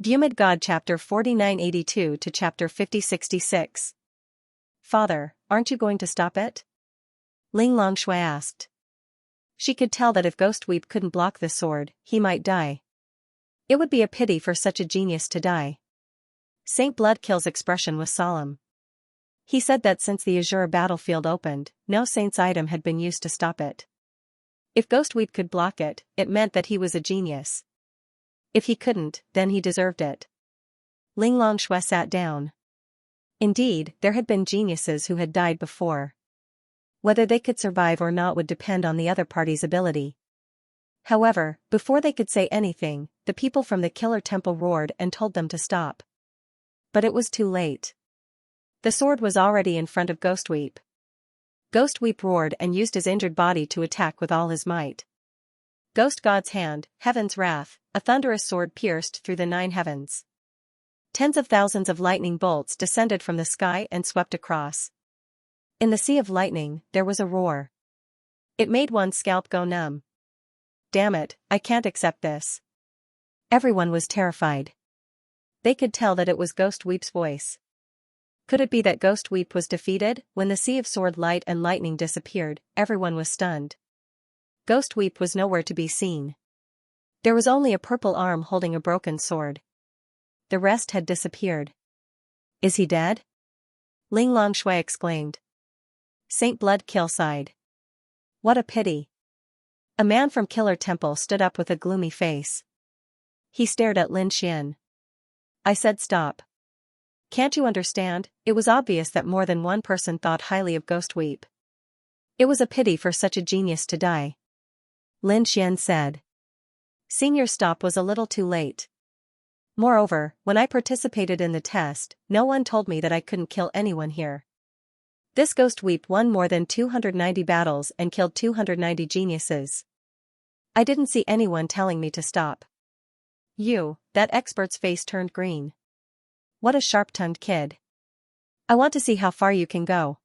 Vhumad God chapter 4982 to chapter 5066. Father, aren't you going to stop it? Ling Longshui asked. She could tell that if Ghost Weep couldn't block the sword, he might die. It would be a pity for such a genius to die. Saint Bloodkill's expression was solemn. He said that since the Azure battlefield opened, no saint's item had been used to stop it. If Ghost Weep could block it, it meant that he was a genius. If he couldn't, then he deserved it. Ling Longshui sat down. Indeed, there had been geniuses who had died before. Whether they could survive or not would depend on the other party's ability. However, before they could say anything, the people from the Killer Temple roared and told them to stop. But it was too late. The sword was already in front of Ghost Weep. Ghost Weep roared and used his injured body to attack with all his might. Ghost God's hand, Heaven's wrath, a thunderous sword pierced through the 9 heavens. Tens of thousands of lightning bolts descended from the sky and swept across. In the sea of lightning, there was a roar. It made one's scalp go numb. Damn it, I can't accept this. Everyone was terrified. They could tell that it was Ghost Weep's voice. Could it be that Ghost Weep was defeated? When the sea of sword light and lightning disappeared, everyone was stunned. Ghost Weep was nowhere to be seen. There was only a purple arm holding a broken sword. The rest had disappeared. Is he dead? Ling Longshui exclaimed. Saint Bloodkill sighed. What a pity. A man from Killer Temple stood up with a gloomy face. He stared at Lin Xian. I said stop. Can't you understand? It was obvious that more than one person thought highly of Ghost Weep. It was a pity for such a genius to die. Lin Xian said. Senior stop was a little too late. Moreover, when I participated in the test, no one told me that I couldn't kill anyone here. This Ghost Weep won more than 290 battles and killed 290 geniuses. I didn't see anyone telling me to stop. That expert's face turned green. What a sharp-tongued kid. I want to see how far you can go.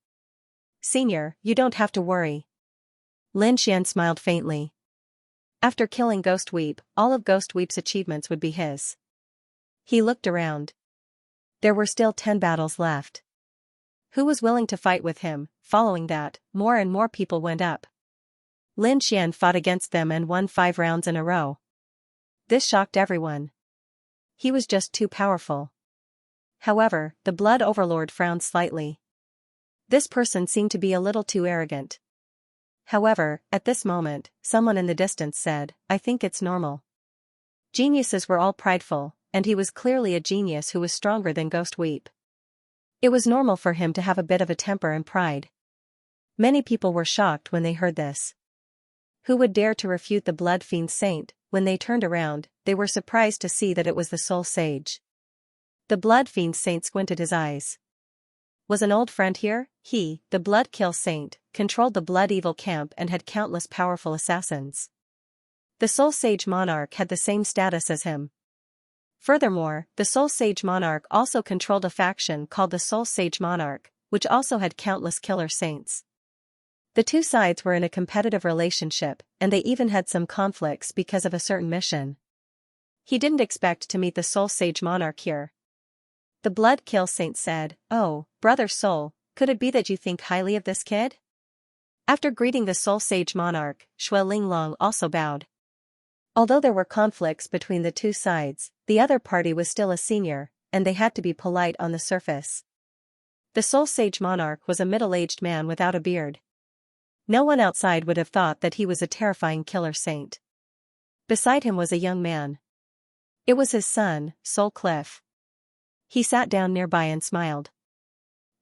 Senior, you don't have to worry. Lin Xian smiled faintly. After killing Ghost Weep, all of Ghost Weep's achievements would be his. He looked around. There were still 10 battles left. Who was willing to fight with him? Following that, more and more people went up. Lin Xian fought against them and won 5 rounds in a row. This shocked everyone. He was just too powerful. However, the Blood Overlord frowned slightly. This person seemed to be a little too arrogant. However, at this moment, someone in the distance said, I think it's normal. Geniuses were all prideful, and he was clearly a genius who was stronger than Ghost Weep. It was normal for him to have a bit of a temper and pride. Many people were shocked when they heard this. Who would dare to refute the Blood Fiend Saint? When they turned around, they were surprised to see that it was the Soul Sage. The Blood Fiend Saint squinted his eyes. Was an old friend here? He, the Bloodkill Saint, controlled the Blood Evil camp and had countless powerful assassins. The Soul Sage Monarch had the same status as him. Furthermore, the Soul Sage Monarch also controlled a faction called the Soul Sage Monarch, which also had countless killer saints. The two sides were in a competitive relationship, and they even had some conflicts because of a certain mission. He didn't expect to meet the Soul Sage Monarch here. The Bloodkill Saint said, Oh, Brother Soul, could it be that you think highly of this kid? After greeting the Soul Sage Monarch, Shui Linglong also bowed. Although there were conflicts between the two sides, the other party was still a senior, and they had to be polite on the surface. The Soul Sage Monarch was a middle-aged man without a beard. No one outside would have thought that he was a terrifying killer saint. Beside him was a young man. It was his son, Soul Cliff. He sat down nearby and smiled.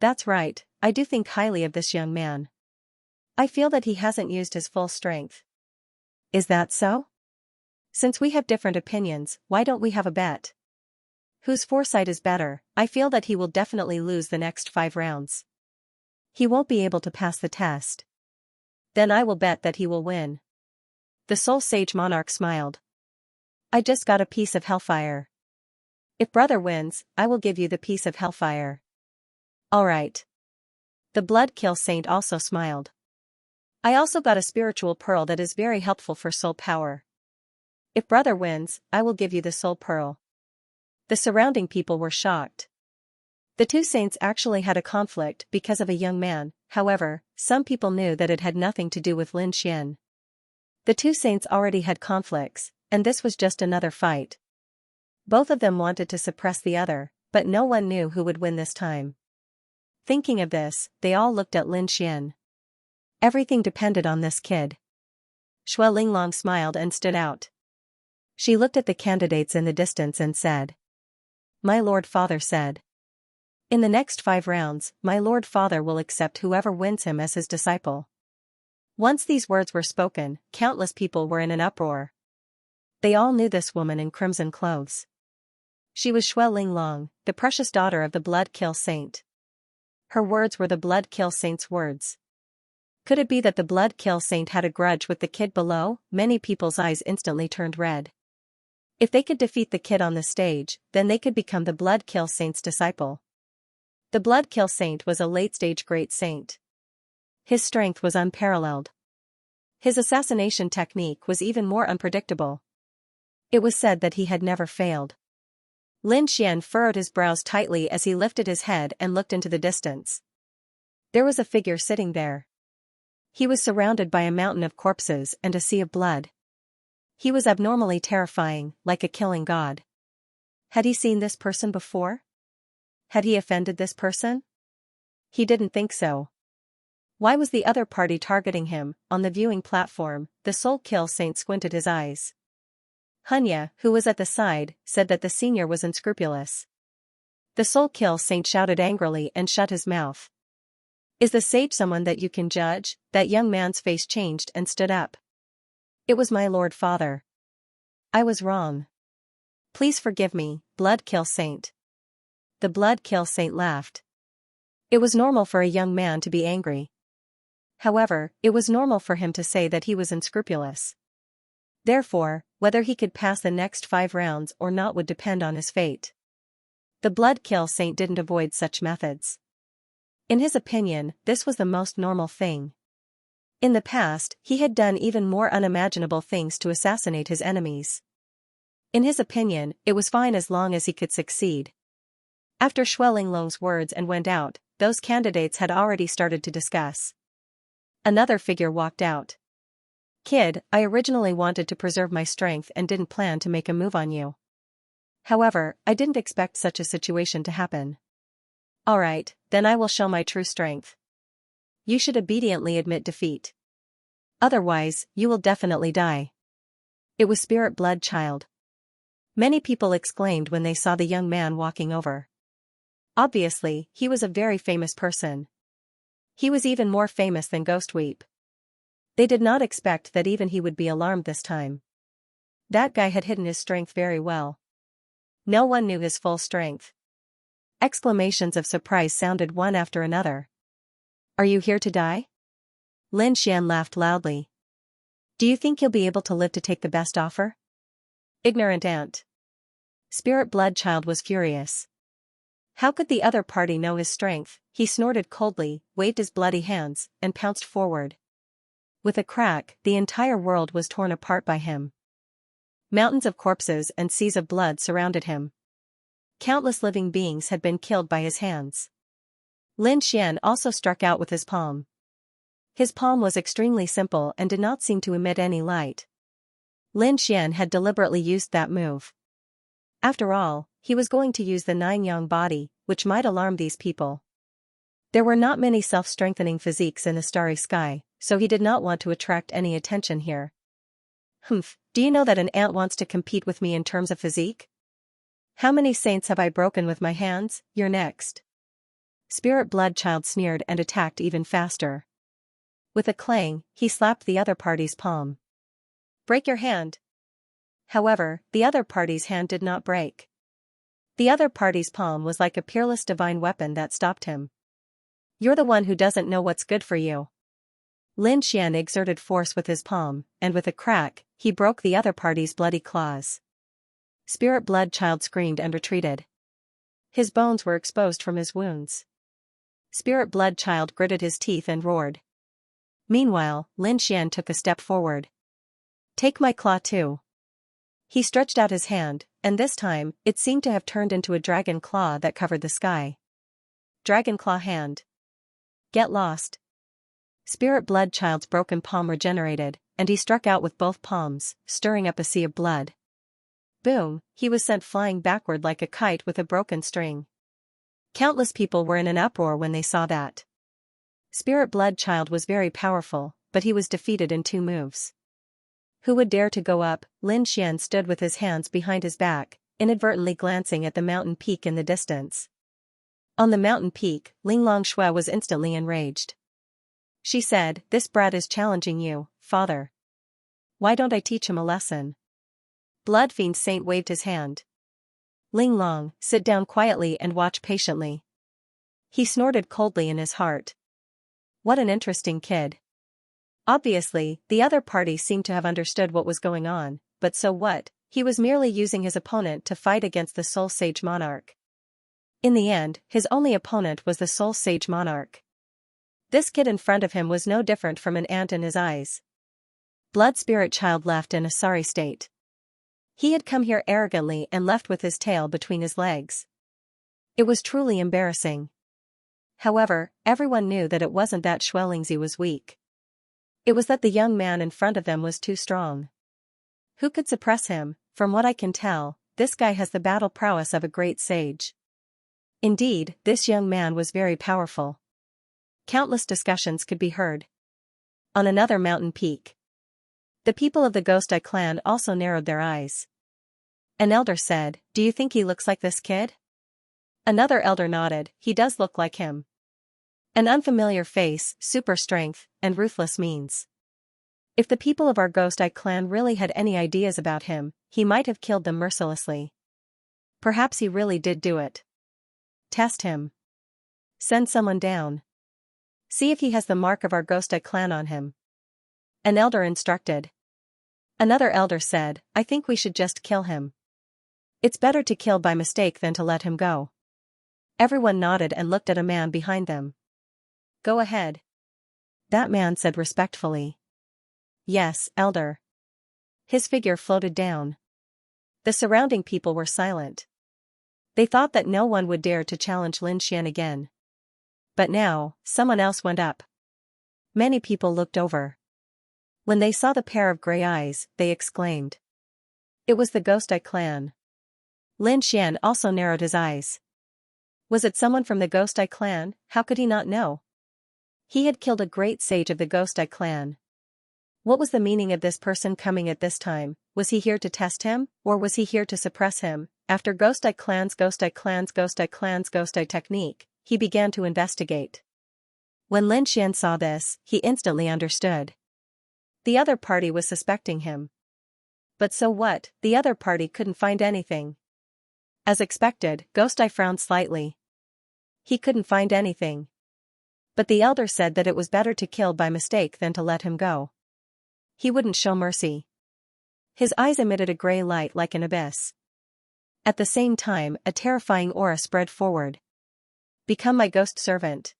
That's right, I do think highly of this young man. I feel that he hasn't used his full strength. Is that so? Since we have different opinions, why don't we have a bet? Whose foresight is better? I feel that he will definitely lose the next 5 rounds. He won't be able to pass the test. Then I will bet that he will win. The Soul Sage Monarch smiled. I just got a piece of hellfire. If brother wins, I will give you the piece of hellfire. Alright. The Bloodkill Saint also smiled. I also got a spiritual pearl that is very helpful for soul power. If brother wins, I will give you the soul pearl. The surrounding people were shocked. The two saints actually had a conflict because of a young man, however, some people knew that it had nothing to do with Lin Xian. The two saints already had conflicts, and this was just another fight. Both of them wanted to suppress the other, but no one knew who would win this time. Thinking of this, they all looked at Lin Xian. Everything depended on this kid. Xue Linglong smiled and stood out. She looked at the candidates in the distance and said. My Lord Father said. In the next 5 rounds, my Lord Father will accept whoever wins him as his disciple. Once these words were spoken, countless people were in an uproar. They all knew this woman in crimson clothes. She was Xue Linglong, the precious daughter of the Blood Kill Saint. Her words were the Blood Kill Saint's words. Could it be that the Blood Kill Saint had a grudge with the kid below? Many people's eyes instantly turned red. If they could defeat the kid on the stage, then they could become the Blood Kill Saint's disciple. The Blood Kill Saint was a late-stage great saint. His strength was unparalleled. His assassination technique was even more unpredictable. It was said that he had never failed. Lin Xian furrowed his brows tightly as he lifted his head and looked into the distance. There was a figure sitting there. He was surrounded by a mountain of corpses and a sea of blood. He was abnormally terrifying, like a killing god. Had he seen this person before? Had he offended this person? He didn't think so. Why was the other party targeting him? On the viewing platform, the Soul Kill Saint squinted his eyes. Hunya, who was at the side, said that the senior was unscrupulous. The Soul Kill Saint shouted angrily and shut his mouth. Is the sage someone that you can judge? That young man's face changed and stood up. It was my Lord Father. I was wrong. Please forgive me, Blood Kill Saint. The Blood Kill Saint laughed. It was normal for a young man to be angry. However, it was normal for him to say that he was unscrupulous. Therefore, whether he could pass the next 5 rounds or not would depend on his fate. The Blood Kill Saint didn't avoid such methods. In his opinion, this was the most normal thing. In the past, he had done even more unimaginable things to assassinate his enemies. In his opinion, it was fine as long as he could succeed. After Xue Linglong's words and went out, those candidates had already started to discuss. Another figure walked out. Kid, I originally wanted to preserve my strength and didn't plan to make a move on you. However, I didn't expect such a situation to happen. Alright, then I will show my true strength. You should obediently admit defeat. Otherwise, you will definitely die. It was Spirit Blood Child. Many people exclaimed when they saw the young man walking over. Obviously, he was a very famous person. He was even more famous than Ghostweep. They did not expect that even he would be alarmed this time. That guy had hidden his strength very well. No one knew his full strength. Exclamations of surprise sounded one after another. Are you here to die? Lin Xian laughed loudly. Do you think you'll be able to live to take the best offer? Ignorant ant. Spirit Blood Child was furious. How could the other party know his strength? He snorted coldly, waved his bloody hands, and pounced forward. With a crack, the entire world was torn apart by him. Mountains of corpses and seas of blood surrounded him. Countless living beings had been killed by his hands. Lin Xian also struck out with his palm. His palm was extremely simple and did not seem to emit any light. Lin Xian had deliberately used that move. After all, he was going to use the Nine-Yang body, which might alarm these people. There were not many self-strengthening physiques in the starry sky, so he did not want to attract any attention here. Humph, do you know that an ant wants to compete with me in terms of physique? How many saints have I broken with my hands? You're next. Spirit Blood Child sneered and attacked even faster. With a clang, he slapped the other party's palm. Break your hand. However, the other party's hand did not break. The other party's palm was like a peerless divine weapon that stopped him. You're the one who doesn't know what's good for you. Lin Xian exerted force with his palm, and with a crack, he broke the other party's bloody claws. Spirit Blood Child screamed and retreated. His bones were exposed from his wounds. Spirit Blood Child gritted his teeth and roared. Meanwhile, Lin Xian took a step forward. Take my claw too. He stretched out his hand, and this time, it seemed to have turned into a dragon claw that covered the sky. Dragon claw hand. Get lost. Spirit Blood Child's broken palm regenerated, and he struck out with both palms, stirring up a sea of blood. Boom, he was sent flying backward like a kite with a broken string. Countless people were in an uproar when they saw that. Spirit Blood Child was very powerful, but he was defeated in 2 moves. Who would dare to go up? Lin Xian stood with his hands behind his back, inadvertently glancing at the mountain peak in the distance. On the mountain peak, Ling Longshui was instantly enraged. She said, "This brat is challenging you, father. Why don't I teach him a lesson?" Blood Fiend Saint waved his hand. Ling Long, sit down quietly and watch patiently. He snorted coldly in his heart. What an interesting kid. Obviously, the other party seemed to have understood what was going on, but so what? He was merely using his opponent to fight against the Soul Sage Monarch. In the end, his only opponent was the Soul Sage Monarch. This kid in front of him was no different from an ant in his eyes. Blood Spirit Child left in a sorry state. He had come here arrogantly and left with his tail between his legs. It was truly embarrassing. However, everyone knew that it wasn't that Xuelingzi was weak. It was that the young man in front of them was too strong. Who could suppress him? From what I can tell, this guy has the battle prowess of a great sage. Indeed, this young man was very powerful. Countless discussions could be heard. On another mountain peak. The people of the Ghost Eye clan also narrowed their eyes. An elder said, "Do you think he looks like this kid?" Another elder nodded, "He does look like him. An unfamiliar face, super strength, and ruthless means. If the people of our Ghost Eye clan really had any ideas about him, he might have killed them mercilessly. Perhaps he really did do it. Test him. Send someone down. See if he has the mark of our Ghost Eye clan on him." An elder instructed. Another elder said, "I think we should just kill him. It's better to kill by mistake than to let him go." Everyone nodded and looked at a man behind them. "Go ahead." That man said respectfully. "Yes, elder." His figure floated down. The surrounding people were silent. They thought that no one would dare to challenge Lin Xian again. But now, someone else went up. Many people looked over. When they saw the pair of gray eyes, they exclaimed. It was the Ghost Eye clan. Lin Xian also narrowed his eyes. Was it someone from the Ghost Eye clan? How could he not know? He had killed a great sage of the Ghost Eye clan. What was the meaning of this person coming at this time? Was he here to test him, or was he here to suppress him? After Ghost Eye clan's Ghost Eye clan's Ghost Eye clan's Ghost Eye technique, he began to investigate. When Lin Xian saw this, he instantly understood. The other party was suspecting him. But so what? The other party couldn't find anything. As expected, Ghost Eye frowned slightly. He couldn't find anything. But the elder said that it was better to kill by mistake than to let him go. He wouldn't show mercy. His eyes emitted a gray light like an abyss. At the same time, a terrifying aura spread forward. Become my ghost servant.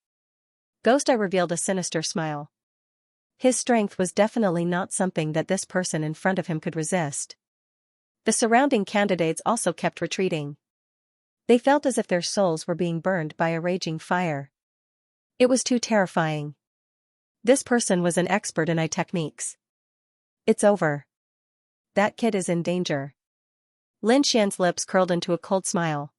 Ghost Eye revealed a sinister smile. His strength was definitely not something that this person in front of him could resist. The surrounding candidates also kept retreating. They felt as if their souls were being burned by a raging fire. It was too terrifying. This person was an expert in eye techniques. It's over. That kid is in danger. Lin Xian's lips curled into a cold smile.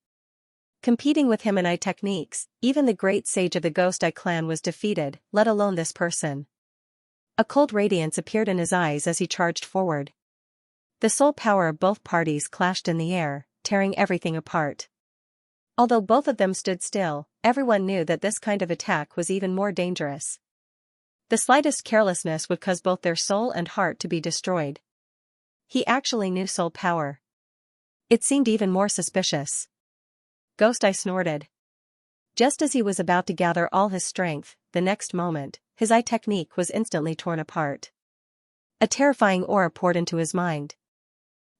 Competing with him in eye techniques, even the great sage of the Ghost Eye clan was defeated, let alone this person. A cold radiance appeared in his eyes as he charged forward. The soul power of both parties clashed in the air, tearing everything apart. Although both of them stood still, everyone knew that this kind of attack was even more dangerous. The slightest carelessness would cause both their soul and heart to be destroyed. He actually knew soul power. It seemed even more suspicious. Ghost Eye snorted. Just as he was about to gather all his strength, the next moment, his eye technique was instantly torn apart. A terrifying aura poured into his mind.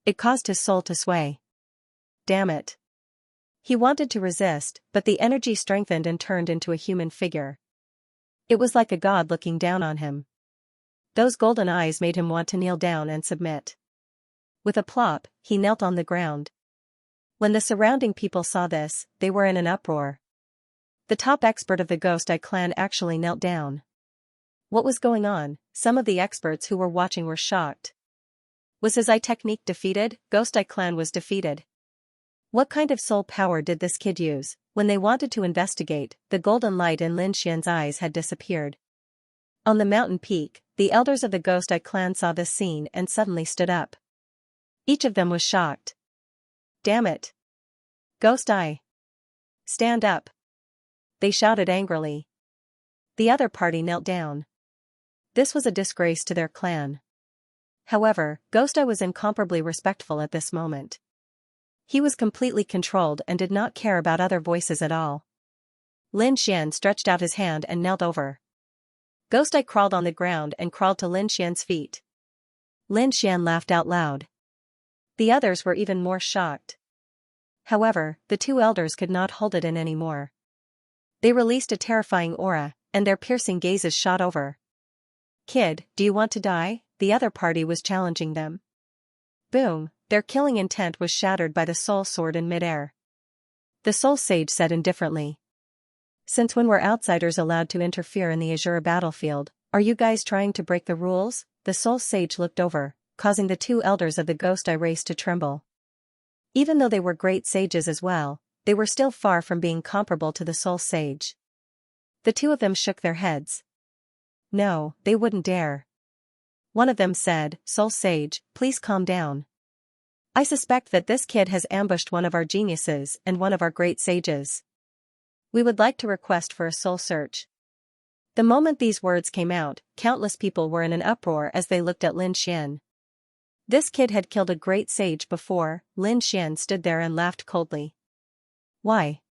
It caused his soul to sway. Damn it. He wanted to resist, but the energy strengthened and turned into a human figure. It was like a god looking down on him. Those golden eyes made him want to kneel down and submit. With a plop, he knelt on the ground. When the surrounding people saw this, they were in an uproar. The top expert of the Ghost Eye clan actually knelt down. What was going on? Some of the experts who were watching were shocked. Was his eye technique defeated? Ghost Eye clan was defeated. What kind of soul power did this kid use? When they wanted to investigate, the golden light in Lin Xian's eyes had disappeared. On the mountain peak, the elders of the Ghost Eye clan saw this scene and suddenly stood up. Each of them was shocked. Damn it! Ghost Eye! Stand up! They shouted angrily. The other party knelt down. This was a disgrace to their clan. However, Ghost Eye was incomparably respectful at this moment. He was completely controlled and did not care about other voices at all. Lin Xian stretched out his hand and knelt over. Ghost Eye crawled on the ground and crawled to Lin Xian's feet. Lin Xian laughed out loud. The others were even more shocked. However, the two elders could not hold it in anymore. They released a terrifying aura, and their piercing gazes shot over. Kid, do you want to die? The other party was challenging them. Boom, their killing intent was shattered by the soul sword in midair. The soul sage said indifferently. Since when were outsiders allowed to interfere in the Azure battlefield? Are you guys trying to break the rules? The soul sage looked over, causing the two elders of the Ghost Eye race to tremble. Even though they were great sages as well, they were still far from being comparable to the soul sage. The two of them shook their heads. No, they wouldn't dare. One of them said, Soul Sage, please calm down. I suspect that this kid has ambushed one of our geniuses and one of our great sages. We would like to request for a soul search. The moment these words came out, countless people were in an uproar as they looked at Lin Xian. This kid had killed a great sage before. Lin Xian stood there and laughed coldly. Why?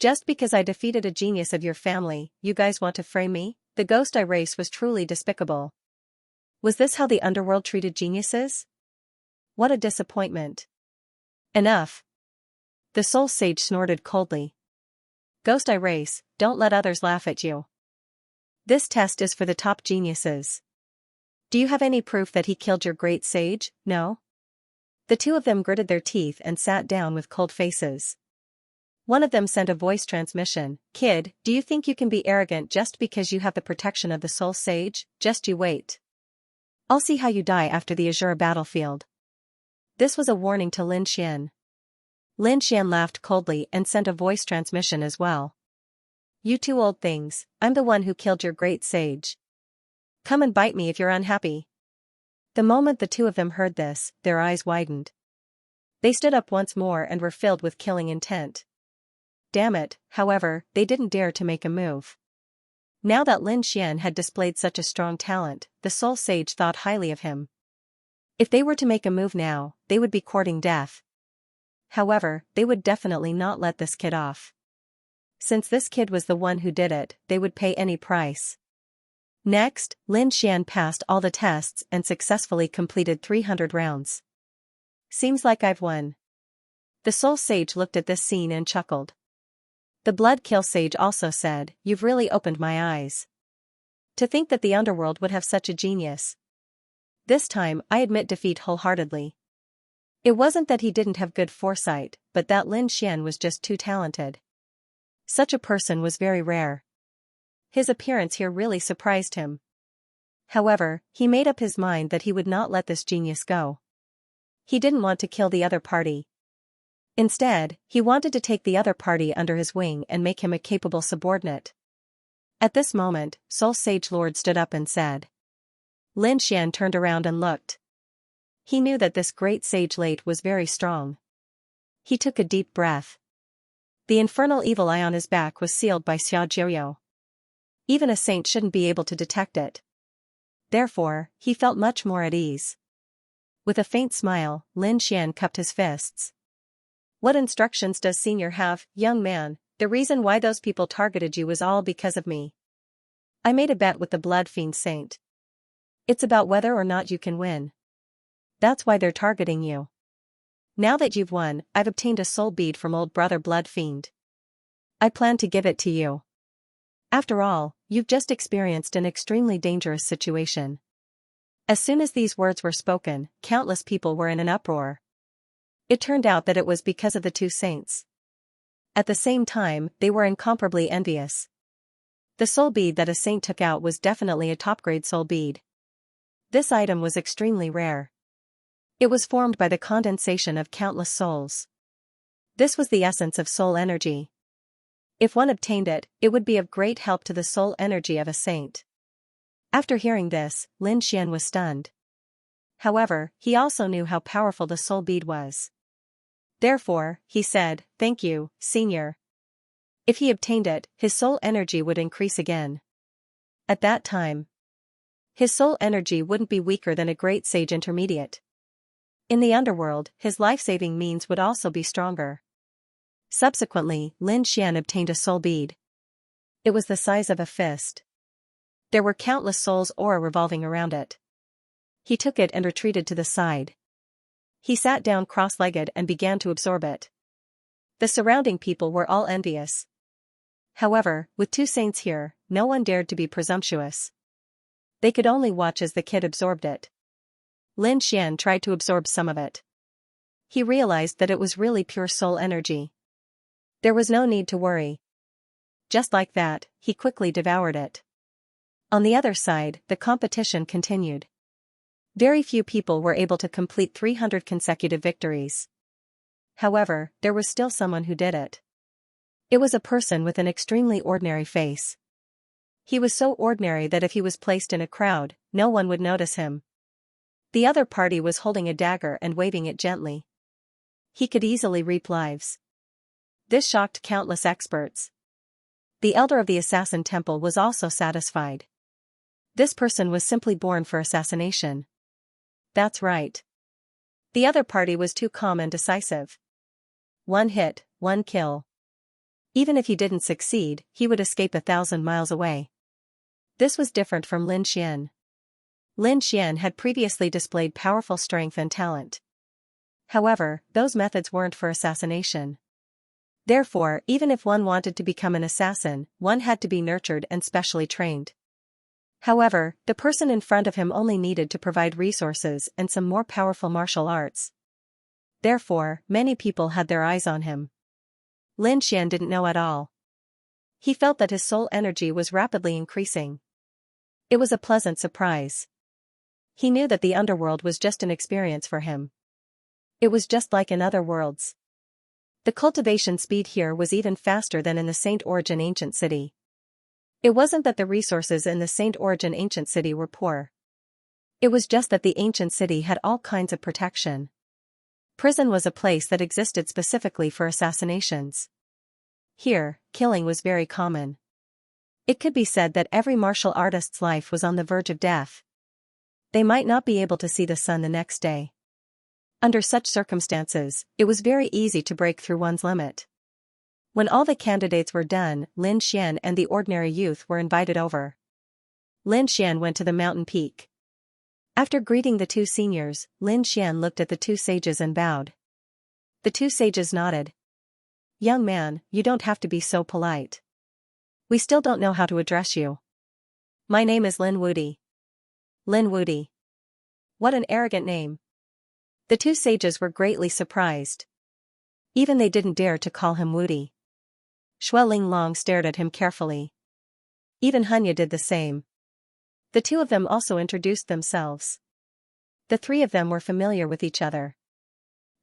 Just because I defeated a genius of your family, you guys want to frame me? The Ghost Eye race was truly despicable. Was this how the underworld treated geniuses? What a disappointment. Enough. The soul sage snorted coldly. Ghost Eye race, don't let others laugh at you. This test is for the top geniuses. Do you have any proof that he killed your great sage? No? The two of them gritted their teeth and sat down with cold faces. One of them sent a voice transmission. Kid, do you think you can be arrogant just because you have the protection of the soul sage? Just you wait. I'll see how you die after the Azure battlefield. This was a warning to Lin Xian. Lin Xian laughed coldly and sent a voice transmission as well. You two old things, I'm the one who killed your great sage. Come and bite me if you're unhappy. The moment the two of them heard this, their eyes widened. They stood up once more and were filled with killing intent. Damn it, however, they didn't dare to make a move. Now that Lin Xian had displayed such a strong talent, the soul sage thought highly of him. If they were to make a move now, they would be courting death. However, they would definitely not let this kid off. Since this kid was the one who did it, they would pay any price. Next, Lin Xian passed all the tests and successfully completed 300 rounds. Seems like I've won. The soul sage looked at this scene and chuckled. The blood kill sage also said, You've really opened my eyes. To think that the underworld would have such a genius. This time, I admit defeat wholeheartedly. It wasn't that he didn't have good foresight, but that Lin Xian was just too talented. Such a person was very rare. His appearance here really surprised him. However, he made up his mind that he would not let this genius go. He didn't want to kill the other party. Instead, he wanted to take the other party under his wing and make him a capable subordinate. At this moment, Soul Sage Lord stood up and said. Lin Xian turned around and looked. He knew that this great sage late was very strong. He took a deep breath. The infernal evil eye on his back was sealed by Xiaojioyo. Even a saint shouldn't be able to detect it. Therefore, he felt much more at ease. With a faint smile, Lin Xian cupped his fists. What instructions does Senior have, young man? The reason why those people targeted you was all because of me. I made a bet with the Blood Fiend Saint. It's about whether or not you can win. That's why they're targeting you. Now that you've won, I've obtained a soul bead from old brother Blood Fiend. I plan to give it to you. After all, you've just experienced an extremely dangerous situation. As soon as these words were spoken, countless people were in an uproar. It turned out that it was because of the two saints. At the same time, they were incomparably envious. The soul bead that a saint took out was definitely a top-grade soul bead. This item was extremely rare. It was formed by the condensation of countless souls. This was the essence of soul energy. If one obtained it, it would be of great help to the soul energy of a saint. After hearing this, Lin Xian was stunned. However, he also knew how powerful the soul bead was. Therefore, he said, "Thank you, Senior." If he obtained it, his soul energy would increase again. At that time, his soul energy wouldn't be weaker than a great sage intermediate. In the underworld, his life-saving means would also be stronger. Subsequently, Lin Xian obtained a soul bead. It was the size of a fist. There were countless souls aura revolving around it. He took it and retreated to the side. He sat down cross-legged and began to absorb it. The surrounding people were all envious. However, with two saints here, no one dared to be presumptuous. They could only watch as the kid absorbed it. Lin Xian tried to absorb some of it. He realized that it was really pure soul energy. There was no need to worry. Just like that, he quickly devoured it. On the other side, the competition continued. Very few people were able to complete 300 consecutive victories. However, there was still someone who did it. It was a person with an extremely ordinary face. He was so ordinary that if he was placed in a crowd, no one would notice him. The other party was holding a dagger and waving it gently. He could easily reap lives. This shocked countless experts. The elder of the assassin temple was also satisfied. This person was simply born for assassination. That's right. The other party was too calm and decisive. One hit, one kill. Even if he didn't succeed, he would escape 1,000 miles away. This was different from Lin Xian. Lin Xian had previously displayed powerful strength and talent. However, those methods weren't for assassination. Therefore, even if one wanted to become an assassin, one had to be nurtured and specially trained. However, the person in front of him only needed to provide resources and some more powerful martial arts. Therefore, many people had their eyes on him. Lin Xian didn't know at all. He felt that his soul energy was rapidly increasing. It was a pleasant surprise. He knew that the underworld was just an experience for him. It was just like in other worlds. The cultivation speed here was even faster than in the Saint Origin ancient city. It wasn't that the resources in the Saint Origin ancient city were poor. It was just that the ancient city had all kinds of protection. Prison was a place that existed specifically for assassinations. Here, killing was very common. It could be said that every martial artist's life was on the verge of death. They might not be able to see the sun the next day. Under such circumstances, it was very easy to break through one's limit. When all the candidates were done, Lin Xian and the ordinary youth were invited over. Lin Xian went to the mountain peak. After greeting the two seniors, Lin Xian looked at the two sages and bowed. The two sages nodded. "Young man, you don't have to be so polite. We still don't know how to address you. My name is Lin Wudi." Lin Wudi. What an arrogant name. The two sages were greatly surprised. Even they didn't dare to call him Wudi. Xue Linglong stared at him carefully. Even Hunya did the same. The two of them also introduced themselves. The three of them were familiar with each other.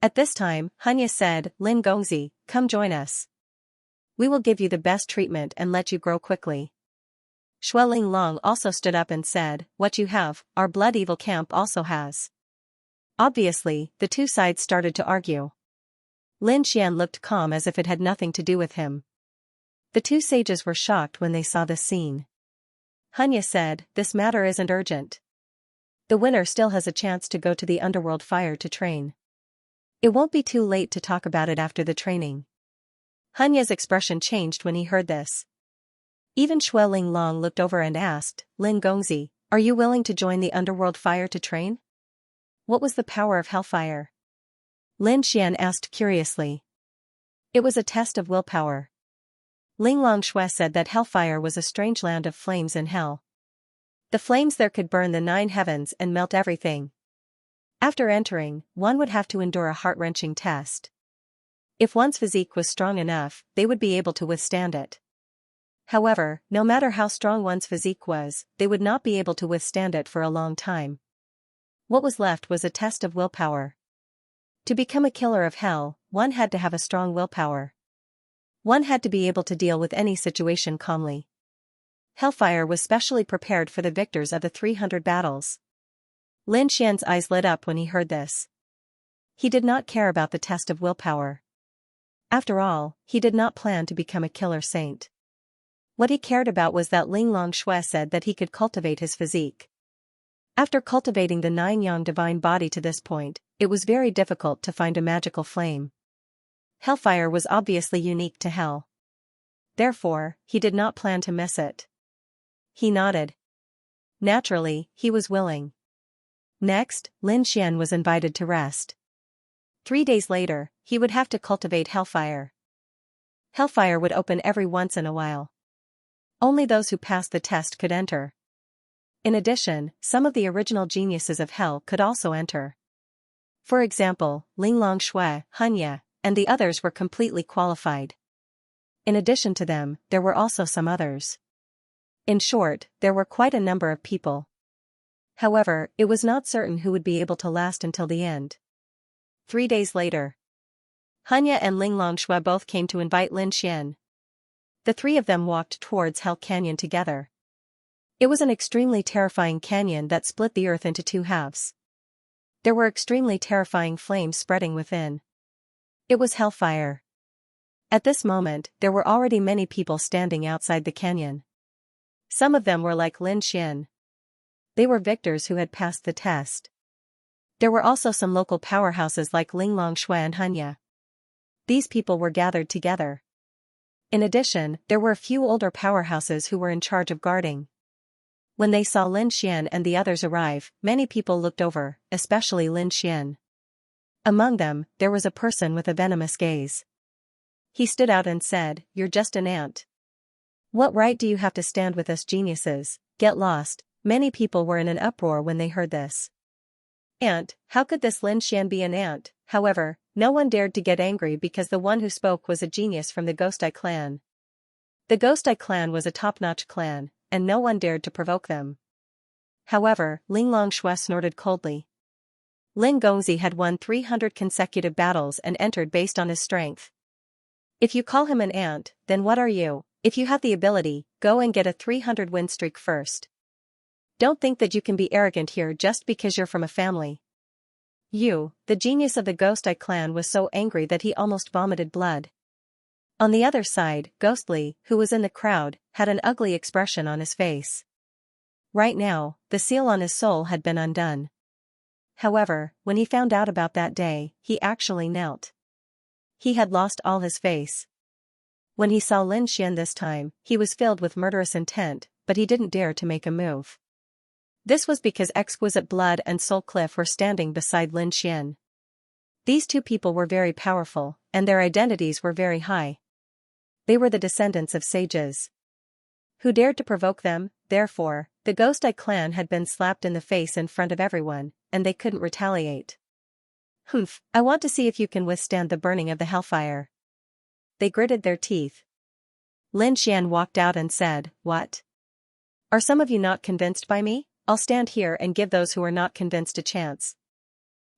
At this time, Hunya said, "Lin Gongzi, come join us. We will give you the best treatment and let you grow quickly." Xue Linglong also stood up and said, "What you have, our blood evil camp also has." Obviously, the two sides started to argue. Lin Xian looked calm as if it had nothing to do with him. The two sages were shocked when they saw this scene. Hunya said, "This matter isn't urgent. The winner still has a chance to go to the underworld fire to train. It won't be too late to talk about it after the training." Hunya's expression changed when he heard this. Even Xue Linglong looked over and asked, "Lin Gongzi, are you willing to join the underworld fire to train?" What was the power of hellfire? Lin Xian asked curiously. It was a test of willpower. Linglong Xue said that hellfire was a strange land of flames in hell. The flames there could burn the 9 heavens and melt everything. After entering, one would have to endure a heart-wrenching test. If one's physique was strong enough, they would be able to withstand it. However, no matter how strong one's physique was, they would not be able to withstand it for a long time. What was left was a test of willpower. To become a killer of hell, one had to have a strong willpower. One had to be able to deal with any situation calmly. Hellfire was specially prepared for the victors of the 300 battles. Lin Xian's eyes lit up when he heard this. He did not care about the test of willpower. After all, he did not plan to become a killer saint. What he cared about was that Ling Longshui said that he could cultivate his physique. After cultivating the 9 yang divine body to this point, it was very difficult to find a magical flame. Hellfire was obviously unique to hell. Therefore, he did not plan to miss it. He nodded. Naturally, he was willing. Next, Lin Xian was invited to rest. 3 days later, he would have to cultivate hellfire. Hellfire would open every once in a while. Only those who passed the test could enter. In addition, some of the original geniuses of hell could also enter. For example, Ling Longshui, Xianxia, and the others were completely qualified. In addition to them, there were also some others. In short, there were quite a number of people. However, it was not certain who would be able to last until the end. 3 days later, Xianxia and Ling Longshui both came to invite Lin Xian. The 3 of them walked towards Hell Canyon together. It was an extremely terrifying canyon that split the earth into 2 halves. There were extremely terrifying flames spreading within. It was hellfire. At this moment, there were already many people standing outside the canyon. Some of them were like Lin Xian. They were victors who had passed the test. There were also some local powerhouses like Ling Longshui and Xianxia. These people were gathered together. In addition, there were a few older powerhouses who were in charge of guarding. When they saw Lin Xian and the others arrive, many people looked over, especially Lin Xian. Among them, there was a person with a venomous gaze. He stood out and said, "You're just an ant. What right do you have to stand with us geniuses? Get lost." Many people were in an uproar when they heard this. Ant, how could this Lin Xian be an ant? However, no one dared to get angry because the one who spoke was a genius from the Ghost Eye clan. The Ghost Eye clan was a top-notch clan, and no one dared to provoke them. However, Ling Longshui snorted coldly. Lin Gongzi had won 300 consecutive battles and entered based on his strength. If you call him an ant, then what are you? If you have the ability, go and get a 300 win streak first. Don't think that you can be arrogant here just because you're from a family. You, the genius of the Ghost Eye clan, was so angry that he almost vomited blood. On the other side, Ghostly, who was in the crowd, had an ugly expression on his face. Right now, the seal on his soul had been undone. However, when he found out about that day, he actually knelt. He had lost all his face. When he saw Lin Xian this time, he was filled with murderous intent, but he didn't dare to make a move. This was because Exquisite Blood and Soul Cliff were standing beside Lin Xian. These 2 people were very powerful, and their identities were very high. They were the descendants of sages. Who dared to provoke them? Therefore, the Ghost Eye clan had been slapped in the face in front of everyone, and they couldn't retaliate. Humph, I want to see if you can withstand the burning of the hellfire. They gritted their teeth. Lin Xian walked out and said, "What? Are some of you not convinced by me? I'll stand here and give those who are not convinced a chance.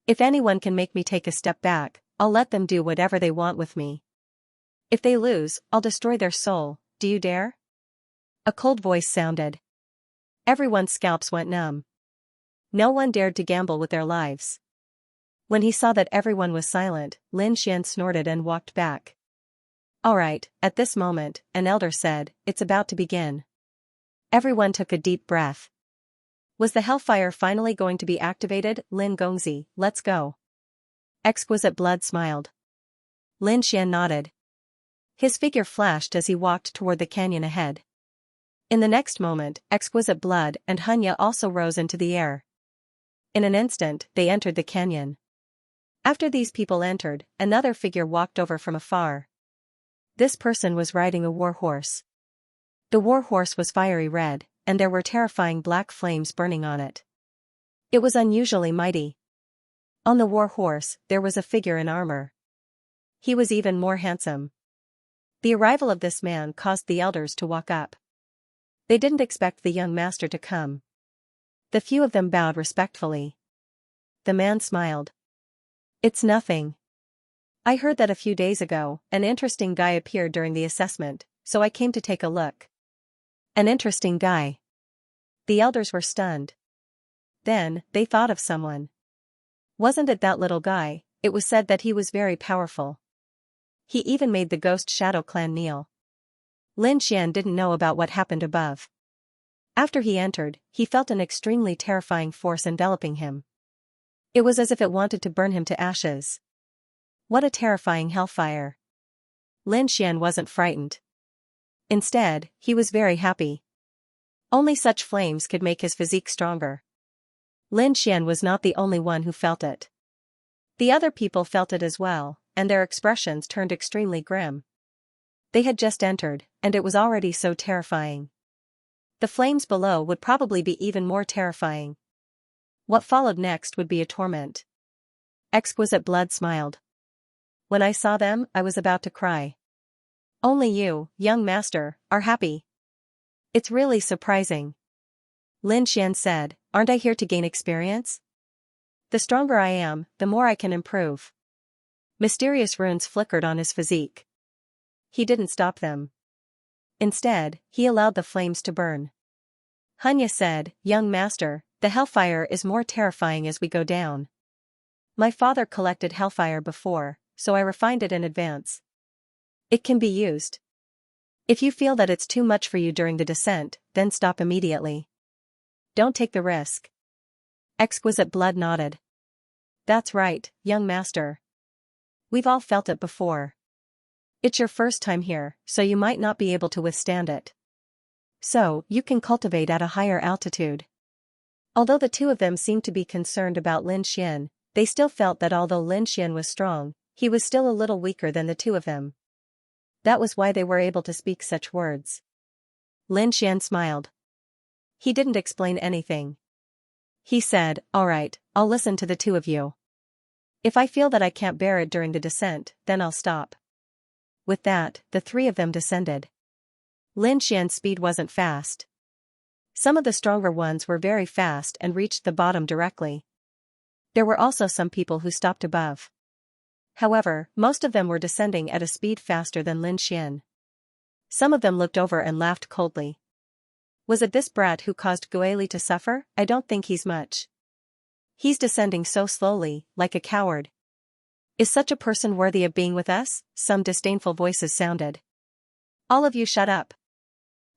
If anyone can make me take a step back, I'll let them do whatever they want with me. If they lose, I'll destroy their soul. Do you dare?" A cold voice sounded. Everyone's scalps went numb. No one dared to gamble with their lives. When he saw that everyone was silent, Lin Xian snorted and walked back. "All right," at this moment, an elder said, "It's about to begin." Everyone took a deep breath. Was the hellfire finally going to be activated? Lin Gongzi, let's go. Exquisite Blood smiled. Lin Xian nodded. His figure flashed as he walked toward the canyon ahead. In the next moment, Exquisite Blood and Xianxia also rose into the air. In an instant, they entered the canyon. After these people entered, another figure walked over from afar. This person was riding a war horse. The war horse was fiery red, and there were terrifying black flames burning on it. It was unusually mighty. On the war horse, there was a figure in armor. He was even more handsome. The arrival of this man caused the elders to walk up. They didn't expect the young master to come. The few of them bowed respectfully. The man smiled. "It's nothing. I heard that a few days ago, an interesting guy appeared during the assessment, so I came to take a look." An interesting guy. The elders were stunned. Then, they thought of someone. Wasn't it that little guy? It was said that he was very powerful. He even made the Ghost Shadow clan kneel. Lin Xian didn't know about what happened above. After he entered, he felt an extremely terrifying force enveloping him. It was as if it wanted to burn him to ashes. What a terrifying hellfire. Lin Xian wasn't frightened. Instead, he was very happy. Only such flames could make his physique stronger. Lin Xian was not the only one who felt it. The other people felt it as well, and their expressions turned extremely grim. They had just entered, and it was already so terrifying. The flames below would probably be even more terrifying. What followed next would be a torment. Exquisite Blood smiled. "When I saw them, I was about to cry. Only you, young master, are happy. It's really surprising." Lin Xian said, "Aren't I here to gain experience? The stronger I am, the more I can improve." Mysterious runes flickered on his physique. He didn't stop them. Instead, he allowed the flames to burn. Xianxia said, "Young master, the hellfire is more terrifying as we go down. My father collected hellfire before, so I refined it in advance. It can be used. If you feel that it's too much for you during the descent, then stop immediately. Don't take the risk." Exquisite Blood nodded. "That's right, young master. We've all felt it before. It's your first time here, so you might not be able to withstand it. So, you can cultivate at a higher altitude." Although the two of them seemed to be concerned about Lin Xian, they still felt that although Lin Xian was strong, he was still a little weaker than the two of them. That was why they were able to speak such words. Lin Xian smiled. He didn't explain anything. He said, "All right, I'll listen to the two of you. If I feel that I can't bear it during the descent, then I'll stop." With that, the three of them descended. Lin Xian's speed wasn't fast. Some of the stronger ones were very fast and reached the bottom directly. There were also some people who stopped above. However, most of them were descending at a speed faster than Lin Xian. Some of them looked over and laughed coldly. "Was it this brat who caused Gueli to suffer? I don't think he's much. He's descending so slowly, like a coward. Is such a person worthy of being with us?" Some disdainful voices sounded. "All of you shut up."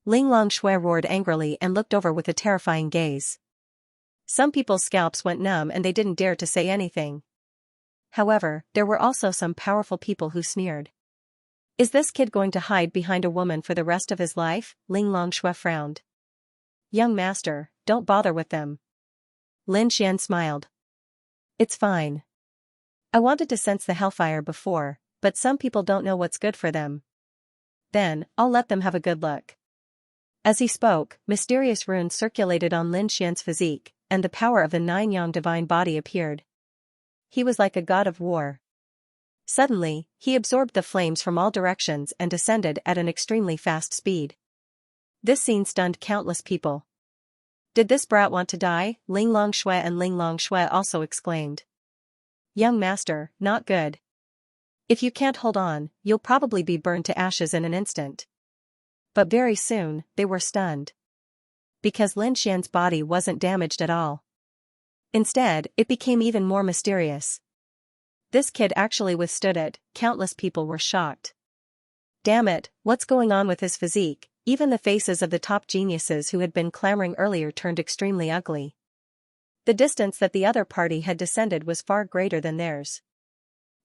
Ling Longshui roared angrily and looked over with a terrifying gaze. Some people's scalps went numb and they didn't dare to say anything. However, there were also some powerful people who sneered. "Is this kid going to hide behind a woman for the rest of his life?" Ling Longshui frowned. "Young master, don't bother with them." Lin Xian smiled. "It's fine. I wanted to sense the hellfire before, but some people don't know what's good for them. Then, I'll let them have a good look." As he spoke, mysterious runes circulated on Lin Xian's physique, and the power of the nine-yang divine body appeared. He was like a god of war. Suddenly, he absorbed the flames from all directions and descended at an extremely fast speed. This scene stunned countless people. "Did this brat want to die?" Ling Longshui and Ling Longshui also exclaimed. "Young master, not good. If you can't hold on, you'll probably be burned to ashes in an instant." But very soon, they were stunned. Because Lin Xian's body wasn't damaged at all. Instead, it became even more mysterious. This kid actually withstood it. Countless people were shocked. Damn it, what's going on with his physique? Even the faces of the top geniuses who had been clamoring earlier turned extremely ugly. The distance that the other party had descended was far greater than theirs.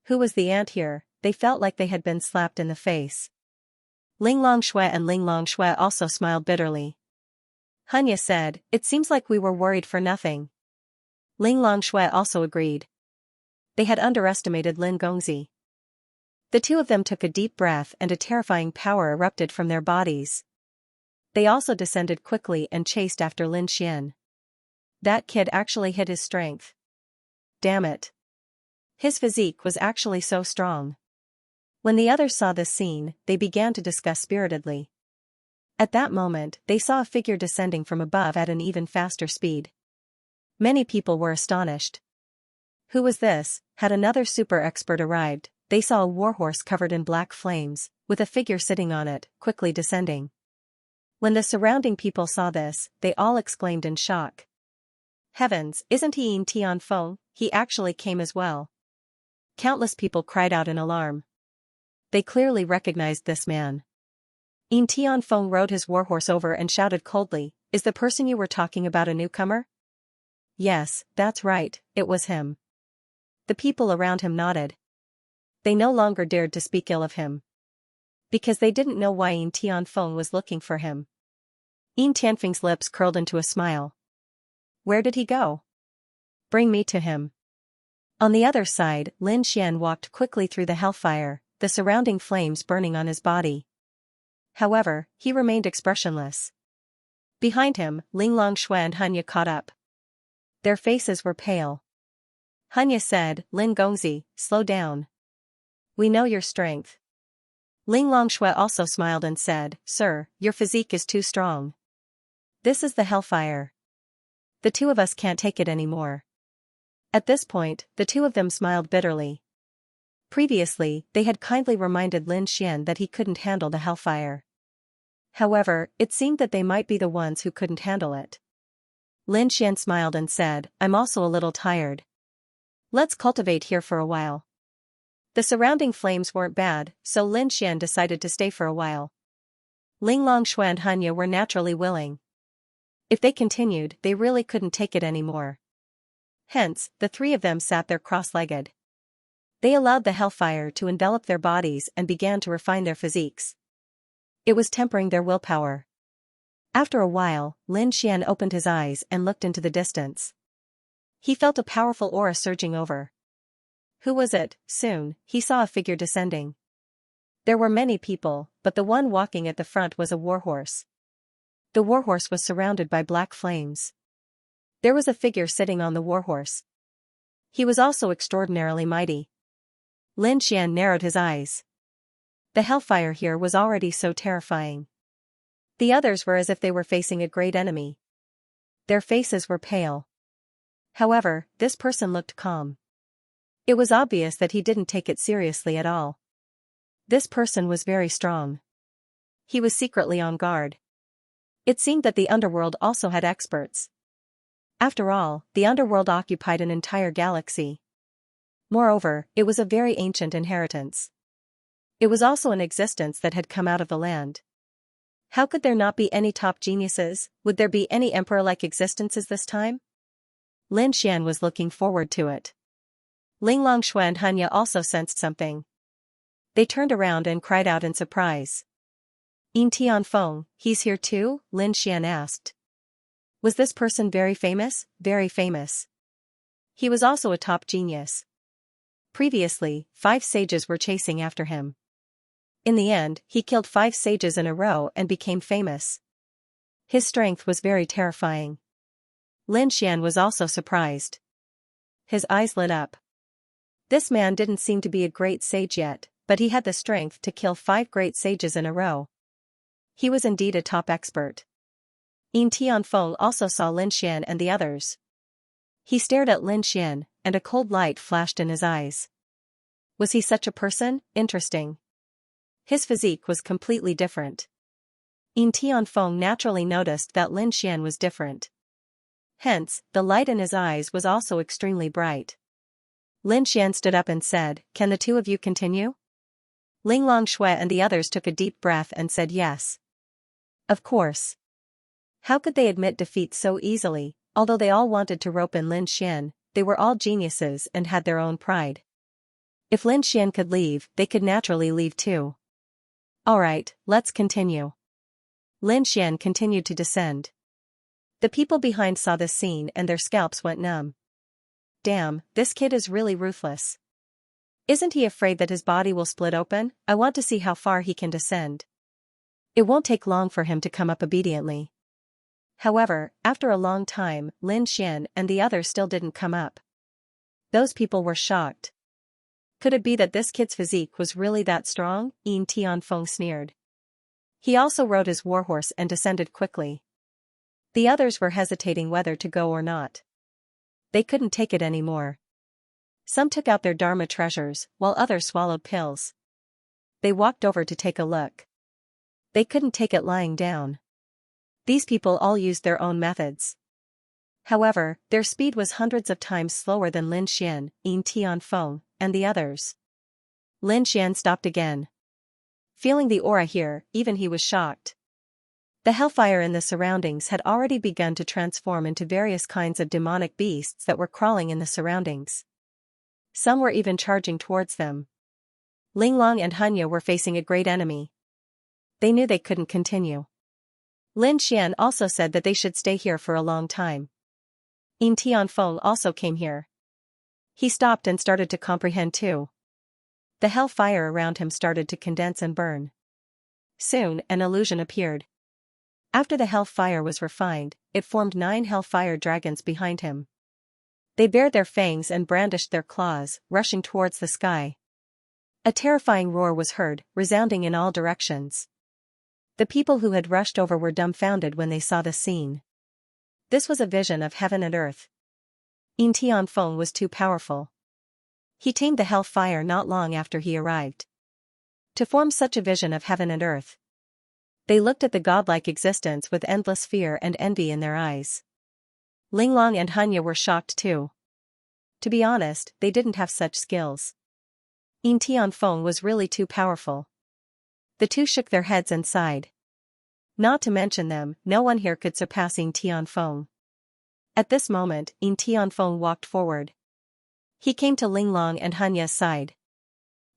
Who was the ant here? They felt like they had been slapped in the face. Ling Longshui and Ling Longshui also smiled bitterly. Xianxia said, "It seems like we were worried for nothing." Ling Longshui also agreed. They had underestimated Lin Gongzi. The two of them took a deep breath and a terrifying power erupted from their bodies. They also descended quickly and chased after Lin Xian. That kid actually hid his strength. Damn it. His physique was actually so strong. When the others saw this scene, they began to discuss spiritedly. At that moment, they saw a figure descending from above at an even faster speed. Many people were astonished. Who was this? Had another super expert arrived? They saw a warhorse covered in black flames, with a figure sitting on it, quickly descending. When the surrounding people saw this, they all exclaimed in shock. Heavens, isn't he Yin Tianfeng? He actually came as well. Countless people cried out in alarm. They clearly recognized this man. Yin Tianfeng rode his warhorse over and shouted coldly, "Is the person you were talking about a newcomer?" "Yes, that's right, it was him." The people around him nodded. They no longer dared to speak ill of him. Because they didn't know why Yin Tianfeng was looking for him. Yin Tianfeng's lips curled into a smile. Where did he go? Bring me to him. On the other side, Lin Xian walked quickly through the hellfire, the surrounding flames burning on his body. However, he remained expressionless. Behind him, Ling Longshui and Hanya caught up. Their faces were pale. Hanya said, "Lin Gongzi, slow down. We know your strength." Ling Longshui also smiled and said, "Sir, your physique is too strong. This is the hellfire. The two of us can't take it anymore." At this point, the two of them smiled bitterly. Previously, they had kindly reminded Lin Xian that he couldn't handle the hellfire. However, it seemed that they might be the ones who couldn't handle it. Lin Xian smiled and said, "I'm also a little tired. Let's cultivate here for a while." The surrounding flames weren't bad, so Lin Xian decided to stay for a while. Ling Longshui and Hanya were naturally willing. If they continued, they really couldn't take it anymore. Hence, the three of them sat there cross-legged. They allowed the hellfire to envelop their bodies and began to refine their physiques. It was tempering their willpower. After a while, Lin Xian opened his eyes and looked into the distance. He felt a powerful aura surging over. Who was it? Soon, he saw a figure descending. There were many people, but the one walking at the front was a warhorse. The warhorse was surrounded by black flames. There was a figure sitting on the warhorse. He was also extraordinarily mighty. Lin Xian narrowed his eyes. The hellfire here was already so terrifying. The others were as if they were facing a great enemy. Their faces were pale. However, this person looked calm. It was obvious that he didn't take it seriously at all. This person was very strong. He was secretly on guard. It seemed that the underworld also had experts. After all, the underworld occupied an entire galaxy. Moreover, it was a very ancient inheritance. It was also an existence that had come out of the land. How could there not be any top geniuses? Would there be any emperor-like existences this time? Lin Xian was looking forward to it. Ling Longshui and Hanya also sensed something. They turned around and cried out in surprise. Yin Tianfeng, he's here too? Lin Xian asked. Was this person very famous? Very famous. He was also a top genius. Previously, 5 sages were chasing after him. In the end, he killed 5 sages in a row and became famous. His strength was very terrifying. Lin Xian was also surprised. His eyes lit up. This man didn't seem to be a great sage yet, but he had the strength to kill 5 great sages in a row. He was indeed a top expert. Yin Tianfeng also saw Lin Xian and the others. He stared at Lin Xian, and a cold light flashed in his eyes. Was he such a person? Interesting. His physique was completely different. Yin Tianfeng naturally noticed that Lin Xian was different. Hence, the light in his eyes was also extremely bright. Lin Xian stood up and said, "Can the two of you continue?" Ling Longshui and the others took a deep breath and said yes. Of course. How could they admit defeat so easily? Although they all wanted to rope in Lin Xian, they were all geniuses and had their own pride. If Lin Xian could leave, they could naturally leave too. Alright, let's continue. Lin Xian continued to descend. The people behind saw this scene and their scalps went numb. Damn, this kid is really ruthless. Isn't he afraid that his body will split open? I want to see how far he can descend. It won't take long for him to come up obediently. However, after a long time, Lin Xian and the others still didn't come up. Those people were shocked. Could it be that this kid's physique was really that strong? Yin Tianfeng sneered. He also rode his warhorse and descended quickly. The others were hesitating whether to go or not. They couldn't take it anymore. Some took out their Dharma treasures, while others swallowed pills. They walked over to take a look. They couldn't take it lying down. These people all used their own methods. However, their speed was hundreds of times slower than Lin Xian, Yin Tianfeng, and the others. Lin Xian stopped again. Feeling the aura here, even he was shocked. The hellfire in the surroundings had already begun to transform into various kinds of demonic beasts that were crawling in the surroundings. Some were even charging towards them. Linglong and Hunya were facing a great enemy. They knew they couldn't continue. Lin Xian also said that they should stay here for a long time. Yin Tianfeng also came here. He stopped and started to comprehend too. The hellfire around him started to condense and burn. Soon, an illusion appeared. After the hellfire was refined, it formed 9 hellfire dragons behind him. They bared their fangs and brandished their claws, rushing towards the sky. A terrifying roar was heard, resounding in all directions. The people who had rushed over were dumbfounded when they saw the scene. This was a vision of heaven and earth. Yin Tianfeng was too powerful. He tamed the hellfire not long after he arrived. To form such a vision of heaven and earth. They looked at the godlike existence with endless fear and envy in their eyes. Linglong and Hunya were shocked too. To be honest, they didn't have such skills. Yin Tianfeng was really too powerful. The two shook their heads and sighed. Not to mention them, no one here could surpass Yin Tianfeng. At this moment, Yin Tianfeng walked forward. He came to Linglong and Hunya's side.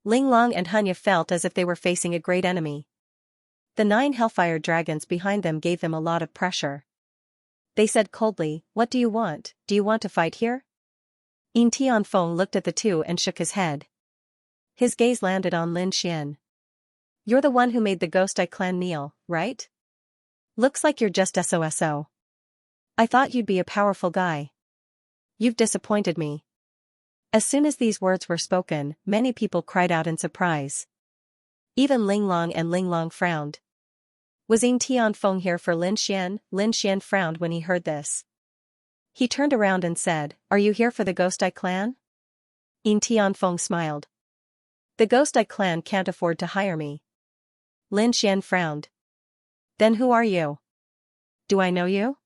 Linglong and Hunya felt as if they were facing a great enemy. The 9 hellfire dragons behind them gave them a lot of pressure. They said coldly, "What do you want? Do you want to fight here?" Yin Tianfeng looked at the two and shook his head. His gaze landed on Lin Xian. "You're the one who made the Ghost Eye clan kneel, right? Looks like you're just SOSO. I thought you'd be a powerful guy. You've disappointed me." As soon as these words were spoken, many people cried out in surprise. Even Linglong and Linglong frowned. Was Yin Tianfeng here for Lin Xian? Lin Xian frowned when he heard this. He turned around and said, "Are you here for the Ghost Eye clan?" Yin Tianfeng smiled. "The Ghost Eye clan can't afford to hire me." Lin Xian frowned. "Then who are you? Do I know you?"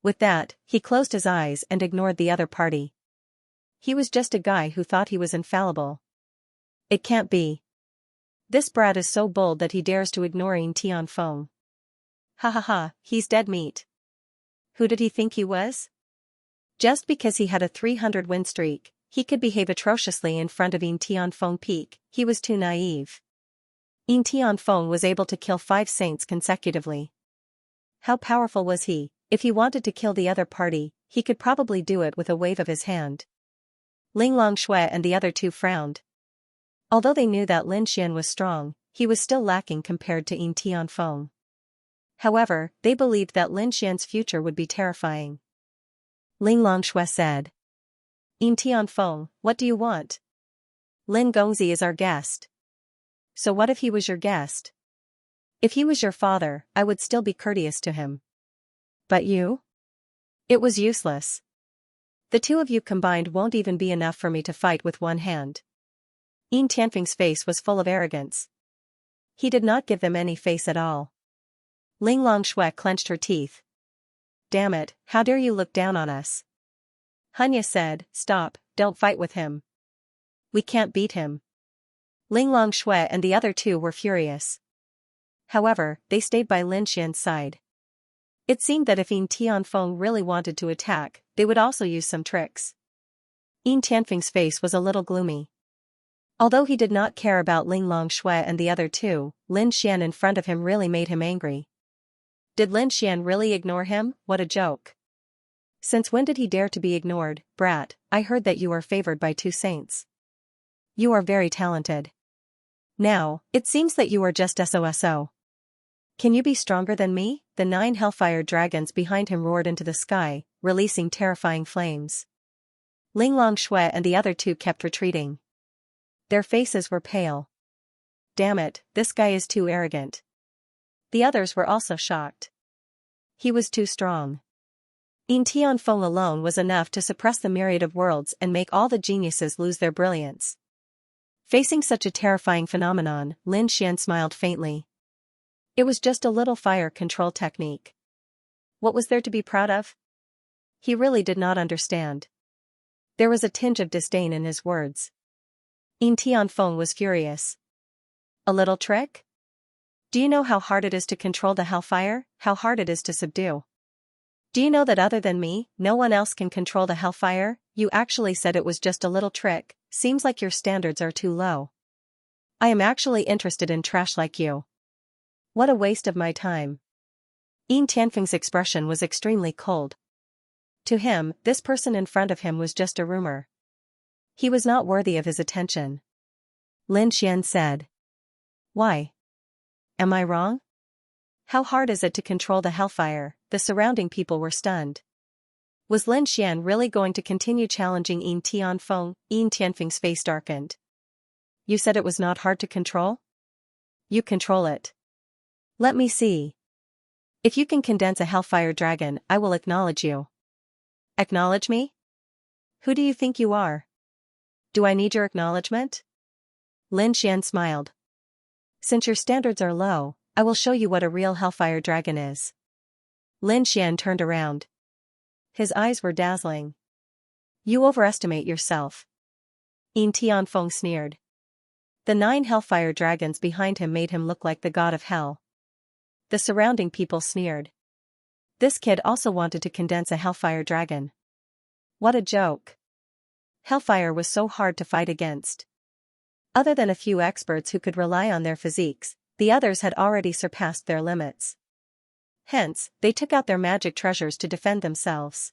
With that, he closed his eyes and ignored the other party. He was just a guy who thought he was infallible. It can't be. This brat is so bold that he dares to ignore Yin Tianfeng. Ha ha ha, he's dead meat. Who did he think he was? Just because he had a 300 win streak, he could behave atrociously in front of Yin Tianfeng peak. He was too naive. Yin Tianfeng was able to kill 5 saints consecutively. How powerful was he? If he wanted to kill the other party, he could probably do it with a wave of his hand. Linglong Shui and the other two frowned. Although they knew that Lin Xian was strong, he was still lacking compared to Yin Tianfeng. However, they believed that Lin Xian's future would be terrifying. Linglong Shui said, "Yin Tianfeng, what do you want? Lin Gongzi is our guest." "So what if he was your guest?" "If he was your father, I would still be courteous to him. But you?" "It was useless. The two of you combined won't even be enough for me to fight with one hand." Yin Tianfeng's face was full of arrogance. He did not give them any face at all. Linglong Shui clenched her teeth. "Damn it, how dare you look down on us?" Hunya said, "Stop, don't fight with him. We can't beat him." Linglong Shui and the other two were furious. However, they stayed by Lin Xian's side. It seemed that if Yin Tianfeng really wanted to attack, they would also use some tricks. Yin Tianfeng's face was a little gloomy. Although he did not care about Linglong Shui and the other two, Lin Xian in front of him really made him angry. Did Lin Xian really ignore him? What a joke. Since when did he dare to be ignored? Brat, I heard that you are favored by 2 saints. You are very talented. Now, it seems that you are just SOSO. Can you be stronger than me? The 9 hellfire dragons behind him roared into the sky, releasing terrifying flames. Ling Longshui and the other 2 kept retreating. Their faces were pale. Damn it, this guy is too arrogant. The others were also shocked. He was too strong. Yin Tianfeng alone was enough to suppress the myriad of worlds and make all the geniuses lose their brilliance. Facing such a terrifying phenomenon, Lin Xian smiled faintly. It was just a little fire control technique. What was there to be proud of? He really did not understand. There was a tinge of disdain in his words. Yin Tianfeng was furious. A little trick? Do you know how hard it is to control the hellfire? How hard it is to subdue? Do you know that other than me, no one else can control the hellfire? You actually said it was just a little trick. Seems like your standards are too low. I am actually interested in trash like you. What a waste of my time. Yin Tianfeng's expression was extremely cold. To him, this person in front of him was just a rumor. He was not worthy of his attention. Lin Xian said. Why? Am I wrong? How hard is it to control the hellfire? The surrounding people were stunned. Was Lin Xian really going to continue challenging Yin Tianfeng? Yin Tianfeng's face darkened. You said it was not hard to control? You control it. Let me see. If you can condense a hellfire dragon, I will acknowledge you. Acknowledge me? Who do you think you are? Do I need your acknowledgement? Lin Xian smiled. Since your standards are low, I will show you what a real hellfire dragon is. Lin Xian turned around. His eyes were dazzling. You overestimate yourself. Yin Tianfeng sneered. The 9 hellfire dragons behind him made him look like the god of hell. The surrounding people sneered. This kid also wanted to condense a hellfire dragon. What a joke. Hellfire was so hard to fight against. Other than a few experts who could rely on their physiques, the others had already surpassed their limits. Hence, they took out their magic treasures to defend themselves.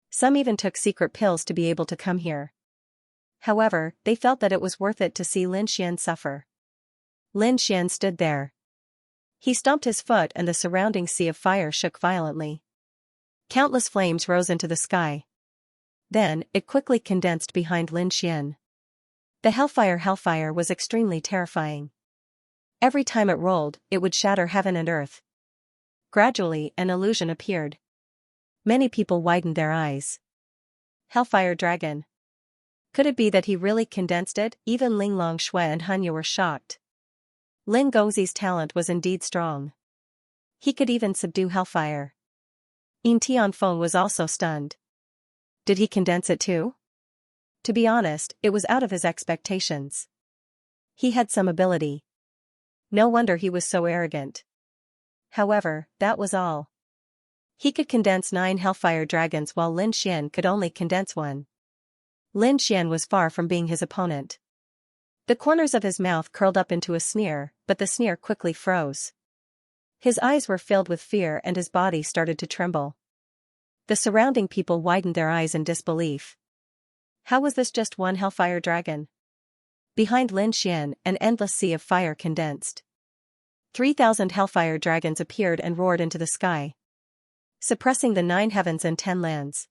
Some even took secret pills to be able to come here. However, they felt that it was worth it to see Lin Xian suffer. Lin Xian stood there. He stomped his foot and the surrounding sea of fire shook violently. Countless flames rose into the sky. Then, it quickly condensed behind Lin Xian. The hellfire was extremely terrifying. Every time it rolled, it would shatter heaven and earth. Gradually, an illusion appeared. Many people widened their eyes. Hellfire dragon. Could it be that he really condensed it? Even Ling Longshui and Hunya were shocked. Lin Gongzi's talent was indeed strong. He could even subdue hellfire. Yin Tianfeng was also stunned. Did he condense it too? To be honest, it was out of his expectations. He had some ability. No wonder he was so arrogant. However, that was all. He could condense 9 hellfire dragons while Lin Xian could only condense 1. Lin Xian was far from being his opponent. The corners of his mouth curled up into a sneer, but the sneer quickly froze. His eyes were filled with fear and his body started to tremble. The surrounding people widened their eyes in disbelief. How was this just 1 hellfire dragon? Behind Lin Xian, an endless sea of fire condensed. 3,000 hellfire dragons appeared and roared into the sky, suppressing the 9 heavens and 10 lands.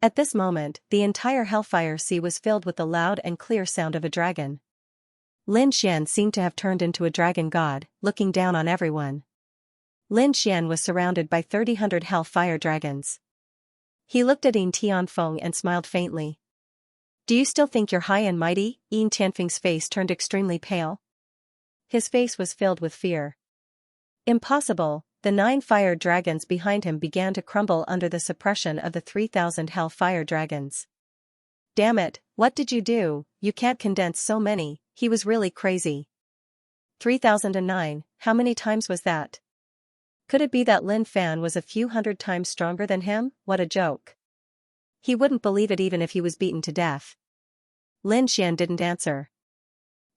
At this moment, the entire hellfire sea was filled with the loud and clear sound of a dragon. Lin Xian seemed to have turned into a dragon god, looking down on everyone. Lin Xian was surrounded by 3,000 hellfire dragons. He looked at Yin Tianfeng and smiled faintly. Do you still think you're high and mighty? Yin Tianfeng's face turned extremely pale. His face was filled with fear. Impossible. The 9 fire dragons behind him began to crumble under the suppression of the 3,000 hellfire dragons. Damn it, what did you do? You can't condense so many. He was really crazy. 3,009, how many times was that? Could it be that Lin Fan was a few hundred times stronger than him? What a joke. He wouldn't believe it even if he was beaten to death. Lin Xian didn't answer.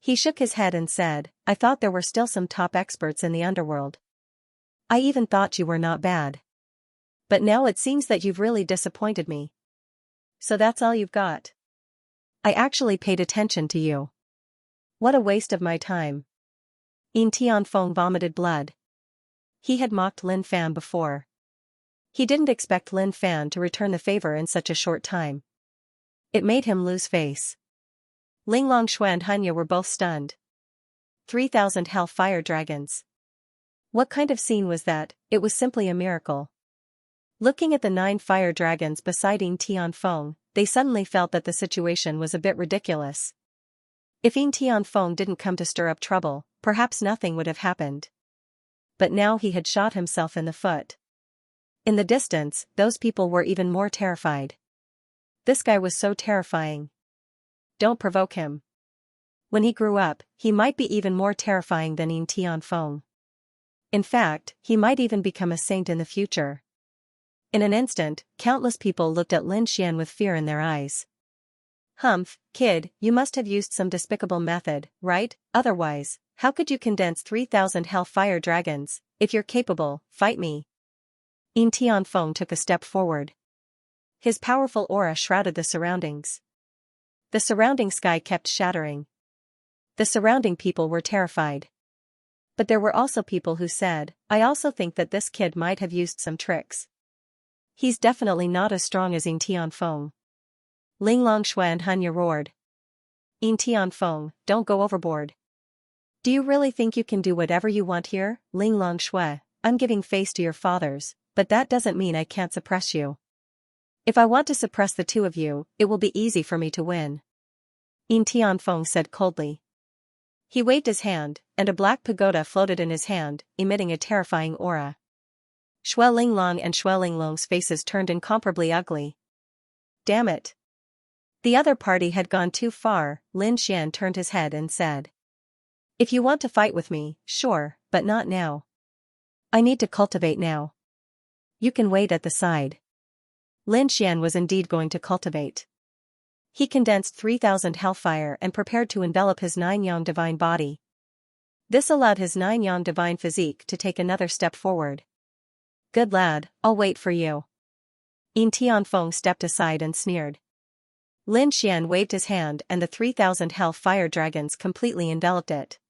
He shook his head and said, I thought there were still some top experts in the underworld. I even thought you were not bad. But now it seems that you've really disappointed me. So that's all you've got? I actually paid attention to you. What a waste of my time. Yin Tianfeng vomited blood. He had mocked Lin Fan before. He didn't expect Lin Fan to return the favor in such a short time. It made him lose face. Ling Longshui and Hanya were both stunned. 3,000 hell-fire dragons. What kind of scene was that? It was simply a miracle. Looking at the 9 fire dragons beside Yin Tianfeng, they suddenly felt that the situation was a bit ridiculous. If Yin Tianfeng didn't come to stir up trouble, perhaps nothing would have happened. But now he had shot himself in the foot. In the distance, those people were even more terrified. This guy was so terrifying. Don't provoke him. When he grew up, he might be even more terrifying than Yin Tianfeng. In fact, he might even become a saint in the future. In an instant, countless people looked at Lin Xian with fear in their eyes. Humph, kid, you must have used some despicable method, right? Otherwise, how could you condense 3,000 hell-fire dragons? If you're capable, fight me. Yin Tianfeng took a step forward. His powerful aura shrouded the surroundings. The surrounding sky kept shattering. The surrounding people were terrified. But there were also people who said, I also think that this kid might have used some tricks. He's definitely not as strong as Yin Tianfeng. Ling Longshui and Hanya roared. Yin Tianfeng, don't go overboard. Do you really think you can do whatever you want here? Ling Longshui, I'm giving face to your fathers, but that doesn't mean I can't suppress you. If I want to suppress the two of you, it will be easy for me to win. Yin Tianfeng said coldly. He waved his hand, and a black pagoda floated in his hand, emitting a terrifying aura. Xue Linglong and Xue Linglong's faces turned incomparably ugly. Damn it. The other party had gone too far. Lin Xian turned his head and said. If you want to fight with me, sure, but not now. I need to cultivate now. You can wait at the side. Lin Xian was indeed going to cultivate. He condensed 3,000 hellfire and prepared to envelop his 9-yang divine body. This allowed his 9-yang divine physique to take another step forward. Good lad, I'll wait for you. Yin Tianfeng stepped aside and sneered. Lin Xian waved his hand and the 3,000 hell-fire dragons completely enveloped it.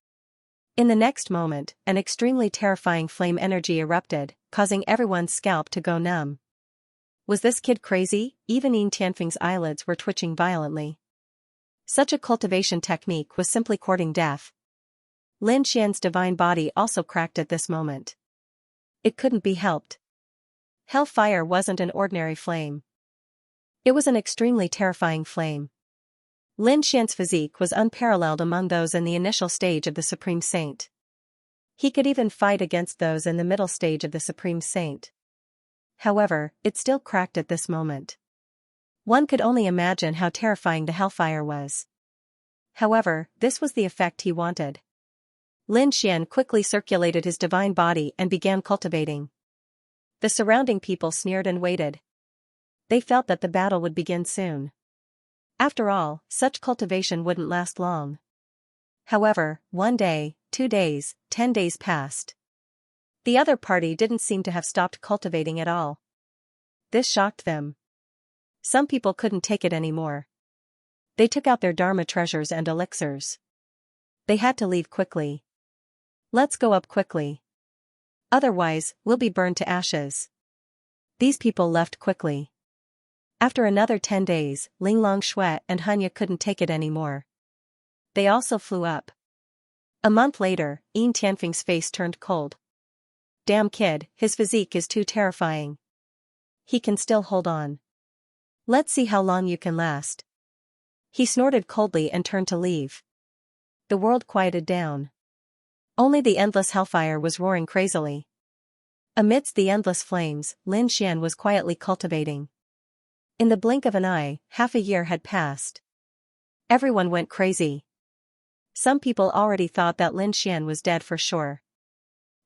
In the next moment, an extremely terrifying flame energy erupted, causing everyone's scalp to go numb. Was this kid crazy? Even Yin Tianfeng's eyelids were twitching violently. Such a cultivation technique was simply courting death. Lin Xian's divine body also cracked at this moment. It couldn't be helped. Hellfire wasn't an ordinary flame. It was an extremely terrifying flame. Lin Xian's physique was unparalleled among those in the initial stage of the Supreme Saint. He could even fight against those in the middle stage of the Supreme Saint. However, it still cracked at this moment. One could only imagine how terrifying the hellfire was. However, this was the effect he wanted. Lin Xian quickly circulated his divine body and began cultivating. The surrounding people sneered and waited. They felt that the battle would begin soon. After all, such cultivation wouldn't last long. However, 1 day, 2 days, 10 days passed. The other party didn't seem to have stopped cultivating at all. This shocked them. Some people couldn't take it anymore. They took out their Dharma treasures and elixirs. They had to leave quickly. Let's go up quickly. Otherwise, we'll be burned to ashes. These people left quickly. After another 10 days, Ling Longshui and Hanya couldn't take it anymore. They also flew up. A month later, Yin Tianfeng's face turned cold. Damn kid, his physique is too terrifying. He can still hold on. Let's see how long you can last. He snorted coldly and turned to leave. The world quieted down. Only the endless hellfire was roaring crazily. Amidst the endless flames, Lin Xian was quietly cultivating. In the blink of an eye, half a year had passed. Everyone went crazy. Some people already thought that Lin Xian was dead for sure.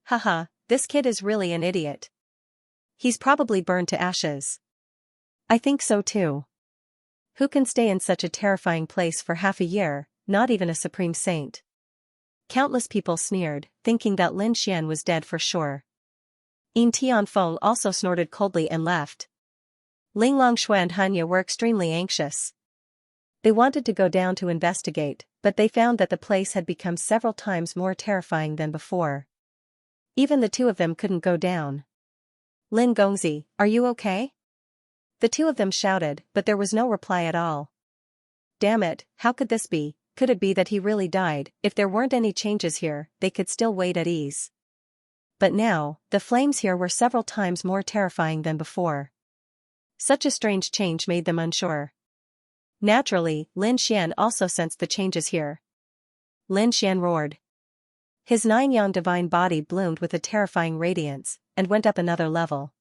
Haha, this kid is really an idiot. He's probably burned to ashes. I think so too. Who can stay in such a terrifying place for half a year, not even a supreme saint? Countless people sneered, thinking that Lin Xian was dead for sure. Yin Tianfeng also snorted coldly and left. Ling Longshui and Hanya were extremely anxious. They wanted to go down to investigate, but they found that the place had become several times more terrifying than before. Even the two of them couldn't go down. Lin Gongzi, are you okay? The two of them shouted, but there was no reply at all. Damn it, how could this be? Could it be that he really died? If there weren't any changes here, they could still wait at ease. But now, the flames here were several times more terrifying than before. Such a strange change made them unsure. Naturally, Lin Xian also sensed the changes here. Lin Xian roared. His nine-yang divine body bloomed with a terrifying radiance, and went up another level.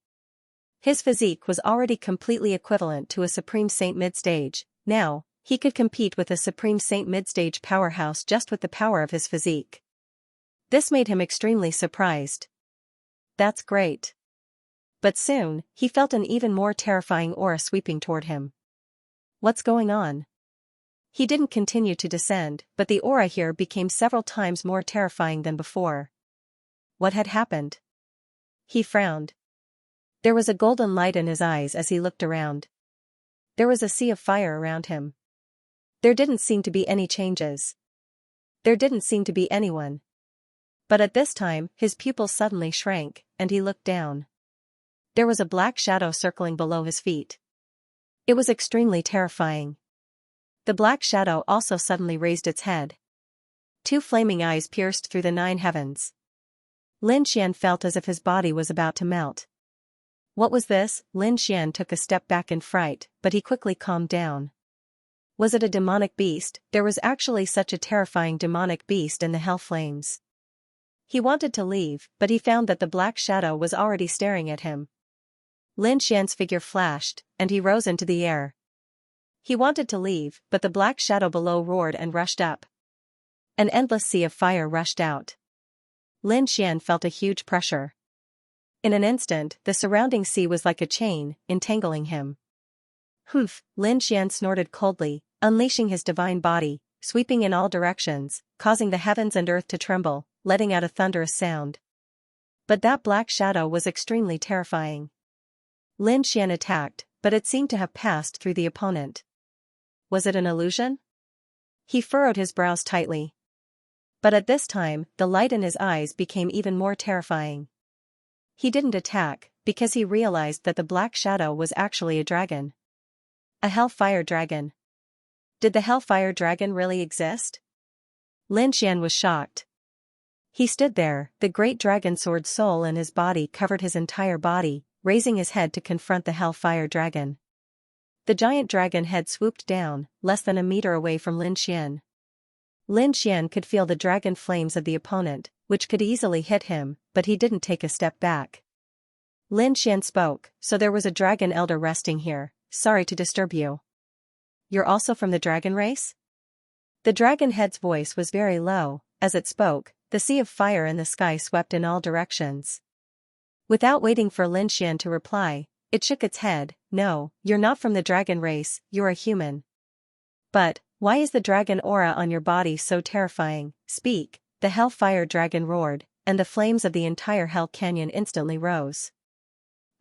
His physique was already completely equivalent to a Supreme Saint mid-stage. Now, he could compete with a Supreme Saint mid-stage powerhouse just with the power of his physique. This made him extremely surprised. That's great. But soon, he felt an even more terrifying aura sweeping toward him. What's going on? He didn't continue to descend, but the aura here became several times more terrifying than before. What had happened? He frowned. There was a golden light in his eyes as he looked around. There was a sea of fire around him. There didn't seem to be any changes. There didn't seem to be anyone. But at this time, his pupils suddenly shrank, and he looked down. There was a black shadow circling below his feet. It was extremely terrifying. The black shadow also suddenly raised its head. Two flaming eyes pierced through the 9 heavens. Lin Xian felt as if his body was about to melt. What was this? Lin Xian took a step back in fright, but he quickly calmed down. Was it a demonic beast? There was actually such a terrifying demonic beast in the hell flames. He wanted to leave, but he found that the black shadow was already staring at him. Lin Xian's figure flashed, and he rose into the air. He wanted to leave, but the black shadow below roared and rushed up. An endless sea of fire rushed out. Lin Xian felt a huge pressure. In an instant, the surrounding sea was like a chain, entangling him. Humph! Lin Xian snorted coldly, unleashing his divine body, sweeping in all directions, causing the heavens and earth to tremble, letting out a thunderous sound. But that black shadow was extremely terrifying. Lin Xian attacked, but it seemed to have passed through the opponent. Was it an illusion? He furrowed his brows tightly. But at this time, the light in his eyes became even more terrifying. He didn't attack, because he realized that the black shadow was actually a dragon. A hellfire dragon. Did the hellfire dragon really exist? Lin Xian was shocked. He stood there, the great dragon sword soul in his body covered his entire body, raising his head to confront the hellfire dragon. The giant dragon head swooped down, less than a meter away from Lin Xian. Lin Xian could feel the dragon flames of the opponent, which could easily hit him, but he didn't take a step back. Lin Xian spoke, so there was a dragon elder resting here. Sorry to disturb you. You're also from the dragon race? The dragon head's voice was very low. As it spoke, the sea of fire in the sky swept in all directions. Without waiting for Lin Xian to reply, it shook its head. No, you're not from the dragon race, you're a human. But, why is the dragon aura on your body so terrifying? Speak, the hellfire dragon roared, and the flames of the entire hell canyon instantly rose.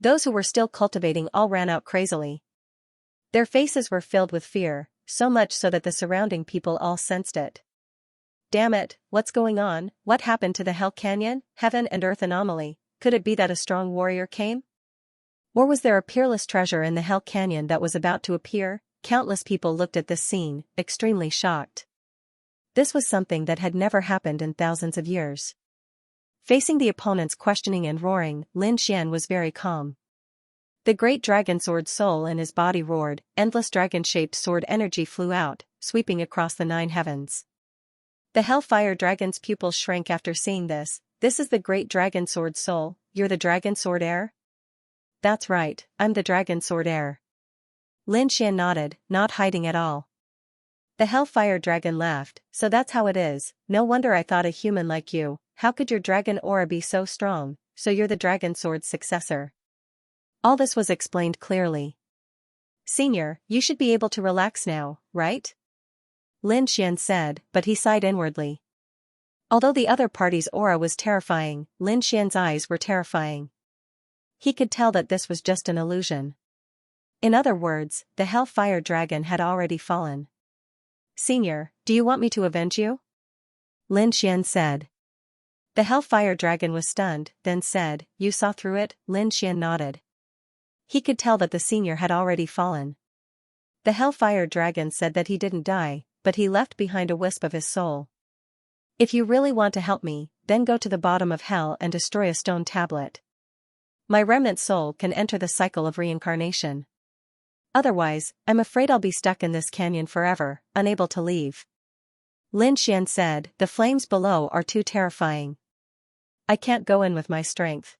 Those who were still cultivating all ran out crazily. Their faces were filled with fear, so much so that the surrounding people all sensed it. Damn it, what's going on? What happened to the hell canyon? Heaven and earth anomaly. Could it be that a strong warrior came? Or was there a peerless treasure in the hell canyon that was about to appear? Countless people looked at this scene, extremely shocked. This was something that had never happened in thousands of years. Facing the opponents questioning and roaring, Lin Xian was very calm. The great dragon sword soul in his body roared, endless dragon-shaped sword energy flew out, sweeping across the 9 heavens. The hellfire dragon's pupils shrank after seeing this. This is the great dragon sword soul. You're the dragon sword heir? That's right, I'm the dragon sword heir. Lin Xian nodded, not hiding at all. The hellfire dragon laughed. So that's how it is. No wonder I thought a human like you. How could your dragon aura be so strong? So you're the dragon sword's successor. All this was explained clearly. Senior, you should be able to relax now, right? Lin Xian said, but he sighed inwardly. Although the other party's aura was terrifying, Lin Xian's eyes were terrifying. He could tell that this was just an illusion. In other words, the hellfire dragon had already fallen. Senior, do you want me to avenge you? Lin Xian said. The Hellfire Dragon was stunned, then said, "You saw through it?" Lin Xian nodded. He could tell that the senior had already fallen. The Hellfire Dragon said that he didn't die, but he left behind a wisp of his soul. "If you really want to help me, then go to the bottom of hell and destroy a stone tablet. My remnant soul can enter the cycle of reincarnation. Otherwise, I'm afraid I'll be stuck in this canyon forever, unable to leave." Lin Xian said, "The flames below are too terrifying. I can't go in with my strength."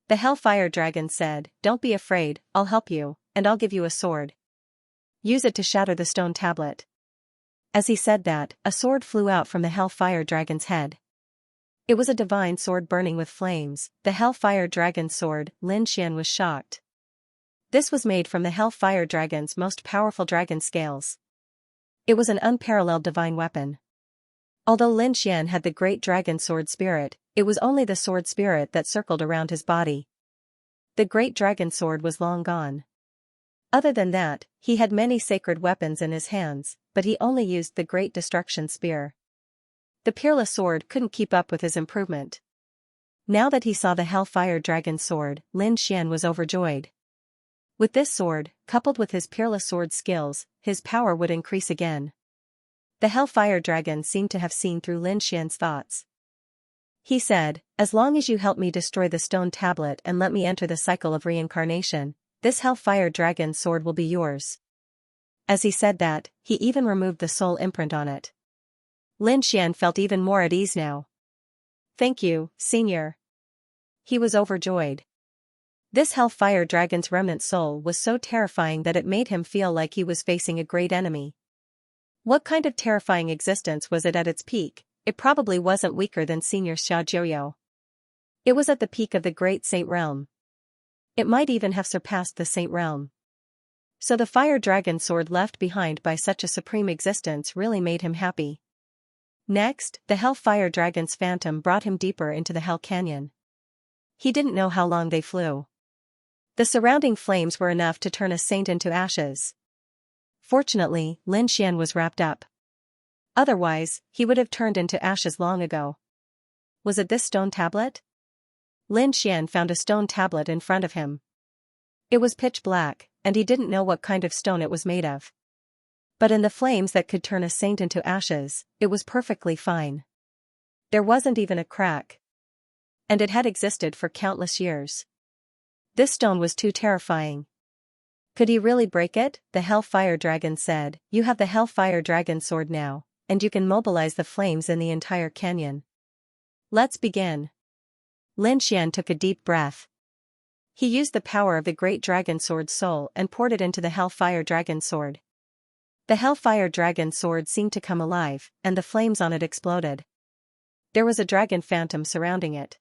The Hellfire Dragon said, "Don't be afraid, I'll help you, and I'll give you a sword. Use it to shatter the stone tablet." As he said that, a sword flew out from the Hellfire Dragon's head. It was a divine sword burning with flames, the Hellfire Dragon's sword. Lin Xian was shocked. This was made from the Hellfire Dragon's most powerful dragon scales. It was an unparalleled divine weapon. Although Lin Xian had the great dragon sword spirit, it was only the sword spirit that circled around his body. The great dragon sword was long gone. Other than that, he had many sacred weapons in his hands, but he only used the great destruction spear. The peerless sword couldn't keep up with his improvement. Now that he saw the Hellfire Dragon sword, Lin Xian was overjoyed. With this sword, coupled with his peerless sword skills, his power would increase again. The Hellfire Dragon seemed to have seen through Lin Xian's thoughts. He said, "As long as you help me destroy the stone tablet and let me enter the cycle of reincarnation, this Hellfire Dragon sword will be yours." As he said that, he even removed the soul imprint on it. Lin Xian felt even more at ease now. "Thank you, Senior." He was overjoyed. This Hellfire Dragon's remnant soul was so terrifying that it made him feel like he was facing a great enemy. What kind of terrifying existence was it at its peak? It probably wasn't weaker than Senior Xiaojiuyo. It was at the peak of the Great Saint Realm. It might even have surpassed the Saint Realm. So the Fire Dragon sword left behind by such a supreme existence really made him happy. Next, the Hellfire Dragon's phantom brought him deeper into the Hell Canyon. He didn't know how long they flew. The surrounding flames were enough to turn a saint into ashes. Fortunately, Lin Xian was wrapped up. Otherwise, he would have turned into ashes long ago. Was it this stone tablet? Lin Xian found a stone tablet in front of him. It was pitch black, and he didn't know what kind of stone it was made of. But in the flames that could turn a saint into ashes, it was perfectly fine. There wasn't even a crack. And it had existed for countless years. This stone was too terrifying. Could he really break it? The Hellfire Dragon said, "You have the Hellfire Dragon sword now, and you can mobilize the flames in the entire canyon. Let's begin." Lin Xian took a deep breath. He used the power of the great dragon sword's soul and poured it into the Hellfire Dragon sword. The Hellfire Dragon sword seemed to come alive, and the flames on it exploded. There was a dragon phantom surrounding it.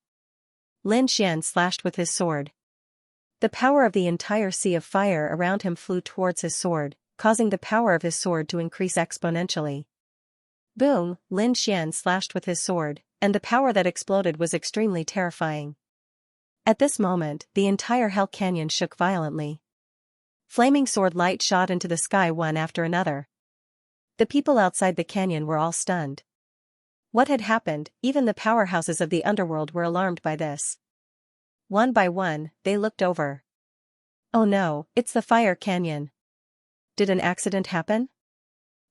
Lin Xian slashed with his sword. The power of the entire sea of fire around him flew towards his sword, causing the power of his sword to increase exponentially. Boom! Lin Xian slashed with his sword, and the power that exploded was extremely terrifying. At this moment, the entire Hell Canyon shook violently. Flaming sword light shot into the sky one after another. The people outside the canyon were all stunned. What had happened? Even the powerhouses of the underworld were alarmed by this. One by one, they looked over. Oh no, it's the Fire Canyon. Did an accident happen?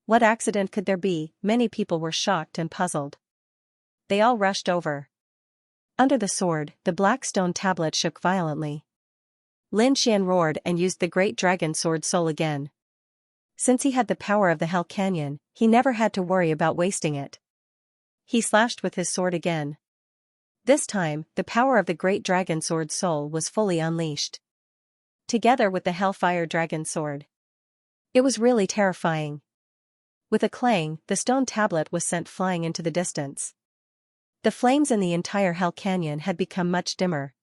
What accident could there be? Many people were shocked and puzzled. They all rushed over. Under the sword, the black stone tablet shook violently. Lin Xian roared and used the great dragon sword soul again. Since he had the power of the Hell Canyon, he never had to worry about wasting it. He slashed with his sword again. This time, the power of the great dragon sword soul was fully unleashed. Together with the Hellfire Dragon sword. It was really terrifying. With a clang, the stone tablet was sent flying into the distance. The flames in the entire Hell Canyon had become much dimmer.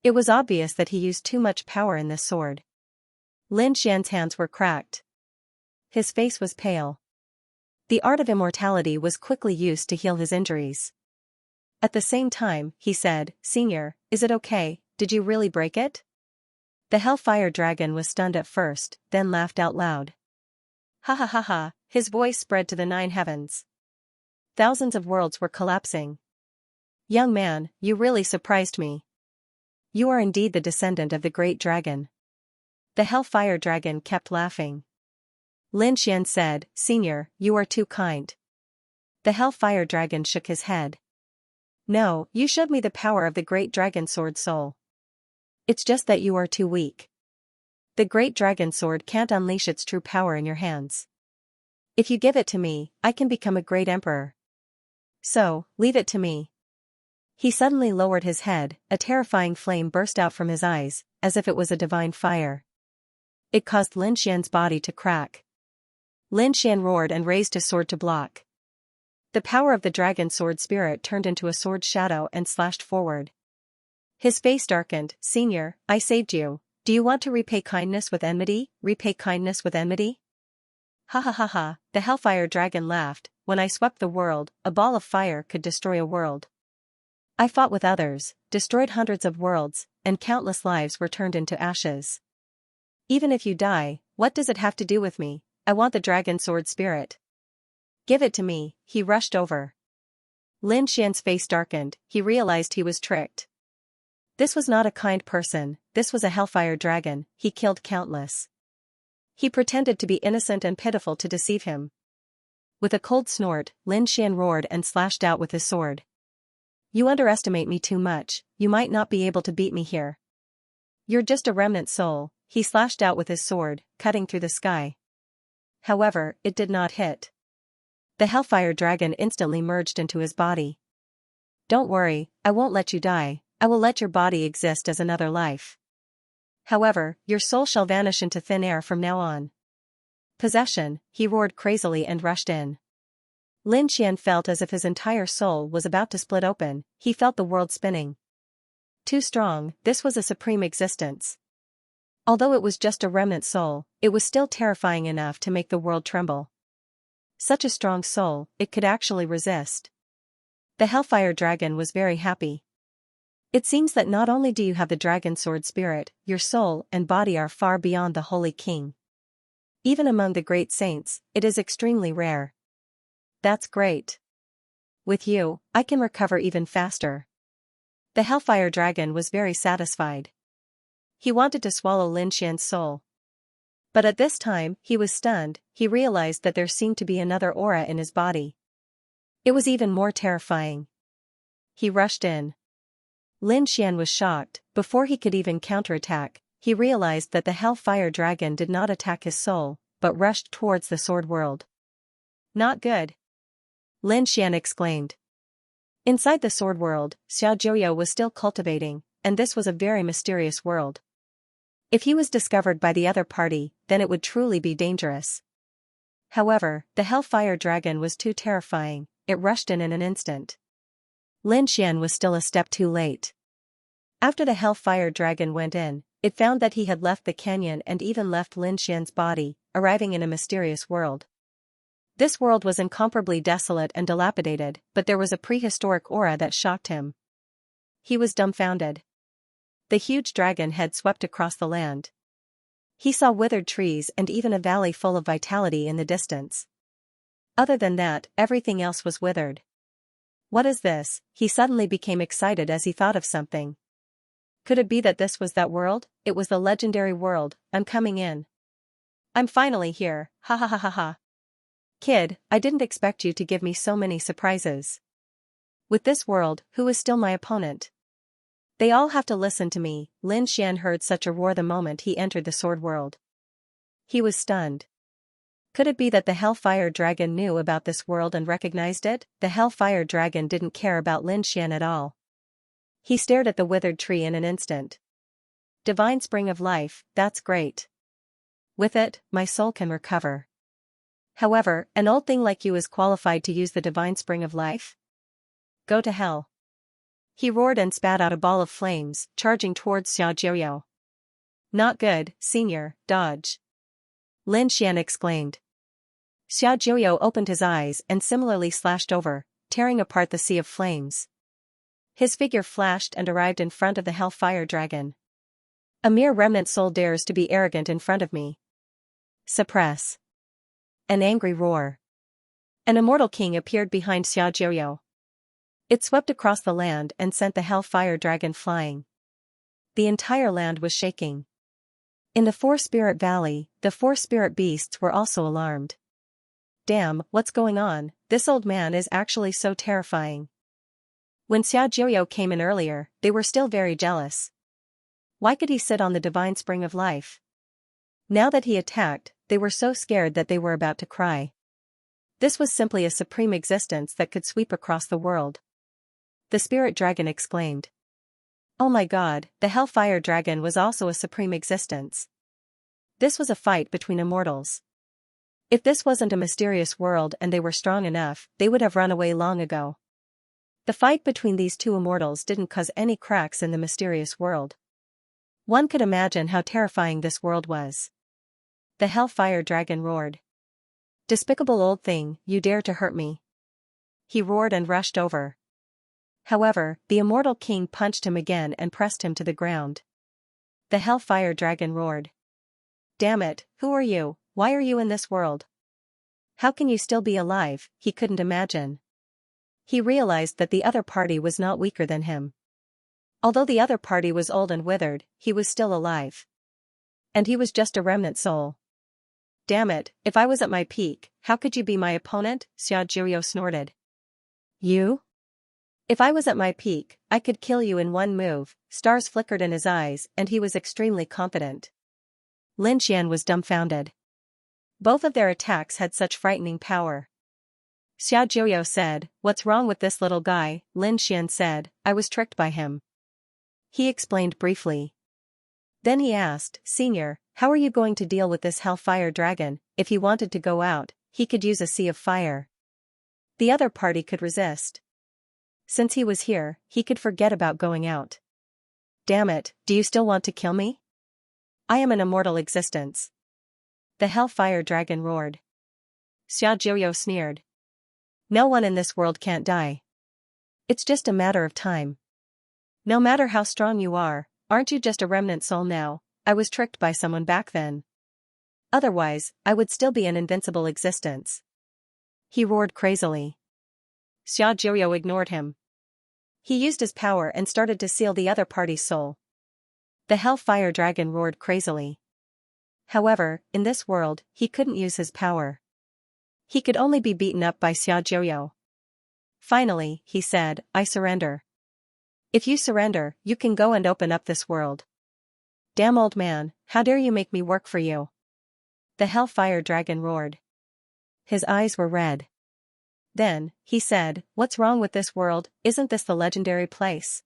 It was obvious that he used too much power in this sword. Lin Xian's hands were cracked. His face was pale. The art of immortality was quickly used to heal his injuries. At the same time, he said, "Senior, is it okay? Did you really break it?" The Hellfire Dragon was stunned at first, then laughed out loud. Ha ha ha ha, his voice spread to the 9 heavens. Thousands of worlds were collapsing. Young man, you really surprised me. You are indeed the descendant of the great dragon. The Hellfire Dragon kept laughing. Lin Xian said, Senior, you are too kind. The Hellfire Dragon shook his head. No, you showed me the power of the great dragon sword soul. It's just that you are too weak. The great dragon sword can't unleash its true power in your hands. If you give it to me, I can become a great emperor. So, leave it to me. He suddenly lowered his head, a terrifying flame burst out from his eyes, as if it was a divine fire. It caused Lin Xian's body to crack. Lin Xian roared and raised his sword to block. The power of the dragon sword spirit turned into a sword shadow and slashed forward. His face darkened. Senior, I saved you. Do you want to repay kindness with enmity? Repay kindness with enmity? Ha ha ha ha, the Hellfire Dragon laughed. When I swept the world, a ball of fire could destroy a world. I fought with others, destroyed hundreds of worlds, and countless lives were turned into ashes. Even if you die, what does it have to do with me? I want the dragon sword spirit. Give it to me. He rushed over. Lin Xian's face darkened. He realized he was tricked. This was not a kind person, this was a Hellfire Dragon. He killed countless. He pretended to be innocent and pitiful to deceive him. With a cold snort, Lin Xian roared and slashed out with his sword. You underestimate me too much, you might not be able to beat me here. You're just a remnant soul. He slashed out with his sword, cutting through the sky. However, it did not hit. The Hellfire Dragon instantly merged into his body. Don't worry, I won't let you die, I will let your body exist as another life. However, your soul shall vanish into thin air from now on. Possession, he roared crazily and rushed in. Lin Xian felt as if his entire soul was about to split open, he felt the world spinning. Too strong, this was a supreme existence. Although it was just a remnant soul, it was still terrifying enough to make the world tremble. Such a strong soul, it could actually resist. The Hellfire Dragon was very happy. It seems that not only do you have the dragon sword spirit, your soul and body are far beyond the Holy King. Even among the great saints, it is extremely rare. That's great. With you, I can recover even faster. The Hellfire Dragon was very satisfied. He wanted to swallow Lin Xian's soul. But at this time, he was stunned. He realized that there seemed to be another aura in his body. It was even more terrifying. He rushed in. Lin Xian was shocked. Before he could even counterattack, he realized that the Hellfire Dragon did not attack his soul, but rushed towards the sword world. Not good. Lin Xian exclaimed. Inside the sword world, Xiaojiu was still cultivating, and this was a very mysterious world. If he was discovered by the other party, then it would truly be dangerous. However, the Hellfire Dragon was too terrifying, it rushed in an instant. Lin Xian was still a step too late. After the Hellfire Dragon went in, it found that he had left the canyon and even left Lin Xian's body, arriving in a mysterious world. This world was incomparably desolate and dilapidated, but there was a prehistoric aura that shocked him. He was dumbfounded. The huge dragon had swept across the land. He saw withered trees and even a valley full of vitality in the distance. Other than that, everything else was withered. What is this? He suddenly became excited as he thought of something. Could it be that this was that world? It was the legendary world. I'm coming in. I'm finally here, ha ha ha ha ha. Kid, I didn't expect you to give me so many surprises. With this world, who is still my opponent? They all have to listen to me. Lin Xian heard such a roar the moment he entered the sword world. He was stunned. Could it be that the Hellfire Dragon knew about this world and recognized it? The Hellfire Dragon didn't care about Lin Xian at all. He stared at the withered tree in an instant. Divine Spring of Life, that's great. With it, my soul can recover. However, an old thing like you is qualified to use the Divine Spring of Life? Go to hell. He roared and spat out a ball of flames, charging towards Xiaojiu. Not good, senior, dodge. Lin Xian exclaimed. Xiaojiu opened his eyes and similarly slashed over, tearing apart the sea of flames. His figure flashed and arrived in front of the Hellfire Dragon. A mere remnant soul dares to be arrogant in front of me. Suppress. An angry roar. An immortal king appeared behind Xiaojiu. It swept across the land and sent the hellfire dragon flying. The entire land was shaking. In the Four-Spirit Valley, the four spirit beasts were also alarmed. Damn, what's going on? This old man is actually so terrifying. When Xiaojiu came in earlier, they were still very jealous. Why could he sit on the divine spring of life? Now that he attacked, they were so scared that they were about to cry. This was simply a supreme existence that could sweep across the world. The spirit dragon exclaimed. Oh my god, the hellfire dragon was also a supreme existence. This was a fight between immortals. If this wasn't a mysterious world and they were strong enough, they would have run away long ago. The fight between these two immortals didn't cause any cracks in the mysterious world. One could imagine how terrifying this world was. The hellfire dragon roared. Despicable old thing, you dare to hurt me. He roared and rushed over. However, the immortal king punched him again and pressed him to the ground. The hellfire dragon roared. Damn it, who are you? Why are you in this world? How can you still be alive? He couldn't imagine. He realized that the other party was not weaker than him. Although the other party was old and withered, he was still alive. And he was just a remnant soul. Damn it, if I was at my peak, how could you be my opponent? Xiaojiu snorted. You? If I was at my peak, I could kill you in one move. Stars flickered in his eyes and he was extremely confident. Lin Xian was dumbfounded. Both of their attacks had such frightening power. Xiaojiu said, what's wrong with this little guy? Lin Xian said, I was tricked by him. He explained briefly. Then he asked, Senior, how are you going to deal with this hellfire dragon? If he wanted to go out, he could use a sea of fire. The other party could resist. Since he was here, he could forget about going out. Damn it, do you still want to kill me? I am an immortal existence. The hellfire dragon roared. Xiaojiu sneered. No one in this world can't die. It's just a matter of time. No matter how strong you are, aren't you just a remnant soul now? I was tricked by someone back then. Otherwise, I would still be an invincible existence. He roared crazily. Xiaojiu ignored him. He used his power and started to seal the other party's soul. The hellfire dragon roared crazily. However, in this world, he couldn't use his power. He could only be beaten up by Xiaojiu. Finally, he said, I surrender. If you surrender, you can go and open up this world. Damn old man, how dare you make me work for you? The hellfire dragon roared. His eyes were red. Then, he said, what's wrong with this world? Isn't this the legendary place?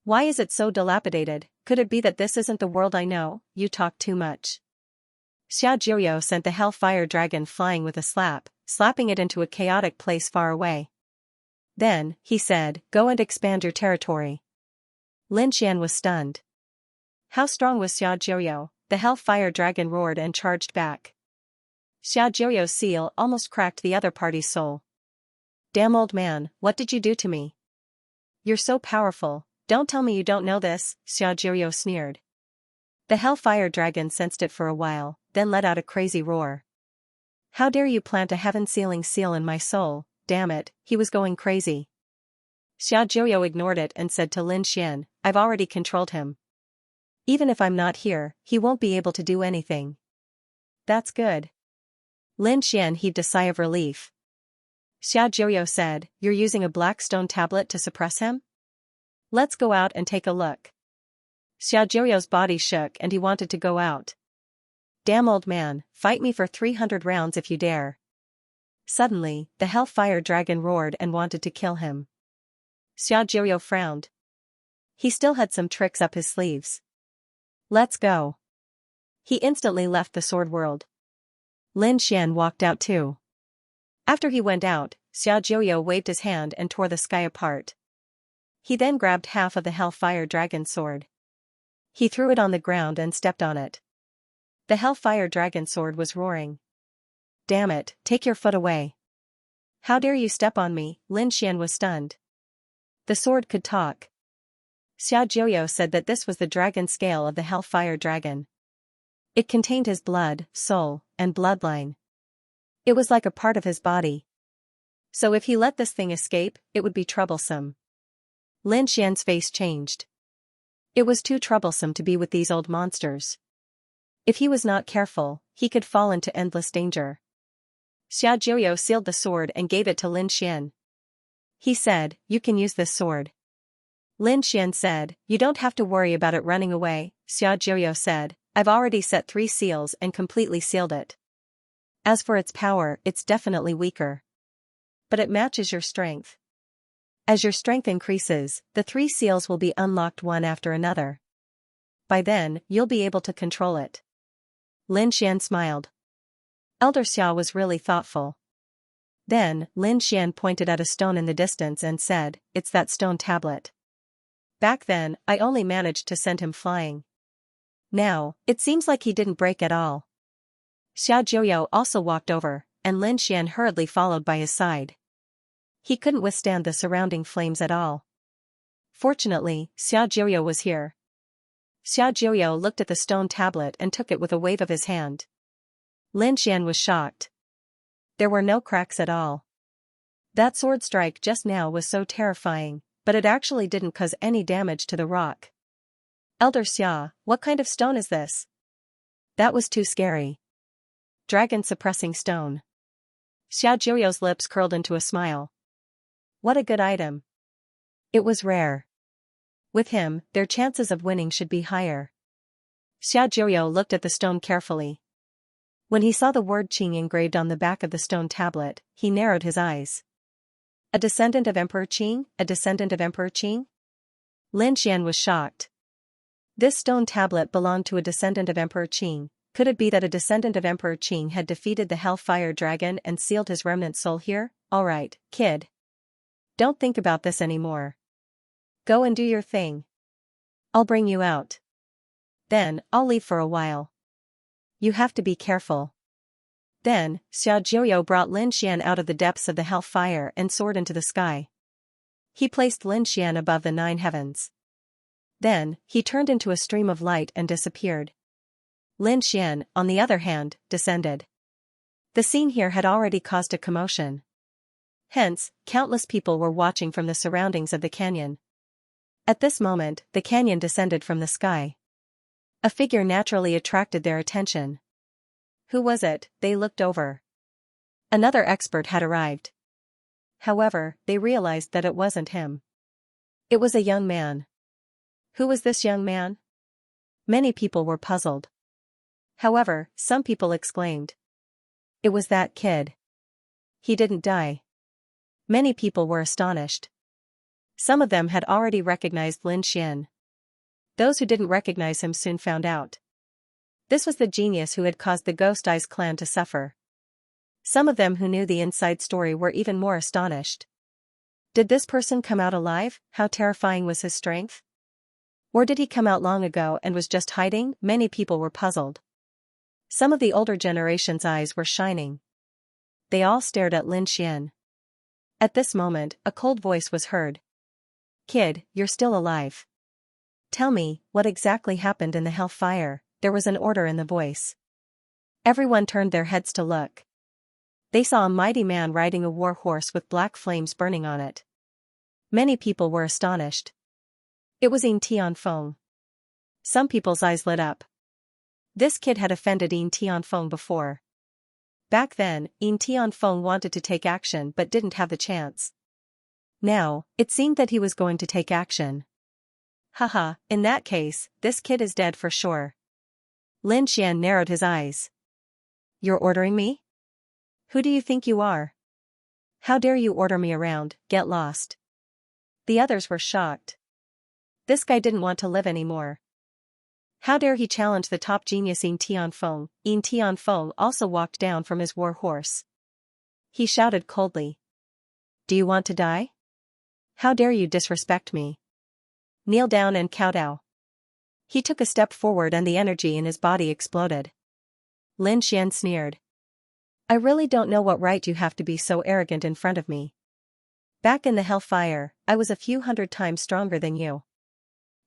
Why is it so dilapidated? Could it be that this isn't the world I know? You talk too much. Xiaojiu sent the hellfire dragon flying with a slap, slapping it into a chaotic place far away. Then, he said, go and expand your territory. Lin Xian was stunned. How strong was Xiaojiu? The hellfire dragon roared and charged back. Xiaojiu's seal almost cracked the other party's soul. Damn old man, what did you do to me? You're so powerful, don't tell me you don't know this, Xiaojiu sneered. The hellfire dragon sensed it for a while, then let out a crazy roar. How dare you plant a heaven-sealing seal in my soul? Damn it, he was going crazy. Xiaojiu ignored it and said to Lin Xian, I've already controlled him. Even if I'm not here, he won't be able to do anything. That's good. Lin Xian heaved a sigh of relief. Xiaojiu said, you're using a black stone tablet to suppress him? Let's go out and take a look. Xiaojiu's body shook and he wanted to go out. Damn old man, fight me for 300 rounds if you dare. Suddenly, the hellfire dragon roared and wanted to kill him. Xiaojiu frowned. He still had some tricks up his sleeves. Let's go. He instantly left the sword world. Lin Xian walked out too. After he went out, Xiaojiu waved his hand and tore the sky apart. He then grabbed half of the hellfire dragon's sword. He threw it on the ground and stepped on it. The hellfire dragon sword was roaring. Damn it, take your foot away. How dare you step on me? Lin Xian was stunned. The sword could talk. Xiaojiu said that this was the dragon scale of the hellfire dragon. It contained his blood, soul, and bloodline. It was like a part of his body. So if he let this thing escape, it would be troublesome. Lin Xian's face changed. It was too troublesome to be with these old monsters. If he was not careful, he could fall into endless danger. Xiaojiu sealed the sword and gave it to Lin Xian. He said, "You can use this sword." Lin Xian said, "You don't have to worry about it running away." Xiaojiu said, "I've already set 3 seals and completely sealed it. As for its power, it's definitely weaker. But it matches your strength. As your strength increases, the 3 seals will be unlocked one after another. By then, you'll be able to control it." Lin Xian smiled. Elder Xia was really thoughtful. Then, Lin Xian pointed at a stone in the distance and said, "It's that stone tablet. Back then, I only managed to send him flying. Now, it seems like he didn't break at all." Xiao Jiuyou also walked over, and Lin Xian hurriedly followed by his side. He couldn't withstand the surrounding flames at all. Fortunately, Xiao Jiuyou was here. Xiao Jiuyou looked at the stone tablet and took it with a wave of his hand. Lin Xian was shocked. There were no cracks at all. That sword strike just now was so terrifying, but it actually didn't cause any damage to the rock. "Elder Xia, what kind of stone is this?" "That was too scary. Dragon-suppressing stone." Xiao Jiuyou's lips curled into a smile. What a good item. It was rare. With him, their chances of winning should be higher. Xiao Jiuyou looked at the stone carefully. When he saw the word Qing engraved on the back of the stone tablet, he narrowed his eyes. A descendant of Emperor Qing? A descendant of Emperor Qing? Lin Xian was shocked. This stone tablet belonged to a descendant of Emperor Qing. Could it be that a descendant of Emperor Qing had defeated the Hellfire Dragon and sealed his remnant soul here? Alright, kid. Don't think about this anymore. Go and do your thing. I'll bring you out. Then, I'll leave for a while. You have to be careful. Then, Xiao Jiuyou brought Lin Xian out of the depths of the hellfire and soared into the sky. He placed Lin Xian above the 9 heavens. Then, he turned into a stream of light and disappeared. Lin Xian, on the other hand, descended. The scene here had already caused a commotion. Hence, countless people were watching from the surroundings of the canyon. At this moment, the canyon descended from the sky. A figure naturally attracted their attention. Who was it? They looked over. Another expert had arrived. However, they realized that it wasn't him. It was a young man. Who was this young man? Many people were puzzled. However, some people exclaimed. It was that kid. He didn't die. Many people were astonished. Some of them had already recognized Lin Xian. Those who didn't recognize him soon found out. This was the genius who had caused the Ghost Eyes clan to suffer. Some of them who knew the inside story were even more astonished. Did this person come out alive? How terrifying was his strength? Or did he come out long ago and was just hiding? Many people were puzzled. Some of the older generation's eyes were shining. They all stared at Lin Xian. At this moment, a cold voice was heard. Kid, you're still alive. Tell me, what exactly happened in the hellfire? There was an order in the voice. Everyone turned their heads to look. They saw a mighty man riding a war horse with black flames burning on it. Many people were astonished. It was Yin Tianfeng. Some people's eyes lit up. This kid had offended Yin Tianfeng before. Back then, Yin Tianfeng wanted to take action but didn't have the chance. Now, it seemed that he was going to take action. Haha, in that case, this kid is dead for sure. Lin Xian narrowed his eyes. You're ordering me? Who do you think you are? How dare you order me around? Get lost. The others were shocked. This guy didn't want to live anymore. How dare he challenge the top genius Yin Tianfeng? Yin Tianfeng also walked down from his war horse. He shouted coldly. Do you want to die? How dare you disrespect me? Kneel down and kowtow. He took a step forward and the energy in his body exploded. Lin Xian sneered. I really don't know what right you have to be so arrogant in front of me. Back in the hellfire, I was a few hundred times stronger than you.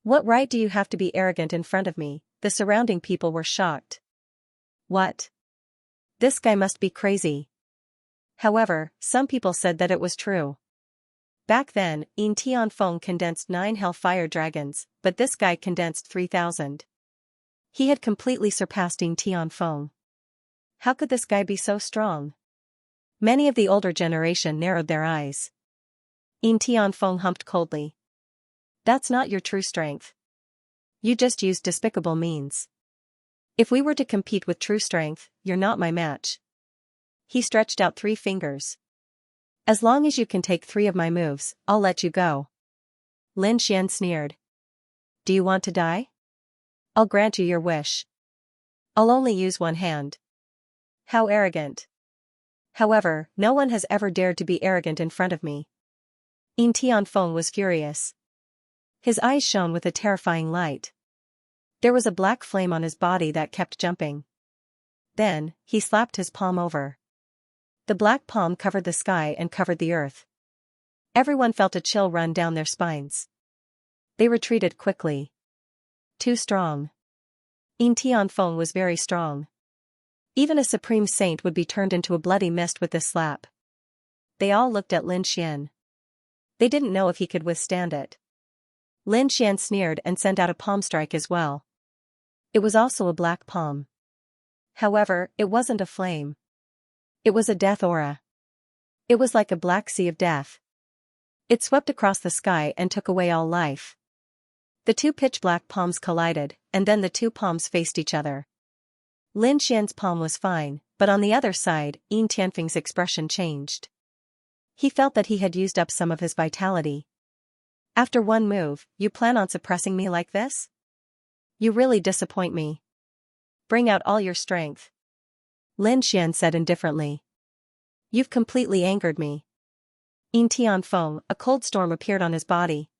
What right do you have to be arrogant in front of me? The surrounding people were shocked. What? This guy must be crazy. However, some people said that it was true. Back then, Yin Tianfeng condensed 9 hellfire dragons, but this guy condensed 3,000. He had completely surpassed Yin Tianfeng. How could this guy be so strong? Many of the older generation narrowed their eyes. Yin Tianfeng humped coldly. That's not your true strength. You just used despicable means. If we were to compete with true strength, you're not my match. He stretched out 3 fingers. As long as you can take 3 of my moves, I'll let you go. Lin Xian sneered. Do you want to die? I'll grant you your wish. I'll only use one hand. How arrogant. However, no one has ever dared to be arrogant in front of me. Yin Tianfeng was furious. His eyes shone with a terrifying light. There was a black flame on his body that kept jumping. Then, he slapped his palm over. The black palm covered the sky and covered the earth. Everyone felt a chill run down their spines. They retreated quickly. Too strong. Yin Tianfeng was very strong. Even a supreme saint would be turned into a bloody mist with this slap. They all looked at Lin Xian. They didn't know if he could withstand it. Lin Xian sneered and sent out a palm strike as well. It was also a black palm. However, it wasn't a flame. It was a death aura. It was like a black sea of death. It swept across the sky and took away all life. The 2 pitch-black palms collided, and then the 2 palms faced each other. Lin Xian's palm was fine, but on the other side, Yin Tianfeng's expression changed. He felt that he had used up some of his vitality. After one move, you plan on suppressing me like this? You really disappoint me. Bring out all your strength. Lin Xian said indifferently. You've completely angered me. Yin Tianfeng, a cold storm appeared on his body.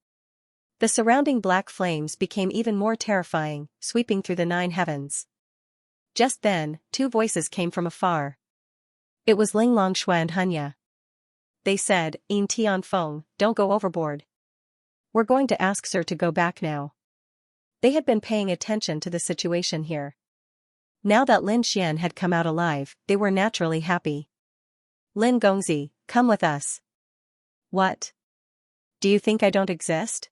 The surrounding black flames became even more terrifying, sweeping through the 9 heavens. Just then, 2 voices came from afar. It was Ling Longshui and Xianxia. They said, Yin Tianfeng, don't go overboard. We're going to ask Sir to go back now. They had been paying attention to the situation here. Now that Lin Xian had come out alive, they were naturally happy. Lin Gongzi, come with us. What? Do you think I don't exist?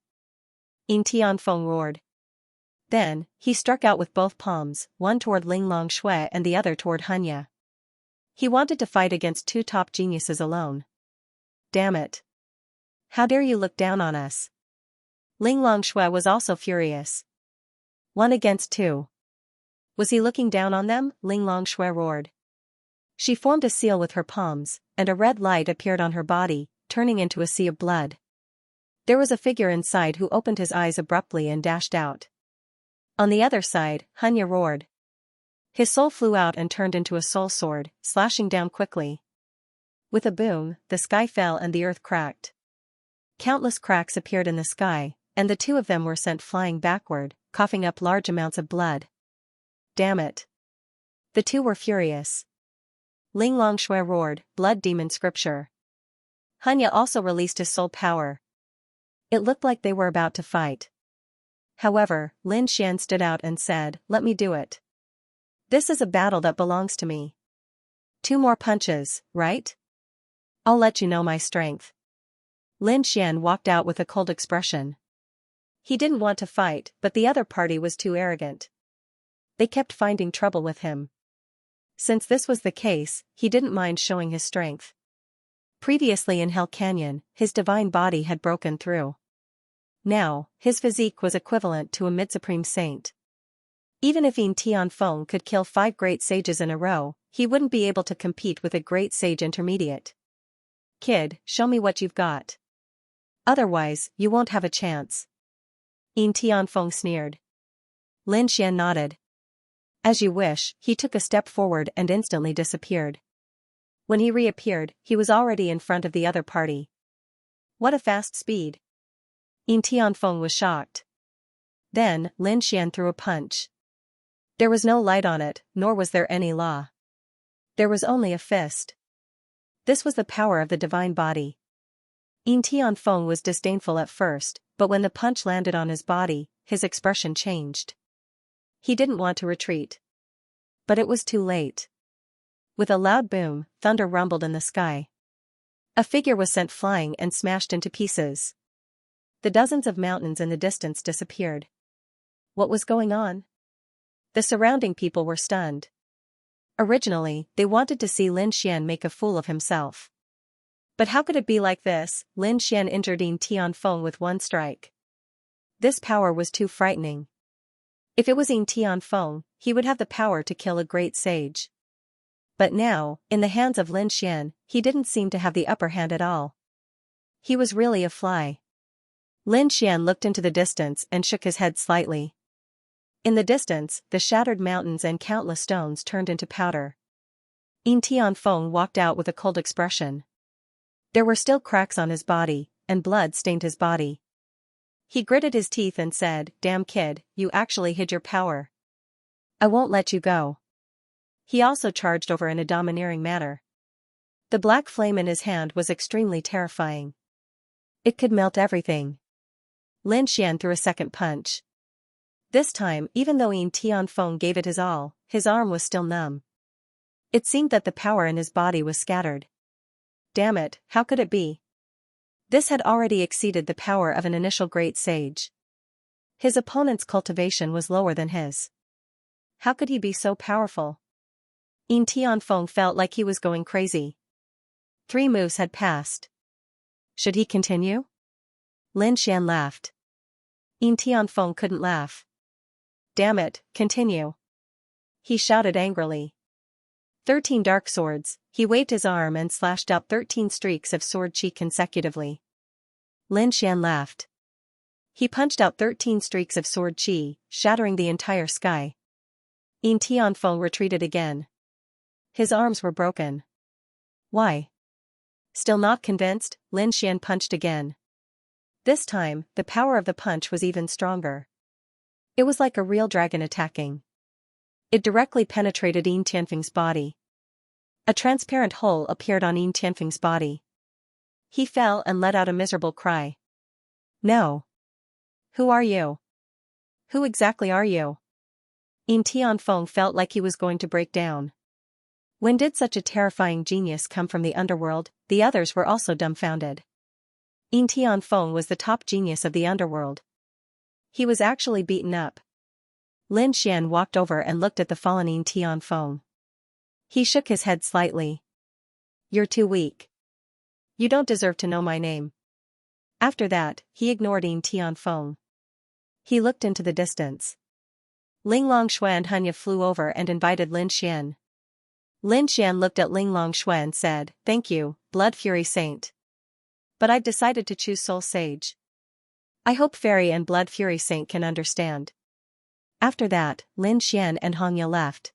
Yin Tianfeng roared. Then, he struck out with both palms, one toward Ling Longshui and the other toward Xianxia. He wanted to fight against 2 top geniuses alone. Damn it. How dare you look down on us? Ling Longshui was also furious. 1 against 2. Was he looking down on them? Ling Longshui roared. She formed a seal with her palms, and a red light appeared on her body, turning into a sea of blood. There was a figure inside who opened his eyes abruptly and dashed out. On the other side, Xianxia roared. His soul flew out and turned into a soul sword, slashing down quickly. With a boom, the sky fell and the earth cracked. Countless cracks appeared in the sky, and the 2 of them were sent flying backward, coughing up large amounts of blood. Damn it. The 2 were furious. Ling Longshui roared, Blood Demon Scripture. Xianxia also released his soul power. It looked like they were about to fight. However, Lin Xian stood out and said, let me do it. This is a battle that belongs to me. 2 more punches, right? I'll let you know my strength. Lin Xian walked out with a cold expression. He didn't want to fight, but the other party was too arrogant. They kept finding trouble with him. Since this was the case, he didn't mind showing his strength. Previously in Hell Canyon, his divine body had broken through. Now, his physique was equivalent to a mid-supreme saint. Even if Yin Tianfeng could kill 5 great sages in a row, he wouldn't be able to compete with a great sage intermediate. Kid, show me what you've got. Otherwise, you won't have a chance. Yin Tianfeng sneered. Lin Xian nodded. As you wish, he took a step forward and instantly disappeared. When he reappeared, he was already in front of the other party. What a fast speed. Yin Tianfeng was shocked. Then, Lin Xian threw a punch. There was no light on it, nor was there any law. There was only a fist. This was the power of the divine body. Yin Tianfeng was disdainful at first, but when the punch landed on his body, his expression changed. He didn't want to retreat. But it was too late. With a loud boom, thunder rumbled in the sky. A figure was sent flying and smashed into pieces. The dozens of mountains in the distance disappeared. What was going on? The surrounding people were stunned. Originally, they wanted to see Lin Xian make a fool of himself. But how could it be like this? Lin Xian injured Yin Tianfeng with one strike. This power was too frightening. If it was Yin Tianfeng, he would have the power to kill a great sage. But now, in the hands of Lin Xian, he didn't seem to have the upper hand at all. He was really a fly. Lin Xian looked into the distance and shook his head slightly. In the distance, the shattered mountains and countless stones turned into powder. Yin Tianfeng walked out with a cold expression. There were still cracks on his body, and blood stained his body. He gritted his teeth and said, "Damn kid, you actually hid your power. I won't let you go." He also charged over in a domineering manner. The black flame in his hand was extremely terrifying. It could melt everything. Lin Xian threw a second punch. This time, even though Yin Tianfeng gave it his all, his arm was still numb. It seemed that the power in his body was scattered. Damn it, how could it be? This had already exceeded the power of an initial great sage. His opponent's cultivation was lower than his. How could he be so powerful? Yin Tianfeng felt like he was going crazy. 3 moves had passed. Should he continue? Lin Xian laughed. Yin Tianfeng couldn't laugh. Damn it, continue. He shouted angrily. 13 dark swords, he waved his arm and slashed out 13 streaks of sword chi consecutively. Lin Xian laughed. He punched out 13 streaks of sword chi, shattering the entire sky. Yin Tianfeng retreated again. His arms were broken. Why? Still not convinced, Lin Xian punched again. This time, the power of the punch was even stronger. It was like a real dragon attacking. It directly penetrated Yin Tianfeng's body. A transparent hole appeared on Yin Tianfeng's body. He fell and let out a miserable cry. No. Who are you? Who exactly are you? Yin Tianfeng felt like he was going to break down. When did such a terrifying genius come from the underworld? The others were also dumbfounded. Yin Tianfeng was the top genius of the underworld. He was actually beaten up. Lin Xian walked over and looked at the fallen Yin Tianfeng. He shook his head slightly. You're too weak. You don't deserve to know my name. After that, he ignored Yin Tianfeng. He looked into the distance. Ling Longshui and Hunya flew over and invited Lin Xian. Lin Xian looked at Ling Longshui and said, "Thank you, Blood Fury Saint. But I've decided to choose Soul Sage. I hope Fairy and Blood Fury Saint can understand." After that, Lin Xian and Hunya left.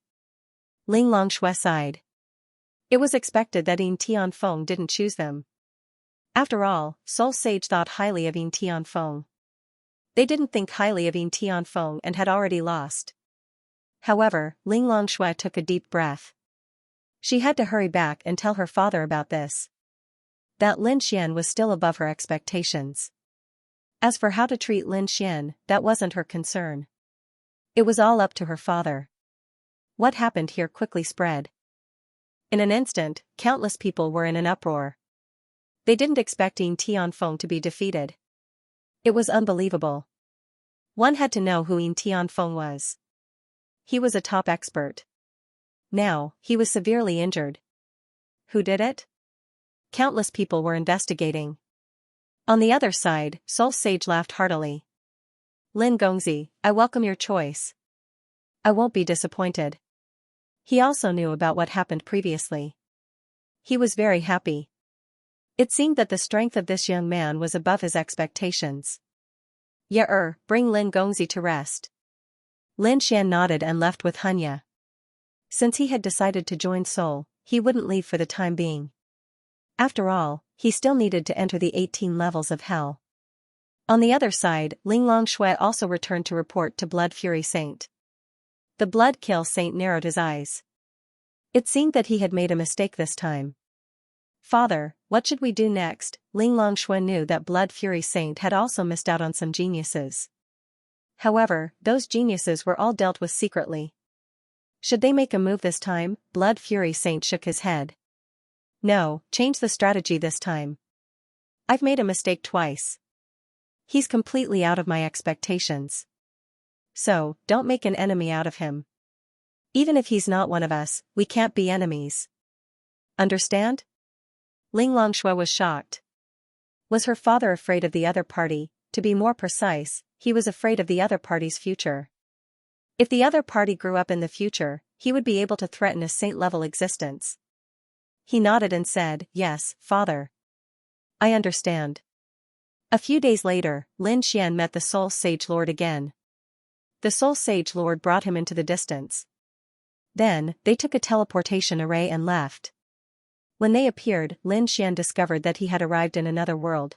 Ling Longshui sighed. It was expected that Yin Tianfeng didn't choose them. After all, Soul Sage thought highly of Yin Tianfeng. They didn't think highly of Yin Tianfeng and had already lost. However, Ling Longshui took a deep breath. She had to hurry back and tell her father about this. That Lin Xian was still above her expectations. As for how to treat Lin Xian, that wasn't her concern. It was all up to her father. What happened here quickly spread. In an instant, countless people were in an uproar. They didn't expect Yin Tianfeng to be defeated. It was unbelievable. One had to know who Yin Tianfeng was. He was a top expert. Now, he was severely injured. Who did it? Countless people were investigating. On the other side, Soul Sage laughed heartily. Lin Gongzi, I welcome your choice. I won't be disappointed. He also knew about what happened previously. He was very happy. It seemed that the strength of this young man was above his expectations. Bring Lin Gongzi to rest. Lin Xian nodded and left with Hunya. Since he had decided to join Soul, he wouldn't leave for the time being. After all, he still needed to enter the 18 levels of hell. On the other side, Ling Longshui also returned to report to Blood Fury Saint. The Blood Kill Saint narrowed his eyes. It seemed that he had made a mistake this time. Father, what should we do next? Ling Longshui knew that Blood Fury Saint had also missed out on some geniuses. However, those geniuses were all dealt with secretly. Should they make a move this time? Blood Fury Saint shook his head. No, change the strategy this time. I've made a mistake twice. He's completely out of my expectations. So, don't make an enemy out of him. Even if he's not one of us, we can't be enemies. Understand? Ling Longshui was shocked. Was her father afraid of the other party? To be more precise, he was afraid of the other party's future. If the other party grew up in the future, he would be able to threaten a saint-level existence. He nodded and said, "Yes, father. I understand." A few days later, Lin Xian met the Soul Sage Lord again. The Soul Sage Lord brought him into the distance. Then, they took a teleportation array and left. When they appeared, Lin Xian discovered that he had arrived in another world.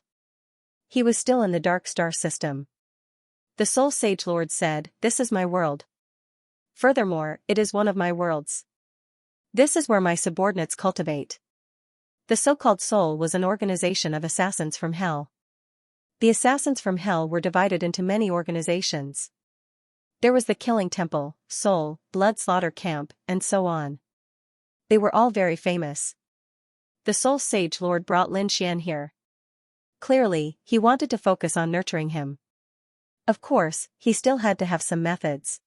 He was still in the Dark Star system. The Soul Sage Lord said, "This is my world. Furthermore, it is one of my worlds. This is where my subordinates cultivate." The so-called Soul was an organization of assassins from hell. The assassins from hell were divided into many organizations. There was the Killing Temple, Soul, Blood Slaughter Camp, and so on. They were all very famous. The Soul Sage Lord brought Lin Xian here. Clearly, he wanted to focus on nurturing him. Of course, he still had to have some methods.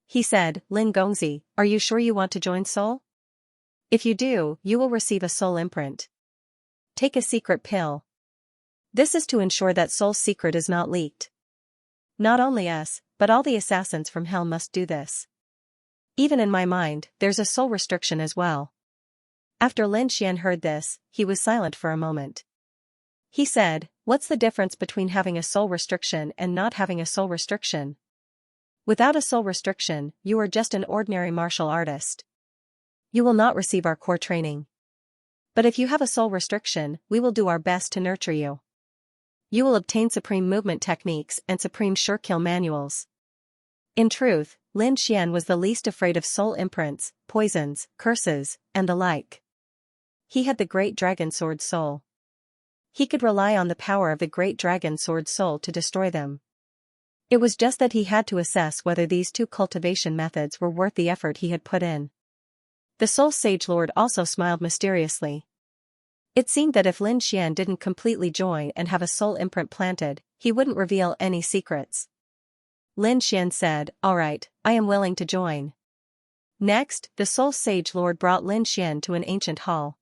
He said, "Lin Gongzi, are you sure you want to join Soul? If you do, you will receive a Soul imprint. Take a secret pill. This is to ensure that Soul's secret is not leaked. Not only us, but all the assassins from hell must do this. Even in my mind, there's a soul restriction as well." After Lin Xian heard this, he was silent for a moment. He said, "What's the difference between having a soul restriction and not having a soul restriction? Without a soul restriction, you are just an ordinary martial artist. You will not receive our core training. But if you have a soul restriction, we will do our best to nurture you. You will obtain supreme movement techniques and supreme sure kill manuals." In truth, Lin Xian was the least afraid of soul imprints, poisons, curses, and the like. He had the Great Dragon Sword Soul. He could rely on the power of the Great Dragon Sword Soul to destroy them. It was just that he had to assess whether these two cultivation methods were worth the effort he had put in. The Soul Sage Lord also smiled mysteriously. It seemed that if Lin Xian didn't completely join and have a soul imprint planted, he wouldn't reveal any secrets. Lin Xian said, "All right, I am willing to join." Next, the Soul Sage Lord brought Lin Xian to an ancient hall.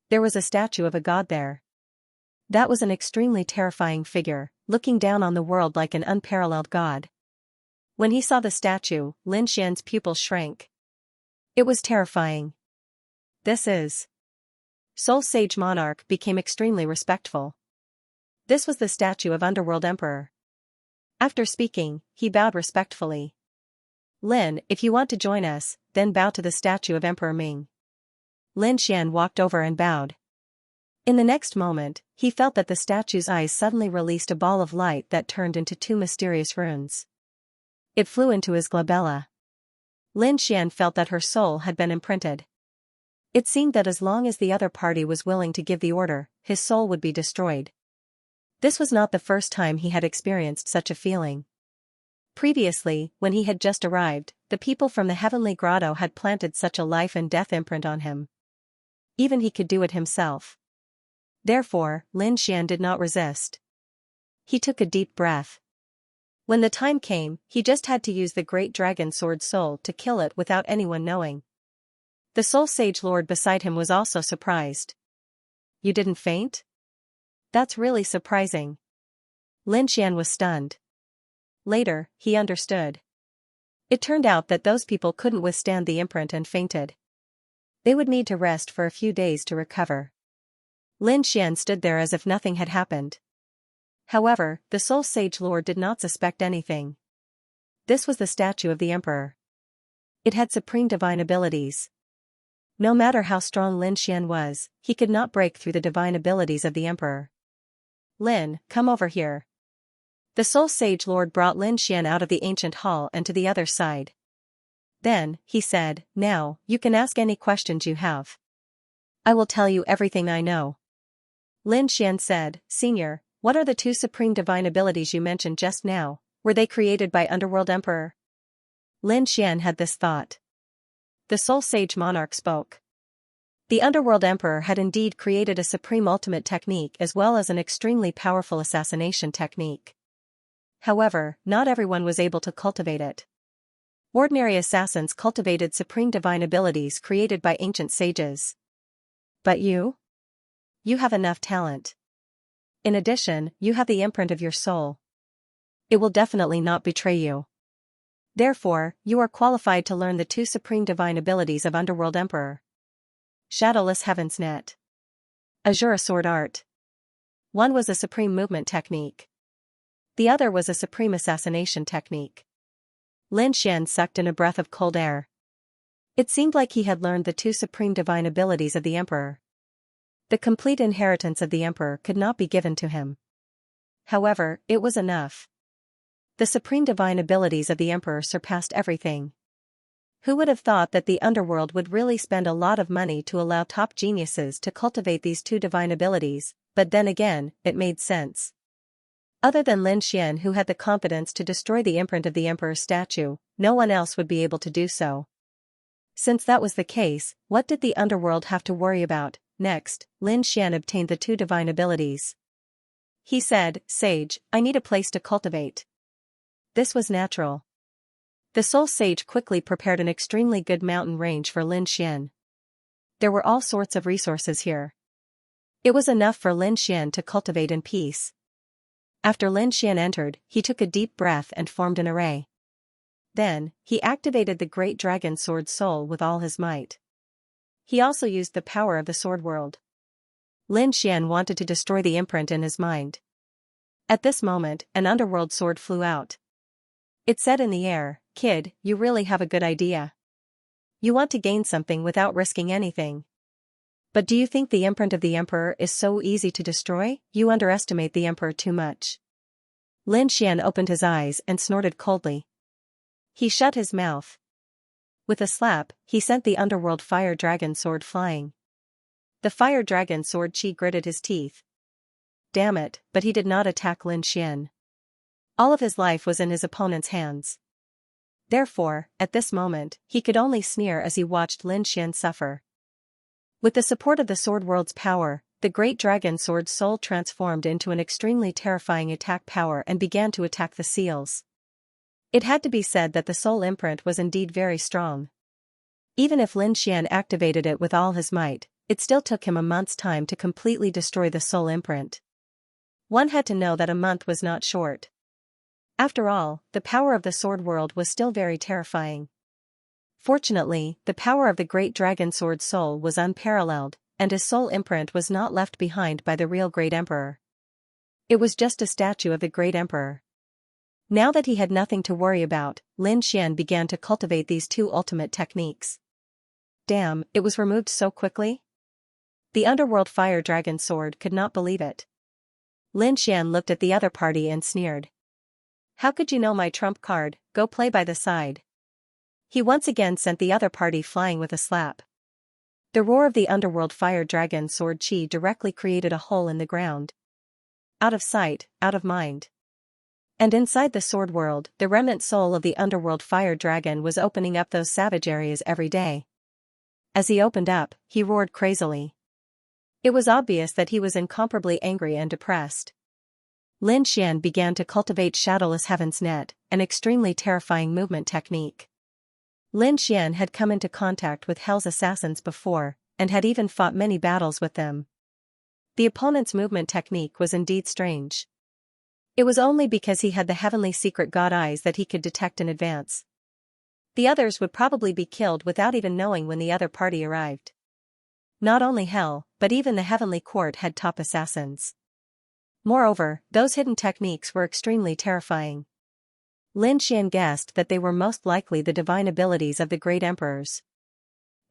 There was a statue of a god there. That was an extremely terrifying figure, looking down on the world like an unparalleled god. When he saw the statue, Lin Xian's pupils shrank. It was terrifying. "This is..." Soul Sage Monarch became extremely respectful. This was the statue of Underworld Emperor. After speaking, he bowed respectfully. "Lin, if you want to join us, then bow to the statue of Emperor Ming." Lin Xian walked over and bowed. In the next moment, he felt that the statue's eyes suddenly released a ball of light that turned into two mysterious runes. It flew into his glabella. Lin Xian felt that her soul had been imprinted. It seemed that as long as the other party was willing to give the order, his soul would be destroyed. This was not the first time he had experienced such a feeling. Previously, when he had just arrived, the people from the Heavenly Grotto had planted such a life and death imprint on him. Even he could do it himself. Therefore, Lin Xian did not resist. He took a deep breath. When the time came, he just had to use the Great Dragon Sword Soul to kill it without anyone knowing. The Soul Sage Lord beside him was also surprised. "You didn't faint? That's really surprising." Lin Xian was stunned. Later, he understood. It turned out that those people couldn't withstand the imprint and fainted. They would need to rest for a few days to recover. Lin Xian stood there as if nothing had happened. However, the Soul Sage Lord did not suspect anything. This was the statue of the Emperor. It had supreme divine abilities. No matter how strong Lin Xian was, he could not break through the divine abilities of the Emperor. "Lin, come over here." The Soul Sage Lord brought Lin Xian out of the ancient hall and to the other side. Then, he said, "Now, you can ask any questions you have. I will tell you everything I know." Lin Xian said, "Senior, what are the two supreme divine abilities you mentioned just now? Were they created by Underworld Emperor?" Lin Xian had this thought. The Soul Sage Monarch spoke. The Underworld Emperor had indeed created a supreme ultimate technique as well as an extremely powerful assassination technique. However, not everyone was able to cultivate it. Ordinary assassins cultivated supreme divine abilities created by ancient sages. But you? You have enough talent. In addition, you have the imprint of your soul. It will definitely not betray you. Therefore, you are qualified to learn the two supreme divine abilities of Underworld Emperor. Shadowless Heaven's Net. Azure Sword Art. One was a supreme movement technique. The other was a supreme assassination technique. Lin Xian sucked in a breath of cold air. It seemed like he had learned the two supreme divine abilities of the Emperor. The complete inheritance of the Emperor could not be given to him. However, it was enough. The supreme divine abilities of the Emperor surpassed everything. Who would have thought that the underworld would really spend a lot of money to allow top geniuses to cultivate these two divine abilities, but then again, it made sense. Other than Lin Xian, who had the confidence to destroy the imprint of the Emperor's statue, no one else would be able to do so. Since that was the case, what did the underworld have to worry about? Next, Lin Xian obtained the two divine abilities. He said, "Sage, I need a place to cultivate." This was natural. The Soul Sage quickly prepared an extremely good mountain range for Lin Xian. There were all sorts of resources here. It was enough for Lin Xian to cultivate in peace. After Lin Xian entered, he took a deep breath and formed an array. Then, he activated the Great Dragon Sword Soul with all his might. He also used the power of the Sword World. Lin Xian wanted to destroy the imprint in his mind. At this moment, an underworld sword flew out. It said in the air, "Kid, you really have a good idea. You want to gain something without risking anything. But do you think the imprint of the Emperor is so easy to destroy? You underestimate the Emperor too much." Lin Xian opened his eyes and snorted coldly. He shut his mouth. With a slap, he sent the underworld fire dragon sword flying. The fire dragon sword Qi gritted his teeth. Damn it, but he did not attack Lin Xian. All of his life was in his opponent's hands. Therefore, at this moment, he could only sneer as he watched Lin Xian suffer. With the support of the Sword World's power, the Great Dragon Sword Soul transformed into an extremely terrifying attack power and began to attack the seals. It had to be said that the soul imprint was indeed very strong. Even if Lin Xian activated it with all his might, it still took him a month's time to completely destroy the soul imprint. One had to know that a month was not short. After all, the power of the Sword World was still very terrifying. Fortunately, the power of the Great Dragon Sword Soul was unparalleled, and his soul imprint was not left behind by the real Great Emperor. It was just a statue of the Great Emperor. Now that he had nothing to worry about, Lin Xian began to cultivate these two ultimate techniques. Damn, it was removed so quickly? The underworld fire dragon sword could not believe it. Lin Xian looked at the other party and sneered. "How could you know my trump card? Go play by the side." He once again sent the other party flying with a slap. The roar of the underworld fire dragon sword Qi directly created a hole in the ground. Out of sight, out of mind. And inside the sword world, the remnant soul of the underworld fire dragon was opening up those savage areas every day. As he opened up, he roared crazily. It was obvious that he was incomparably angry and depressed. Lin Xian began to cultivate Shadowless Heaven's Net, an extremely terrifying movement technique. Lin Xian had come into contact with Hell's assassins before, and had even fought many battles with them. The opponent's movement technique was indeed strange. It was only because he had the heavenly secret god eyes that he could detect in advance. The others would probably be killed without even knowing when the other party arrived. Not only Hell, but even the heavenly court had top assassins. Moreover, those hidden techniques were extremely terrifying. Lin Xian guessed that they were most likely the divine abilities of the great emperors.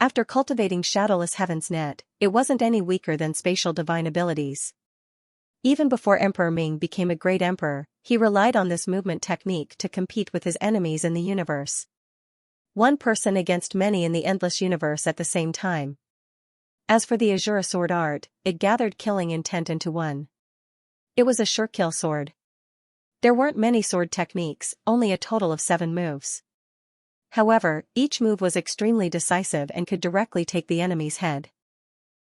After cultivating Shadowless Heaven's Net, it wasn't any weaker than spatial divine abilities. Even before Emperor Ming became a great emperor, he relied on this movement technique to compete with his enemies in the universe. One person against many in the endless universe at the same time. As for the Azure Sword Art, it gathered killing intent into one. It was a sure kill sword. There weren't many sword techniques, only a total of 7 moves. However, each move was extremely decisive and could directly take the enemy's head.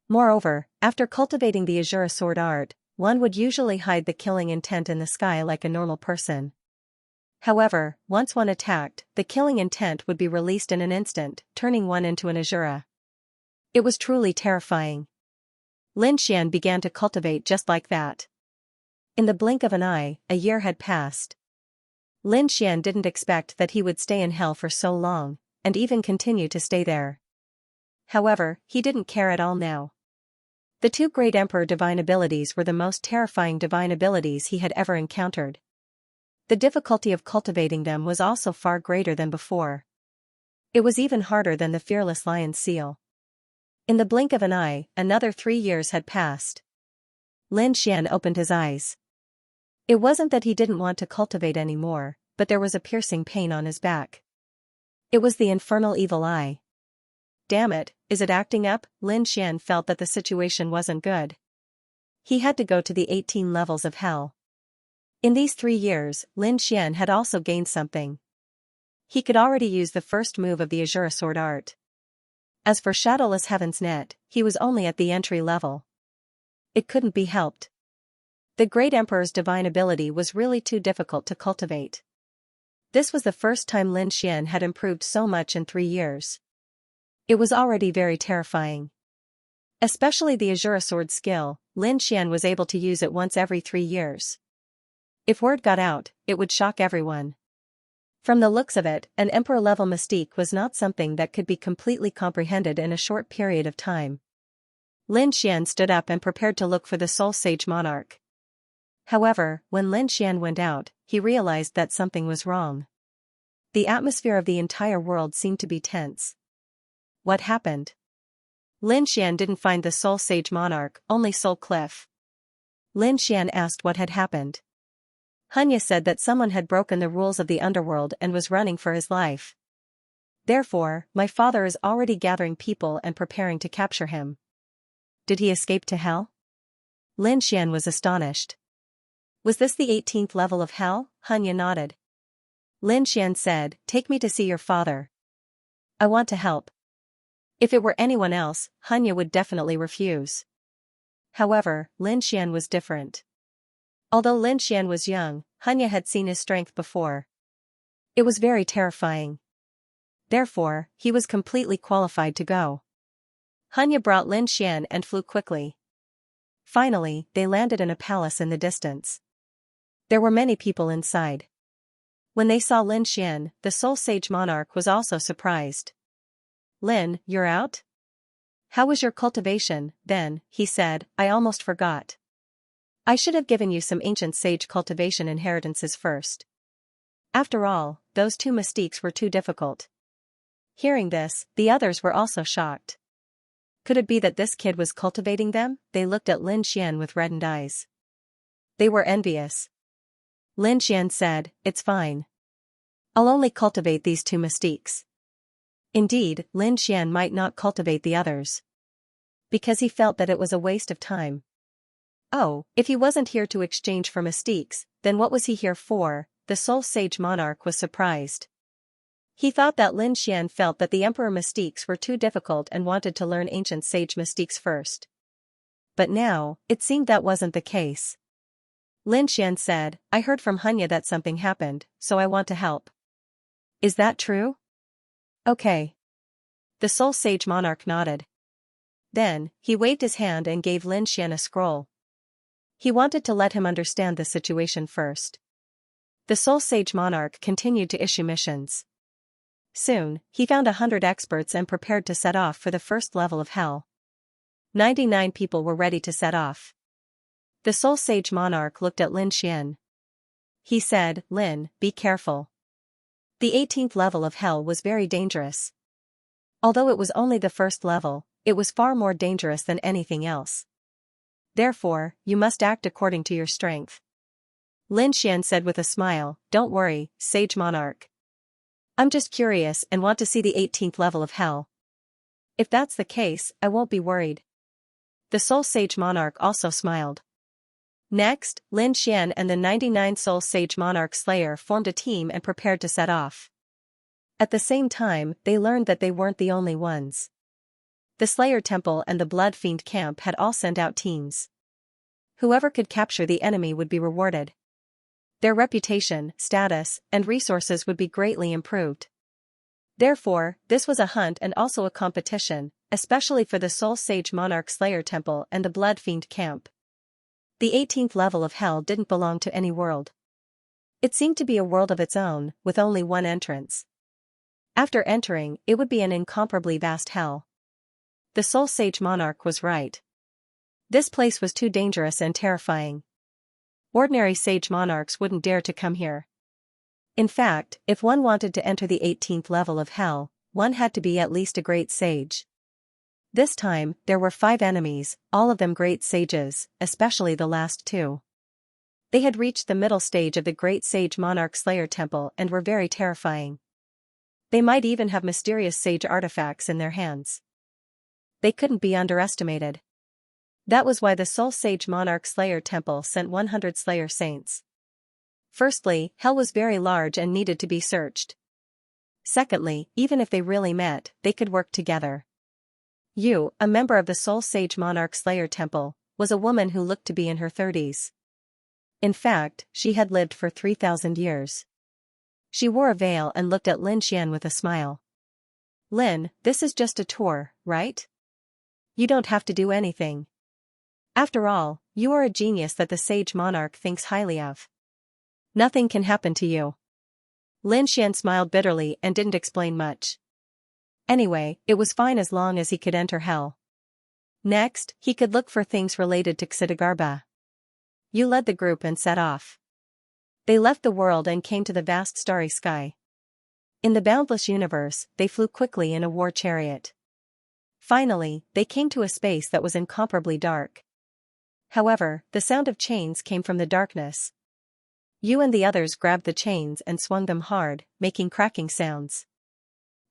Moreover, after cultivating the Azura sword art, one would usually hide the killing intent in the sky like a normal person. However, once one attacked, the killing intent would be released in an instant, turning one into an Azura. It was truly terrifying. Lin Xian began to cultivate just like that. In the blink of an eye, a year had passed. Lin Xian didn't expect that he would stay in hell for so long, and even continue to stay there. However, he didn't care at all now. The two great emperor divine abilities were the most terrifying divine abilities he had ever encountered. The difficulty of cultivating them was also far greater than before. It was even harder than the fearless lion's seal. In the blink of an eye, another 3 years had passed. Lin Xian opened his eyes. It wasn't that he didn't want to cultivate anymore, but there was a piercing pain on his back. It was the infernal evil eye. Damn it, is it acting up? Lin Xian felt that the situation wasn't good. He had to go to the 18 levels of hell. In these 3 years, Lin Xian had also gained something. He could already use the first move of the Azura sword art. As for Shadowless Heaven's Net, he was only at the entry level. It couldn't be helped. The Great Emperor's divine ability was really too difficult to cultivate. This was the first time Lin Xian had improved so much in 3 years. It was already very terrifying. Especially the Azura sword skill, Lin Xian was able to use it once every 3 years. If word got out, it would shock everyone. From the looks of it, an emperor-level mystique was not something that could be completely comprehended in a short period of time. Lin Xian stood up and prepared to look for the Soul Sage Monarch. However, when Lin Xian went out, he realized that something was wrong. The atmosphere of the entire world seemed to be tense. What happened? Lin Xian didn't find the Soul Sage Monarch, only Soul Cliff. Lin Xian asked what had happened. Xianxia said that someone had broken the rules of the underworld and was running for his life. Therefore, my father is already gathering people and preparing to capture him. Did he escape to hell? Lin Xian was astonished. Was this the 18th level of hell? Xianxia nodded. Lin Xian said, "Take me to see your father. I want to help." If it were anyone else, Xianxia would definitely refuse. However, Lin Xian was different. Although Lin Xian was young, Xianxia had seen his strength before. It was very terrifying. Therefore, he was completely qualified to go. Xianxia brought Lin Xian and flew quickly. Finally, they landed in a palace in the distance. There were many people inside. When they saw Lin Xian, the Soul Sage Monarch was also surprised. "Lin, you're out? How was your cultivation, then?" he said. "I almost forgot. I should have given you some ancient sage cultivation inheritances first. After all, those 2 mystiques were too difficult." Hearing this, the others were also shocked. Could it be that this kid was cultivating them? They looked at Lin Xian with reddened eyes. They were envious. Lin Xian said, "It's fine. I'll only cultivate these 2 mystiques." Indeed, Lin Xian might not cultivate the others, because he felt that it was a waste of time. Oh, if he wasn't here to exchange for mystiques, then what was he here for? The Soul Sage Monarch was surprised. He thought that Lin Xian felt that the Emperor mystiques were too difficult and wanted to learn ancient sage mystiques first. But now, it seemed that wasn't the case. Lin Xian said, "I heard from Xianxia that something happened, so I want to help." "Is that true?" "Okay." The Soul Sage Monarch nodded. Then, he waved his hand and gave Lin Xian a scroll. He wanted to let him understand the situation first. The Soul Sage Monarch continued to issue missions. Soon, he found 100 experts and prepared to set off for the first level of hell. 99 people were ready to set off. The Soul Sage Monarch looked at Lin Xian. He said, "Lin, be careful. The 18th level of hell was very dangerous. Although it was only the first level, it was far more dangerous than anything else. Therefore, you must act according to your strength." Lin Xian said with a smile, "Don't worry, Sage Monarch. I'm just curious and want to see the 18th level of hell. If that's the case, I won't be worried." The Soul Sage Monarch also smiled. Next, Lin Xian and the 99 Soul Sage Monarch Slayer formed a team and prepared to set off. At the same time, they learned that they weren't the only ones. The Slayer Temple and the Blood Fiend Camp had all sent out teams. Whoever could capture the enemy would be rewarded. Their reputation, status, and resources would be greatly improved. Therefore, this was a hunt and also a competition, especially for the Soul Sage Monarch Slayer Temple and the Blood Fiend Camp. The 18th level of Hell didn't belong to any world. It seemed to be a world of its own, with only one entrance. After entering, it would be an incomparably vast hell. The Soul Sage Monarch was right. This place was too dangerous and terrifying. Ordinary sage monarchs wouldn't dare to come here. In fact, if one wanted to enter the 18th level of Hell, one had to be at least a great sage. This time, there were 5 enemies, all of them great sages, especially the last 2. They had reached the middle stage of the Great Sage Monarch Slayer Temple and were very terrifying. They might even have mysterious sage artifacts in their hands. They couldn't be underestimated. That was why the Soul Sage Monarch Slayer Temple sent 100 Slayer Saints. Firstly, Hell was very large and needed to be searched. Secondly, even if they really met, they could work together. Yu, a member of the Soul Sage Monarch Slayer Temple, was a woman who looked to be in her 30s. In fact, she had lived for 3,000 years. She wore a veil and looked at Lin Xian with a smile. Lin, this is just a tour, right? You don't have to do anything. After all, you are a genius that the Sage Monarch thinks highly of. Nothing can happen to you. Lin Xian smiled bitterly and didn't explain much. Anyway, it was fine as long as he could enter Hell. Next, he could look for things related to Xidagarba. Yu led the group and set off. They left the world and came to the vast starry sky. In the boundless universe, they flew quickly in a war chariot. Finally, they came to a space that was incomparably dark. However, the sound of chains came from the darkness. Yu and the others grabbed the chains and swung them hard, making cracking sounds.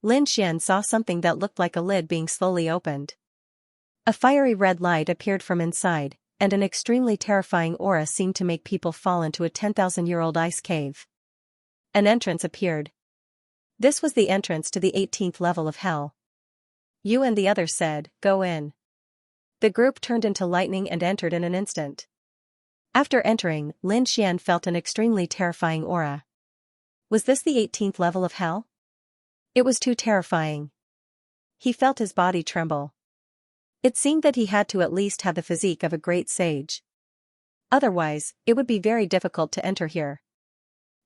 Lin Xian saw something that looked like a lid being slowly opened. A fiery red light appeared from inside, and an extremely terrifying aura seemed to make people fall into a 10,000-year-old ice cave. An entrance appeared. This was the entrance to the 18th level of Hell. Yu and the others said, "Go in." The group turned into lightning and entered in an instant. After entering, Lin Xian felt an extremely terrifying aura. Was this the 18th level of Hell? It was too terrifying. He felt his body tremble. It seemed that he had to at least have the physique of a great sage. Otherwise, it would be very difficult to enter here.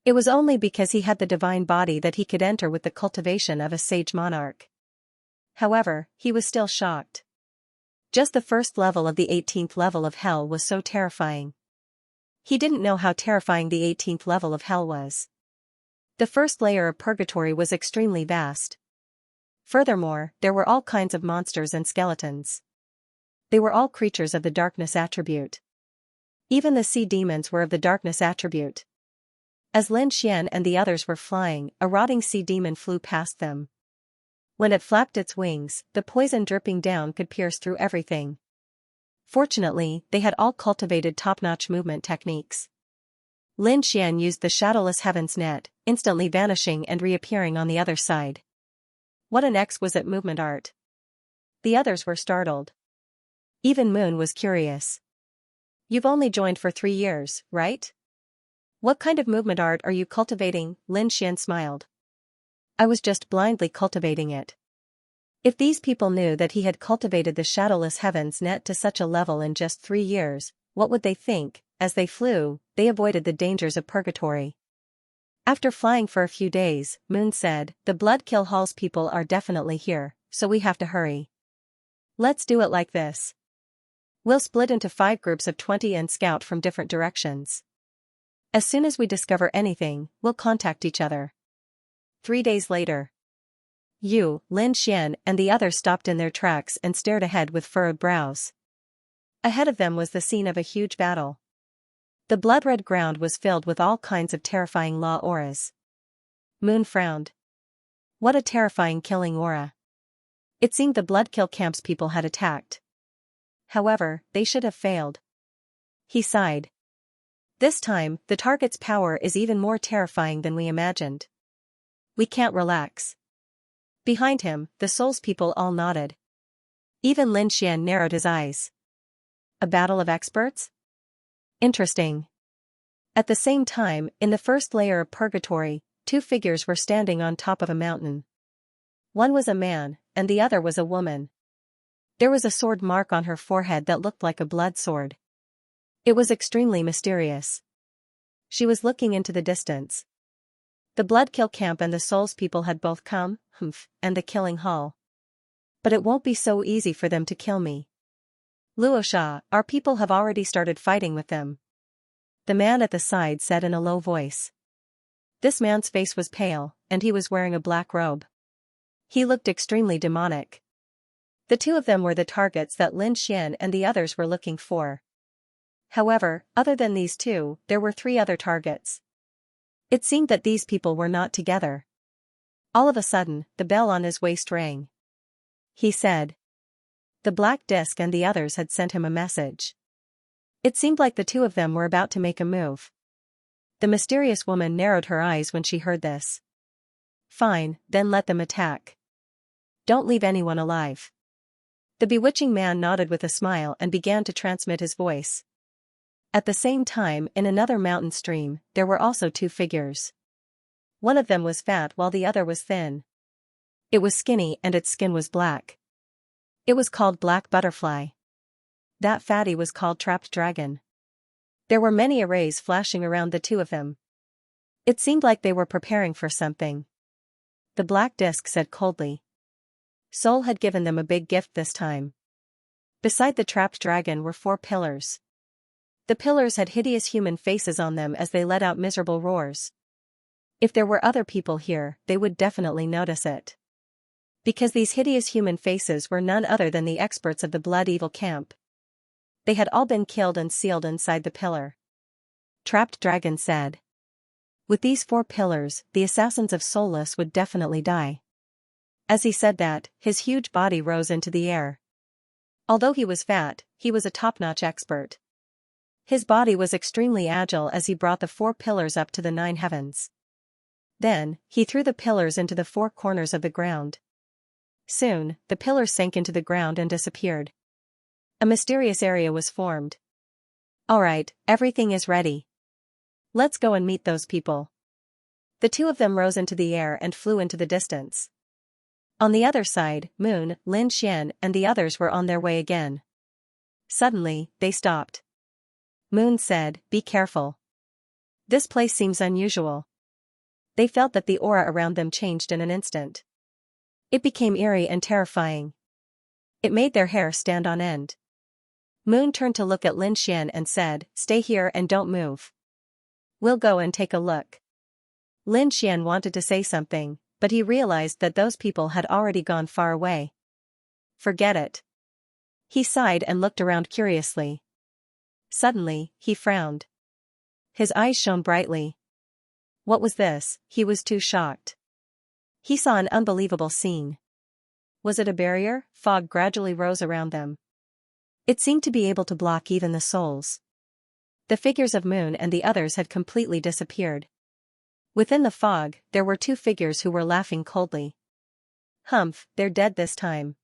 It was only because he had the divine body that he could enter with the cultivation of a sage monarch. However, he was still shocked. Just the first level of the 18th level of Hell was so terrifying. He didn't know how terrifying the 18th level of Hell was. The first layer of purgatory was extremely vast. Furthermore, there were all kinds of monsters and skeletons. They were all creatures of the darkness attribute. Even the sea demons were of the darkness attribute. As Lin Xian and the others were flying, a rotting sea demon flew past them. When it flapped its wings, the poison dripping down could pierce through everything. Fortunately, they had all cultivated top-notch movement techniques. Lin Xian used the Shadowless Heavens net, instantly vanishing and reappearing on the other side. What an exquisite movement art. The others were startled. Even Moon was curious. You've only joined for 3 years, right? What kind of movement art are you cultivating? Lin Xian smiled. I was just blindly cultivating it. If these people knew that he had cultivated the Shadowless Heavens net to such a level in just 3 years, what would they think? As they flew, they avoided the dangers of purgatory. After flying for a few days, Moon said, "The Bloodkill Hall's people are definitely here, so we have to hurry. Let's do it like this. We'll split into 5 groups of 20 and scout from different directions. As soon as we discover anything, we'll contact each other." 3 days later. Yu, Lin Xian and the others stopped in their tracks and stared ahead with furrowed brows. Ahead of them was the scene of a huge battle. The blood-red ground was filled with all kinds of terrifying law auras. Moon frowned. What a terrifying killing aura. It seemed the Bloodkill camp's people had attacked. However, they should have failed. He sighed. This time, the target's power is even more terrifying than we imagined. We can't relax. Behind him, the Souls people all nodded. Even Lin Xian narrowed his eyes. A battle of experts? Interesting. At the same time, in the first layer of purgatory, two figures were standing on top of a mountain. One was a man, and the other was a woman. There was a sword mark on her forehead that looked like a blood sword. It was extremely mysterious. She was looking into the distance. The Bloodkill camp and the Souls people had both come, and the killing hall. But it won't be so easy for them to kill me. Luosha, our people have already started fighting with them. The man at the side said in a low voice. This man's face was pale, and he was wearing a black robe. He looked extremely demonic. The two of them were the targets that Lin Xian and the others were looking for. However, other than these two, there were 3 other targets. It seemed that these people were not together. All of a sudden, the bell on his waist rang. He said. The black disc and the others had sent him a message. It seemed like the two of them were about to make a move. The mysterious woman narrowed her eyes when she heard this. Fine, then let them attack. Don't leave anyone alive. The bewitching man nodded with a smile and began to transmit his voice. At the same time, in another mountain stream, there were also 2 figures. One of them was fat while the other was thin. It was skinny and its skin was black. It was called Black Butterfly. That fatty was called Trapped Dragon. There were many arrays flashing around the two of them. It seemed like they were preparing for something. The black disc said coldly. Soul had given them a big gift this time. Beside the trapped dragon were 4 pillars. The pillars had hideous human faces on them as they let out miserable roars. If there were other people here, they would definitely notice it. Because these hideous human faces were none other than the experts of the Blood Evil camp. They had all been killed and sealed inside the pillar. Trapped Dragon said. With these 4 pillars, the assassins of Soulless would definitely die. As he said that, his huge body rose into the air. Although he was fat, he was a top-notch expert. His body was extremely agile as he brought the 4 pillars up to the 9 heavens. Then, he threw the pillars into the 4 corners of the ground. Soon, the pillars sank into the ground and disappeared. A mysterious area was formed. Alright, everything is ready. Let's go and meet those people. The 2 of them rose into the air and flew into the distance. On the other side, Moon, Lin Xian and the others were on their way again. Suddenly, they stopped. Moon said, "Be careful. This place seems unusual." They felt that the aura around them changed in an instant. It became eerie and terrifying. It made their hair stand on end. Moon turned to look at Lin Xian and said, "Stay here and don't move. We'll go and take a look." Lin Xian wanted to say something, but he realized that those people had already gone far away. Forget it. He sighed and looked around curiously. Suddenly, he frowned. His eyes shone brightly. What was this? He was too shocked. He saw an unbelievable scene. Was it a barrier? Fog gradually rose around them. It seemed to be able to block even the souls. The figures of Moon and the others had completely disappeared. Within the fog, there were 2 figures who were laughing coldly. Humph, they're dead this time.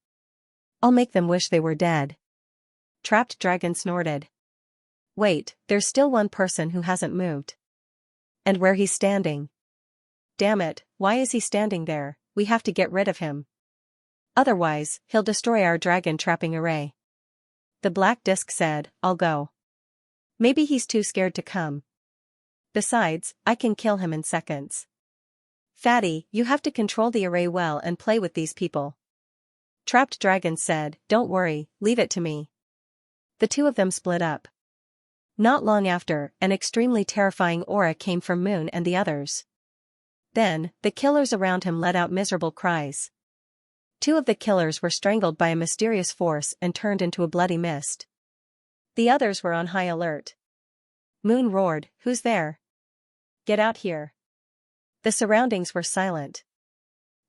I'll make them wish they were dead. Trapped Dragon snorted. Wait, there's still one person who hasn't moved. And where he's standing. Damn it, why is he standing there? We have to get rid of him. Otherwise, he'll destroy our dragon trapping array. The black disc said, I'll go. Maybe he's too scared to come. Besides, I can kill him in seconds. Fatty, you have to control the array well and play with these people. Trapped Dragon said, Don't worry, leave it to me. The 2 of them split up. Not long after, an extremely terrifying aura came from Moon and the others. Then, the killers around him let out miserable cries. 2 of the killers were strangled by a mysterious force and turned into a bloody mist. The others were on high alert. Moon roared, Who's there? Get out here. The surroundings were silent.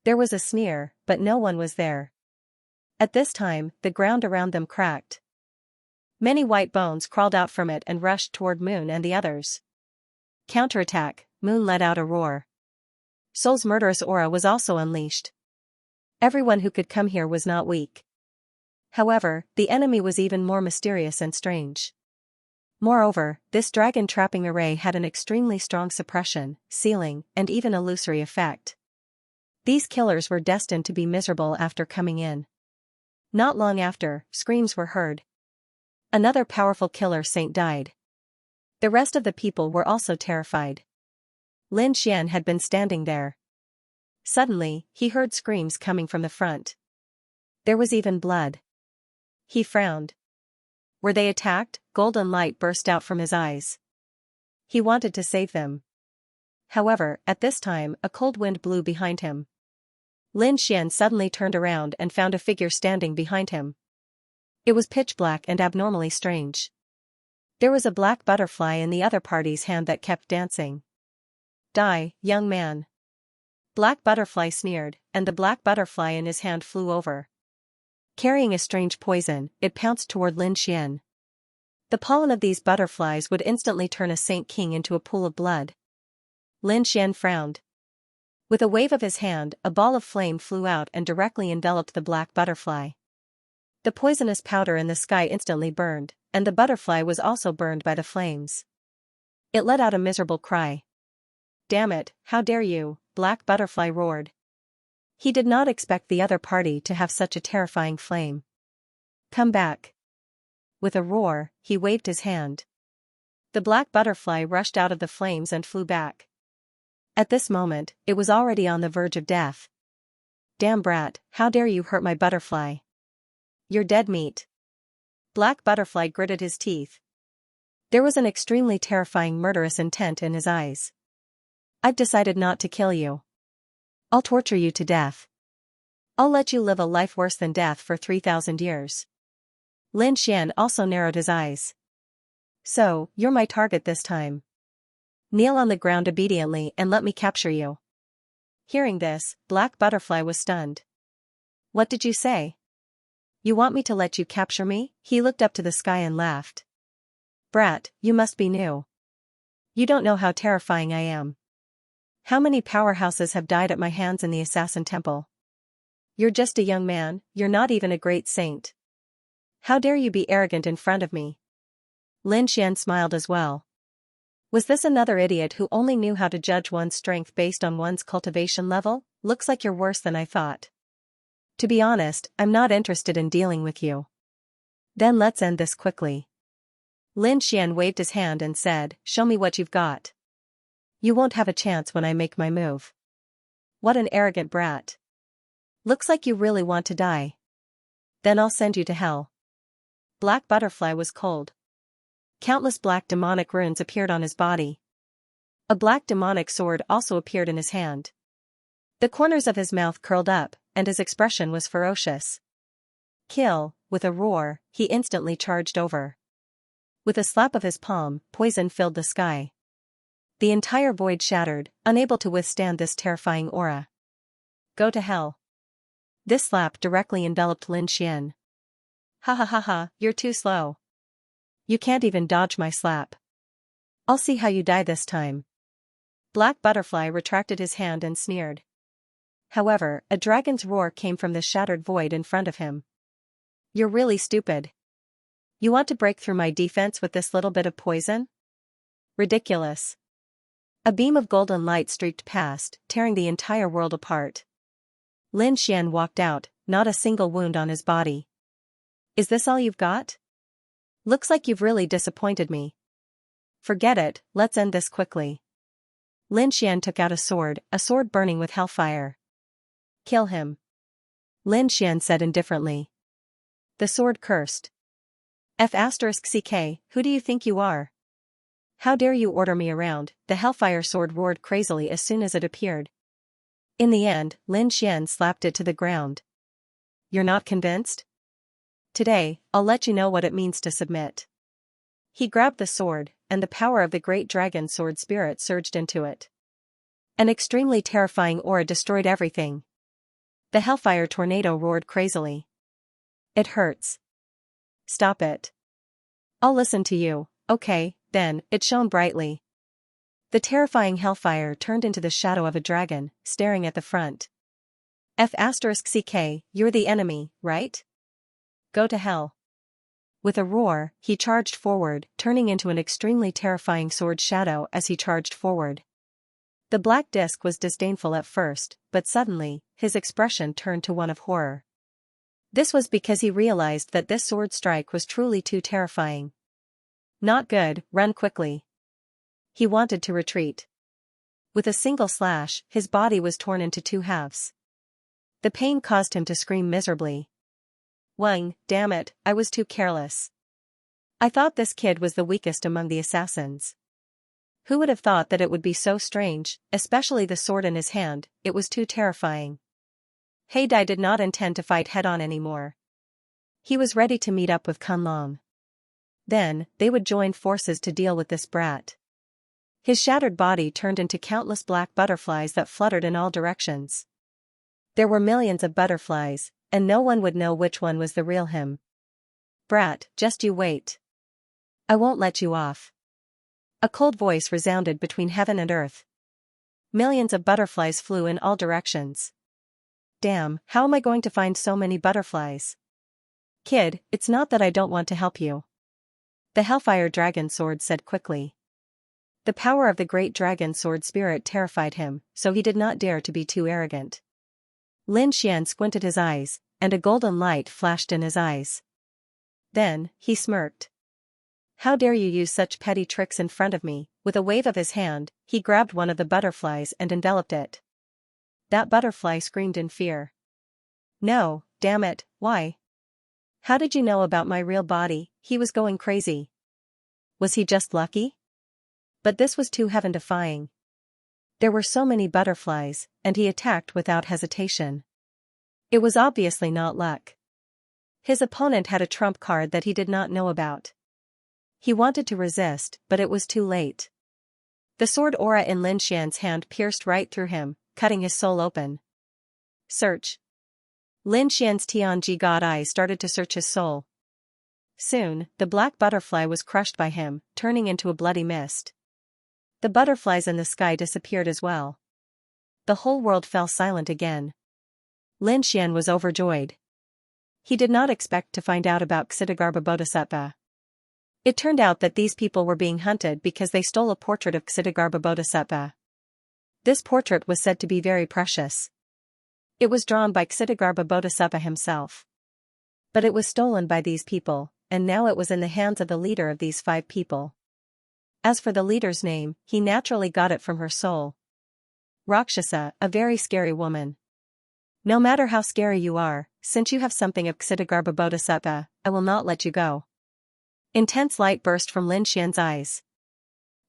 There was a sneer, but no one was there. At this time, the ground around them cracked. Many white bones crawled out from it and rushed toward Moon and the others. Counterattack, Moon let out a roar. Soul's murderous aura was also unleashed. Everyone who could come here was not weak. However, the enemy was even more mysterious and strange. Moreover, this dragon trapping array had an extremely strong suppression, sealing, and even illusory effect. These killers were destined to be miserable after coming in. Not long after, screams were heard. Another powerful killer saint died. The rest of the people were also terrified. Lin Xian had been standing there. Suddenly, he heard screams coming from the front. There was even blood. He frowned. Were they attacked? Golden light burst out from his eyes. He wanted to save them. However, at this time, a cold wind blew behind him. Lin Xian suddenly turned around and found a figure standing behind him. It was pitch black and abnormally strange. There was a black butterfly in the other party's hand that kept dancing. Die, young man. Black butterfly sneered, and the black butterfly in his hand flew over. Carrying a strange poison, it pounced toward Lin Xian. The pollen of these butterflies would instantly turn a Saint King into a pool of blood. Lin Xian frowned. With a wave of his hand, a ball of flame flew out and directly enveloped the black butterfly. The poisonous powder in the sky instantly burned, and the butterfly was also burned by the flames. It let out a miserable cry. Damn it, how dare you, Black Butterfly roared. He did not expect the other party to have such a terrifying flame. Come back. With a roar, he waved his hand. The black butterfly rushed out of the flames and flew back. At this moment, it was already on the verge of death. Damn brat, how dare you hurt my butterfly? You're dead meat. Black Butterfly gritted his teeth. There was an extremely terrifying murderous intent in his eyes. I've decided not to kill you. I'll torture you to death. I'll let you live a life worse than death for 3,000 years. Lin Xian also narrowed his eyes. So, you're my target this time. Kneel on the ground obediently and let me capture you. Hearing this, Black Butterfly was stunned. What did you say? You want me to let you capture me? He looked up to the sky and laughed. Brat, you must be new. You don't know how terrifying I am. How many powerhouses have died at my hands in the Assassin Temple? You're just a young man, you're not even a great saint. How dare you be arrogant in front of me? Lin Xian smiled as well. Was this another idiot who only knew how to judge one's strength based on one's cultivation level? Looks like you're worse than I thought. To be honest, I'm not interested in dealing with you. Then let's end this quickly. Lin Xian waved his hand and said, show me what you've got. You won't have a chance when I make my move. What an arrogant brat. Looks like you really want to die. Then I'll send you to hell. Black Butterfly was cold. Countless black demonic runes appeared on his body. A black demonic sword also appeared in his hand. The corners of his mouth curled up, and his expression was ferocious. Kill, with a roar, he instantly charged over. With a slap of his palm, poison filled the sky. The entire void shattered, unable to withstand this terrifying aura. Go to hell. This slap directly enveloped Lin Xian. Ha ha ha ha, you're too slow. You can't even dodge my slap. I'll see how you die this time. Black Butterfly retracted his hand and sneered. However, a dragon's roar came from the shattered void in front of him. You're really stupid. You want to break through my defense with this little bit of poison? Ridiculous. A beam of golden light streaked past, tearing the entire world apart. Lin Xian walked out, not a single wound on his body. Is this all you've got? Looks like you've really disappointed me. Forget it, let's end this quickly. Lin Xian took out a sword burning with hellfire. Kill him. Lin Xian said indifferently. The sword cursed. F***ck, who do you think you are? How dare you order me around? The hellfire sword roared crazily as soon as it appeared. In the end, Lin Xian slapped it to the ground. You're not convinced? Today, I'll let you know what it means to submit. He grabbed the sword, and the power of the great dragon sword spirit surged into it. An extremely terrifying aura destroyed everything. The hellfire tornado roared crazily. It hurts. Stop it. I'll listen to you, okay, then. It shone brightly. The terrifying hellfire turned into the shadow of a dragon, staring at the front. F***ck, you're the enemy, right? Go to hell. With a roar, he charged forward, turning into an extremely terrifying sword shadow as he charged forward. The black disc was disdainful at first, but suddenly, his expression turned to one of horror. This was because he realized that this sword strike was truly too terrifying. Not good, run quickly. He wanted to retreat. With a single slash, his body was torn into two halves. The pain caused him to scream miserably. Wang, damn it, I was too careless. I thought this kid was the weakest among the assassins. Who would have thought that it would be so strange, especially the sword in his hand, it was too terrifying. Heidai did not intend to fight head-on anymore. He was ready to meet up with Kunlong. Then, they would join forces to deal with this brat. His shattered body turned into countless black butterflies that fluttered in all directions. There were millions of butterflies, and no one would know which one was the real him. Brat, just you wait. I won't let you off. A cold voice resounded between heaven and earth. Millions of butterflies flew in all directions. Damn, how am I going to find so many butterflies? Kid, it's not that I don't want to help you. The Hellfire Dragon Sword said quickly. The power of the great dragon sword spirit terrified him, so he did not dare to be too arrogant. Lin Xian squinted his eyes, and a golden light flashed in his eyes. Then, he smirked. How dare you use such petty tricks in front of me? With a wave of his hand, he grabbed one of the butterflies and enveloped it. That butterfly screamed in fear. No, damn it, why? How did you know about my real body? He was going crazy. Was he just lucky? But this was too heaven-defying. There were so many butterflies, and he attacked without hesitation. It was obviously not luck. His opponent had a trump card that he did not know about. He wanted to resist, but it was too late. The sword aura in Lin Xian's hand pierced right through him, cutting his soul open. Search. Lin Xian's Tianji God eyes started to search his soul. Soon, the black butterfly was crushed by him, turning into a bloody mist. The butterflies in the sky disappeared as well. The whole world fell silent again. Lin Xian was overjoyed. He did not expect to find out about Xitigarbha Bodhisattva. It turned out that these people were being hunted because they stole a portrait of Xitigarbha Bodhisattva. This portrait was said to be very precious. It was drawn by Xitigarbha Bodhisattva himself. But it was stolen by these people, and now it was in the hands of the leader of these 5 people. As for the leader's name, he naturally got it from her soul. Rakshasa, a very scary woman. No matter how scary you are, since you have something of Xitigarbha Bodhisattva, I will not let you go. Intense light burst from Lin Xian's eyes.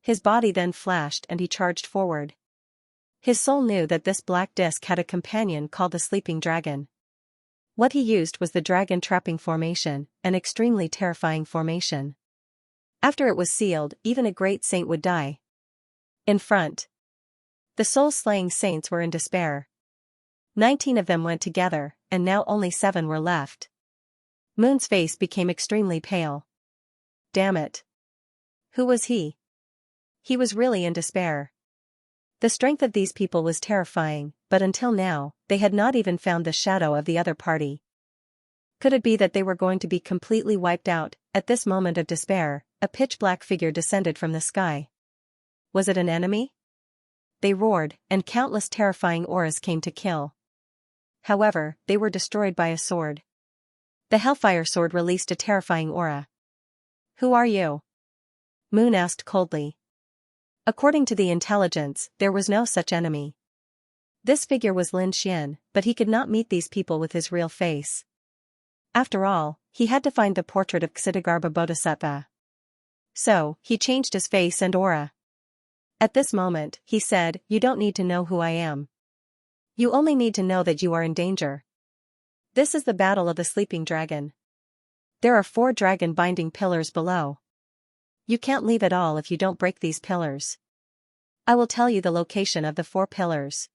His body then flashed and he charged forward. His soul knew that this black disc had a companion called the Sleeping Dragon. What he used was the Dragon Trapping Formation, an extremely terrifying formation. After it was sealed, even a great saint would die. In front, the soul-slaying saints were in despair. 19 of them went together, and now only 7 were left. Moon's face became extremely pale. Damn it. Who was he? He was really in despair. The strength of these people was terrifying, but until now, they had not even found the shadow of the other party. Could it be that they were going to be completely wiped out? At this moment of despair, a pitch-black figure descended from the sky. Was it an enemy? They roared, and countless terrifying auras came to kill. However, they were destroyed by a sword. The Hellfire Sword released a terrifying aura. Who are you? Moon asked coldly. According to the intelligence, there was no such enemy. This figure was Lin Xian, but he could not meet these people with his real face. After all, he had to find the portrait of Xitigarbha Bodhisattva. So, he changed his face and aura. At this moment, he said, "You don't need to know who I am. You only need to know that you are in danger. This is the battle of the sleeping dragon. There are 4 dragon-binding pillars below. You can't leave at all if you don't break these pillars. I will tell you the location of the 4 pillars."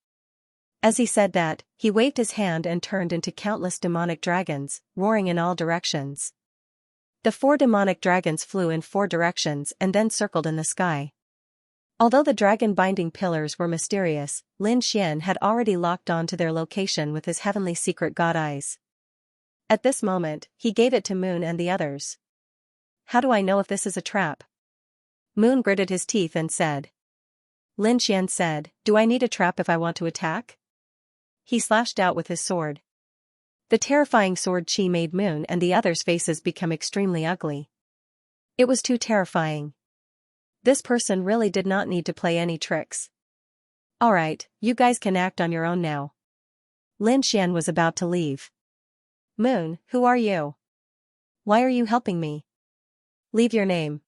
As he said that, he waved his hand and turned into countless demonic dragons, roaring in all directions. The 4 demonic dragons flew in 4 directions and then circled in the sky. Although the dragon-binding pillars were mysterious, Lin Xian had already locked on to their location with his heavenly secret god eyes. At this moment, he gave it to Moon and the others. How do I know if this is a trap? Moon gritted his teeth and said. Lin Xian said, do I need a trap if I want to attack? He slashed out with his sword. The terrifying sword chi made Moon and the others' faces become extremely ugly. It was too terrifying. This person really did not need to play any tricks. Alright, you guys can act on your own now. Lin Xian was about to leave. Moon, who are you? Why are you helping me? Leave your name.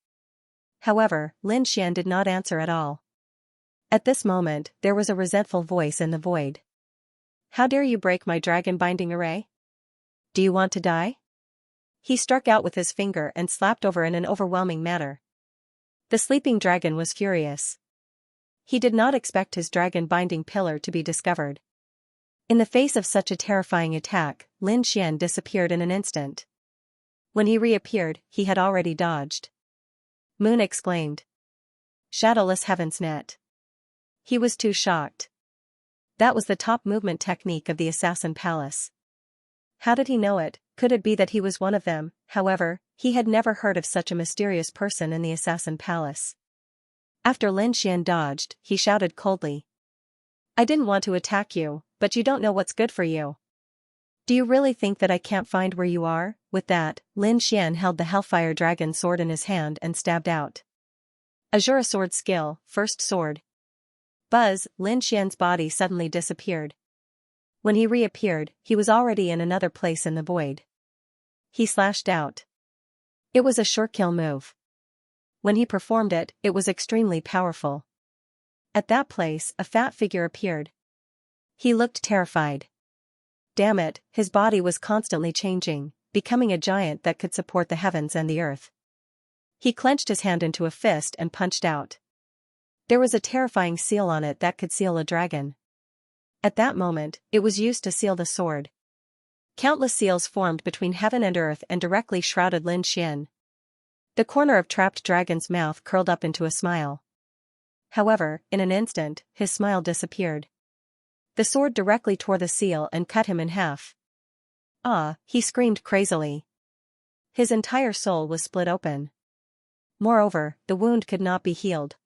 However, Lin Xian did not answer at all. At this moment, there was a resentful voice in the void. How dare you break my dragon-binding array? Do you want to die? He struck out with his finger and slapped over in an overwhelming manner. The sleeping dragon was furious. He did not expect his dragon-binding pillar to be discovered. In the face of such a terrifying attack, Lin Xian disappeared in an instant. When he reappeared, he had already dodged. Moon exclaimed. Shadowless Heaven's Net. He was too shocked. That was the top movement technique of the Assassin Palace. How did he know it? Could it be that he was one of them? However, he had never heard of such a mysterious person in the Assassin Palace. After Lin Xian dodged, he shouted coldly. I didn't want to attack you, but you don't know what's good for you. Do you really think that I can't find where you are? With that, Lin Xian held the Hellfire Dragon sword in his hand and stabbed out. Azura sword skill, first sword. Buzz, Lin Xian's body suddenly disappeared. When he reappeared, he was already in another place in the void. He slashed out. It was a sure kill move. When he performed it, it was extremely powerful. At that place, a fat figure appeared. He looked terrified. Damn it, his body was constantly changing, becoming a giant that could support the heavens and the earth. He clenched his hand into a fist and punched out. There was a terrifying seal on it that could seal a dragon. At that moment, it was used to seal the sword. Countless seals formed between heaven and earth and directly shrouded Lin Xian. The corner of trapped dragon's mouth curled up into a smile. However, in an instant, his smile disappeared. The sword directly tore the seal and cut him in half. Ah, he screamed crazily. His entire soul was split open. Moreover, the wound could not be healed.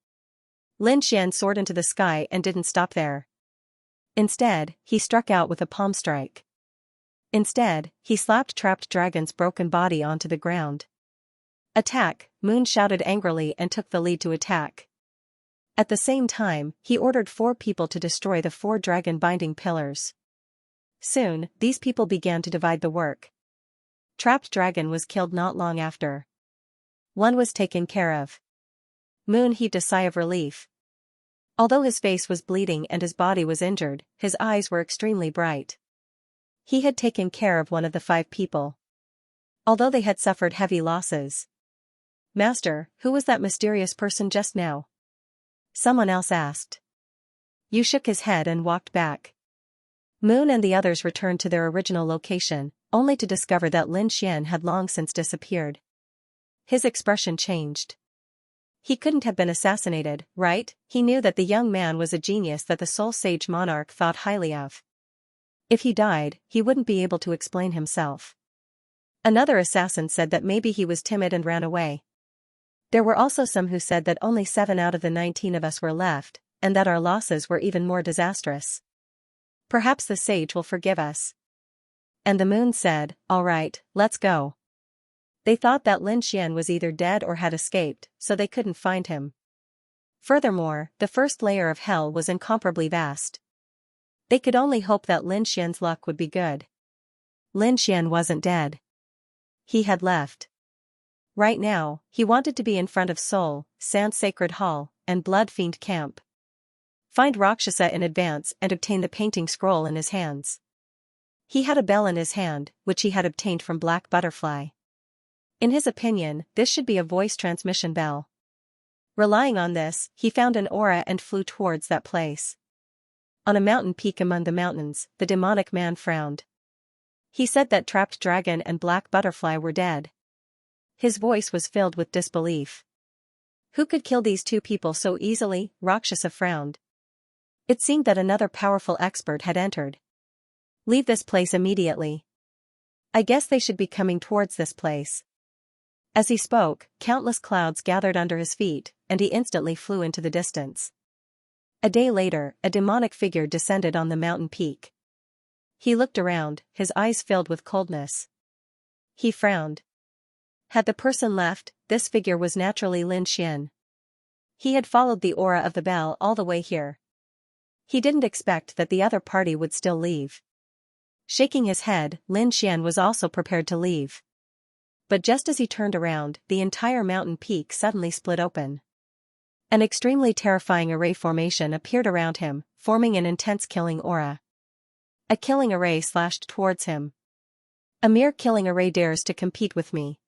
Lin Xian soared into the sky and didn't stop there. Instead, he struck out with a palm strike. Instead, he slapped trapped dragon's broken body onto the ground. Attack, Moon shouted angrily and took the lead to attack. At the same time, he ordered 4 people to destroy the 4 dragon-binding pillars. Soon, these people began to divide the work. Trapped dragon was killed not long after. One was taken care of. Moon heaved a sigh of relief. Although his face was bleeding and his body was injured, his eyes were extremely bright. He had taken care of one of the 5 people. Although they had suffered heavy losses. Master, who was that mysterious person just now? Someone else asked. Yu shook his head and walked back. Moon and the others returned to their original location, only to discover that Lin Xian had long since disappeared. His expression changed. He couldn't have been assassinated, right? He knew that the young man was a genius that the Soul Sage monarch thought highly of. If he died, he wouldn't be able to explain himself. Another assassin said that maybe he was timid and ran away. There were also some who said that only 7 out of the 19 of us were left, and that our losses were even more disastrous. Perhaps the sage will forgive us. And the moon said, all right, let's go. They thought that Lin Xian was either dead or had escaped, so they couldn't find him. Furthermore, the first layer of hell was incomparably vast. They could only hope that Lin Xian's luck would be good. Lin Xian wasn't dead. He had left. Right now, he wanted to be in front of Soul, Sand Sacred Hall, and Blood Fiend Camp. Find Rakshasa in advance and obtain the painting scroll in his hands. He had a bell in his hand, which he had obtained from Black Butterfly. In his opinion, this should be a voice transmission bell. Relying on this, he found an aura and flew towards that place. On a mountain peak among the mountains, the demonic man frowned. He said that Trapped Dragon and Black Butterfly were dead. His voice was filled with disbelief. Who could kill these two people so easily? Rakshasa frowned. It seemed that another powerful expert had entered. Leave this place immediately. I guess they should be coming towards this place. As he spoke, countless clouds gathered under his feet, and he instantly flew into the distance. A day later, a demonic figure descended on the mountain peak. He looked around, his eyes filled with coldness. He frowned. Had the person left, this figure was naturally Lin Xian. He had followed the aura of the bell all the way here. He didn't expect that the other party would still leave. Shaking his head, Lin Xian was also prepared to leave. But just as he turned around, the entire mountain peak suddenly split open. An extremely terrifying array formation appeared around him, forming an intense killing aura. A killing array slashed towards him. A mere killing array dares to compete with me.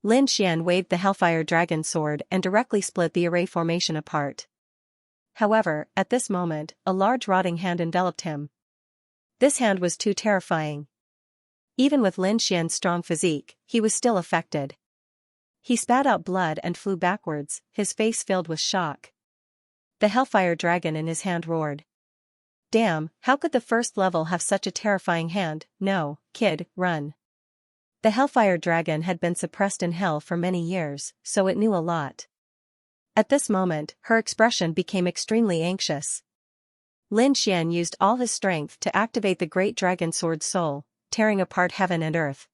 Lin Xian waved the Hellfire Dragon sword and directly split the array formation apart. However, at this moment, a large rotting hand enveloped him. This hand was too terrifying. Even with Lin Xian's strong physique, he was still affected. He spat out blood and flew backwards, his face filled with shock. The Hellfire Dragon in his hand roared. Damn, how could the first level have such a terrifying hand? No, kid, run. The Hellfire Dragon had been suppressed in hell for many years, so it knew a lot. At this moment, her expression became extremely anxious. Lin Xian used all his strength to activate the Great Dragon Sword Soul, tearing apart heaven and earth.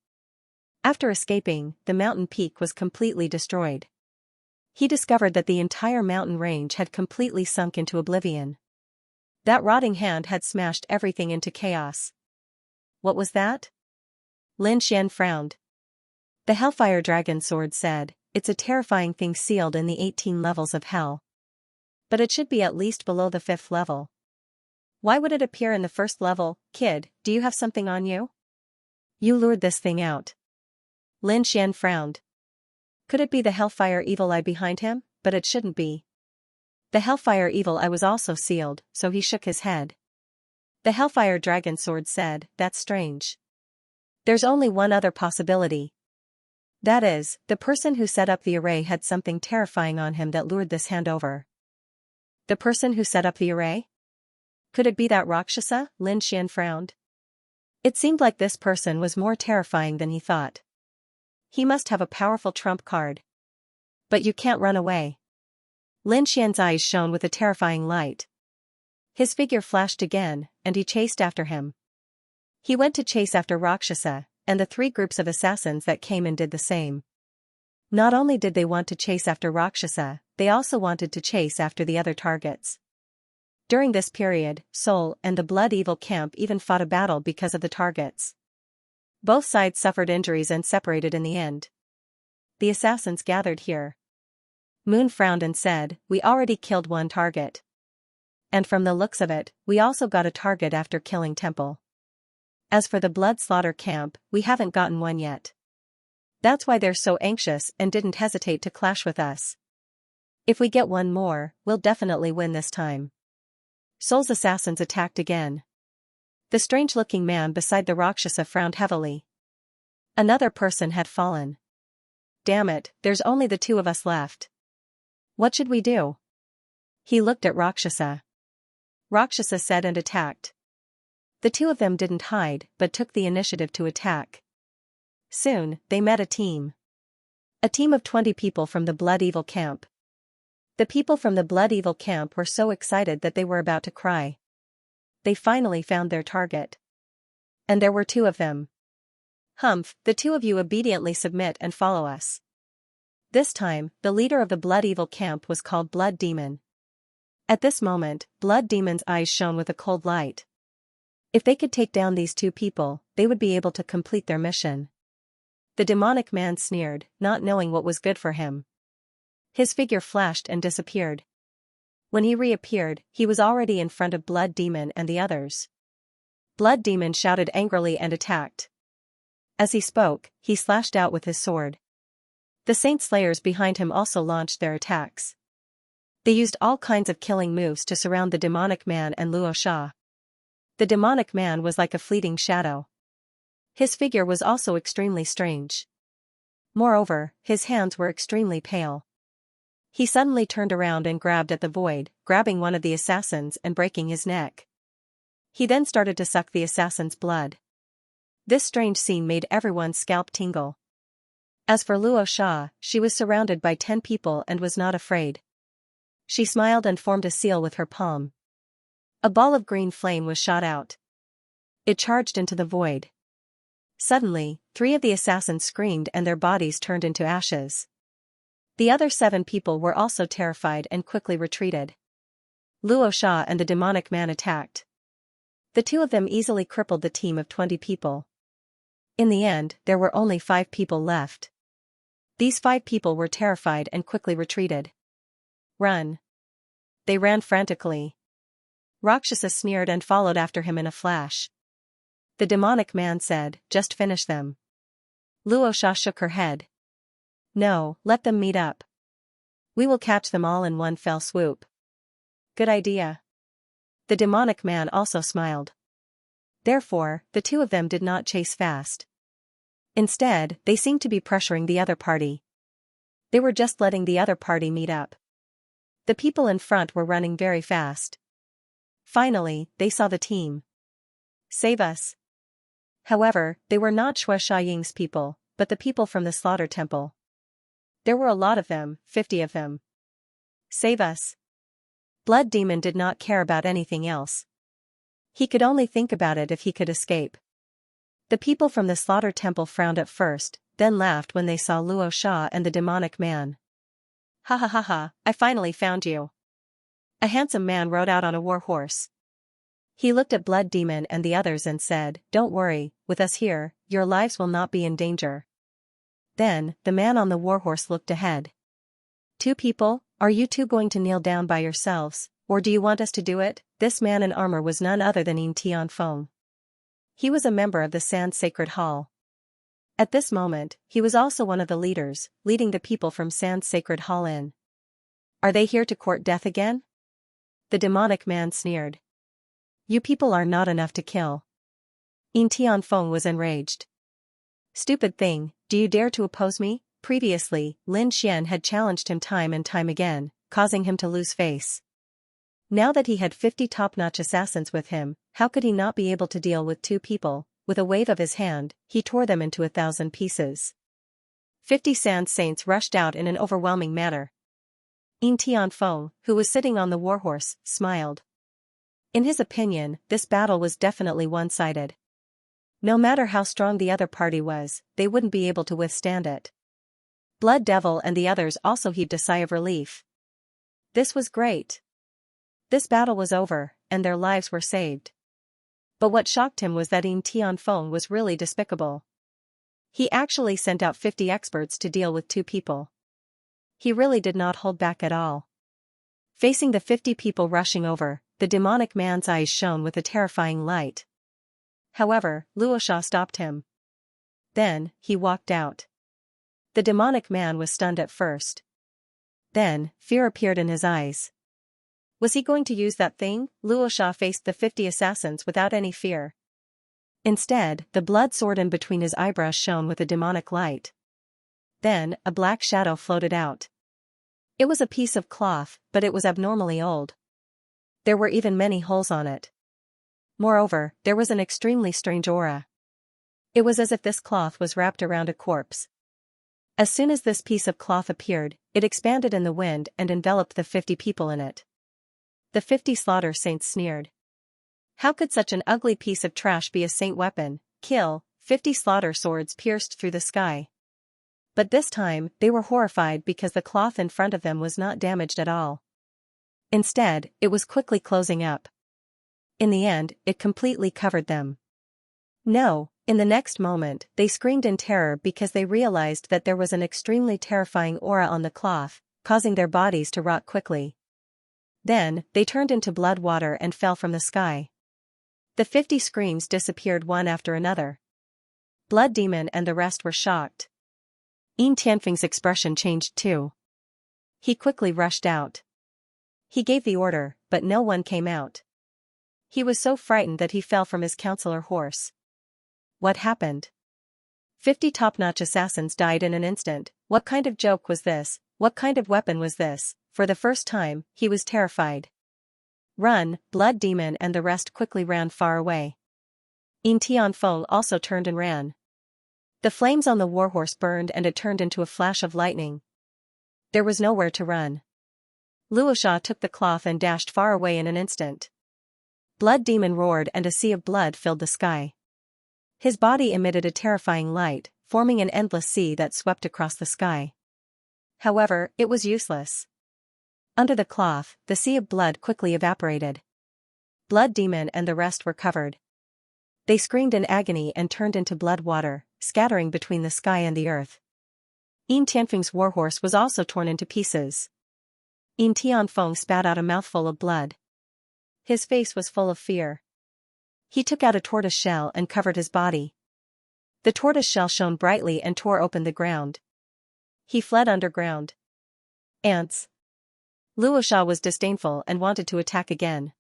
After escaping, the mountain peak was completely destroyed. He discovered that the entire mountain range had completely sunk into oblivion. That rotting hand had smashed everything into chaos. What was that? Lin Xian frowned. The Hellfire Dragon Sword said, it's a terrifying thing sealed in the 18 levels of hell. But it should be at least below the 5th level. Why would it appear in the 1st level? Kid, do you have something on you? You lured this thing out. Lin Xian frowned. Could it be the Hellfire Evil Eye behind him? But it shouldn't be. The Hellfire Evil Eye was also sealed, so he shook his head. The Hellfire Dragon Sword said, that's strange. There's only one other possibility. That is, the person who set up the array had something terrifying on him that lured this hand over. The person who set up the array? Could it be that Rakshasa? Lin Xian frowned. It seemed like this person was more terrifying than he thought. He must have a powerful trump card. But you can't run away. Lin Xian's eyes shone with a terrifying light. His figure flashed again, and he chased after him. He went to chase after Rakshasa, and the 3 groups of assassins that came in did the same. Not only did they want to chase after Rakshasa, they also wanted to chase after the other targets. During this period, Soul and the Blood Evil camp even fought a battle because of the targets. Both sides suffered injuries and separated in the end. The assassins gathered here. Moon frowned and said, we already killed one target. And from the looks of it, we also got a target after killing Temple. As for the Blood Slaughter camp, we haven't gotten one yet. That's why they're so anxious and didn't hesitate to clash with us. If we get one more, we'll definitely win this time. Soul's assassins attacked again. The strange-looking man beside the Rakshasa frowned heavily. Another person had fallen. Damn it, there's only the 2 of us left. What should we do? He looked at Rakshasa. Rakshasa said and attacked. The 2 of them didn't hide but took the initiative to attack. Soon, they met a team. A team of 20 people from the Blood Evil camp. The people from the Blood Evil camp were so excited that they were about to cry. They finally found their target. And there were 2 of them. Humph, the 2 of you obediently submit and follow us. This time, the leader of the Blood Evil camp was called Blood Demon. At this moment, Blood Demon's eyes shone with a cold light. If they could take down these 2 people, they would be able to complete their mission. The demonic man sneered, not knowing what was good for him. His figure flashed and disappeared. When he reappeared, he was already in front of Blood Demon and the others. Blood Demon shouted angrily and attacked. As he spoke, he slashed out with his sword. The Saint Slayers behind him also launched their attacks. They used all kinds of killing moves to surround the demonic man and Luo Sha. The demonic man was like a fleeting shadow. His figure was also extremely strange. Moreover, his hands were extremely pale. He suddenly turned around and grabbed at the void, grabbing one of the assassins and breaking his neck. He then started to suck the assassin's blood. This strange scene made everyone's scalp tingle. As for Luo Sha, she was surrounded by 10 people and was not afraid. She smiled and formed a seal with her palm. A ball of green flame was shot out. It charged into the void. Suddenly, 3 of the assassins screamed and their bodies turned into ashes. The other 7 people were also terrified and quickly retreated. Luo Sha and the demonic man attacked. The 2 of them easily crippled the team of 20 people. In the end, there were only 5 people left. These 5 people were terrified and quickly retreated. Run. They ran frantically. Rakshasa sneered and followed after him in a flash. The demonic man said, "Just finish them." Luo Sha shook her head. "No, let them meet up. We will catch them all in one fell swoop." "Good idea." The demonic man also smiled. Therefore, the 2 of them did not chase fast. Instead, they seemed to be pressuring the other party. They were just letting the other party meet up. The people in front were running very fast. Finally, they saw the team. "Save us." However, they were not Shui Xiaying's people, but the people from the slaughter temple. There were a lot of them, 50 of them. "Save us." Blood Demon did not care about anything else. He could only think about it if he could escape. The people from the slaughter temple frowned at first, then laughed when they saw Luo Sha and the demonic man. "Ha ha ha ha, I finally found you." A handsome man rode out on a war horse. He looked at Blood Demon and the others and said, "Don't worry, with us here, your lives will not be in danger." Then, the man on the war horse looked ahead. "2 people, are you 2 going to kneel down by yourselves, or do you want us to do it?" This man in armor was none other than Yin Tianfeng. He was a member of the Sand Sacred Hall. At this moment, he was also one of the leaders, leading the people from Sand Sacred Hall in. "Are they here to court death again?" The demonic man sneered. "You people are not enough to kill." Yin Tianfeng was enraged. "Stupid thing, do you dare to oppose me?" Previously, Lin Xian had challenged him time and time again, causing him to lose face. Now that he had 50 top-notch assassins with him, how could he not be able to deal with 2 people? With a wave of his hand, he tore them into 1,000 pieces. 50 Sand Saints rushed out in an overwhelming manner. Yin Tianfeng, who was sitting on the warhorse, smiled. In his opinion, this battle was definitely one-sided. No matter how strong the other party was, they wouldn't be able to withstand it. Blood Devil and the others also heaved a sigh of relief. This was great. This battle was over, and their lives were saved. But what shocked him was that Yin Tianfeng was really despicable. He actually sent out 50 experts to deal with 2 people. He really did not hold back at all. Facing the 50 people rushing over, the demonic man's eyes shone with a terrifying light. However, Luo Sha stopped him. Then, he walked out. The demonic man was stunned at first. Then, fear appeared in his eyes. Was he going to use that thing? Luo Sha faced the 50 assassins without any fear. Instead, the blood sword in between his eyebrows shone with a demonic light. Then, a black shadow floated out. It was a piece of cloth, but it was abnormally old. There were even many holes on it. Moreover, there was an extremely strange aura. It was as if this cloth was wrapped around a corpse. As soon as this piece of cloth appeared, it expanded in the wind and enveloped the 50 people in it. The 50 slaughter saints sneered. How could such an ugly piece of trash be a saint weapon? Kill! 50 slaughter swords pierced through the sky. But this time, they were horrified because the cloth in front of them was not damaged at all. Instead, it was quickly closing up. In the end, it completely covered them. No! In the next moment, they screamed in terror because they realized that there was an extremely terrifying aura on the cloth, causing their bodies to rot quickly. Then, they turned into blood water and fell from the sky. The 50 screams disappeared one after another. Blood Demon and the rest were shocked. Yin Tianfeng's expression changed too. He quickly rushed out. He gave the order, but no one came out. He was so frightened that he fell from his counselor horse. What happened? 50 top-notch assassins died in an instant. What kind of joke was this? What kind of weapon was this? For the first time, he was terrified. Run, Blood Demon and the rest quickly ran far away. Yin Tianfeng also turned and ran. The flames on the warhorse burned and it turned into a flash of lightning. There was nowhere to run. Luosha took the cloth and dashed far away in an instant. Blood Demon roared and a sea of blood filled the sky. His body emitted a terrifying light, forming an endless sea that swept across the sky. However, it was useless. Under the cloth, the sea of blood quickly evaporated. Blood Demon and the rest were covered. They screamed in agony and turned into blood water, scattering between the sky and the earth. Yin Tianfeng's warhorse was also torn into pieces. Yin Tianfeng spat out a mouthful of blood. His face was full of fear. He took out a tortoise shell and covered his body. The tortoise shell shone brightly and tore open the ground. He fled underground. Ants. Luosha was disdainful and wanted to attack again.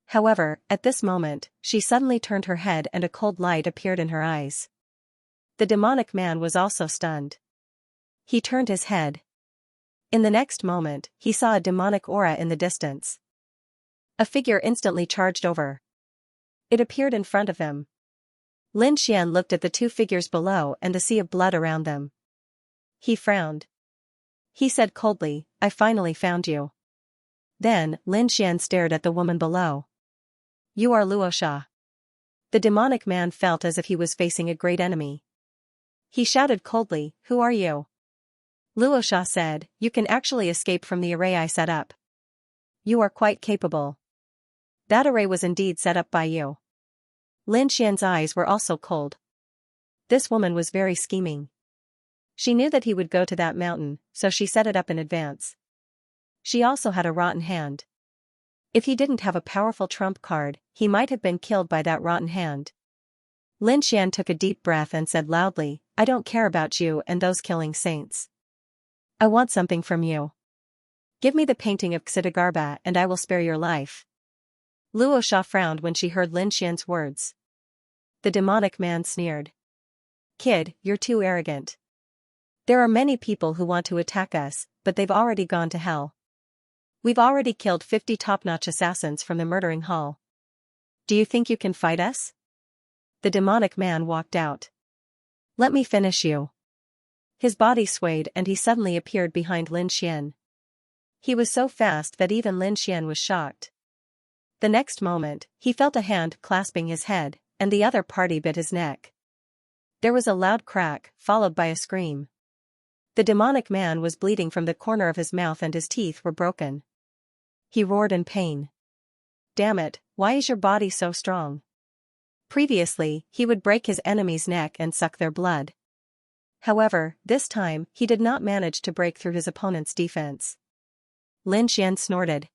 However, at this moment, she suddenly turned her head and a cold light appeared in her eyes. The demonic man was also stunned. He turned his head. In the next moment, he saw a demonic aura in the distance. A figure instantly charged over. It appeared in front of him. Lin Xian looked at the two figures below and the sea of blood around them. He frowned. He said coldly, "I finally found you." Then, Lin Xian stared at the woman below. "You are Luosha." The demonic man felt as if he was facing a great enemy. He shouted coldly, "Who are you?" Luosha said, "You can actually escape from the array I set up. You are quite capable. That array was indeed set up by you." Lin Xian's eyes were also cold. This woman was very scheming. She knew that he would go to that mountain, so she set it up in advance. She also had a rotten hand. If he didn't have a powerful trump card, he might have been killed by that rotten hand. Lin Xian took a deep breath and said loudly, "I don't care about you and those killing saints. I want something from you. Give me the painting of Xidagarba and I will spare your life." Luosha frowned when she heard Lin Xian's words. The demonic man sneered. "Kid, you're too arrogant. There are many people who want to attack us, but they've already gone to hell. We've already killed 50 top-notch assassins from the murdering hall. Do you think you can fight us?" The demonic man walked out. "Let me finish you." His body swayed and he suddenly appeared behind Lin Xian. He was so fast that even Lin Xian was shocked. The next moment, he felt a hand clasping his head, and the other party bit his neck. There was a loud crack, followed by a scream. The demonic man was bleeding from the corner of his mouth and his teeth were broken. He roared in pain. "Damn it, why is your body so strong?" Previously, he would break his enemy's neck and suck their blood. However, this time, he did not manage to break through his opponent's defense. Lin Xian snorted.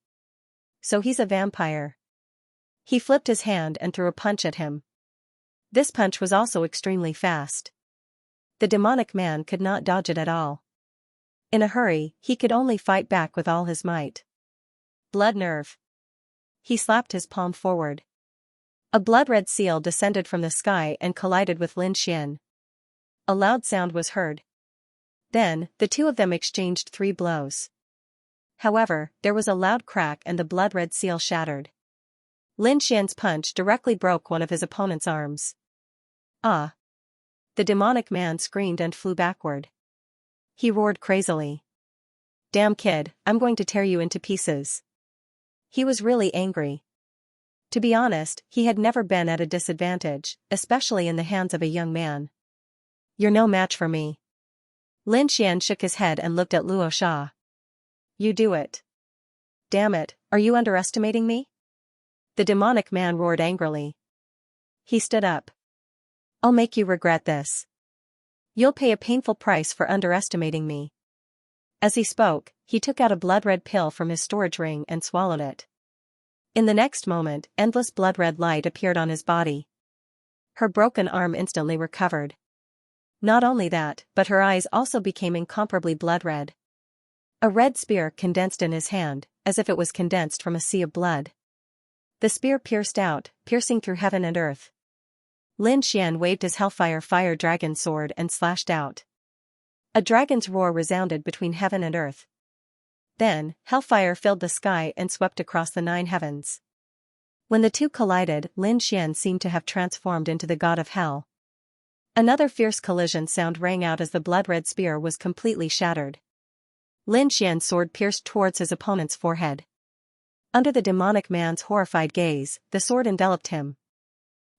"So he's a vampire." He flipped his hand and threw a punch at him. This punch was also extremely fast. The demonic man could not dodge it at all. In a hurry, he could only fight back with all his might. Blood nerve. He slapped his palm forward. A blood-red seal descended from the sky and collided with Lin Xian. A loud sound was heard. Then, the two of them exchanged 3 blows. However, there was a loud crack and the blood-red seal shattered. Lin Xian's punch directly broke one of his opponent's arms. "Ah!" The demonic man screamed and flew backward. He roared crazily. "Damn kid, I'm going to tear you into pieces." He was really angry. To be honest, he had never been at a disadvantage, especially in the hands of a young man. "You're no match for me." Lin Xian shook his head and looked at Luosha. "You do it." "Damn it, are you underestimating me?" The demonic man roared angrily. He stood up. "I'll make you regret this. You'll pay a painful price for underestimating me." As he spoke, he took out a blood-red pill from his storage ring and swallowed it. In the next moment, endless blood-red light appeared on his body. Her broken arm instantly recovered. Not only that, but her eyes also became incomparably blood-red. A red spear condensed in his hand, as if it was condensed from a sea of blood. The spear pierced out, piercing through heaven and earth. Lin Xian waved his Hellfire Fire Dragon sword and slashed out. A dragon's roar resounded between heaven and earth. Then, hellfire filled the sky and swept across the 9 heavens. When the two collided, Lin Xian seemed to have transformed into the god of hell. Another fierce collision sound rang out as the blood-red spear was completely shattered. Lin Xian's sword pierced towards his opponent's forehead. Under the demonic man's horrified gaze, the sword enveloped him.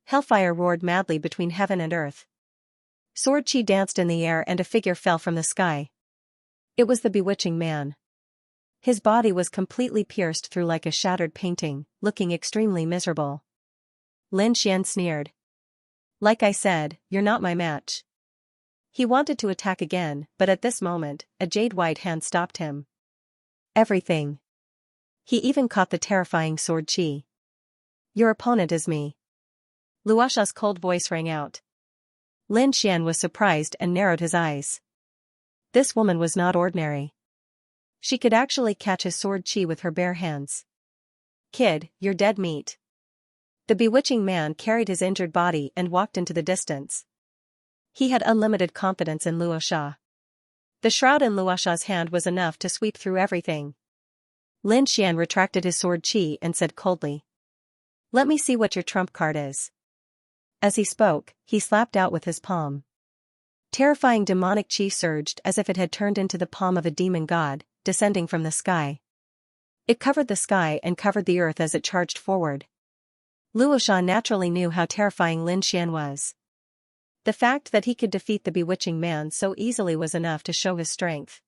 Hellfire roared madly between heaven and earth. Sword chi danced in the air and a figure fell from the sky. It was the bewitching man. His body was completely pierced through like a shattered painting, looking extremely miserable. Lin Xian sneered. Like I said, you're not my match. He wanted to attack again, but at this moment, a jade-white hand stopped him. Everything. He even caught the terrifying sword chi. Your opponent is me. Luosha's cold voice rang out. Lin Xian was surprised and narrowed his eyes. This woman was not ordinary. She could actually catch his sword chi with her bare hands. Kid, you're dead meat. The bewitching man carried his injured body and walked into the distance. He had unlimited confidence in Luosha. The shroud in Luosha's hand was enough to sweep through everything. Lin Xian retracted his sword chi and said coldly. Let me see what your trump card is. As he spoke, he slapped out with his palm. Terrifying demonic chi surged as if it had turned into the palm of a demon god, descending from the sky. It covered the sky and covered the earth as it charged forward. Luosha naturally knew how terrifying Lin Xian was. The fact that he could defeat the bewitching man so easily was enough to show his strength.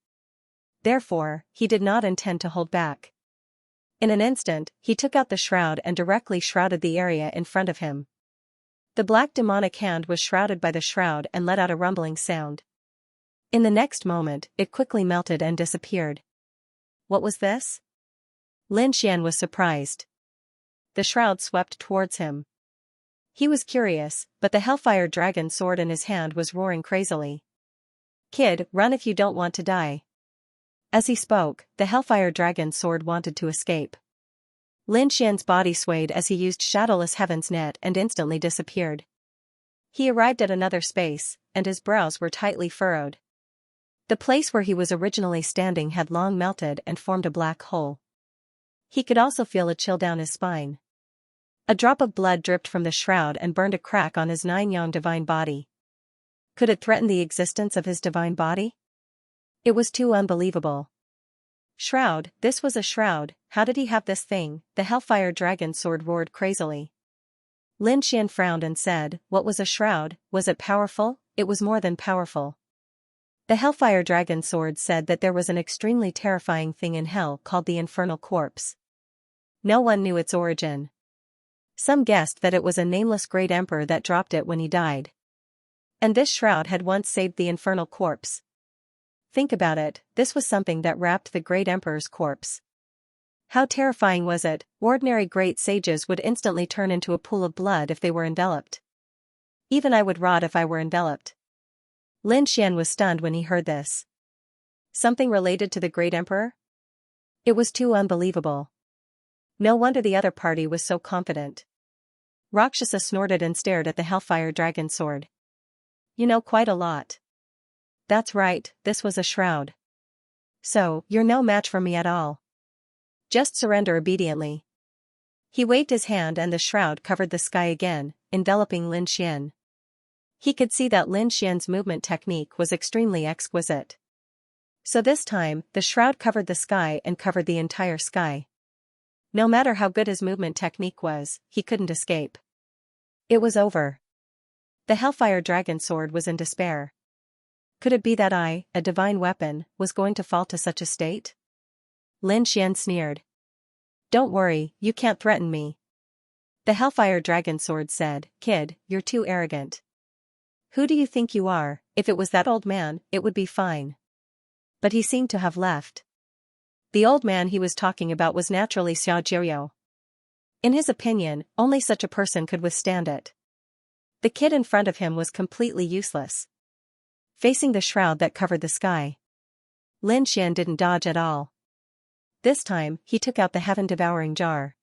Therefore, he did not intend to hold back. In an instant, he took out the shroud and directly shrouded the area in front of him. The black demonic hand was shrouded by the shroud and let out a rumbling sound. In the next moment, it quickly melted and disappeared. What was this? Lin Xian was surprised. The shroud swept towards him. He was curious, but the hellfire dragon sword in his hand was roaring crazily. Kid, run if you don't want to die. As he spoke, the hellfire dragon sword wanted to escape. Lin Xian's body swayed as he used Shadowless Heaven's net and instantly disappeared. He arrived at another space, and his brows were tightly furrowed. The place where he was originally standing had long melted and formed a black hole. He could also feel a chill down his spine. A drop of blood dripped from the shroud and burned a crack on his 9-yang divine body. Could it threaten the existence of his divine body? It was too unbelievable. Shroud, this was a shroud, how did he have this thing? The hellfire dragon sword roared crazily. Lin Xian frowned and said, what was a shroud? Was it powerful? It was more than powerful. The hellfire dragon sword said that there was an extremely terrifying thing in hell called the infernal corpse. No one knew its origin. Some guessed that it was a nameless great emperor that dropped it when he died. And this shroud had once saved the infernal corpse. Think about it, this was something that wrapped the great emperor's corpse. How terrifying was it? Ordinary great sages would instantly turn into a pool of blood if they were enveloped. Even I would rot if I were enveloped. Lin Xian was stunned when he heard this. Something related to the great emperor? It was too unbelievable. No wonder the other party was so confident. Rakshasa snorted and stared at the hellfire dragon sword. You know quite a lot. That's right, this was a shroud. So, you're no match for me at all. Just surrender obediently. He waved his hand and the shroud covered the sky again, enveloping Lin Xian. He could see that Lin Xian's movement technique was extremely exquisite. So this time, the shroud covered the sky and covered the entire sky. No matter how good his movement technique was, he couldn't escape. It was over. The hellfire dragon sword was in despair. Could it be that I, a divine weapon, was going to fall to such a state? Lin Xian sneered. Don't worry, you can't threaten me. The hellfire dragon sword said, Kid, you're too arrogant. Who do you think you are? If it was that old man, it would be fine. But he seemed to have left. The old man he was talking about was naturally Xiao. In his opinion, only such a person could withstand it. The kid in front of him was completely useless. Facing the shroud that covered the sky, Lin Xian didn't dodge at all. This time, he took out the heaven-devouring jar.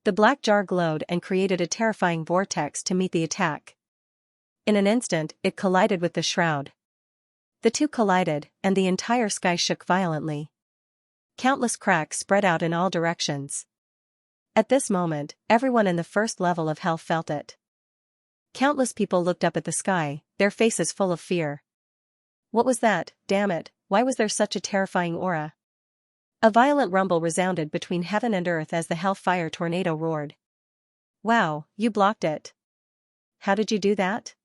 The black jar glowed and created a terrifying vortex to meet the attack. In an instant, it collided with the shroud. The two collided, and the entire sky shook violently. Countless cracks spread out in all directions. At this moment, everyone in the first level of hell felt it. Countless people looked up at the sky, their faces full of fear. What was that? Damn it, why was there such a terrifying aura? A violent rumble resounded between heaven and earth as the hellfire tornado roared. Wow, you blocked it. How did you do that?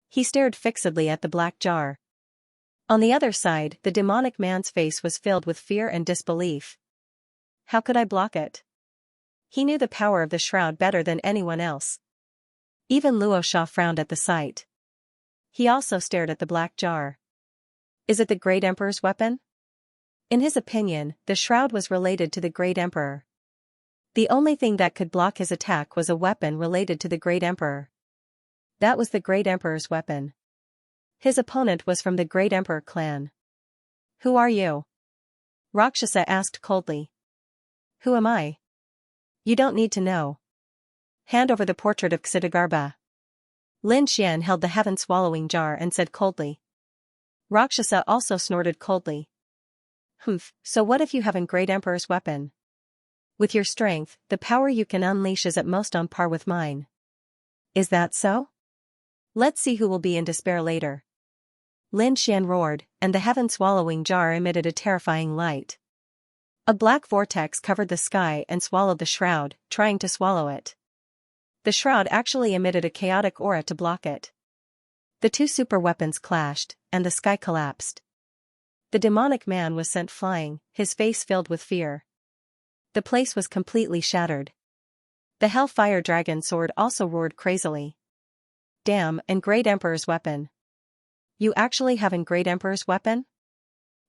He stared fixedly at the black jar. On the other side, the demonic man's face was filled with fear and disbelief. How could I block it? He knew the power of the shroud better than anyone else. Even Luo Sha frowned at the sight. He also stared at the black jar. Is it the Great Emperor's weapon? In his opinion, the shroud was related to the Great Emperor. The only thing that could block his attack was a weapon related to the Great Emperor. That was the Great Emperor's weapon. His opponent was from the Great Emperor clan. Who are you? Rakshasa asked coldly. Who am I? You don't need to know. Hand over the portrait of Ksitigarbha. Lin Xian held the heaven-swallowing jar and said coldly. Rakshasa also snorted coldly. Humph, so what if you have a Great Emperor's weapon? With your strength, the power you can unleash is at most on par with mine. Is that so? Let's see who will be in despair later. Lin Xian roared, and the heaven-swallowing jar emitted a terrifying light. A black vortex covered the sky and swallowed the shroud, trying to swallow it. The shroud actually emitted a chaotic aura to block it. The two super weapons clashed, and the sky collapsed. The demonic man was sent flying, his face filled with fear. The place was completely shattered. The Hellfire Dragon sword also roared crazily. Damn, and Great Emperor's weapon. You actually have a Great Emperor's weapon?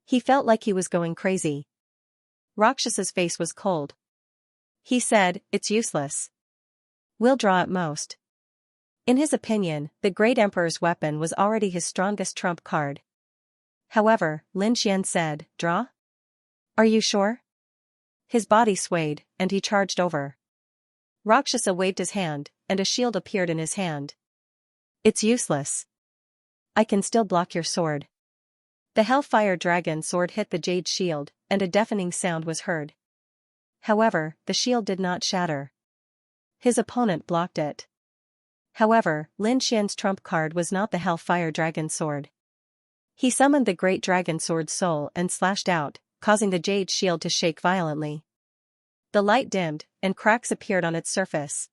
He felt like he was going crazy. Rakshasa's face was cold. He said, it's useless. We'll draw at most. In his opinion, the Great Emperor's weapon was already his strongest trump card. However, Lin Xian said, draw? Are you sure? His body swayed, and he charged over. Rakshasa waved his hand, and a shield appeared in his hand. It's useless. I can still block your sword. The Hellfire Dragon sword hit the jade shield, and a deafening sound was heard. However, the shield did not shatter. His opponent blocked it. However, Lin Xian's trump card was not the Hellfire Dragon sword. He summoned the Great Dragon Sword's soul and slashed out, causing the jade shield to shake violently. The light dimmed, and cracks appeared on its surface.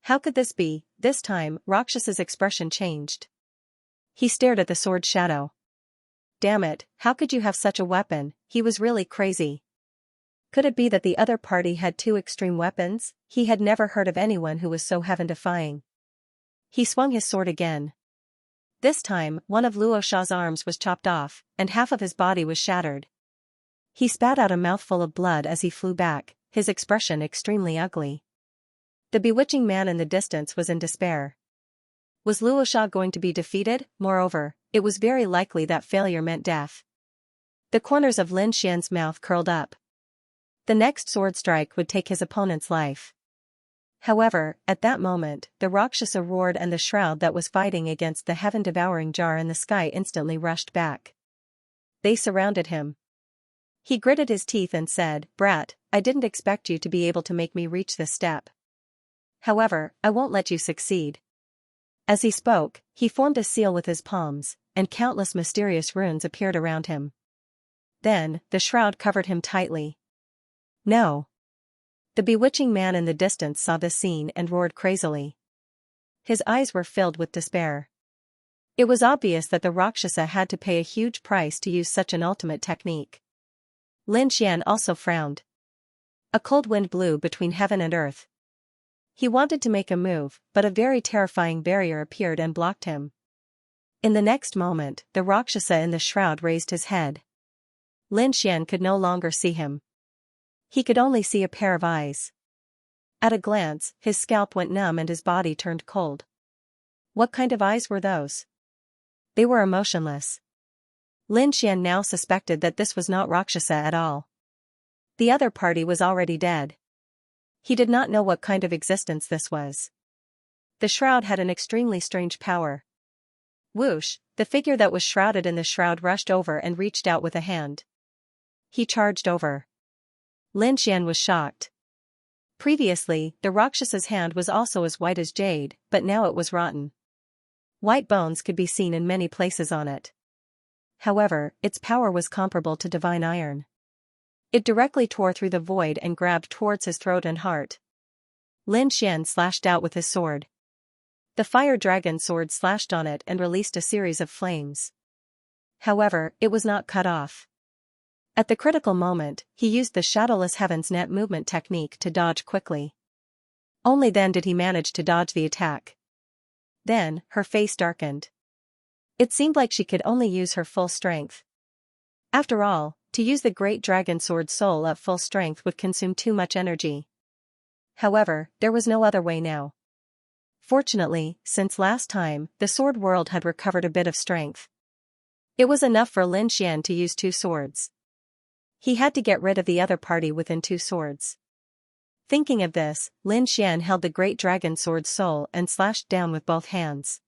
How could this be? This time, Rakshasa's expression changed. He stared at the sword's shadow. Damn it, how could you have such a weapon? He was really crazy. Could it be that the other party had two extreme weapons? He had never heard of anyone who was so heaven-defying. He swung his sword again. This time, one of Luo Sha's arms was chopped off, and half of his body was shattered. He spat out a mouthful of blood as he flew back, his expression extremely ugly. The bewitching man in the distance was in despair. Was Luo Sha going to be defeated? Moreover, it was very likely that failure meant death. The corners of Lin Xian's mouth curled up. The next sword strike would take his opponent's life. However, at that moment, the Rakshasa roared and the shroud that was fighting against the heaven-devouring jar in the sky instantly rushed back. They surrounded him. He gritted his teeth and said, Brat, I didn't expect you to be able to make me reach this step. However, I won't let you succeed. As he spoke, he formed a seal with his palms, and countless mysterious runes appeared around him. Then, the shroud covered him tightly. No. The bewitching man in the distance saw this scene and roared crazily. His eyes were filled with despair. It was obvious that the Rakshasa had to pay a huge price to use such an ultimate technique. Lin Xian also frowned. A cold wind blew between heaven and earth. He wanted to make a move, but a very terrifying barrier appeared and blocked him. In the next moment, the Rakshasa in the shroud raised his head. Lin Xian could no longer see him. He could only see a pair of eyes. At a glance, his scalp went numb and his body turned cold. What kind of eyes were those? They were emotionless. Lin Xian now suspected that this was not Rakshasa at all. The other party was already dead. He did not know what kind of existence this was. The shroud had an extremely strange power. Whoosh, the figure that was shrouded in the shroud rushed over and reached out with a hand. He charged over. Lin Xian was shocked. Previously, the Rakshasa's hand was also as white as jade, but now it was rotten. White bones could be seen in many places on it. However, its power was comparable to divine iron. It directly tore through the void and grabbed towards his throat and heart. Lin Xian slashed out with his sword. The fire dragon sword slashed on it and released a series of flames. However, it was not cut off. At the critical moment, he used the Shadowless Heaven's net movement technique to dodge quickly. Only then did he manage to dodge the attack. Then, her face darkened. It seemed like she could only use her full strength. After all, to use the Great Dragon Sword Soul at full strength would consume too much energy. However, there was no other way now. Fortunately, since last time, the sword world had recovered a bit of strength. It was enough for Lin Xian to use 2 swords. He had to get rid of the other party within 2 swords. Thinking of this, Lin Xian held the Great Dragon Sword Soul and slashed down with both hands.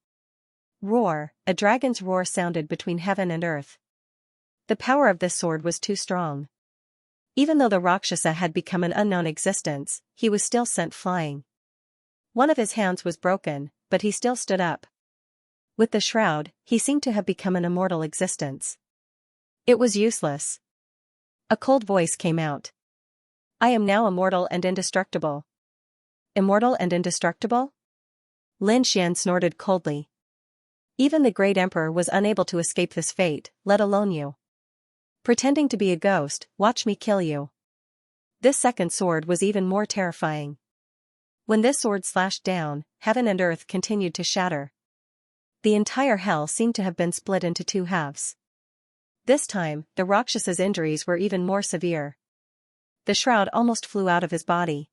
Roar, a dragon's roar sounded between heaven and earth. The power of this sword was too strong. Even though the Rakshasa had become an unknown existence, he was still sent flying. One of his hands was broken, but he still stood up. With the shroud, he seemed to have become an immortal existence. It was useless. A cold voice came out. I am now immortal and indestructible. Immortal and indestructible? Lin Xian snorted coldly. Even the great emperor was unable to escape this fate, let alone you. Pretending to be a ghost, watch me kill you. This second sword was even more terrifying. When this sword slashed down, heaven and earth continued to shatter. The entire hell seemed to have been split into 2 halves. This time, the Rakshasa's injuries were even more severe. The shroud almost flew out of his body.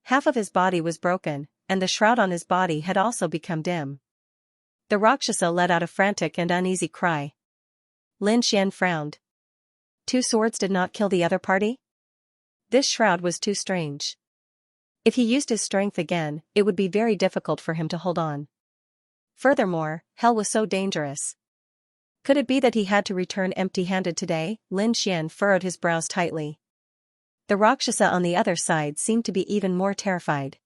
Half of his body was broken, and the shroud on his body had also become dim. The Rakshasa let out a frantic and uneasy cry. Lin Xian frowned. 2 swords did not kill the other party? This shroud was too strange. If he used his strength again, it would be very difficult for him to hold on. Furthermore, hell was so dangerous. Could it be that he had to return empty-handed today? Lin Xian furrowed his brows tightly. The Rakshasa on the other side seemed to be even more terrified.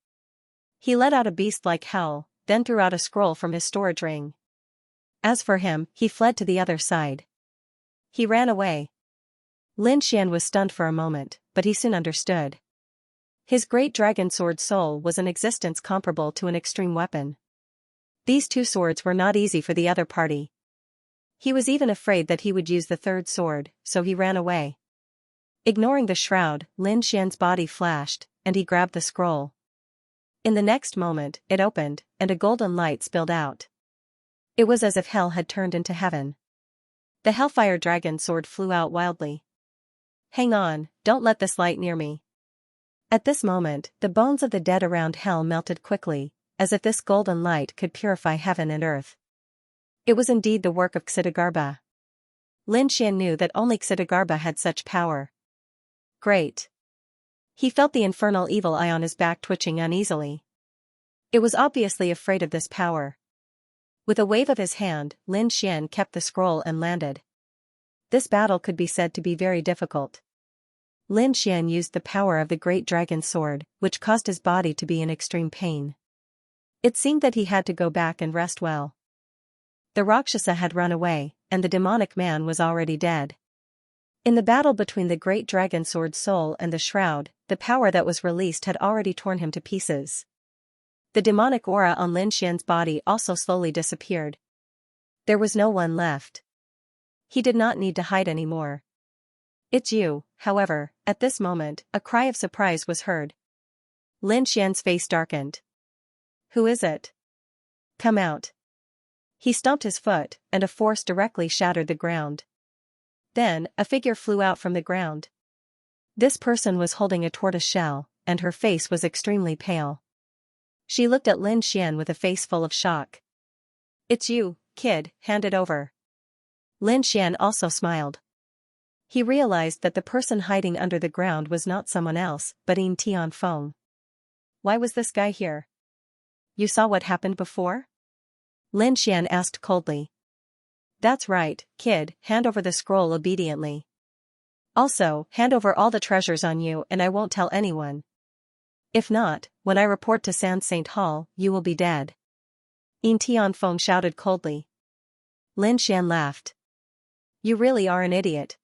He let out a beast-like howl, then threw out a scroll from his storage ring. As for him, he fled to the other side. He ran away. Lin Xian was stunned for a moment, but he soon understood. His Great Dragon Sword Soul was an existence comparable to an extreme weapon. These 2 swords were not easy for the other party. He was even afraid that he would use the 3rd sword, so he ran away. Ignoring the shroud, Lin Xian's body flashed, and he grabbed the scroll. In the next moment, it opened, and a golden light spilled out. It was as if hell had turned into heaven. The Hellfire Dragon sword flew out wildly. Hang on, don't let this light near me. At this moment, the bones of the dead around hell melted quickly, as if this golden light could purify heaven and earth. It was indeed the work of Xitigarbha. Lin Xian knew that only Xitigarbha had such power. Great. He felt the infernal evil eye on his back twitching uneasily. It was obviously afraid of this power. With a wave of his hand, Lin Xian kept the scroll and landed. This battle could be said to be very difficult. Lin Xian used the power of the Great Dragon Sword, which caused his body to be in extreme pain. It seemed that he had to go back and rest well. The Rakshasa had run away, and the demonic man was already dead. In the battle between the Great Dragon Sword Soul and the Shroud, the power that was released had already torn him to pieces. The demonic aura on Lin Xian's body also slowly disappeared. There was no one left. He did not need to hide anymore. It's you, however, at this moment, a cry of surprise was heard. Lin Xian's face darkened. Who is it? Come out. He stomped his foot, and a force directly shattered the ground. Then, a figure flew out from the ground. This person was holding a tortoise shell, and her face was extremely pale. She looked at Lin Xian with a face full of shock. It's you, kid, hand it over. Lin Xian also smiled. He realized that the person hiding under the ground was not someone else, but Yin Tianfeng. Why was this guy here? You saw what happened before? Lin Xian asked coldly. That's right, kid, hand over the scroll obediently. Also, hand over all the treasures on you and I won't tell anyone. If not, when I report to San Saint Hall, you will be dead. Yin Tianfeng shouted coldly. Lin Xian laughed. You really are an idiot.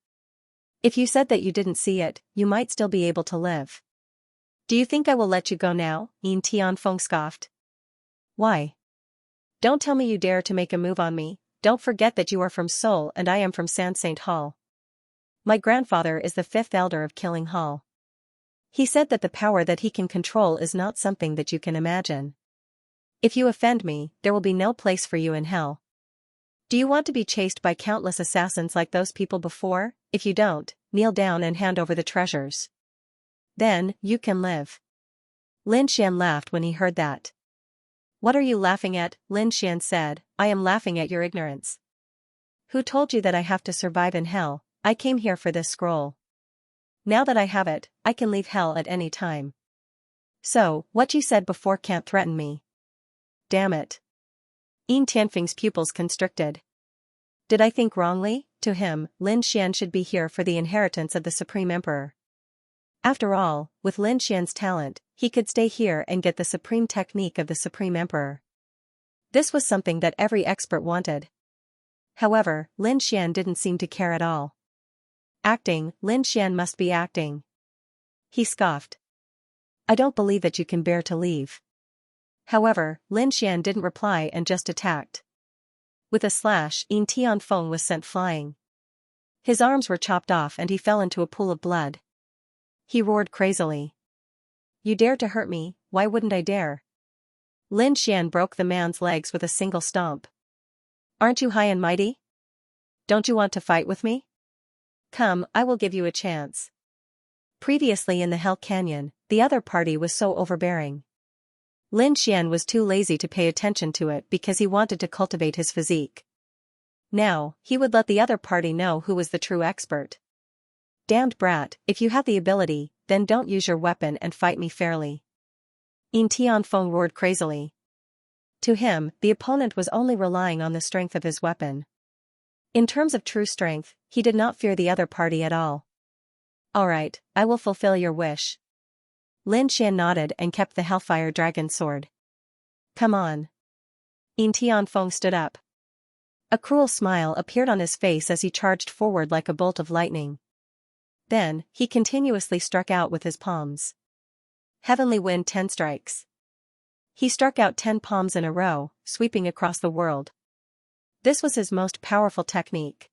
If you said that you didn't see it, you might still be able to live. Do you think I will let you go now? Yin Tianfeng scoffed. Why? Don't tell me you dare to make a move on me. Don't forget that you are from Seoul and I am from San Saint Hall. My grandfather is the 5th elder of Killing Hall. He said that the power that he can control is not something that you can imagine. If you offend me, there will be no place for you in hell. Do you want to be chased by countless assassins like those people before? If you don't, kneel down and hand over the treasures. Then, you can live. Lin Xian laughed when he heard that. What are you laughing at? Lin Xian said, I am laughing at your ignorance. Who told you that I have to survive in hell? I came here for this scroll. Now that I have it, I can leave hell at any time. So, what you said before can't threaten me. Damn it. Yin Tianfeng's pupils constricted. Did I think wrongly? To him, Lin Xian should be here for the inheritance of the Supreme Emperor. After all, with Lin Xian's talent, he could stay here and get the supreme technique of the Supreme Emperor. This was something that every expert wanted. However, Lin Xian didn't seem to care at all. Acting, Lin Xian must be acting. He scoffed. I don't believe that you can bear to leave. However, Lin Xian didn't reply and just attacked. With a slash, Yin Tianfeng was sent flying. His arms were chopped off and he fell into a pool of blood. He roared crazily. You dare to hurt me, why wouldn't I dare? Lin Xian broke the man's legs with a single stomp. Aren't you high and mighty? Don't you want to fight with me? Come, I will give you a chance. Previously in the Hell Canyon, the other party was so overbearing. Lin Xian was too lazy to pay attention to it because he wanted to cultivate his physique. Now, he would let the other party know who was the true expert. Damned brat, if you have the ability, then don't use your weapon and fight me fairly. Yin Tianfeng roared crazily. To him, the opponent was only relying on the strength of his weapon. In terms of true strength, he did not fear the other party at all. Alright, I will fulfill your wish. Lin Xian nodded and kept the Hellfire Dragon sword. Come on. Yin Tianfeng stood up. A cruel smile appeared on his face as he charged forward like a bolt of lightning. Then, he continuously struck out with his palms. Heavenly Wind 10 strikes. He struck out 10 palms in a row, sweeping across the world. This was his most powerful technique.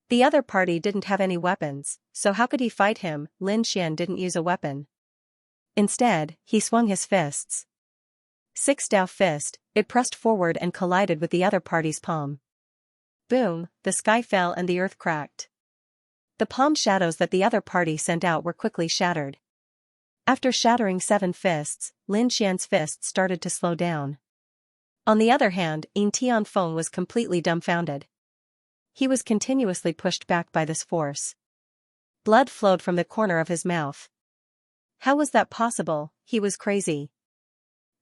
The other party didn't have any weapons, so how could he fight him? Lin Xian didn't use a weapon. Instead, he swung his fists. 6 Dao fist, it pressed forward and collided with the other party's palm. Boom, the sky fell and the earth cracked. The palm shadows that the other party sent out were quickly shattered. After shattering 7 fists, Lin Xian's fists started to slow down. On the other hand, Yin Tianfeng was completely dumbfounded. He was continuously pushed back by this force. Blood flowed from the corner of his mouth. How was that possible? He was crazy.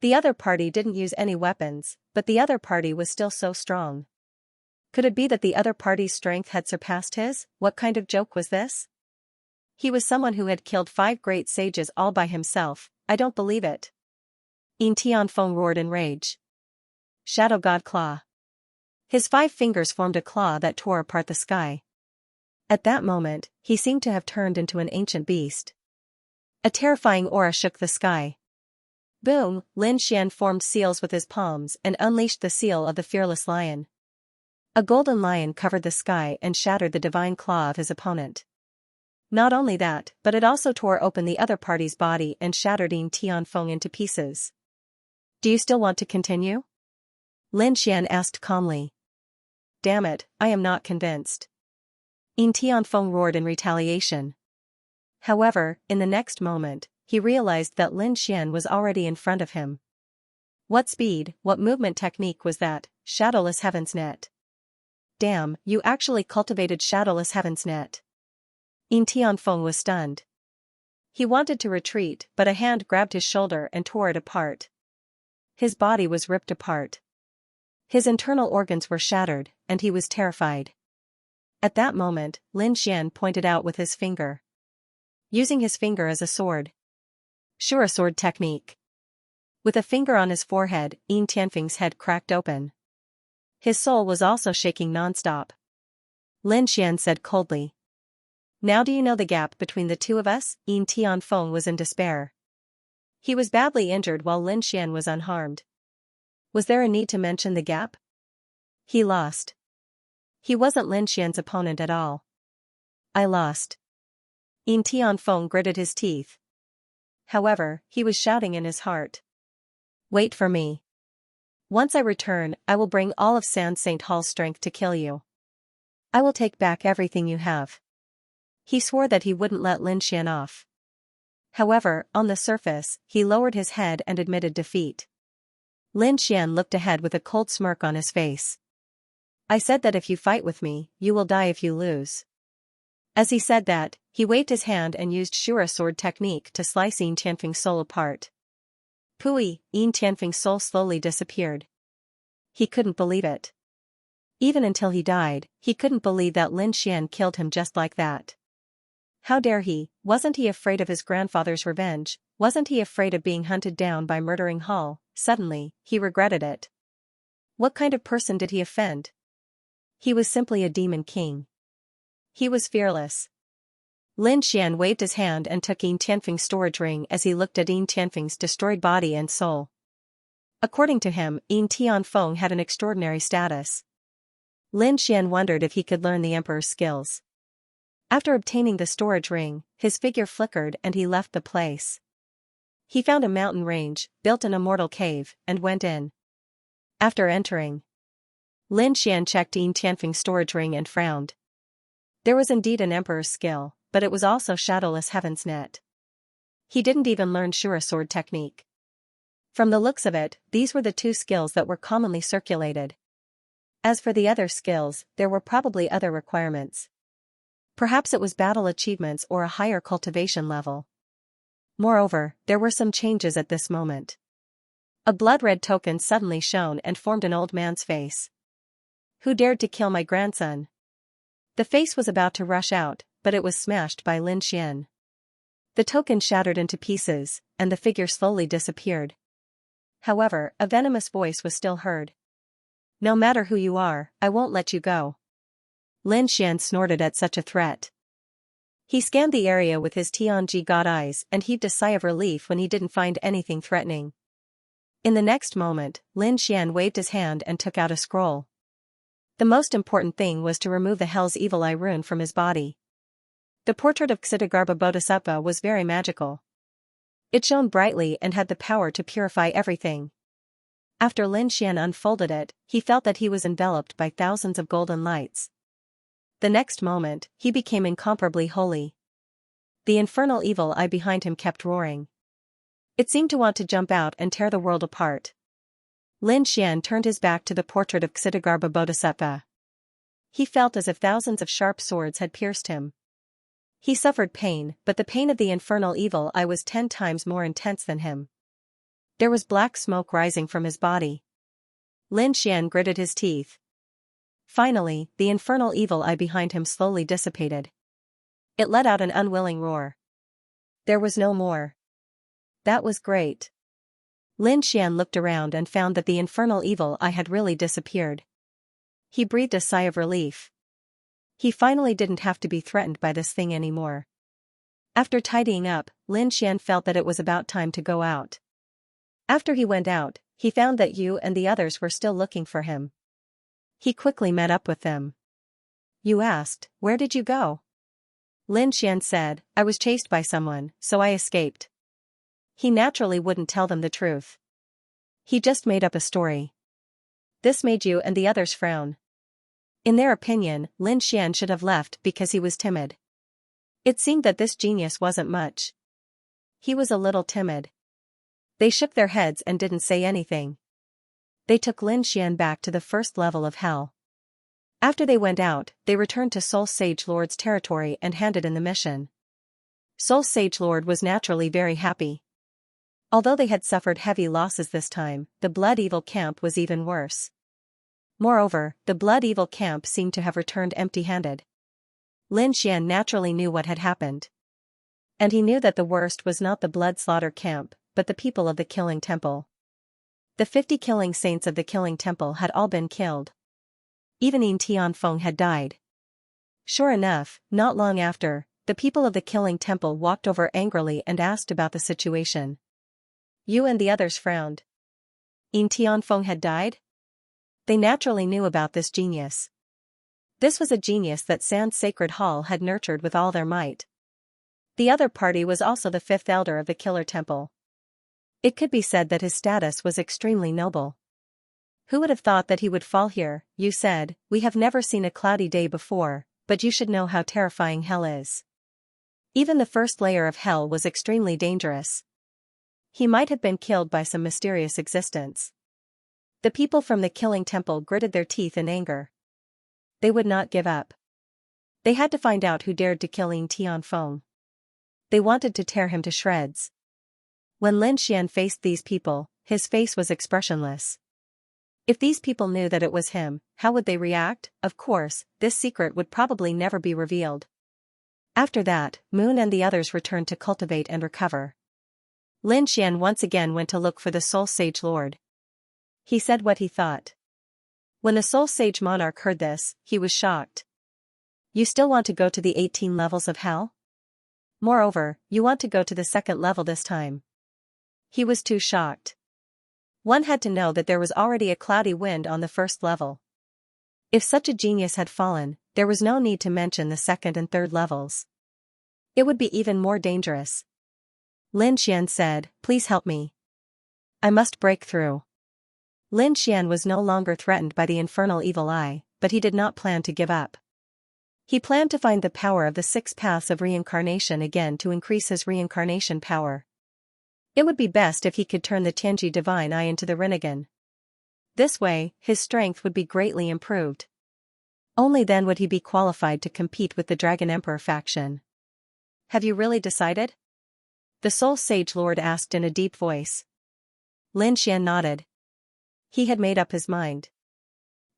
The other party didn't use any weapons, but the other party was still so strong. Could it be that the other party's strength had surpassed his? What kind of joke was this? He was someone who had killed 5 great sages all by himself. I don't believe it. Yin Tianfeng roared in rage. Shadow God Claw. His 5 fingers formed a claw that tore apart the sky. At that moment, he seemed to have turned into an ancient beast. A terrifying aura shook the sky. Boom, Lin Xian formed seals with his palms and unleashed the seal of the fearless lion. A golden lion covered the sky and shattered the divine claw of his opponent. Not only that, but it also tore open the other party's body and shattered Yin Tianfeng into pieces. Do you still want to continue? Lin Xian asked calmly. Damn it, I am not convinced. Yin Tianfeng roared in retaliation. However, in the next moment, he realized that Lin Xian was already in front of him. What speed, what movement technique was that? Shadowless Heaven's Net. Damn, you actually cultivated Shadowless Heaven's Net. Yin Tianfeng was stunned. He wanted to retreat, but a hand grabbed his shoulder and tore it apart. His body was ripped apart. His internal organs were shattered, and he was terrified. At that moment, Lin Xian pointed out with his finger. Using his finger as a sword. Sure, a sword technique. With a finger on his forehead, Yin Tianfeng's head cracked open. His soul was also shaking non-stop. Lin Xian said coldly. Now do you know the gap between the two of us? Yin Tianfeng was in despair. He was badly injured while Lin Xian was unharmed. Was there a need to mention the gap? He lost. He wasn't Lin Xian's opponent at all. I lost. Yin Tianfeng gritted his teeth. However, he was shouting in his heart. Wait for me. Once I return, I will bring all of San St. Hall's strength to kill you. I will take back everything you have. He swore that he wouldn't let Lin Xian off. However, on the surface, he lowered his head and admitted defeat. Lin Xian looked ahead with a cold smirk on his face. I said that if you fight with me, you will die if you lose. As he said that, he waved his hand and used Shura sword technique to slice Yin Tianfeng's soul apart. Pooey, Yin Tianfeng's soul slowly disappeared. He couldn't believe it. Even until he died, he couldn't believe that Lin Xian killed him just like that. How dare he? Wasn't he afraid of his grandfather's revenge? Wasn't he afraid of being hunted down by murdering Hall? Suddenly, he regretted it. What kind of person did he offend? He was simply a demon king. He was fearless. Lin Xian waved his hand and took Yin Tianfeng's storage ring as he looked at Yin Tianfeng's destroyed body and soul. According to him, Yin Tianfeng had an extraordinary status. Lin Xian wondered if he could learn the emperor's skills. After obtaining the storage ring, his figure flickered and he left the place. He found a mountain range, built an immortal cave, and went in. After entering, Lin Xian checked Yin Tianfeng's storage ring and frowned. There was indeed an emperor's skill, but it was also shadowless heaven's net. He didn't even learn Shura sword technique. From the looks of it, these were the two skills that were commonly circulated. As for the other skills, there were probably other requirements. Perhaps it was battle achievements or a higher cultivation level. Moreover, there were some changes at this moment. A blood-red token suddenly shone and formed an old man's face. Who dared to kill my grandson? The face was about to rush out, but it was smashed by Lin Xian. The token shattered into pieces, and the figure slowly disappeared. However, a venomous voice was still heard. No matter who you are, I won't let you go. Lin Xian snorted at such a threat. He scanned the area with his Tianji god eyes and heaved a sigh of relief when he didn't find anything threatening. In the next moment, Lin Xian waved his hand and took out a scroll. The most important thing was to remove the Hell's Evil Eye rune from his body. The portrait of Ksitigarbha Bodhisattva was very magical. It shone brightly and had the power to purify everything. After Lin Xian unfolded it, he felt that he was enveloped by thousands of golden lights. The next moment, he became incomparably holy. The infernal evil eye behind him kept roaring. It seemed to want to jump out and tear the world apart. Lin Xian turned his back to the portrait of Ksitigarbha Bodhisattva. He felt as if thousands of sharp swords had pierced him. He suffered pain, but the pain of the infernal evil eye was 10 times more intense than him. There was black smoke rising from his body. Lin Xian gritted his teeth. Finally, the infernal evil eye behind him slowly dissipated. It let out an unwilling roar. There was no more. That was great. Lin Xian looked around and found that the infernal evil eye had really disappeared. He breathed a sigh of relief. He finally didn't have to be threatened by this thing anymore. After tidying up, Lin Xian felt that it was about time to go out. After he went out, he found that Yu and the others were still looking for him. He quickly met up with them. Yu asked, "Where did you go?" Lin Xian said, "I was chased by someone, so I escaped." He naturally wouldn't tell them the truth. He just made up a story. This made Yu and the others frown. In their opinion, Lin Xian should have left because he was timid. It seemed that this genius wasn't much. He was a little timid. They shook their heads and didn't say anything. They took Lin Xian back to the first level of hell. After they went out, they returned to Soul Sage Lord's territory and handed in the mission. Soul Sage Lord was naturally very happy. Although they had suffered heavy losses this time, the Blood Evil camp was even worse. Moreover, the blood evil camp seemed to have returned empty-handed. Lin Xian naturally knew what had happened. And he knew that the worst was not the blood slaughter camp, but the people of the Killing Temple. The 50 killing saints of the Killing Temple had all been killed. Even Yin Tianfeng had died. Sure enough, not long after, the people of the Killing Temple walked over angrily and asked about the situation. You and the others frowned. Yin Tianfeng had died? They naturally knew about this genius. This was a genius that Sand Sacred Hall had nurtured with all their might. The other party was also the 5th elder of the Killer Temple. It could be said that his status was extremely noble. Who would have thought that he would fall here? You said, we have never seen a cloudy day before, but you should know how terrifying hell is. Even the first layer of hell was extremely dangerous. He might have been killed by some mysterious existence. The people from the Killing Temple gritted their teeth in anger. They would not give up. They had to find out who dared to kill Yin Tianfeng. They wanted to tear him to shreds. When Lin Xian faced these people, his face was expressionless. If these people knew that it was him, how would they react? Of course, this secret would probably never be revealed. After that, Moon and the others returned to cultivate and recover. Lin Xian once again went to look for the Soul Sage Lord. He said what he thought. When the Soul Sage Monarch heard this, he was shocked. You still want to go to the 18 levels of hell? Moreover, you want to go to the 2nd level this time. He was too shocked. One had to know that there was already a cloudy wind on the 1st level. If such a genius had fallen, there was no need to mention the 2nd and 3rd levels. It would be even more dangerous. Lin Xian said, please help me. I must break through. Lin Xian was no longer threatened by the infernal evil eye, but he did not plan to give up. He planned to find the power of the 6 paths of reincarnation again to increase his reincarnation power. It would be best if he could turn the Tianji divine eye into the Rinnegan. This way, his strength would be greatly improved. Only then would he be qualified to compete with the Dragon Emperor faction. Have you really decided? The Soul Sage Lord asked in a deep voice. Lin Xian nodded. He had made up his mind.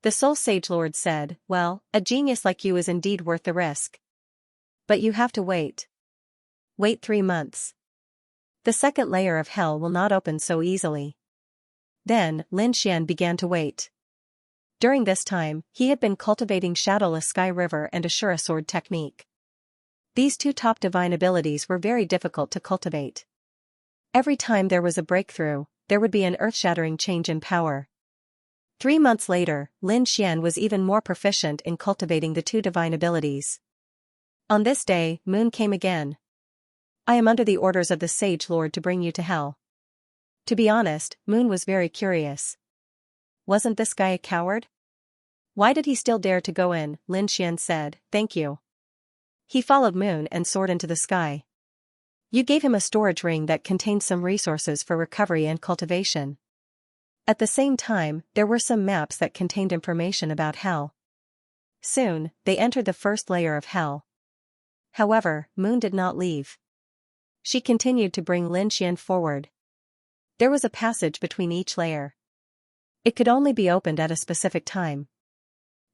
The Soul Sage Lord said, well, a genius like you is indeed worth the risk. But you have to wait. Wait 3 months. The 2nd layer of hell will not open so easily. Then, Lin Xian began to wait. During this time, he had been cultivating Shadowless Sky River and Ashura Sword technique. These 2 top divine abilities were very difficult to cultivate. Every time there was a breakthrough, there would be an earth-shattering change in power. 3 months later, Lin Xian was even more proficient in cultivating the 2 divine abilities. On this day, Moon came again. I am under the orders of the Sage Lord to bring you to hell. To be honest, Moon was very curious. Wasn't this guy a coward? Why did he still dare to go in? Lin Xian said, thank you. He followed Moon and soared into the sky. You gave him a storage ring that contained some resources for recovery and cultivation. At the same time, there were some maps that contained information about hell. Soon, they entered the 1st layer of hell. However, Moon did not leave. She continued to bring Lin Xian forward. There was a passage between each layer. It could only be opened at a specific time.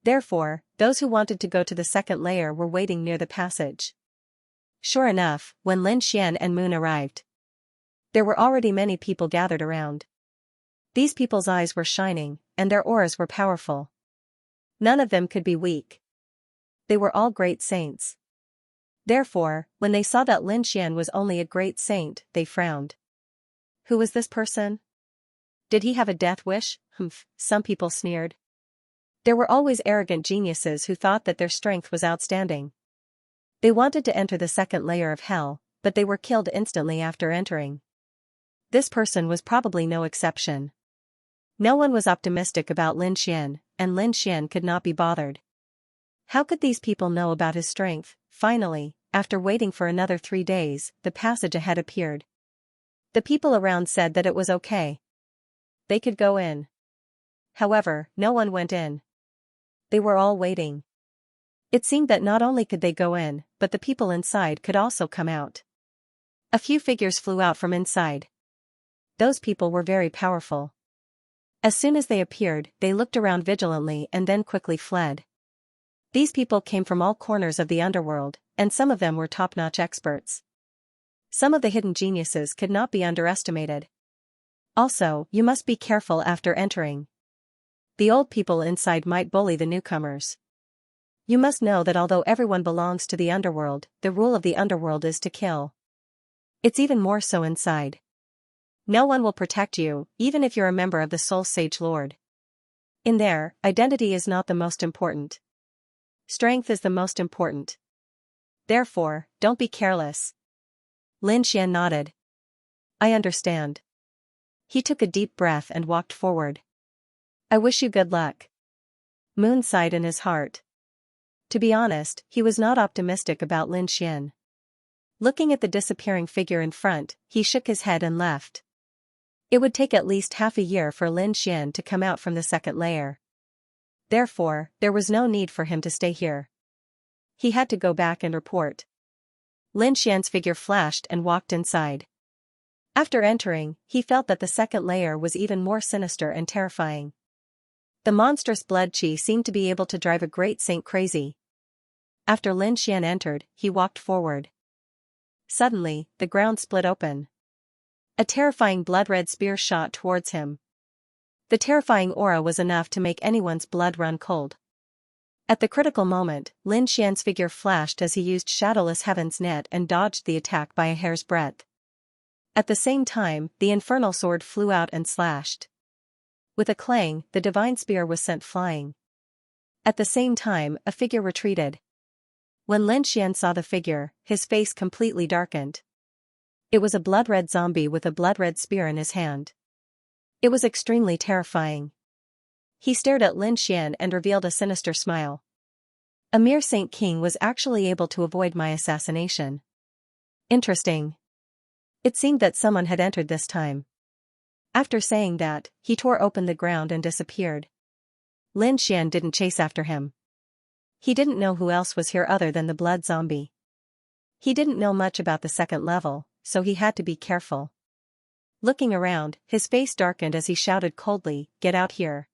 Therefore, those who wanted to go to the 2nd layer were waiting near the passage. Sure enough, when Lin Xian and Moon arrived, there were already many people gathered around. These people's eyes were shining, and their auras were powerful. None of them could be weak. They were all great saints. Therefore, when they saw that Lin Xian was only a great saint, they frowned. Who was this person? Did he have a death wish? Humph, some people sneered. There were always arrogant geniuses who thought that their strength was outstanding. They wanted to enter the 2nd layer of hell, but they were killed instantly after entering. This person was probably no exception. No one was optimistic about Lin Xian, and Lin Xian could not be bothered. How could these people know about his strength? Finally, after waiting for another 3 days, the passage ahead appeared. The people around said that it was okay. They could go in. However, no one went in. They were all waiting. It seemed that not only could they go in, but the people inside could also come out. A few figures flew out from inside. Those people were very powerful. As soon as they appeared, they looked around vigilantly and then quickly fled. These people came from all corners of the underworld, and some of them were top-notch experts. Some of the hidden geniuses could not be underestimated. Also, you must be careful after entering. The old people inside might bully the newcomers. You must know that although everyone belongs to the underworld, the rule of the underworld is to kill. It's even more so inside. No one will protect you, even if you're a member of the Soul Sage Lord. In there, identity is not the most important. Strength is the most important. Therefore, don't be careless. Lin Xian nodded. I understand. He took a deep breath and walked forward. I wish you good luck. Moon sighed in his heart. To be honest, he was not optimistic about Lin Xian. Looking at the disappearing figure in front, he shook his head and left. It would take at least half a year for Lin Xian to come out from the second layer. Therefore, there was no need for him to stay here. He had to go back and report. Lin Xian's figure flashed and walked inside. After entering, he felt that the second layer was even more sinister and terrifying. The monstrous blood qi seemed to be able to drive a great saint crazy. After Lin Xian entered, he walked forward. Suddenly, the ground split open. A terrifying blood-red spear shot towards him. The terrifying aura was enough to make anyone's blood run cold. At the critical moment, Lin Xian's figure flashed as he used Shadowless Heaven's net and dodged the attack by a hair's breadth. At the same time, the infernal sword flew out and slashed. With a clang, the divine spear was sent flying. At the same time, a figure retreated. When Lin Xian saw the figure, his face completely darkened. It was a blood-red zombie with a blood-red spear in his hand. It was extremely terrifying. He stared at Lin Xian and revealed a sinister smile. A mere Saint King was actually able to avoid my assassination. Interesting. It seemed that someone had entered this time. After saying that, he tore open the ground and disappeared. Lin Xian didn't chase after him. He didn't know who else was here other than the blood zombie. He didn't know much about the second level, so he had to be careful. Looking around, his face darkened as he shouted coldly, "Get out here."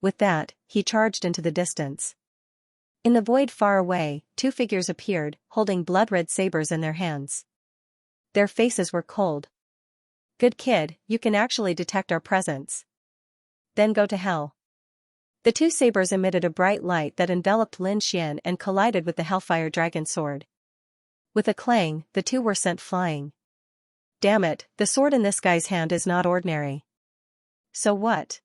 With that, he charged into the distance. In the void far away, two figures appeared, holding blood-red sabers in their hands. Their faces were cold. Good kid, you can actually detect our presence. Then go to hell. The two sabers emitted a bright light that enveloped Lin Xian and collided with the Hellfire Dragon sword. With a clang, the two were sent flying. Damn it, the sword in this guy's hand is not ordinary. So what?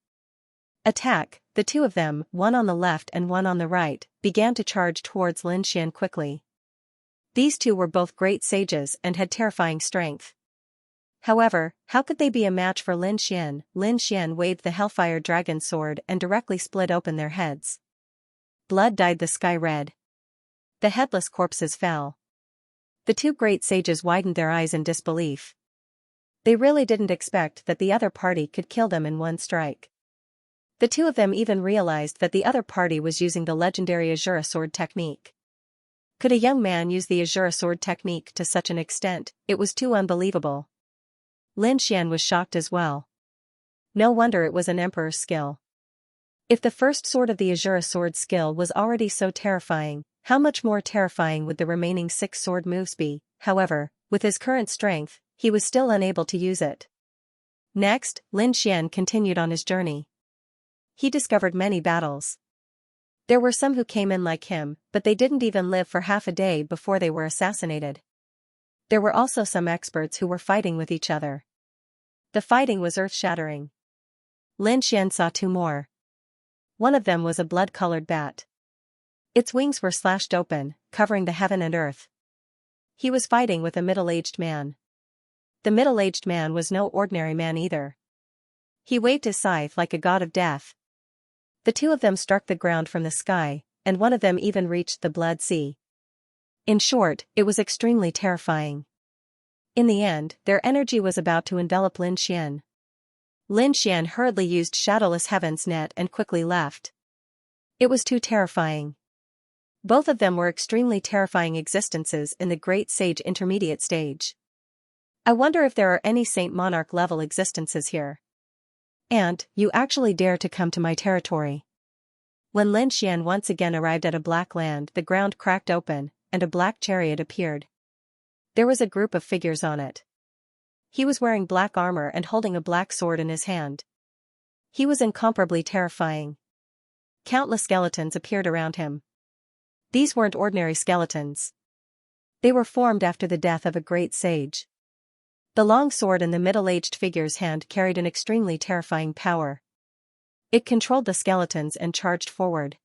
Attack. The two of them, one on the left and one on the right, began to charge towards Lin Xian quickly. These two were both great sages and had terrifying strength. However, how could they be a match for Lin Xian? Lin Xian waved the Hellfire Dragon sword and directly split open their heads. Blood dyed the sky red. The headless corpses fell. The two great sages widened their eyes in disbelief. They really didn't expect that the other party could kill them in one strike. The two of them even realized that the other party was using the legendary Azura sword technique. Could a young man use the Azura sword technique to such an extent? It was too unbelievable. Lin Xian was shocked as well. No wonder it was an emperor's skill. If the first sword of the Azura sword skill was already so terrifying, how much more terrifying would the remaining 6 sword moves be? However, with his current strength, he was still unable to use it. Next, Lin Xian continued on his journey. He discovered many battles. There were some who came in like him, but they didn't even live for half a day before they were assassinated. There were also some experts who were fighting with each other. The fighting was earth-shattering. Lin Xian saw 2 more. One of them was a blood-colored bat. Its wings were slashed open, covering the heaven and earth. He was fighting with a middle-aged man. The middle-aged man was no ordinary man either. He waved his scythe like a god of death. The two of them struck the ground from the sky, and one of them even reached the blood sea. In short, it was extremely terrifying. In the end, their energy was about to envelop Lin Xian. Lin Xian hurriedly used Shadowless Heaven's net and quickly left. It was too terrifying. Both of them were extremely terrifying existences in the Great Sage Intermediate stage. I wonder if there are any Saint Monarch level existences here. And, you actually dare to come to my territory. When Lin Xian once again arrived at a black land, the ground cracked open, and a black chariot appeared. There was a group of figures on it. He was wearing black armor and holding a black sword in his hand. He was incomparably terrifying. Countless skeletons appeared around him. These weren't ordinary skeletons. They were formed after the death of a great sage. The long sword in the middle-aged figure's hand carried an extremely terrifying power. It controlled the skeletons and charged forward.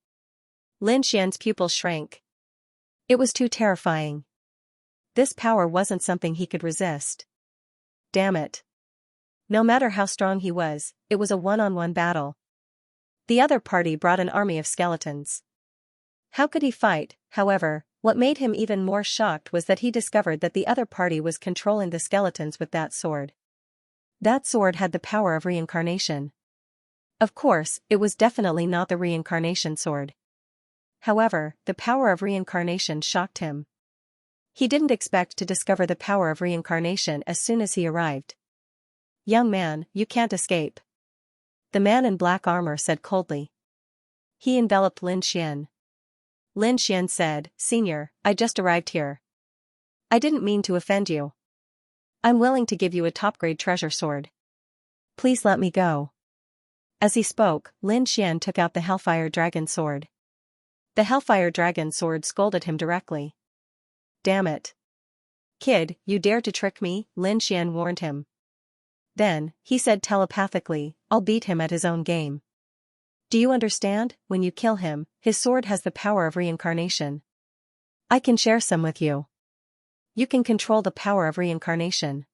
Lin Xian's pupils shrank. It was too terrifying. This power wasn't something he could resist. Damn it. No matter how strong he was, it was a one-on-one battle. The other party brought an army of skeletons. How could he fight? However, what made him even more shocked was that he discovered that the other party was controlling the skeletons with that sword. That sword had the power of reincarnation. Of course, it was definitely not the reincarnation sword. However, the power of reincarnation shocked him. He didn't expect to discover the power of reincarnation as soon as he arrived. "Young man, you can't escape," the man in black armor said coldly. He enveloped Lin Xian. Lin Xian said, "Senior, I just arrived here. I didn't mean to offend you. I'm willing to give you a top-grade treasure sword. Please let me go." As he spoke, Lin Xian took out the Hellfire Dragon sword. The Hellfire Dragon sword scolded him directly. "Damn it. Kid, you dare to trick me?" Lin Xian warned him. Then, he said telepathically, "I'll beat him at his own game. Do you understand? When you kill him, his sword has the power of reincarnation. I can share some with you. You can control the power of reincarnation.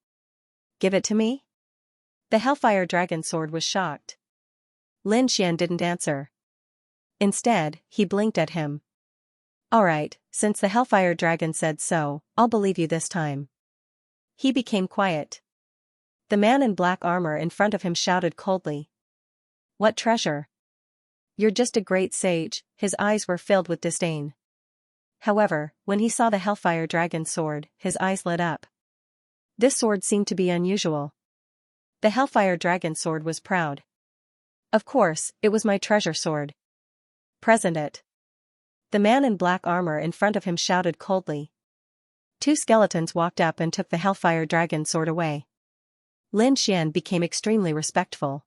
Give it to me?" The Hellfire Dragon sword was shocked. Lin Xian didn't answer. Instead, he blinked at him. "Alright, since the Hellfire Dragon said so, I'll believe you this time." He became quiet. The man in black armor in front of him shouted coldly, "What treasure? You're just a great sage." His eyes were filled with disdain. However, when he saw the Hellfire Dragon sword, his eyes lit up. This sword seemed to be unusual. The Hellfire Dragon sword was proud. "Of course, it was my treasure sword. Present it." The man in black armor in front of him shouted coldly. Two skeletons walked up and took the Hellfire Dragon sword away. Lin Xian became extremely respectful.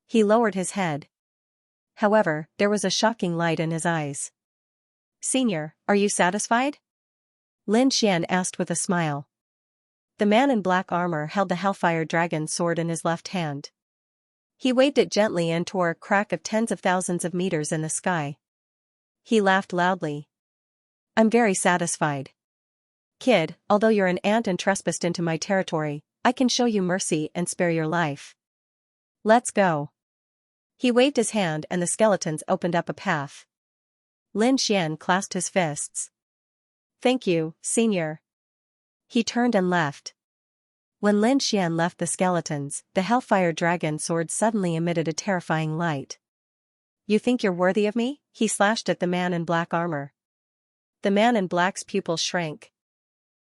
He lowered his head. However, there was a shocking light in his eyes. "Senior, are you satisfied?" Lin Xian asked with a smile. The man in black armor held the Hellfire Dragon sword in his left hand. He waved it gently and tore a crack of tens of thousands of meters in the sky. He laughed loudly. "I'm very satisfied. Kid, although you're an ant and trespassed into my territory, I can show you mercy and spare your life. Let's go." He waved his hand and the skeletons opened up a path. Lin Xian clasped his fists. "Thank you, Senior." He turned and left. When Lin Xian left the skeletons, the Hellfire Dragon sword suddenly emitted a terrifying light. "You think you're worthy of me?" He slashed at the man in black armor. The man in black's pupils shrank.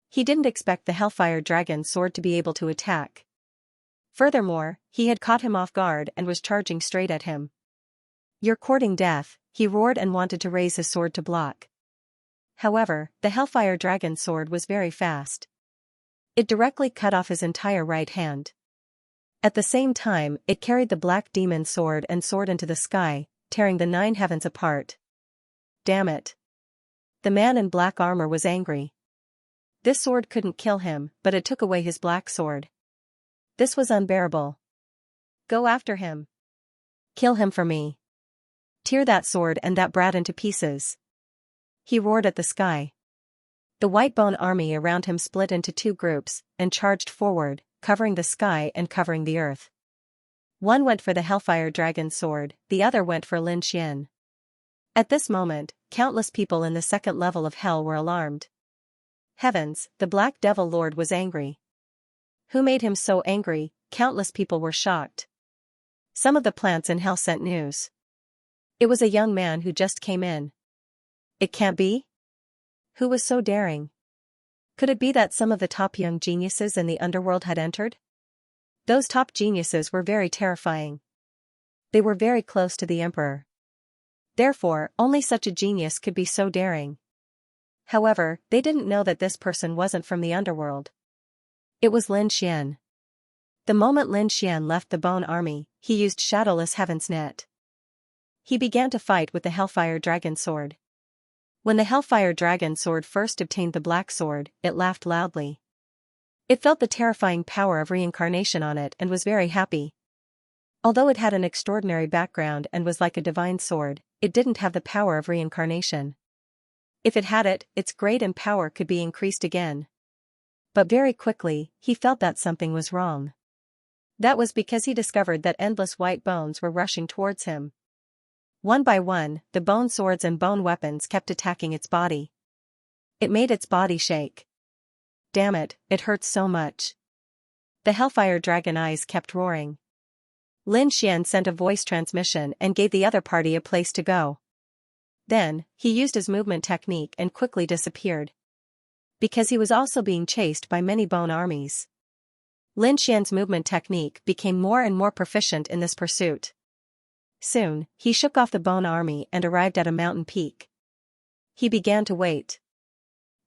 He didn't expect the Hellfire Dragon sword to be able to attack. Furthermore, he had caught him off guard and was charging straight at him. "You're courting death," he roared and wanted to raise his sword to block. However, the Hellfire Dragon sword was very fast. It directly cut off his entire right hand. At the same time, it carried the black demon sword and soared into the sky, tearing the 9 heavens apart. Damn it. The man in black armor was angry. This sword couldn't kill him, but it took away his black sword. This was unbearable. "Go after him. Kill him for me. Tear that sword and that brat into pieces." He roared at the sky. The Whitebone army around him split into 2 groups, and charged forward, covering the sky and covering the earth. One went for the Hellfire Dragon sword, the other went for Lin Xian. At this moment, countless people in the 2nd level of hell were alarmed. Heavens, the Black Devil Lord was angry. Who made him so angry? Countless people were shocked. Some of the plants in hell sent news. It was a young man who just came in. It can't be? Who was so daring? Could it be that some of the top young geniuses in the underworld had entered? Those top geniuses were very terrifying. They were very close to the emperor. Therefore, only such a genius could be so daring. However, they didn't know that this person wasn't from the underworld. It was Lin Xian. The moment Lin Xian left the Bone Army, he used Shadowless Heaven's Net. He began to fight with the Hellfire Dragon Sword. When the Hellfire Dragon Sword first obtained the Black Sword, it laughed loudly. It felt the terrifying power of reincarnation on it and was very happy. Although it had an extraordinary background and was like a divine sword, it didn't have the power of reincarnation. If it had it, its grade and power could be increased again. But very quickly, he felt that something was wrong. That was because he discovered that endless white bones were rushing towards him. One by one, the bone swords and bone weapons kept attacking its body. It made its body shake. Damn it, it hurts so much. The Hellfire Dragon eyes kept roaring. Lin Xian sent a voice transmission and gave the other party a place to go. Then, he used his movement technique and quickly disappeared. Because he was also being chased by many bone armies. Lin Xian's movement technique became more and more proficient in this pursuit. Soon, he shook off the bone army and arrived at a mountain peak. He began to wait.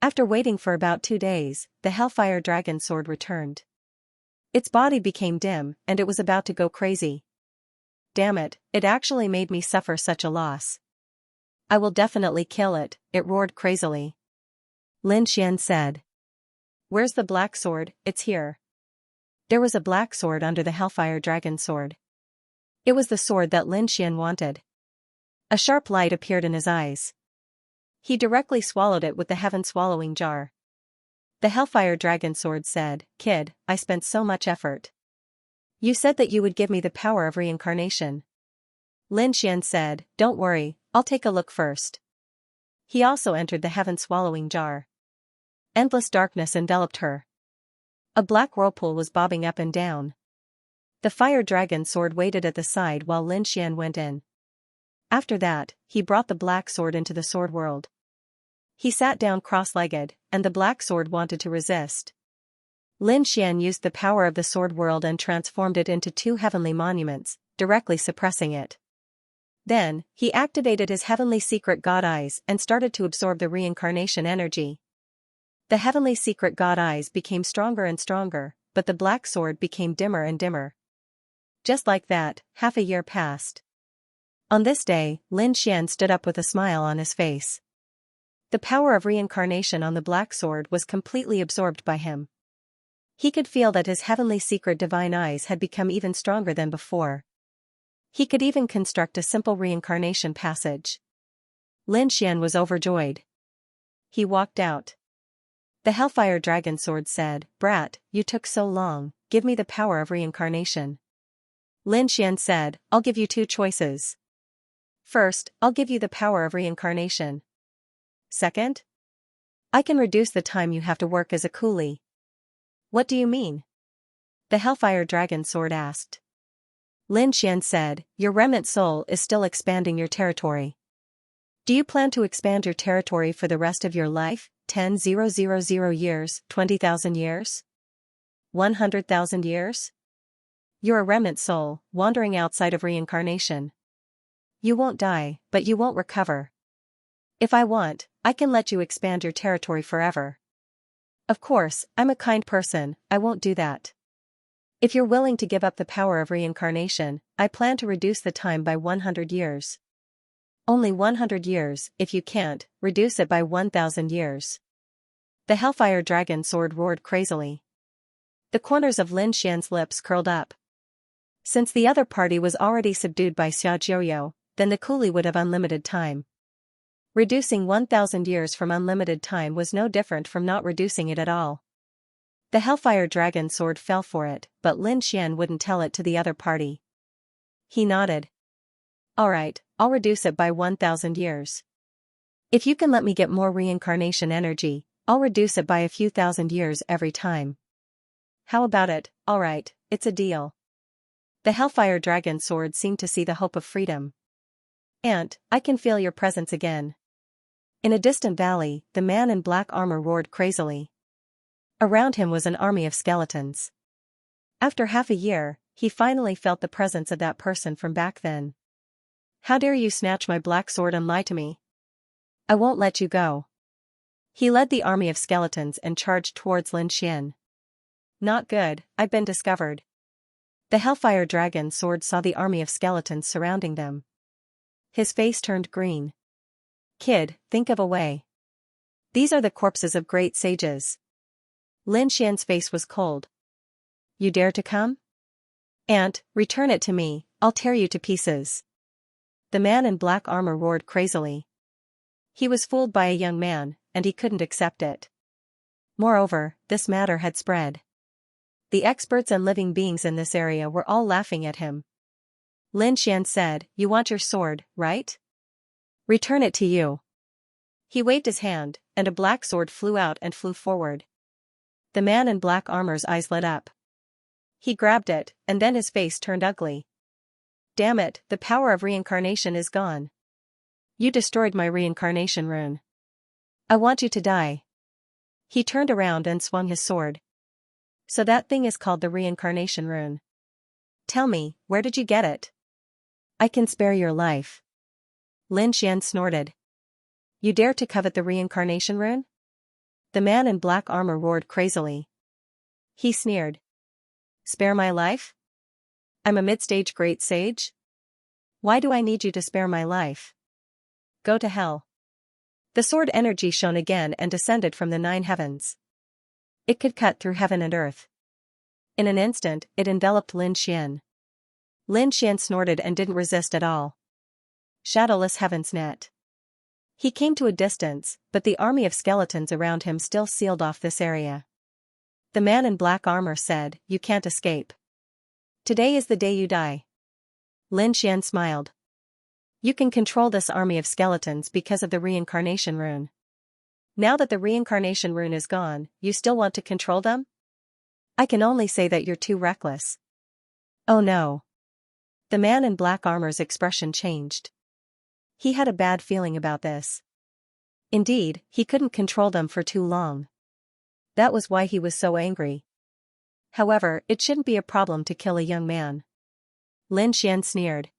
After waiting for about 2 days, the Hellfire Dragon Sword returned. Its body became dim, and it was about to go crazy. Damn it, it actually made me suffer such a loss. I will definitely kill it, it roared crazily. Lin Xian said. Where's the black sword? It's here. There was a black sword under the Hellfire Dragon Sword. It was the sword that Lin Xian wanted. A sharp light appeared in his eyes. He directly swallowed it with the heaven-swallowing jar. The Hellfire Dragon Sword said, Kid, I spent so much effort. You said that you would give me the power of reincarnation. Lin Xian said, Don't worry, I'll take a look first. He also entered the heaven-swallowing jar. Endless darkness enveloped her. A black whirlpool was bobbing up and down. The Fire Dragon Sword waited at the side while Lin Xian went in. After that, he brought the black sword into the sword world. He sat down cross-legged, and the black sword wanted to resist. Lin Xian used the power of the sword world and transformed it into 2 heavenly monuments, directly suppressing it. Then, he activated his heavenly secret god eyes and started to absorb the reincarnation energy. The heavenly secret god eyes became stronger and stronger, but the black sword became dimmer and dimmer. Just like that, half a year passed. On this day, Lin Xian stood up with a smile on his face. The power of reincarnation on the black sword was completely absorbed by him. He could feel that his heavenly secret divine eyes had become even stronger than before. He could even construct a simple reincarnation passage. Lin Xian was overjoyed. He walked out. The Hellfire Dragon Sword said, Brat, you took so long, give me the power of reincarnation. Lin Xian said, I'll give you 2 choices. First, I'll give you the power of reincarnation. Second? I can reduce the time you have to work as a coolie. What do you mean? The Hellfire Dragon Sword asked. Lin Xian said, Your remnant soul is still expanding your territory. Do you plan to expand your territory for the rest of your life? 10,000 years, 20,000 years? 100,000 years? You're a remnant soul, wandering outside of reincarnation. You won't die, but you won't recover. If I want, I can let you expand your territory forever. Of course, I'm a kind person, I won't do that. If you're willing to give up the power of reincarnation, I plan to reduce the time by 100 years. Only 100 years, if you can't, reduce it by 1,000 years. The Hellfire Dragon Sword roared crazily. The corners of Lin Xian's lips curled up. Since the other party was already subdued by Xiaojiuyo, then the coolie would have unlimited time. Reducing 1,000 years from unlimited time was no different from not reducing it at all. The Hellfire Dragon Sword fell for it, but Lin Xian wouldn't tell it to the other party. He nodded. Alright, I'll reduce it by 1,000 years. If you can let me get more reincarnation energy, I'll reduce it by a few thousand years every time. How about it? Alright, it's a deal. The Hellfire Dragon Sword seemed to see the hope of freedom. Aunt, I can feel your presence again. In a distant valley, the man in black armor roared crazily. Around him was an army of skeletons. After half a year, He finally felt the presence of that person from back then. How dare you snatch my black sword and lie to me? I won't let you go. He led the army of skeletons and charged towards Lin Xian. Not good, I've been discovered. The Hellfire Dragon sword saw the army of skeletons surrounding them. His face turned green. Kid, think of a way. These are the corpses of great sages. Lin Xian's face was cold. You dare to come? Ant, return it to me, I'll tear you to pieces. The man in black armor roared crazily. He was fooled by a young man, and he couldn't accept it. Moreover, this matter had spread. The experts and living beings in this area were all laughing at him. Lin Xian said, You want your sword, right? Return it to you. He waved his hand, and a black sword flew out and flew forward. The man in black armor's eyes lit up. He grabbed it, and then his face turned ugly. Damn it, the power of reincarnation is gone. You destroyed my reincarnation rune. I want you to die. He turned around and swung his sword. So that thing is called the reincarnation rune. Tell me, where did you get it? I can spare your life. Lin Xian snorted. You dare to covet the reincarnation rune? The man in black armor roared crazily. He sneered. Spare my life? I'm a mid-stage great sage? Why do I need you to spare my life? Go to hell. The sword energy shone again and descended from the 9 heavens. It could cut through heaven and earth. In an instant, it enveloped Lin Xian. Lin Xian snorted and didn't resist at all. Shadowless heavens net. He came to a distance, but the army of skeletons around him still sealed off this area. The man in black armor said, You can't escape. Today is the day you die. Lin Xian smiled. You can control this army of skeletons because of the reincarnation rune. Now that the reincarnation rune is gone, you still want to control them? I can only say that you're too reckless. Oh no. The man in black armor's expression changed. He had a bad feeling about this. Indeed, he couldn't control them for too long. That was why he was so angry. However, it shouldn't be a problem to kill a young man. Lin Xian sneered.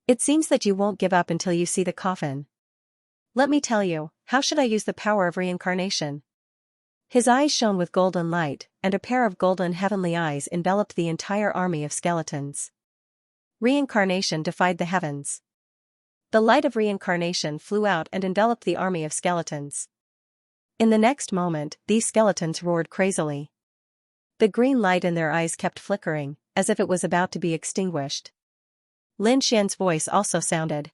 It seems that you won't give up until you see the coffin. Let me tell you, how should I use the power of reincarnation? His eyes shone with golden light, and a pair of golden heavenly eyes enveloped the entire army of skeletons. Reincarnation defied the heavens. The light of reincarnation flew out and enveloped the army of skeletons. In the next moment, these skeletons roared crazily. The green light in their eyes kept flickering, as if it was about to be extinguished. Lin Xian's voice also sounded.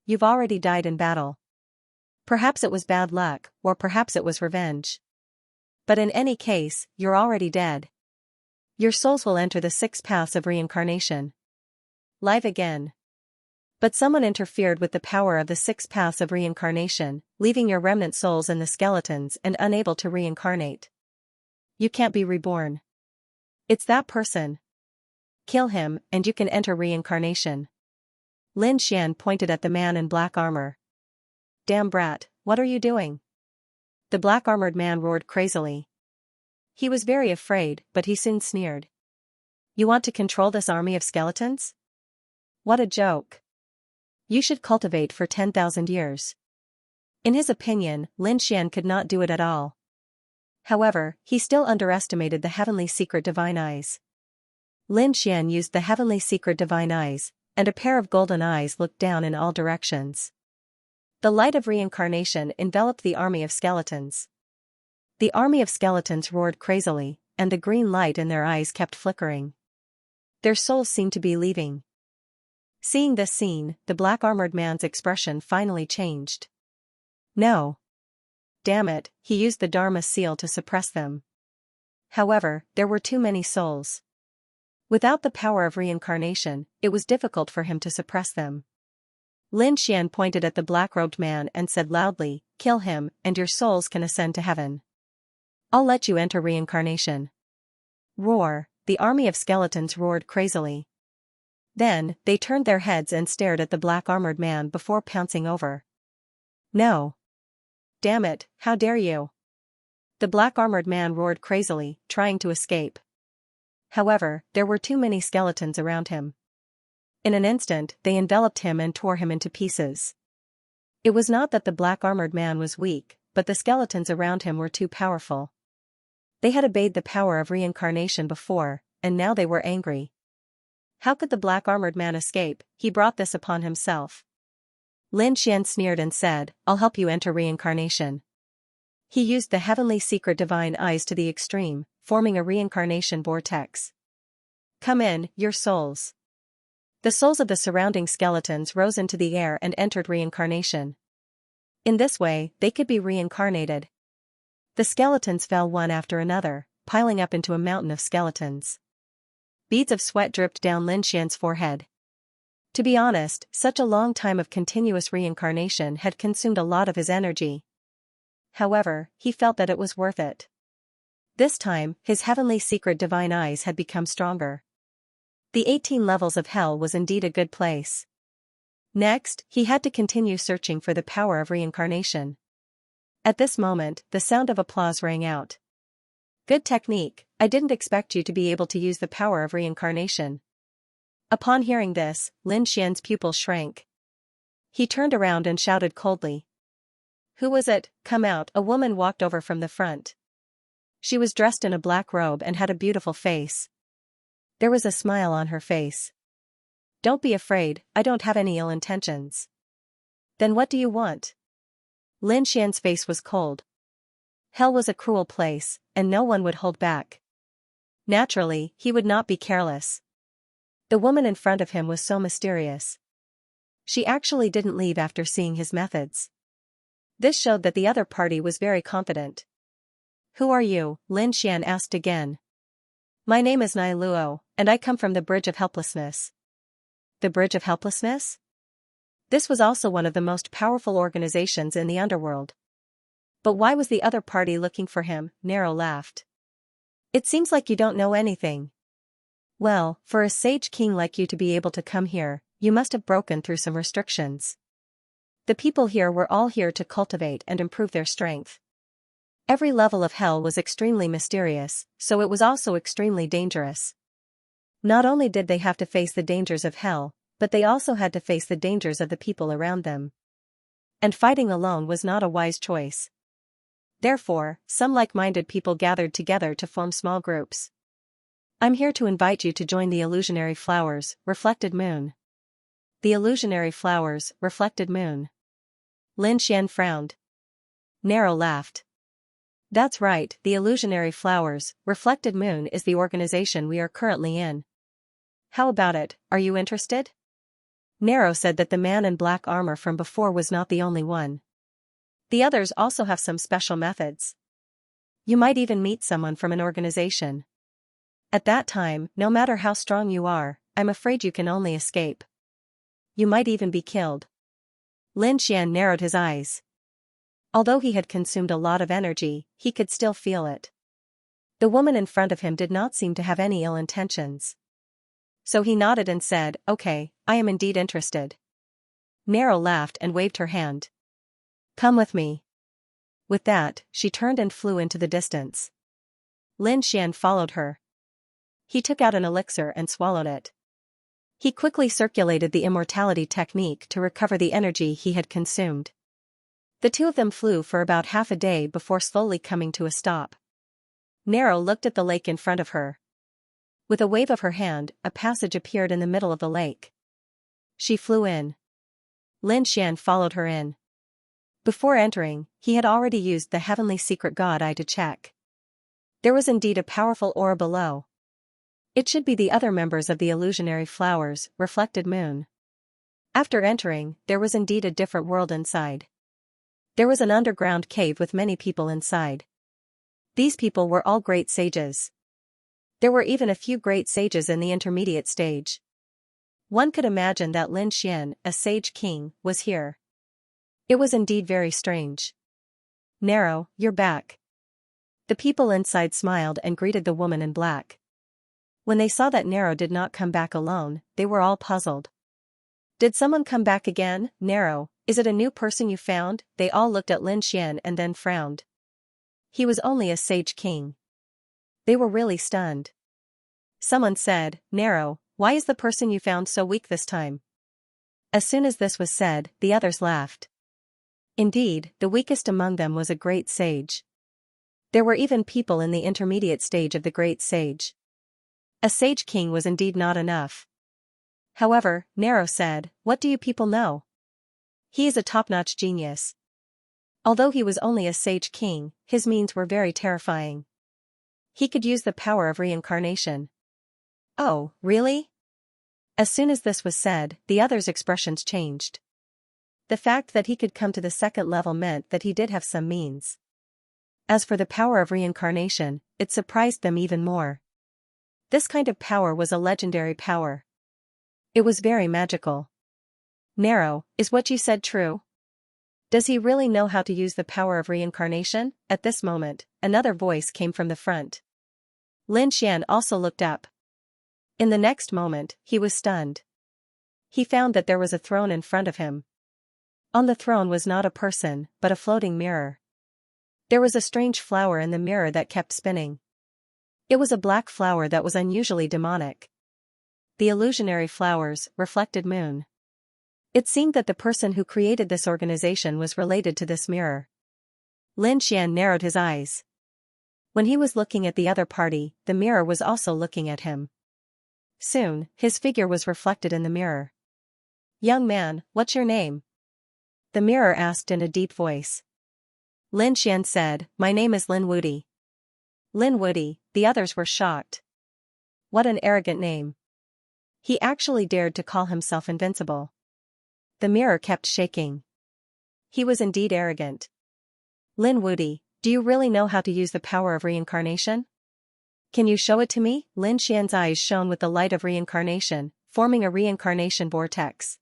You've already died in battle. Perhaps it was bad luck, or perhaps it was revenge. But in any case, you're already dead. Your souls will enter the 6 paths of reincarnation. Live again. But someone interfered with the power of the 6 paths of reincarnation, leaving your remnant souls in the skeletons and unable to reincarnate. You can't be reborn. It's that person. Kill him, and you can enter reincarnation. Lin Xian pointed at the man in black armor. Damn brat, what are you doing? The black-armored man roared crazily. He was very afraid, but he soon sneered. You want to control this army of skeletons? What a joke. You should cultivate for 10,000 years. In his opinion, Lin Xian could not do it at all. However, he still underestimated the heavenly secret divine eyes. Lin Xian used the heavenly secret divine eyes, and a pair of golden eyes looked down in all directions. The light of reincarnation enveloped the army of skeletons. The army of skeletons roared crazily, and the green light in their eyes kept flickering. Their souls seemed to be leaving. Seeing this scene, the black-armored man's expression finally changed. No. Damn it, he used the Dharma seal to suppress them. However, there were too many souls. Without the power of reincarnation, it was difficult for him to suppress them. Lin Xian pointed at the black-robed man and said loudly, Kill him, and your souls can ascend to heaven. I'll let you enter reincarnation. Roar, the army of skeletons roared crazily. Then, they turned their heads and stared at the black-armored man before pouncing over. No. Damn it, how dare you? The black-armored man roared crazily, trying to escape. However, there were too many skeletons around him. In an instant, they enveloped him and tore him into pieces. It was not that the black-armored man was weak, but the skeletons around him were too powerful. They had obeyed the power of reincarnation before, and now they were angry. How could the black-armored man escape? He brought this upon himself. Lin Xian sneered and said, "I'll help you enter reincarnation." He used the heavenly secret divine eyes to the extreme, forming a reincarnation vortex. "Come in, your souls." The souls of the surrounding skeletons rose into the air and entered reincarnation. In this way, they could be reincarnated. The skeletons fell one after another, piling up into a mountain of skeletons. Beads of sweat dripped down Lin Xian's forehead. To be honest, such a long time of continuous reincarnation had consumed a lot of his energy. However, he felt that it was worth it. This time, his heavenly secret divine eyes had become stronger. The 18 levels of hell was indeed a good place. Next, he had to continue searching for the power of reincarnation. At this moment, the sound of applause rang out. "Good technique, I didn't expect you to be able to use the power of reincarnation." Upon hearing this, Lin Xian's pupils shrank. He turned around and shouted coldly. "Who was it? Come out." A woman walked over from the front. She was dressed in a black robe and had a beautiful face. There was a smile on her face. "Don't be afraid, I don't have any ill intentions." "Then what do you want?" Lin Xian's face was cold. Hell was a cruel place, and no one would hold back. Naturally, he would not be careless. The woman in front of him was so mysterious. She actually didn't leave after seeing his methods. This showed that the other party was very confident. "Who are you?" Lin Xian asked again. "My name is Nai Luo, and I come from the Bridge of Helplessness." The Bridge of Helplessness? This was also one of the most powerful organizations in the underworld. But why was the other party looking for him? Nero laughed. "It seems like you don't know anything. Well, for a sage king like you to be able to come here, you must have broken through some restrictions. The people here were all here to cultivate and improve their strength. Every level of hell was extremely mysterious, so it was also extremely dangerous. Not only did they have to face the dangers of hell, but they also had to face the dangers of the people around them. And fighting alone was not a wise choice. Therefore, some like-minded people gathered together to form small groups. "I'm here to invite you to join the illusionary flowers, reflected moon." The illusionary flowers, reflected moon. Lin Xian frowned. Nero laughed. "That's right, the illusionary flowers, reflected moon is the organization we are currently in. How about it, are you interested?" Nero said that the man in black armor from before was not the only one. The others also have some special methods. You might even meet someone from an organization. At that time, no matter how strong you are, I'm afraid you can only escape. You might even be killed. Lin Xian narrowed his eyes. Although he had consumed a lot of energy, he could still feel it. The woman in front of him did not seem to have any ill intentions. So he nodded and said, "Okay, I am indeed interested." Nero laughed and waved her hand. "Come with me." With that, she turned and flew into the distance. Lin Xian followed her. He took out an elixir and swallowed it. He quickly circulated the immortality technique to recover the energy he had consumed. The two of them flew for about half a day before slowly coming to a stop. Nero looked at the lake in front of her. With a wave of her hand, a passage appeared in the middle of the lake. She flew in. Lin Xian followed her in. Before entering, he had already used the heavenly secret god eye to check. There was indeed a powerful aura below. It should be the other members of the illusionary flowers, reflected moon. After entering, there was indeed a different world inside. There was an underground cave with many people inside. These people were all great sages. There were even a few great sages in the intermediate stage. One could imagine that Lin Xian, a sage king, was here. It was indeed very strange. "Nero, you're back." The people inside smiled and greeted the woman in black. When they saw that Nero did not come back alone, they were all puzzled. "Did someone come back again, Nero? Is it a new person you found?" They all looked at Lin Xian and then frowned. He was only a sage king. They were really stunned. Someone said, Narrow, why is the person you found so weak this time? As soon as this was said, the others laughed. Indeed, the weakest among them was a great sage. There were even people in the intermediate stage of the great sage. A sage king was indeed not enough. However, Narrow said, what do you people know? He is a top-notch genius. Although he was only a sage king, his means were very terrifying. He could use the power of reincarnation. Oh, really? As soon as this was said, the others' expressions changed. The fact that he could come to the second level meant that he did have some means. As for the power of reincarnation, it surprised them even more. This kind of power was a legendary power. It was very magical. Narrow, is what you said true? Does he really know how to use the power of reincarnation? At this moment, another voice came from the front. Lin Xian also looked up. In the next moment, he was stunned. He found that there was a throne in front of him. On the throne was not a person, but a floating mirror. There was a strange flower in the mirror that kept spinning. It was a black flower that was unusually demonic. The illusionary flowers reflected moon. It seemed that the person who created this organization was related to this mirror. Lin Xian narrowed his eyes. When he was looking at the other party, the mirror was also looking at him. Soon, his figure was reflected in the mirror. Young man, what's your name? The mirror asked in a deep voice. Lin Xian said, my name is Lin Wudi. Lin Wudi, the others were shocked. What an arrogant name. He actually dared to call himself invincible. The mirror kept shaking. He was indeed arrogant. Lin Wudi, do you really know how to use the power of reincarnation? Can you show it to me? Lin Xian's eyes shone with the light of reincarnation, forming a reincarnation vortex.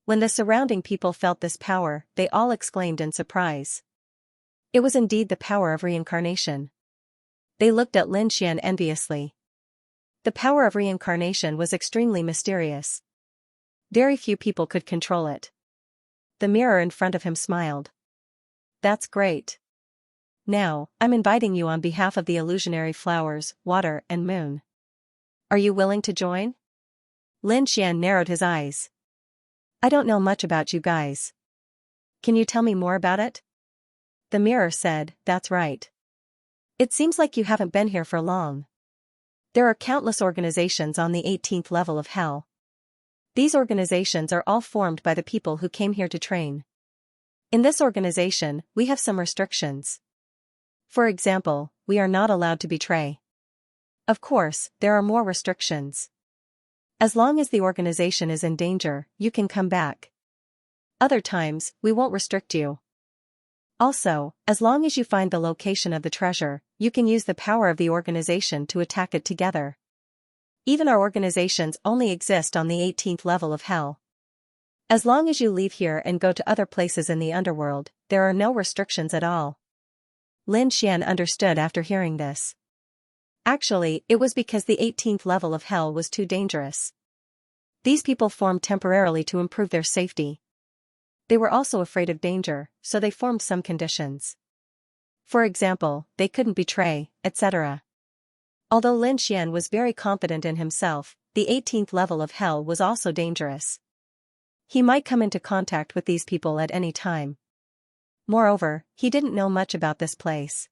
When the surrounding people felt this power, they all exclaimed in surprise. It was indeed the power of reincarnation. They looked at Lin Xian enviously. The power of reincarnation was extremely mysterious. Very few people could control it. The mirror in front of him smiled. That's great. Now, I'm inviting you on behalf of the illusionary flowers, water and moon. Are you willing to join? Lin Xian narrowed his eyes. I don't know much about you guys. Can you tell me more about it? The mirror said, that's right. It seems like you haven't been here for long. There are countless organizations on the 18th level of hell. These organizations are all formed by the people who came here to train. In this organization, we have some restrictions. For example, we are not allowed to betray. Of course, there are more restrictions. As long as the organization is in danger, you can come back. Other times, we won't restrict you. Also, as long as you find the location of the treasure, you can use the power of the organization to attack it together. Even our organizations only exist on the 18th level of hell. As long as you leave here and go to other places in the underworld, there are no restrictions at all. Lin Xian understood after hearing this. Actually, it was because the 18th level of hell was too dangerous. These people formed temporarily to improve their safety. They were also afraid of danger, so they formed some conditions. For example, they couldn't betray, etc. Although Lin Xian was very confident in himself, the 18th level of hell was also dangerous. He might come into contact with these people at any time. Moreover, he didn't know much about this place.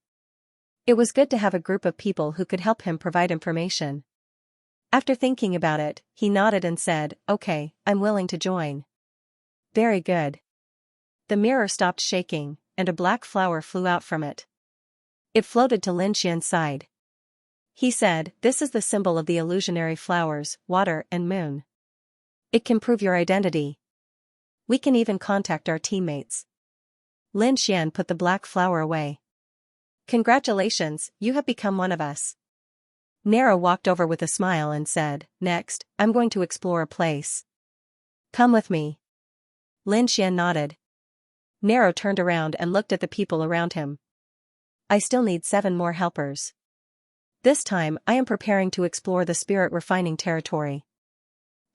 It was good to have a group of people who could help him provide information. After thinking about it, he nodded and said, okay, I'm willing to join. Very good. The mirror stopped shaking, and a black flower flew out from it. It floated to Lin Xian's side. He said, this is the symbol of the illusionary flowers, water and moon. It can prove your identity. We can even contact our teammates. Lin Xian put the black flower away. Congratulations, you have become one of us. Narrow walked over with a smile and said, next, I'm going to explore a place. Come with me. Lin Xian nodded. Narrow turned around and looked at the people around him. I still need 7 more helpers. This time I am preparing to explore the spirit refining territory.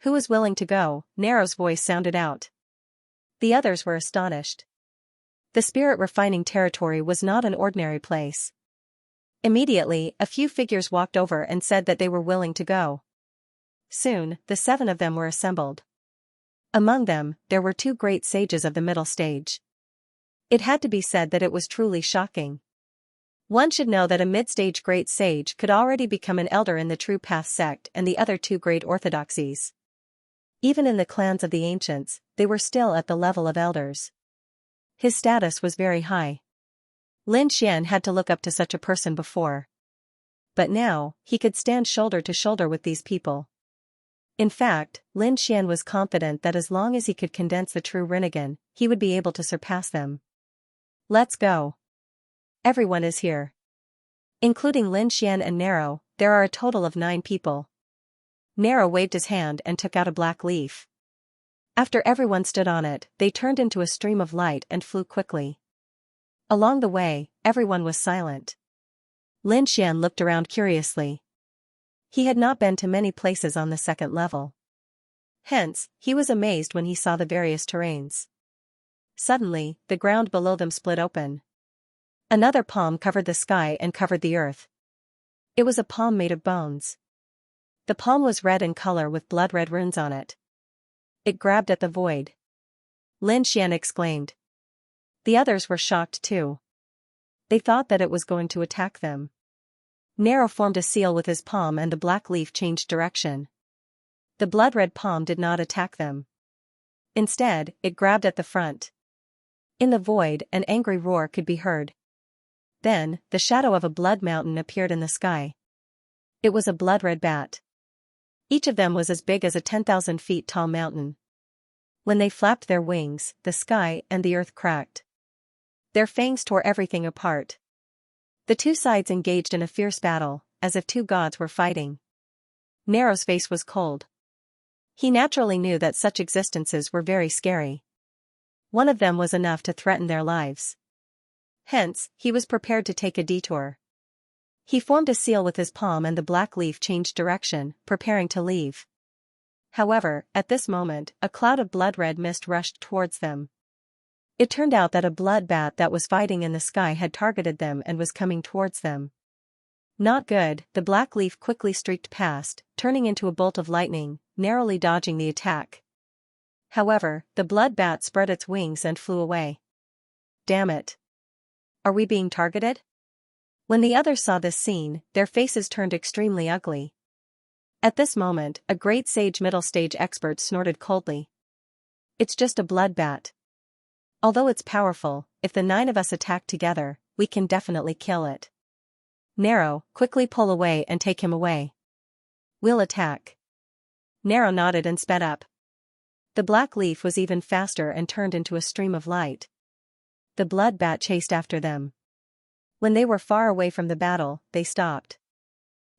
Who is willing to go? Narrow's voice sounded out. The others were astonished. The spirit refining territory was not an ordinary place. Immediately, a few figures walked over and said that they were willing to go. Soon, the 7 of them were assembled. Among them, there were 2 great sages of the middle stage. It had to be said that it was truly shocking. One should know that a mid-stage great sage could already become an elder in the True Path sect and the other 2 great orthodoxies. Even in the clans of the ancients, they were still at the level of elders. His status was very high. Lin Xian had to look up to such a person before. But now, he could stand shoulder to shoulder with these people. In fact, Lin Xian was confident that as long as he could condense the true Rinnegan, he would be able to surpass them. Let's go. Everyone is here. Including Lin Xian and Nero, there are a total of 9 people. Nero waved his hand and took out a black leaf. After everyone stood on it, they turned into a stream of light and flew quickly. Along the way, everyone was silent. Lin Xian looked around curiously. He had not been to many places on the 2nd level. Hence, he was amazed when he saw the various terrains. Suddenly, the ground below them split open. Another palm covered the sky and covered the earth. It was a palm made of bones. The palm was red in color with blood-red runes on it. It grabbed at the void. Lin Xian exclaimed. The others were shocked too. They thought that it was going to attack them. Nero formed a seal with his palm and the black leaf changed direction. The blood-red palm did not attack them. Instead, it grabbed at the front. In the void, an angry roar could be heard. Then, the shadow of a blood mountain appeared in the sky. It was a blood-red bat. Each of them was as big as a 10,000 feet tall mountain. When they flapped their wings, the sky and the earth cracked. Their fangs tore everything apart. The 2 sides engaged in a fierce battle, as if 2 gods were fighting. Nero's face was cold. He naturally knew that such existences were very scary. One of them was enough to threaten their lives. Hence, he was prepared to take a detour. He formed a seal with his palm and the black leaf changed direction, preparing to leave. However, at this moment, a cloud of blood-red mist rushed towards them. It turned out that a blood bat that was fighting in the sky had targeted them and was coming towards them. Not good, the black leaf quickly streaked past, turning into a bolt of lightning, narrowly dodging the attack. However, the blood bat spread its wings and flew away. Damn it! Are we being targeted? When the others saw this scene, their faces turned extremely ugly. At this moment, a great sage middle stage expert snorted coldly. It's just a blood bat. Although it's powerful, if the 9 of us attack together, we can definitely kill it. Nero, quickly pull away and take him away. We'll attack. Nero nodded and sped up. The black leaf was even faster and turned into a stream of light. The blood bat chased after them. When they were far away from the battle, they stopped.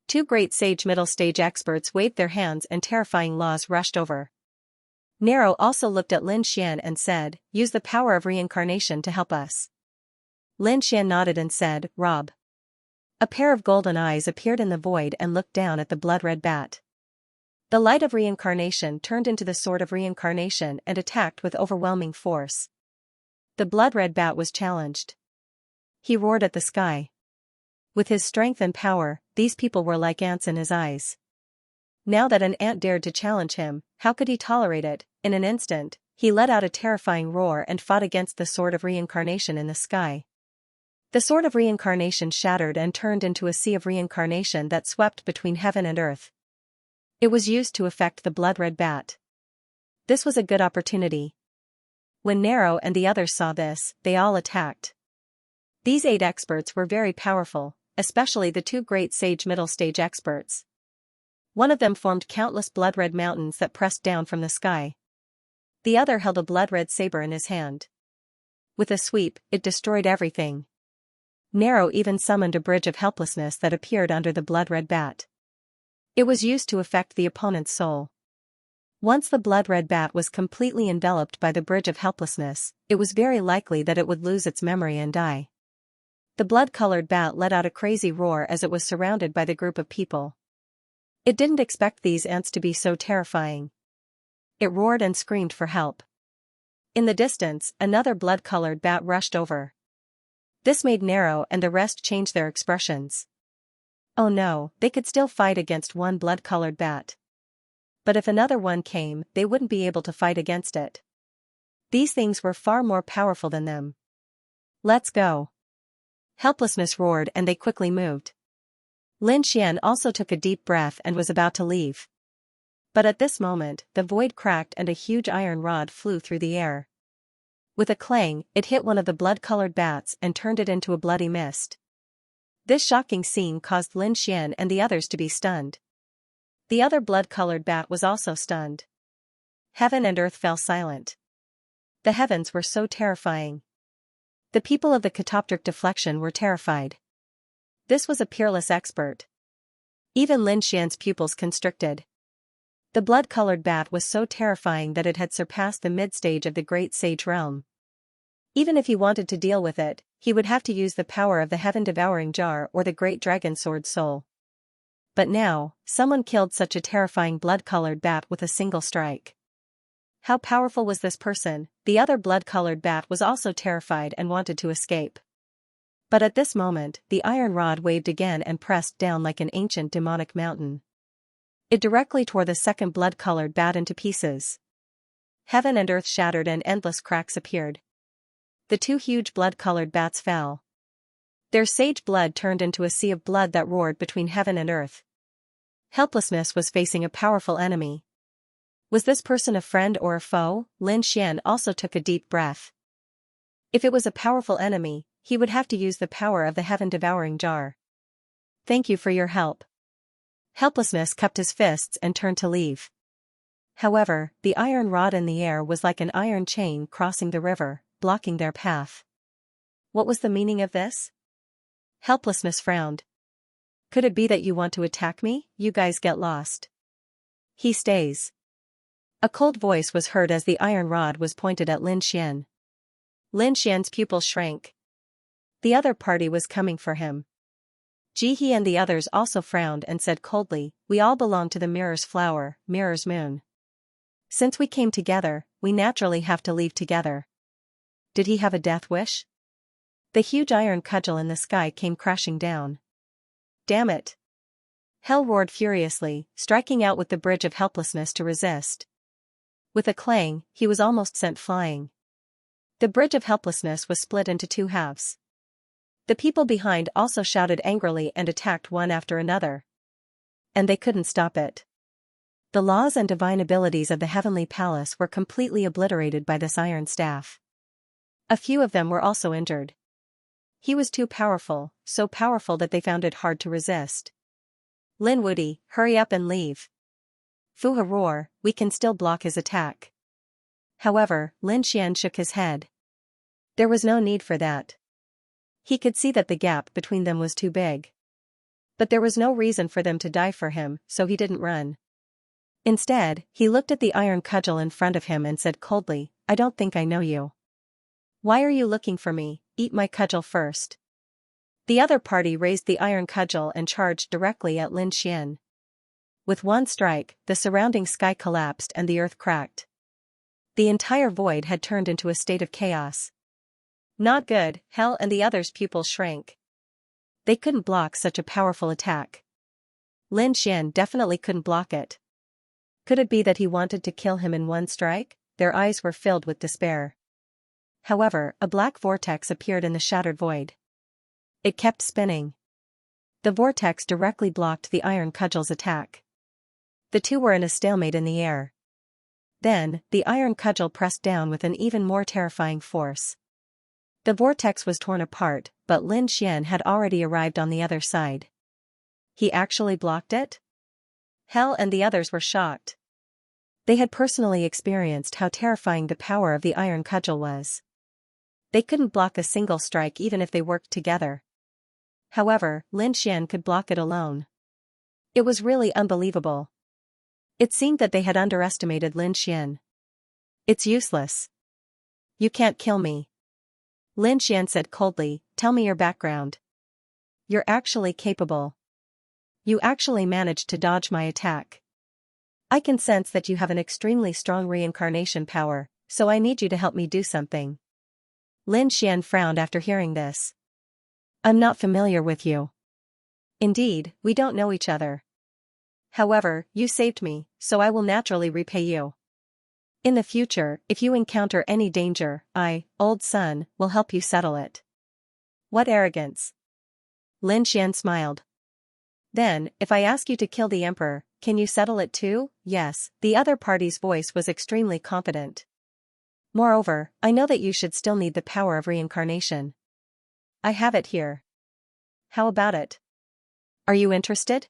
2 great sage middle stage experts waved their hands and terrifying laws rushed over. Nero also looked at Lin Xian and said, use the power of reincarnation to help us. Lin Xian nodded and said, Rob. A pair of golden eyes appeared in the void and looked down at the blood-red bat. The light of reincarnation turned into the sword of reincarnation and attacked with overwhelming force. The blood-red bat was challenged. He roared at the sky. With his strength and power, these people were like ants in his eyes. Now that an ant dared to challenge him, how could he tolerate it? In an instant, he let out a terrifying roar and fought against the sword of reincarnation in the sky. The sword of reincarnation shattered and turned into a sea of reincarnation that swept between heaven and earth. It was used to affect the blood-red bat. This was a good opportunity. When Nero and the others saw this, they all attacked. These 8 experts were very powerful, especially the 2 great sage middle stage experts. One of them formed countless blood-red mountains that pressed down from the sky. The other held a blood-red saber in his hand. With a sweep, it destroyed everything. Nero even summoned a bridge of helplessness that appeared under the blood-red bat. It was used to affect the opponent's soul. Once the blood-red bat was completely enveloped by the bridge of helplessness, it was very likely that it would lose its memory and die. The blood-colored bat let out a crazy roar as it was surrounded by the group of people. It didn't expect these ants to be so terrifying. It roared and screamed for help. In the distance, another blood-colored bat rushed over. This made Nero and the rest change their expressions. Oh no, they could still fight against one blood-colored bat. But if another one came, they wouldn't be able to fight against it. These things were far more powerful than them. Let's go. Helplessness roared and they quickly moved. Lin Xian also took a deep breath and was about to leave. But at this moment, the void cracked and a huge iron rod flew through the air. With a clang, it hit one of the blood-colored bats and turned it into a bloody mist. This shocking scene caused Lin Xian and the others to be stunned. The other blood-colored bat was also stunned. Heaven and earth fell silent. The heavens were so terrifying. The people of the catoptric deflection were terrified. This was a peerless expert. Even Lin Xian's pupils constricted. The blood-colored bat was so terrifying that it had surpassed the mid-stage of the Great Sage realm. Even if he wanted to deal with it, he would have to use the power of the heaven-devouring jar or the Great Dragon Sword Soul. But now, someone killed such a terrifying blood-colored bat with a single strike. How powerful was this person? The other blood-colored bat was also terrified and wanted to escape. But at this moment, the iron rod waved again and pressed down like an ancient demonic mountain. It directly tore the second blood-colored bat into pieces. Heaven and earth shattered and endless cracks appeared. The two huge blood-colored bats fell. Their sage blood turned into a sea of blood that roared between heaven and earth. Helplessness was facing a powerful enemy. Was this person a friend or a foe? Lin Xian also took a deep breath. If it was a powerful enemy, he would have to use the power of the heaven-devouring jar. Thank you for your help. Helplessness cupped his fists and turned to leave. However, the iron rod in the air was like an iron chain crossing the river, blocking their path. What was the meaning of this? Helplessness frowned. Could it be that you want to attack me? You guys get lost. He stays. A cold voice was heard as the iron rod was pointed at Lin Xian. Lin Xian's pupils shrank. The other party was coming for him. Jihe and the others also frowned and said coldly, "We all belong to the Mirror's Flower, Mirror's Moon. Since we came together, we naturally have to leave together." Did he have a death wish? The huge iron cudgel in the sky came crashing down. Damn it! Hell roared furiously, striking out with the bridge of helplessness to resist. With a clang, he was almost sent flying. The bridge of helplessness was split into two halves. The people behind also shouted angrily and attacked one after another. And they couldn't stop it. The laws and divine abilities of the heavenly palace were completely obliterated by this iron staff. A few of them were also injured. He was too powerful, so powerful that they found it hard to resist. Lin Wudi, hurry up and leave. Fuha roar, we can still block his attack. However, Lin Xian shook his head. There was no need for that. He could see that the gap between them was too big. But there was no reason for them to die for him, so he didn't run. Instead, he looked at the iron cudgel in front of him and said coldly, "I don't think I know you. Why are you looking for me? Eat my cudgel first." The other party raised the iron cudgel and charged directly at Lin Xian. With one strike, the surrounding sky collapsed and the earth cracked. The entire void had turned into a state of chaos. Not good. Hell and the others' pupils shrank. They couldn't block such a powerful attack. Lin Xian definitely couldn't block it. Could it be that he wanted to kill him in one strike? Their eyes were filled with despair. However, a black vortex appeared in the shattered void. It kept spinning. The vortex directly blocked the iron cudgel's attack. The two were in a stalemate in the air. Then, the iron cudgel pressed down with an even more terrifying force. The vortex was torn apart, but Lin Xian had already arrived on the other side. He actually blocked it? Hell and the others were shocked. They had personally experienced how terrifying the power of the iron cudgel was. They couldn't block a single strike even if they worked together. However, Lin Xian could block it alone. It was really unbelievable. It seemed that they had underestimated Lin Xian. It's useless. You can't kill me. Lin Xian said coldly, tell me your background. You're actually capable. You actually managed to dodge my attack. I can sense that you have an extremely strong reincarnation power, so I need you to help me do something. Lin Xian frowned after hearing this. I'm not familiar with you. Indeed, we don't know each other. However, you saved me, so I will naturally repay you. In the future, if you encounter any danger, I, old son, will help you settle it. What arrogance! Lin Xian smiled. Then, if I ask you to kill the emperor, can you settle it too? Yes, the other party's voice was extremely confident. Moreover, I know that you should still need the power of reincarnation. I have it here. How about it? Are you interested?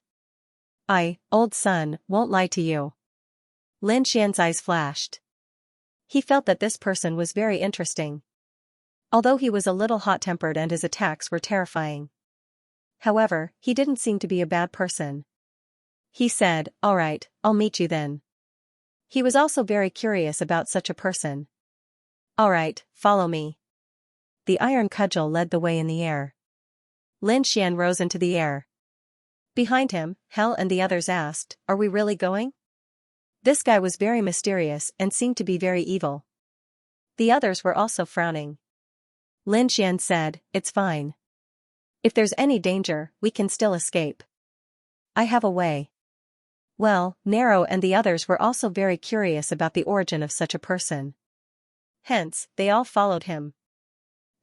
I, old son, won't lie to you. Lin Xian's eyes flashed. He felt that this person was very interesting. Although he was a little hot-tempered and his attacks were terrifying. However, he didn't seem to be a bad person. He said, "All right, I'll meet you then." He was also very curious about such a person. "All right, follow me." The iron cudgel led the way in the air. Lin Xian rose into the air. Behind him, Hell and the others asked, "Are we really going?" This guy was very mysterious and seemed to be very evil. The others were also frowning. Lin Xian said, "It's fine. If there's any danger, we can still escape. I have a way." Well, Nero and the others were also very curious about the origin of such a person. Hence, they all followed him.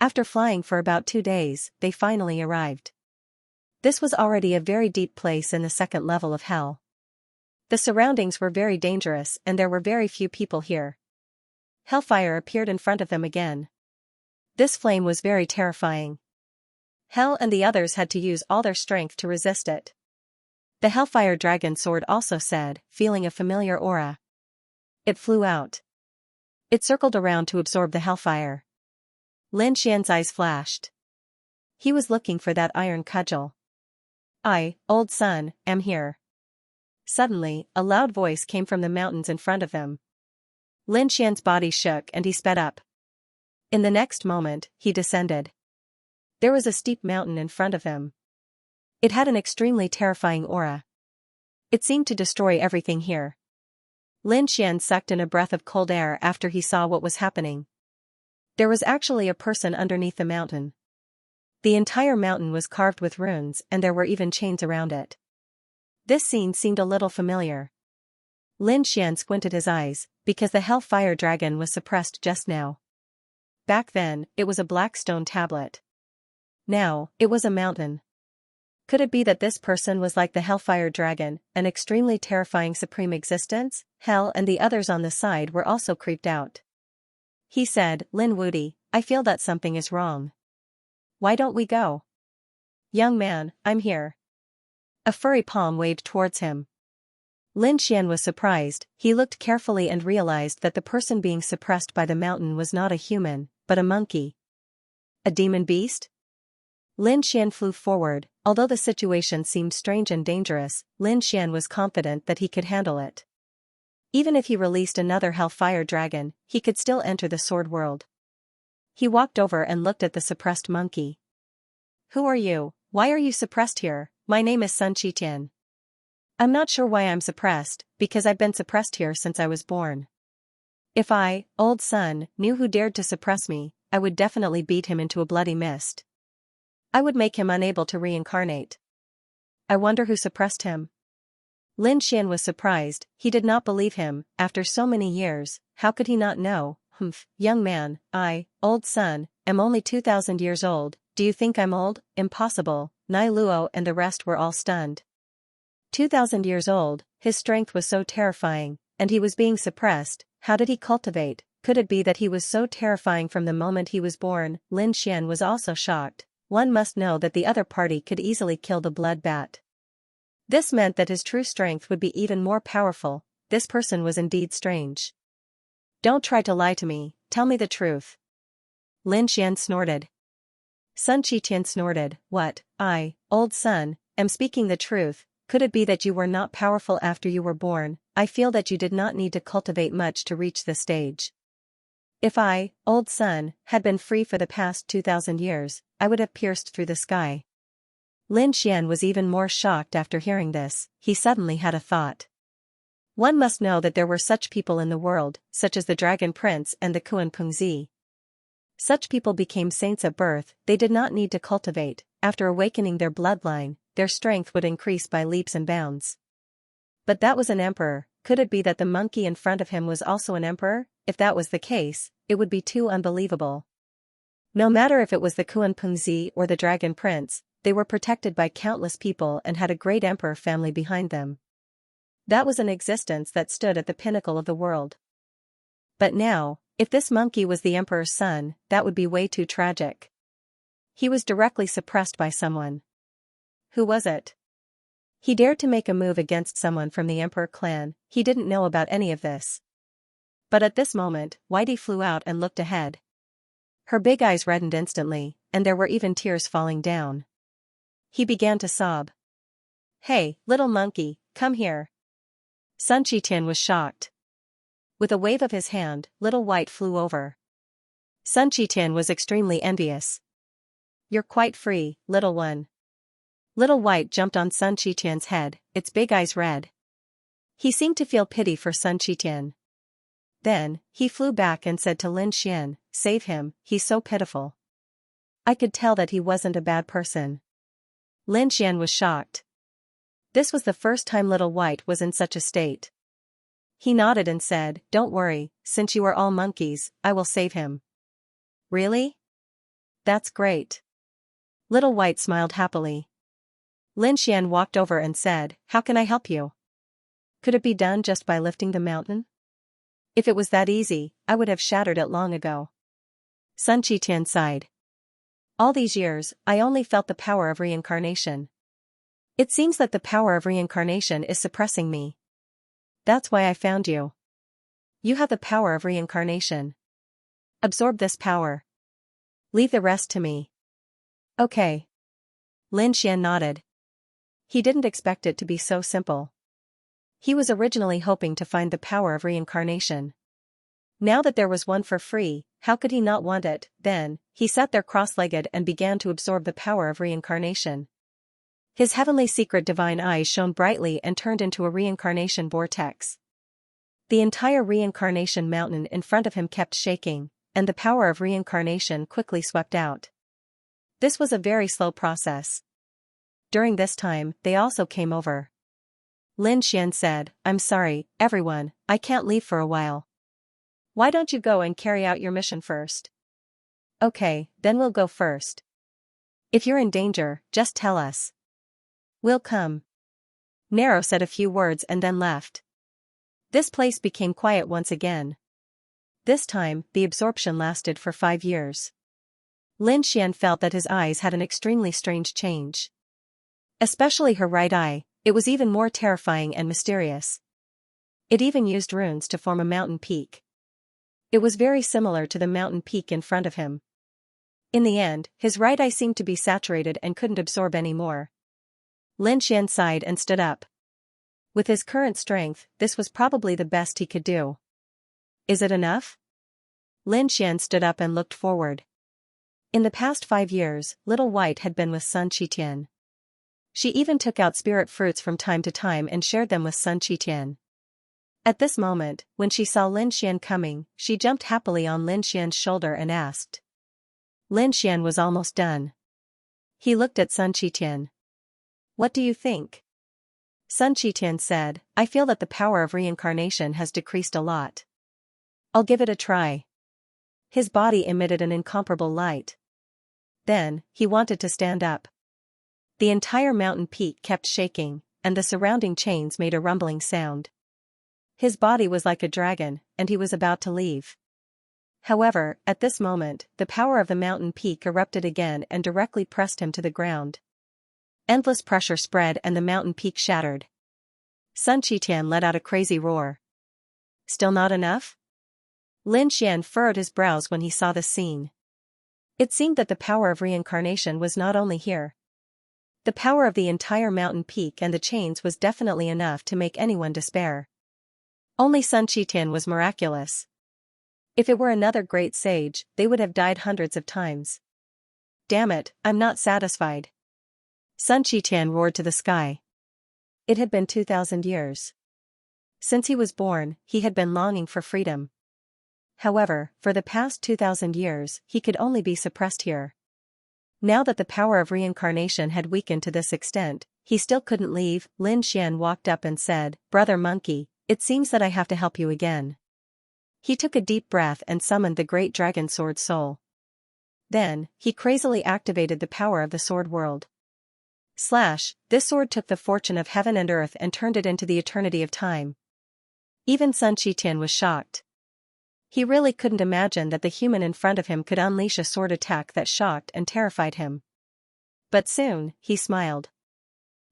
After flying for about 2 days, they finally arrived. This was already a very deep place in the second level of hell. The surroundings were very dangerous and there were very few people here. Hellfire appeared in front of them again. This flame was very terrifying. Hell and the others had to use all their strength to resist it. The Hellfire Dragon Sword also said, feeling a familiar aura. It flew out. It circled around to absorb the hellfire. Lin Xian's eyes flashed. He was looking for that iron cudgel. "I, old son, am here." Suddenly, a loud voice came from the mountains in front of him. Lin Xian's body shook and he sped up. In the next moment, he descended. There was a steep mountain in front of him. It had an extremely terrifying aura. It seemed to destroy everything here. Lin Xian sucked in a breath of cold air after he saw what was happening. There was actually a person underneath the mountain. The entire mountain was carved with runes and there were even chains around it. This scene seemed a little familiar. Lin Xian squinted his eyes, because the Hellfire Dragon was suppressed just now. Back then, it was a black stone tablet. Now, it was a mountain. Could it be that this person was like the Hellfire Dragon, an extremely terrifying supreme existence? Hell and the others on the side were also creeped out. He said, "Lin Wudi, I feel that something is wrong. Why don't we go?" "Young man, I'm here." A furry palm waved towards him. Lin Xian was surprised. He looked carefully and realized that the person being suppressed by the mountain was not a human, but a monkey. A demon beast? Lin Xian flew forward. Although the situation seemed strange and dangerous, Lin Xian was confident that he could handle it. Even if he released another Hellfire Dragon, he could still enter the sword world. He walked over and looked at the suppressed monkey. "Who are you? Why are you suppressed here?" "My name is Sun Qitian. I'm not sure why I'm suppressed, because I've been suppressed here since I was born. If I, old son, knew who dared to suppress me, I would definitely beat him into a bloody mist. I would make him unable to reincarnate. I wonder who suppressed him." Lin Xian was surprised. He did not believe him. After so many years, how could he not know? Young man, I, old son, am only 2,000 years old. Do you think I'm old? Impossible." Nai Luo and the rest were all stunned. 2,000 years old, his strength was so terrifying, and he was being suppressed. How did he cultivate? Could it be that he was so terrifying from the moment he was born? Lin Xian was also shocked. One must know that the other party could easily kill the blood bat. This meant that his true strength would be even more powerful. This person was indeed strange. "Don't try to lie to me, tell me the truth." Lin Xian snorted. Sun Qitian snorted, "What, I, old son, am speaking the truth. Could it be that you were not powerful after you were born? I feel that you did not need to cultivate much to reach this stage. If I, old son, had been free for the past 2,000 years, I would have pierced through the sky." Lin Xian was even more shocked after hearing this. He suddenly had a thought. One must know that there were such people in the world, such as the Dragon Prince and the Kuan Pengzi. Such people became saints at birth. They did not need to cultivate. After awakening their bloodline, their strength would increase by leaps and bounds. But that was an emperor. Could it be that the monkey in front of him was also an emperor? If that was the case, it would be too unbelievable. No matter if it was the Kuan-Pengzi or the Dragon Prince, they were protected by countless people and had a great emperor family behind them. That was an existence that stood at the pinnacle of the world. But now, if this monkey was the emperor's son, that would be way too tragic. He was directly suppressed by someone. Who was it? He dared to make a move against someone from the emperor clan. He didn't know about any of this. But at this moment, Whitey flew out and looked ahead. Her big eyes reddened instantly, and there were even tears falling down. He began to sob. "Hey, little monkey, come here." Sun Chitin was shocked. With a wave of his hand, Little White flew over. Sun Chitin was extremely envious. "You're quite free, little one." Little White jumped on Sun Chitin's head, its big eyes red. He seemed to feel pity for Sun Chitin. Then, he flew back and said to Lin Xian, "Save him, he's so pitiful." I could tell that he wasn't a bad person. Lin Xian was shocked. This was the first time Little White was in such a state. He nodded and said, "Don't worry, since you are all monkeys, I will save him." "Really? That's great." Little White smiled happily. Lin Xian walked over and said, "How can I help you? Could it be done just by lifting the mountain? If it was that easy, I would have shattered it long ago." Sun Chitin sighed. "All these years, I only felt the power of reincarnation. It seems that the power of reincarnation is suppressing me. That's why I found you. You have the power of reincarnation. Absorb this power. Leave the rest to me." "Okay." Lin Xian nodded. He didn't expect it to be so simple. He was originally hoping to find the power of reincarnation. Now that there was one for free, how could he not want it? Then, he sat there cross-legged and began to absorb the power of reincarnation. His heavenly secret divine eyes shone brightly and turned into a reincarnation vortex. The entire reincarnation mountain in front of him kept shaking, and the power of reincarnation quickly swept out. This was a very slow process. During this time, they also came over. Lin Xian said, "I'm sorry, everyone, I can't leave for a while. Why don't you go and carry out your mission first?" "Okay, then we'll go first. If you're in danger, just tell us. We'll come." Nero said a few words and then left. This place became quiet once again. This time, the absorption lasted for 5 years. Lin Xian felt that his eyes had an extremely strange change. Especially her right eye, it was even more terrifying and mysterious. It even used runes to form a mountain peak. It was very similar to the mountain peak in front of him. In the end, his right eye seemed to be saturated and couldn't absorb any more. Lin Xian sighed and stood up. With his current strength, this was probably the best he could do. Is it enough? Lin Xian stood up and looked forward. In the past 5 years, Little White had been with Sun Chitin. She even took out spirit fruits from time to time and shared them with Sun Chitin. At this moment, when she saw Lin Xian coming, she jumped happily on Lin Xian's shoulder and asked. Lin Xian was almost done. He looked at Sun Chitin. "What do you think?" Sun Chitin said, "I feel that the power of reincarnation has decreased a lot. I'll give it a try." His body emitted an incomparable light. Then, he wanted to stand up. The entire mountain peak kept shaking, and the surrounding chains made a rumbling sound. His body was like a dragon, and he was about to leave. However, at this moment, the power of the mountain peak erupted again and directly pressed him to the ground. Endless pressure spread and the mountain peak shattered. Sun Chitin let out a crazy roar. Still not enough? Lin Xian furrowed his brows when he saw this scene. It seemed that the power of reincarnation was not only here. The power of the entire mountain peak and the chains was definitely enough to make anyone despair. Only Sun Chitin was miraculous. If it were another great sage, they would have died hundreds of times. Damn it, I'm not satisfied. Sun Chitin roared to the sky. It had been 2,000 years. Since he was born, he had been longing for freedom. However, for the past 2,000 years, he could only be suppressed here. Now that the power of reincarnation had weakened to this extent, he still couldn't leave. Lin Xian walked up and said, "Brother Monkey, it seems that I have to help you again." He took a deep breath and summoned the great dragon sword soul. Then, he crazily activated the power of the sword world. This sword took the fortune of heaven and earth and turned it into the eternity of time. Even Sun Qitian was shocked. He really couldn't imagine that the human in front of him could unleash a sword attack that shocked and terrified him. But soon, he smiled.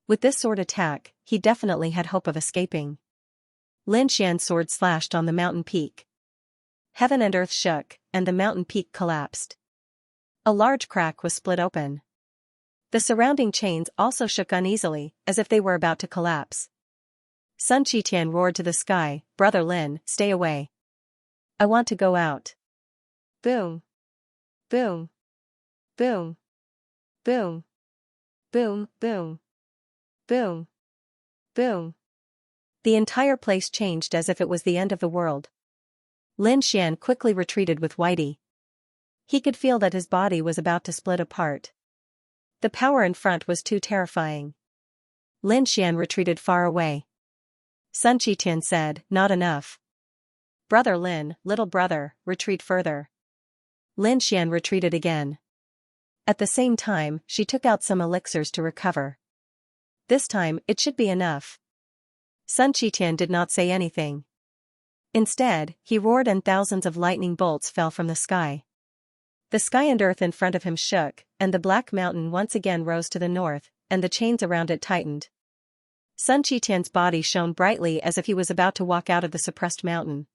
With this sword attack, he definitely had hope of escaping. Lin Xian's sword slashed on the mountain peak. Heaven and earth shook, and the mountain peak collapsed. A large crack was split open. The surrounding chains also shook uneasily, as if they were about to collapse. Sun Qitian roared to the sky, "Brother Lin, stay away. I want to go out." Boom. Boom. Boom. Boom. Boom. Boom. Boom. Boom. The entire place changed as if it was the end of the world. Lin Xian quickly retreated with Whitey. He could feel that his body was about to split apart. The power in front was too terrifying. Lin Xian retreated far away. Sun Qitian said, "Not enough. Brother Lin, little brother, retreat further." Lin Xian retreated again. At the same time, she took out some elixirs to recover. This time, it should be enough. Sun Qitian did not say anything. Instead, he roared and thousands of lightning bolts fell from the sky. The sky and earth in front of him shook, and the black mountain once again rose to the north, and the chains around it tightened. Sun Qitian's body shone brightly as if he was about to walk out of the suppressed mountain.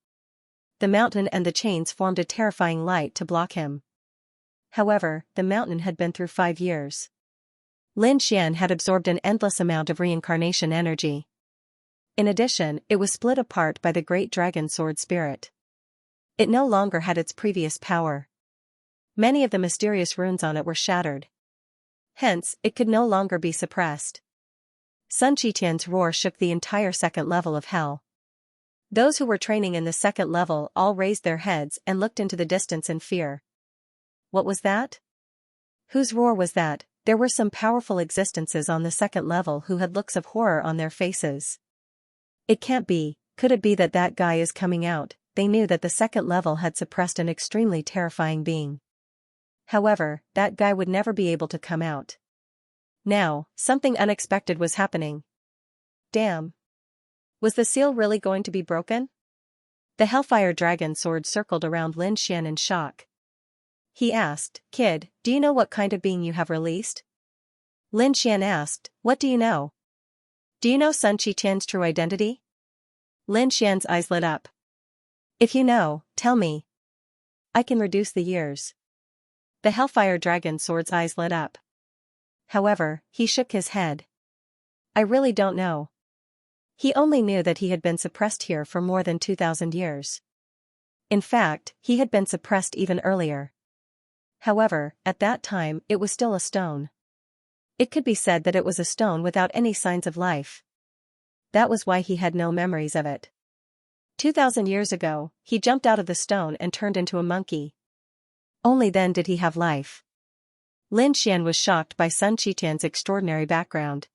The mountain and the chains formed a terrifying light to block him. However, the mountain had been through 5 years. Lin Xian had absorbed an endless amount of reincarnation energy. In addition, it was split apart by the great dragon sword spirit. It no longer had its previous power. Many of the mysterious runes on it were shattered. Hence, it could no longer be suppressed. Sun Qitian's roar shook the entire second level of hell. Those who were training in the second level all raised their heads and looked into the distance in fear. What was that? Whose roar was that? There were some powerful existences on the second level who had looks of horror on their faces. It can't be, could it be that that guy is coming out? They knew that the second level had suppressed an extremely terrifying being. However, that guy would never be able to come out. Now, something unexpected was happening. Damn. Was the seal really going to be broken? The Hellfire Dragon sword circled around Lin Xian in shock. He asked, "Kid, do you know what kind of being you have released?" Lin Xian asked, "What do you know? Do you know Sun Qitian's true identity?" Lin Xian's eyes lit up. "If you know, tell me. I can reduce the years." The Hellfire Dragon sword's eyes lit up. However, he shook his head. "I really don't know." He only knew that he had been suppressed here for more than 2,000 years. In fact, he had been suppressed even earlier. However, at that time, it was still a stone. It could be said that it was a stone without any signs of life. That was why he had no memories of it. 2,000 years ago, he jumped out of the stone and turned into a monkey. Only then did he have life. Lin Xian was shocked by Sun Qitian's extraordinary background.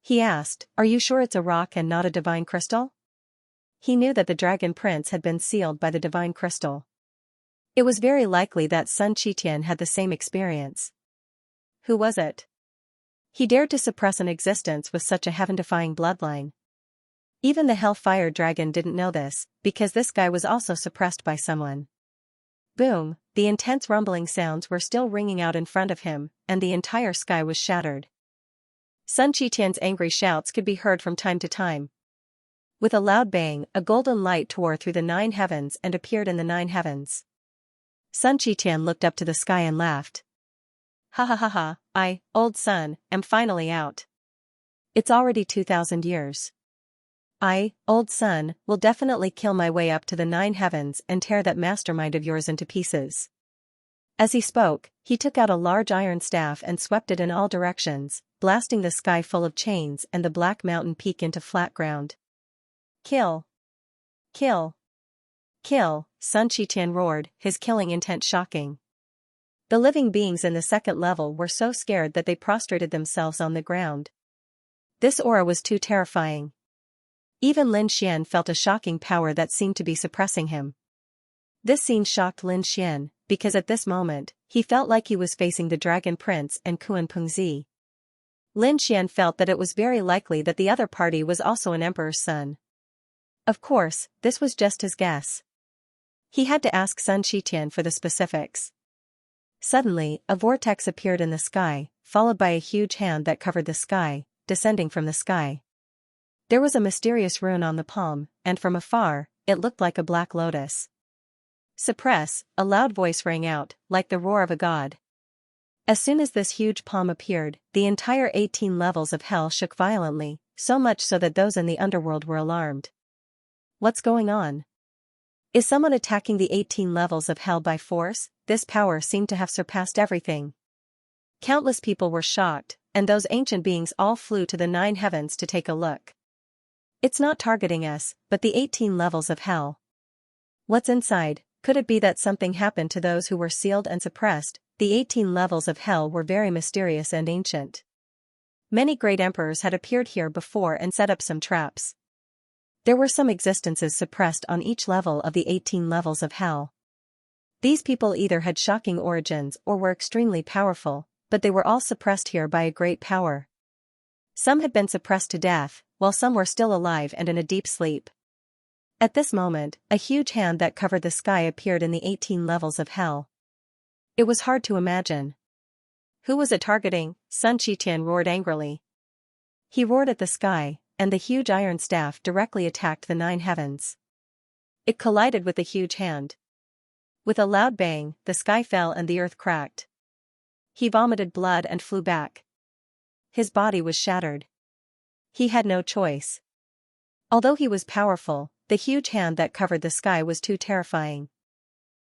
He asked, "Are you sure it's a rock and not a divine crystal?" He knew that the Dragon Prince had been sealed by the divine crystal. It was very likely that Sun Qitian had the same experience. Who was it? He dared to suppress an existence with such a heaven-defying bloodline. Even the Hellfire Dragon didn't know this, because this guy was also suppressed by someone. Boom, the intense rumbling sounds were still ringing out in front of him, and the entire sky was shattered. Sun Qitian's angry shouts could be heard from time to time. With a loud bang, a golden light tore through the 9 heavens and appeared in the 9 heavens. Sun Qitian looked up to the sky and laughed. "Ha ha ha ha, I, old Sun, am finally out. It's already 2,000 years. I, old Sun, will definitely kill my way up to the 9 heavens and tear that mastermind of yours into pieces." As he spoke, he took out a large iron staff and swept it in all directions, blasting the sky full of chains and the black mountain peak into flat ground. "Kill! Kill! Kill!" Sun Qitian roared, his killing intent shocking. The living beings in the second level were so scared that they prostrated themselves on the ground. This aura was too terrifying. Even Lin Xian felt a shocking power that seemed to be suppressing him. This scene shocked Lin Xian, because at this moment, he felt like he was facing the Dragon Prince and Kuan Pengzi. Lin Xian felt that it was very likely that the other party was also an emperor's son. Of course, this was just his guess. He had to ask Sun Shitian for the specifics. Suddenly, a vortex appeared in the sky, followed by a huge hand that covered the sky, descending from the sky. There was a mysterious rune on the palm, and from afar, it looked like a black lotus. Suppress, a loud voice rang out, like the roar of a god. As soon as this huge palm appeared, the entire 18 levels of hell shook violently, so much so that those in the underworld were alarmed. What's going on? Is someone attacking the 18 levels of hell by force? This power seemed to have surpassed everything. Countless people were shocked, and those ancient beings all flew to the 9 heavens to take a look. It's not targeting us, but the 18 levels of hell. What's inside? Could it be that something happened to those who were sealed and suppressed? The 18 levels of hell were very mysterious and ancient. Many great emperors had appeared here before and set up some traps. There were some existences suppressed on each level of the 18 levels of hell. These people either had shocking origins or were extremely powerful, but they were all suppressed here by a great power. Some had been suppressed to death, while some were still alive and in a deep sleep. At this moment, a huge hand that covered the sky appeared in the 18 levels of hell. It was hard to imagine. Who was it targeting? Sun Shitian roared angrily. He roared at the sky, and the huge iron staff directly attacked the 9 heavens. It collided with the huge hand. With a loud bang, the sky fell and the earth cracked. He vomited blood and flew back. His body was shattered. He had no choice. Although he was powerful, the huge hand that covered the sky was too terrifying.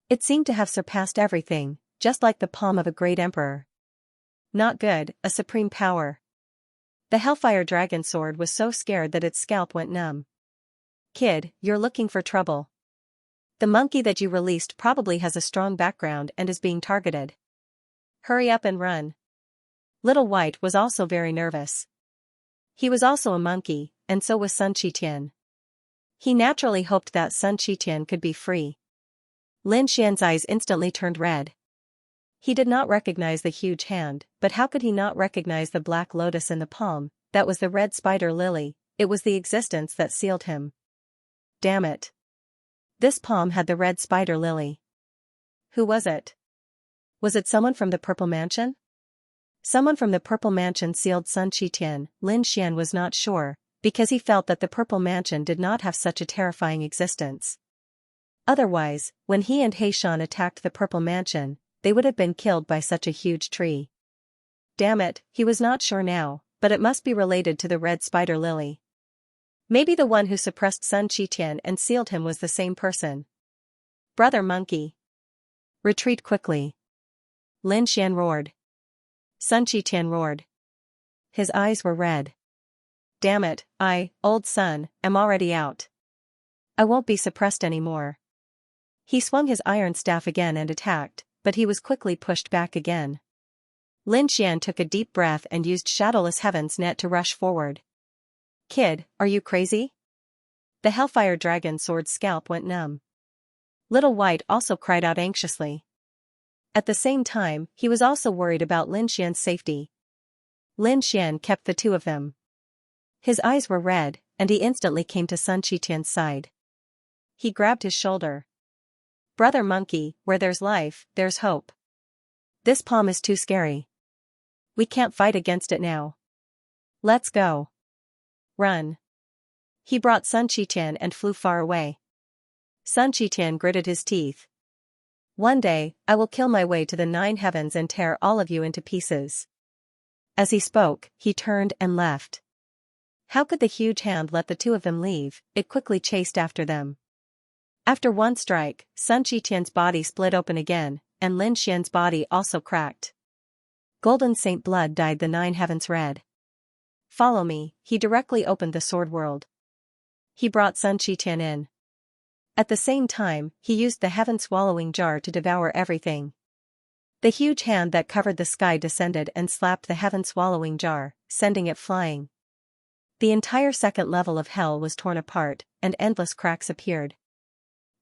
It seemed to have surpassed everything, just like the palm of a great emperor. Not good, a supreme power. The Hellfire Dragon sword was so scared that its scalp went numb. Kid, you're looking for trouble. The monkey that you released probably has a strong background and is being targeted. Hurry up and run. Little White was also very nervous. He was also a monkey, and so was Sun Shitian. He naturally hoped that Sun Shitian could be free. Lin Xian's eyes instantly turned red. He did not recognize the huge hand, but how could he not recognize the black lotus in the palm? That was the red spider lily, it was the existence that sealed him. Damn it. This palm had the red spider lily. Who was it? Was it someone from the Purple Mansion? Someone from the Purple Mansion sealed Sun Shitian. Lin Xian was not sure, because he felt that the Purple Mansion did not have such a terrifying existence. Otherwise, when he and Heishan attacked the Purple Mansion, they would have been killed by such a huge tree. Damn it, he was not sure now, but it must be related to the red spider lily. Maybe the one who suppressed Sun Shitian and sealed him was the same person. Brother Monkey. Retreat quickly. Lin Xian roared. Sun Shitian roared. His eyes were red. Damn it, old Sun, am already out. I won't be suppressed anymore. He swung his iron staff again and attacked, but he was quickly pushed back again. Lin Xian took a deep breath and used Shadowless Heaven's net to rush forward. Kid, are you crazy? The Hellfire Dragon sword's scalp went numb. Little White also cried out anxiously. At the same time, he was also worried about Lin Xian's safety. Lin Xian kept the two of them. His eyes were red, and he instantly came to Sun Shitian's side. He grabbed his shoulder. Brother Monkey, where there's life, there's hope. This palm is too scary. We can't fight against it now. Let's go. Run. He brought Sun Shitian and flew far away. Sun Shitian gritted his teeth. One day, I will kill my way to the 9 heavens and tear all of you into pieces. As he spoke, he turned and left. How could the huge hand let the two of them leave? It quickly chased after them. After one strike, Sun Shitian's body split open again, and Lin Xian's body also cracked. Golden Saint blood dyed the 9 heavens red. Follow me, he directly opened the sword world. He brought Sun Shitian in. At the same time, he used the heaven swallowing jar to devour everything. The huge hand that covered the sky descended and slapped the heaven-swallowing jar, sending it flying. The entire second level of hell was torn apart, and endless cracks appeared.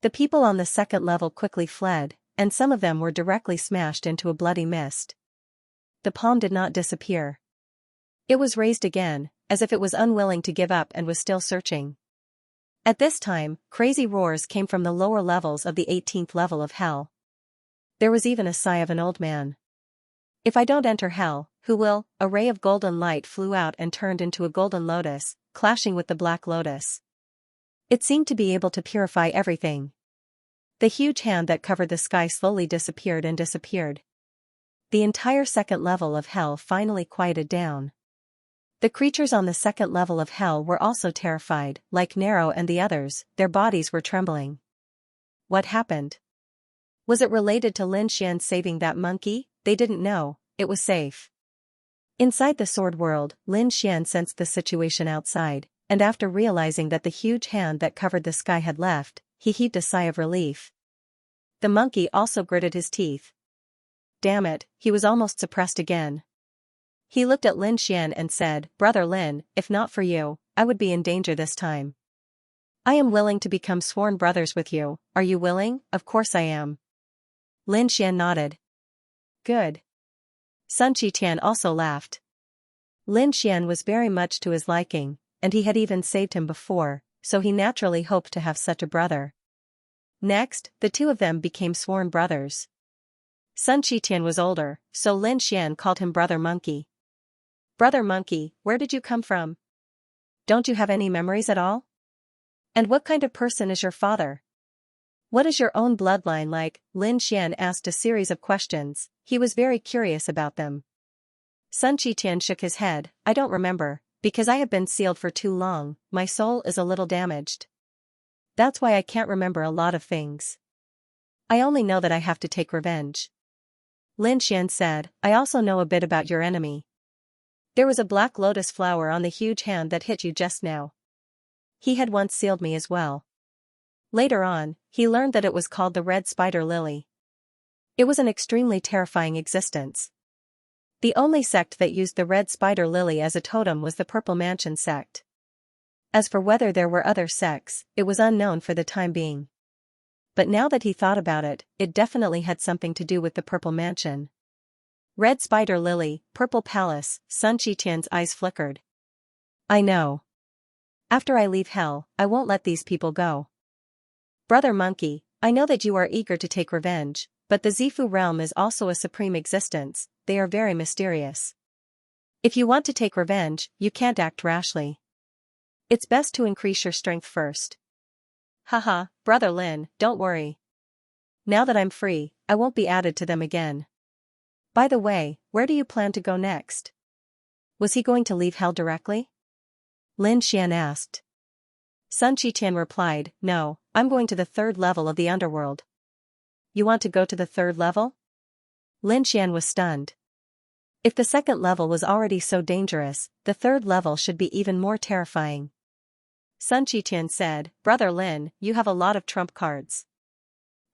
The people on the second level quickly fled, and some of them were directly smashed into a bloody mist. The palm did not disappear. It was raised again, as if it was unwilling to give up and was still searching. At this time, crazy roars came from the lower levels of the 18th level of hell. There was even a sigh of an old man. If I don't enter hell, who will? A ray of golden light flew out and turned into a golden lotus, clashing with the black lotus. It seemed to be able to purify everything. The huge hand that covered the sky slowly disappeared and disappeared. The entire second level of hell finally quieted down. The creatures on the second level of hell were also terrified, like Nero and the others, their bodies were trembling. What happened? Was it related to Lin Xian saving that monkey? They didn't know, it was safe. Inside the sword world, Lin Xian sensed the situation outside, and after realizing that the huge hand that covered the sky had left, he heaved a sigh of relief. The monkey also gritted his teeth. Damn it, he was almost suppressed again. He looked at Lin Xian and said, "Brother Lin, if not for you, I would be in danger this time. I am willing to become sworn brothers with you, are you willing?" "Of course I am." Lin Xian nodded. Good. Sun Qitian also laughed. Lin Xian was very much to his liking, and he had even saved him before, so he naturally hoped to have such a brother. Next, the two of them became sworn brothers. Sun Qitian was older, so Lin Xian called him Brother Monkey. Brother Monkey, where did you come from? Don't you have any memories at all? And what kind of person is your father? What is your own bloodline like? Lin Xian asked a series of questions, he was very curious about them. Sun Qitian shook his head, I don't remember, because I have been sealed for too long, my soul is a little damaged. That's why I can't remember a lot of things. I only know that I have to take revenge. Lin Xian said, I also know a bit about your enemy. There was a black lotus flower on the huge hand that hit you just now. He had once sealed me as well. Later on, he learned that it was called the red spider lily. It was an extremely terrifying existence. The only sect that used the red spider lily as a totem was the Purple Mansion sect. As for whether there were other sects, it was unknown for the time being. But now that he thought about it, it definitely had something to do with the Purple Mansion. Red spider lily, purple palace, Sun Qitian's eyes flickered. I know. After I leave hell, I won't let these people go. Brother Monkey, I know that you are eager to take revenge, but the Zifu realm is also a supreme existence, they are very mysterious. If you want to take revenge, you can't act rashly. It's best to increase your strength first. Haha, Brother Lin, don't worry. Now that I'm free, I won't be added to them again. By the way, where do you plan to go next? Was he going to leave hell directly? Lin Xian asked. Sun Qitian replied, no, I'm going to the third level of the underworld. You want to go to the third level? Lin Xian was stunned. If the second level was already so dangerous, the third level should be even more terrifying. Sun Qitian said, Brother Lin, you have a lot of trump cards.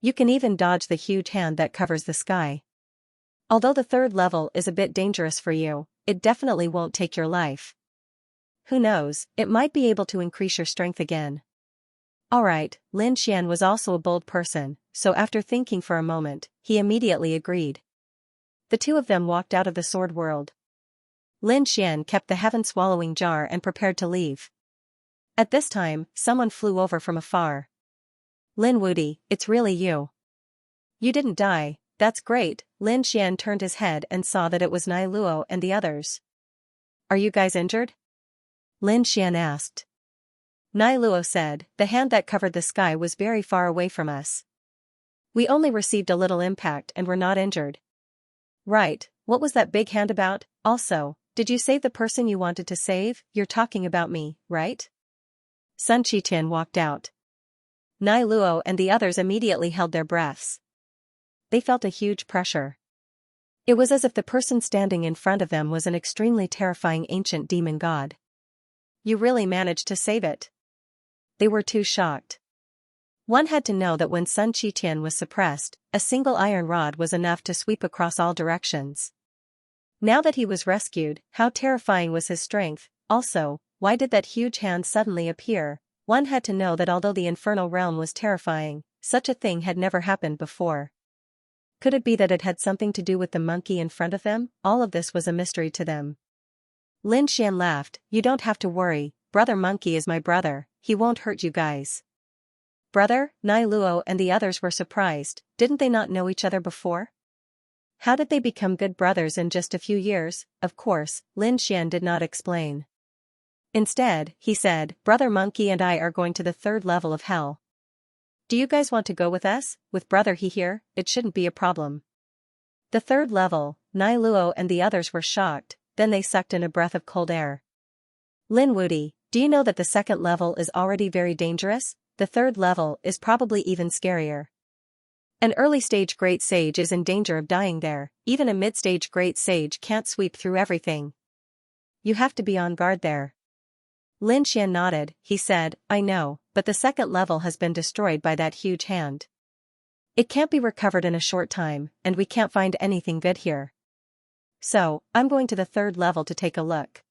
You can even dodge the huge hand that covers the sky. Although the third level is a bit dangerous for you, it definitely won't take your life. Who knows, it might be able to increase your strength again. Alright, Lin Xian was also a bold person, so after thinking for a moment, he immediately agreed. The two of them walked out of the sword world. Lin Xian kept the heaven-swallowing jar and prepared to leave. At this time, someone flew over from afar. Lin Wudi, it's really you. You didn't die, that's great. Lin Xian turned his head and saw that it was Nai Luo and the others. Are you guys injured? Lin Xian asked. Nai Luo said, the hand that covered the sky was very far away from us. We only received a little impact and were not injured. Right, what was that big hand about? Also, did you save the person you wanted to save? You're talking about me, right? Sun Qitian walked out. Nai Luo and the others immediately held their breaths. They felt a huge pressure. It was as if the person standing in front of them was an extremely terrifying ancient demon god. You really managed to save it. They were too shocked. One had to know that when Sun Qiqian was suppressed, a single iron rod was enough to sweep across all directions. Now that he was rescued, how terrifying was his strength. Also, why did that huge hand suddenly appear? One had to know that although the infernal realm was terrifying, such a thing had never happened before. Could it be that it had something to do with the monkey in front of them? All of this was a mystery to them. Lin Xian laughed. You don't have to worry, Brother Monkey is my brother, he won't hurt you guys. Brother? Nai Luo and the others were surprised. Didn't they not know each other before? How did they become good brothers in just a few years? Of course, Lin Xian did not explain. Instead, he said, Brother Monkey and I are going to the 3rd level of hell. Do you guys want to go with us? With Brother He here, it shouldn't be a problem. The 3rd level, Nai Luo and the others were shocked, then they sucked in a breath of cold air. Lin Wudi, do you know that the 2nd level is already very dangerous? The 3rd level is probably even scarier. An early-stage great sage is in danger of dying there, even a mid-stage great sage can't sweep through everything. You have to be on guard there. Lin Xian nodded. He said, I know, but the 2nd level has been destroyed by that huge hand. It can't be recovered in a short time, and we can't find anything good here. So, I'm going to the 3rd level to take a look.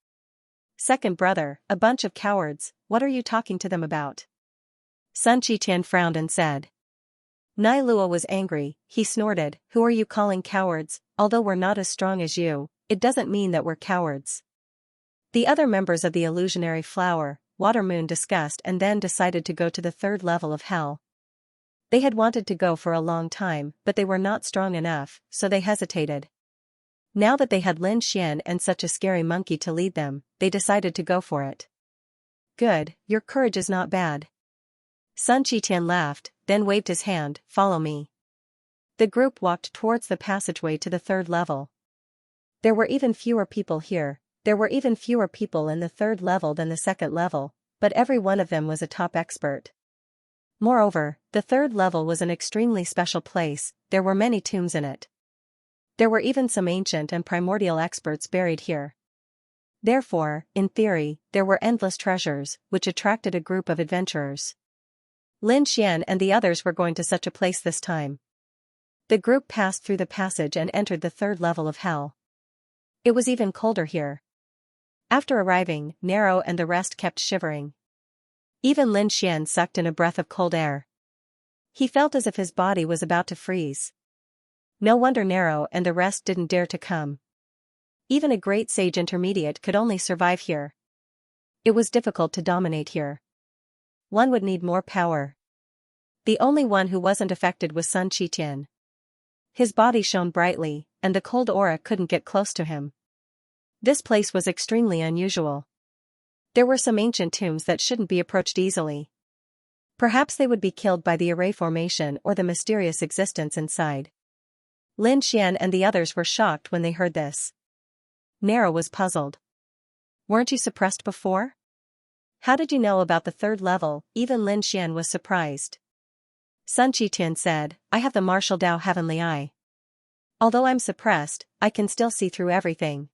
Second brother, a bunch of cowards, what are you talking to them about? Sun Qiqian frowned and said. Nai Luo was angry. He snorted, who are you calling cowards? Although we're not as strong as you, it doesn't mean that we're cowards. The other members of the illusionary flower, Water Moon discussed and then decided to go to the 3rd level of hell. They had wanted to go for a long time, but they were not strong enough, so they hesitated. Now that they had Lin Xian and such a scary monkey to lead them, they decided to go for it. Good, your courage is not bad. Sun Qiqian laughed, then waved his hand, follow me. The group walked towards the passageway to the 3rd level. There were even fewer people here. There were even fewer people in the 3rd level than the 2nd level, but every one of them was a top expert. Moreover, the 3rd level was an extremely special place, there were many tombs in it. There were even some ancient and primordial experts buried here. Therefore, in theory, there were endless treasures, which attracted a group of adventurers. Lin Xian and the others were going to such a place this time. The group passed through the passage and entered the 3rd level of hell. It was even colder here. After arriving, Nero and the rest kept shivering. Even Lin Xian sucked in a breath of cold air. He felt as if his body was about to freeze. No wonder Nero and the rest didn't dare to come. Even a great sage intermediate could only survive here. It was difficult to dominate here. One would need more power. The only one who wasn't affected was Sun Qiqian. His body shone brightly, and the cold aura couldn't get close to him. This place was extremely unusual. There were some ancient tombs that shouldn't be approached easily. Perhaps they would be killed by the array formation or the mysterious existence inside. Lin Xian and the others were shocked when they heard this. Nero was puzzled. Weren't you suppressed before? How did you know about the 3rd level? Even Lin Xian was surprised. Sun Qiqian said, I have the martial Dao Heavenly Eye. Although I'm suppressed, I can still see through everything.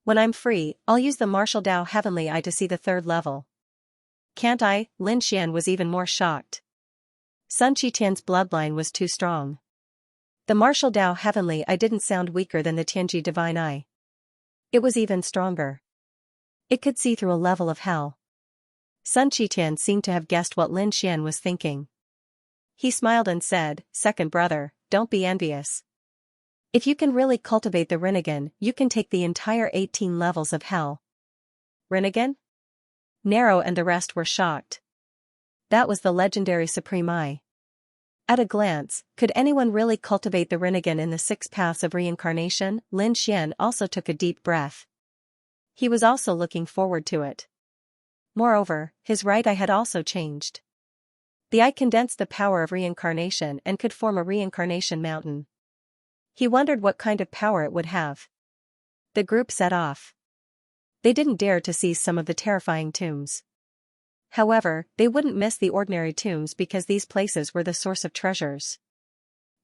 When I'm free, I'll use the martial Dao Heavenly Eye to see the 3rd level. Can't I? Lin Xian was even more shocked. Sun Qiqian's bloodline was too strong. The martial Dao Heavenly Eye didn't sound weaker than the Tianji Divine Eye. It was even stronger. It could see through a level of hell. Sun Qiqian seemed to have guessed what Lin Xian was thinking. He smiled and said, Second brother, don't be envious. If you can really cultivate the Rinnegan, you can take the entire 18 levels of hell. Rinnegan? Nero and the rest were shocked. That was the legendary Supreme Eye. At a glance, could anyone really cultivate the Rinnegan in the 6 paths of reincarnation? Lin Xian also took a deep breath. He was also looking forward to it. Moreover, his right eye had also changed. The eye condensed the power of reincarnation and could form a reincarnation mountain. He wondered what kind of power it would have. The group set off. They didn't dare to seize some of the terrifying tombs. However, they wouldn't miss the ordinary tombs because these places were the source of treasures.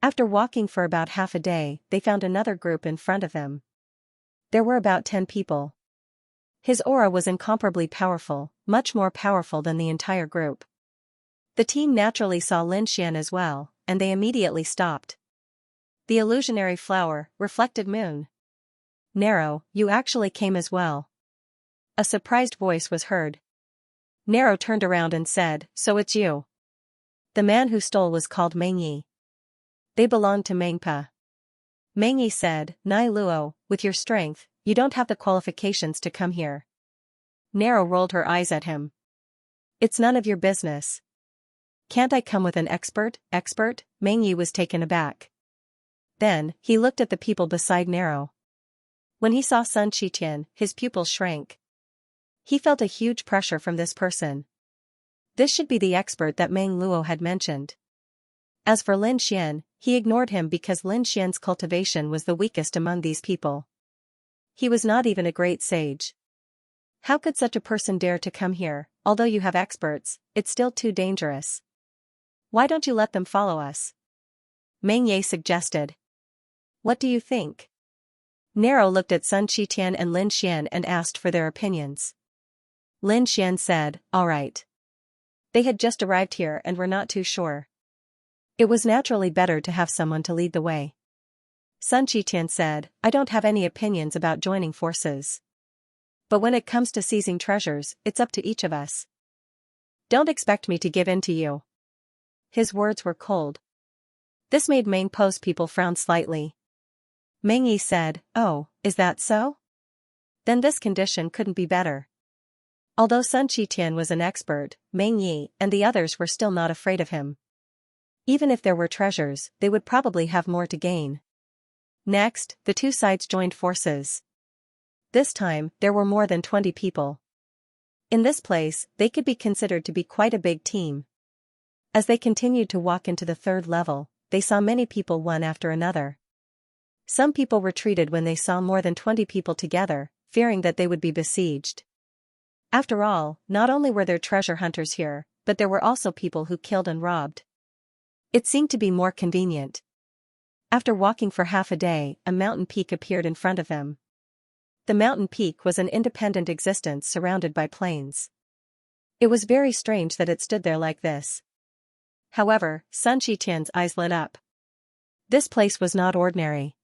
After walking for about half a day, they found another group in front of them. There were about 10 people. His aura was incomparably powerful, much more powerful than the entire group. The team naturally saw Lin Xian as well, and they immediately stopped. The illusionary flower, reflected moon. Narrow, you actually came as well. A surprised voice was heard. Narrow turned around and said, so it's you. The man who stole was called Meng Yi. They belonged to Mengpa. Meng Yi said, Nai Luo, with your strength, you don't have the qualifications to come here. Narrow rolled her eyes at him. It's none of your business. Can't I come with an expert? Meng Yi was taken aback. Then, he looked at the people beside Narrow. When he saw Sun Qitian, his pupils shrank. He felt a huge pressure from this person. This should be the expert that Meng Luo had mentioned. As for Lin Xian, he ignored him because Lin Xian's cultivation was the weakest among these people. He was not even a great sage. How could such a person dare to come here? Although you have experts, it's still too dangerous. Why don't you let them follow us? Meng Ye suggested. What do you think? Narrow looked at Sun Qitian and Lin Xian and asked for their opinions. Lin Xian said, all right. They had just arrived here and were not too sure. It was naturally better to have someone to lead the way. Sun Qitian said, I don't have any opinions about joining forces. But when it comes to seizing treasures, it's up to each of us. Don't expect me to give in to you. His words were cold. This made Meng Po's people frown slightly. Meng Yi said, oh, is that so? Then this condition couldn't be better. Although Sun Qitian was an expert, Meng Yi and the others were still not afraid of him. Even if there were treasures, they would probably have more to gain. Next, the two sides joined forces. This time, there were more than 20 people. In this place, they could be considered to be quite a big team. As they continued to walk into the third level, they saw many people one after another. Some people retreated when they saw more than 20 people together, fearing that they would be besieged. After all, not only were there treasure hunters here, but there were also people who killed and robbed. It seemed to be more convenient. After walking for half a day, a mountain peak appeared in front of them. The mountain peak was an independent existence surrounded by plains. It was very strange that it stood there like this. However, Sun Qitian's eyes lit up. This place was not ordinary.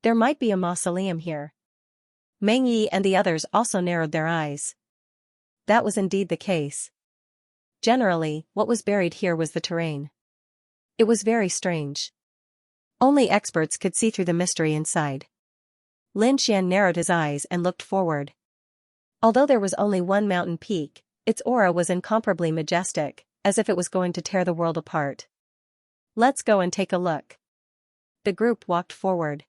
There might be a mausoleum here. Meng Yi and the others also narrowed their eyes. That was indeed the case. Generally, what was buried here was the terrain. It was very strange. Only experts could see through the mystery inside. Lin Xian narrowed his eyes and looked forward. Although there was only one mountain peak, its aura was incomparably majestic, as if it was going to tear the world apart. Let's go and take a look. The group walked forward.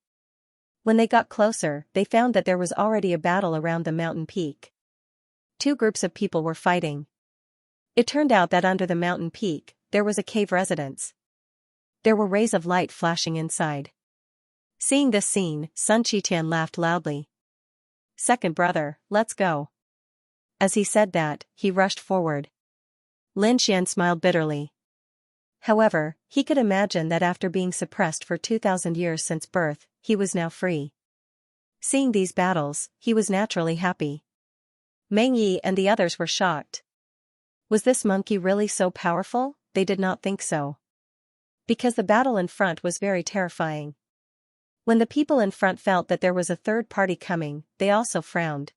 When they got closer, they found that there was already a battle around the mountain peak. Two groups of people were fighting. It turned out that under the mountain peak, there was a cave residence. There were rays of light flashing inside. Seeing this scene, Sun Qitian laughed loudly. Second brother, let's go. As he said that, he rushed forward. Lin Xian smiled bitterly. However, he could imagine that after being suppressed for 2,000 years since birth, he was now free. Seeing these battles, he was naturally happy. Meng Yi and the others were shocked. Was this monkey really so powerful? They did not think so. Because the battle in front was very terrifying. When the people in front felt that there was a third party coming, they also frowned.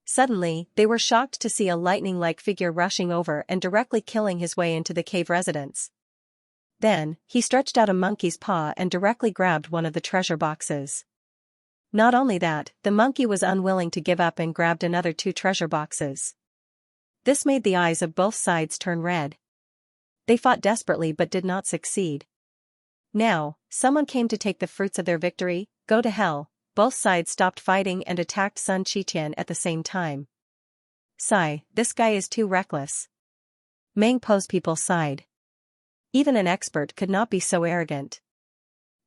Suddenly, they were shocked to see a lightning-like figure rushing over and directly killing his way into the cave residence. Then, he stretched out a monkey's paw and directly grabbed one of the treasure boxes. Not only that, the monkey was unwilling to give up and grabbed another 2 treasure boxes. This made the eyes of both sides turn red. They fought desperately but did not succeed. Now, someone came to take the fruits of their victory. Go to hell. Both sides stopped fighting and attacked Sun Qitian at the same time. Sigh, this guy is too reckless. Meng Po's people sighed. Even an expert could not be so arrogant.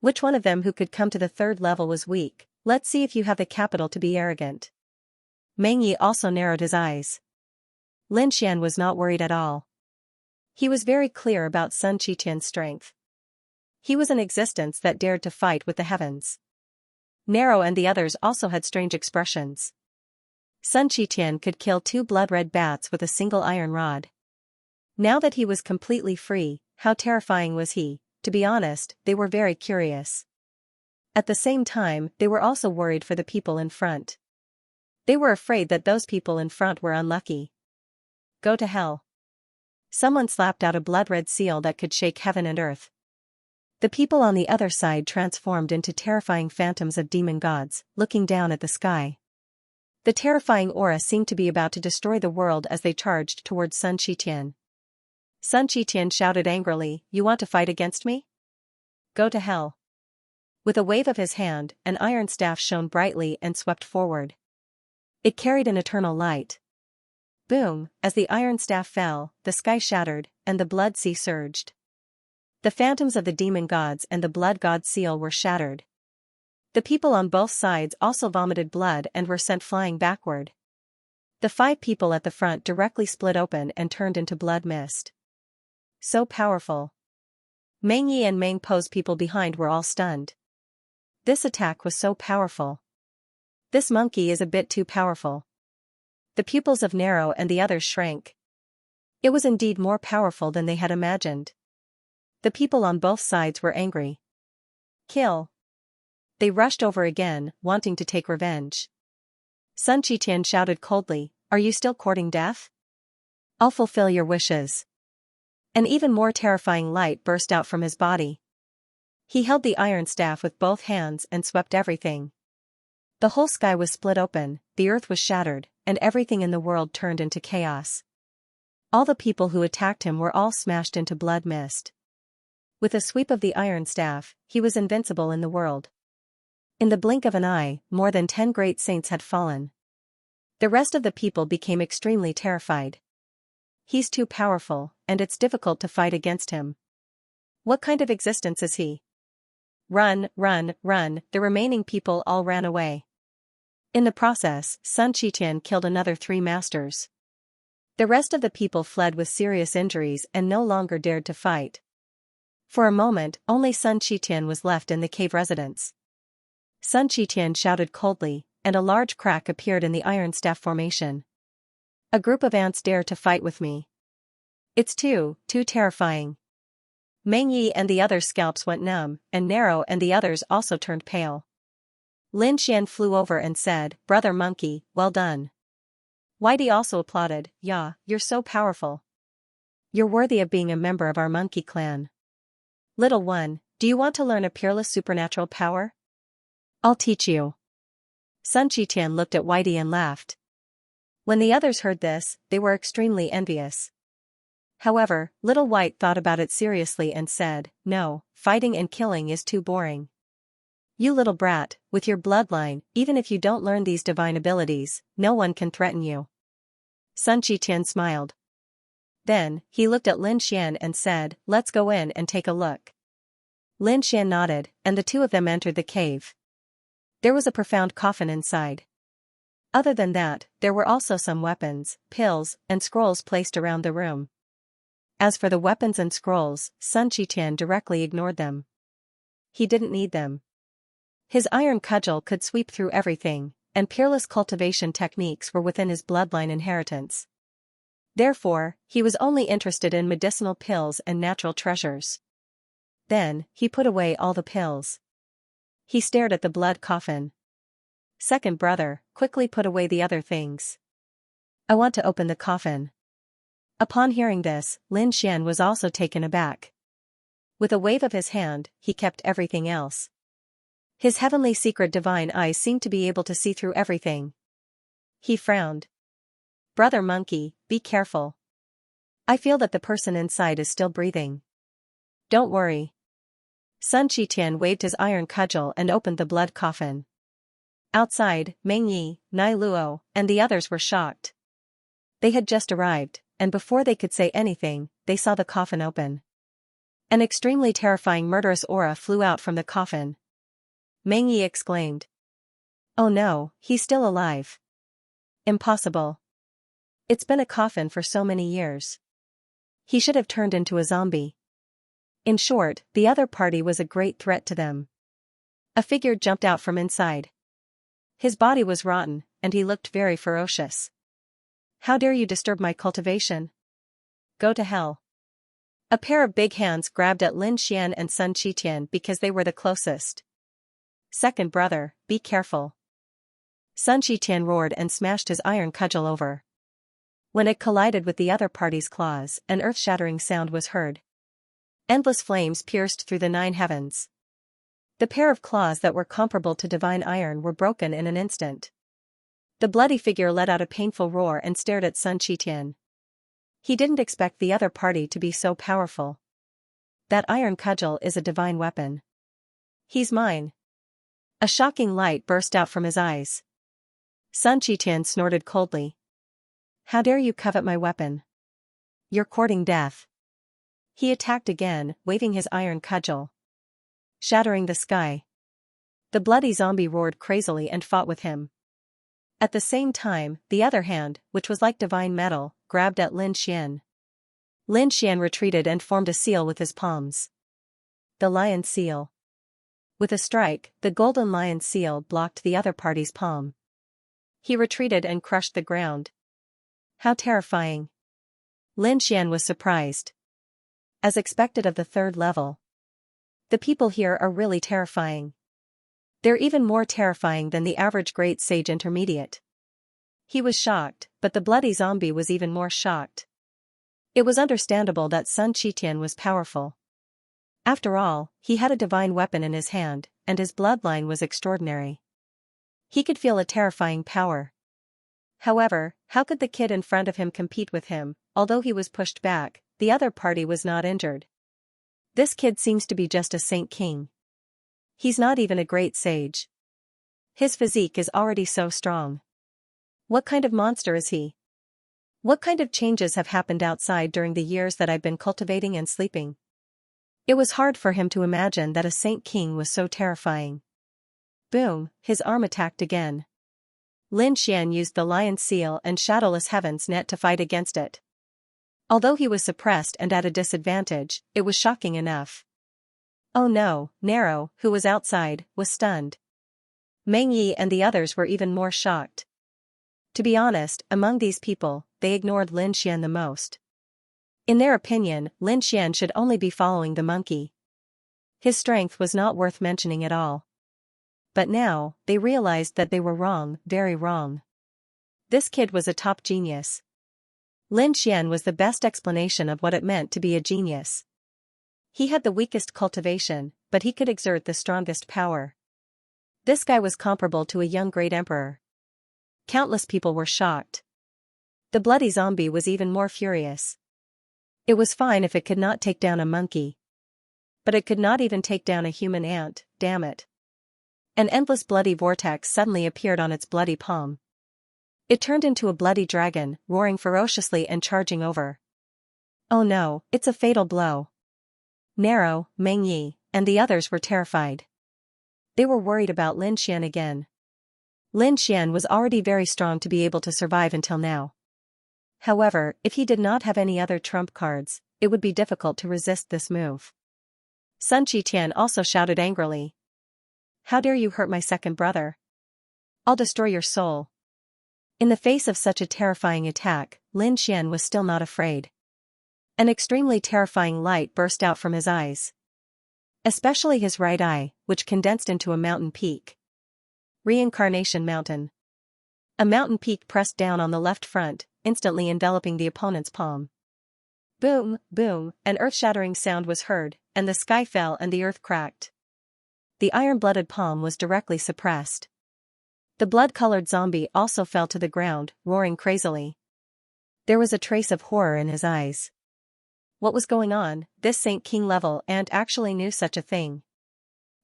Which one of them who could come to the third level was weak? Let's see if you have the capital to be arrogant. Meng Yi also narrowed his eyes. Lin Xian was not worried at all. He was very clear about Sun Qitian's strength. He was an existence that dared to fight with the heavens. Narrow and the others also had strange expressions. Sun Qitian could kill 2 blood-red bats with a single iron rod. Now that he was completely free, how terrifying was he? To be honest, they were very curious. At the same time, they were also worried for the people in front. They were afraid that those people in front were unlucky. Go to hell. Someone slapped out a blood-red seal that could shake heaven and earth. The people on the other side transformed into terrifying phantoms of demon gods, looking down at the sky. The terrifying aura seemed to be about to destroy the world as they charged towards Sun Qitian. Sun Qitian shouted angrily, "You want to fight against me? Go to hell." With a wave of his hand, an iron staff shone brightly and swept forward. It carried an eternal light. Boom, as the iron staff fell, the sky shattered, and the blood sea surged. The phantoms of the demon gods and the blood god seal were shattered. The people on both sides also vomited blood and were sent flying backward. The 5 people at the front directly split open and turned into blood mist. So powerful. Meng Yi and Meng Po's people behind were all stunned. This attack was so powerful. This monkey is a bit too powerful. The pupils of Nero and the others shrank. It was indeed more powerful than they had imagined. The people on both sides were angry. Kill. They rushed over again, wanting to take revenge. Sun Qitian shouted coldly, "Are you still courting death? I'll fulfill your wishes." An even more terrifying light burst out from his body. He held the iron staff with both hands and swept everything. The whole sky was split open, the earth was shattered, and everything in the world turned into chaos. All the people who attacked him were all smashed into blood mist. With a sweep of the iron staff, he was invincible in the world. In the blink of an eye, more than 10 great saints had fallen. The rest of the people became extremely terrified. He's too powerful, and it's difficult to fight against him. What kind of existence is he? Run, run, run, the remaining people all ran away. In the process, Sun Qitian killed another 3 masters. The rest of the people fled with serious injuries and no longer dared to fight. For a moment, only Sun Qitian was left in the cave residence. Sun Qitian shouted coldly, and a large crack appeared in the iron staff formation. A group of ants dare to fight with me. It's too terrifying. Meng Yi and the others' scalps went numb, and Nero and the others also turned pale. Lin Xian flew over and said, "Brother Monkey, well done." Whitey also applauded, "Yeah, you're so powerful. You're worthy of being a member of our monkey clan. Little one, do you want to learn a peerless supernatural power? I'll teach you." Sun Qitian looked at Whitey and laughed. When the others heard this, they were extremely envious. However, Little White thought about it seriously and said, "No, fighting and killing is too boring. You little brat, with your bloodline, even if you don't learn these divine abilities, no one can threaten you." Sun Qitian smiled. Then, he looked at Lin Xian and said, "Let's go in and take a look." Lin Xian nodded, and the 2 of them entered the cave. There was a profound coffin inside. Other than that, there were also some weapons, pills, and scrolls placed around the room. As for the weapons and scrolls, Sun Qitian directly ignored them. He didn't need them. His iron cudgel could sweep through everything, and peerless cultivation techniques were within his bloodline inheritance. Therefore, he was only interested in medicinal pills and natural treasures. Then, he put away all the pills. He stared at the blood coffin. "Second brother, quickly put away the other things. I want to open the coffin." Upon hearing this, Lin Xian was also taken aback. With a wave of his hand, he kept everything else. His heavenly secret divine eyes seemed to be able to see through everything. He frowned. "Brother Monkey, be careful. I feel that the person inside is still breathing." "Don't worry." Sun Qitian waved his iron cudgel and opened the blood coffin. Outside, Meng Yi, Nai Luo, and the others were shocked. They had just arrived, and before they could say anything, they saw the coffin open. An extremely terrifying murderous aura flew out from the coffin. Meng Yi exclaimed. "Oh no, he's still alive. Impossible. It's been a coffin for so many years. He should have turned into a zombie." In short, the other party was a great threat to them. A figure jumped out from inside. His body was rotten, and he looked very ferocious. "How dare you disturb my cultivation? Go to hell. A pair of big hands grabbed at Lin Xian and Sun Qitian because they were the closest. Second brother, be careful. Sun Qitian roared and smashed his iron cudgel over. When it collided with the other party's claws, an earth-shattering sound was heard. Endless flames pierced through the 9 heavens. The pair of claws that were comparable to divine iron were broken in an instant. The bloody figure let out a painful roar and stared at Sun Qitian. He didn't expect the other party to be so powerful. That iron cudgel is a divine weapon. He's mine. A shocking light burst out from his eyes. Sun Qitian snorted coldly. How dare you covet my weapon? You're courting death. He attacked again, waving his iron cudgel, shattering the sky. The bloody zombie roared crazily and fought with him. At the same time, the other hand, which was like divine metal, grabbed at Lin Xian. Lin Xian retreated and formed a seal with his palms. The lion seal. With a strike, the golden lion seal blocked the other party's palm. He retreated and crushed the ground. How terrifying. Lin Xian was surprised. As expected of the 3rd level. The people here are really terrifying. They're even more terrifying than the average Great Sage Intermediate. He was shocked, but the bloody zombie was even more shocked. It was understandable that Sun Qitian was powerful. After all, he had a divine weapon in his hand, and his bloodline was extraordinary. He could feel a terrifying power. However, how could the kid in front of him compete with him? Although he was pushed back, the other party was not injured. This kid seems to be just a Saint King. He's not even a great sage. His physique is already so strong. What kind of monster is he? What kind of changes have happened outside during the years that I've been cultivating and sleeping? It was hard for him to imagine that a Saint King was so terrifying. Boom, his arm attacked again. Lin Xian used the lion seal and shadowless heavens net to fight against it. Although he was suppressed and at a disadvantage, it was shocking enough. Oh no, Nero, who was outside, was stunned. Meng Yi and the others were even more shocked. To be honest, among these people, they ignored Lin Xian the most. In their opinion, Lin Xian should only be following the monkey. His strength was not worth mentioning at all. But now, they realized that they were wrong, very wrong. This kid was a top genius. Lin Xian was the best explanation of what it meant to be a genius. He had the weakest cultivation, but he could exert the strongest power. This guy was comparable to a young great emperor. Countless people were shocked. The bloody zombie was even more furious. It was fine if it could not take down a monkey. But it could not even take down a human ant, damn it. An endless bloody vortex suddenly appeared on its bloody palm. It turned into a bloody dragon, roaring ferociously and charging over. Oh no, it's a fatal blow. Nero, Meng Yi, and the others were terrified. They were worried about Lin Xian again. Lin Xian was already very strong to be able to survive until now. However, if he did not have any other trump cards, it would be difficult to resist this move. Sun Qitian also shouted angrily. How dare you hurt my second brother? I'll destroy your soul. In the face of such a terrifying attack, Lin Xian was still not afraid. An extremely terrifying light burst out from his eyes. Especially his right eye, which condensed into a mountain peak. Reincarnation Mountain. A mountain peak pressed down on the left front, instantly enveloping the opponent's palm. Boom, boom, an earth-shattering sound was heard, and the sky fell and the earth cracked. The iron-blooded palm was directly suppressed. The blood-colored zombie also fell to the ground, roaring crazily. There was a trace of horror in his eyes. What was going on? This Saint King level ant actually knew such a thing.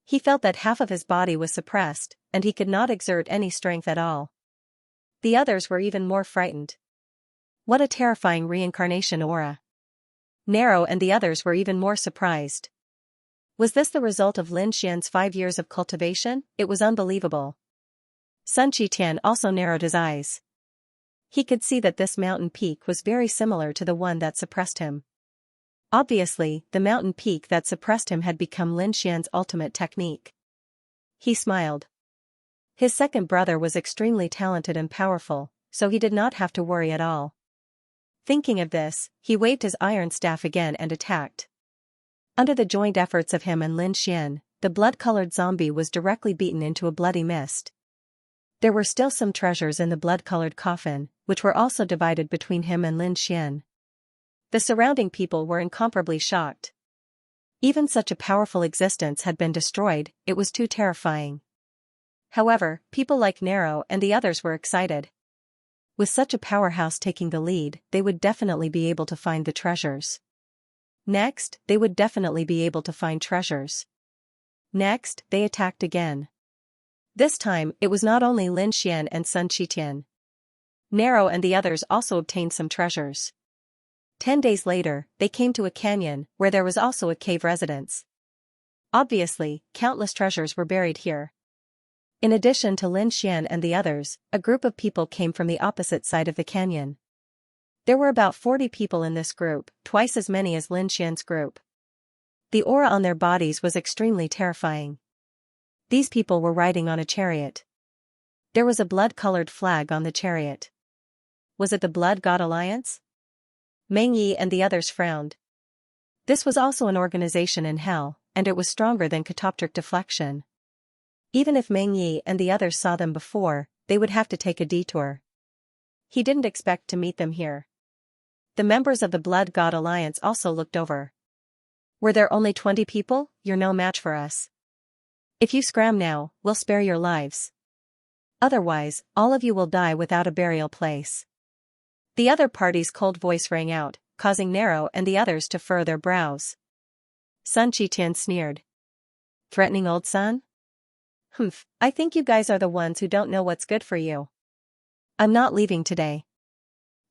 He felt that half of his body was suppressed, and he could not exert any strength at all. The others were even more frightened. What a terrifying reincarnation aura. Nero and the others were even more surprised. Was this the result of Lin Xian's 5 years of cultivation? It was unbelievable. Sun Qitian also narrowed his eyes. He could see that this mountain peak was very similar to the one that suppressed him. Obviously, the mountain peak that suppressed him had become Lin Xian's ultimate technique. He smiled. His second brother was extremely talented and powerful, so he did not have to worry at all. Thinking of this, he waved his iron staff again and attacked. Under the joint efforts of him and Lin Xian, the blood-colored zombie was directly beaten into a bloody mist. There were still some treasures in the blood-colored coffin, which were also divided between him and Lin Xian. The surrounding people were incomparably shocked. Even such a powerful existence had been destroyed, it was too terrifying. However, people like Nero and the others were excited. With such a powerhouse taking the lead, they would definitely be able to find the treasures. Next, they would definitely be able to find treasures. Next, they attacked again. This time, it was not only Lin Xian and Sun Qitian. Nero and the others also obtained some treasures. 10 days later, they came to a canyon, where there was also a cave residence. Obviously, countless treasures were buried here. In addition to Lin Xian and the others, a group of people came from the opposite side of the canyon. There were about 40 people in this group, twice as many as Lin Xian's group. The aura on their bodies was extremely terrifying. These people were riding on a chariot. There was a blood-colored flag on the chariot. Was it the Blood God Alliance? Meng Yi and the others frowned. This was also an organization in hell, and it was stronger than catoptric deflection. Even if Meng Yi and the others saw them before, they would have to take a detour. He didn't expect to meet them here. The members of the Blood God Alliance also looked over. Were there only 20 people? You're no match for us. If you scram now, we'll spare your lives. Otherwise, all of you will die without a burial place. The other party's cold voice rang out, causing Nero and the others to furrow their brows. Sun Qitian sneered. Threatening old Sun? Humph, I think you guys are the ones who don't know what's good for you. I'm not leaving today.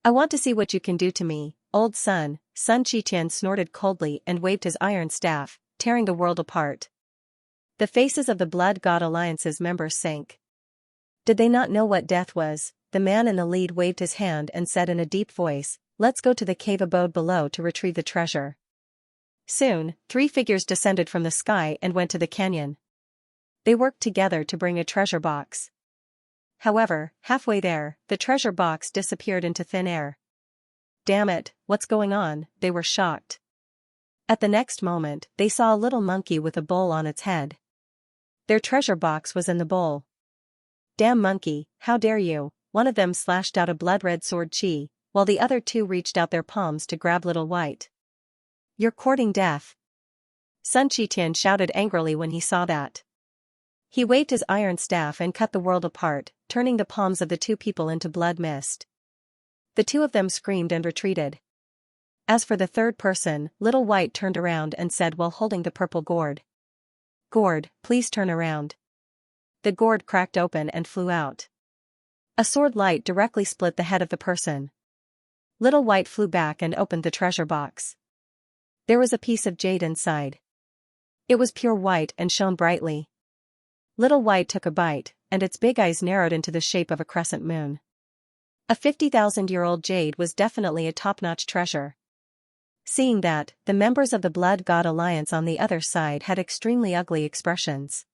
I want to see what you can do to me, old Sun. Sun Qitian snorted coldly and waved his iron staff, tearing the world apart. The faces of the Blood God Alliance's members sank. Did they not know what death was? The man in the lead waved his hand and said in a deep voice, "Let's go to the cave abode below to retrieve the treasure." Soon, 3 figures descended from the sky and went to the canyon. They worked together to bring a treasure box. However, halfway there, the treasure box disappeared into thin air. Damn it, what's going on? They were shocked. At the next moment, they saw a little monkey with a bowl on its head. Their treasure box was in the bowl. Damn monkey, how dare you? One of them slashed out a blood-red sword chi, while the other 2 reached out their palms to grab Little White. You're courting death. Sun Qitian shouted angrily when he saw that. He waved his iron staff and cut the world apart, turning the palms of the 2 people into blood mist. The 2 of them screamed and retreated. As for the third person, Little White turned around and said while holding the purple gourd. Gourd, please turn around. The gourd cracked open and flew out. A sword light directly split the head of the person. Little White flew back and opened the treasure box. There was a piece of jade inside. It was pure white and shone brightly. Little White took a bite, and its big eyes narrowed into the shape of a crescent moon. A 50,000-year-old jade was definitely a top-notch treasure. Seeing that, the members of the Blood God Alliance on the other side had extremely ugly expressions.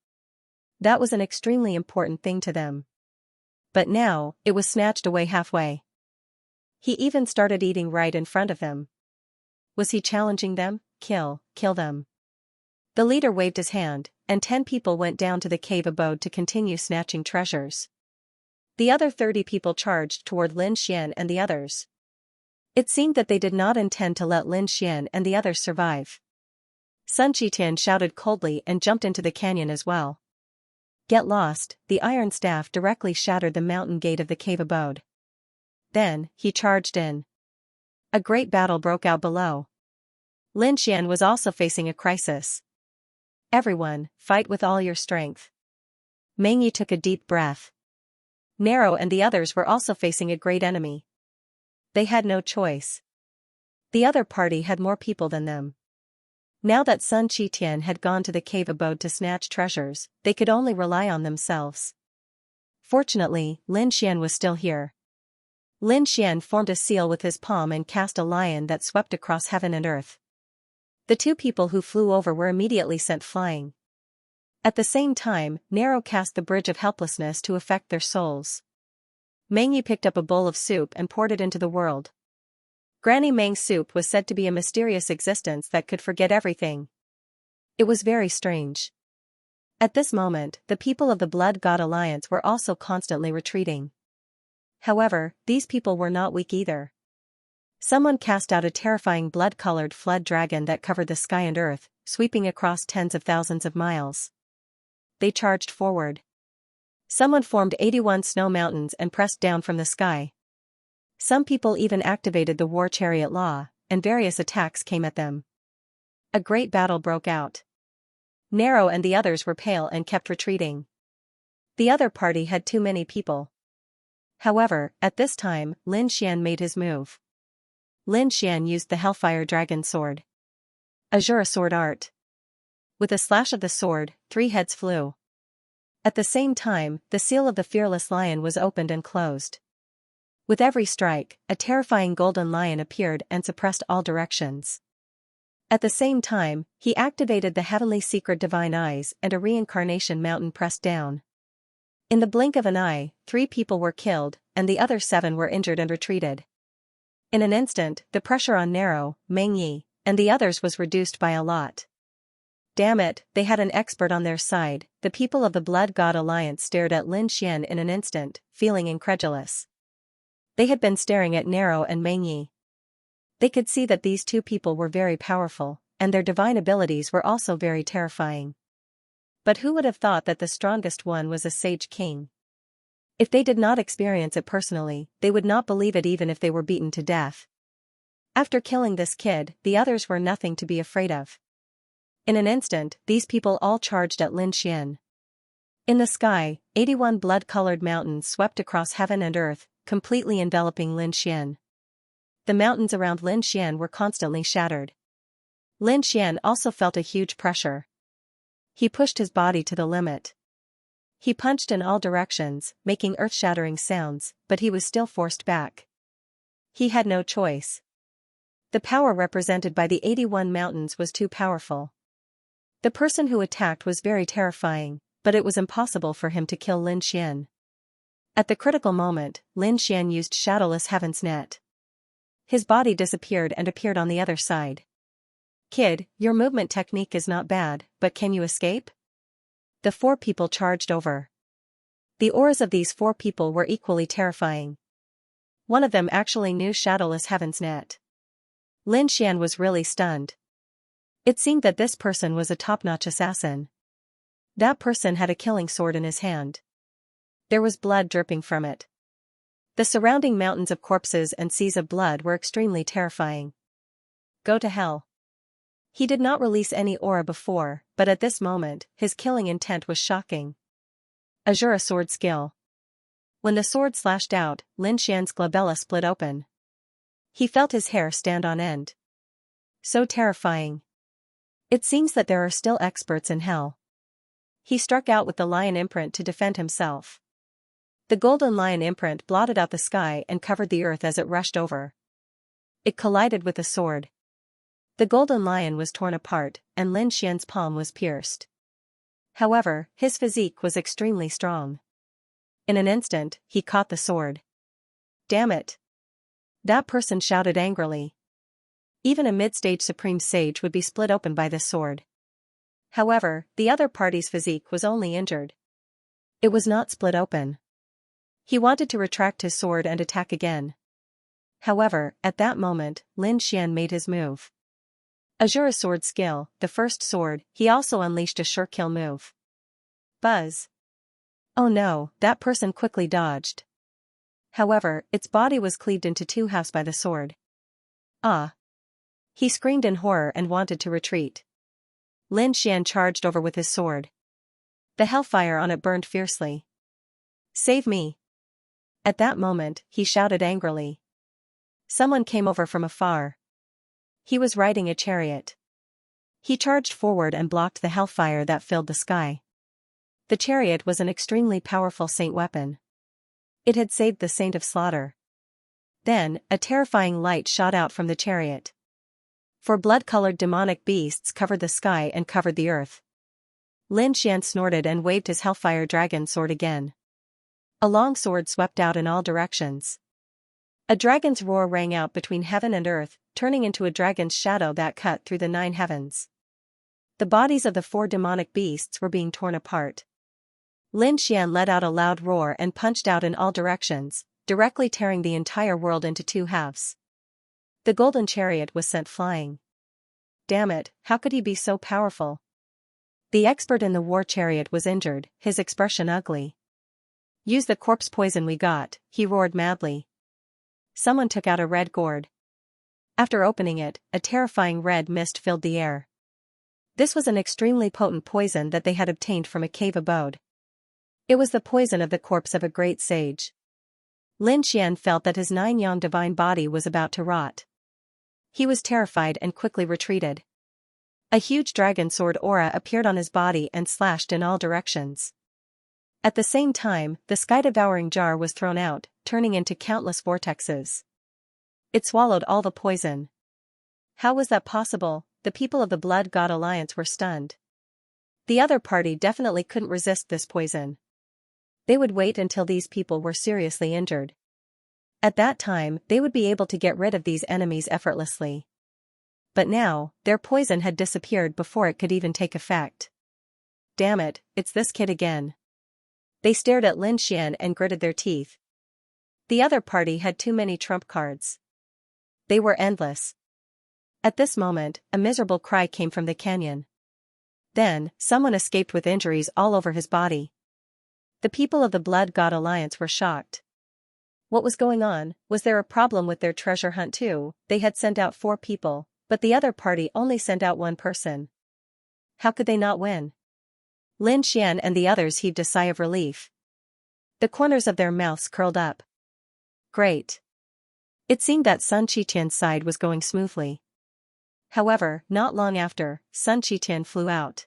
That was an extremely important thing to them. But now, it was snatched away halfway. He even started eating right in front of them. Was he challenging them? Kill them. The leader waved his hand, and 10 people went down to the cave abode to continue snatching treasures. The other 30 people charged toward Lin Xian and the others. It seemed that they did not intend to let Lin Xian and the others survive. Sun Qitian shouted coldly and jumped into the canyon as well. Get lost, the iron staff directly shattered the mountain gate of the cave abode. Then, he charged in. A great battle broke out below. Lin Xian was also facing a crisis. Everyone, fight with all your strength. Meng Yi took a deep breath. Nero and the others were also facing a great enemy. They had no choice. The other party had more people than them. Now that Sun Qitian had gone to the cave abode to snatch treasures, they could only rely on themselves. Fortunately, Lin Xian was still here. Lin Xian formed a seal with his palm and cast a lion that swept across heaven and earth. The 2 people who flew over were immediately sent flying. At the same time, Nero cast the bridge of helplessness to affect their souls. Meng Yi picked up a bowl of soup and poured it into the world. Granny Mang's soup was said to be a mysterious existence that could forget everything. It was very strange. At this moment, the people of the Blood God Alliance were also constantly retreating. However, these people were not weak either. Someone cast out a terrifying blood-colored flood dragon that covered the sky and earth, sweeping across tens of thousands of miles. They charged forward. Someone formed 81 snow mountains and pressed down from the sky. Some people even activated the war chariot law, and various attacks came at them. A great battle broke out. Nero and the others were pale and kept retreating. The other party had too many people. However, at this time, Lin Xian made his move. Lin Xian used the Hellfire Dragon Sword. Azure Sword Art. With a slash of the sword, 3 heads flew. At the same time, the seal of the Fearless Lion was opened and closed. With every strike, a terrifying golden lion appeared and suppressed all directions. At the same time, he activated the Heavenly Secret Divine Eyes and a Reincarnation Mountain pressed down. In the blink of an eye, 3 people were killed, and the other 7 were injured and retreated. In an instant, the pressure on Nero, Meng Yi, and the others was reduced by a lot. Damn it, they had an expert on their side. The people of the Blood God Alliance stared at Lin Xian in an instant, feeling incredulous. They had been staring at Nero and Meng Yi. They could see that these 2 people were very powerful, and their divine abilities were also very terrifying. But who would have thought that the strongest one was a sage king? If they did not experience it personally, they would not believe it even if they were beaten to death. After killing this kid, the others were nothing to be afraid of. In an instant, these people all charged at Lin Xian. In the sky, 81 blood-colored mountains swept across heaven and earth, completely enveloping Lin Xian. The mountains around Lin Xian were constantly shattered. Lin Xian also felt a huge pressure. He pushed his body to the limit. He punched in all directions, making earth-shattering sounds, but he was still forced back. He had no choice. The power represented by the 81 mountains was too powerful. The person who attacked was very terrifying, but it was impossible for him to kill Lin Xian. At the critical moment, Lin Xian used Shadowless Heaven's Net. His body disappeared and appeared on the other side. Kid, your movement technique is not bad, but can you escape? The 4 people charged over. The auras of these 4 people were equally terrifying. One of them actually knew Shadowless Heaven's Net. Lin Xian was really stunned. It seemed that this person was a top-notch assassin. That person had a killing sword in his hand. There was blood dripping from it. The surrounding mountains of corpses and seas of blood were extremely terrifying. Go to hell. He did not release any aura before, but at this moment, his killing intent was shocking. Azure Sword Skill. When the sword slashed out, Lin Xian's glabella split open. He felt his hair stand on end. So terrifying. It seems that there are still experts in hell. He struck out with the lion imprint to defend himself. The golden lion imprint blotted out the sky and covered the earth as it rushed over. It collided with the sword. The golden lion was torn apart, and Lin Xian's palm was pierced. However, his physique was extremely strong. In an instant, he caught the sword. Damn it! That person shouted angrily. Even a mid-stage supreme sage would be split open by this sword. However, the other party's physique was only injured. It was not split open. He wanted to retract his sword and attack again. However, at that moment, Lin Xian made his move. Azure Sword Skill, the first sword, he also unleashed a sure kill move. Buzz. Oh no, that person quickly dodged. However, its body was cleaved into 2 halves by the sword. Ah! He screamed in horror and wanted to retreat. Lin Xian charged over with his sword. The hellfire on it burned fiercely. Save me! At that moment, he shouted angrily. Someone came over from afar. He was riding a chariot. He charged forward and blocked the hellfire that filled the sky. The chariot was an extremely powerful saint weapon. It had saved the saint of slaughter. Then, a terrifying light shot out from the chariot. 4 blood-colored demonic beasts covered the sky and covered the earth. Lin Xian snorted and waved his Hellfire Dragon sword again. A long sword swept out in all directions. A dragon's roar rang out between heaven and earth, turning into a dragon's shadow that cut through the 9 heavens. The bodies of the 4 demonic beasts were being torn apart. Lin Xian let out a loud roar and punched out in all directions, directly tearing the entire world into 2 halves. The golden chariot was sent flying. Damn it, how could he be so powerful? The expert in the war chariot was injured, his expression ugly. Use the corpse poison we got, he roared madly. Someone took out a red gourd. After opening it, a terrifying red mist filled the air. This was an extremely potent poison that they had obtained from a cave abode. It was the poison of the corpse of a great sage. Lin Xian felt that his 9-yang divine body was about to rot. He was terrified and quickly retreated. A huge dragon sword aura appeared on his body and slashed in all directions. At the same time, the sky-devouring jar was thrown out, turning into countless vortexes. It swallowed all the poison. How was that possible? The people of the Blood God Alliance were stunned. The other party definitely couldn't resist this poison. They would wait until these people were seriously injured. At that time, they would be able to get rid of these enemies effortlessly. But now, their poison had disappeared before it could even take effect. Damn it, it's this kid again. They stared at Lin Xian and gritted their teeth. The other party had too many trump cards. They were endless. At this moment, a miserable cry came from the canyon. Then, someone escaped with injuries all over his body. The people of the Blood God Alliance were shocked. What was going on? Was there a problem with their treasure hunt too? They had sent out 4 people, but the other party only sent out 1 person. How could they not win? Lin Xian and the others heaved a sigh of relief. The corners of their mouths curled up. Great. It seemed that Sun Qiqian's side was going smoothly. However, not long after, Sun Qiqian flew out.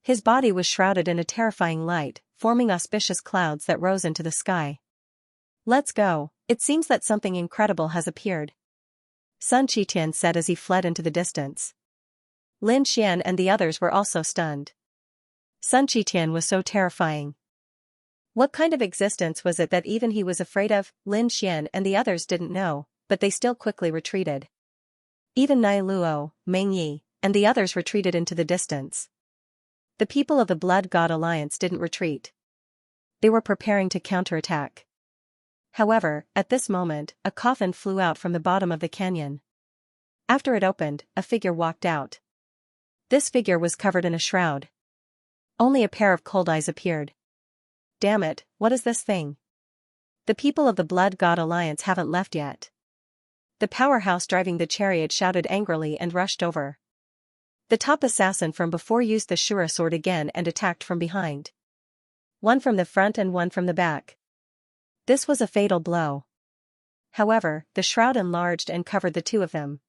His body was shrouded in a terrifying light, forming auspicious clouds that rose into the sky. Let's go, it seems that something incredible has appeared. Sun Qiqian said as he fled into the distance. Lin Xian and the others were also stunned. Sun Qiqian was so terrifying. What kind of existence was it that even he was afraid of? Lin Xian and the others didn't know, but they still quickly retreated. Even Nai Luo, Meng Yi, and the others retreated into the distance. The people of the Blood God Alliance didn't retreat. They were preparing to counterattack. However, at this moment, a coffin flew out from the bottom of the canyon. After it opened, a figure walked out. This figure was covered in a shroud. Only a pair of cold eyes appeared. Damn it, what is this thing? The people of the Blood God Alliance haven't left yet. The powerhouse driving the chariot shouted angrily and rushed over. The top assassin from before used the Shura sword again and attacked from behind. One from the front and one from the back. This was a fatal blow. However, the shroud enlarged and covered the 2 of them.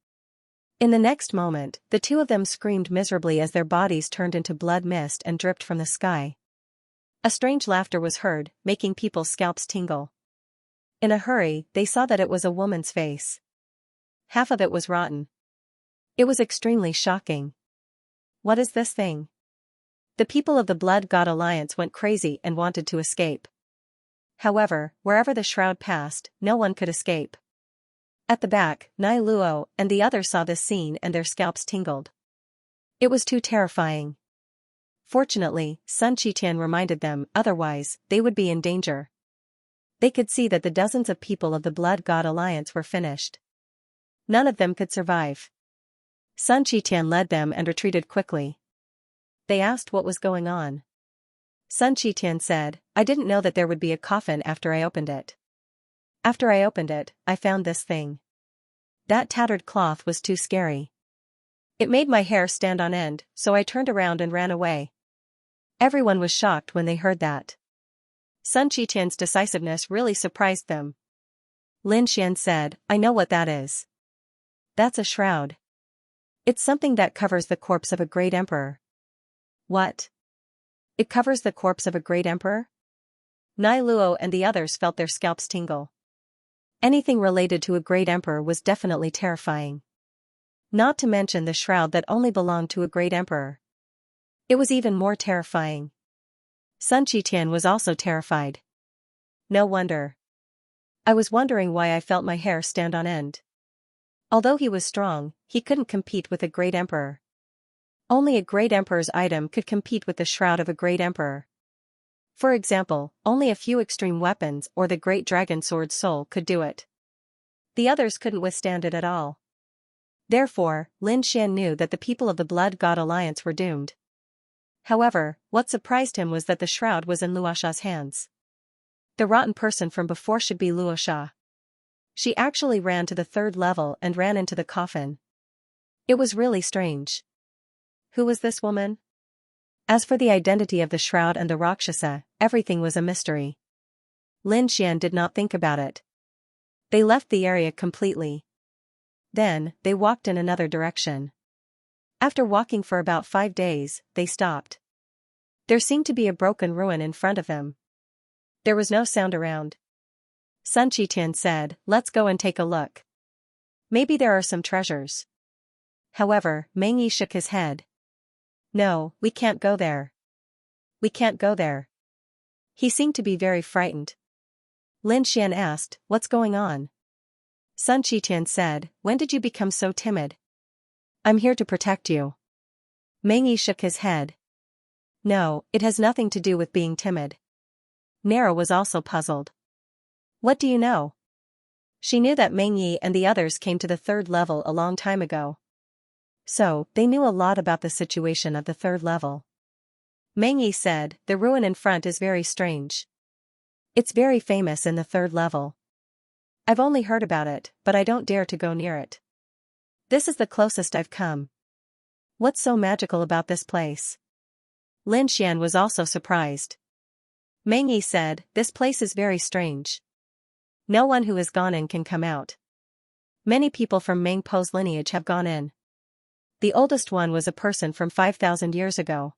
In the next moment, the 2 of them screamed miserably as their bodies turned into blood mist and dripped from the sky. A strange laughter was heard, making people's scalps tingle. In a hurry, they saw that it was a woman's face. Half of it was rotten. It was extremely shocking. What is this thing? The people of the Blood God Alliance went crazy and wanted to escape. However, wherever the shroud passed, no one could escape. At the back, Nai Luo and the others saw this scene and their scalps tingled. It was too terrifying. Fortunately, Sun Qiqian reminded them, otherwise, they would be in danger. They could see that the dozens of people of the Blood God Alliance were finished. None of them could survive. Sun Qiqian led them and retreated quickly. They asked what was going on. Sun Qiqian said, I didn't know that there would be a coffin after I opened it. After I opened it, I found this thing. That tattered cloth was too scary. It made my hair stand on end, so I turned around and ran away. Everyone was shocked when they heard that. Sun Qiqian's decisiveness really surprised them. Lin Xian said, I know what that is. That's a shroud. It's something that covers the corpse of a great emperor. What? It covers the corpse of a great emperor? Nai Luo and the others felt their scalps tingle. Anything related to a great emperor was definitely terrifying. Not to mention the shroud that only belonged to a great emperor. It was even more terrifying. Sun Qiqian was also terrified. No wonder. I was wondering why I felt my hair stand on end. Although he was strong, he couldn't compete with a great emperor. Only a great emperor's item could compete with the shroud of a great emperor. For example, only a few extreme weapons or the great dragon sword soul could do it. The others couldn't withstand it at all. Therefore, Lin Xian knew that the people of the Blood God Alliance were doomed. However, what surprised him was that the shroud was in Luosha's hands. The rotten person from before should be Luosha. She actually ran to the third level and ran into the coffin. It was really strange. Who was this woman? As for the identity of the shroud and the Rakshasa, everything was a mystery. Lin Xian did not think about it. They left the area completely. Then, they walked in another direction. After walking for about 5 days, they stopped. There seemed to be a broken ruin in front of them. There was no sound around. Sun Qitian said, "Let's go and take a look. Maybe there are some treasures." However, Meng Yi shook his head. "No, we can't go there. We can't go there." He seemed to be very frightened. Lin Xian asked, "What's going on?" Sun Qitian said, "When did you become so timid?" "I'm here to protect you." Meng Yi shook his head. "No, it has nothing to do with being timid." Nero was also puzzled. "What do you know?" She knew that Meng Yi and the others came to the third level a long time ago. So, they knew a lot about the situation of the third level. Meng Yi said, "The ruin in front is very strange. It's very famous in the third level. I've only heard about it, but I don't dare to go near it. This is the closest I've come. What's so magical about this place?" Lin Xian was also surprised. Meng Yi said, "This place is very strange. No one who has gone in can come out. Many people from Meng Po's lineage have gone in. The oldest one was a person from 5,000 years ago.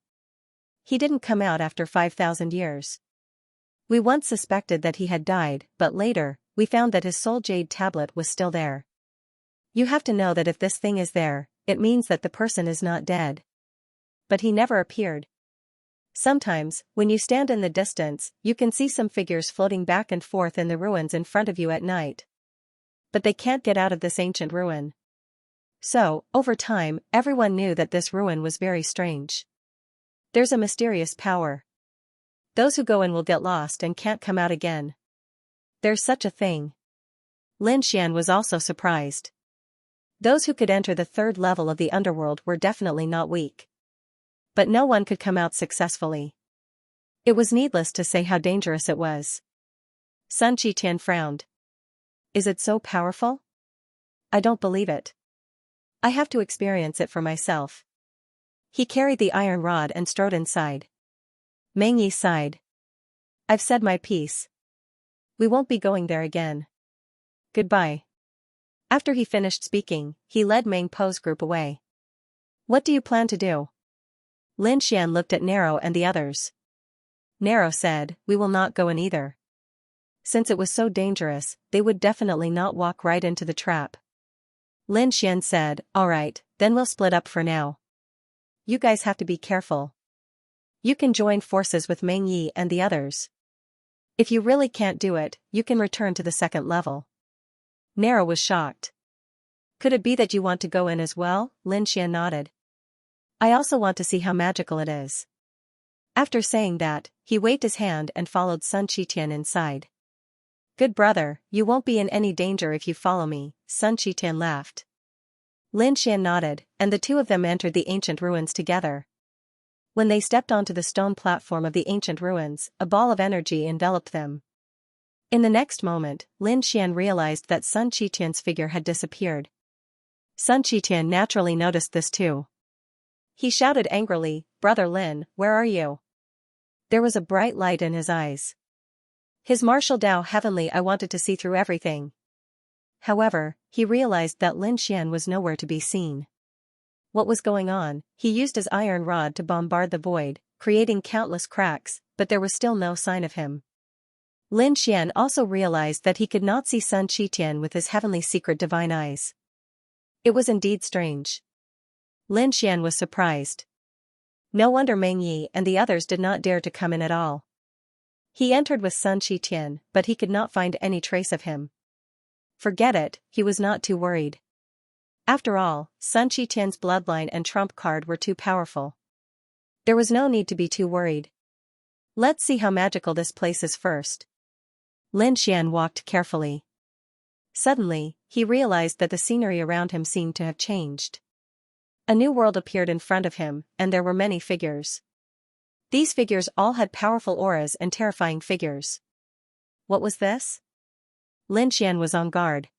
He didn't come out after 5,000 years. We once suspected that he had died, but later, we found that his soul jade tablet was still there. You have to know that if this thing is there, it means that the person is not dead. But he never appeared. Sometimes, when you stand in the distance, you can see some figures floating back and forth in the ruins in front of you at night. But they can't get out of this ancient ruin." So, over time, everyone knew that this ruin was very strange. There's a mysterious power. Those who go in will get lost and can't come out again. There's such a thing. Lin Xian was also surprised. Those who could enter the third level of the underworld were definitely not weak. But no one could come out successfully. It was needless to say how dangerous it was. Sun Qitian frowned. "Is it so powerful? I don't believe it. I have to experience it for myself." He carried the iron rod and strode inside. Meng Yi sighed. "I've said my piece. We won't be going there again. Goodbye." After he finished speaking, he led Meng Po's group away. "What do you plan to do?" Lin Xian looked at Nero and the others. Nero said, "We will not go in either. Since it was so dangerous, they would definitely not walk right into the trap." Lin Xian said, "All right, then we'll split up for now. You guys have to be careful. You can join forces with Meng Yi and the others. If you really can't do it, you can return to the second level." Nero was shocked. "Could it be that you want to go in as well?" Lin Xian nodded. "I also want to see how magical it is." After saying that, he waved his hand and followed Sun Qitian inside. "Good brother, you won't be in any danger if you follow me," Sun Qitian laughed. Lin Xian nodded, and the two of them entered the ancient ruins together. When they stepped onto the stone platform of the ancient ruins, a ball of energy enveloped them. In the next moment, Lin Xian realized that Sun Qitian's figure had disappeared. Sun Qitian naturally noticed this too. He shouted angrily, "Brother Lin, where are you?" There was a bright light in his eyes. His martial Dao heavenly eye wanted to see through everything. However, he realized that Lin Xian was nowhere to be seen. What was going on? He used his iron rod to bombard the void, creating countless cracks, but there was still no sign of him. Lin Xian also realized that he could not see Sun Qitian with his heavenly secret divine eyes. It was indeed strange. Lin Xian was surprised. No wonder Meng Yi and the others did not dare to come in at all. He entered with Sun Qiqian, but he could not find any trace of him. Forget it, he was not too worried. After all, Sun Qiqian's bloodline and trump card were too powerful. There was no need to be too worried. Let's see how magical this place is first. Lin Xian walked carefully. Suddenly, he realized that the scenery around him seemed to have changed. A new world appeared in front of him, and there were many figures. These figures all had powerful auras and terrifying figures. What was this? Lin Xian was on guard.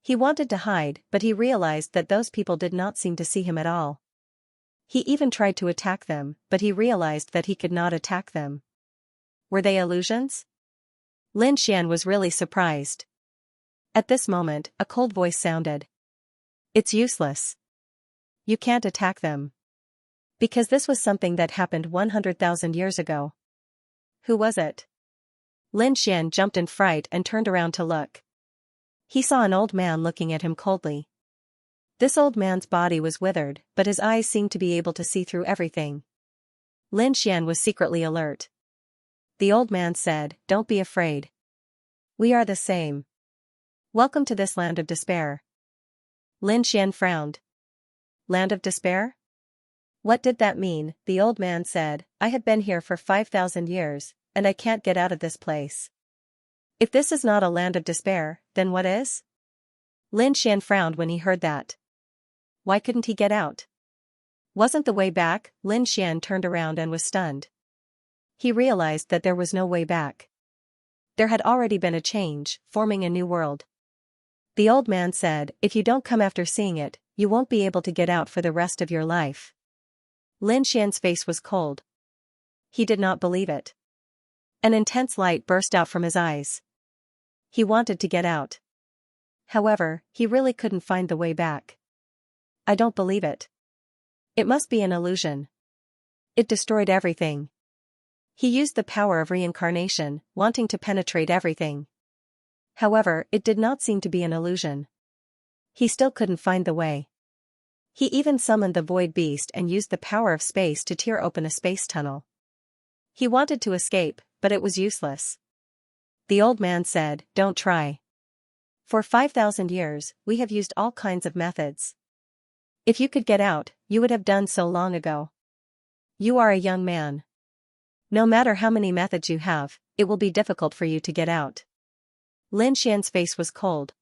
He wanted to hide, but he realized that those people did not seem to see him at all. He even tried to attack them, but he realized that he could not attack them. Were they illusions? Lin Xian was really surprised. At this moment, a cold voice sounded. It's useless. You can't attack them. Because this was something that happened 100,000 years ago. Who was it? Lin Xian jumped in fright and turned around to look. He saw an old man looking at him coldly. This old man's body was withered, but his eyes seemed to be able to see through everything. Lin Xian was secretly alert. The old man said, "Don't be afraid. We are the same. Welcome to this land of despair." Lin Xian frowned. Land of despair? What did that mean? The old man said, "I have been here for 5,000 years, and I can't get out of this place. If this is not a land of despair, then what is?" Lin Xian frowned when he heard that. Why couldn't he get out? Wasn't the way back? Lin Xian turned around and was stunned. He realized that there was no way back. There had already been a change, forming a new world. The old man said, "If you don't come after seeing it, you won't be able to get out for the rest of your life." Lin Xian's face was cold. He did not believe it. An intense light burst out from his eyes. He wanted to get out. However, he really couldn't find the way back. I don't believe it. It must be an illusion. It destroyed everything. He used the power of reincarnation, wanting to penetrate everything. However, it did not seem to be an illusion. He still couldn't find the way. He even summoned the void beast and used the power of space to tear open a space tunnel. He wanted to escape, but it was useless. The old man said, "Don't try. For 5,000 years, we have used all kinds of methods. If you could get out, you would have done so long ago. You are a young man. No matter how many methods you have, it will be difficult for you to get out." Lin Xian's face was cold.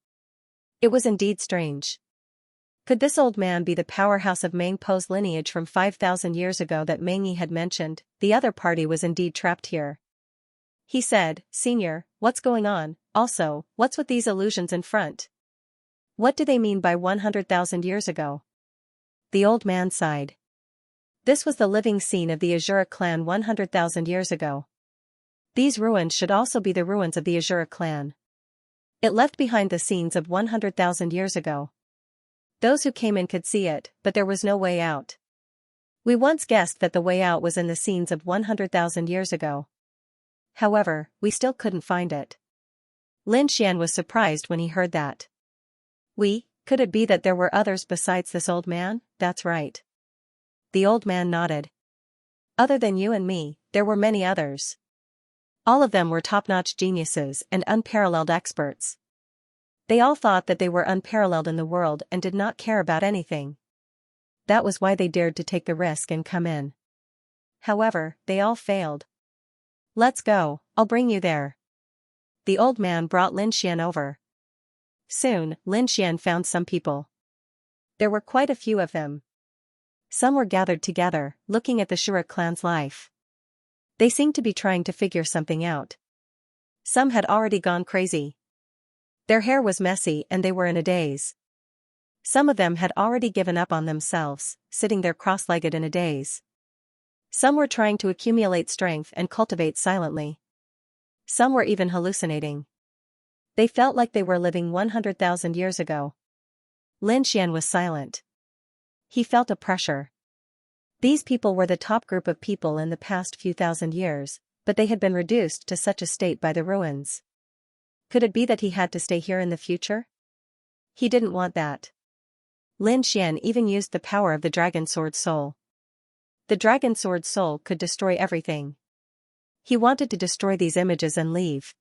It was indeed strange. Could this old man be the powerhouse of Meng Po's lineage from 5,000 years ago that Meng Yi had mentioned? The other party was indeed trapped here. He said, "Senior, what's going on? Also, what's with these illusions in front? What do they mean by 100,000 years ago?" The old man sighed. This was the living scene of the Azura clan 100,000 years ago. These ruins should also be the ruins of the Azura clan. It left behind the scenes of 100,000 years ago. Those who came in could see it, but there was no way out. We once guessed that the way out was in the scenes of 100,000 years ago. However, we still couldn't find it. Lin Xian was surprised when he heard that. Could it be that there were others besides this old man? That's right. The old man nodded. Other than you and me, there were many others. All of them were top-notch geniuses and unparalleled experts. They all thought that they were unparalleled in the world and did not care about anything. That was why they dared to take the risk and come in. However, they all failed. Let's go, I'll bring you there. The old man brought Lin Xian over. Soon, Lin Xian found some people. There were quite a few of them. Some were gathered together, looking at the Shura clan's life. They seemed to be trying to figure something out. Some had already gone crazy. Their hair was messy and they were in a daze. Some of them had already given up on themselves, sitting there cross-legged in a daze. Some were trying to accumulate strength and cultivate silently. Some were even hallucinating. They felt like they were living 100,000 years ago. Lin Xian was silent. He felt a pressure. These people were the top group of people in the past few thousand years, but they had been reduced to such a state by the ruins. Could it be that he had to stay here in the future? He didn't want that. Lin Xian even used the power of the Dragon Sword Soul. The Dragon Sword Soul could destroy everything. He wanted to destroy these images and leave.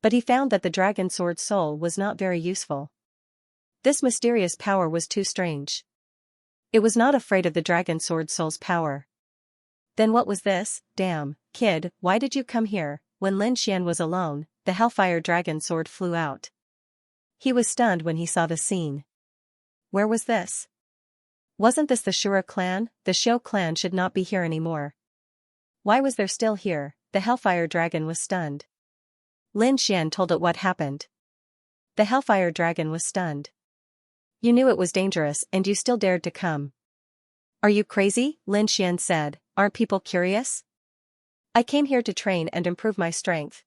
But he found that the dragon sword soul was not very useful. This mysterious power was too strange. It was not afraid of the dragon sword soul's power. Then what was this? Damn, kid, why did you come here? When Lin Xian was alone, the Hellfire Dragon sword flew out. He was stunned when he saw the scene. Where was this? Wasn't this the Shura clan? The Shou clan should not be here anymore. Why was there still here? The Hellfire Dragon was stunned. Lin Xian told it what happened. The Hellfire Dragon was stunned. You knew it was dangerous and you still dared to come. Are you crazy? Lin Xian said. Aren't people curious? I came here to train and improve my strength.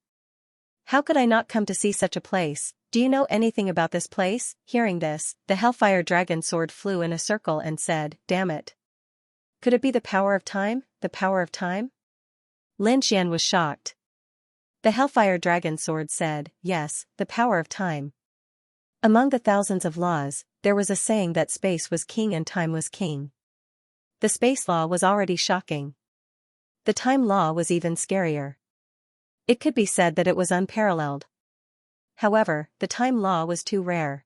How could I not come to see such a place? Do you know anything about this place? Hearing this, the Hellfire Dragon sword flew in a circle and said, damn it. Could it be the power of time? The power of time? Lin Xian was shocked. The Hellfire Dragon sword said, yes, the power of time. Among the thousands of laws, there was a saying that space was king and time was king. The space law was already shocking. The time law was even scarier. It could be said that it was unparalleled. However, the time law was too rare.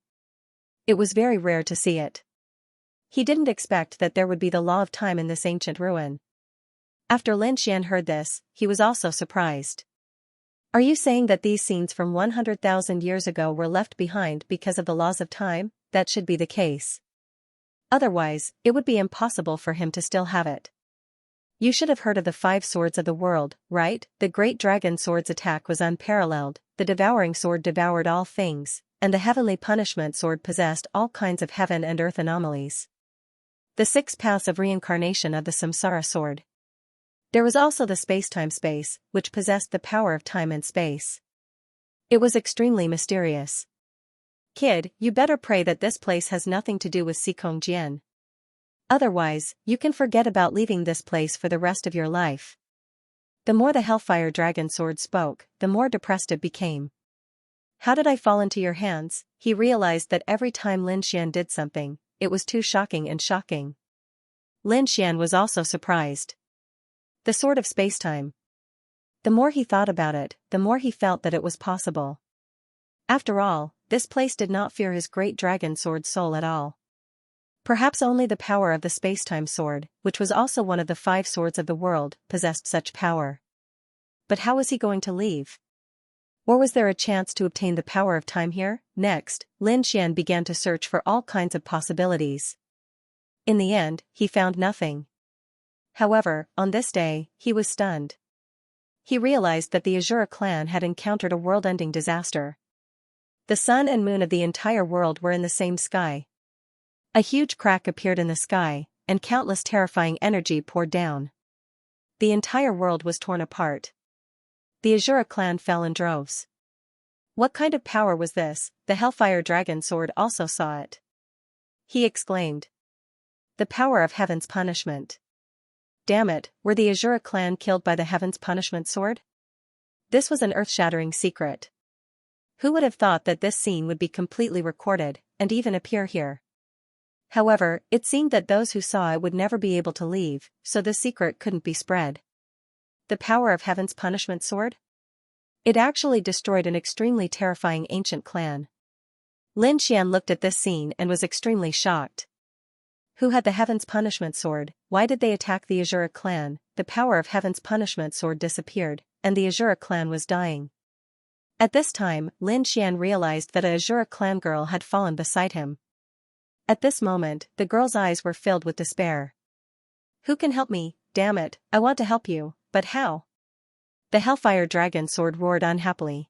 It was very rare to see it. He didn't expect that there would be the law of time in this ancient ruin. After Lin Xian heard this, he was also surprised. Are you saying that these scenes from 100,000 years ago were left behind because of the laws of time? That should be the case. Otherwise, it would be impossible for him to still have it. You should have heard of the 5 swords of the world, right? The great dragon sword's attack was unparalleled, the devouring sword devoured all things, and the heavenly punishment sword possessed all kinds of heaven and earth anomalies. The 6 paths of reincarnation of the samsara sword. There was also the space-time space, which possessed the power of time and space. It was extremely mysterious. Kid, you better pray that this place has nothing to do with Xikong Jian. Otherwise, you can forget about leaving this place for the rest of your life. The more the Hellfire Dragon sword spoke, the more depressed it became. How did I fall into your hands? He realized that every time Lin Xian did something, it was too shocking and shocking. Lin Xian was also surprised. The sword of space-time. The more he thought about it, the more he felt that it was possible. After all, this place did not fear his great dragon sword soul at all. Perhaps only the power of the space-time sword, which was also one of the 5 swords of the world, possessed such power. But how was he going to leave? Or was there a chance to obtain the power of time here? Next, Lin Xian began to search for all kinds of possibilities. In the end, he found nothing. However, on this day, he was stunned. He realized that the Azura clan had encountered a world-ending disaster. The sun and moon of the entire world were in the same sky. A huge crack appeared in the sky, and countless terrifying energy poured down. The entire world was torn apart. The Azura clan fell in droves. What kind of power was this? The Hellfire Dragon sword also saw it. He exclaimed. The power of heaven's punishment. Damn it, were the Azura clan killed by the heaven's punishment sword? This was an earth-shattering secret. Who would have thought that this scene would be completely recorded, and even appear here? However, it seemed that those who saw it would never be able to leave, so the secret couldn't be spread. The power of heaven's punishment sword? It actually destroyed an extremely terrifying ancient clan. Lin Xian looked at this scene and was extremely shocked. Who had the heaven's punishment sword? Why did they attack the Azura clan? The power of heaven's punishment sword disappeared, and the Azura clan was dying. At this time, Lin Xian realized that a Azura clan girl had fallen beside him. At this moment, the girl's eyes were filled with despair. Who can help me? Damn it, I want to help you, but how? The Hellfire Dragon sword roared unhappily.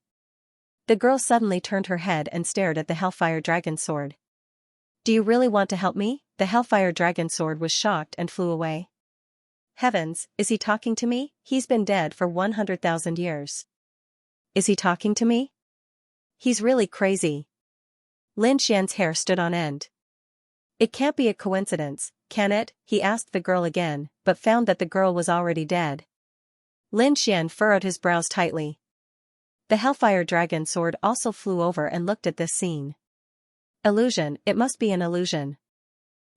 The girl suddenly turned her head and stared at the Hellfire Dragon sword. Do you really want to help me? The Hellfire Dragon sword was shocked and flew away. Heavens, is he talking to me? He's been dead for 100,000 years. Is he talking to me? He's really crazy. Lin Xian's hair stood on end. It can't be a coincidence, can it? He asked the girl again, but found that the girl was already dead. Lin Xian furrowed his brows tightly. The Hellfire Dragon sword also flew over and looked at this scene. Illusion, it must be an illusion.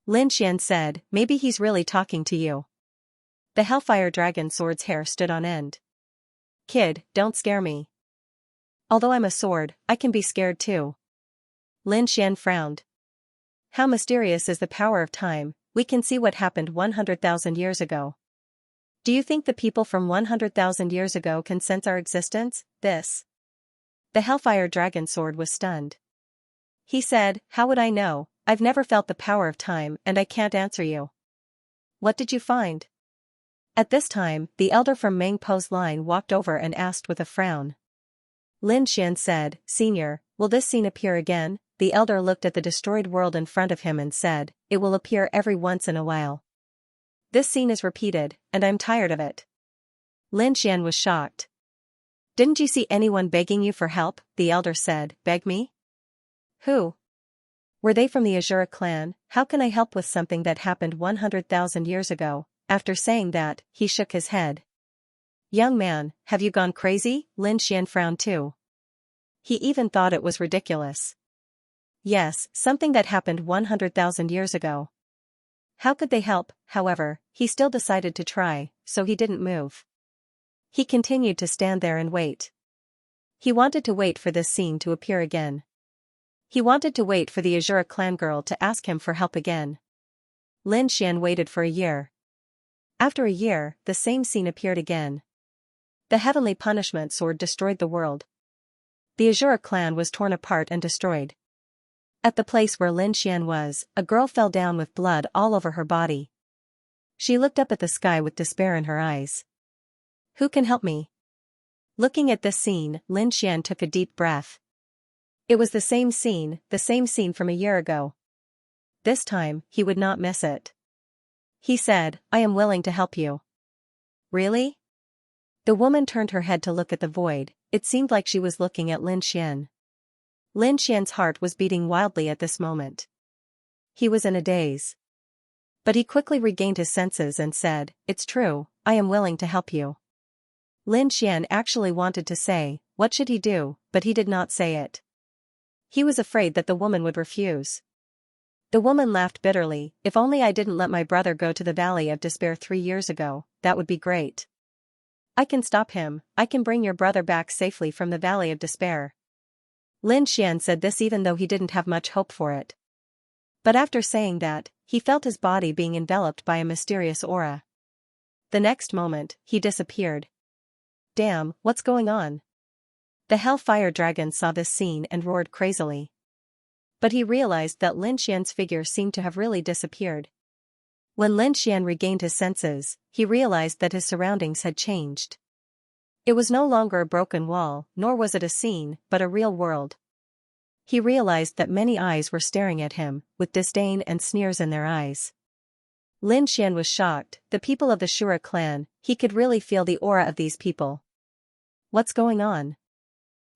Lin Xian said, maybe he's really talking to you. The Hellfire Dragon sword's hair stood on end. Kid, don't scare me. Although I'm a sword, I can be scared too. Lin Xian frowned. How mysterious is the power of time, we can see what happened 100,000 years ago. Do you think the people from 100,000 years ago can sense our existence? The Hellfire Dragon Sword was stunned. He said, how would I know? I've never felt the power of time and I can't answer you. What did you find? At this time, the elder from Meng Po's line walked over and asked with a frown. Lin Xian said, Senior, will this scene appear again? The elder looked at the destroyed world in front of him and said, it will appear every once in a while. This scene is repeated, and I'm tired of it. Lin Xian was shocked. Didn't you see anyone begging you for help? The elder said, beg me? Who? Were they from the Azura clan? How can I help with something that happened 100,000 years ago? After saying that, he shook his head. Young man, have you gone crazy? Lin Xian frowned too. He even thought it was ridiculous. Yes, something that happened 100,000 years ago. How could they help? However, he still decided to try, so he didn't move. He continued to stand there and wait. He wanted to wait for this scene to appear again. He wanted to wait for the Azura clan girl to ask him for help again. Lin Xian waited for a year. After a year, the same scene appeared again. The heavenly punishment sword destroyed the world. The Azura clan was torn apart and destroyed. At the place where Lin Xian was, a girl fell down with blood all over her body. She looked up at the sky with despair in her eyes. Who can help me? Looking at this scene, Lin Xian took a deep breath. It was the same scene from a year ago. This time, he would not miss it. He said, I am willing to help you. Really? The woman turned her head to look at the void. It seemed like she was looking at Lin Xian. Lin Xian's heart was beating wildly at this moment. He was in a daze. But he quickly regained his senses and said, it's true, I am willing to help you. Lin Xian actually wanted to say, what should he do, but he did not say it. He was afraid that the woman would refuse. The woman laughed bitterly, if only I didn't let my brother go to the Valley of Despair 3 years ago, that would be great. I can stop him, I can bring your brother back safely from the Valley of Despair. Lin Xian said this even though he didn't have much hope for it. But after saying that, he felt his body being enveloped by a mysterious aura. The next moment, he disappeared. Damn, what's going on? The Hellfire Dragon saw this scene and roared crazily. But he realized that Lin Xian's figure seemed to have really disappeared. When Lin Xian regained his senses, he realized that his surroundings had changed. It was no longer a broken wall, nor was it a scene, but a real world. He realized that many eyes were staring at him, with disdain and sneers in their eyes. Lin Xian was shocked, the people of the Shura clan, he could really feel the aura of these people. What's going on?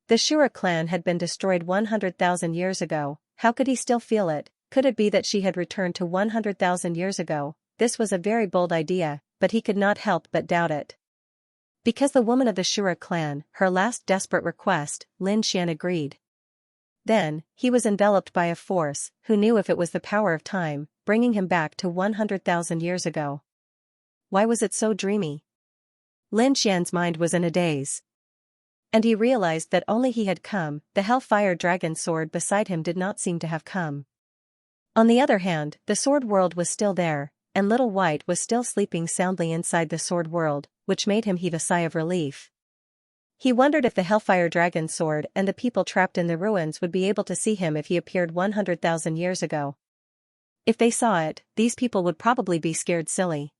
The Shura clan had been destroyed 100,000 years ago, how could he still feel it? Could it be that she had returned to 100,000 years ago? This was a very bold idea, but he could not help but doubt it. Because the woman of the Shura clan, her last desperate request, Lin Xian agreed. Then, he was enveloped by a force, who knew if it was the power of time, bringing him back to 100,000 years ago. Why was it so dreamy? Lin Xian's mind was in a daze. And he realized that only he had come, the Hellfire Dragon sword beside him did not seem to have come. On the other hand, the sword world was still there, and Little White was still sleeping soundly inside the sword world, which made him heave a sigh of relief. He wondered if the Hellfire Dragon sword and the people trapped in the ruins would be able to see him if he appeared 100,000 years ago. If they saw it, these people would probably be scared silly.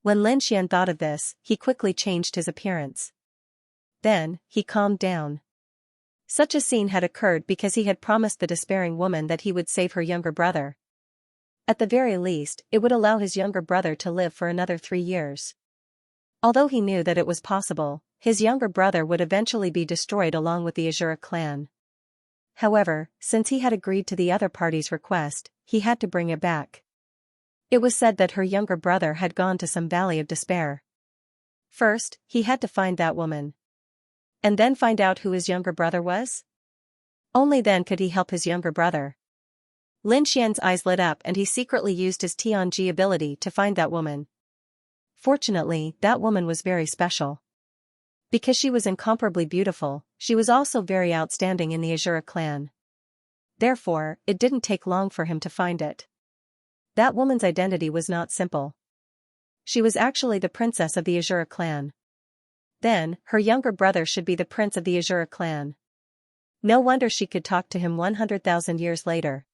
When Lin Xian thought of this, he quickly changed his appearance. Then, he calmed down. Such a scene had occurred because he had promised the despairing woman that he would save her younger brother. At the very least, it would allow his younger brother to live for another 3 years. Although he knew that it was possible, his younger brother would eventually be destroyed along with the Azura clan. However, since he had agreed to the other party's request, he had to bring it back. It was said that her younger brother had gone to some Valley of Despair. First, he had to find that woman. And then find out who his younger brother was? Only then could he help his younger brother. Lin Xian's eyes lit up and he secretly used his Tianji ability to find that woman. Fortunately, that woman was very special. Because she was incomparably beautiful, she was also very outstanding in the Azura clan. Therefore, it didn't take long for him to find it. That woman's identity was not simple. She was actually the princess of the Azura clan. Then, her younger brother should be the prince of the Azura clan. No wonder she could talk to him 100,000 years later.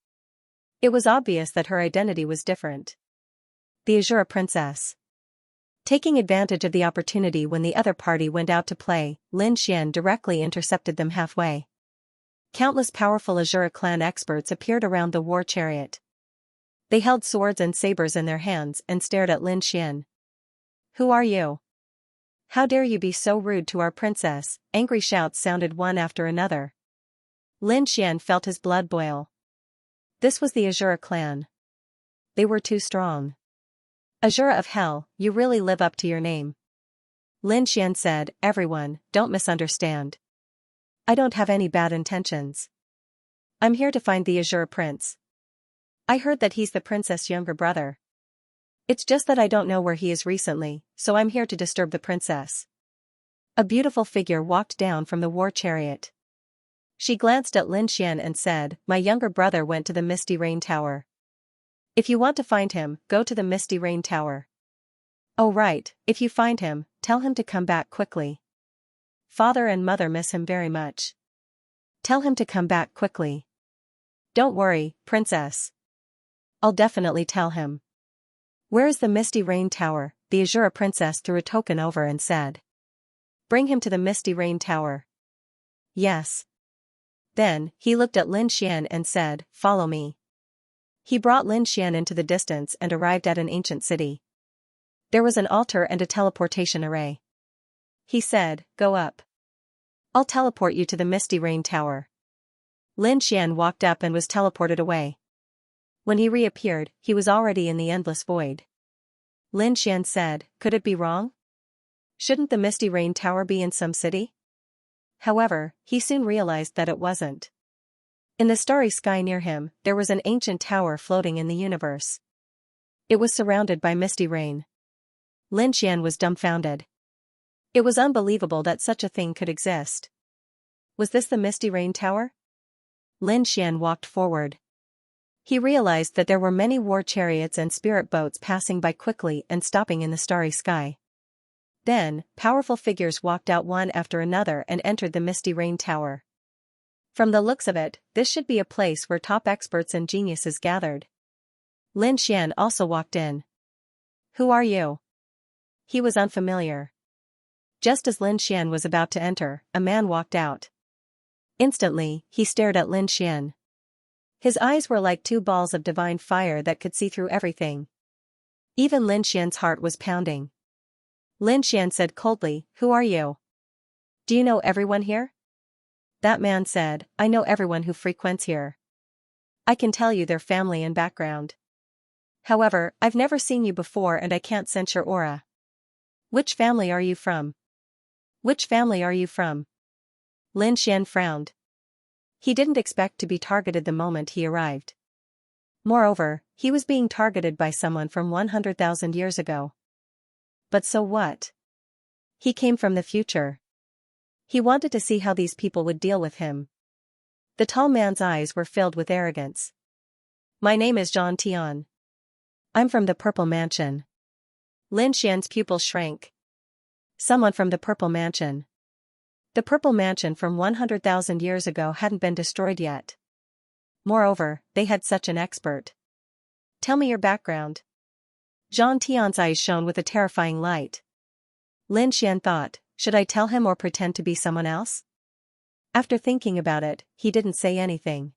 It was obvious that her identity was different. The Azura princess. Taking advantage of the opportunity when the other party went out to play, Lin Xian directly intercepted them halfway. Countless powerful Azura clan experts appeared around the war chariot. They held swords and sabers in their hands and stared at Lin Xian. "Who are you? How dare you be so rude to our princess?" Angry shouts sounded one after another. Lin Xian felt his blood boil. This was the Azura clan. They were too strong. "Azura of hell, you really live up to your name." Lin Xian said, "Everyone, don't misunderstand. I don't have any bad intentions. I'm here to find the Azura prince. I heard that he's the princess' younger brother. It's just that I don't know where he is recently, so I'm here to disturb the princess." A beautiful figure walked down from the war chariot. She glanced at Lin Xian and said, "My younger brother went to the Misty Rain Tower. If you want to find him, go to the Misty Rain Tower. Oh right, if you find him, tell him to come back quickly. Father and mother miss him very much. Tell him to come back quickly." "Don't worry, princess. I'll definitely tell him." "Where is the Misty Rain Tower?" The Azura princess threw a token over and said. "Bring him to the Misty Rain Tower." "Yes." Then, he looked at Lin Xian and said, "Follow me." He brought Lin Xian into the distance and arrived at an ancient city. There was an altar and a teleportation array. He said, "Go up. I'll teleport you to the Misty Rain Tower." Lin Xian walked up and was teleported away. When he reappeared, he was already in the endless void. Lin Xian said, "Could it be wrong? Shouldn't the Misty Rain Tower be in some city?" However, he soon realized that it wasn't. In the starry sky near him, there was an ancient tower floating in the universe. It was surrounded by misty rain. Lin Xian was dumbfounded. It was unbelievable that such a thing could exist. Was this the Misty Rain Tower? Lin Xian walked forward. He realized that there were many war chariots and spirit boats passing by quickly and stopping in the starry sky. Then, powerful figures walked out one after another and entered the Misty Rain Tower. From the looks of it, this should be a place where top experts and geniuses gathered. Lin Xian also walked in. "Who are you?" He was unfamiliar. Just as Lin Xian was about to enter, a man walked out. Instantly, he stared at Lin Xian. His eyes were like two balls of divine fire that could see through everything. Even Lin Xian's heart was pounding. Lin Xian said coldly, "Who are you? Do you know everyone here?" That man said, "I know everyone who frequents here. I can tell you their family and background. However, I've never seen you before and I can't sense your aura. Which family are you from? Which family are you from?" Lin Xian frowned. He didn't expect to be targeted the moment he arrived. Moreover, he was being targeted by someone from 100,000 years ago. But so what? He came from the future. He wanted to see how these people would deal with him. The tall man's eyes were filled with arrogance. "My name is Xianxia. I'm from the Purple Mansion." Lin Xian's pupils shrank. Someone from the Purple Mansion. The Purple Mansion from 100,000 years ago hadn't been destroyed yet. Moreover, they had such an expert. "Tell me your background." Zhang Tian's eyes shone with a terrifying light. Lin Xian thought, should I tell him or pretend to be someone else? After thinking about it, he didn't say anything.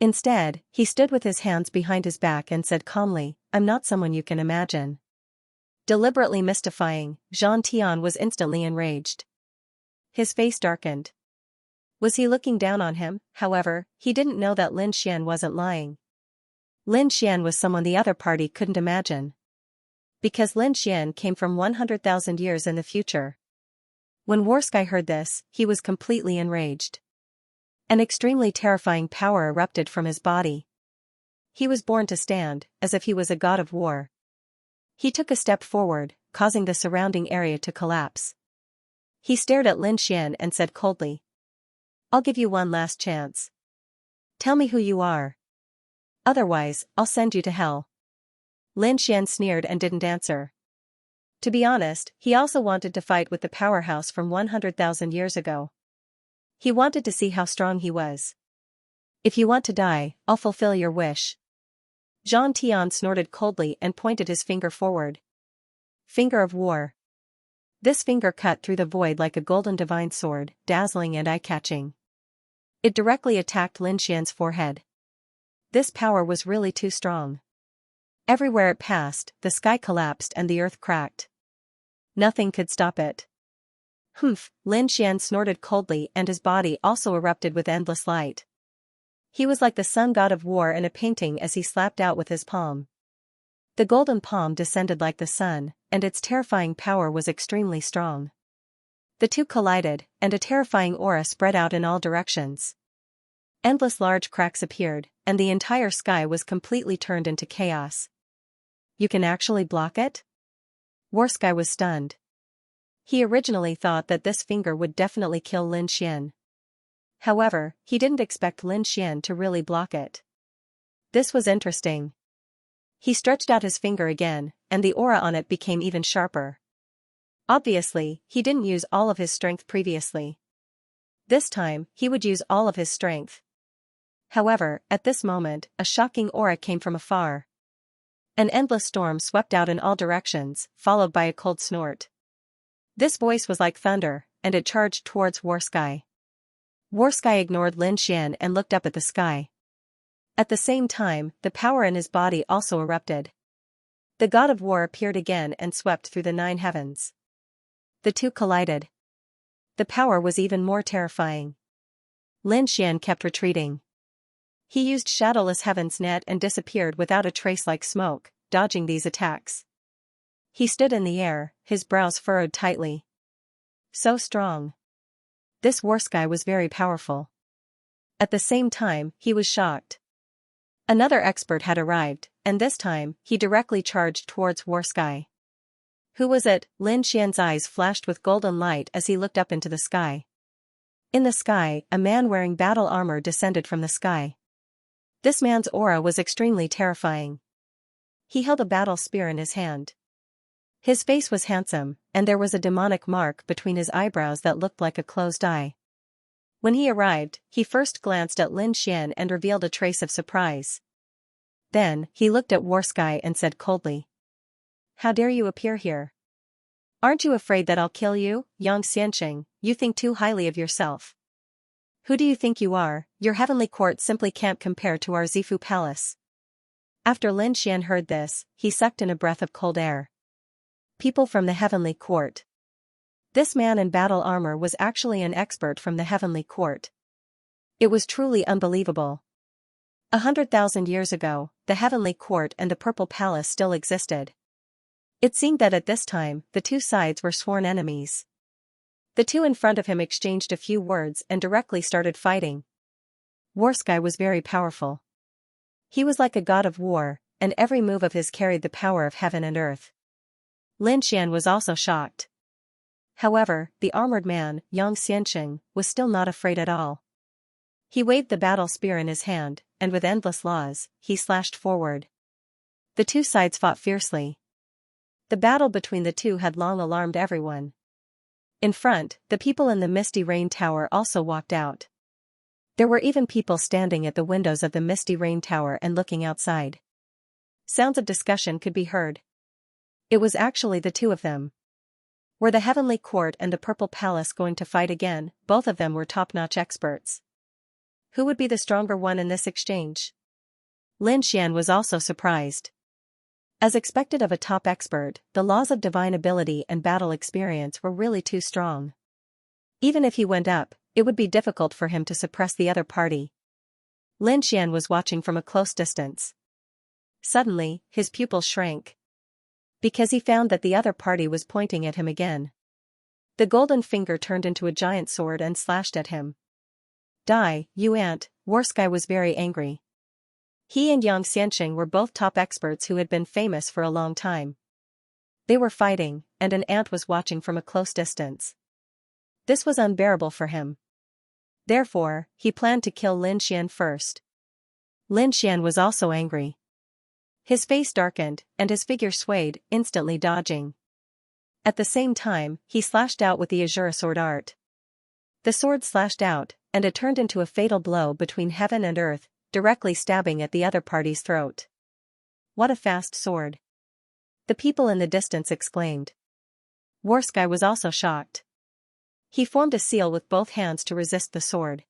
Instead, he stood with his hands behind his back and said calmly, "I'm not someone you can imagine." Deliberately mystifying, Zhang Tian was instantly enraged. His face darkened. Was he looking down on him? However, he didn't know that Lin Xian wasn't lying. Lin Xian was someone the other party couldn't imagine. Because Lin Xian came from 100,000 years in the future. When Warsky heard this, he was completely enraged. An extremely terrifying power erupted from his body. He was born to stand, as if he was a god of war. He took a step forward, causing the surrounding area to collapse. He stared at Lin Xian and said coldly. I'll give you one last chance. Tell me who you are. Otherwise, I'll send you to hell. Lin Xian sneered and didn't answer. To be honest, he also wanted to fight with the powerhouse from 100,000 years ago. He wanted to see how strong he was. If you want to die, I'll fulfill your wish. Zhang Tian snorted coldly and pointed his finger forward. Finger of war. This finger cut through the void like a golden divine sword, dazzling and eye-catching. It directly attacked Lin Xian's forehead. This power was really too strong. Everywhere it passed, the sky collapsed and the earth cracked. Nothing could stop it. Humph, Lin Xian snorted coldly and his body also erupted with endless light. He was like the sun god of war in a painting as he slapped out with his palm. The golden palm descended like the sun, and its terrifying power was extremely strong. The two collided, and a terrifying aura spread out in all directions. Endless large cracks appeared, and the entire sky was completely turned into chaos. You can actually block it? Warsky was stunned. He originally thought that this finger would definitely kill Lin Xian. However, he didn't expect Lin Xian to really block it. This was interesting. He stretched out his finger again, and the aura on it became even sharper. Obviously, he didn't use all of his strength previously. This time, he would use all of his strength. However, at this moment, a shocking aura came from afar. An endless storm swept out in all directions, followed by a cold snort. This voice was like thunder, and it charged towards Warsky. Warsky ignored Lin Xian and looked up at the sky. At the same time, the power in his body also erupted. The god of war appeared again and swept through the 9 heavens. The two collided. The power was even more terrifying. Lin Xian kept retreating. He used Shadowless Heaven's net and disappeared without a trace like smoke, dodging these attacks. He stood in the air, his brows furrowed tightly. So strong. This Warsky was very powerful. At the same time, he was shocked. Another expert had arrived, and this time, he directly charged towards Warsky. Who was it? Lin Xian's eyes flashed with golden light as he looked up into the sky. In the sky, a man wearing battle armor descended from the sky. This man's aura was extremely terrifying. He held a battle spear in his hand. His face was handsome, and there was a demonic mark between his eyebrows that looked like a closed eye. When he arrived, he first glanced at Lin Xian and revealed a trace of surprise. Then, he looked at Warsky and said coldly. How dare you appear here? Aren't you afraid that I'll kill you, Xianxia? You think too highly of yourself. Who do you think you are? Your heavenly court simply can't compare to our Zifu palace. After Lin Xian heard this, he sucked in a breath of cold air. People from the heavenly court. This man in battle armor was actually an expert from the heavenly court. It was truly unbelievable. 100,000 years ago, the heavenly court and the purple palace still existed. It seemed that at this time, the two sides were sworn enemies. The two in front of him exchanged a few words and directly started fighting. Warsky was very powerful. He was like a god of war, and every move of his carried the power of heaven and earth. Lin Xian was also shocked. However, the armored man, Xianxia, was still not afraid at all. He waved the battle spear in his hand, and with endless laws, he slashed forward. The two sides fought fiercely. The battle between the two had long alarmed everyone. In front, the people in the Misty Rain Tower also walked out. There were even people standing at the windows of the Misty Rain Tower and looking outside. Sounds of discussion could be heard. It was actually the two of them. Were the Heavenly Court and the Purple Palace going to fight again? Both of them were top-notch experts. Who would be the stronger one in this exchange? Lin Xian was also surprised. As expected of a top expert, the laws of divine ability and battle experience were really too strong. Even if he went up, it would be difficult for him to suppress the other party. Lin Xian was watching from a close distance. Suddenly, his pupils shrank. Because he found that the other party was pointing at him again. The golden finger turned into a giant sword and slashed at him. Die, you ant! Warsky was very angry. He and Xianxia were both top experts who had been famous for a long time. They were fighting, and an ant was watching from a close distance. This was unbearable for him. Therefore, he planned to kill Lin Xian first. Lin Xian was also angry. His face darkened, and his figure swayed, instantly dodging. At the same time, he slashed out with the azure sword art. The sword slashed out, and it turned into a fatal blow between heaven and earth, directly stabbing at the other party's throat. What a fast sword! The people in the distance exclaimed. Warsky was also shocked. He formed a seal with both hands to resist the sword.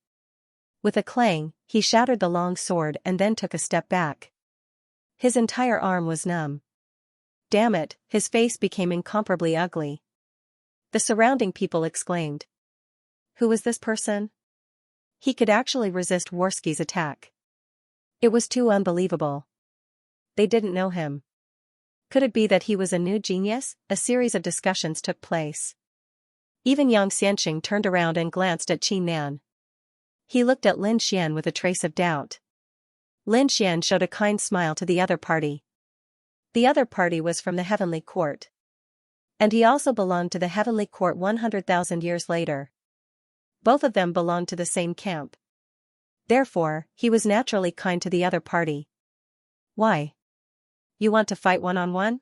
With a clang, he shattered the long sword and then took a step back. His entire arm was numb. Damn it, his face became incomparably ugly. The surrounding people exclaimed. Who was this person? He could actually resist Warsky's attack. It was too unbelievable. They didn't know him. Could it be that he was a new genius? A series of discussions took place. Even young Xianxia turned around and glanced at Qin Nan. He looked at Lin Xian with a trace of doubt. Lin Xian showed a kind smile to the other party. The other party was from the Heavenly Court. And he also belonged to the Heavenly Court 100,000 years later. Both of them belonged to the same camp. Therefore, he was naturally kind to the other party. Why? You want to fight one-on-one?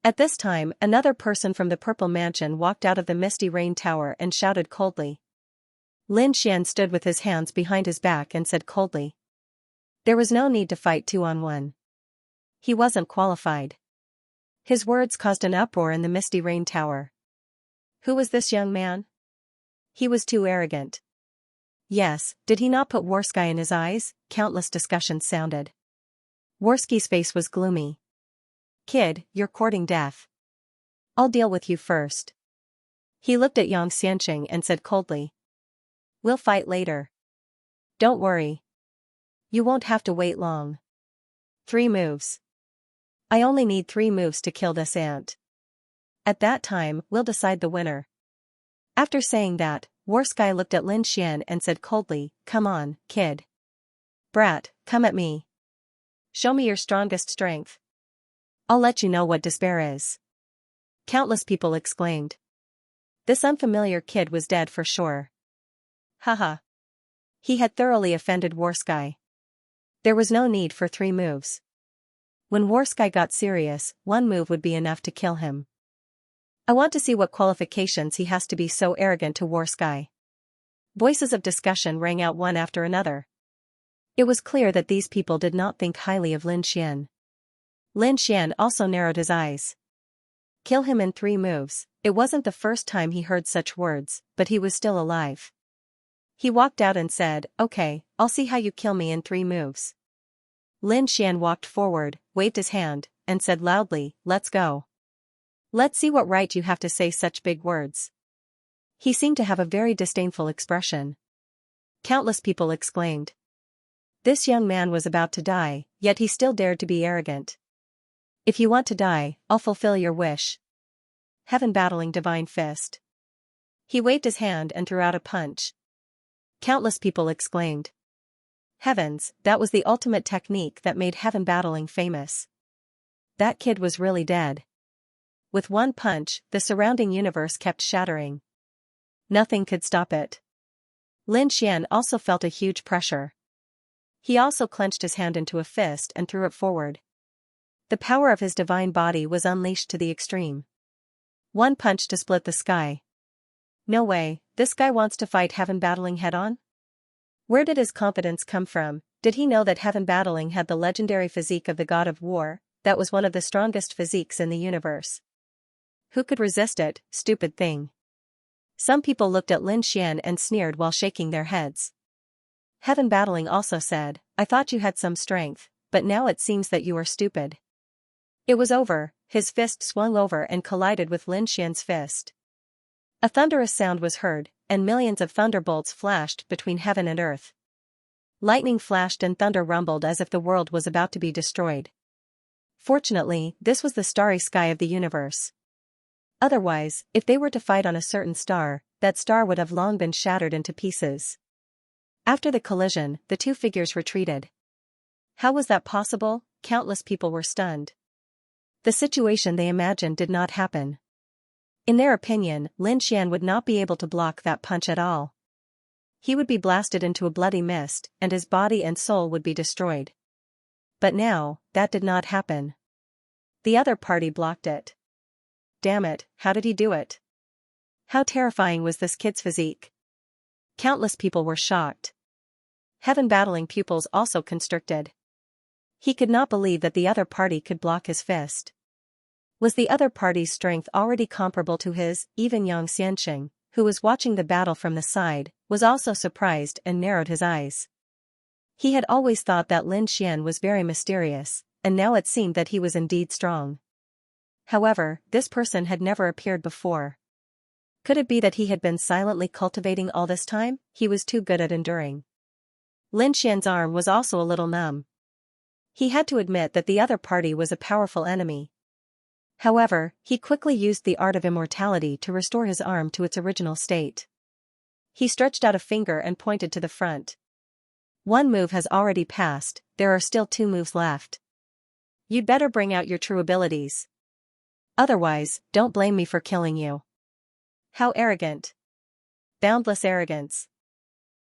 At this time, another person from the Purple Mansion walked out of the Misty Rain Tower and shouted coldly. Lin Xian stood with his hands behind his back and said coldly. There was no need to fight 2-on-1. He wasn't qualified. His words caused an uproar in the Misty Rain Tower. Who was this young man? He was too arrogant. Yes, did he not put Warsky in his eyes? Countless discussions sounded. Warsky's face was gloomy. Kid, you're courting death. I'll deal with you first. He looked at young Xianxia and said coldly. We'll fight later. Don't worry. You won't have to wait long. 3 moves. I only need 3 moves to kill this ant. At that time, we'll decide the winner. After saying that, Warsky looked at Lin Xian and said coldly, come on, kid. Brat, come at me. Show me your strongest strength. I'll let you know what despair is. Countless people exclaimed. This unfamiliar kid was dead for sure. Haha. He had thoroughly offended Warsky. There was no need for 3 moves. When Warsky got serious, 1 move would be enough to kill him. I want to see what qualifications he has to be so arrogant to Warsky. Voices of discussion rang out one after another. It was clear that these people did not think highly of Lin Xian. Lin Xian also narrowed his eyes. Kill him in 3 moves. It wasn't the first time he heard such words, but he was still alive. He walked out and said, okay, I'll see how you kill me in 3 moves. Lin Xian walked forward, waved his hand, and said loudly, let's go. Let's see what right you have to say such big words. He seemed to have a very disdainful expression. Countless people exclaimed. This young man was about to die, yet he still dared to be arrogant. If you want to die, I'll fulfill your wish. Heaven battling divine fist. He waved his hand and threw out a punch. Countless people exclaimed. Heavens, that was the ultimate technique that made heaven battling famous. That kid was really dead. With 1 punch, the surrounding universe kept shattering. Nothing could stop it. Lin Xian also felt a huge pressure. He also clenched his hand into a fist and threw it forward. The power of his divine body was unleashed to the extreme. 1 punch to split the sky. No way, this guy wants to fight heaven battling head-on? Where did his confidence come from? Did he know that heaven battling had the legendary physique of the god of war? That was one of the strongest physiques in the universe. Who could resist it, stupid thing? Some people looked at Lin Xian and sneered while shaking their heads. Heaven battling also said, I thought you had some strength, but now it seems that you are stupid. It was over, his fist swung over and collided with Lin Xian's fist. A thunderous sound was heard, and millions of thunderbolts flashed between heaven and earth. Lightning flashed and thunder rumbled as if the world was about to be destroyed. Fortunately, this was the starry sky of the universe. Otherwise, if they were to fight on a certain star, that star would have long been shattered into pieces. After the collision, the 2 figures retreated. How was that possible? Countless people were stunned. The situation they imagined did not happen. In their opinion, Lin Xian would not be able to block that punch at all. He would be blasted into a bloody mist, and his body and soul would be destroyed. But now, that did not happen. The other party blocked it. Damn it, how did he do it? How terrifying was this kid's physique? Countless people were shocked. Heaven-battling pupils also constricted. He could not believe that the other party could block his fist. Was the other party's strength already comparable to his? Even young Xianxia, who was watching the battle from the side, was also surprised and narrowed his eyes. He had always thought that Lin Xian was very mysterious, and now it seemed that he was indeed strong. However, this person had never appeared before. Could it be that he had been silently cultivating all this time? He was too good at enduring. Lin Xian's arm was also a little numb. He had to admit that the other party was a powerful enemy. However, he quickly used the art of immortality to restore his arm to its original state. He stretched out a finger and pointed to the front. One move has already passed, there are still 2 moves left. You'd better bring out your true abilities. Otherwise, don't blame me for killing you. How arrogant. Boundless arrogance.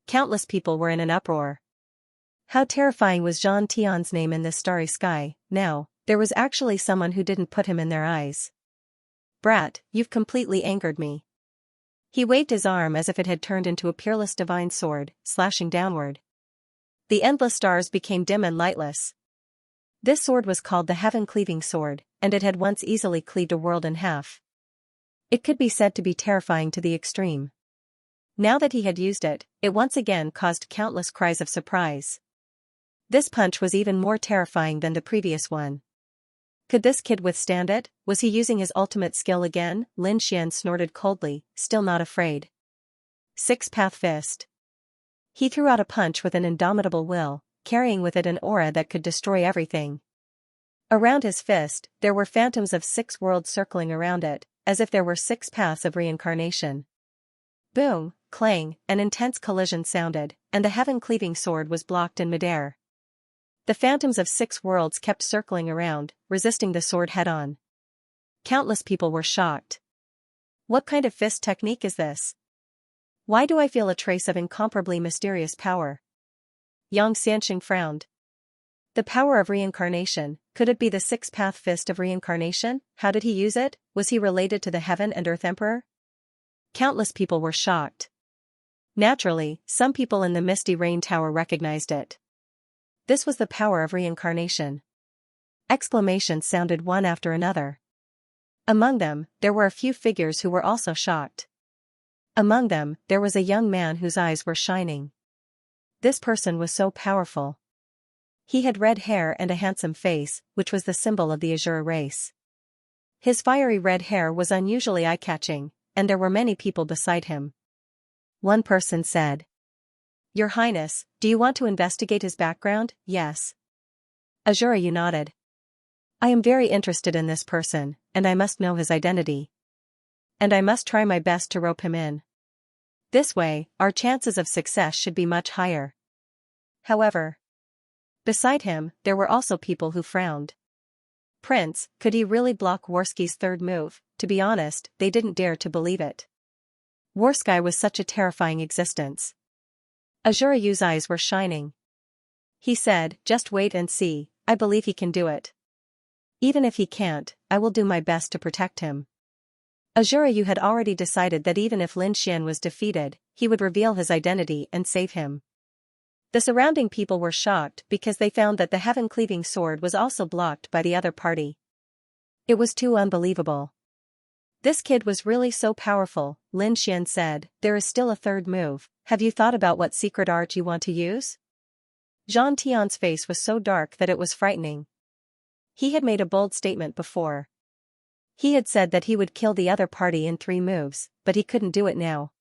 Countless people were in an uproar. How terrifying was Zhang Tian's name in this starry sky. Now, there was actually someone who didn't put him in their eyes. Brat, you've completely angered me. He waved his arm as if it had turned into a peerless divine sword, slashing downward. The endless stars became dim and lightless. This sword was called the heaven-cleaving sword, and it had once easily cleaved a world in half. It could be said to be terrifying to the extreme. Now that he had used it, it once again caused countless cries of surprise. This punch was even more terrifying than the previous one. Could this kid withstand it? Was he using his ultimate skill again? Lin Xian snorted coldly, still not afraid. Six-path fist. He threw out a punch with an indomitable will, carrying with it an aura that could destroy everything. Around his fist, there were phantoms of 6 worlds circling around it, as if there were 6 paths of reincarnation. Boom, clang, an intense collision sounded, and the heaven-cleaving sword was blocked in midair. The phantoms of 6 worlds kept circling around, resisting the sword head-on. Countless people were shocked. What kind of fist technique is this? Why do I feel a trace of incomparably mysterious power? Yang Xianxia frowned. The power of reincarnation, could it be the 6-path fist of reincarnation? How did he use it? Was he related to the Heaven and Earth Emperor? Countless people were shocked. Naturally, some people in the Misty Rain Tower recognized it. This was the power of reincarnation. Exclamations sounded one after another. Among them, there were a few figures who were also shocked. Among them, there was a young man whose eyes were shining. This person was so powerful. He had red hair and a handsome face, which was the symbol of the Azure race. His fiery red hair was unusually eye-catching, and there were many people beside him. One person said, "Your Highness, do you want to investigate his background?" "Yes." Azure nodded. "I am very interested in this person, and I must know his identity. And I must try my best to rope him in. This way, our chances of success should be much higher." However, beside him, there were also people who frowned. Prince, could he really block Worski's 3rd move? To be honest, they didn't dare to believe it. Worski was such a terrifying existence. Azure's eyes were shining. He said, "Just wait and see, I believe he can do it. Even if he can't, I will do my best to protect him." Azure had already decided that even if Lin Xian was defeated, he would reveal his identity and save him. The surrounding people were shocked because they found that the heaven-cleaving sword was also blocked by the other party. It was too unbelievable. This kid was really so powerful, Lin Xian said. "There is still a 3rd move. Have you thought about what secret art you want to use?" Zhang Tian's face was so dark that it was frightening. He had made a bold statement before. He had said that he would kill the other party in 3 moves, but he couldn't do it now.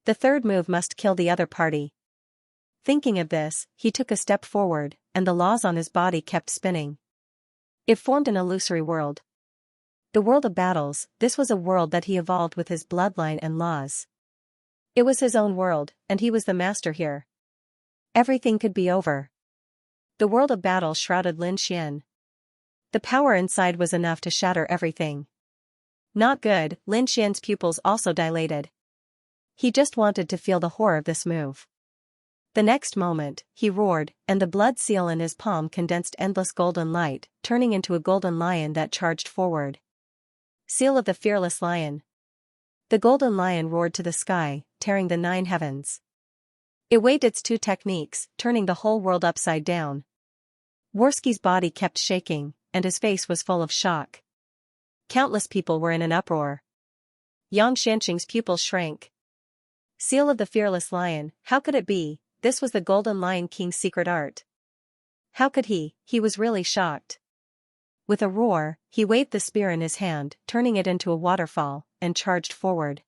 The 3rd move must kill the other party. Thinking of this, he took a step forward, and the laws on his body kept spinning. It formed an illusory world. The world of battles, this was a world that he evolved with his bloodline and laws. It was his own world, and he was the master here. Everything could be over. The world of battle shrouded Lin Xian. The power inside was enough to shatter everything. Not good, Lin Xian's pupils also dilated. He just wanted to feel the horror of this move. The next moment, he roared, and the blood seal in his palm condensed endless golden light, turning into a golden lion that charged forward. Seal of the fearless lion. The golden lion roared to the sky, tearing the 9 heavens. It weighed its 2 techniques, turning the whole world upside down. Worski's body kept shaking, and his face was full of shock. Countless people were in an uproar. Yang Xianxing's pupils shrank. Seal of the fearless lion, how could it be? This was the Golden Lion King's secret art. How could he? He was really shocked. With a roar, he waved the spear in his hand, turning it into a waterfall, and charged forward.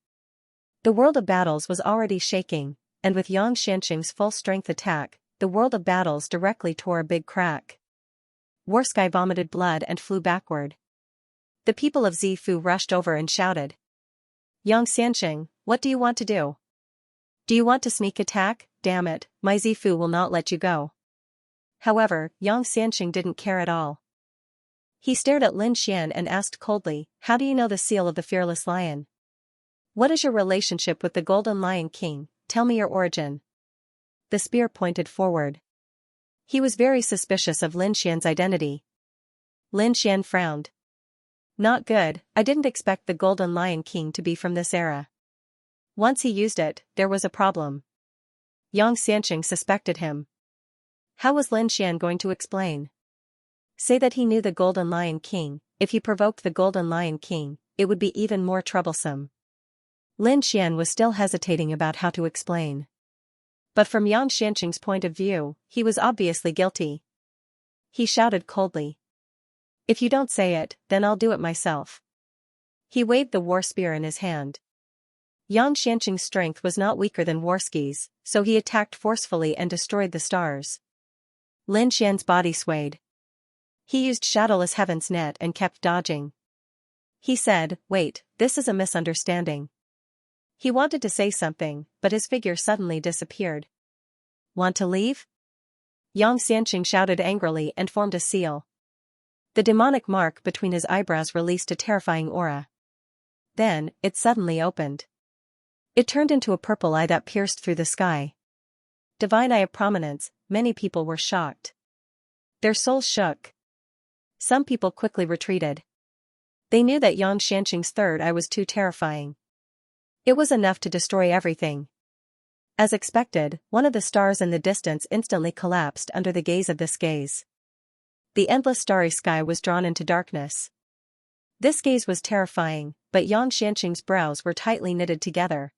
The world of battles was already shaking, and with Yang Xianxing's full-strength attack, the world of battles directly tore a big crack. Worsky vomited blood and flew backward. The people of Zifu rushed over and shouted. Yang Xianxing, what do you want to do? Do you want to sneak attack? Damn it, my Zifu will not let you go. However, Yang Xianxing didn't care at all. He stared at Lin Xian and asked coldly, how do you know the seal of the fearless lion? What is your relationship with the Golden Lion King? Tell me your origin. The spear pointed forward. He was very suspicious of Lin Xian's identity. Lin Xian frowned. Not good, I didn't expect the Golden Lion King to be from this era. Once he used it, there was a problem. Yang Xianxing suspected him. How was Lin Xian going to explain? Say that he knew the Golden Lion King. If he provoked the Golden Lion King, it would be even more troublesome. Lin Xian was still hesitating about how to explain. But from Yang Xianxing's point of view, he was obviously guilty. He shouted coldly. If you don't say it, then I'll do it myself. He waved the war spear in his hand. Yang Xianxing's strength was not weaker than Worski's, so he attacked forcefully and destroyed the stars. Lin Xian's body swayed. He used Shadowless Heaven's net and kept dodging. He said, wait, this is a misunderstanding. He wanted to say something, but his figure suddenly disappeared. Want to leave? Yang Xianxing shouted angrily and formed a seal. The demonic mark between his eyebrows released a terrifying aura. Then, it suddenly opened. It turned into a purple eye that pierced through the sky. Divine eye of prominence, many people were shocked. Their souls shook. Some people quickly retreated. They knew that Yang Xianxing's third eye was too terrifying. It was enough to destroy everything. As expected, one of the stars in the distance instantly collapsed under the gaze of this gaze. The endless starry sky was drawn into darkness. This gaze was terrifying, but Yang Xianxing's brows were tightly knitted together.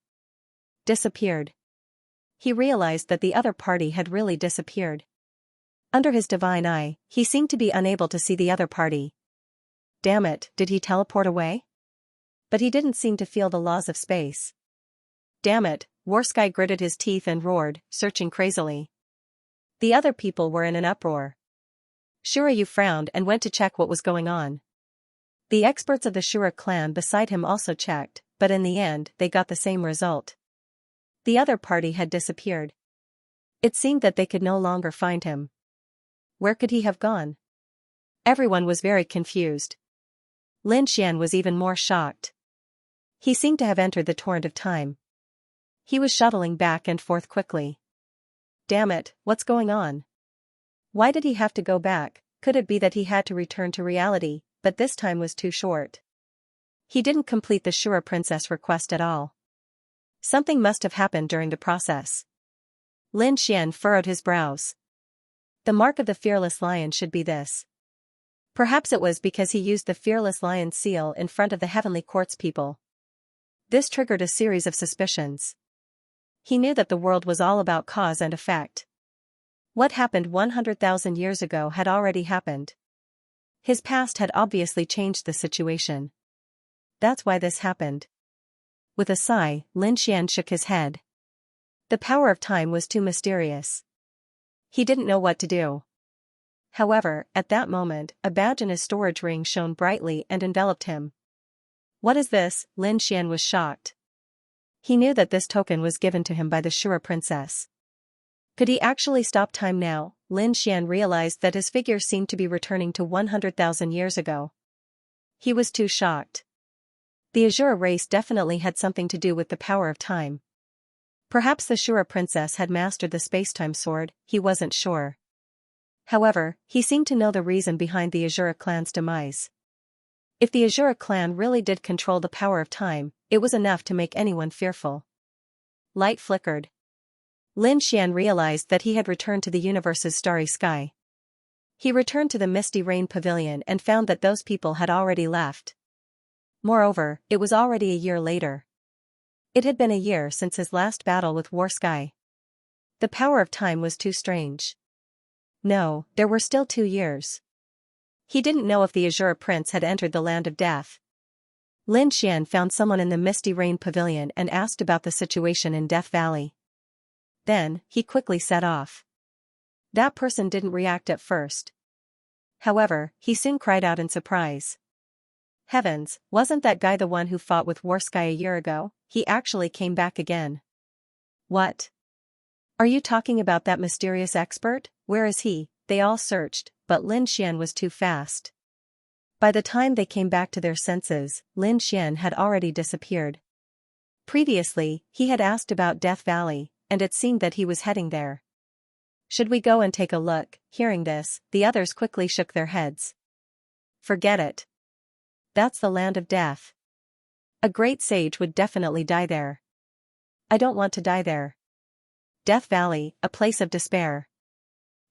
Disappeared. He realized that the other party had really disappeared. Under his divine eye, he seemed to be unable to see the other party. Damn it, did he teleport away? But he didn't seem to feel the laws of space. Damn it, Worsky gritted his teeth and roared, searching crazily. The other people were in an uproar. Shurayu frowned and went to check what was going on. The experts of the Shura clan beside him also checked, but in the end they got the same result. The other party had disappeared. It seemed that they could no longer find him. Where could he have gone? Everyone was very confused. Lin Xian was even more shocked. He seemed to have entered the torrent of time. He was shuttling back and forth quickly. Damn it, what's going on? Why did he have to go back? Could it be that he had to return to reality, but this time was too short? He didn't complete the Shura princess request at all. Something must have happened during the process. Lin Xian furrowed his brows. The mark of the fearless lion should be this. Perhaps it was because he used the fearless lion seal in front of the heavenly quartz people. This triggered a series of suspicions. He knew that the world was all about cause and effect. What happened 100,000 years ago had already happened. His past had obviously changed the situation. That's why this happened. With a sigh, Lin Xian shook his head. The power of time was too mysterious. He didn't know what to do. However, at that moment, a badge in his storage ring shone brightly and enveloped him. What is this? Lin Xian was shocked. He knew that this token was given to him by the Shura princess. Could he actually stop time now? Lin Xian realized that his figure seemed to be returning to 100,000 years ago. He was too shocked. The Azura race definitely had something to do with the power of time. Perhaps the Shura princess had mastered the spacetime sword, he wasn't sure. However, he seemed to know the reason behind the Azura clan's demise. If the Azura clan really did control the power of time, it was enough to make anyone fearful. Light flickered. Lin Xian realized that he had returned to the universe's starry sky. He returned to the Misty Rain Pavilion and found that those people had already left. Moreover, it was already a year later. It had been a year since his last battle with War Sky. The power of time was too strange. No, there were still 2 years. He didn't know if the Azura Prince had entered the land of death. Lin Xian found someone in the Misty Rain Pavilion and asked about the situation in Death Valley. Then, he quickly set off. That person didn't react at first. However, he soon cried out in surprise. Heavens, wasn't that guy the one who fought with War Sky a year ago? He actually came back again. What? Are you talking about that mysterious expert? Where is he? They all searched, but Lin Xian was too fast. By the time they came back to their senses, Lin Xian had already disappeared. Previously, he had asked about Death Valley, and it seemed that he was heading there. Should we go and take a look? Hearing this, the others quickly shook their heads. Forget it. That's the land of death. A great sage would definitely die there. I don't want to die there. Death Valley, a place of despair.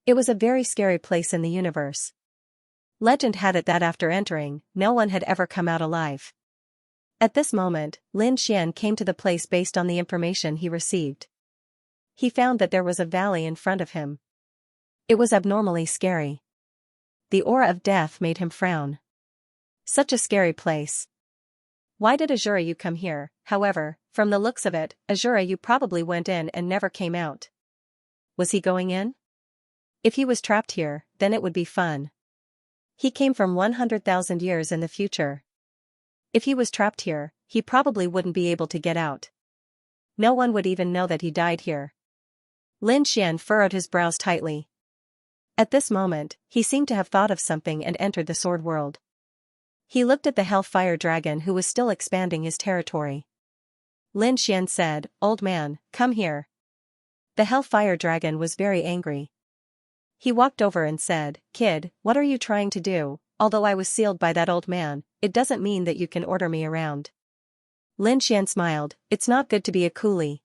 It was a very scary place in the universe. Legend had it that after entering, no one had ever come out alive. At this moment, Lin Xian came to the place based on the information he received. He found that there was a valley in front of him. It was abnormally scary. The aura of death made him frown. Such a scary place. Why did Azura you come here? However, from the looks of it, Azura you probably went in and never came out. Was he going in? If he was trapped here, then it would be fun. He came from 100,000 years in the future. If he was trapped here, he probably wouldn't be able to get out. No one would even know that he died here. Lin Xian furrowed his brows tightly. At this moment, he seemed to have thought of something and entered the sword world. He looked at the Hellfire Dragon who was still expanding his territory. Lin Xian said, "Old man, come here." The Hellfire Dragon was very angry. He walked over and said, "Kid, what are you trying to do? Although I was sealed by that old man, it doesn't mean that you can order me around." Lin Xian smiled, "It's not good to be a coolie.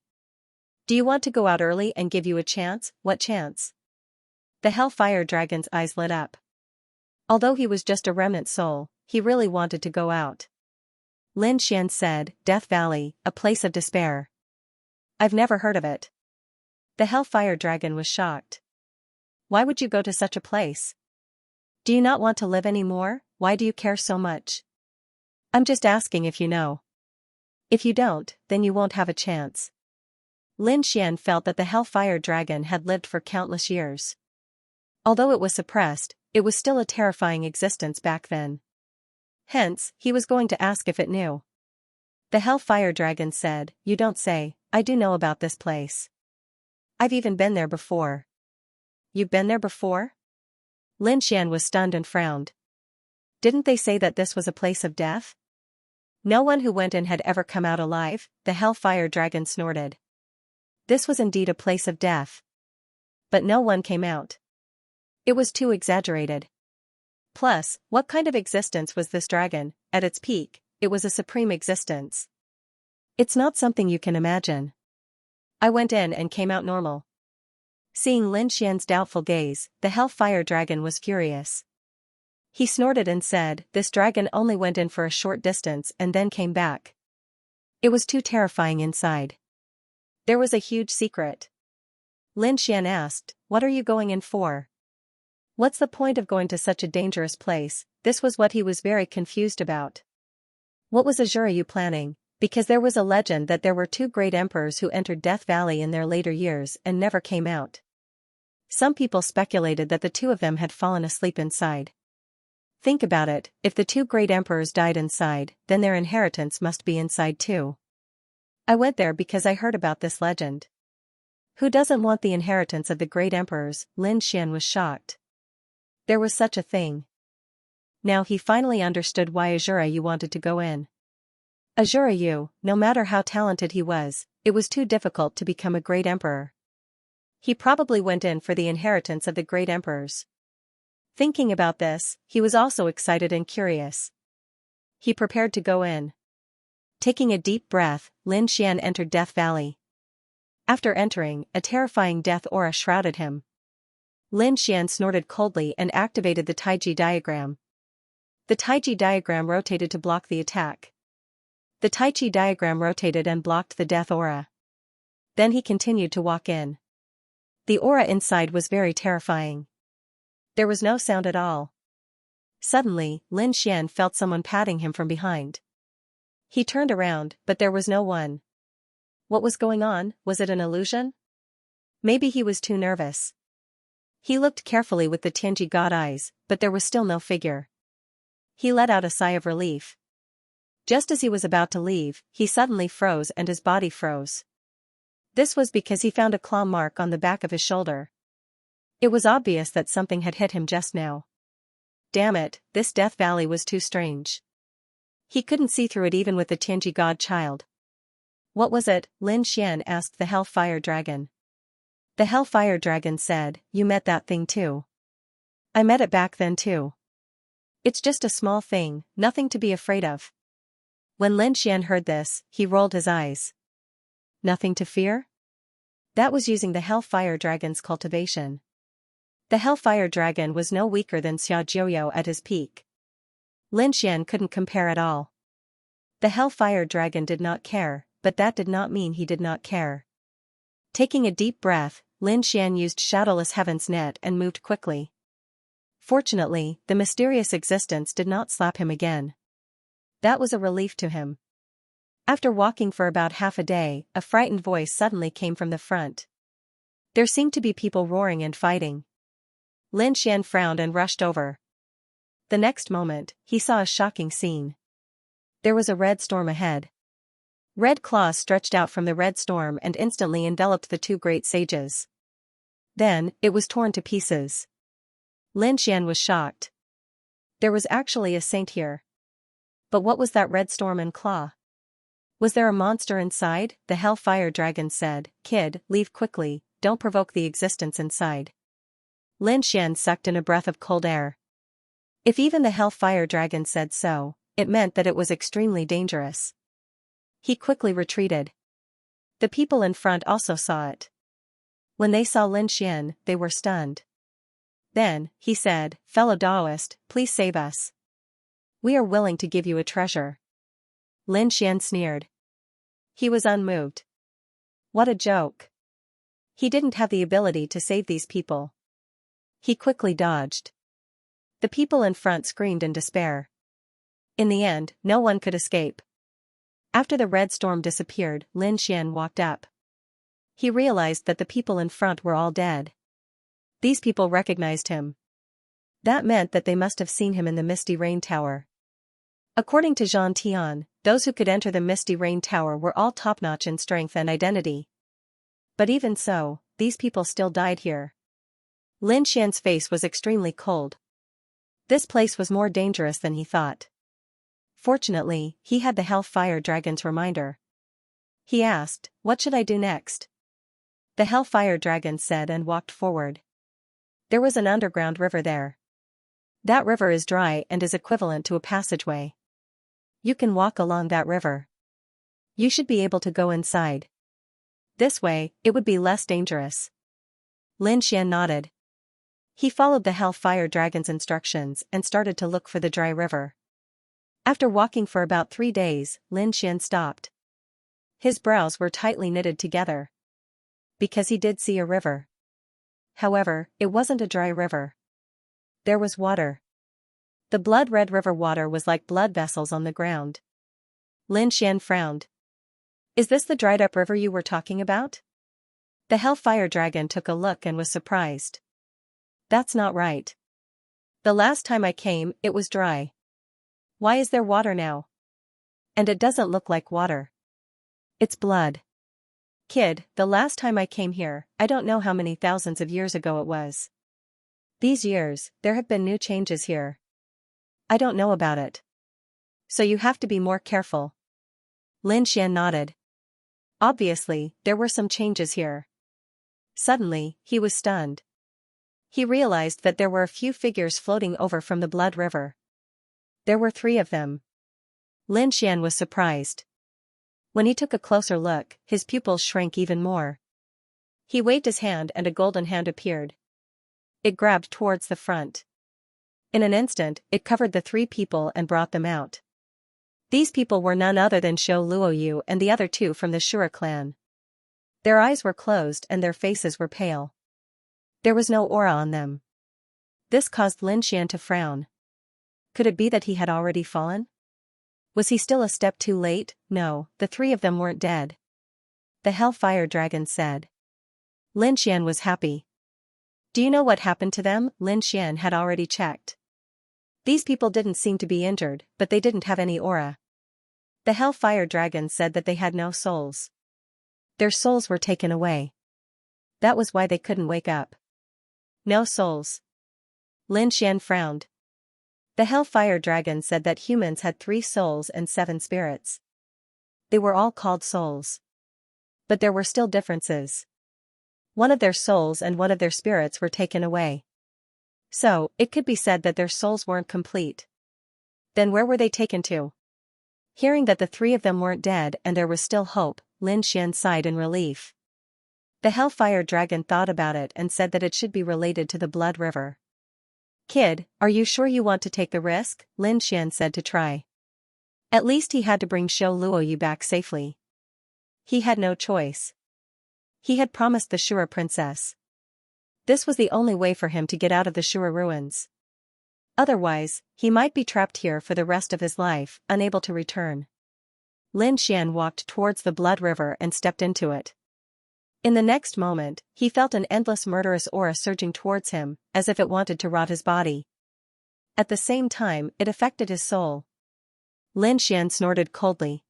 Do you want to go out early and give you a chance? What chance?" The Hellfire Dragon's eyes lit up. Although he was just a remnant soul, he really wanted to go out. Lin Xian said, "Death Valley, a place of despair. I've never heard of it." The Hellfire Dragon was shocked. Why would you go to such a place? Do you not want to live anymore? Why do you care so much? I'm just asking if you know. If you don't, then you won't have a chance. Lin Xian felt that the Hellfire Dragon had lived for countless years. Although it was suppressed, it was still a terrifying existence back then. Hence, he was going to ask if it knew. The Hellfire Dragon said, "You don't say, I do know about this place. I've even been there before." You've been there before? Lin Xian was stunned and frowned. Didn't they say that this was a place of death? No one who went in had ever come out alive, the Hellfire Dragon snorted. This was indeed a place of death. But no one came out. It was too exaggerated. Plus, what kind of existence was this dragon? At its peak, it was a supreme existence. It's not something you can imagine. I went in and came out normal. Seeing Lin Xian's doubtful gaze, the Hellfire Dragon was furious. He snorted and said, "This dragon only went in for a short distance and then came back. It was too terrifying inside. There was a huge secret." Lin Xian asked, "What are you going in for? What's the point of going to such a dangerous place?" This was what he was very confused about. What was Azura you planning? Because there was a legend that there were 2 great emperors who entered Death Valley in their later years and never came out. Some people speculated that the 2 of them had fallen asleep inside. Think about it, if the 2 great emperors died inside, then their inheritance must be inside too. I went there because I heard about this legend. Who doesn't want the inheritance of the great emperors? Lin Xian was shocked. There was such a thing. Now he finally understood why Azura you wanted to go in. Assure you, no matter how talented he was, it was too difficult to become a great emperor. He probably went in for the inheritance of the great emperors. Thinking about this, he was also excited and curious. He prepared to go in. Taking a deep breath, Lin Xian entered Death Valley. After entering, a terrifying death aura shrouded him. Lin Xian snorted coldly and activated the Taiji diagram. The Taiji diagram rotated to block the attack. The Taiji diagram rotated and blocked the death aura. Then he continued to walk in. The aura inside was very terrifying. There was no sound at all. Suddenly, Lin Xian felt someone patting him from behind. He turned around, but there was no one. What was going on? Was it an illusion? Maybe he was too nervous. He looked carefully with the Tianji god eyes, but there was still no figure. He let out a sigh of relief. Just as he was about to leave, he suddenly froze and his body froze. This was because he found a claw mark on the back of his shoulder. It was obvious that something had hit him just now. Damn it, this Death Valley was too strange. He couldn't see through it even with the Tianji god child. What was it? Lin Xian asked the Hellfire Dragon. The Hellfire Dragon said, "You met that thing too." "I met it back then too. It's just a small thing, nothing to be afraid of." When Lin Xian heard this, he rolled his eyes. Nothing to fear? That was using the Hellfire Dragon's cultivation. The Hellfire Dragon was no weaker than Xiaojiuyo at his peak. Lin Xian couldn't compare at all. The Hellfire Dragon did not care, but that did not mean he did not care. Taking a deep breath, Lin Xian used Shadowless Heaven's net and moved quickly. Fortunately, the mysterious existence did not slap him again. That was a relief to him. After walking for about half a day, a frightened voice suddenly came from the front. There seemed to be people roaring and fighting. Lin Xian frowned and rushed over. The next moment, he saw a shocking scene. There was a red storm ahead. Red claws stretched out from the red storm and instantly enveloped the two great sages. Then, it was torn to pieces. Lin Xian was shocked. There was actually a saint here. But what was that red storm and claw? Was there a monster inside? The Hellfire Dragon said, "Kid, leave quickly, don't provoke the existence inside." Lin Xian sucked in a breath of cold air. If even the Hellfire Dragon said so, it meant that it was extremely dangerous. He quickly retreated. The people in front also saw it. When they saw Lin Xian, they were stunned. Then, he said, "Fellow Taoist, please save us. We are willing to give you a treasure." Lin Xian sneered. He was unmoved. What a joke. He didn't have the ability to save these people. He quickly dodged. The people in front screamed in despair. In the end, no one could escape. After the red storm disappeared, Lin Xian walked up. He realized that the people in front were all dead. These people recognized him. That meant that they must have seen him in the Misty Rain Tower. According to Zhang Tian, those who could enter the Misty Rain Tower were all top-notch in strength and identity. But even so, these people still died here. Lin Xian's face was extremely cold. This place was more dangerous than he thought. Fortunately, he had the Hellfire Dragon's reminder. He asked, "What should I do next?" The Hellfire Dragon said and walked forward. There was an underground river there. That river is dry and is equivalent to a passageway. You can walk along that river. You should be able to go inside. This way, it would be less dangerous. Lin Xian nodded. He followed the Hellfire Dragon's instructions and started to look for the dry river. After walking for about 3 days, Lin Xian stopped. His brows were tightly knitted together. Because he did see a river. However, it wasn't a dry river. There was water. The blood-red river water was like blood vessels on the ground. Lin Xian frowned. "Is this the dried-up river you were talking about?" The Hellfire Dragon took a look and was surprised. "That's not right. The last time I came, it was dry. Why is there water now? And it doesn't look like water. It's blood. Kid, the last time I came here, I don't know how many thousands of years ago it was. These years, there have been new changes here. I don't know about it. So you have to be more careful." Lin Xian nodded. Obviously, there were some changes here. Suddenly, he was stunned. He realized that there were a few figures floating over from the blood river. There were 3 of them. Lin Xian was surprised. When he took a closer look, his pupils shrank even more. He waved his hand and a golden hand appeared. It grabbed towards the front. In an instant, it covered the 3 people and brought them out. These people were none other than Shou Luoyu and the other 2 from the Shura clan. Their eyes were closed and their faces were pale. There was no aura on them. This caused Lin Xian to frown. Could it be that he had already fallen? Was he still a step too late? No, the 3 of them weren't dead. The Hellfire Dragon said. Lin Xian was happy. Do you know what happened to them? Lin Xian had already checked. These people didn't seem to be injured, but they didn't have any aura. The Hellfire Dragon said that they had no souls. Their souls were taken away. That was why they couldn't wake up. No souls. Lin Xian frowned. The Hellfire Dragon said that humans had 3 souls and 7 spirits. They were all called souls. But there were still differences. One of their souls and one of their spirits were taken away. So, it could be said that their souls weren't complete. Then where were they taken to? Hearing that the 3 of them weren't dead and there was still hope, Lin Xian sighed in relief. The Hellfire Dragon thought about it and said that it should be related to the blood river. Kid, are you sure you want to take the risk? Lin Xian said to try. At least he had to bring Shou Luoyu back safely. He had no choice. He had promised the Shura princess. This was the only way for him to get out of the Shura ruins. Otherwise, he might be trapped here for the rest of his life, unable to return. Lin Xian walked towards the blood river and stepped into it. In the next moment, he felt an endless murderous aura surging towards him, as if it wanted to rot his body. At the same time, it affected his soul. Lin Xian snorted coldly.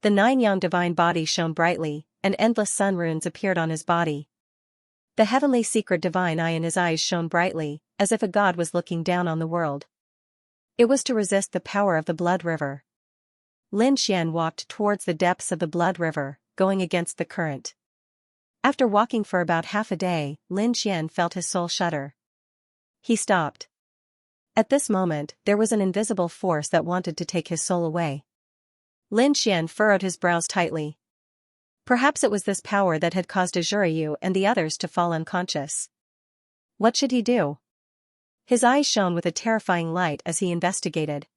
The 9-yang divine body shone brightly, and endless sun runes appeared on his body. The heavenly secret divine eye in his eyes shone brightly, as if a god was looking down on the world. It was to resist the power of the blood river. Lin Xian walked towards the depths of the blood river, going against the current. After walking for about half a day, Lin Xian felt his soul shudder. He stopped. At this moment, there was an invisible force that wanted to take his soul away. Lin Xian furrowed his brows tightly. Perhaps it was this power that had caused Azurayu and the others to fall unconscious. What should he do? His eyes shone with a terrifying light as he investigated.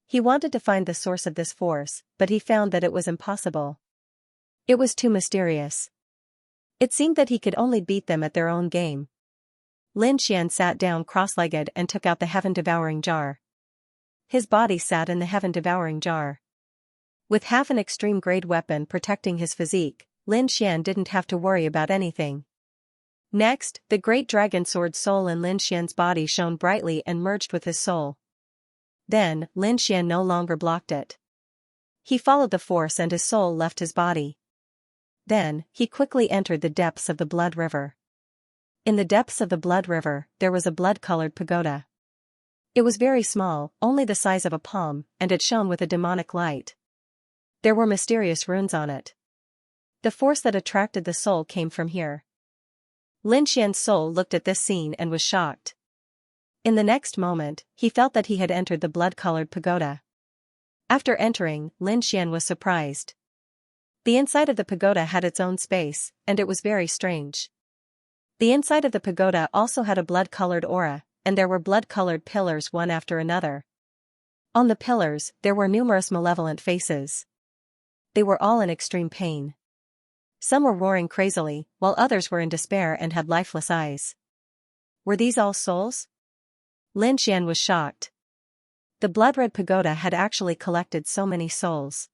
He wanted to find the source of this force, but he found that it was impossible. It was too mysterious. It seemed that he could only beat them at their own game. Lin Xian sat down cross-legged and took out the heaven-devouring jar. His body sat in the heaven-devouring jar. With half an extreme-grade weapon protecting his physique, Lin Xian didn't have to worry about anything. Next, the great dragon sword soul in Lin Xian's body shone brightly and merged with his soul. Then, Lin Xian no longer blocked it. He followed the force and his soul left his body. Then, he quickly entered the depths of the blood river. In the depths of the blood river, there was a blood-colored pagoda. It was very small, only the size of a palm, and it shone with a demonic light. There were mysterious runes on it. The force that attracted the soul came from here. Lin Xian's soul looked at this scene and was shocked. In the next moment, he felt that he had entered the blood-colored pagoda. After entering, Lin Xian was surprised. The inside of the pagoda had its own space, and it was very strange. The inside of the pagoda also had a blood-colored aura, and there were blood-colored pillars one after another. On the pillars, there were numerous malevolent faces. They were all in extreme pain. Some were roaring crazily, while others were in despair and had lifeless eyes. Were these all souls? Lin Xian was shocked. The blood-red pagoda had actually collected so many souls.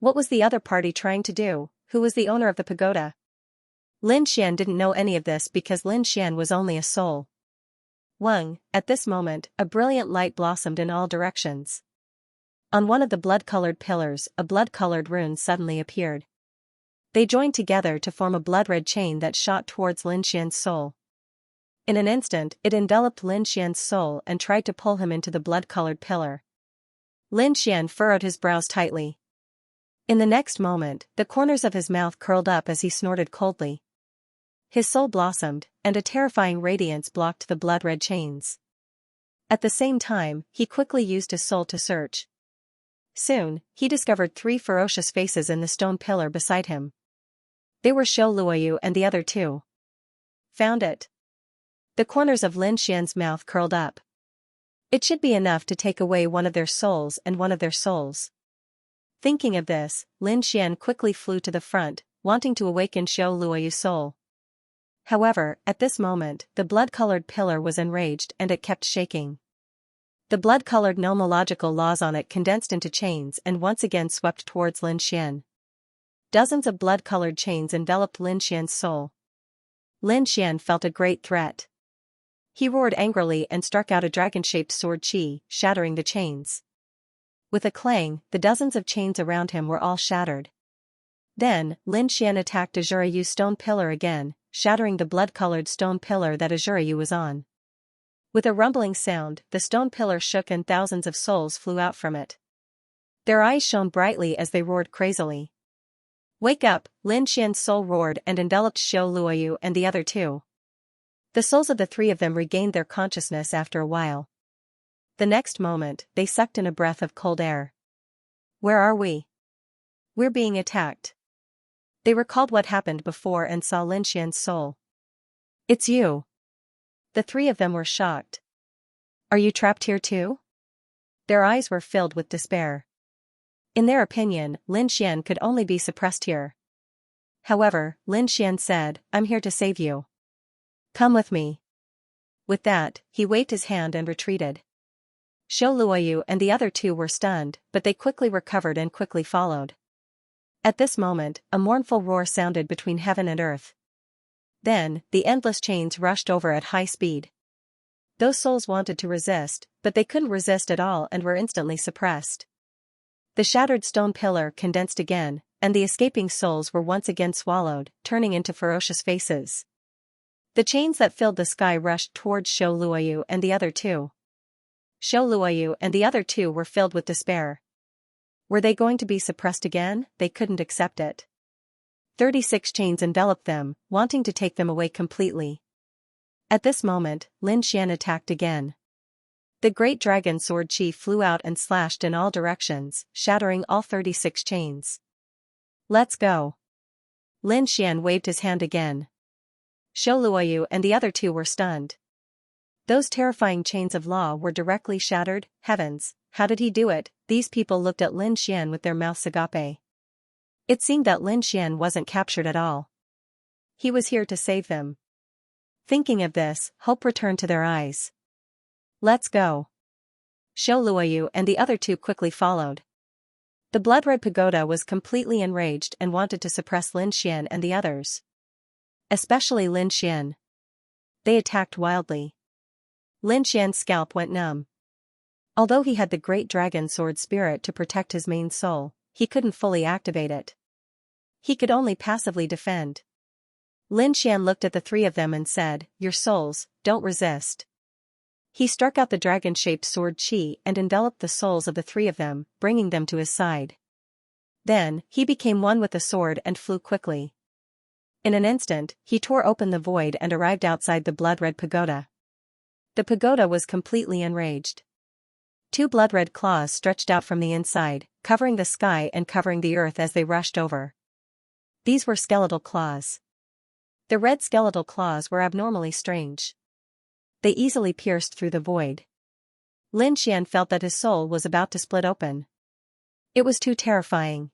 What was the other party trying to do? Who was the owner of the pagoda? Lin Xian didn't know any of this because Lin Xian was only a soul. At this moment, a brilliant light blossomed in all directions. On one of the blood-colored pillars, a blood-colored rune suddenly appeared. They joined together to form a blood-red chain that shot towards Lin Xian's soul. In an instant, it enveloped Lin Xian's soul and tried to pull him into the blood-colored pillar. Lin Xian furrowed his brows tightly. In the next moment, the corners of his mouth curled up as he snorted coldly. His soul blossomed, and a terrifying radiance blocked the blood-red chains. At the same time, he quickly used his soul to search. Soon, he discovered 3 ferocious faces in the stone pillar beside him. They were Shou Luoyu and the other 2. Found it. The corners of Lin Xian's mouth curled up. It should be enough to take away one of their souls and one of their souls. Thinking of this, Lin Xian quickly flew to the front, wanting to awaken Shou Luoyu's soul. However, at this moment, the blood-colored pillar was enraged and it kept shaking. The blood-colored nomological laws on it condensed into chains and once again swept towards Lin Xian. Dozens of blood-colored chains enveloped Lin Xian's soul. Lin Xian felt a great threat. He roared angrily and struck out a dragon-shaped sword qi, shattering the chains. With a clang, the dozens of chains around him were all shattered. Then, Lin Xian attacked Azurayu's stone pillar again, shattering the blood-colored stone pillar that Azurayu was on. With a rumbling sound, the stone pillar shook and thousands of souls flew out from it. Their eyes shone brightly as they roared crazily. "Wake up!" Lin Xian's soul roared and enveloped Shou Luoyu and the other 2. The souls of the 3 of them regained their consciousness after a while. The next moment, they sucked in a breath of cold air. "Where are we? We're being attacked." They recalled what happened before and saw Lin Xian's soul. "It's you." The 3 of them were shocked. "Are you trapped here too?" Their eyes were filled with despair. In their opinion, Lin Xian could only be suppressed here. However, Lin Xian said, "I'm here to save you. Come with me." With that, he waved his hand and retreated. Shou Luoyu and the other 2 were stunned, but they quickly recovered and quickly followed. At this moment, a mournful roar sounded between heaven and earth. Then, the endless chains rushed over at high speed. Those souls wanted to resist, but they couldn't resist at all and were instantly suppressed. The shattered stone pillar condensed again, and the escaping souls were once again swallowed, turning into ferocious faces. The chains that filled the sky rushed towards Shou Luoyu and the other 2. Shou Luoyu and the other 2 were filled with despair. Were they going to be suppressed again? They couldn't accept it. 36 chains enveloped them, wanting to take them away completely. At this moment, Lin Xian attacked again. The great dragon sword qi flew out and slashed in all directions, shattering all 36 chains. "Let's go." Lin Xian waved his hand again. Shou Luoyu and the other 2 were stunned. Those terrifying chains of law were directly shattered. Heavens, how did he do it? These people looked at Lin Xian with their mouths agape. It seemed that Lin Xian wasn't captured at all. He was here to save them. Thinking of this, hope returned to their eyes. "Let's go." Shou Luoyu and the other 2 quickly followed. The blood-red pagoda was completely enraged and wanted to suppress Lin Xian and the others. Especially Lin Xian. They attacked wildly. Lin Xian's scalp went numb. Although he had the great dragon sword spirit to protect his main soul, he couldn't fully activate it. He could only passively defend. Lin Xian looked at the 3 of them and said, "Your souls, don't resist." He struck out the dragon-shaped sword qi and enveloped the souls of the 3 of them, bringing them to his side. Then, he became one with the sword and flew quickly. In an instant, he tore open the void and arrived outside the blood-red pagoda. The pagoda was completely enraged. 2 blood-red claws stretched out from the inside, covering the sky and covering the earth as they rushed over. These were skeletal claws. The red skeletal claws were abnormally strange. They easily pierced through the void. Lin Xian felt that his soul was about to split open. It was too terrifying.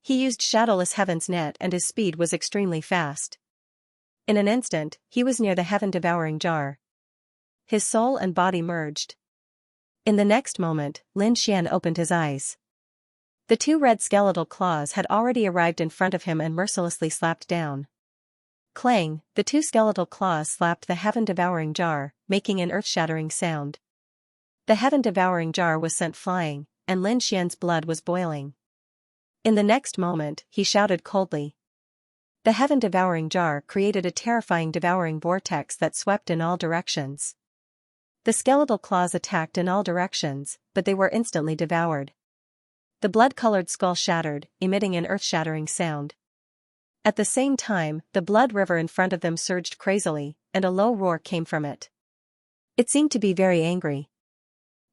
He used Shadowless Heaven's net and his speed was extremely fast. In an instant, he was near the heaven-devouring jar. His soul and body merged. In the next moment, Lin Xian opened his eyes. The 2 red skeletal claws had already arrived in front of him and mercilessly slapped down. Clang, the 2 skeletal claws slapped the heaven-devouring jar, making an earth-shattering sound. The heaven-devouring jar was sent flying, and Lin Xian's blood was boiling. In the next moment, he shouted coldly. The heaven-devouring jar created a terrifying devouring vortex that swept in all directions. The skeletal claws attacked in all directions, but they were instantly devoured. The blood-colored skull shattered, emitting an earth-shattering sound. At the same time, the blood river in front of them surged crazily, and a low roar came from it. It seemed to be very angry.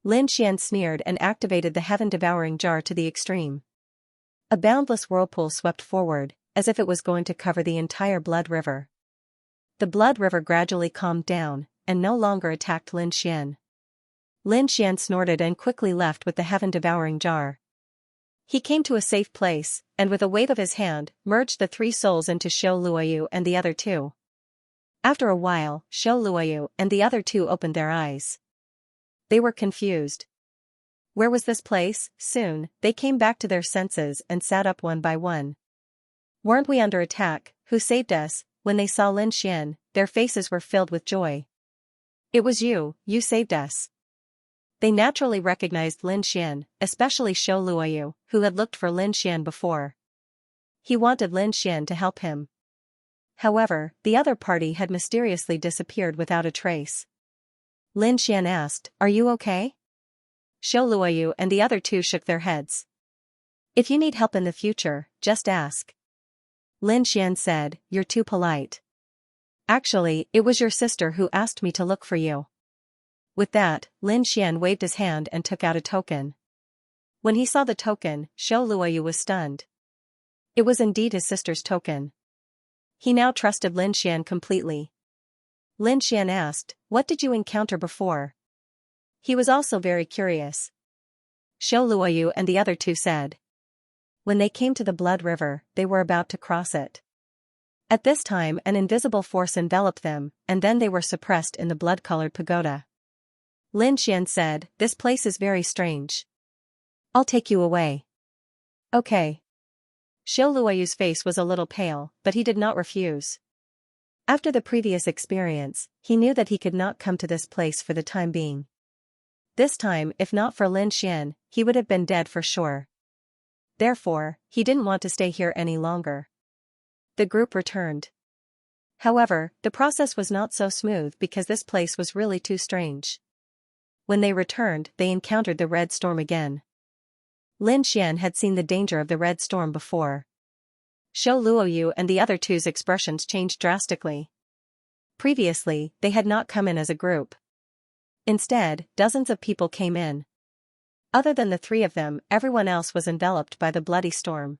Lin Xian sneered and activated the heaven-devouring jar to the extreme. A boundless whirlpool swept forward, as if it was going to cover the entire blood river. The blood river gradually calmed down, and no longer attacked Lin Xian. Lin Xian snorted and quickly left with the heaven-devouring jar. He came to a safe place, and with a wave of his hand, merged the 3 souls into Shou Luoyu and the other 2. After a while, Shou Luoyu and the other 2 opened their eyes. They were confused. Where was this place? Soon, they came back to their senses and sat up one by one. Weren't we under attack? Who saved us? When they saw Lin Xian, their faces were filled with joy. It was you saved us. They naturally recognized Lin Xian, especially Shou Luoyu, who had looked for Lin Xian before. He wanted Lin Xian to help him. However, the other party had mysteriously disappeared without a trace. Lin Xian asked, "Are you okay?" Shou Luoyu and the other 2 shook their heads. "If you need help in the future, just ask." Lin Xian said, "You're too polite. Actually, it was your sister who asked me to look for you." With that, Lin Xian waved his hand and took out a token. When he saw the token, Shou Luoyu was stunned. It was indeed his sister's token. He now trusted Lin Xian completely. Lin Xian asked, "What did you encounter before?" He was also very curious. Shou Luoyu and the other 2 said. When they came to the blood river, they were about to cross it. At this time an invisible force enveloped them, and then they were suppressed in the blood-colored pagoda. Lin Xian said, "This place is very strange. I'll take you away." "Okay." Shou Luoyu's face was a little pale, but he did not refuse. After the previous experience, he knew that he could not come to this place for the time being. This time, if not for Lin Xian, he would have been dead for sure. Therefore, he didn't want to stay here any longer. The group returned. However, the process was not so smooth because this place was really too strange. When they returned, they encountered the red storm again. Lin Xian had seen the danger of the red storm before. Shou Luoyu and the other 2's expressions changed drastically. Previously, they had not come in as a group. Instead, dozens of people came in. Other than the 3 of them, everyone else was enveloped by the bloody storm.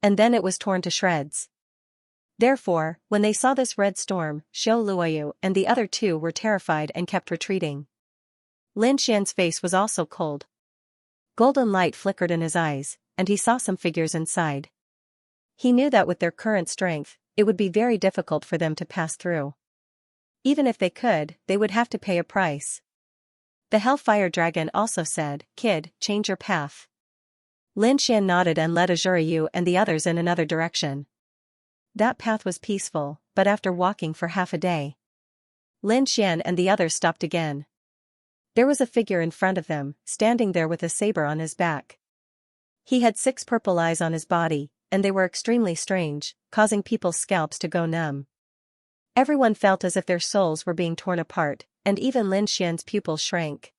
And then it was torn to shreds. Therefore, when they saw this red storm, Shou Luoyu and the other 2 were terrified and kept retreating. Lin Xian's face was also cold. Golden light flickered in his eyes, and he saw some figures inside. He knew that with their current strength, it would be very difficult for them to pass through. Even if they could, they would have to pay a price. The Hellfire Dragon also said, "Kid, change your path." Lin Xian nodded and led Azurayu and the others in another direction. That path was peaceful, but after walking for half a day, Lin Xian and the others stopped again. There was a figure in front of them, standing there with a saber on his back. He had 6 purple eyes on his body, and they were extremely strange, causing people's scalps to go numb. Everyone felt as if their souls were being torn apart, and even Lin Xian's pupils shrank.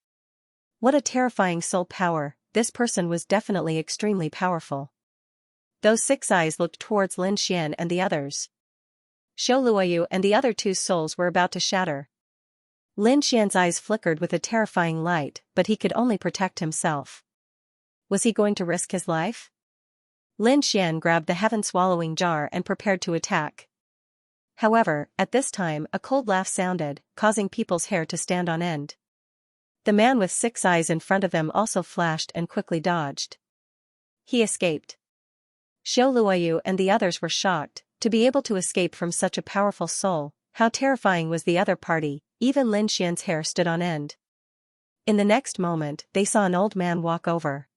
What a terrifying soul power, this person was definitely extremely powerful. Those 6 eyes looked towards Lin Xian and the others. Shou Luoyu and the other 2's souls were about to shatter. Lin Xian's eyes flickered with a terrifying light, but he could only protect himself. Was he going to risk his life? Lin Xian grabbed the heaven-swallowing jar and prepared to attack. However, at this time a cold laugh sounded, causing people's hair to stand on end. The man with 6 eyes in front of them also flashed and quickly dodged. He escaped. Shou Luoyu and the others were shocked, to be able to escape from such a powerful soul. How terrifying was the other party, even Lin Xian's hair stood on end. In the next moment, they saw an old man walk over.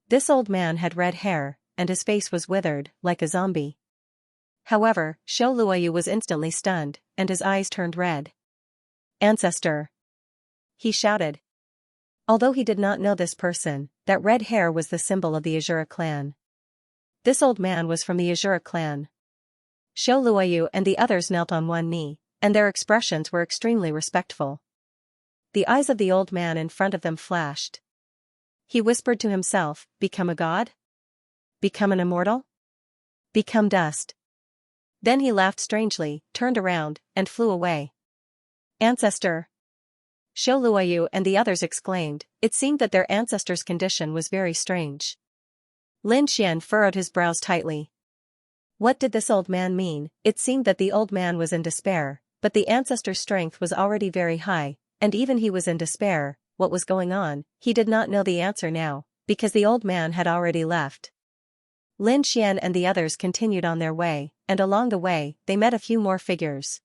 This old man had red hair, and his face was withered, like a zombie. However, Shou Luoyu was instantly stunned, and his eyes turned red. "Ancestor!" he shouted. Although he did not know this person, that red hair was the symbol of the Azura clan. This old man was from the Azura clan. Shou Luoyu and the others knelt on one knee, and their expressions were extremely respectful. The eyes of the old man in front of them flashed. He whispered to himself, become a god? Become an immortal? Become dust. Then he laughed strangely, turned around, and flew away. Ancestor! Shou Luoyu and the others exclaimed. It seemed that their ancestor's condition was very strange. Lin Xian furrowed his brows tightly. What did this old man mean? It seemed that the old man was in despair, but the ancestor's strength was already very high, and even he was in despair. What was going on? He did not know the answer now, because the old man had already left. Lin Xian and the others continued on their way, and along the way, they met a few more figures.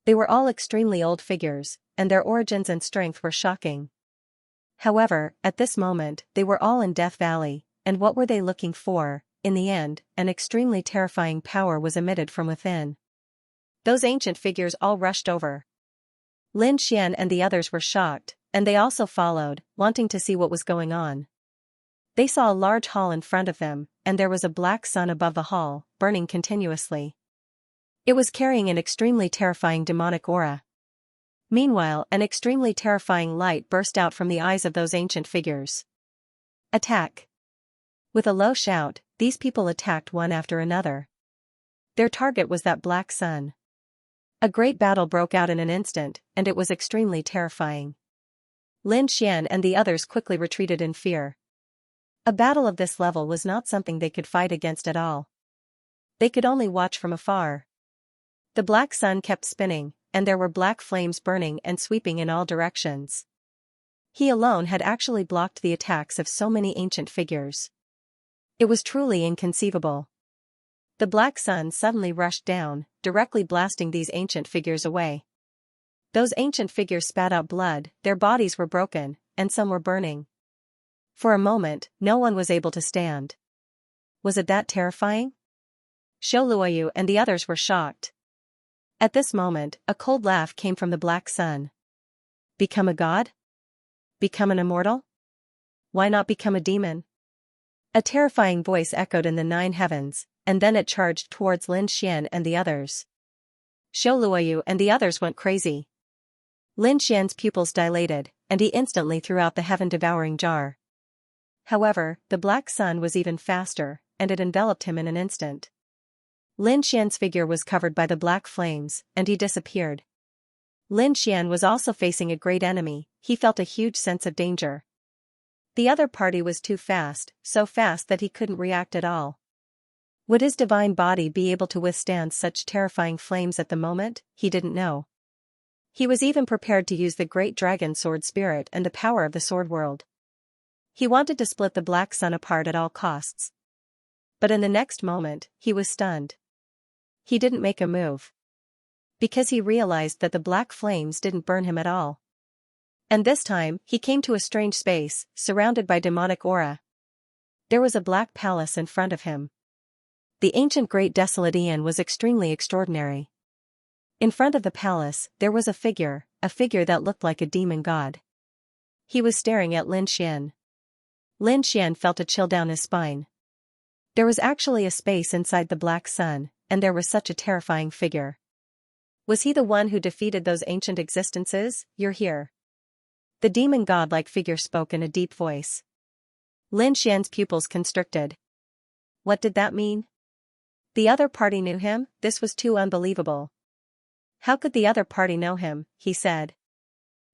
They were all extremely old figures, and their origins and strength were shocking. However, at this moment, they were all in Death Valley, and what were they looking for? In the end, an extremely terrifying power was emitted from within. Those ancient figures all rushed over. Lin Xian and the others were shocked, and they also followed, wanting to see what was going on. They saw a large hall in front of them, and there was a black sun above the hall, burning continuously. It was carrying an extremely terrifying demonic aura. Meanwhile, an extremely terrifying light burst out from the eyes of those ancient figures. Attack! With a low shout, these people attacked one after another. Their target was that black sun. A great battle broke out in an instant, and it was extremely terrifying. Lin Xian and the others quickly retreated in fear. A battle of this level was not something they could fight against at all. They could only watch from afar. The black sun kept spinning, and there were black flames burning and sweeping in all directions. He alone had actually blocked the attacks of so many ancient figures. It was truly inconceivable. The black sun suddenly rushed down, directly blasting these ancient figures away. Those ancient figures spat out blood, their bodies were broken, and some were burning. For a moment, no one was able to stand. Was it that terrifying? Shou Luoyu and the others were shocked. At this moment, a cold laugh came from the black sun. Become a god? Become an immortal? Why not become a demon? A terrifying voice echoed in the 9 heavens, and then it charged towards Lin Xian and the others. Shou Luoyu and the others went crazy. Lin Xian's pupils dilated, and he instantly threw out the heaven-devouring jar. However, the black sun was even faster, and it enveloped him in an instant. Lin Xian's figure was covered by the black flames, and he disappeared. Lin Xian was also facing a great enemy. He felt a huge sense of danger. The other party was too fast, so fast that he couldn't react at all. Would his divine body be able to withstand such terrifying flames at the moment? He didn't know. He was even prepared to use the great dragon sword spirit and the power of the sword world. He wanted to split the black sun apart at all costs. But in the next moment, he was stunned. He didn't make a move. Because he realized that the black flames didn't burn him at all. And this time, he came to a strange space, surrounded by demonic aura. There was a black palace in front of him. The ancient great desolate Inn was extremely extraordinary. In front of the palace, there was a figure that looked like a demon god. He was staring at Lin Xian. Lin Xian felt a chill down his spine. There was actually a space inside the black sun, and there was such a terrifying figure. Was he the one who defeated those ancient existences? You're here. The demon god-like figure spoke in a deep voice. Lin Xian's pupils constricted. What did that mean? The other party knew him? This was too unbelievable. How could the other party know him? He said.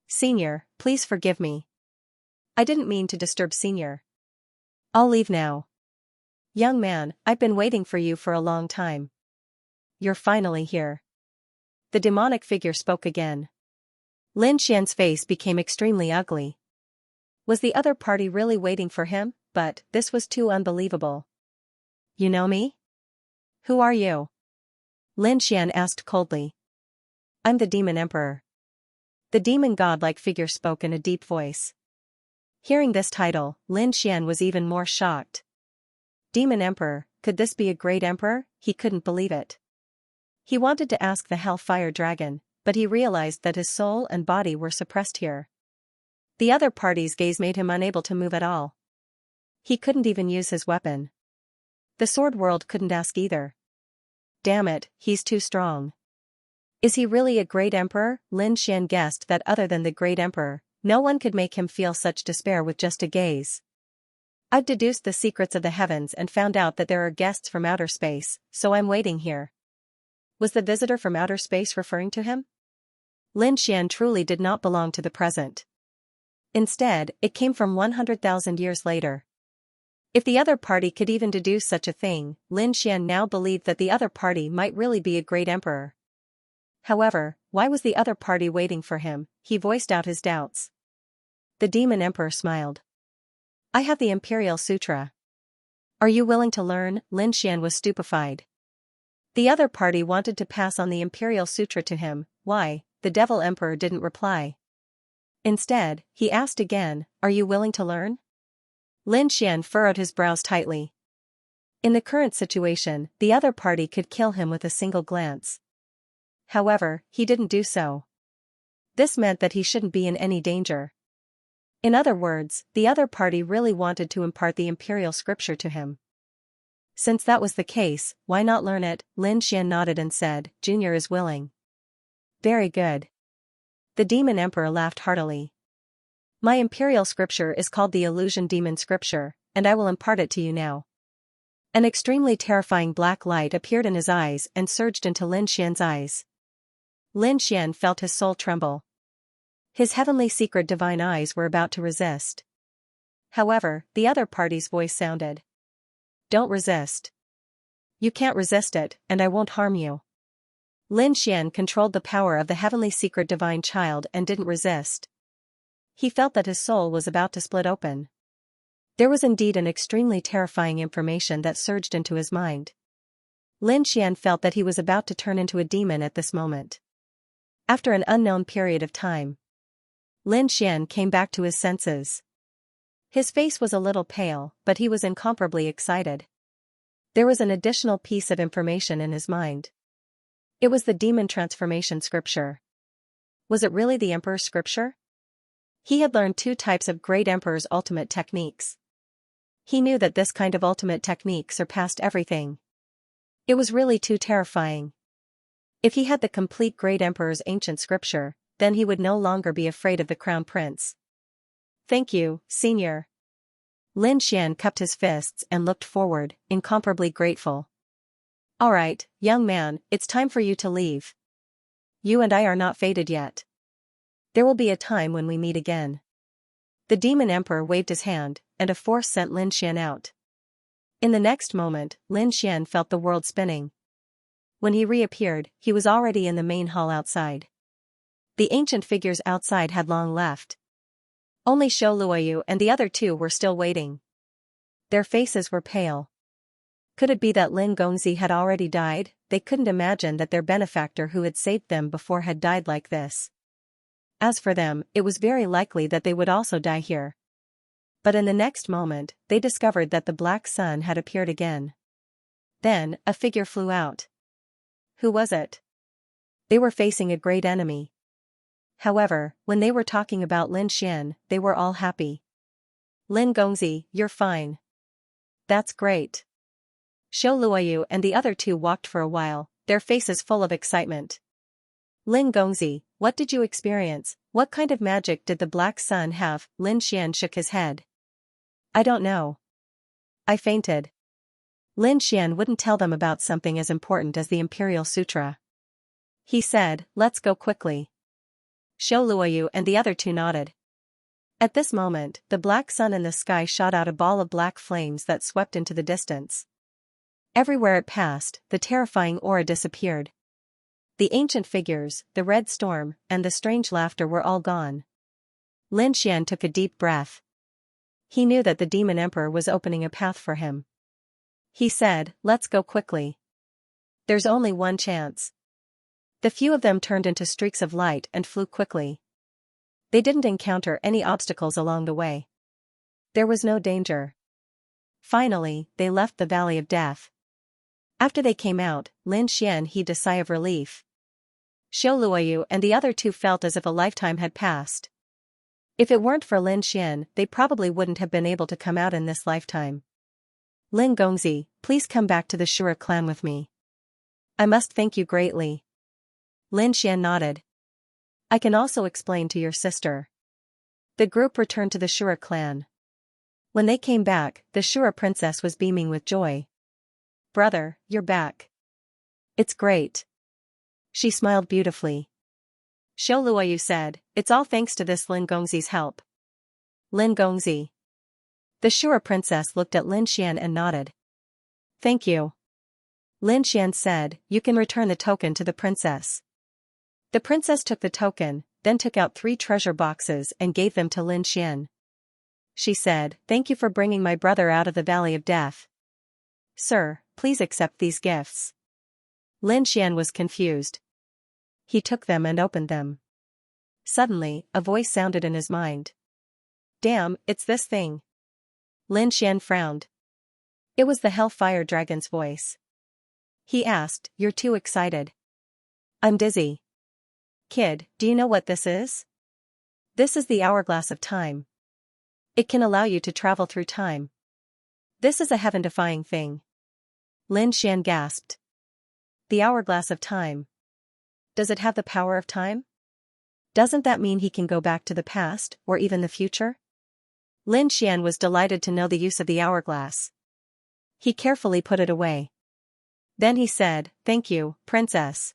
Senior, please forgive me. I didn't mean to disturb Senior. I'll leave now. Young man, I've been waiting for you for a long time. You're finally here. The demonic figure spoke again. Lin Xian's face became extremely ugly. Was the other party really waiting for him? But this was too unbelievable. You know me? Who are you? Lin Xian asked coldly. I'm the Demon Emperor. The demon god-like figure spoke in a deep voice. Hearing this title, Lin Xian was even more shocked. Demon Emperor, could this be a great emperor? He couldn't believe it. He wanted to ask the Hellfire Dragon, but he realized that his soul and body were suppressed here. The other party's gaze made him unable to move at all. He couldn't even use his weapon. The sword world couldn't ask either. Damn it, he's too strong. Is he really a great emperor? Lin Xian guessed that other than the great emperor, no one could make him feel such despair with just a gaze. I've deduced the secrets of the heavens and found out that there are guests from outer space, so I'm waiting here. Was the visitor from outer space referring to him? Lin Xian truly did not belong to the present. Instead, it came from 100,000 years later. If the other party could even deduce such a thing, Lin Xian now believed that the other party might really be a great emperor. However, why was the other party waiting for him? He voiced out his doubts. The demon emperor smiled. I have the Imperial Sutra. Are you willing to learn? Lin Xian was stupefied. The other party wanted to pass on the Imperial Sutra to him. Why? The Devil Emperor didn't reply. Instead, he asked again, are you willing to learn? Lin Xian furrowed his brows tightly. In the current situation, the other party could kill him with a single glance. However, he didn't do so. This meant that he shouldn't be in any danger. In other words, the other party really wanted to impart the imperial scripture to him. Since that was the case, why not learn it? Lin Xian nodded and said, Junior is willing. Very good. The demon emperor laughed heartily. My imperial scripture is called the Illusion Demon Scripture, and I will impart it to you now. An extremely terrifying black light appeared in his eyes and surged into Lin Xian's eyes. Lin Xian felt his soul tremble. His heavenly secret divine eyes were about to resist. However, the other party's voice sounded. Don't resist. You can't resist it, and I won't harm you. Lin Xian controlled the power of the heavenly secret divine child and didn't resist. He felt that his soul was about to split open. There was indeed an extremely terrifying information that surged into his mind. Lin Xian felt that he was about to turn into a demon at this moment. After an unknown period of time, Lin Xian came back to his senses. His face was a little pale, but he was incomparably excited. There was an additional piece of information in his mind. It was the demon transformation scripture. Was it really the Emperor's scripture? He had learned 2 types of great Emperor's ultimate techniques. He knew that this kind of ultimate technique surpassed everything. It was really too terrifying. If he had the complete great Emperor's ancient scripture, then he would no longer be afraid of the crown prince. Thank you, Senior. Lin Xian cupped his fists and looked forward, incomparably grateful. All right, young man, it's time for you to leave. You and I are not fated yet. There will be a time when we meet again. The demon emperor waved his hand, and a force sent Lin Xian out. In the next moment, Lin Xian felt the world spinning. When he reappeared, he was already in the main hall outside. The ancient figures outside had long left. Only Shou Luoyu and the other 2 were still waiting. Their faces were pale. Could it be that Lin Gongzi had already died? They couldn't imagine that their benefactor who had saved them before had died like this. As for them, it was very likely that they would also die here. But in the next moment, they discovered that the black sun had appeared again. Then, a figure flew out. Who was it? They were facing a great enemy. However, when they were talking about Lin Xian, they were all happy. Lin Gongzi, you're fine. That's great. Shou Luoyu and the other 2 walked for a while, their faces full of excitement. Lin Gongzi, what did you experience? What kind of magic did the black sun have? Lin Xian shook his head. I don't know. I fainted. Lin Xian wouldn't tell them about something as important as the Imperial Sutra. He said, let's go quickly. Shou Luoyu and the other 2 nodded. At this moment, the black sun in the sky shot out a ball of black flames that swept into the distance. Everywhere it passed, the terrifying aura disappeared. The ancient figures, the red storm, and the strange laughter were all gone. Lin Xian took a deep breath. He knew that the demon emperor was opening a path for him. He said, let's go quickly. There's only one chance. The few of them turned into streaks of light and flew quickly. They didn't encounter any obstacles along the way. There was no danger. Finally, they left the Valley of Death. After they came out, Lin Xian heaved a sigh of relief. Shou Luoyu and the other 2 felt as if a lifetime had passed. If it weren't for Lin Xian, they probably wouldn't have been able to come out in this lifetime. Lin Gongzi, please come back to the Shura clan with me. I must thank you greatly. Lin Xian nodded. I can also explain to your sister. The group returned to the Shura clan. When they came back, the Shura princess was beaming with joy. "Brother, you're back. It's great." She smiled beautifully. Shou Luoyu said, "It's all thanks to this Lin Gongzi's help." Lin Gongzi. The Shura princess looked at Lin Xian and nodded. "Thank you." Lin Xian said, "You can return the token to the princess." The princess took the token, then took out 3 treasure boxes and gave them to Lin Xian. She said, "Thank you for bringing my brother out of the valley of death. Sir, please accept these gifts." Lin Xian was confused. He took them and opened them. Suddenly, a voice sounded in his mind. "Damn, it's this thing." Lin Xian frowned. It was the Hellfire Dragon's voice. He asked, "You're too excited." "I'm dizzy." "Kid, do you know what this is?" "This is the hourglass of time. It can allow you to travel through time. This is a heaven-defying thing." Lin Xian gasped. "The hourglass of time. Does it have the power of time? Doesn't that mean he can go back to the past, or even the future?" Lin Xian was delighted to know the use of the hourglass. He carefully put it away. Then he said, "Thank you, Princess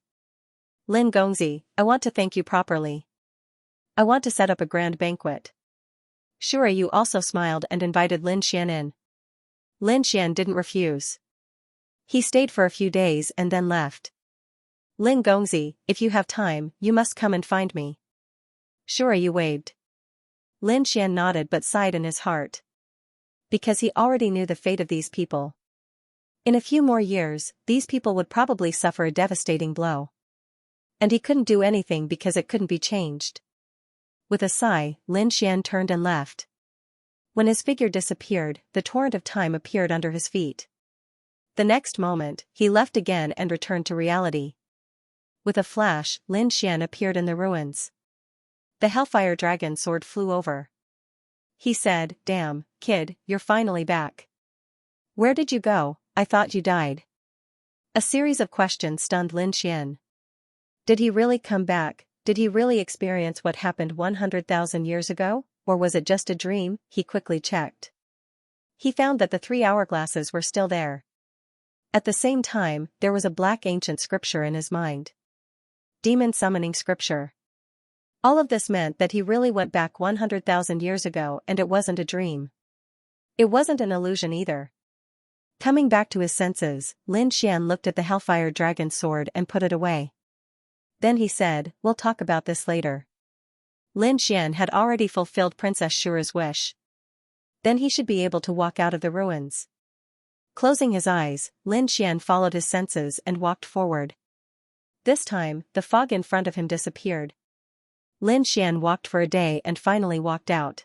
Lin Gongzi, I want to thank you properly. I want to set up a grand banquet." Shura Yu also smiled and invited Lin Xian in. Lin Xian didn't refuse. He stayed for a few days and then left. "Lin Gongzi, if you have time, you must come and find me." Shura Yu waved. Lin Xian nodded but sighed in his heart. Because he already knew the fate of these people. In a few more years, these people would probably suffer a devastating blow. And he couldn't do anything because it couldn't be changed. With a sigh, Lin Xian turned and left. When his figure disappeared, the torrent of time appeared under his feet. The next moment, he left again and returned to reality. With a flash, Lin Xian appeared in the ruins. The Hellfire Dragon sword flew over. He said, "Damn, kid, you're finally back. Where did you go? I thought you died." A series of questions stunned Lin Xian. Did he really come back? Did he really experience what happened 100,000 years ago, or was it just a dream? He quickly checked. He found that the 3 hourglasses were still there. At the same time, there was a black ancient scripture in his mind. Demon summoning scripture. All of this meant that he really went back 100,000 years ago and it wasn't a dream. It wasn't an illusion either. Coming back to his senses, Lin Xian looked at the Hellfire Dragon sword and put it away. Then he said, "We'll talk about this later." Lin Xian had already fulfilled Princess Shura's wish. Then he should be able to walk out of the ruins. Closing his eyes, Lin Xian followed his senses and walked forward. This time, the fog in front of him disappeared. Lin Xian walked for a day and finally walked out.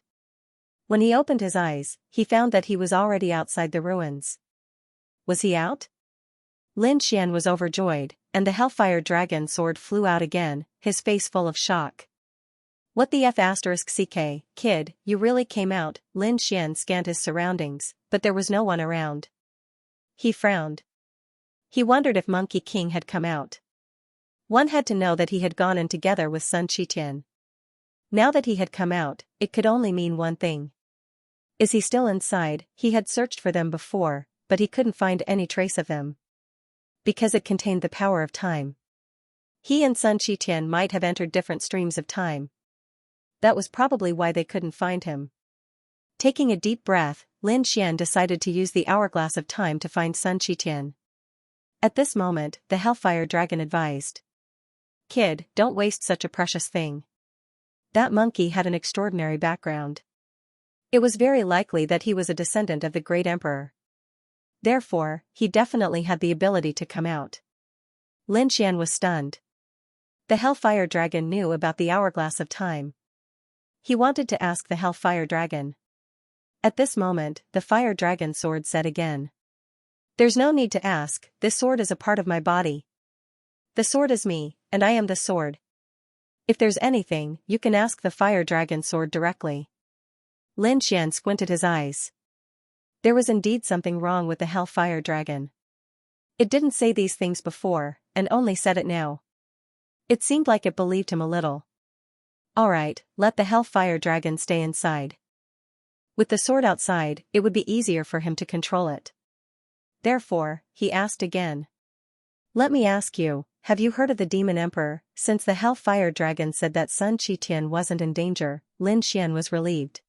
When he opened his eyes, he found that he was already outside the ruins. Was he out? Lin Xian was overjoyed, and the Hellfire Dragon sword flew out again, his face full of shock. "What the f***ck, kid, you really came out?" Lin Xian scanned his surroundings, but there was no one around. He frowned. He wondered if Monkey King had come out. One had to know that he had gone in together with Sun Qitian. Now that he had come out, it could only mean one thing. Is he still inside? He had searched for them before, but he couldn't find any trace of them. Because it contained the power of time. He and Sun Qitian might have entered different streams of time. That was probably why they couldn't find him. Taking a deep breath, Lin Xian decided to use the hourglass of time to find Sun Qitian. At this moment, the Hellfire Dragon advised. "Kid, don't waste such a precious thing. That monkey had an extraordinary background. It was very likely that he was a descendant of the great emperor. Therefore, he definitely had the ability to come out." Lin Xian was stunned. The Hellfire Dragon knew about the hourglass of time. He wanted to ask the Hellfire Dragon. At this moment, the Fire Dragon sword said again. "There's no need to ask, this sword is a part of my body. The sword is me, and I am the sword. If there's anything, you can ask the Fire Dragon sword directly." Lin Xian squinted his eyes. There was indeed something wrong with the Hellfire Dragon. It didn't say these things before, and only said it now. It seemed like it believed him a little. Alright, let the Hellfire Dragon stay inside. With the sword outside, it would be easier for him to control it. Therefore, he asked again. Let me ask you, have you heard of the Demon Emperor? Since the Hellfire Dragon said that Sun Qitian wasn't in danger, Lin Xian was relieved.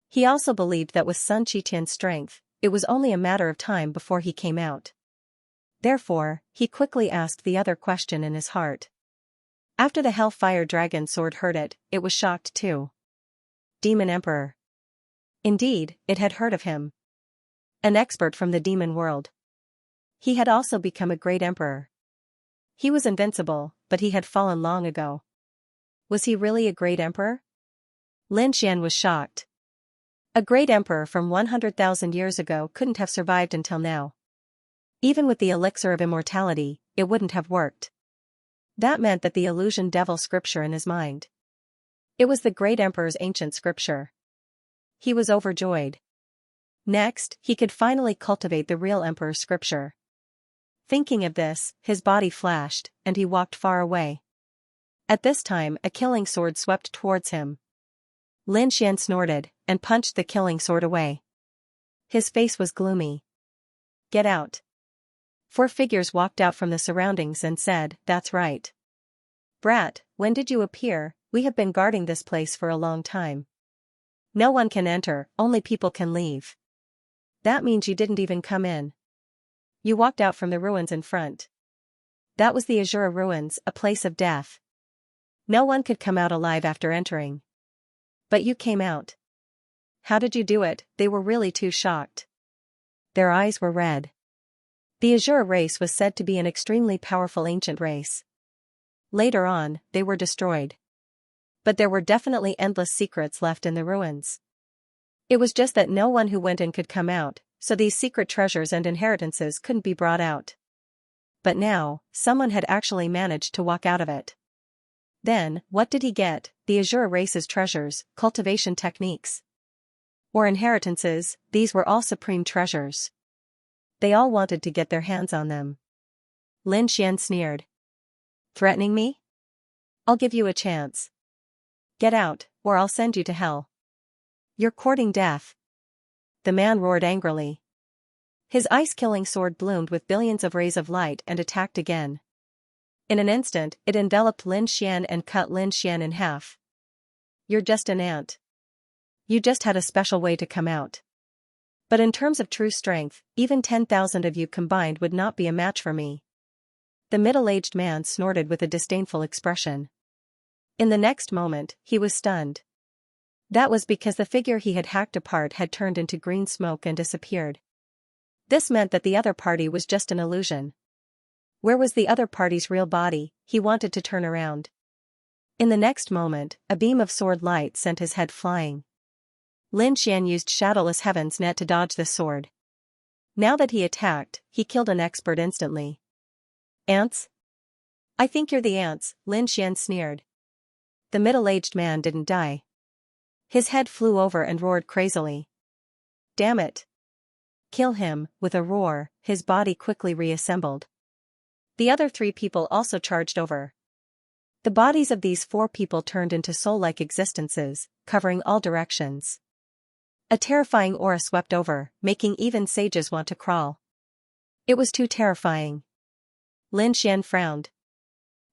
He also believed that with Sun Qitian's strength, it was only a matter of time before he came out. Therefore, he quickly asked the other question in his heart. After the Hellfire Dragon sword heard it, it was shocked too. Demon Emperor. Indeed, it had heard of him. An expert from the demon world. He had also become a great emperor. He was invincible, but he had fallen long ago. Was he really a great emperor? Lin Xian was shocked. A great emperor from 100,000 years ago couldn't have survived until now. Even with the elixir of immortality, it wouldn't have worked. That meant that the illusion devil scripture in his mind. It was the great emperor's ancient scripture. He was overjoyed. Next, he could finally cultivate the real emperor's scripture. Thinking of this, his body flashed, and he walked far away. At this time, a killing sword swept towards him. Lin Xian snorted, and punched the killing sword away. His face was gloomy. Get out. 4 figures walked out from the surroundings and said, That's right. Brat, when did you appear? We have been guarding this place for a long time. No one can enter, only people can leave. That means you didn't even come in. You walked out from the ruins in front. That was the Azura ruins, a place of death. No one could come out alive after entering. But you came out. How did you do it? They were really too shocked. Their eyes were red. The Azura race was said to be an extremely powerful ancient race. Later on, they were destroyed. But there were definitely endless secrets left in the ruins. It was just that no one who went in could come out, so these secret treasures and inheritances couldn't be brought out. But now, someone had actually managed to walk out of it. Then, what did he get? The Azura race's treasures, cultivation techniques. Or inheritances, these were all supreme treasures. They all wanted to get their hands on them. Lin Xian sneered. Threatening me? I'll give you a chance. Get out, or I'll send you to hell. You're courting death. The man roared angrily. His ice-killing sword bloomed with billions of rays of light and attacked again. In an instant, it enveloped Lin Xian and cut Lin Xian in half. You're just an ant. You just had a special way to come out. But in terms of true strength, even 10,000 of you combined would not be a match for me. The middle-aged man snorted with a disdainful expression. In the next moment, he was stunned. That was because the figure he had hacked apart had turned into green smoke and disappeared. This meant that the other party was just an illusion. Where was the other party's real body? He wanted to turn around. In the next moment, a beam of sword light sent his head flying. Lin Xian used Shadowless Heaven's net to dodge the sword. Now that he attacked, he killed an expert instantly. Ants? I think you're the ants, Lin Xian sneered. The middle-aged man didn't die. His head flew over and roared crazily. Damn it. Kill him. With a roar, his body quickly reassembled. The other 3 people also charged over. The bodies of these 4 people turned into soul-like existences, covering all directions. A terrifying aura swept over, making even sages want to crawl. It was too terrifying. Lin Xian frowned.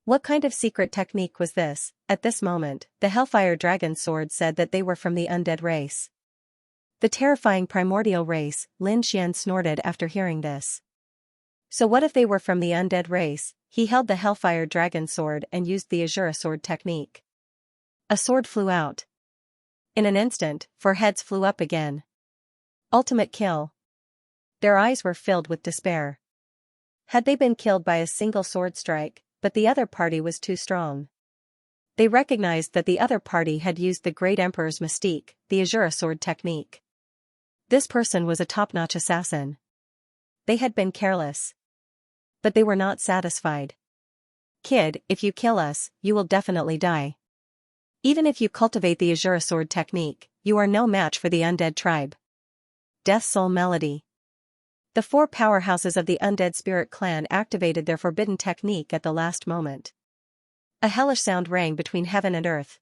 What kind of secret technique was this? At this moment, the Hellfire Dragon's sword said that they were from the undead race. The terrifying primordial race, Lin Xian snorted after hearing this. So what if they were from the undead race? He held the Hellfire Dragon sword and used the Azura sword technique. A sword flew out. In an instant, 4 heads flew up again. Ultimate kill. Their eyes were filled with despair. Had they been killed by a single sword strike, but the other party was too strong. They recognized that the other party had used the Great Emperor's mystique, the Azura sword technique. This person was a top-notch assassin. They had been careless. But they were not satisfied. Kid, if you kill us, you will definitely die. Even if you cultivate the Azura sword technique, you are no match for the undead tribe. Death Soul Melody. The 4 powerhouses of the undead spirit clan activated their forbidden technique at the last moment. A hellish sound rang between heaven and earth.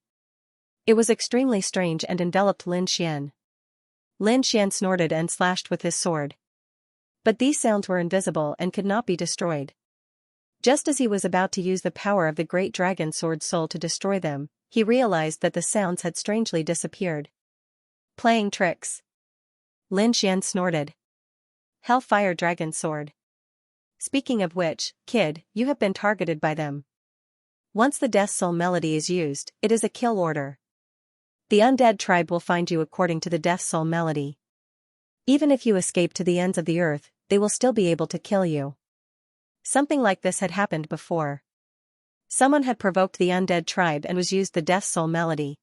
It was extremely strange and enveloped Lin Xian. Lin Xian snorted and slashed with his sword. But these sounds were invisible and could not be destroyed. Just as he was about to use the power of the great dragon sword soul to destroy them, he realized that the sounds had strangely disappeared. Playing tricks. Lin Xian snorted. Hellfire dragon sword. Speaking of which, kid, you have been targeted by them. Once the Death Soul melody is used, it is a kill order. The undead tribe will find you according to the Death Soul melody. Even if you escape to the ends of the earth, they will still be able to kill you. Something like this had happened before. Someone had provoked the undead tribe and was used the Death Soul melody.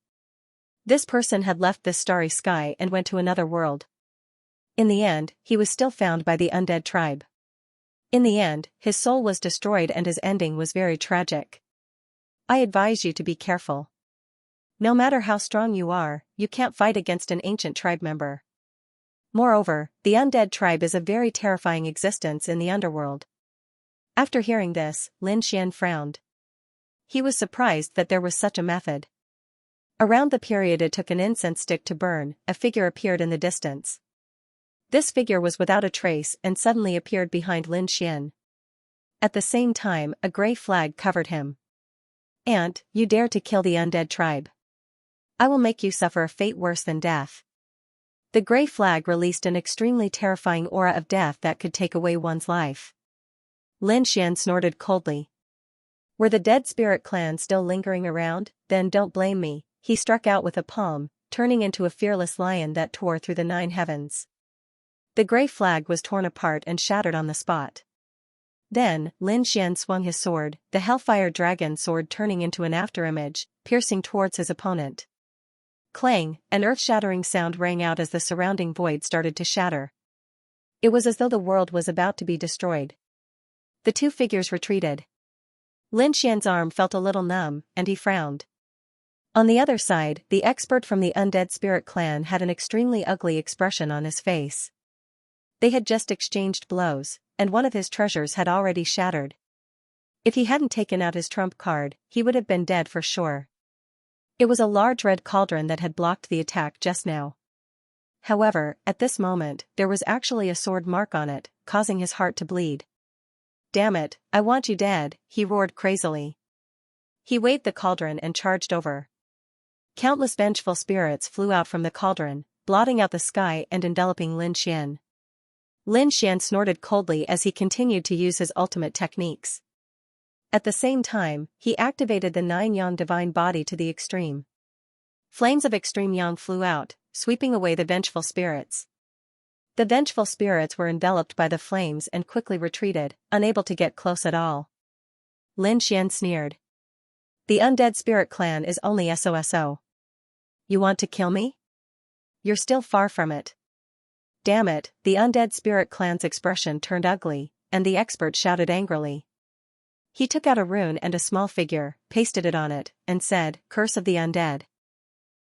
This person had left this starry sky and went to another world. In the end, he was still found by the undead tribe. In the end, his soul was destroyed and his ending was very tragic. I advise you to be careful. No matter how strong you are, you can't fight against an ancient tribe member. Moreover, the undead tribe is a very terrifying existence in the underworld. After hearing this, Lin Xian frowned. He was surprised that there was such a method. Around the period it took an incense stick to burn, a figure appeared in the distance. This figure was without a trace and suddenly appeared behind Lin Xian. At the same time, a gray flag covered him. "And, you dare to kill the undead tribe? I will make you suffer a fate worse than death." The gray flag released an extremely terrifying aura of death that could take away one's life. Lin Xian snorted coldly. Were the dead spirit clan still lingering around? Then don't blame me. He struck out with a palm, turning into a fearless lion that tore through the 9 heavens. The gray flag was torn apart and shattered on the spot. Then, Lin Xian swung his sword, the Hellfire Dragon sword turning into an afterimage, piercing towards his opponent. Clang, an earth-shattering sound rang out as the surrounding void started to shatter. It was as though the world was about to be destroyed. The two figures retreated. Lin Xian's arm felt a little numb, and he frowned. On the other side, the expert from the undead spirit clan had an extremely ugly expression on his face. They had just exchanged blows, and one of his treasures had already shattered. If he hadn't taken out his trump card, he would have been dead for sure. It was a large red cauldron that had blocked the attack just now. However, at this moment, there was actually a sword mark on it, causing his heart to bleed. "Damn it, I want you dead," he roared crazily. He waved the cauldron and charged over. Countless vengeful spirits flew out from the cauldron, blotting out the sky and enveloping Lin Xian. Lin Xian snorted coldly as he continued to use his ultimate techniques. At the same time, he activated the 9 yang divine body to the extreme. Flames of extreme yang flew out, sweeping away the vengeful spirits. The vengeful spirits were enveloped by the flames and quickly retreated, unable to get close at all. Lin Xian sneered. "The undead spirit clan is only SOSO. You want to kill me? You're still far from it." "Damn it," the undead spirit clan's expression turned ugly, and the expert shouted angrily. He took out a rune and a small figure, pasted it on it, and said, "Curse of the undead."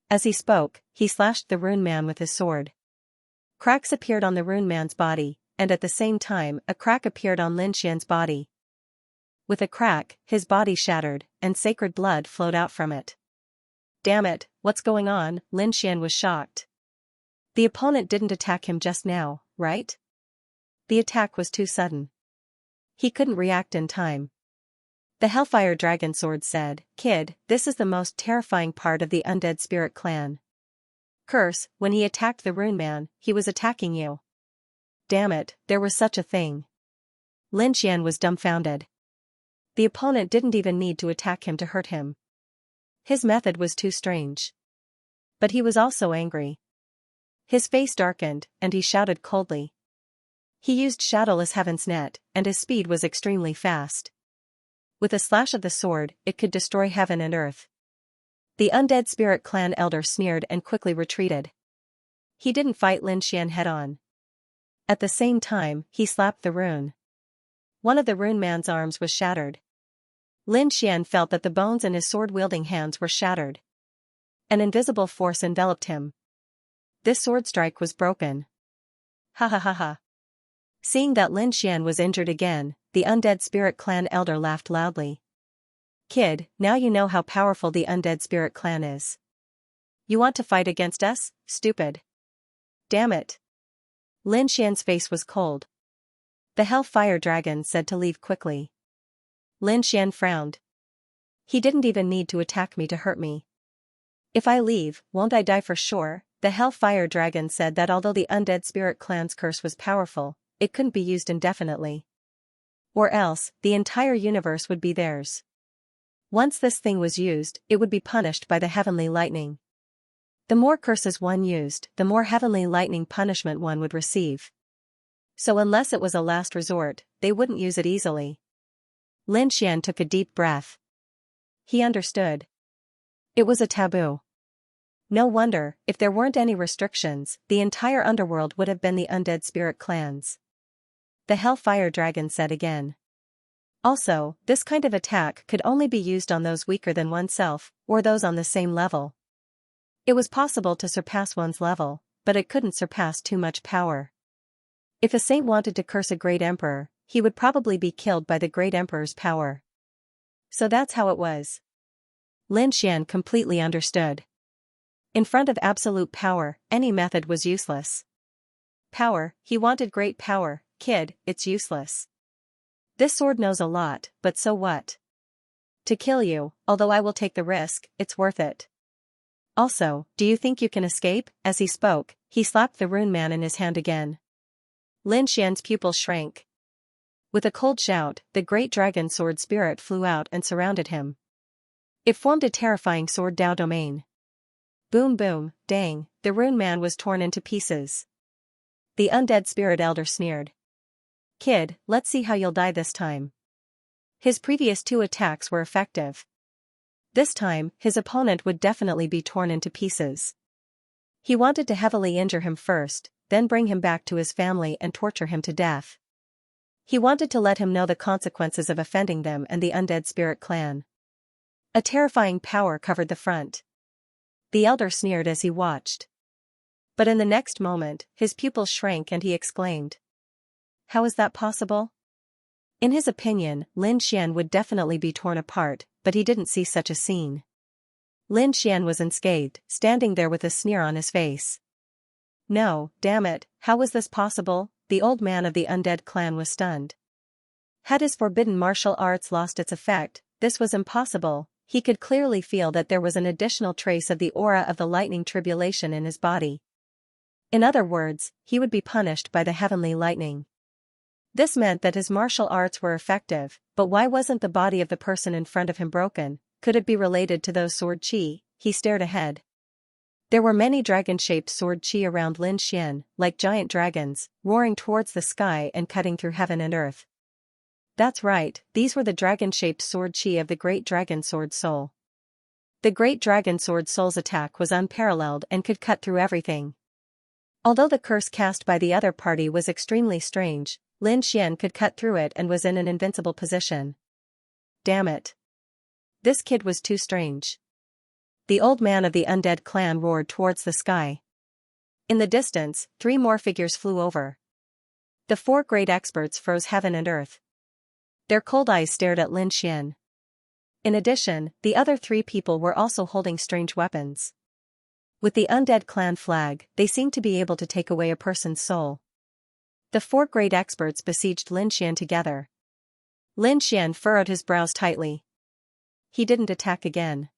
As he spoke, he slashed the rune man with his sword. Cracks appeared on the rune man's body, and at the same time a crack appeared on Lin Xian's body. With a crack, his body shattered, and sacred blood flowed out from it. "Damn it, what's going on?" Lin Xian was shocked. The opponent didn't attack him just now, right? The attack was too sudden. He couldn't react in time. The Hellfire Dragon Sword said, "Kid, this is the most terrifying part of the undead spirit clan. Curse, when he attacked the rune man, he was attacking you." "Damn it, there was such a thing." Lin Xian was dumbfounded. The opponent didn't even need to attack him to hurt him. His method was too strange. But he was also angry. His face darkened, and he shouted coldly. He used Shadowless Heaven's Net, and his speed was extremely fast. With a slash of the sword, it could destroy heaven and earth. The undead spirit clan elder sneered and quickly retreated. He didn't fight Lin Xian head-on. At the same time, he slapped the rune. One of the rune man's arms was shattered. Lin Xian felt that the bones in his sword-wielding hands were shattered. An invisible force enveloped him. This sword strike was broken. Ha ha ha ha. Seeing that Lin Xian was injured again, the undead spirit clan elder laughed loudly. "Kid, now you know how powerful the undead spirit clan is. You want to fight against us, stupid?" damn it. Lin Xian's face was cold. The Hellfire Dragon said to leave quickly. Lin Xian frowned. He didn't even need to attack me to hurt me. If I leave, won't I die for sure? The Hellfire Dragon said that although the Undead Spirit Clan's curse was powerful, it couldn't be used indefinitely. Or else, the entire universe would be theirs. Once this thing was used, it would be punished by the heavenly lightning. The more curses one used, the more heavenly lightning punishment one would receive. So unless it was a last resort, they wouldn't use it easily. Lin Xian took a deep breath. He understood. It was a taboo. No wonder, if there weren't any restrictions, the entire underworld would have been the Undead Spirit Clans. The Hellfire Dragon said again. Also, this kind of attack could only be used on those weaker than oneself, or those on the same level. It was possible to surpass one's level, but it couldn't surpass too much power. If a saint wanted to curse a great emperor, he would probably be killed by the great emperor's power. So that's how it was. Lin Xian completely understood. In front of absolute power, any method was useless. Power, he wanted great power, kid, it's useless. This sword knows a lot, but so what? To kill you, although I will take the risk, it's worth it. Also, do you think you can escape? As he spoke, he slapped the rune man in his hand again. Lin Xian's pupils shrank. With a cold shout, the great dragon sword spirit flew out and surrounded him. It formed a terrifying sword Dao domain. Boom boom, dang, the rune man was torn into pieces. The undead spirit elder sneered. Kid, let's see how you'll die this time. His previous 2 attacks were effective. This time, his opponent would definitely be torn into pieces. He wanted to heavily injure him first, then bring him back to his family and torture him to death. He wanted to let him know the consequences of offending them and the Undead Spirit Clan. A terrifying power covered the front. The elder sneered as he watched. But in the next moment, his pupils shrank and he exclaimed. How is that possible? In his opinion, Lin Xian would definitely be torn apart, but he didn't see such a scene. Lin Xian was unscathed, standing there with a sneer on his face. No, damn it, how was this possible? The old man of the undead clan was stunned. Had his forbidden martial arts lost its effect, this was impossible. He could clearly feel that there was an additional trace of the aura of the lightning tribulation in his body. In other words, he would be punished by the heavenly lightning. This meant that his martial arts were effective, but why wasn't the body of the person in front of him broken? Could it be related to those sword chi? He stared ahead. There were many dragon-shaped sword chi around Lin Xian, like giant dragons, roaring towards the sky and cutting through heaven and earth. That's right, these were the dragon-shaped sword chi of the Great Dragon Sword Soul. The Great Dragon Sword Soul's attack was unparalleled and could cut through everything. Although the curse cast by the other party was extremely strange, Lin Xian could cut through it and was in an invincible position. Damn it. This kid was too strange. The old man of the undead clan roared towards the sky. In the distance, 3 more figures flew over. The 4 great experts froze heaven and earth. Their cold eyes stared at Lin Xian. In addition, the other 3 people were also holding strange weapons. With the undead clan flag, they seemed to be able to take away a person's soul. The 4 great experts besieged Lin Xian together. Lin Xian furrowed his brows tightly. He didn't attack again.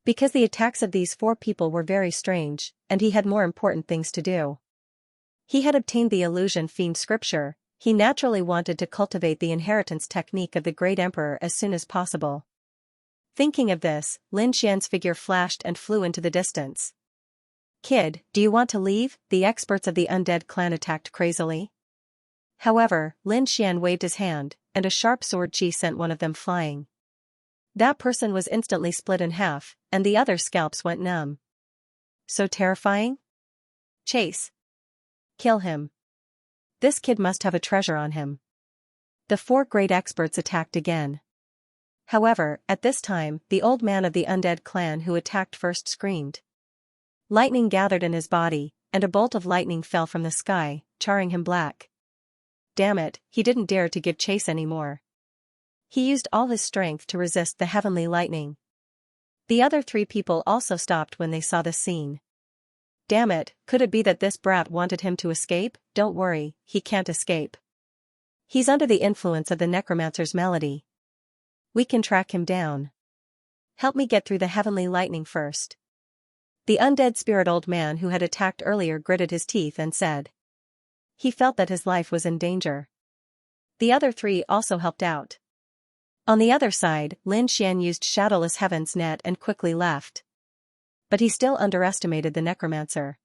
Because the attacks of these 4 people were very strange, and he had more important things to do. He had obtained the illusion fiend scripture. He naturally wanted to cultivate the inheritance technique of the great emperor as soon as possible. Thinking of this, Lin Xian's figure flashed and flew into the distance. Kid, do you want to leave? The experts of the undead clan attacked crazily. However, Lin Xian waved his hand, and a sharp sword chi sent one of them flying. That person was instantly split in half, and the other scalps went numb. So terrifying? Chase. Kill him. This kid must have a treasure on him. The 4 great experts attacked again. However, at this time, the old man of the undead clan who attacked first screamed. Lightning gathered in his body, and a bolt of lightning fell from the sky, charring him black. Damn it, he didn't dare to give chase anymore. He used all his strength to resist the heavenly lightning. The other 3 people also stopped when they saw the scene. Damn it, could it be that this brat wanted him to escape? Don't worry, he can't escape. He's under the influence of the necromancer's melody. We can track him down. Help me get through the heavenly lightning first. The undead spirit old man who had attacked earlier gritted his teeth and said. He felt that his life was in danger. The other three also helped out. On the other side, Lin Xian used Shadowless Heaven's net and quickly left. But he still underestimated the necromancer.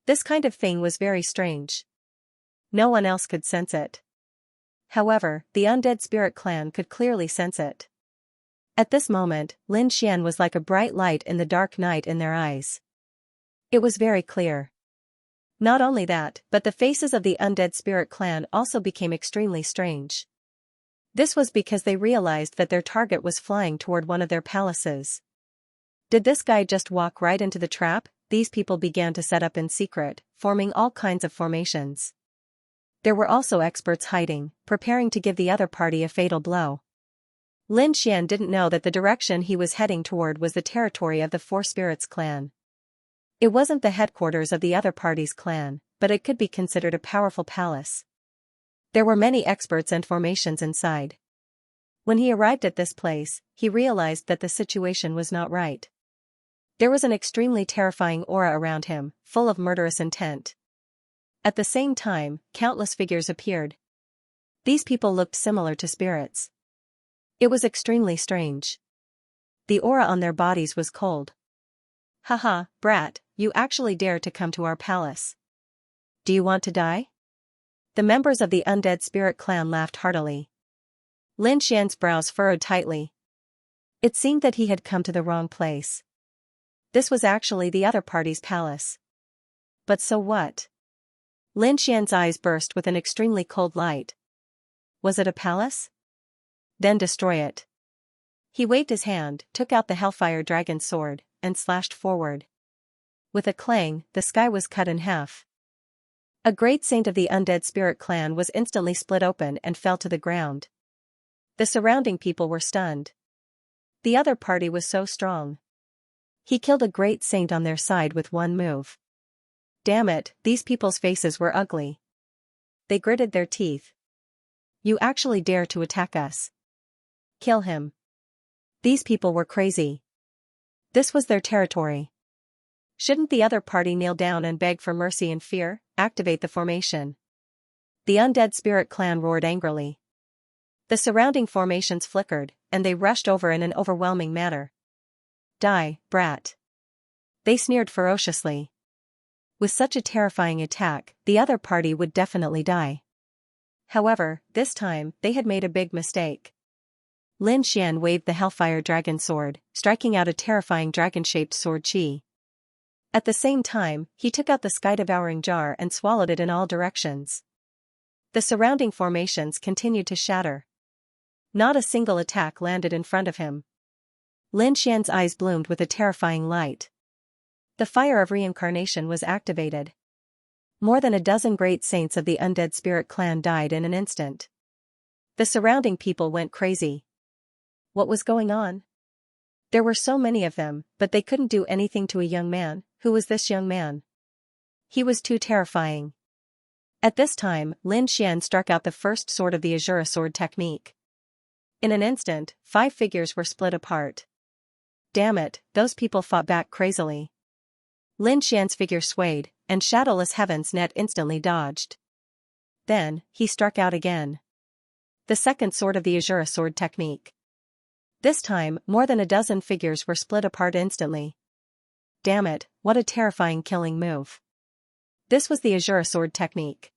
This kind of thing was very strange. No one else could sense it. However, the undead spirit clan could clearly sense it. At this moment, Lin Xian was like a bright light in the dark night in their eyes. It was very clear. Not only that, but the faces of the undead spirit clan also became extremely strange. This was because they realized that their target was flying toward one of their palaces. Did this guy just walk right into the trap? These people began to set up in secret, forming all kinds of formations. There were also experts hiding, preparing to give the other party a fatal blow. Lin Xian didn't know that the direction he was heading toward was the territory of the Four Spirits clan. It wasn't the headquarters of the other party's clan, but it could be considered a powerful palace. There were many experts and formations inside. When he arrived at this place, he realized that the situation was not right. There was an extremely terrifying aura around him, full of murderous intent. At the same time, countless figures appeared. These people looked similar to spirits. It was extremely strange. The aura on their bodies was cold. Haha, brat, you actually dare to come to our palace. Do you want to die? The members of the undead spirit clan laughed heartily. Lin Xian's brows furrowed tightly. It seemed that he had come to the wrong place. This was actually the other party's palace. But so what? Lin Xian's eyes burst with an extremely cold light. Was it a palace? Then destroy it. He waved his hand, took out the Hellfire Dragon's sword, and slashed forward. With a clang, the sky was cut in half. A great saint of the undead spirit clan was instantly split open and fell to the ground. The surrounding people were stunned. The other party was so strong. He killed a great saint on their side with one move. Damn it, these people's faces were ugly. They gritted their teeth. You actually dare to attack us? Kill him. These people were crazy. This was their territory. Shouldn't the other party kneel down and beg for mercy in fear? Activate the formation. The undead spirit clan roared angrily. The surrounding formations flickered, and they rushed over in an overwhelming manner. Die, brat. They sneered ferociously. With such a terrifying attack, the other party would definitely die. However, this time, they had made a big mistake. Lin Xian waved the Hellfire Dragon sword, striking out a terrifying dragon-shaped sword chi. At the same time, he took out the sky-devouring jar and swallowed it in all directions. The surrounding formations continued to shatter. Not a single attack landed in front of him. Lin Xian's eyes bloomed with a terrifying light. The fire of reincarnation was activated. More than a dozen great saints of the undead spirit clan died in an instant. The surrounding people went crazy. What was going on? There were so many of them, but they couldn't do anything to a young man. Who was this young man? He was too terrifying. At this time, Lin Xian struck out the first sword of the Azura sword technique. In an instant, 5 figures were split apart. Damn it, those people fought back crazily. Lin Xian's figure swayed, and Shadowless Heaven's net instantly dodged. Then, he struck out again. The second sword of the Azura sword technique. This time, more than a dozen figures were split apart instantly. Damn it, what a terrifying killing move. This was the Azura sword technique.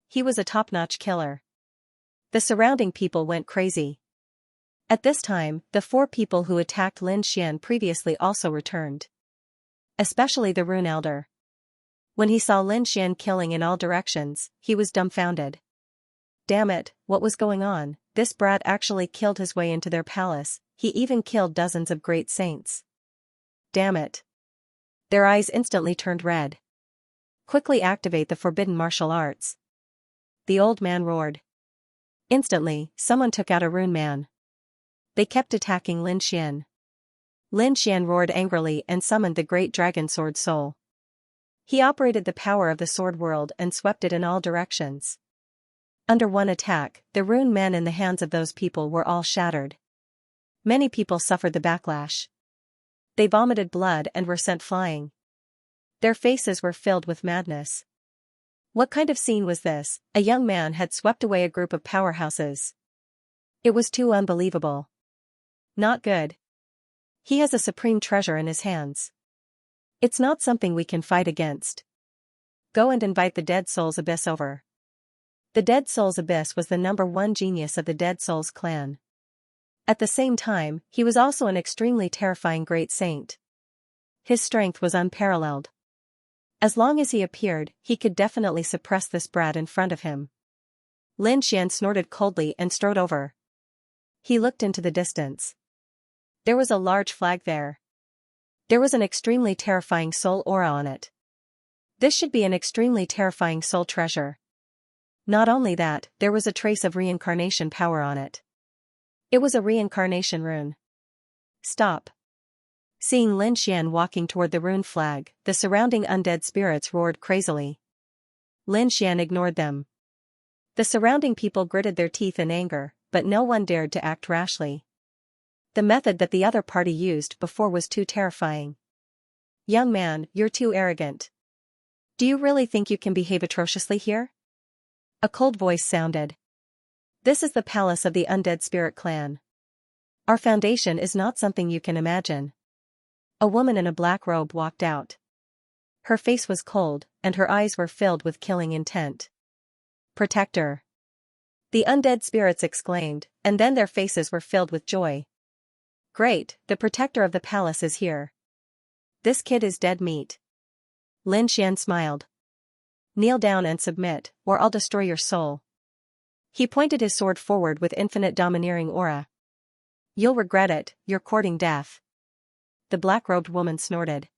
He was a top-notch killer. The surrounding people went crazy. At this time, the 4 people who attacked Lin Xian previously also returned. Especially the Rune Elder. When he saw Lin Xian killing in all directions, he was dumbfounded. Damn it, what was going on? This brat actually killed his way into their palace, he even killed dozens of great saints. Damn it. Their eyes instantly turned red. Quickly activate the forbidden martial arts. The old man roared. Instantly, someone took out a rune man. They kept attacking Lin Xian. Lin Xian roared angrily and summoned the great dragon sword soul. He operated the power of the sword world and swept it in all directions. Under one attack, the rune men in the hands of those people were all shattered. Many people suffered the backlash. They vomited blood and were sent flying. Their faces were filled with madness. What kind of scene was this? A young man had swept away a group of powerhouses. It was too unbelievable. Not good. He has a supreme treasure in his hands. It's not something we can fight against. Go and invite the Dead Souls Abyss over. The Dead Souls Abyss was the #1 genius of the Dead Souls clan. At the same time, he was also an extremely terrifying great saint. His strength was unparalleled. As long as he appeared, he could definitely suppress this brat in front of him. Lin Xian snorted coldly and strode over. He looked into the distance. There was a large flag there. There was an extremely terrifying soul aura on it. This should be an extremely terrifying soul treasure. Not only that, there was a trace of reincarnation power on it. It was a reincarnation rune. Stop. Seeing Lin Xian walking toward the rune flag, the surrounding undead spirits roared crazily. Lin Xian ignored them. The surrounding people gritted their teeth in anger, but no one dared to act rashly. The method that the other party used before was too terrifying. Young man, you're too arrogant. Do you really think you can behave atrociously here? A cold voice sounded. This is the palace of the Undead Spirit Clan. Our foundation is not something you can imagine. A woman in a black robe walked out. Her face was cold, and her eyes were filled with killing intent. Protector. The undead spirits exclaimed, and then their faces were filled with joy. Great, the protector of the palace is here. This kid is dead meat. Lin Xian smiled. Kneel down and submit, or I'll destroy your soul. He pointed his sword forward with infinite domineering aura. You'll regret it, you're courting death. The black-robed woman snorted.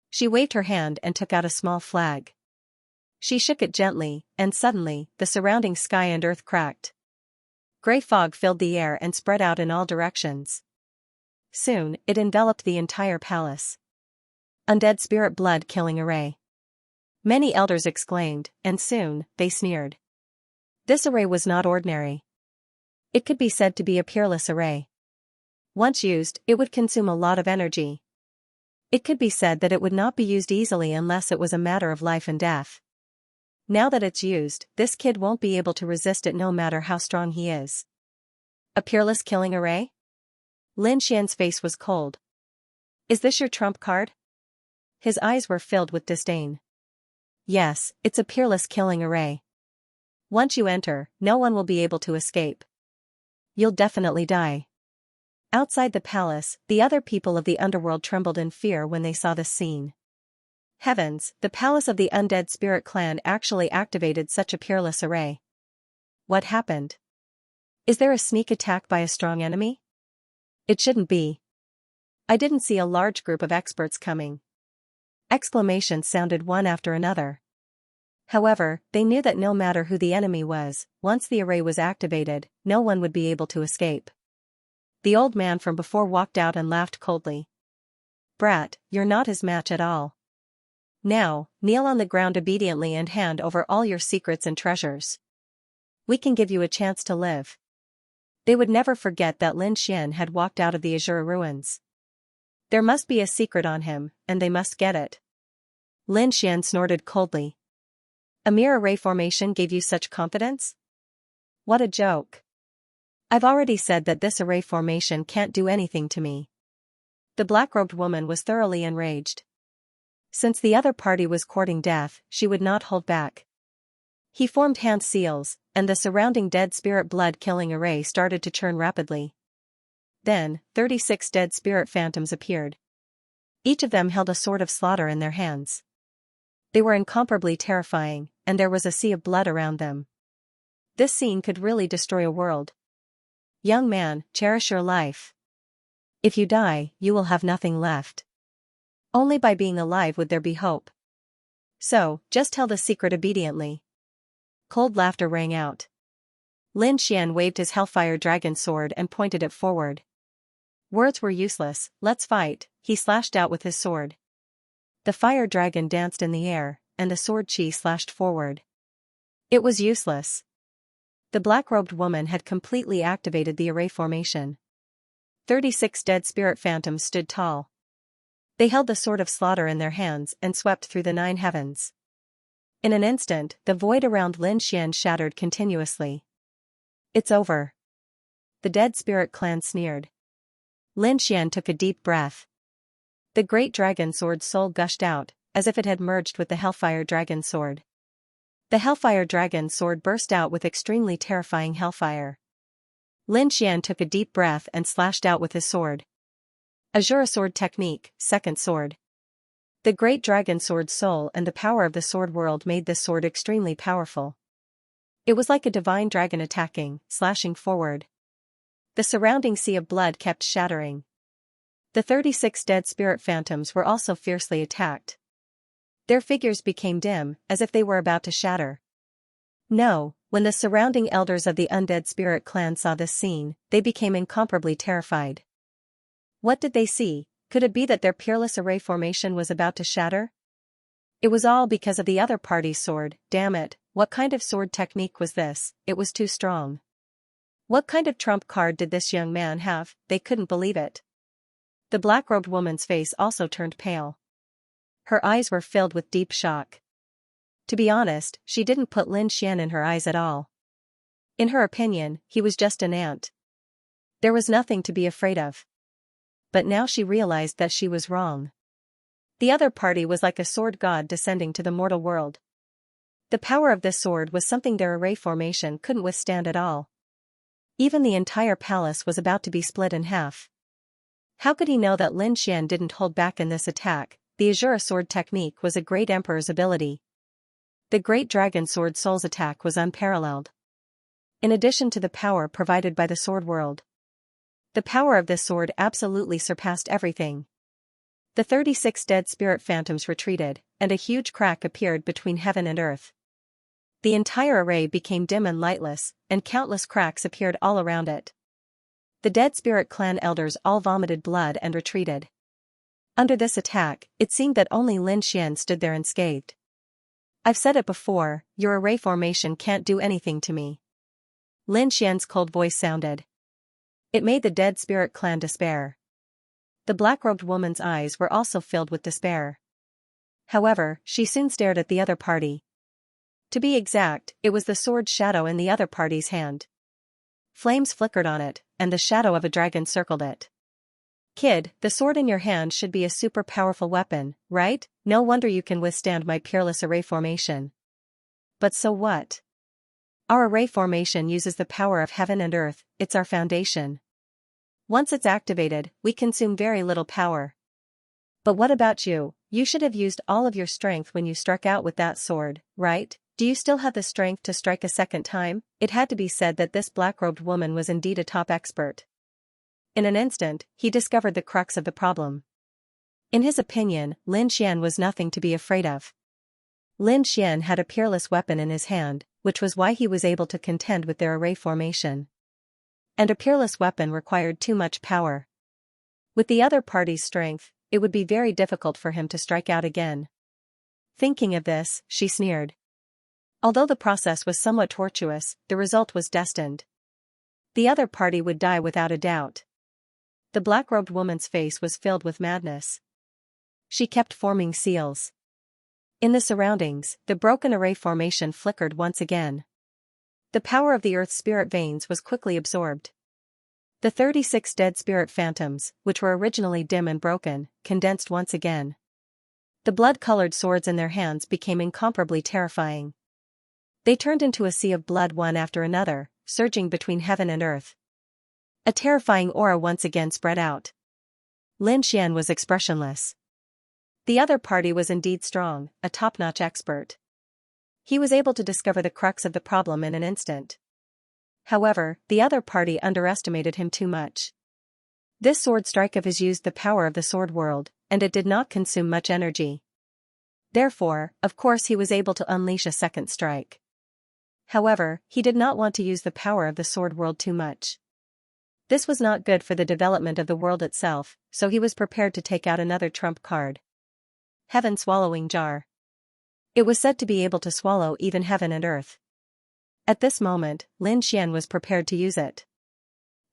She waved her hand and took out a small flag. She shook it gently, and suddenly, the surrounding sky and earth cracked. Gray fog filled the air and spread out in all directions. Soon, it enveloped the entire palace. Undead spirit blood killing array. Many elders exclaimed, and soon, they sneered. This array was not ordinary. It could be said to be a peerless array. Once used, it would consume a lot of energy. It could be said that it would not be used easily unless it was a matter of life and death. Now that it's used, this kid won't be able to resist it no matter how strong he is. A peerless killing array? Lin Xian's face was cold. Is this your trump card? His eyes were filled with disdain. Yes, it's a peerless killing array. Once you enter, no one will be able to escape. You'll definitely die. Outside the palace, the other people of the underworld trembled in fear when they saw this scene. Heavens, the palace of the Undead Spirit Clan actually activated such a peerless array. What happened? Is there a sneak attack by a strong enemy? It shouldn't be. I didn't see a large group of experts coming. Exclamations sounded one after another. However, they knew that no matter who the enemy was, once the array was activated, no one would be able to escape. The old man from before walked out and laughed coldly. Brat, you're not his match at all. Now, kneel on the ground obediently and hand over all your secrets and treasures. We can give you a chance to live. They would never forget that Lin Xian had walked out of the Azure ruins. There must be a secret on him, and they must get it. Lin Xian snorted coldly. A mere array formation gave you such confidence? What a joke. I've already said that this array formation can't do anything to me. The black-robed woman was thoroughly enraged. Since the other party was courting death, she would not hold back. He formed hand seals, and the surrounding dead spirit blood-killing array started to churn rapidly. Then, 36 dead spirit phantoms appeared. Each of them held a sword of slaughter in their hands. They were incomparably terrifying, and there was a sea of blood around them. This scene could really destroy a world. Young man, cherish your life. If you die, you will have nothing left. Only by being alive would there be hope. So, just tell the secret obediently. Cold laughter rang out. Lin Xian waved his Hellfire Dragon sword and pointed it forward. Words were useless, let's fight, he slashed out with his sword. The fire dragon danced in the air, and the sword chi slashed forward. It was useless. The black-robed woman had completely activated the array formation. 36 dead spirit phantoms stood tall. They held the sword of slaughter in their hands and swept through the 9 heavens. In an instant, the void around Lin Xian shattered continuously. It's over. The dead spirit clan sneered. Lin Xian took a deep breath. The great dragon sword's soul gushed out, as if it had merged with the Hellfire Dragon sword. The Hellfire Dragon sword burst out with extremely terrifying hellfire. Lin Xian took a deep breath and slashed out with his sword. Azure Sword Technique, Second Sword. The great dragon sword's soul and the power of the sword world made this sword extremely powerful. It was like a divine dragon attacking, slashing forward. The surrounding sea of blood kept shattering. The 36 dead spirit phantoms were also fiercely attacked. Their figures became dim, as if they were about to shatter. No, when the surrounding elders of the undead spirit clan saw this scene, they became incomparably terrified. What did they see? Could it be that their peerless array formation was about to shatter? It was all because of the other party's sword. Damn it, what kind of sword technique was this? It was too strong. What kind of trump card did this young man have? They couldn't believe it. The black-robed woman's face also turned pale. Her eyes were filled with deep shock. To be honest, she didn't put Lin Xian in her eyes at all. In her opinion, he was just an ant. There was nothing to be afraid of. But now she realized that she was wrong. The other party was like a sword god descending to the mortal world. The power of this sword was something their array formation couldn't withstand at all. Even the entire palace was about to be split in half. How could he know that Lin Xian didn't hold back in this attack? The Azure Sword Technique was a great emperor's ability. The great dragon sword soul's attack was unparalleled. In addition to the power provided by the sword world, the power of this sword absolutely surpassed everything. The 36 dead spirit phantoms retreated, and a huge crack appeared between heaven and earth. The entire array became dim and lightless, and countless cracks appeared all around it. The dead spirit clan elders all vomited blood and retreated. Under this attack, it seemed that only Lin Xian stood there unscathed. I've said it before, your array formation can't do anything to me. Lin Xian's cold voice sounded. It made the dead spirit clan despair. The black-robed woman's eyes were also filled with despair. However, she soon stared at the other party. To be exact, it was the sword shadow in the other party's hand. Flames flickered on it, and the shadow of a dragon circled it. Kid, the sword in your hand should be a super powerful weapon, right? No wonder you can withstand my peerless array formation. But so what? Our array formation uses the power of heaven and earth, it's our foundation. Once it's activated, we consume very little power. But what about you? You should have used all of your strength when you struck out with that sword, right? Do you still have the strength to strike a second time? It had to be said that this black-robed woman was indeed a top expert. In an instant, he discovered the crux of the problem. In his opinion, Lin Xian was nothing to be afraid of. Lin Xian had a peerless weapon in his hand, which was why he was able to contend with their array formation. And a peerless weapon required too much power. With the other party's strength, it would be very difficult for him to strike out again. Thinking of this, she sneered. Although the process was somewhat tortuous, the result was destined. The other party would die without a doubt. The black-robed woman's face was filled with madness. She kept forming seals. In the surroundings, the broken array formation flickered once again. The power of the earth's spirit veins was quickly absorbed. The 36 dead spirit phantoms, which were originally dim and broken, condensed once again. The blood-colored swords in their hands became incomparably terrifying. They turned into a sea of blood one after another, surging between heaven and earth. A terrifying aura once again spread out. Lin Xian was expressionless. The other party was indeed strong, a top-notch expert. He was able to discover the crux of the problem in an instant. However, the other party underestimated him too much. This sword strike of his used the power of the sword world, and it did not consume much energy. Therefore, of course he was able to unleash a second strike. However, he did not want to use the power of the sword world too much. This was not good for the development of the world itself, so he was prepared to take out another trump card. Heaven swallowing jar. It was said to be able to swallow even heaven and earth. At this moment, Lin Xian was prepared to use it.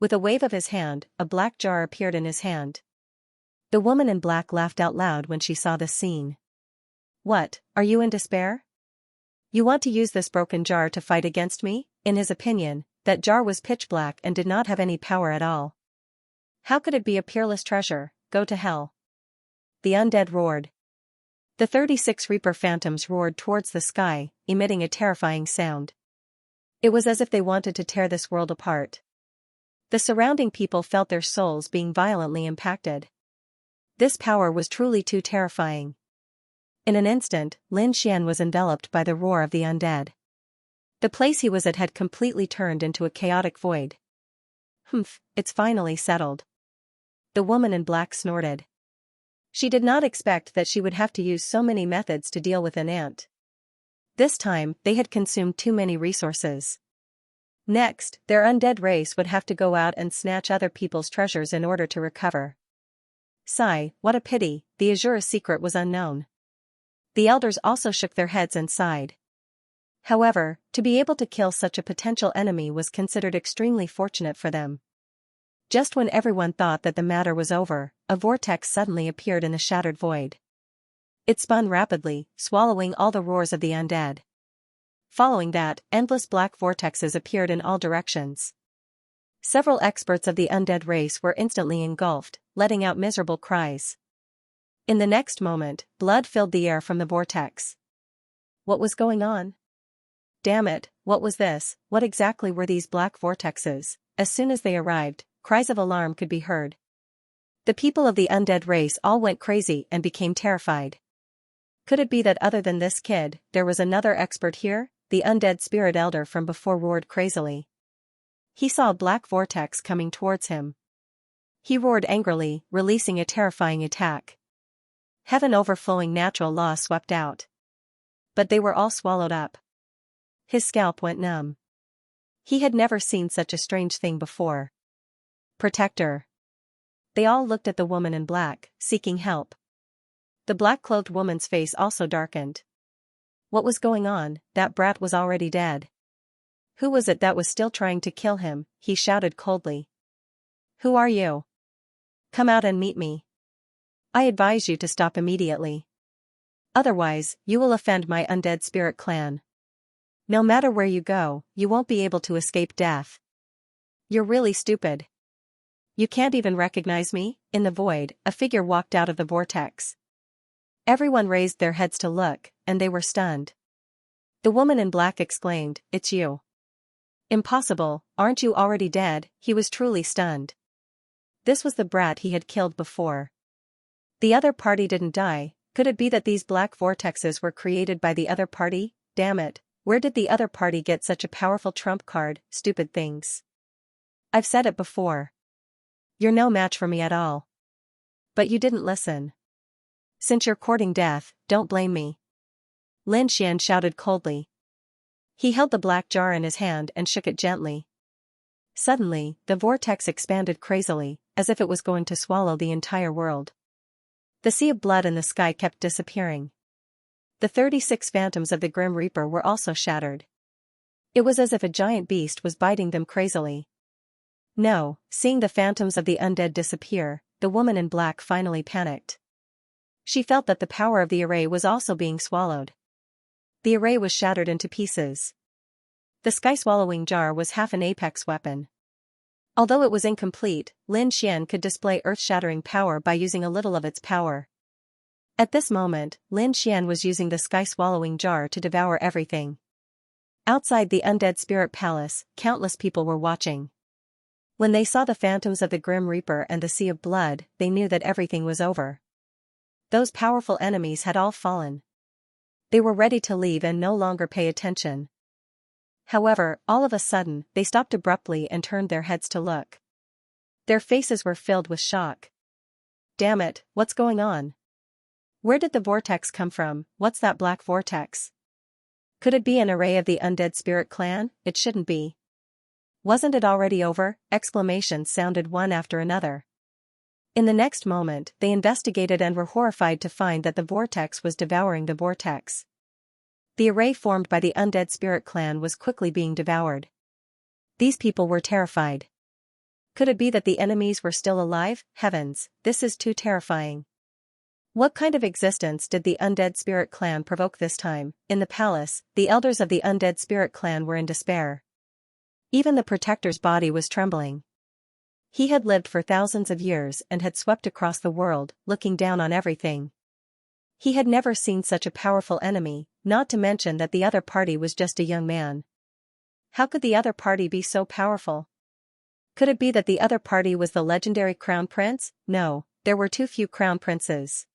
With a wave of his hand, a black jar appeared in his hand. The woman in black laughed out loud when she saw this scene. What, are you in despair? You want to use this broken jar to fight against me? In his opinion, that jar was pitch black and did not have any power at all. How could it be a peerless treasure? Go to hell. The undead roared. The 36 Reaper phantoms roared towards the sky, emitting a terrifying sound. It was as if they wanted to tear this world apart. The surrounding people felt their souls being violently impacted. This power was truly too terrifying. In an instant, Lin Xian was enveloped by the roar of the undead. The place he was at had completely turned into a chaotic void. Humph, it's finally settled. The woman in black snorted. She did not expect that she would have to use so many methods to deal with an ant. This time, they had consumed too many resources. Next, their undead race would have to go out and snatch other people's treasures in order to recover. Sigh, what a pity, the Azura's secret was unknown. The elders also shook their heads and sighed. However, to be able to kill such a potential enemy was considered extremely fortunate for them. Just when everyone thought that the matter was over, a vortex suddenly appeared in the shattered void. It spun rapidly, swallowing all the roars of the undead. Following that, endless black vortexes appeared in all directions. Several experts of the undead race were instantly engulfed, letting out miserable cries. In the next moment, blood filled the air from the vortex. What was going on? Damn it, what was this? What exactly were these black vortexes? As soon as they arrived, cries of alarm could be heard. The people of the undead race all went crazy and became terrified. Could it be that other than this kid, there was another expert here? The undead spirit elder from before roared crazily. He saw a black vortex coming towards him. He roared angrily, releasing a terrifying attack. Heaven overflowing natural law swept out. But they were all swallowed up. His scalp went numb. He had never seen such a strange thing before. Protector. They all looked at the woman in black, seeking help. The black-clothed woman's face also darkened. What was going on? That brat was already dead. Who was it that was still trying to kill him? He shouted coldly. Who are you? Come out and meet me. I advise you to stop immediately. Otherwise, you will offend my undead spirit clan. No matter where you go, you won't be able to escape death. You're really stupid. You can't even recognize me? In the void, a figure walked out of the vortex. Everyone raised their heads to look, and they were stunned. The woman in black exclaimed, "It's you." Impossible, aren't you already dead? He was truly stunned. This was the brat he had killed before. The other party didn't die. Could it be that these black vortexes were created by the other party? Damn it, where did the other party get such a powerful trump card? Stupid things. I've said it before. You're no match for me at all. But you didn't listen. Since you're courting death, don't blame me. Lin Xian shouted coldly. He held the black jar in his hand and shook it gently. Suddenly, the vortex expanded crazily, as if it was going to swallow the entire world. The sea of blood in the sky kept disappearing. The 36 phantoms of the Grim Reaper were also shattered. It was as if a giant beast was biting them crazily. No, seeing the phantoms of the undead disappear, the woman in black finally panicked. She felt that the power of the array was also being swallowed. The array was shattered into pieces. The sky-swallowing jar was half an apex weapon. Although it was incomplete, Lin Xian could display earth-shattering power by using a little of its power. At this moment, Lin Xian was using the sky-swallowing jar to devour everything. Outside the undead spirit palace, countless people were watching. When they saw the phantoms of the Grim Reaper and the sea of blood, they knew that everything was over. Those powerful enemies had all fallen. They were ready to leave and no longer pay attention. However, all of a sudden, they stopped abruptly and turned their heads to look. Their faces were filled with shock. Damn it, what's going on? Where did the vortex come from? What's that black vortex? Could it be an array of the undead spirit clan? It shouldn't be. Wasn't it already over? Exclamations sounded one after another. In the next moment, they investigated and were horrified to find that the vortex was devouring the vortex. The array formed by the undead spirit clan was quickly being devoured. These people were terrified. Could it be that the enemies were still alive? Heavens, this is too terrifying. What kind of existence did the undead spirit clan provoke this time? In the palace, the elders of the undead spirit clan were in despair. Even the protector's body was trembling. He had lived for thousands of years and had swept across the world, looking down on everything. He had never seen such a powerful enemy, not to mention that the other party was just a young man. How could the other party be so powerful? Could it be that the other party was the legendary crown prince? No, there were too few crown princes.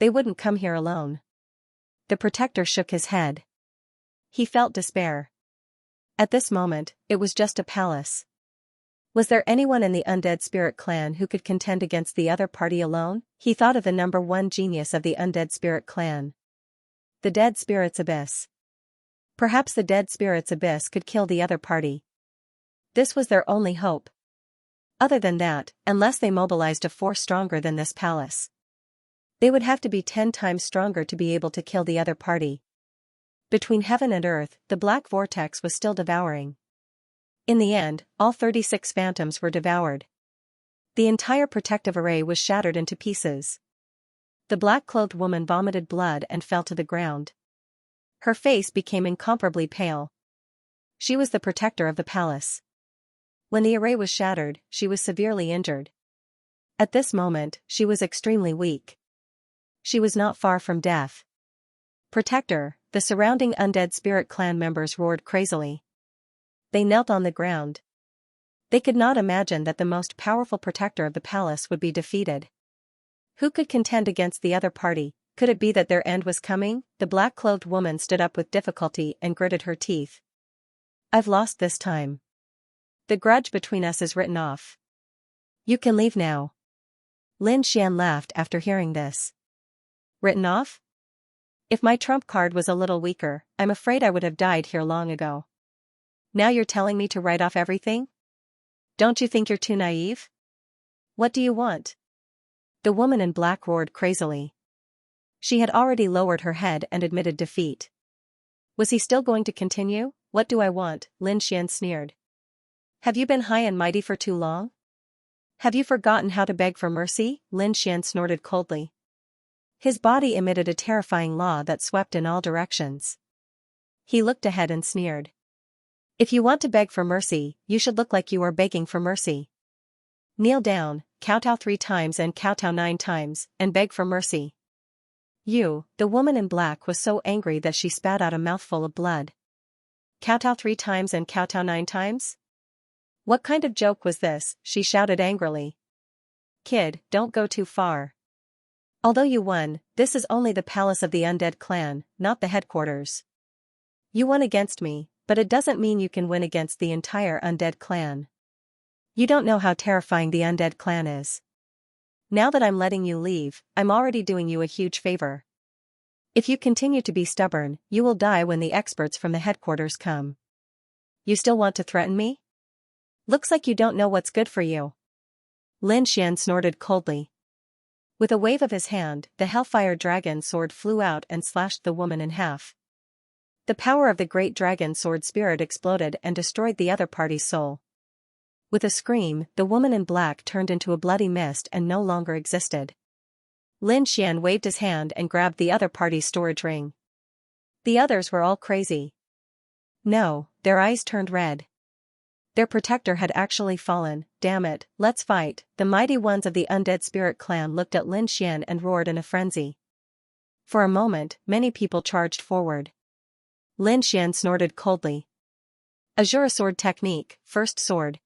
They wouldn't come here alone. The protector shook his head. He felt despair. At this moment, it was just a palace. Was there anyone in the undead spirit clan who could contend against the other party alone? He thought of the number one genius of the undead spirit clan. The dead spirit's abyss. Perhaps the dead spirit's abyss could kill the other party. This was their only hope. Other than that, unless they mobilized a force stronger than this palace, they would have to be 10 times stronger to be able to kill the other party. Between heaven and earth, the black vortex was still devouring. In the end, all 36 phantoms were devoured. The entire protective array was shattered into pieces. The black-clothed woman vomited blood and fell to the ground. Her face became incomparably pale. She was the protector of the palace. When the array was shattered, she was severely injured. At this moment, she was extremely weak. She was not far from death. Protector, the surrounding undead spirit clan members roared crazily. They knelt on the ground. They could not imagine that the most powerful protector of the palace would be defeated. Who could contend against the other party? Could it be that their end was coming? The black-clothed woman stood up with difficulty and gritted her teeth. I've lost this time. The grudge between us is written off. You can leave now. Lin Xian laughed after hearing this. Written off? If my trump card was a little weaker, I'm afraid I would have died here long ago. Now you're telling me to write off everything? Don't you think you're too naive? What do you want? The woman in black roared crazily. She had already lowered her head and admitted defeat. Was he still going to continue? What do I want? Lin Xian sneered. Have you been high and mighty for too long? Have you forgotten how to beg for mercy? Lin Xian snorted coldly. His body emitted a terrifying law that swept in all directions. He looked ahead and sneered. If you want to beg for mercy, you should look like you are begging for mercy. Kneel down, kowtow 3 times and kowtow 9 times, and beg for mercy. You, the woman in black was so angry that she spat out a mouthful of blood. Kowtow 3 times and kowtow 9 times? What kind of joke was this? She shouted angrily. Kid, don't go too far. Although you won, this is only the palace of the undead clan, not the headquarters. You won against me, but it doesn't mean you can win against the entire undead clan. You don't know how terrifying the undead clan is. Now that I'm letting you leave, I'm already doing you a huge favor. If you continue to be stubborn, you will die when the experts from the headquarters come. You still want to threaten me? Looks like you don't know what's good for you. Lin Xian snorted coldly. With a wave of his hand, the Hellfire Dragon sword flew out and slashed the woman in half. The power of the great dragon sword spirit exploded and destroyed the other party's soul. With a scream, the woman in black turned into a bloody mist and no longer existed. Lin Xian waved his hand and grabbed the other party's storage ring. The others were all crazy. No, their eyes turned red. Their protector had actually fallen. Damn it, let's fight. The mighty ones of the undead spirit clan looked at Lin Xian and roared in a frenzy. For a moment, many people charged forward. Lin Xian snorted coldly. Azure sword technique, first sword.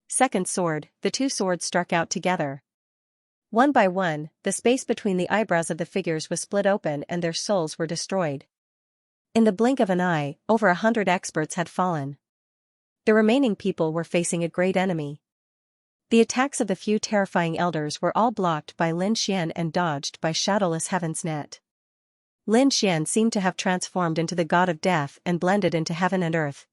Second sword, the 2 swords struck out together. One by one, the space between the eyebrows of the figures was split open and their souls were destroyed. In the blink of an eye, over 100 experts had fallen. The remaining people were facing a great enemy. The attacks of the few terrifying elders were all blocked by Lin Xian and dodged by Shadowless Heaven's net. Lin Xian seemed to have transformed into the god of death and blended into heaven and earth.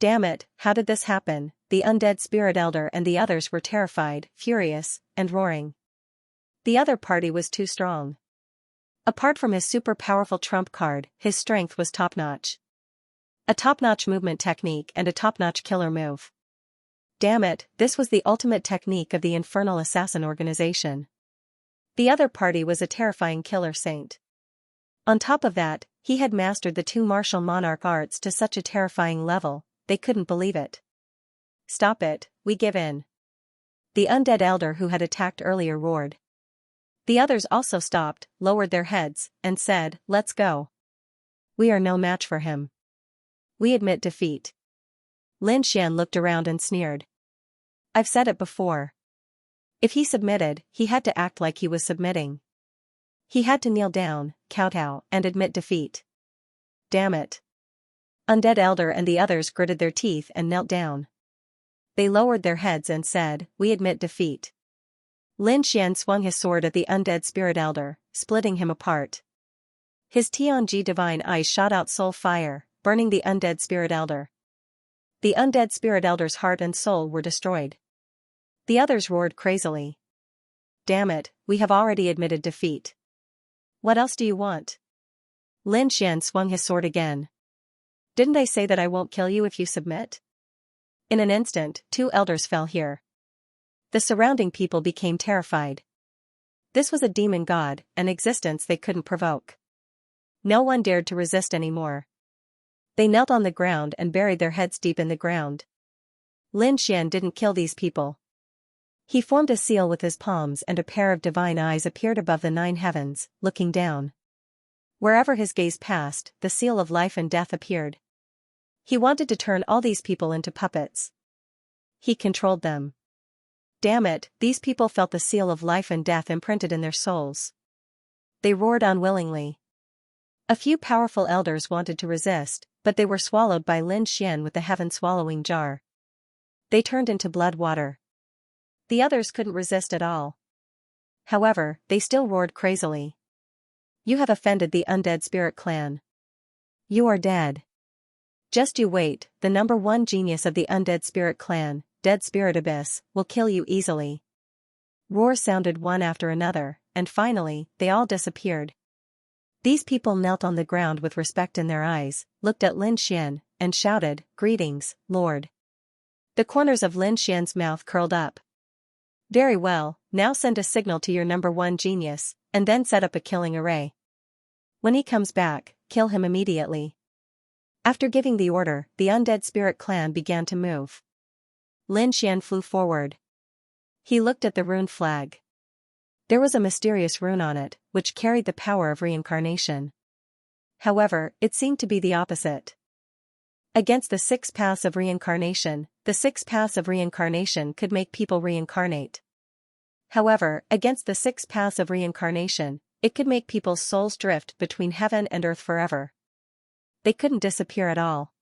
Damn it, how did this happen? the undead spirit elder and the others were terrified, furious, and roaring. The other party was too strong. Apart from his super powerful trump card, his strength was top-notch. A top-notch movement technique and a top-notch killer move. Damn it, this was the ultimate technique of the Infernal Assassin organization. The other party was a terrifying killer saint. On top of that, he had mastered the two martial monarch arts to such a terrifying level, they couldn't believe it. Stop it, we give in. The undead elder who had attacked earlier roared. The others also stopped, lowered their heads, and said, let's go. We are no match for him. We admit defeat. Lin Xian looked around and sneered. I've said it before. If he submitted, he had to act like he was submitting. He had to kneel down, kowtow, and admit defeat. Damn it. Undead elder and the others gritted their teeth and knelt down. They lowered their heads and said, we admit defeat. Lin Xian swung his sword at the undead spirit elder, splitting him apart. His Tianji divine eyes shot out soul fire, burning the undead spirit elder. The undead spirit elder's heart and soul were destroyed. The others roared crazily. Damn it, we have already admitted defeat. What else do you want? Lin Xian swung his sword again. Didn't I say that I won't kill you if you submit? In an instant, two elders fell here. The surrounding people became terrified. This was a demon god, an existence they couldn't provoke. No one dared to resist anymore. They knelt on the ground and buried their heads deep in the ground. Lin Xian didn't kill these people. He formed a seal with his palms and a pair of divine eyes appeared above the 9 heavens, looking down. Wherever his gaze passed, the seal of life and death appeared. He wanted to turn all these people into puppets. He controlled them. Damn it, these people felt the seal of life and death imprinted in their souls. They roared unwillingly. A few powerful elders wanted to resist, but they were swallowed by Lin Xian with the heaven-swallowing jar. They turned into blood water. The others couldn't resist at all. However, they still roared crazily. You have offended the undead spirit clan. You are dead. Just you wait, the number 1 genius of the undead spirit clan, Dead Spirit Abyss, will kill you easily. Roars sounded one after another, and finally, they all disappeared. These people knelt on the ground with respect in their eyes, looked at Lin Xian, and shouted, Greetings, Lord. The corners of Lin Xian's mouth curled up. Very well, now send a signal to your number 1 genius, and then set up a killing array. When he comes back, kill him immediately. After giving the order, the undead spirit clan began to move. Lin Xian flew forward. He looked at the rune flag. There was a mysterious rune on it, which carried the power of reincarnation. However, it seemed to be the opposite. Against the 6 paths of reincarnation, the 6 paths of reincarnation could make people reincarnate. However, against the 6 paths of reincarnation, it could make people's souls drift between heaven and earth forever. They couldn't disappear at all.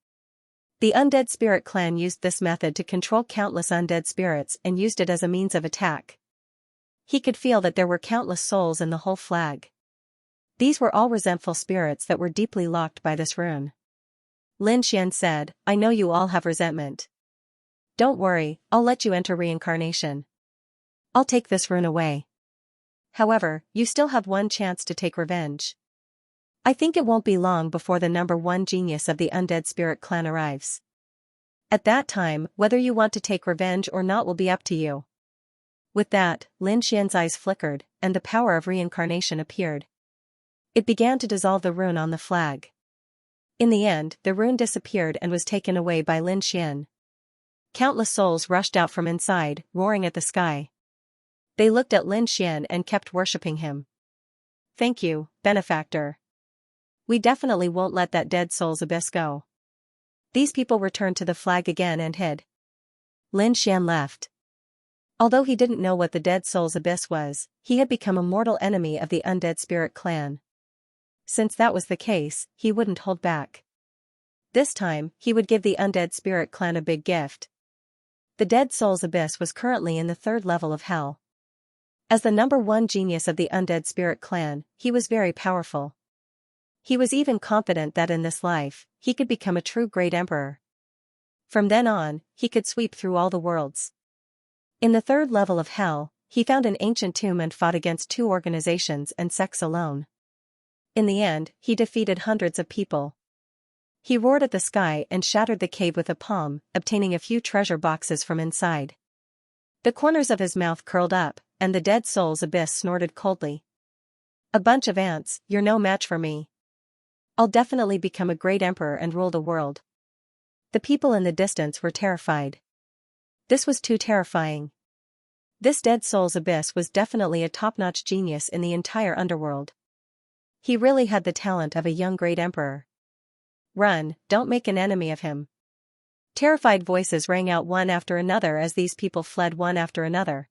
The undead spirit clan used this method to control countless undead spirits and used it as a means of attack. He could feel that there were countless souls in the whole flag. These were all resentful spirits that were deeply locked by this rune. Lin Xian said, I know you all have resentment. Don't worry, I'll let you enter reincarnation. I'll take this rune away. However, you still have one chance to take revenge. I think it won't be long before the number 1 genius of the undead spirit clan arrives. At that time, whether you want to take revenge or not will be up to you. With that, Lin Xian's eyes flickered, and the power of reincarnation appeared. It began to dissolve the rune on the flag. In the end, the rune disappeared and was taken away by Lin Xian. Countless souls rushed out from inside, roaring at the sky. They looked at Lin Xian and kept worshipping him. Thank you, benefactor. We definitely won't let that dead soul's abyss go. These people returned to the flag again and hid. Lin Xian left. Although he didn't know what the dead soul's abyss was, he had become a mortal enemy of the undead spirit clan. Since that was the case, he wouldn't hold back. This time, he would give the undead spirit clan a big gift. The dead soul's abyss was currently in the 3rd level of hell. As the number 1 genius of the undead spirit clan, he was very powerful. He was even confident that in this life, he could become a true great emperor. From then on, he could sweep through all the worlds. In the third level of hell, he found an ancient tomb and fought against 2 organizations and sects alone. In the end, he defeated hundreds of people. He roared at the sky and shattered the cave with a palm, obtaining a few treasure boxes from inside. The corners of his mouth curled up, and the dead soul's abyss snorted coldly. "A bunch of ants, you're no match for me. I'll definitely become a great emperor and rule the world." The people in the distance were terrified. This was too terrifying. This dead soul's abyss was definitely a top-notch genius in the entire underworld. He really had the talent of a young great emperor. "Run, don't make an enemy of him." Terrified voices rang out one after another as these people fled one after another.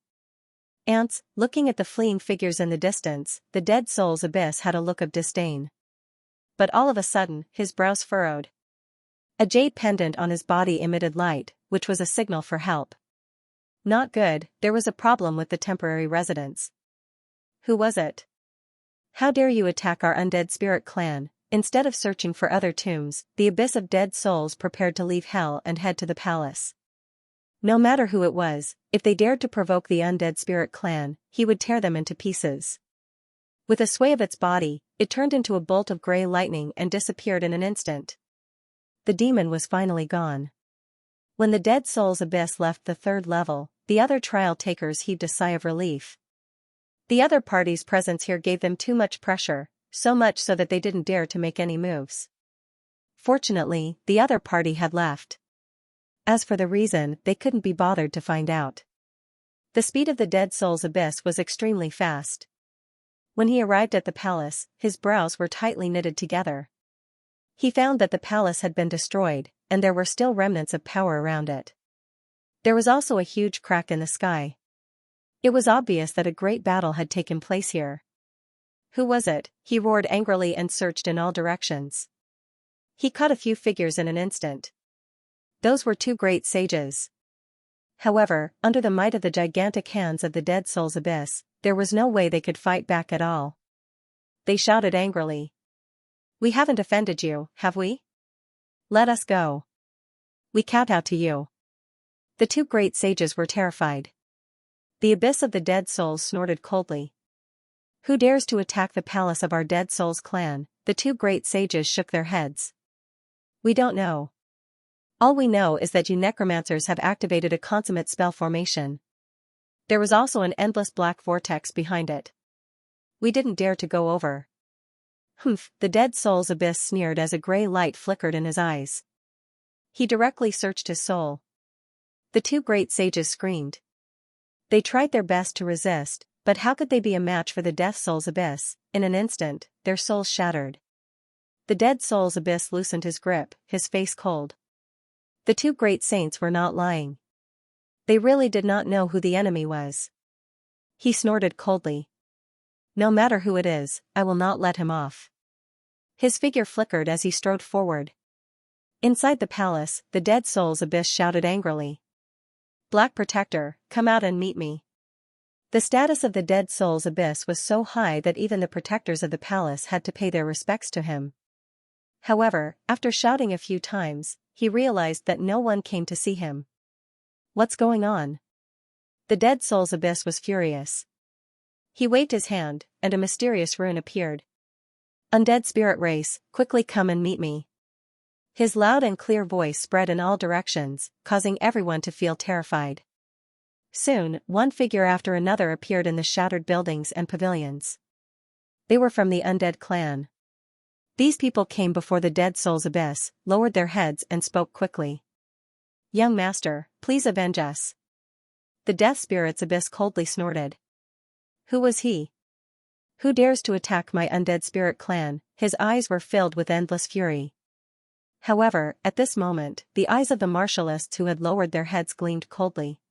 Ants, looking at the fleeing figures in the distance, the dead soul's abyss had a look of disdain. But all of a sudden, his brows furrowed. A jade pendant on his body emitted light, which was a signal for help. Not good, there was a problem with the temporary residents. Who was it? "How dare you attack our undead spirit clan?" Instead of searching for other tombs, the abyss of dead souls prepared to leave hell and head to the palace. No matter who it was, if they dared to provoke the undead spirit clan, he would tear them into pieces. With a sway of its body, it turned into a bolt of grey lightning and disappeared in an instant. The demon was finally gone. When the dead soul's abyss left the third level, the other trial takers heaved a sigh of relief. The other party's presence here gave them too much pressure, so much so that they didn't dare to make any moves. Fortunately, the other party had left. As for the reason, they couldn't be bothered to find out. The speed of the dead soul's abyss was extremely fast. When he arrived at the palace, his brows were tightly knitted together. He found that the palace had been destroyed, and there were still remnants of power around it. There was also a huge crack in the sky. It was obvious that a great battle had taken place here. Who was it? He roared angrily and searched in all directions. He caught a few figures in an instant. Those were 2 great sages. However, under the might of the gigantic hands of the dead soul's abyss, there was no way they could fight back at all. They shouted angrily. "We haven't offended you, have we? Let us go. We kowtow to you." The 2 great sages were terrified. The abyss of the dead souls snorted coldly. "Who dares to attack the palace of our dead souls clan?" The 2 great sages shook their heads. "We don't know. All we know is that you necromancers have activated a consummate spell formation. There was also an endless black vortex behind it. We didn't dare to go over." "Humph," the dead soul's abyss sneered as a grey light flickered in his eyes. He directly searched his soul. The 2 great sages screamed. They tried their best to resist, but how could they be a match for the death soul's abyss? In an instant, their souls shattered. The dead soul's abyss loosened his grip, his face cold. The 2 great saints were not lying. They really did not know who the enemy was. He snorted coldly. "No matter who it is, I will not let him off." His figure flickered as he strode forward. Inside the palace, the dead soul's abyss shouted angrily. "Black Protector, come out and meet me." The status of the dead soul's abyss was so high that even the protectors of the palace had to pay their respects to him. However, after shouting a few times, he realized that no one came to see him. What's going on? The dead soul's abyss was furious. He waved his hand, and a mysterious rune appeared. "Undead spirit race, quickly come and meet me." His loud and clear voice spread in all directions, causing everyone to feel terrified. Soon, one figure after another appeared in the shattered buildings and pavilions. They were from the undead clan. These people came before the dead soul's abyss, lowered their heads and spoke quickly. "Young master, please avenge us." The death spirit's abyss coldly snorted. Who was he? Who dares to attack my undead spirit clan? His eyes were filled with endless fury. However, at this moment, the eyes of the martialists who had lowered their heads gleamed coldly.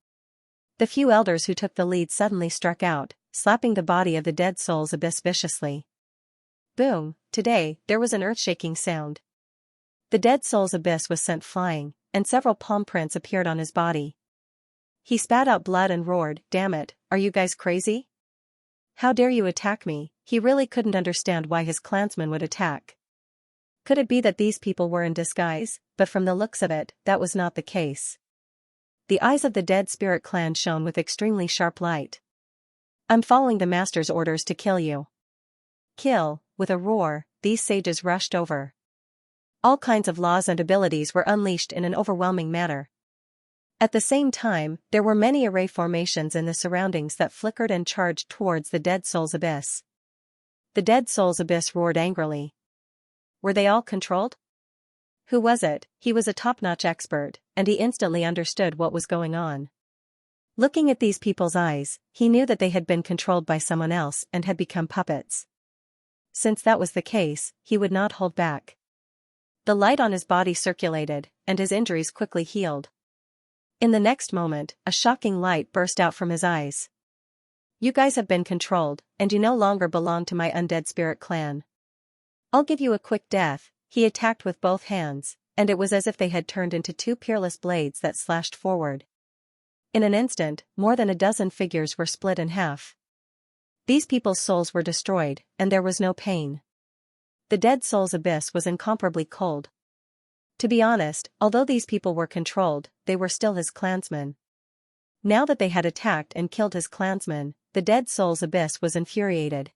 The few elders who took the lead suddenly struck out, slapping the body of the dead soul's abyss viciously. Boom! Today, there was an earth-shaking sound. The dead soul's abyss was sent flying, and several palm prints appeared on his body. He spat out blood and roared, "Damn it, are you guys crazy? How dare you attack me?" He really couldn't understand why his clansmen would attack. Could it be that these people were in disguise? But from the looks of it, that was not the case. The eyes of the dead spirit clan shone with extremely sharp light. I'm following the master's orders to kill you. Kill. With a roar, these sages rushed over. All kinds of laws and abilities were unleashed in an overwhelming manner. At the same time, there were many array formations in the surroundings that flickered and charged towards the Dead Soul's abyss. The Dead Soul's abyss roared angrily. Were they all controlled? Who was it? He was a top-notch expert, and he instantly understood what was going on. Looking at these people's eyes, he knew that they had been controlled by someone else and had become puppets. Since that was the case, he would not hold back. The light on his body circulated, and his injuries quickly healed. In the next moment, a shocking light burst out from his eyes. You guys have been controlled, and you no longer belong to my undead spirit clan. I'll give you a quick death. He attacked with both hands, and it was as if they had turned into two peerless blades that slashed forward. In an instant, more than a dozen figures were split in half. These people's souls were destroyed, and there was no pain. The Dead Soul's abyss was incomparably cold. To be honest, although these people were controlled, they were still his clansmen. Now that they had attacked and killed his clansmen, the Dead Soul's abyss was infuriated.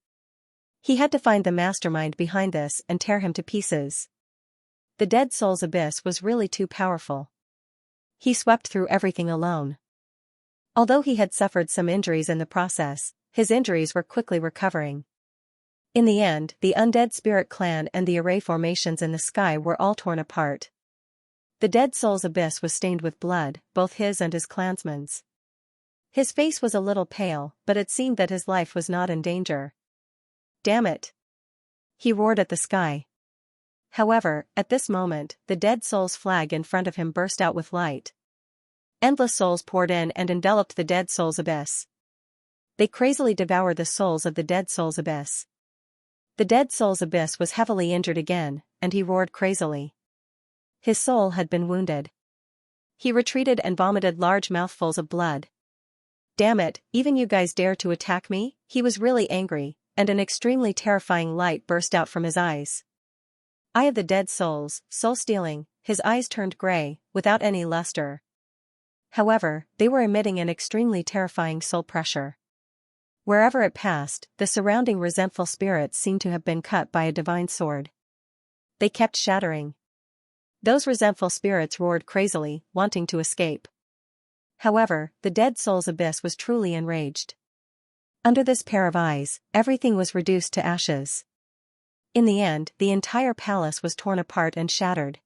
He had to find the mastermind behind this and tear him to pieces. The Dead Soul's abyss was really too powerful. He swept through everything alone. Although he had suffered some injuries in the process, his injuries were quickly recovering. In the end, the undead spirit clan and the array formations in the sky were all torn apart. The Dead Soul's abyss was stained with blood, both his and his clansmen's. His face was a little pale, but it seemed that his life was not in danger. Damn it! He roared at the sky. However, at this moment, the Dead Soul's flag in front of him burst out with light. Endless souls poured in and enveloped the Dead Soul's abyss. They crazily devoured the souls of the Dead Soul's abyss. The Dead Soul's abyss was heavily injured again, and he roared crazily. His soul had been wounded. He retreated and vomited large mouthfuls of blood. Damn it, even you guys dare to attack me? He was really angry, and an extremely terrifying light burst out from his eyes. Eye of the Dead Souls, soul-stealing, his eyes turned gray, without any luster. However, they were emitting an extremely terrifying soul pressure. Wherever it passed, the surrounding resentful spirits seemed to have been cut by a divine sword. They kept shattering. Those resentful spirits roared crazily, wanting to escape. However, the Dead Soul's abyss was truly enraged. Under this pair of eyes, everything was reduced to ashes. In the end, the entire palace was torn apart and shattered.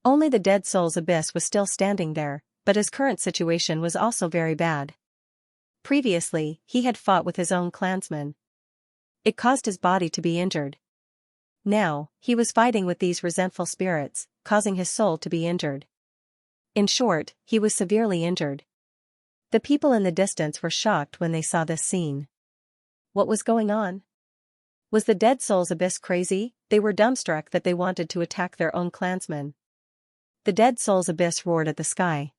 Only the Dead Soul's abyss was still standing there, but his current situation was also very bad. Previously, he had fought with his own clansmen. It caused his body to be injured. Now, he was fighting with these resentful spirits, causing his soul to be injured. In short, he was severely injured. The people in the distance were shocked when they saw this scene. What was going on? Was the Dead Soul's abyss crazy? They were dumbstruck that they wanted to attack their own clansmen. The Dead Soul's abyss roared at the sky.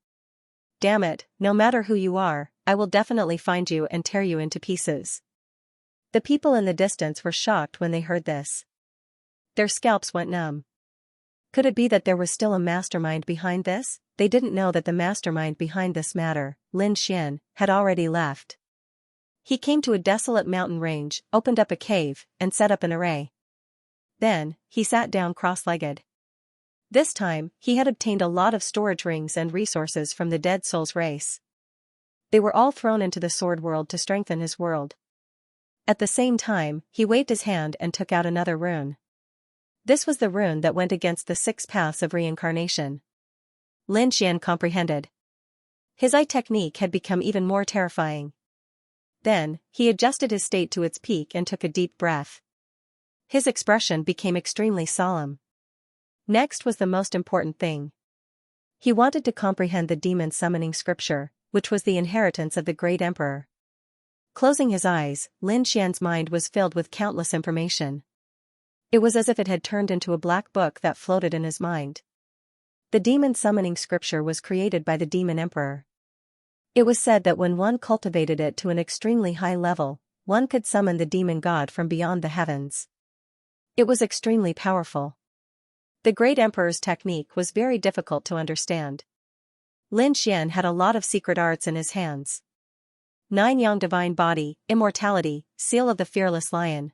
Damn it, no matter who you are, I will definitely find you and tear you into pieces. The people in the distance were shocked when they heard this. Their scalps went numb. Could it be that there was still a mastermind behind this? They didn't know that the mastermind behind this matter, Lin Xian, had already left. He came to a desolate mountain range, opened up a cave, and set up an array. Then, he sat down cross-legged. This time, he had obtained a lot of storage rings and resources from the Dead Soul's race. They were all thrown into the sword world to strengthen his world. At the same time, he waved his hand and took out another rune. This was the rune that went against the 6 paths of reincarnation. Lin Xian comprehended. His eye technique had become even more terrifying. Then, he adjusted his state to its peak and took a deep breath. His expression became extremely solemn. Next was the most important thing. He wanted to comprehend the demon summoning scripture, which was the inheritance of the great emperor. Closing his eyes, Lin Xian's mind was filled with countless information. It was as if it had turned into a black book that floated in his mind. The demon summoning scripture was created by the demon emperor. It was said that when one cultivated it to an extremely high level, one could summon the demon god from beyond the heavens. It was extremely powerful. The great emperor's technique was very difficult to understand. Lin Xian had a lot of secret arts in his hands. 9 Yang divine body, immortality, seal of the fearless lion.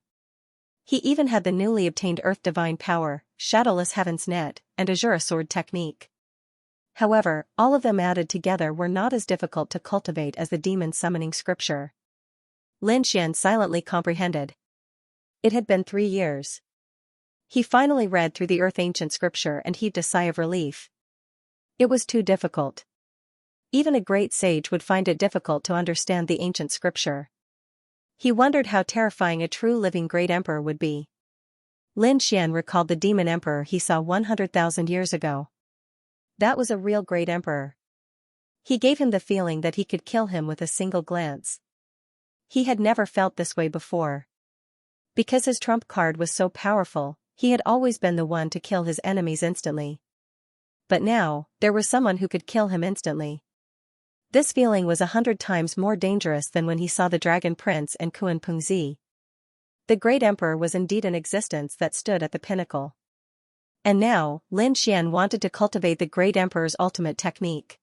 He even had the newly obtained earth divine power, shadowless heaven's net, and azure sword technique. However, all of them added together were not as difficult to cultivate as the demon summoning scripture. Lin Xian silently comprehended. It had been 3 years. He finally read through the earth ancient scripture and heaved a sigh of relief. It was too difficult. Even a great sage would find it difficult to understand the ancient scripture. He wondered how terrifying a true living great emperor would be. Lin Xian recalled the demon emperor he saw 100,000 years ago. That was a real great emperor. He gave him the feeling that he could kill him with a single glance. He had never felt this way before. Because his trump card was so powerful, he had always been the one to kill his enemies instantly. But now, there was someone who could kill him instantly. This feeling was 100 times more dangerous than when he saw the Dragon Prince and Kuan Pengzi. The great emperor was indeed an existence that stood at the pinnacle. And now, Lin Xian wanted to cultivate the great emperor's ultimate technique.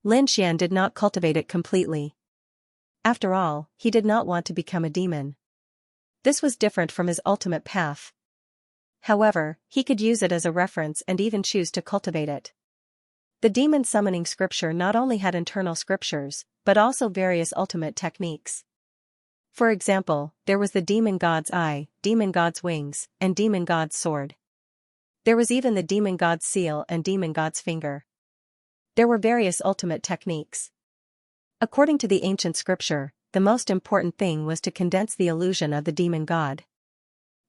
Lin Xian did not cultivate it completely. After all, he did not want to become a demon. This was different from his ultimate path. However, he could use it as a reference and even choose to cultivate it. The demon summoning scripture not only had internal scriptures, but also various ultimate techniques. For example, there was the demon god's eye, demon god's wings, and demon god's sword. There was even the demon god's seal and demon god's finger. There were various ultimate techniques. According to the ancient scripture, the most important thing was to condense the illusion of the demon god.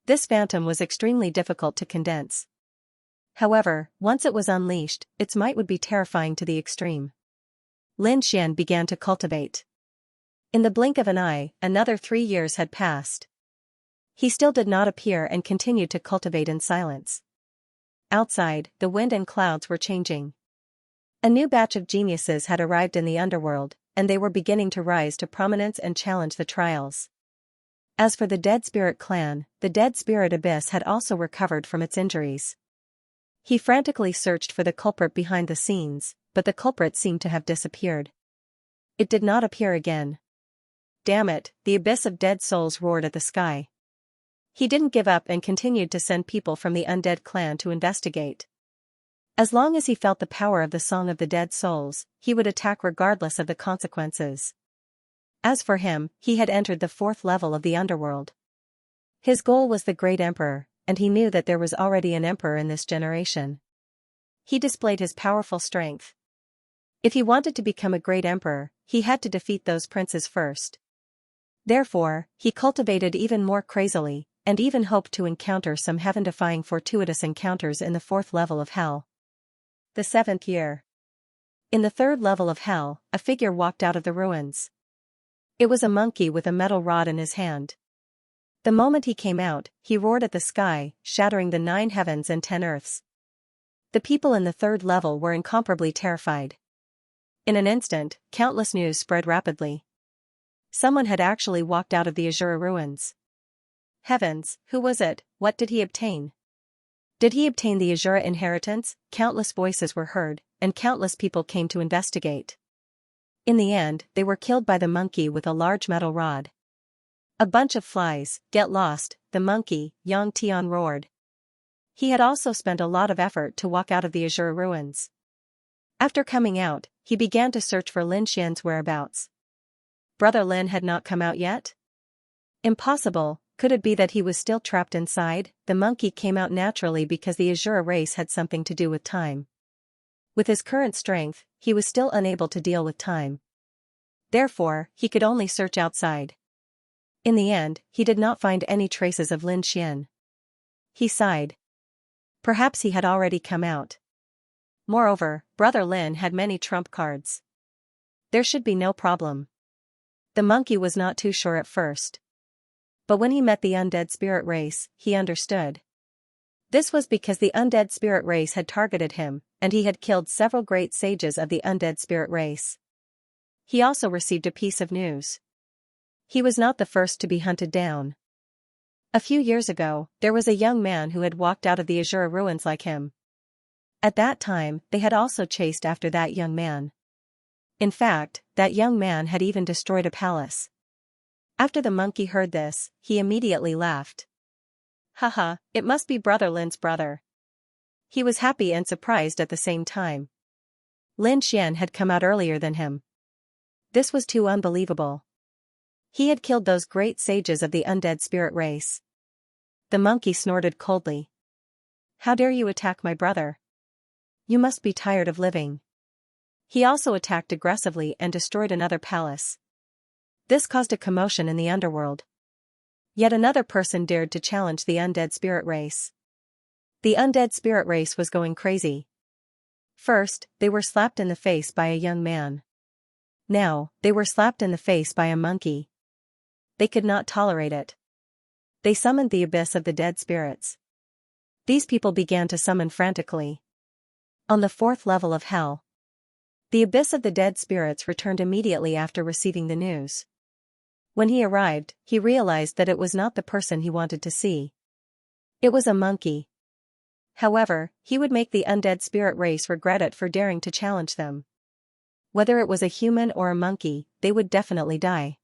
This phantom was extremely difficult to condense. However, once it was unleashed, its might would be terrifying to the extreme. Lin Xian began to cultivate. In the blink of an eye, another 3 years had passed. He still did not appear and continued to cultivate in silence. Outside, the wind and clouds were changing. A new batch of geniuses had arrived in the underworld, and they were beginning to rise to prominence and challenge the trials. As for the Dead Spirit clan, the Dead Spirit Abyss had also recovered from its injuries. He frantically searched for the culprit behind the scenes, but the culprit seemed to have disappeared. It did not appear again. Damn it, the abyss of dead souls roared at the sky. He didn't give up and continued to send people from the undead clan to investigate. As long as he felt the power of the Song of the Dead Souls, he would attack regardless of the consequences. As for him, he had entered the 4th level of the underworld. His goal was the Great Emperor, and he knew that there was already an emperor in this generation. He displayed his powerful strength. If he wanted to become a great emperor, he had to defeat those princes first. Therefore, he cultivated even more crazily, and even hoped to encounter some heaven-defying fortuitous encounters in the 4th level of hell. The 7th year. In the 3rd level of hell, a figure walked out of the ruins. It was a monkey with a metal rod in his hand. The moment he came out, he roared at the sky, shattering the 9 heavens and 10 earths. The people in the 3rd level were incomparably terrified. In an instant, countless news spread rapidly. Someone had actually walked out of the Azure ruins. Heavens, who was it? What did he obtain? Did he obtain the Azure inheritance? Countless voices were heard, and countless people came to investigate. In the end, they were killed by the monkey with a large metal rod. A bunch of flies, get lost, the monkey, Yang Tian roared. He had also spent a lot of effort to walk out of the Azure ruins. After coming out, he began to search for Lin Xian's whereabouts. Brother Lin had not come out yet? Impossible, could it be that he was still trapped inside? The monkey came out naturally because the Azure race had something to do with time. With his current strength, he was still unable to deal with time. Therefore, he could only search outside. In the end, he did not find any traces of Lin Xian. He sighed. Perhaps he had already come out. Moreover, Brother Lin had many trump cards. There should be no problem. The monkey was not too sure at first. But when he met the undead spirit race, he understood. This was because the undead spirit race had targeted him, and he had killed several great sages of the undead spirit race. He also received a piece of news. He was not the first to be hunted down. A few years ago, there was a young man who had walked out of the Azure ruins like him. At that time, they had also chased after that young man. In fact, that young man had even destroyed a palace. After the monkey heard this, he immediately laughed. Haha, it must be Brother Lin's brother. He was happy and surprised at the same time. Lin Xian had come out earlier than him. This was too unbelievable. He had killed those great sages of the undead spirit race. The monkey snorted coldly. How dare you attack my brother? You must be tired of living. He also attacked aggressively and destroyed another palace. This caused a commotion in the underworld. Yet another person dared to challenge the undead spirit race. The undead spirit race was going crazy. First, they were slapped in the face by a young man. Now, they were slapped in the face by a monkey. They could not tolerate it. They summoned the abyss of the dead spirits. These people began to summon frantically. On the 4th level of hell. The abyss of the dead spirits returned immediately after receiving the news. When he arrived, he realized that it was not the person he wanted to see. It was a monkey. However, he would make the undead spirit race regret it for daring to challenge them. Whether it was a human or a monkey, they would definitely die.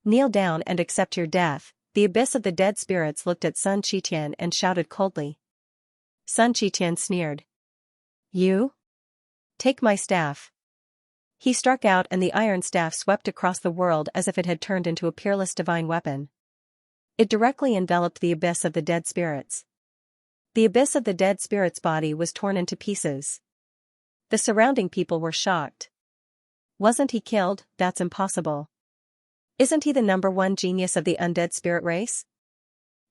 Kneel down and accept your death. The abyss of the dead spirits looked at Sun Qitian and shouted coldly. Sun Qitian sneered. You? Take my staff. He struck out and the iron staff swept across the world as if it had turned into a peerless divine weapon. It directly enveloped the abyss of the dead spirits. The abyss of the dead spirits' body was torn into pieces. The surrounding people were shocked. Wasn't he killed? That's impossible. Isn't he the #1 genius of the undead spirit race?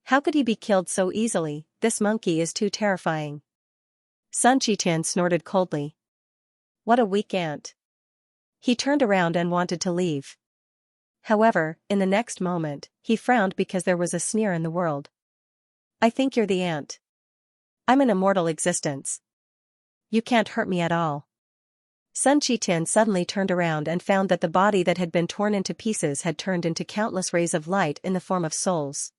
How could he be killed so easily? This monkey is too terrifying. Sun Qitian snorted coldly. What a weak ant. He turned around and wanted to leave. However, in the next moment, he frowned because there was a sneer in the world. I think you're the ant. I'm an immortal existence. You can't hurt me at all. Sun Qitian suddenly turned around and found that the body that had been torn into pieces had turned into countless rays of light in the form of souls.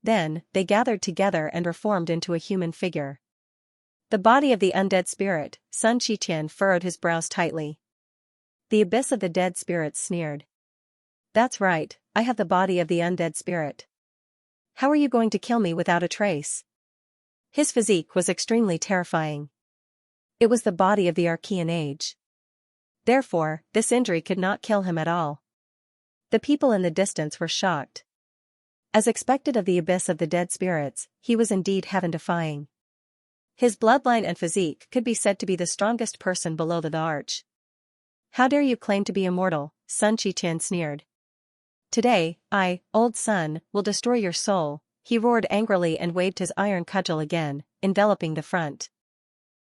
Then, they gathered together and reformed into a human figure. The body of the undead spirit. Sun Qitian furrowed his brows tightly. The abyss of the dead spirits sneered. That's right, I have the body of the undead spirit. How are you going to kill me without a trace? His physique was extremely terrifying. It was the body of the Archean age. Therefore, this injury could not kill him at all. The people in the distance were shocked. As expected of the abyss of the dead spirits, he was indeed heaven-defying. His bloodline and physique could be said to be the strongest person below the arch. How dare you claim to be immortal? Sun Qitian sneered. Today, I, old Sun, will destroy your soul. He roared angrily and waved his iron cudgel again, enveloping the front.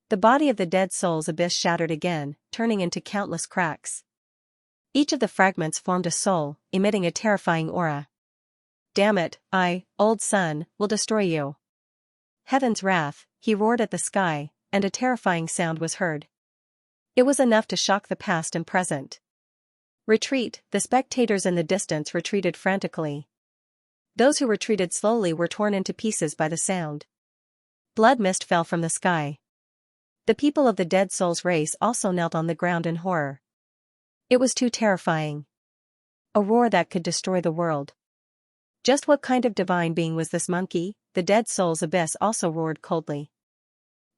The body of the dead soul's abyss shattered again, turning into countless cracks. Each of the fragments formed a soul, emitting a terrifying aura. Damn it, I, old Sun, will destroy you. Heaven's wrath, he roared at the sky, and a terrifying sound was heard. It was enough to shock the past and present. Retreat, the spectators in the distance retreated frantically. Those who retreated slowly were torn into pieces by the sound. Blood mist fell from the sky. The people of the dead soul's race also knelt on the ground in horror. It was too terrifying. A roar that could destroy the world. Just what kind of divine being was this monkey? The dead soul's abyss also roared coldly.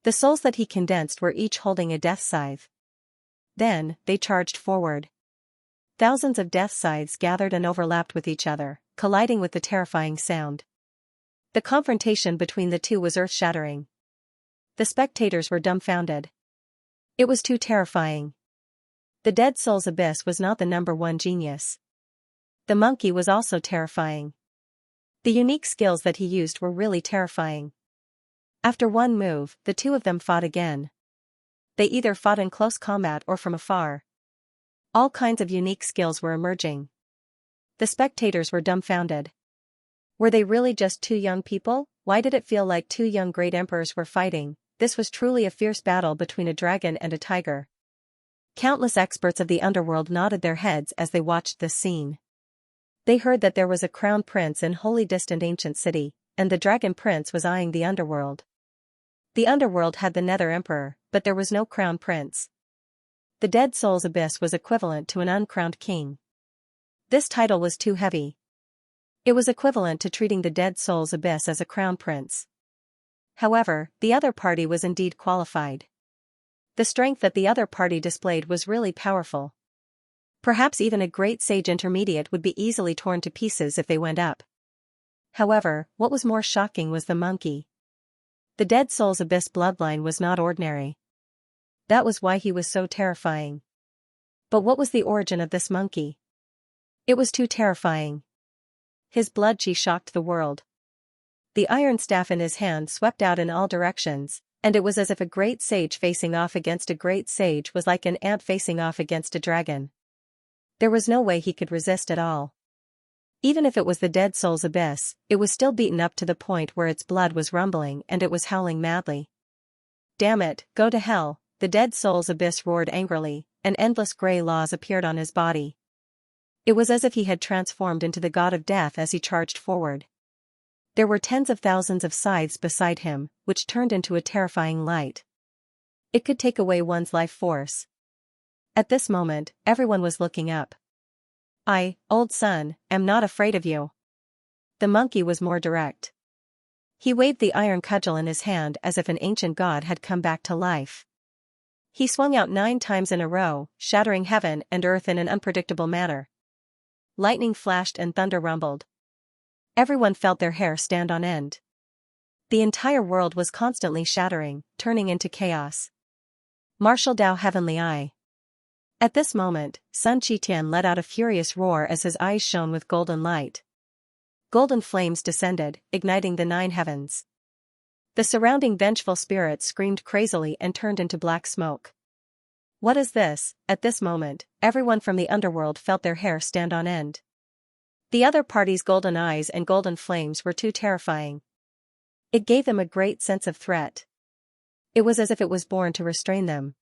The souls that he condensed were each holding a death scythe. Then, they charged forward. Thousands of death scythes gathered and overlapped with each other, colliding with the terrifying sound. The confrontation between the two was earth-shattering. The spectators were dumbfounded. It was too terrifying. The dead soul's abyss was not the #1 genius. The monkey was also terrifying. The unique skills that he used were really terrifying. After one move, the two of them fought again. They either fought in close combat or from afar. All kinds of unique skills were emerging. The spectators were dumbfounded. Were they really just two young people? Why did it feel like two young great emperors were fighting? This was truly a fierce battle between a dragon and a tiger. Countless experts of the underworld nodded their heads as they watched this scene. They heard that there was a crown prince in wholly distant ancient city, and the dragon prince was eyeing the underworld. The underworld had the nether emperor, but there was no crown prince. The dead soul's abyss was equivalent to an uncrowned king. This title was too heavy. It was equivalent to treating the dead soul's abyss as a crown prince. However, the other party was indeed qualified. The strength that the other party displayed was really powerful. Perhaps even a great sage intermediate would be easily torn to pieces if they went up. However, what was more shocking was the monkey. The dead soul's abyss bloodline was not ordinary. That was why he was so terrifying. But what was the origin of this monkey? It was too terrifying. His blood chi shocked the world. The iron staff in his hand swept out in all directions, and it was as if a great sage facing off against a great sage was like an ant facing off against a dragon. There was no way he could resist at all. Even if it was the dead soul's abyss, it was still beaten up to the point where its blood was rumbling and it was howling madly. Damn it, go to hell, the dead soul's abyss roared angrily, and endless grey laws appeared on his body. It was as if he had transformed into the god of death as he charged forward. There were tens of thousands of scythes beside him, which turned into a terrifying light. It could take away one's life force. At this moment, everyone was looking up. I, old son, am not afraid of you. The monkey was more direct. He waved the iron cudgel in his hand as if an ancient god had come back to life. He swung out 9 times in a row, shattering heaven and earth in an unpredictable manner. Lightning flashed and thunder rumbled. Everyone felt their hair stand on end. The entire world was constantly shattering, turning into chaos. Martial Dao Heavenly Eye. At this moment, Sun Qitian let out a furious roar as his eyes shone with golden light. Golden flames descended, igniting the 9 heavens. The surrounding vengeful spirits screamed crazily and turned into black smoke. What is this? At this moment, everyone from the underworld felt their hair stand on end. The other party's golden eyes and golden flames were too terrifying. It gave them a great sense of threat. It was as if it was born to restrain them.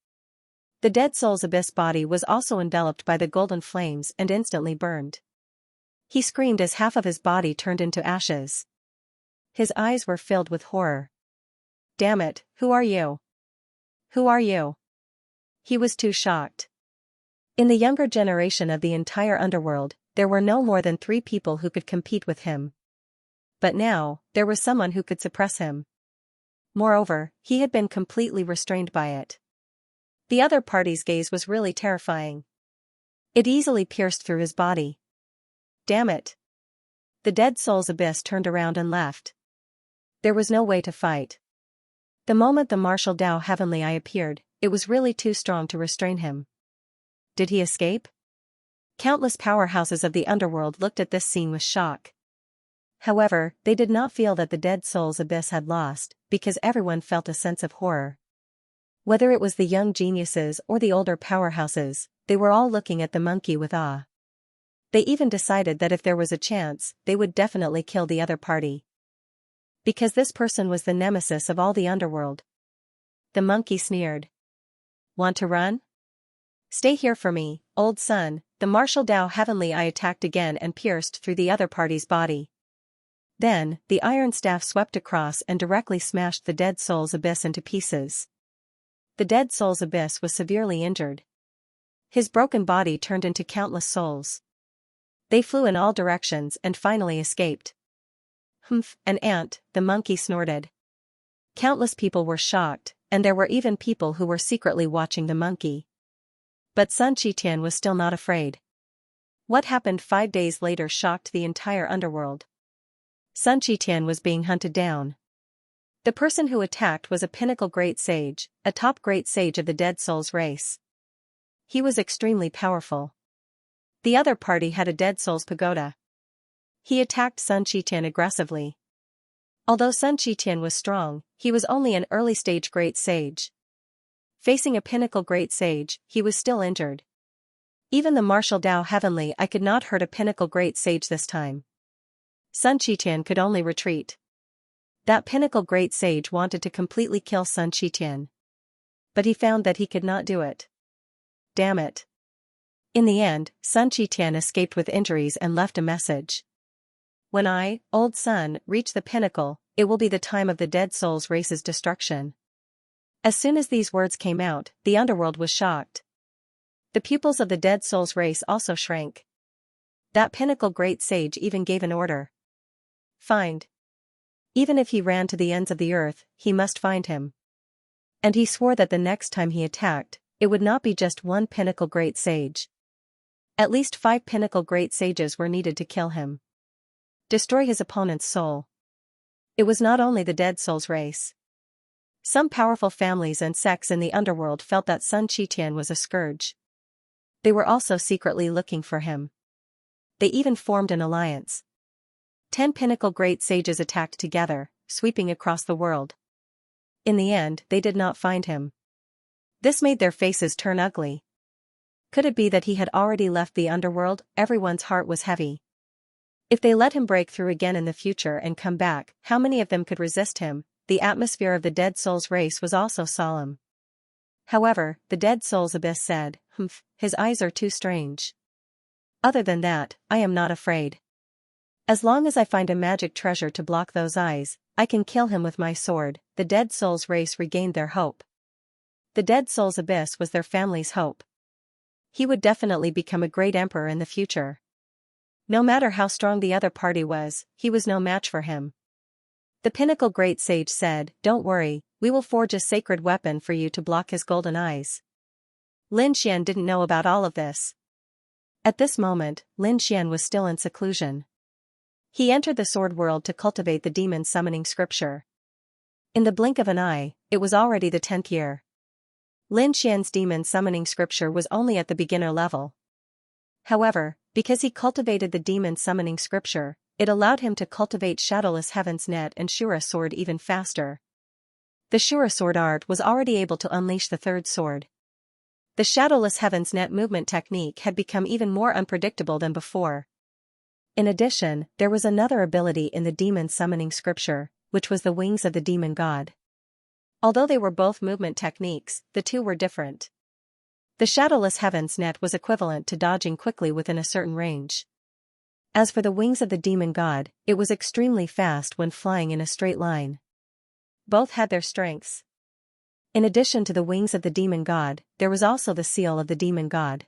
The dead soul's abyss body was also enveloped by the golden flames and instantly burned. He screamed as half of his body turned into ashes. His eyes were filled with horror. Damn it, who are you? Who are you? He was too shocked. In the younger generation of the entire underworld, there were no more than 3 people who could compete with him. But now, there was someone who could suppress him. Moreover, he had been completely restrained by it. The other party's gaze was really terrifying. It easily pierced through his body. Damn it. The dead soul's abyss turned around and left. There was no way to fight. The moment the martial Dao Heavenly Eye appeared, it was really too strong to restrain him. Did he escape? Countless powerhouses of the underworld looked at this scene with shock. However, they did not feel that the dead soul's abyss had lost, because everyone felt a sense of horror. Whether it was the young geniuses or the older powerhouses, they were all looking at the monkey with awe. They even decided that if there was a chance, they would definitely kill the other party. Because this person was the nemesis of all the underworld. The monkey sneered. Want to run? Stay here for me, old son. The martial Dao Heavenly Eye attacked again and pierced through the other party's body. Then, the iron staff swept across and directly smashed the dead soul's abyss into pieces. The dead soul's abyss was severely injured. His broken body turned into countless souls. They flew in all directions and finally escaped. Humph, an ant, the monkey snorted. Countless people were shocked, and there were even people who were secretly watching the monkey. But Sun Qitian was still not afraid. What happened 5 days later shocked the entire underworld. Sun Qitian was being hunted down. The person who attacked was a pinnacle great sage, a top great sage of the dead soul's race. He was extremely powerful. The other party had a dead soul's pagoda. He attacked Sun Qitian aggressively. Although Sun Qitian was strong, he was only an early-stage great sage. Facing a pinnacle great sage, he was still injured. Even the martial Dao Heavenly Eye could not hurt a pinnacle great sage this time. Sun Qitian could only retreat. That pinnacle great sage wanted to completely kill Sun Qitian. But he found that he could not do it. Damn it. In the end, Sun Qitian escaped with injuries and left a message. When I, old sun, reach the pinnacle, it will be the time of the dead souls race's destruction. As soon as these words came out, the underworld was shocked. The pupils of the dead souls race also shrank. That pinnacle great sage even gave an order. Find. Even if he ran to the ends of the earth, he must find him. And he swore that the next time he attacked, it would not be just one pinnacle great sage. At least 5 pinnacle great sages were needed to kill him. Destroy his opponent's soul. It was not only the dead souls race. Some powerful families and sects in the underworld felt that Sun Qitian was a scourge. They were also secretly looking for him. They even formed an alliance. 10 pinnacle great sages attacked together, sweeping across the world. In the end, they did not find him. This made their faces turn ugly. Could it be that he had already left the underworld? Everyone's heart was heavy. If they let him break through again in the future and come back, how many of them could resist him? The atmosphere of the dead souls race was also solemn. However, the dead souls abyss said, his eyes are too strange. Other than that, I am not afraid. As long as I find a magic treasure to block those eyes, I can kill him with my sword. The dead souls race regained their hope. The dead souls abyss was their family's hope. He would definitely become a great emperor in the future. No matter how strong the other party was, he was no match for him. The pinnacle great sage said, "Don't worry, we will forge a sacred weapon for you to block his golden eyes." Lin Xian didn't know about all of this. At this moment, Lin Xian was still in seclusion. He entered the sword world to cultivate the demon summoning scripture. In the blink of an eye, it was already the 10th year. Lin Xian's demon summoning scripture was only at the beginner level. However, because he cultivated the demon summoning scripture, it allowed him to cultivate Shadowless Heaven's Net and Shura sword even faster. The Shura sword art was already able to unleash the third sword. The Shadowless Heaven's Net movement technique had become even more unpredictable than before. In addition, there was another ability in the demon summoning scripture, which was the wings of the demon god. Although they were both movement techniques, the two were different. The Shadowless Heaven's Net was equivalent to dodging quickly within a certain range. As for the wings of the demon god, it was extremely fast when flying in a straight line. Both had their strengths. In addition to the wings of the demon god, there was also the seal of the demon god.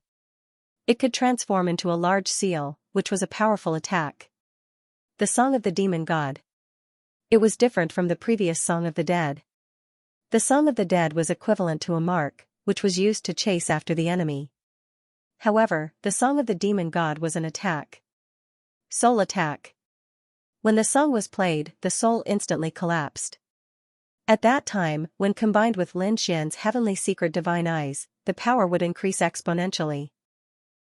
It could transform into a large seal, which was a powerful attack. The Song of the Demon God. It was different from the previous Song of the Dead. The Song of the Dead was equivalent to a mark, which was used to chase after the enemy. However, the Song of the Demon God was an attack. Soul attack. When the song was played, the soul instantly collapsed. At that time, when combined with Lin Xian's heavenly secret divine eyes, the power would increase exponentially.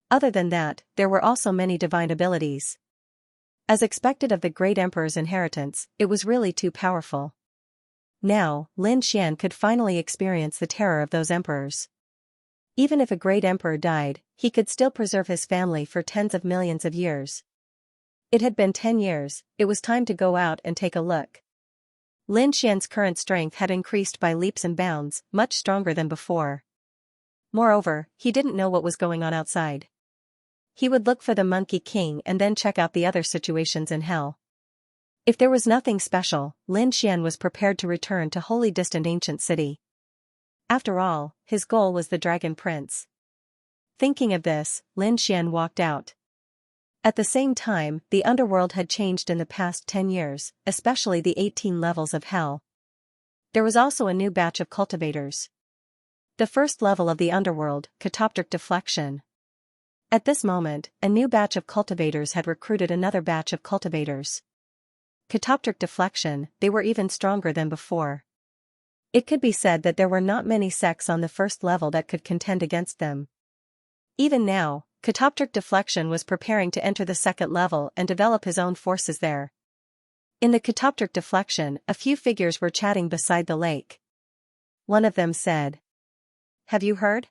Other than that, there were also many divine abilities. As expected of the great emperor's inheritance, it was really too powerful. Now, Lin Xian could finally experience the terror of those emperors. Even if a great emperor died, he could still preserve his family for tens of millions of years. It had been 10 years, it was time to go out and take a look. Lin Xian's current strength had increased by leaps and bounds, much stronger than before. Moreover, he didn't know what was going on outside. He would look for the Monkey King and then check out the other situations in hell. If there was nothing special, Lin Xian was prepared to return to wholly distant ancient city. After all, his goal was the Dragon Prince. Thinking of this, Lin Xian walked out. At the same time, the underworld had changed in the past 10 years, especially the 18 levels of hell. There was also a new batch of cultivators. The first level of the underworld, Catoptric Deflection. At this moment, a new batch of cultivators had recruited another batch of cultivators. Catoptric Deflection, they were even stronger than before. It could be said that there were not many sects on the first level that could contend against them. Even now, Catoptric Deflection was preparing to enter the second level and develop his own forces there. In the Catoptric Deflection, a few figures were chatting beside the lake. One of them said, "Have you heard?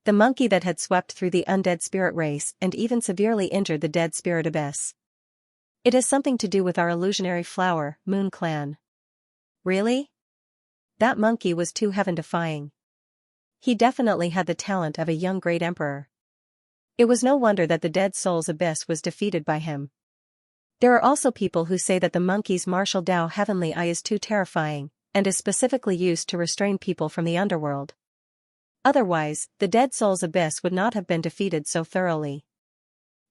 The monkey that had swept through the undead spirit race and even severely injured the dead spirit abyss. It has something to do with our illusionary flower, Moon Clan." Really? That monkey was too heaven-defying. He definitely had the talent of a young great emperor. It was no wonder that the dead soul's abyss was defeated by him. There are also people who say that the monkey's martial Dao heavenly eye is too terrifying, and is specifically used to restrain people from the underworld. Otherwise, the dead soul's abyss would not have been defeated so thoroughly.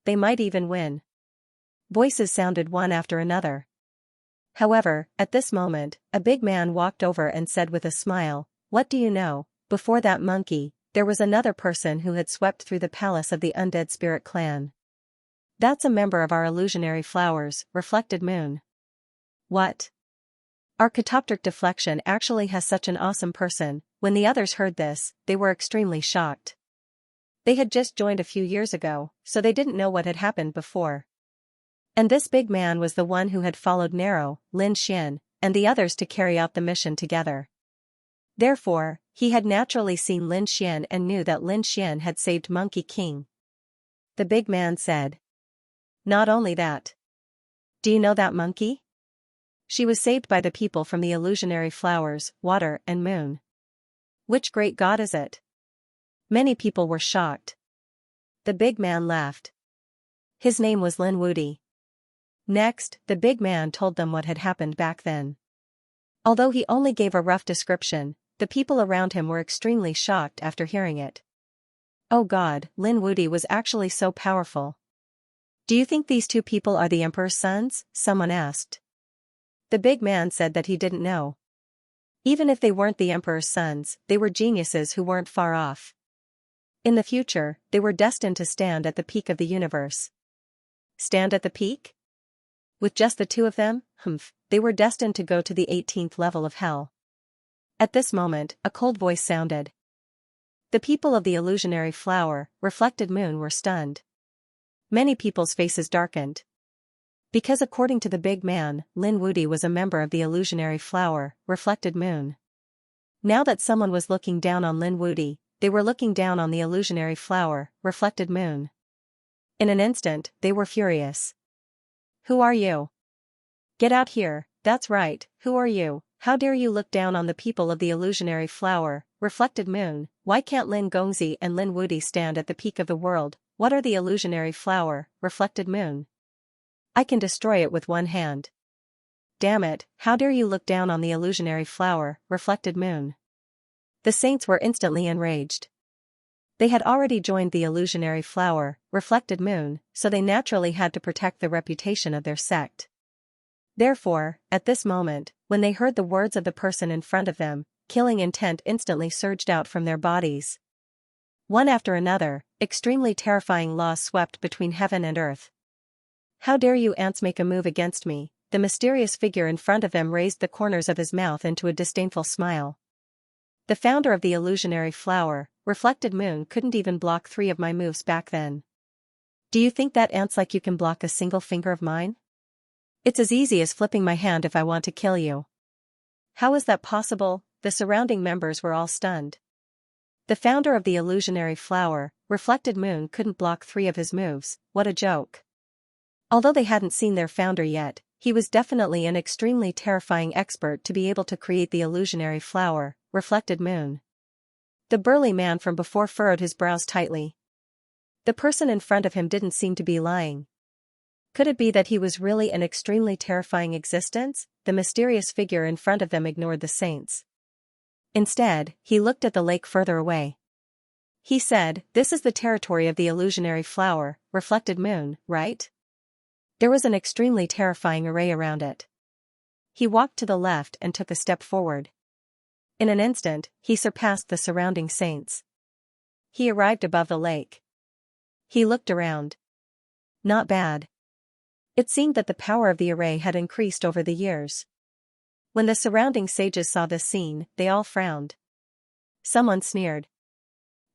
They might even win. Voices sounded one after another. However, at this moment, a big man walked over and said with a smile, "What do you know? Before that monkey, there was another person who had swept through the palace of the undead spirit clan. That's a member of our illusionary flowers," reflected Moon. What? Our catoptric deflection actually has such an awesome person. When the others heard this, they were extremely shocked. They had just joined a few years ago, so they didn't know what had happened before. And this big man was the one who had followed Nero, Lin Xian, and the others to carry out the mission together. Therefore, he had naturally seen Lin Xian and knew that Lin Xian had saved Monkey King. The big man said. Not only that. Do you know that monkey? She was saved by the people from the illusionary flowers, water and moon. Which great god is it? Many people were shocked. The big man laughed. His name was Lin Wudi. Next, the big man told them what had happened back then. Although he only gave a rough description, the people around him were extremely shocked after hearing it. Oh God, Lin Wudi was actually so powerful. Do you think these two people are the emperor's sons? Someone asked. The big man said that he didn't know. Even if they weren't the emperor's sons, they were geniuses who weren't far off. In the future, they were destined to stand at the peak of the universe. Stand at the peak? With just the two of them, they were destined to go to the 18th level of hell. At this moment, a cold voice sounded. The people of the illusionary flower, reflected moon, were stunned. Many people's faces darkened. Because according to the big man, Lin Wudi was a member of the illusionary flower, reflected moon. Now that someone was looking down on Lin Wudi, they were looking down on the illusionary flower, reflected moon. In an instant, they were furious. Who are you? Get out here, that's right, who are you? How dare you look down on the people of the illusionary flower, reflected moon? Why can't Lin Gongzi and Lin Wudi stand at the peak of the world? What are the illusionary flower, reflected moon? I can destroy it with one hand. Damn it, how dare you look down on the illusionary flower, reflected moon? The saints were instantly enraged. They had already joined the illusionary flower, reflected moon, so they naturally had to protect the reputation of their sect. Therefore, at this moment, when they heard the words of the person in front of them, killing intent instantly surged out from their bodies. One after another, extremely terrifying laws swept between heaven and earth. How dare you ants make a move against me? The mysterious figure in front of them raised the corners of his mouth into a disdainful smile. The founder of the illusionary flower, reflected moon, couldn't even block 3 of my moves back then. Do you think that ants like you can block a single finger of mine? It's as easy as flipping my hand if I want to kill you. How is that possible? The surrounding members were all stunned. The founder of the illusionary flower, reflected moon, couldn't block 3 of his moves. What a joke. Although they hadn't seen their founder yet, he was definitely an extremely terrifying expert to be able to create the illusionary flower, reflected moon. The burly man from before furrowed his brows tightly. The person in front of him didn't seem to be lying. Could it be that he was really an extremely terrifying existence? The mysterious figure in front of them ignored the saints. Instead, he looked at the lake further away. He said, "This is the territory of the illusionary flower, reflected moon, right?" There was an extremely terrifying array around it. He walked to the left and took a step forward. In an instant, he surpassed the surrounding saints. He arrived above the lake. He looked around. Not bad. It seemed that the power of the array had increased over the years. When the surrounding sages saw this scene, they all frowned. Someone sneered.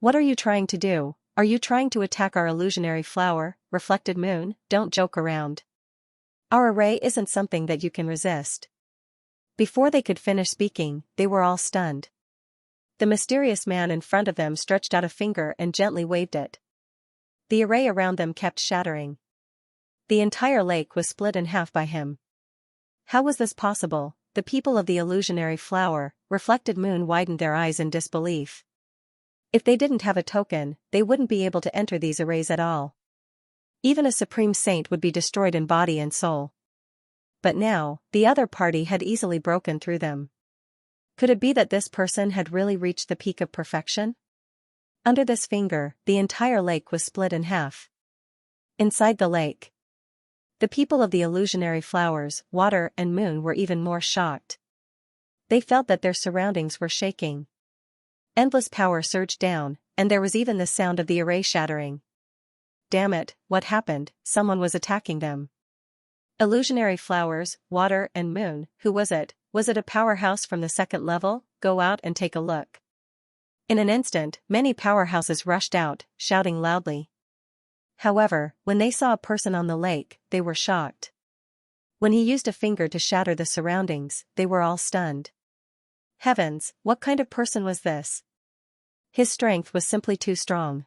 What are you trying to do? Are you trying to attack our illusionary flower, reflected moon? Don't joke around. Our array isn't something that you can resist. Before they could finish speaking, they were all stunned. The mysterious man in front of them stretched out a finger and gently waved it. The array around them kept shattering. The entire lake was split in half by him. How was this possible? The people of the illusionary flower, reflected moon, widened their eyes in disbelief. If they didn't have a token, they wouldn't be able to enter these arrays at all. Even a supreme saint would be destroyed in body and soul. But now, the other party had easily broken through them. Could it be that this person had really reached the peak of perfection? Under this finger, the entire lake was split in half. Inside the lake, the people of the illusionary flowers, water and moon were even more shocked. They felt that their surroundings were shaking. Endless power surged down, and there was even the sound of the array shattering. Damn it, what happened? Someone was attacking them. Illusionary flowers, water and moon, who was it? Was it a powerhouse from the second level? Go out and take a look. In an instant, many powerhouses rushed out, shouting loudly. However, when they saw a person on the lake, they were shocked. When he used a finger to shatter the surroundings, they were all stunned. Heavens, what kind of person was this? His strength was simply too strong.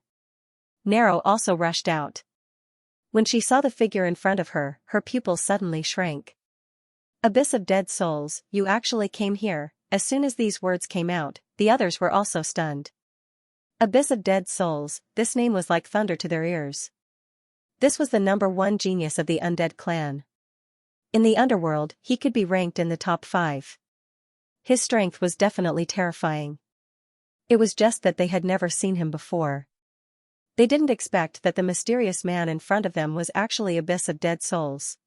Nero also rushed out. When she saw the figure in front of her, her pupils suddenly shrank. Abyss of dead souls, you actually came here. As soon as these words came out, the others were also stunned. Abyss of dead souls, this name was like thunder to their ears. This was the #1 genius of the undead clan. In the underworld, he could be ranked in the top 5. His strength was definitely terrifying. It was just that they had never seen him before. They didn't expect that the mysterious man in front of them was actually Abyss of dead souls.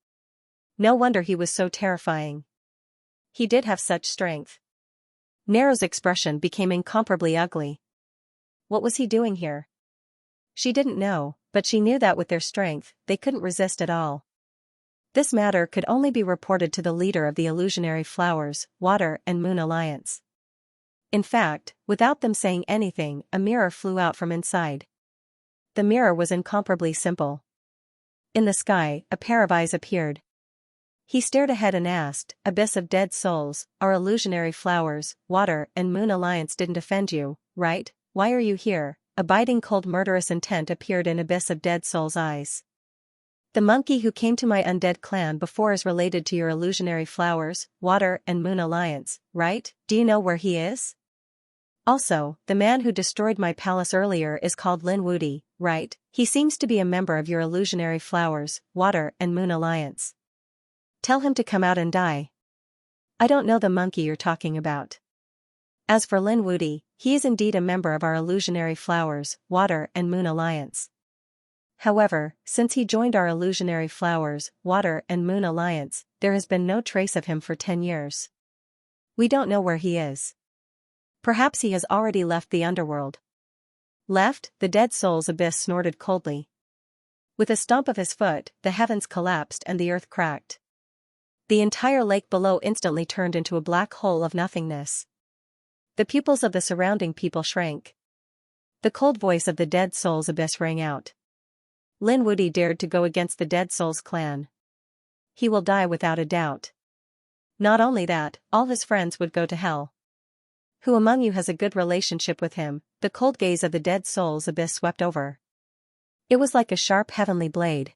No wonder he was so terrifying. He did have such strength. Nero's expression became incomparably ugly. What was he doing here? She didn't know, but she knew that with their strength, they couldn't resist at all. This matter could only be reported to the leader of the illusionary flowers, water and moon alliance. In fact, without them saying anything, a mirror flew out from inside. The mirror was incomparably simple. In the sky, a pair of eyes appeared. He stared ahead and asked, Abyss of dead souls, our illusionary flowers, water and moon alliance didn't offend you, right? Why are you here? A biting cold murderous intent appeared in Abyss of dead souls' eyes. The monkey who came to my undead clan before is related to your illusionary flowers, water and moon alliance, right? Do you know where he is? Also, the man who destroyed my palace earlier is called Lin Wudi, right? He seems to be a member of your illusionary flowers, water and moon alliance. Tell him to come out and die. I don't know the monkey you're talking about. As for Lin Wudi, he is indeed a member of our illusionary flowers, water and moon alliance. However, since he joined our illusionary flowers, water and moon alliance, there has been no trace of him for 10 years. We don't know where he is. Perhaps he has already left the underworld. Left? The dead soul's abyss snorted coldly. With a stomp of his foot, the heavens collapsed and the earth cracked. The entire lake below instantly turned into a black hole of nothingness. The pupils of the surrounding people shrank. The cold voice of the dead soul's abyss rang out. Lin Wudi dared to go against the dead soul's clan. He will die without a doubt. Not only that, all his friends would go to hell. Who among you has a good relationship with him? The cold gaze of the dead soul's abyss swept over. It was like a sharp heavenly blade.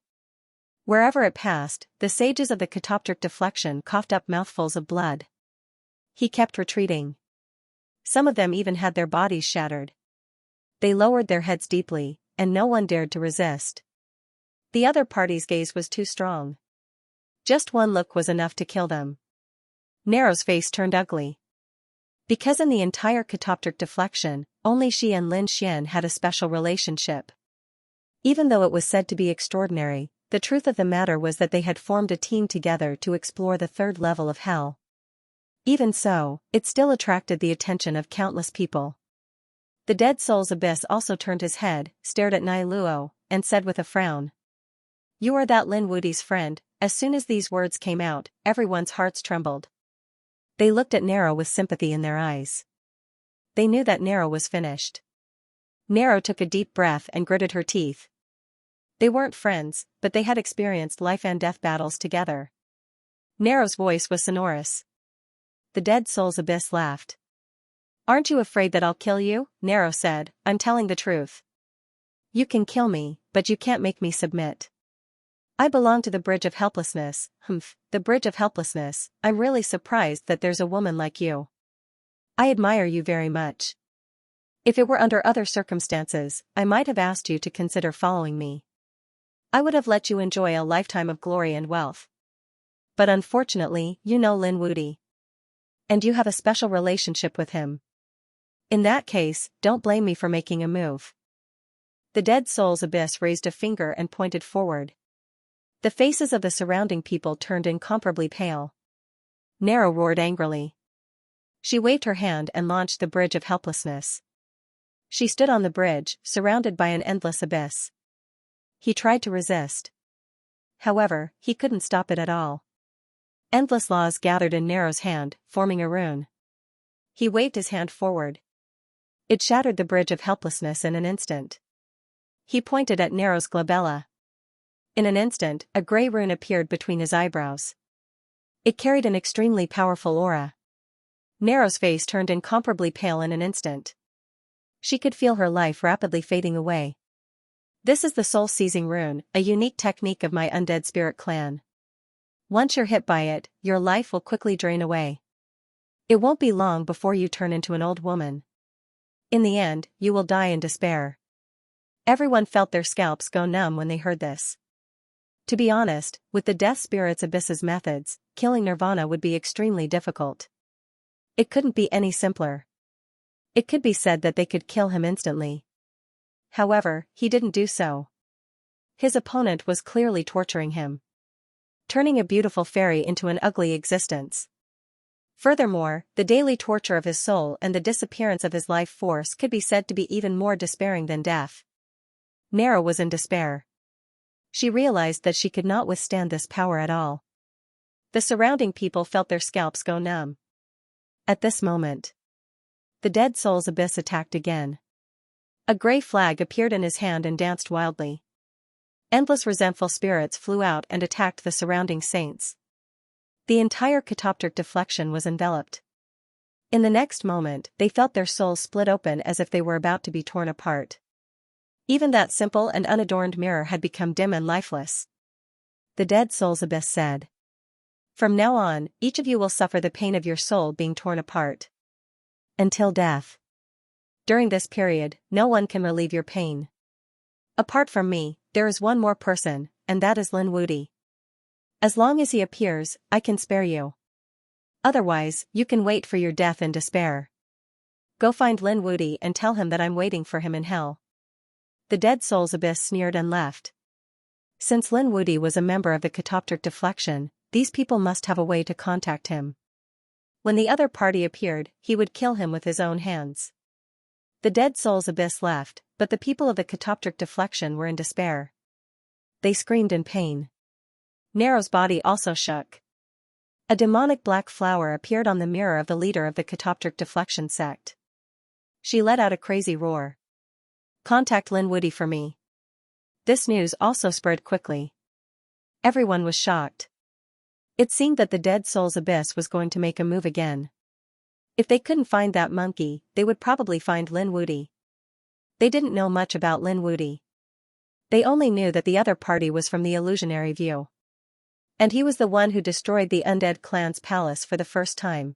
Wherever it passed, the sages of the catoptric deflection coughed up mouthfuls of blood. He kept retreating. Some of them even had their bodies shattered. They lowered their heads deeply, and no one dared to resist. The other party's gaze was too strong. Just one look was enough to kill them. Nero's face turned ugly. Because in the entire catoptric deflection, only she and Lin Xian had a special relationship. Even though it was said to be extraordinary, the truth of the matter was that they had formed a team together to explore the 3rd level of hell. Even so, it still attracted the attention of countless people. The dead soul's abyss also turned his head, stared at Nai Luo, and said with a frown. You are that Lin Wudi's friend. As soon as these words came out, everyone's hearts trembled. They looked at Nero with sympathy in their eyes. They knew that Nero was finished. Nero took a deep breath and gritted her teeth. They weren't friends, but they had experienced life and death battles together. Nero's voice was sonorous. The dead soul's abyss laughed. Aren't you afraid that I'll kill you? Nero said, I'm telling the truth. You can kill me, but you can't make me submit. I belong to the Bridge of Helplessness. The Bridge of Helplessness. I'm really surprised that there's a woman like you. I admire you very much. If it were under other circumstances, I might have asked you to consider following me. I would have let you enjoy a lifetime of glory and wealth. But unfortunately, you know Lin Wudi. And you have a special relationship with him. In that case, don't blame me for making a move. The Dead Soul's Abyss raised a finger and pointed forward. The faces of the surrounding people turned incomparably pale. Nero roared angrily. She waved her hand and launched the bridge of helplessness. She stood on the bridge, surrounded by an endless abyss. He tried to resist. However, he couldn't stop it at all. Endless laws gathered in Nero's hand, forming a rune. He waved his hand forward. It shattered the bridge of helplessness in an instant. He pointed at Nero's glabella. In an instant, a gray rune appeared between his eyebrows. It carried an extremely powerful aura. Nero's face turned incomparably pale in an instant. She could feel her life rapidly fading away. This is the soul-seizing rune, a unique technique of my undead spirit clan. Once you're hit by it, your life will quickly drain away. It won't be long before you turn into an old woman. In the end, you will die in despair. Everyone felt their scalps go numb when they heard this. To be honest, with the Death Spirit's Abyss's methods, killing Nirvana would be extremely difficult. It couldn't be any simpler. It could be said that they could kill him instantly. However, he didn't do so. His opponent was clearly torturing him, turning a beautiful fairy into an ugly existence. Furthermore, the daily torture of his soul and the disappearance of his life force could be said to be even more despairing than death. Nero was in despair. She realized that she could not withstand this power at all. The surrounding people felt their scalps go numb. At this moment, the Dead Soul's Abyss attacked again. A gray flag appeared in his hand and danced wildly. Endless resentful spirits flew out and attacked the surrounding saints. The entire catoptric deflection was enveloped. In the next moment, they felt their souls split open as if they were about to be torn apart. Even that simple and unadorned mirror had become dim and lifeless. The Dead Soul's Abyss said, "From now on, each of you will suffer the pain of your soul being torn apart. Until death. During this period, no one can relieve your pain. Apart from me, there is one more person, and that is Lin Wudi. As long as he appears, I can spare you. Otherwise, you can wait for your death in despair. Go find Lin Wudi and tell him that I'm waiting for him in hell." The Dead Soul's Abyss sneered and left. Since Lin Wudi was a member of the catoptric deflection, these people must have a way to contact him. When the other party appeared, he would kill him with his own hands. The Dead Soul's Abyss left, but the people of the catoptric deflection were in despair. They screamed in pain. Nero's body also shook. A demonic black flower appeared on the mirror of the leader of the catoptric deflection sect. She let out a crazy roar. "Contact Lin Wudi for me." This news also spread quickly. Everyone was shocked. It seemed that the Dead Soul's Abyss was going to make a move again. If they couldn't find that monkey, they would probably find Lin Wudi. They didn't know much about Lin Wudi. They only knew that the other party was from the illusionary view. And he was the one who destroyed the undead clan's palace for the first time.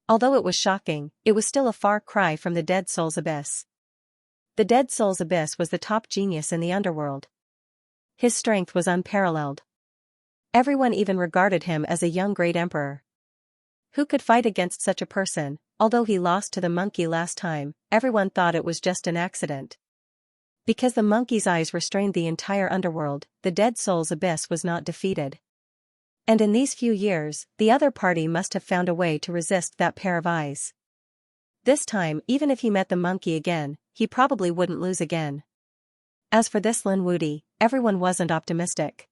Although it was shocking, it was still a far cry from the Dead Soul's Abyss. The Dead Soul's Abyss was the top genius in the underworld. His strength was unparalleled. Everyone even regarded him as a young great emperor. Who could fight against such a person? Although he lost to the monkey last time, everyone thought it was just an accident. Because the monkey's eyes restrained the entire underworld, the Dead Soul's Abyss was not defeated. And in these few years, the other party must have found a way to resist that pair of eyes. This time, even if he met the monkey again, he probably wouldn't lose again. As for this Lin Wudi, everyone wasn't optimistic.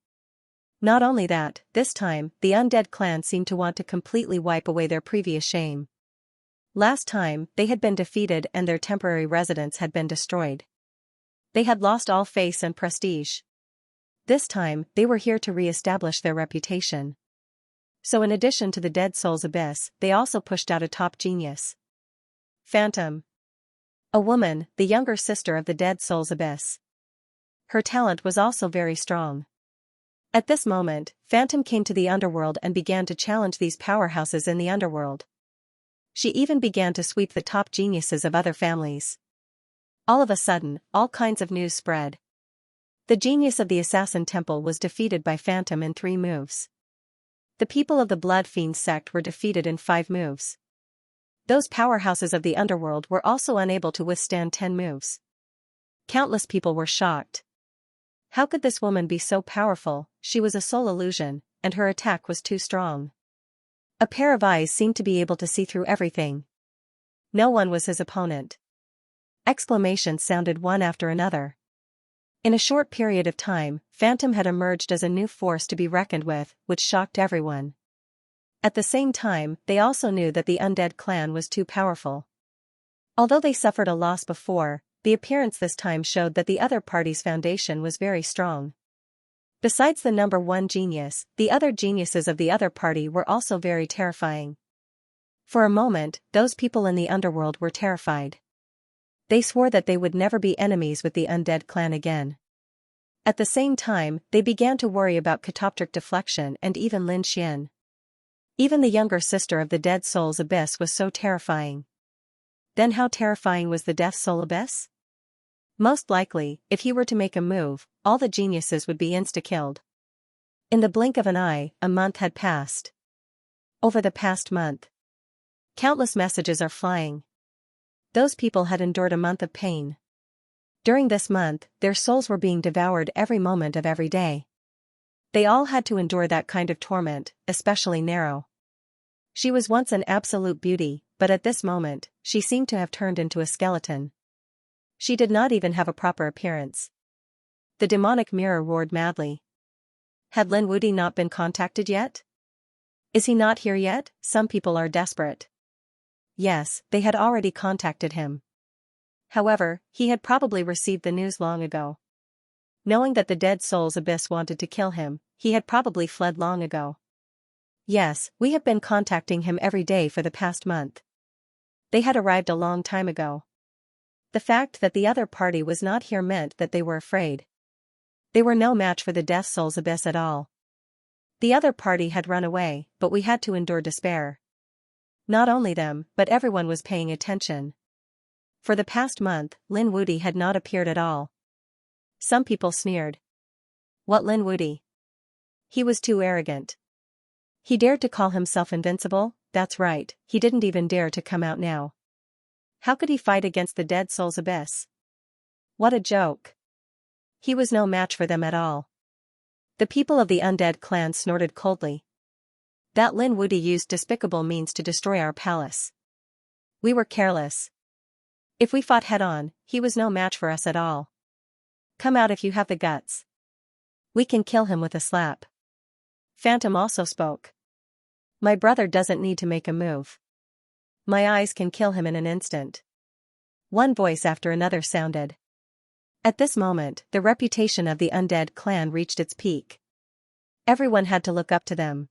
Not only that, this time, the undead clan seemed to want to completely wipe away their previous shame. Last time, they had been defeated and their temporary residence had been destroyed. They had lost all face and prestige. This time, they were here to re-establish their reputation. So in addition to the Dead Soul's Abyss, they also pushed out a top genius. Phantom. A woman, the younger sister of the Dead Soul's Abyss. Her talent was also very strong. At this moment, Phantom came to the underworld and began to challenge these powerhouses in the underworld. She even began to sweep the top geniuses of other families. All of a sudden, all kinds of news spread. The genius of the Assassin Temple was defeated by Phantom in 3 moves. The people of the Blood Fiend sect were defeated in 5 moves. Those powerhouses of the underworld were also unable to withstand 10 moves. Countless people were shocked. How could this woman be so powerful? She was a soul illusion, and her attack was too strong. A pair of eyes seemed to be able to see through everything. No one was his opponent. Exclamations sounded one after another. In a short period of time, Phantom had emerged as a new force to be reckoned with, which shocked everyone. At the same time, they also knew that the Undead Clan was too powerful. Although they suffered a loss before, the appearance this time showed that the other party's foundation was very strong. Besides the number 1 genius, the other geniuses of the other party were also very terrifying. For a moment, those people in the underworld were terrified. They swore that they would never be enemies with the Undead Clan again. At the same time, they began to worry about catoptric deflection and even Lin Xian. Even the younger sister of the Dead Soul's Abyss was so terrifying. Then how terrifying was the Death Soul Abyss? Most likely, if he were to make a move, all the geniuses would be insta-killed. In the blink of an eye, a month had passed. Over the past month, countless messages are flying. Those people had endured a month of pain. During this month, their souls were being devoured every moment of every day. They all had to endure that kind of torment, especially Narrow. She was once an absolute beauty, but at this moment, she seemed to have turned into a skeleton. She did not even have a proper appearance. The demonic mirror roared madly. Had Lin Wudi not been contacted yet? Is he not here yet? Some people are desperate. Yes, they had already contacted him. However, he had probably received the news long ago. Knowing that the Dead Soul's Abyss wanted to kill him, he had probably fled long ago. Yes, we have been contacting him every day for the past month. They had arrived a long time ago. The fact that the other party was not here meant that they were afraid. They were no match for the Death Soul's Abyss at all. The other party had run away, but we had to endure despair. Not only them, but everyone was paying attention. For the past month, Lin Wudi had not appeared at all. Some people sneered. What Lin Wudi? He was too arrogant. He dared to call himself invincible? That's right, he didn't even dare to come out now. How could he fight against the Dead Soul's Abyss? What a joke. He was no match for them at all. The people of the Undead Clan snorted coldly. That Lin Wudi used despicable means to destroy our palace. We were careless. If we fought head-on, he was no match for us at all. Come out if you have the guts. We can kill him with a slap. Phantom also spoke. My brother doesn't need to make a move. My eyes can kill him in an instant. One voice after another sounded. At this moment, the reputation of the Undead Clan reached its peak. Everyone had to look up to them.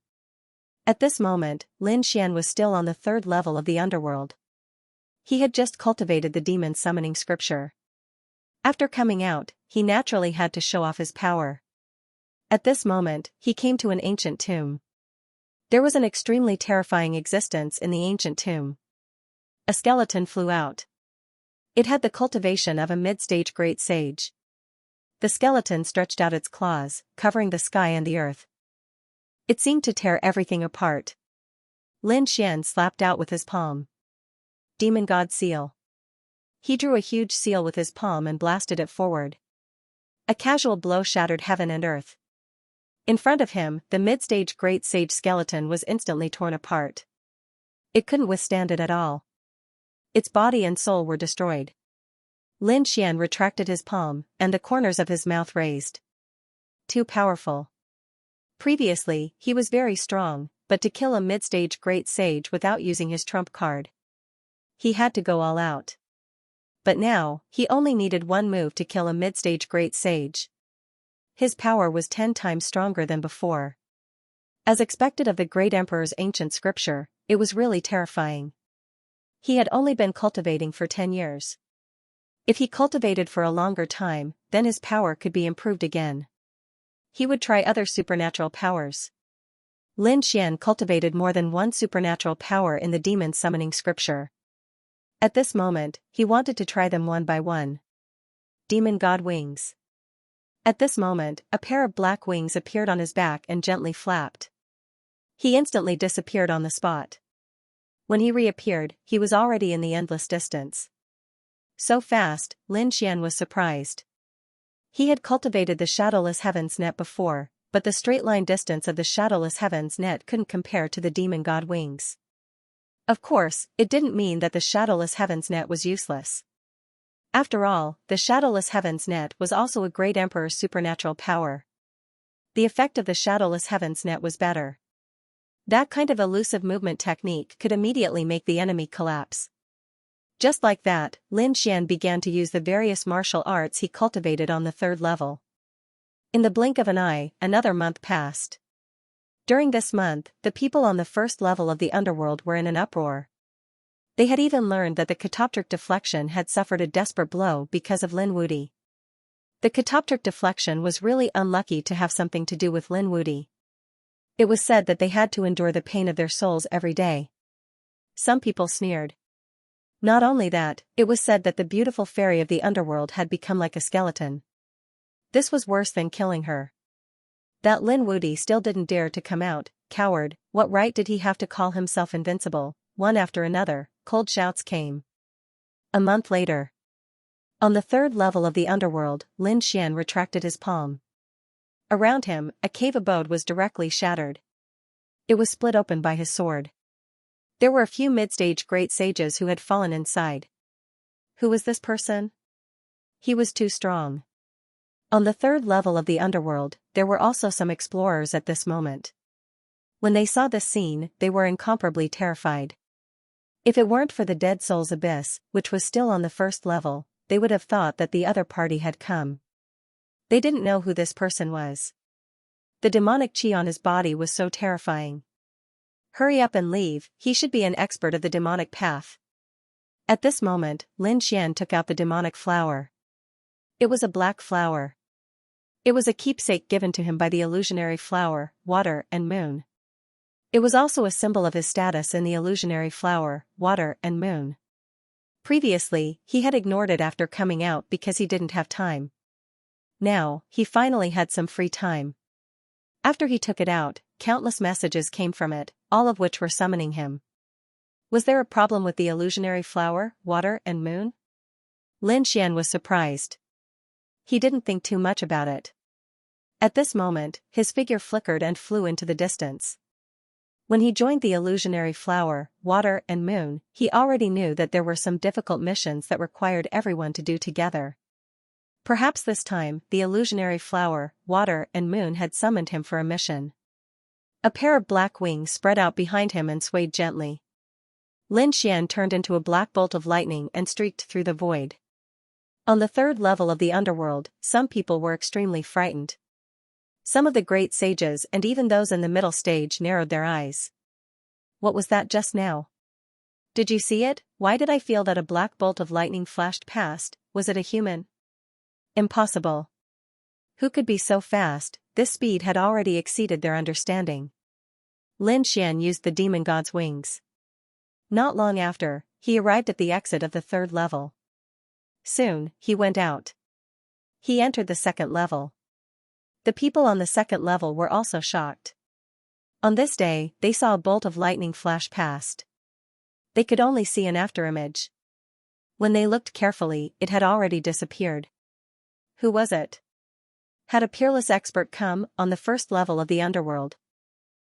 At this moment, Lin Xian was still on the 3rd level of the underworld. He had just cultivated the demon summoning scripture. After coming out, he naturally had to show off his power. At this moment, he came to an ancient tomb. There was an extremely terrifying existence in the ancient tomb. A skeleton flew out. It had the cultivation of a mid-stage great sage. The skeleton stretched out its claws, covering the sky and the earth. It seemed to tear everything apart. Lin Xian slapped out with his palm. Demon God Seal. He drew a huge seal with his palm and blasted it forward. A casual blow shattered heaven and earth. In front of him, the mid-stage great sage skeleton was instantly torn apart. It couldn't withstand it at all. Its body and soul were destroyed. Lin Xian retracted his palm, and the corners of his mouth raised. Too powerful. Previously, he was very strong, but to kill a mid-stage great sage without using his trump card, he had to go all out. But now, he only needed one move to kill a mid-stage great sage. His power was 10 times stronger than before. As expected of the Great Emperor's ancient scripture, it was really terrifying. He had only been cultivating for 10 years. If he cultivated for a longer time, then his power could be improved again. He would try other supernatural powers. Lin Xian cultivated more than one supernatural power in the demon summoning scripture. At this moment, he wanted to try them one by one. demon god wings. At this moment, a pair of black wings appeared on his back and gently flapped. He instantly disappeared on the spot. When he reappeared, he was already in the endless distance. So fast, Lin Xian was surprised. He had cultivated the shadowless heavens net before, but the straight-line distance of the shadowless heavens net couldn't compare to the demon god wings. Of course, it didn't mean that the shadowless heavens net was useless. After all, the shadowless heavens net was also a great emperor's supernatural power. The effect of the shadowless heavens net was better. That kind of elusive movement technique could immediately make the enemy collapse. Just like that, Lin Xian began to use the various martial arts he cultivated on the third level. In the blink of an eye, another month passed. During this month, the people on the first level of the underworld were in an uproar. They had even learned that the catoptric deflection had suffered a desperate blow because of Lin Wuti. The catoptric deflection was really unlucky to have something to do with Lin Wuti. It was said that they had to endure the pain of their souls every day. Some people sneered. Not only that, it was said that the beautiful fairy of the underworld had become like a skeleton. This was worse than killing her. That Lin Wuti still didn't dare to come out. Coward, what right did he have to call himself invincible? One after another, cold shouts came. A month later. On the third level of the underworld, Lin Xian retracted his palm. Around him, a cave abode was directly shattered. It was split open by his sword. There were a few mid-stage great sages who had fallen inside. Who was this person? He was too strong. On the third level of the underworld, there were also some explorers at this moment. When they saw this scene, they were incomparably terrified. If it weren't for the Dead Souls Abyss, which was still on the first level, they would have thought that the other party had come. They didn't know who this person was. The demonic chi on his body was so terrifying. Hurry up and leave, he should be an expert of the demonic path. At this moment, Lin Xian took out the demonic flower. It was a black flower. It was a keepsake given to him by the illusionary flower, water and moon. It was also a symbol of his status in the illusionary flower, water and moon. Previously, he had ignored it after coming out because he didn't have time. Now, he finally had some free time. After he took it out, countless messages came from it, all of which were summoning him. Was there a problem with the illusionary flower, water and moon? Lin Xian was surprised. He didn't think too much about it. At this moment, his figure flickered and flew into the distance. When he joined the illusionary flower, water and moon, he already knew that there were some difficult missions that required everyone to do together. Perhaps this time, the illusionary flower, water and moon had summoned him for a mission. A pair of black wings spread out behind him and swayed gently. Lin Xian turned into a black bolt of lightning and streaked through the void. On the third level of the underworld, some people were extremely frightened. Some of the great sages and even those in the middle stage narrowed their eyes. What was that just now? Did you see it? Why did I feel that a black bolt of lightning flashed past? Was it a human? Impossible. Who could be so fast? This speed had already exceeded their understanding. Lin Xian used the demon god's wings. Not long after, he arrived at the exit of the third level. Soon, he went out. He entered the second level. The people on the second level were also shocked. On this day, they saw a bolt of lightning flash past. They could only see an afterimage. When they looked carefully, it had already disappeared. Who was it? Had a peerless expert come on the first level of the underworld?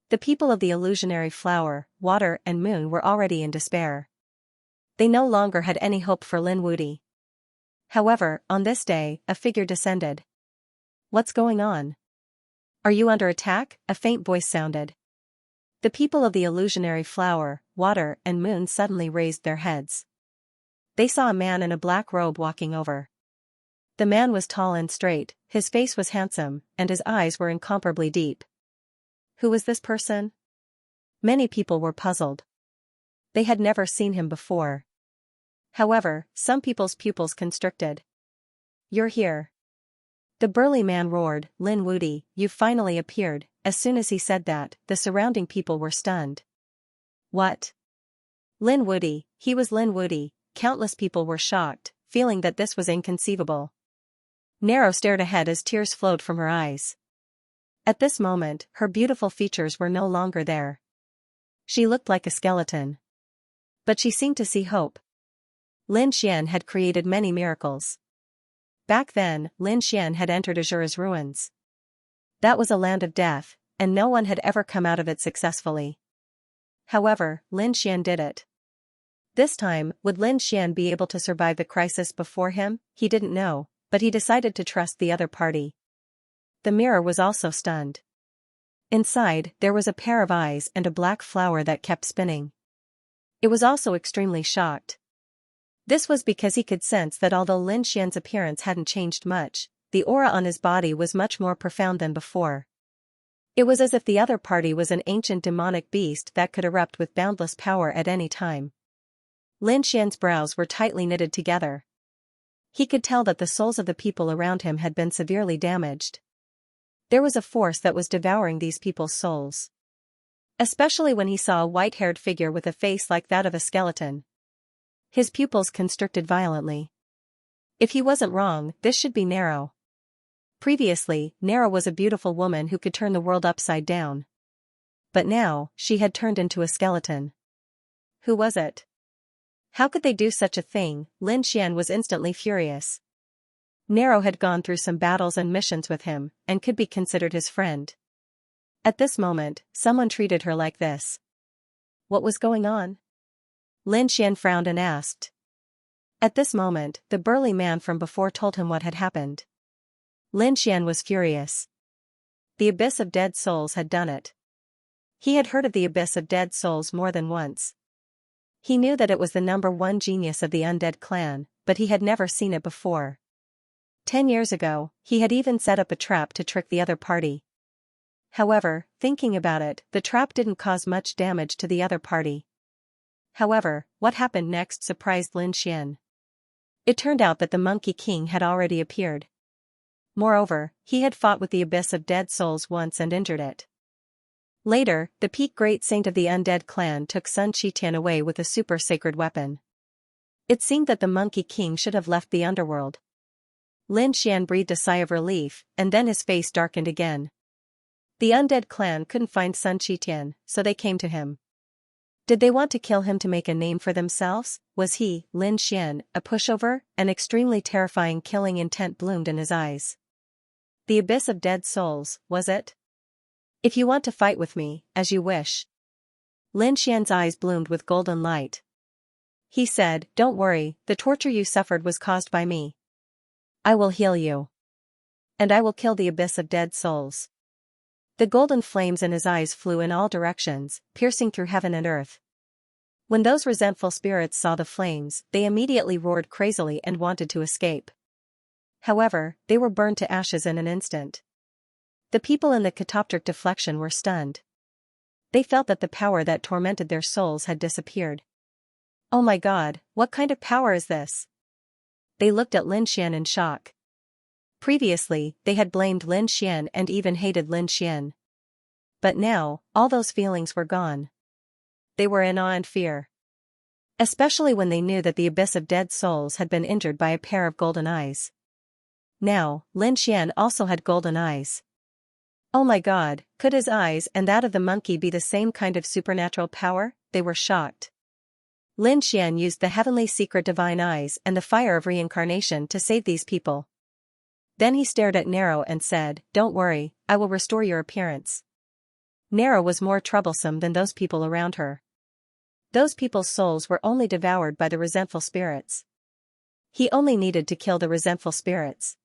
The people of the illusionary flower, water and moon were already in despair. They no longer had any hope for Lin Wuti. However, on this day, a figure descended. What's going on? Are you under attack? A faint voice sounded. The people of the illusionary flower, water and moon suddenly raised their heads. They saw a man in a black robe walking over. The man was tall and straight, his face was handsome, and his eyes were incomparably deep. Who was this person? Many people were puzzled. They had never seen him before. However, some people's pupils constricted. You're here. The burly man roared, Lin Wuti, you've finally appeared. As soon as he said that, the surrounding people were stunned. What? Lin Wuti, he was Lin Wuti. Countless people were shocked, feeling that this was inconceivable. Narrow stared ahead as tears flowed from her eyes. At this moment, her beautiful features were no longer there. She looked like a skeleton. But she seemed to see hope. Lin Xian had created many miracles. Back then, Lin Xian had entered Azura's ruins. That was a land of death, and no one had ever come out of it successfully. However, Lin Xian did it. This time, would Lin Xian be able to survive the crisis before him? He didn't know, but he decided to trust the other party. The mirror was also stunned. Inside, there was a pair of eyes and a black flower that kept spinning. It was also extremely shocked. This was because he could sense that although Lin Xian's appearance hadn't changed much, the aura on his body was much more profound than before. It was as if the other party was an ancient demonic beast that could erupt with boundless power at any time. Lin Xian's brows were tightly knitted together. He could tell that the souls of the people around him had been severely damaged. There was a force that was devouring these people's souls. Especially when he saw a white-haired figure with a face like that of a skeleton. His pupils constricted violently. If he wasn't wrong, this should be Narrow. Previously, Narrow was a beautiful woman who could turn the world upside down. But now, she had turned into a skeleton. Who was it? How could they do such a thing? Lin Xian was instantly furious. Narrow had gone through some battles and missions with him, and could be considered his friend. At this moment, someone treated her like this. What was going on? Lin Xian frowned and asked. At this moment, the burly man from before told him what had happened. Lin Xian was furious. The Abyss of Dead Souls had done it. He had heard of the Abyss of Dead Souls more than once. He knew that it was the #1 genius of the undead clan, but he had never seen it before. 10 years ago, he had even set up a trap to trick the other party. However, thinking about it, the trap didn't cause much damage to the other party. However, what happened next surprised Lin Xian. It turned out that the Monkey King had already appeared. Moreover, he had fought with the Abyss of Dead Souls once and injured it. Later, the peak great saint of the undead clan took Sun Qitian away with a super sacred weapon. It seemed that the Monkey King should have left the underworld. Lin Xian breathed a sigh of relief, and then his face darkened again. The undead clan couldn't find Sun Qitian, so they came to him. Did they want to kill him to make a name for themselves? Was he, Lin Xian, a pushover? An extremely terrifying killing intent bloomed in his eyes. The Abyss of Dead Souls, was it? If you want to fight with me, as you wish. Lin Xian's eyes bloomed with golden light. He said, don't worry, the torture you suffered was caused by me. I will heal you. And I will kill the Abyss of Dead Souls. The golden flames in his eyes flew in all directions, piercing through heaven and earth. When those resentful spirits saw the flames, they immediately roared crazily and wanted to escape. However, they were burned to ashes in an instant. The people in the catoptric deflection were stunned. They felt that the power that tormented their souls had disappeared. Oh my God, what kind of power is this? They looked at Lin Xian in shock. Previously, they had blamed Lin Xian and even hated Lin Xian. But now, all those feelings were gone. They were in awe and fear. Especially when they knew that the Abyss of Dead Souls had been injured by a pair of golden eyes. Now, Lin Xian also had golden eyes. Oh my God, could his eyes and that of the monkey be the same kind of supernatural power? They were shocked. Lin Xian used the heavenly secret divine eyes and the fire of reincarnation to save these people. Then he stared at Narrow and said, don't worry, I will restore your appearance. Narrow was more troublesome than those people around her. Those people's souls were only devoured by the resentful spirits. He only needed to kill the resentful spirits.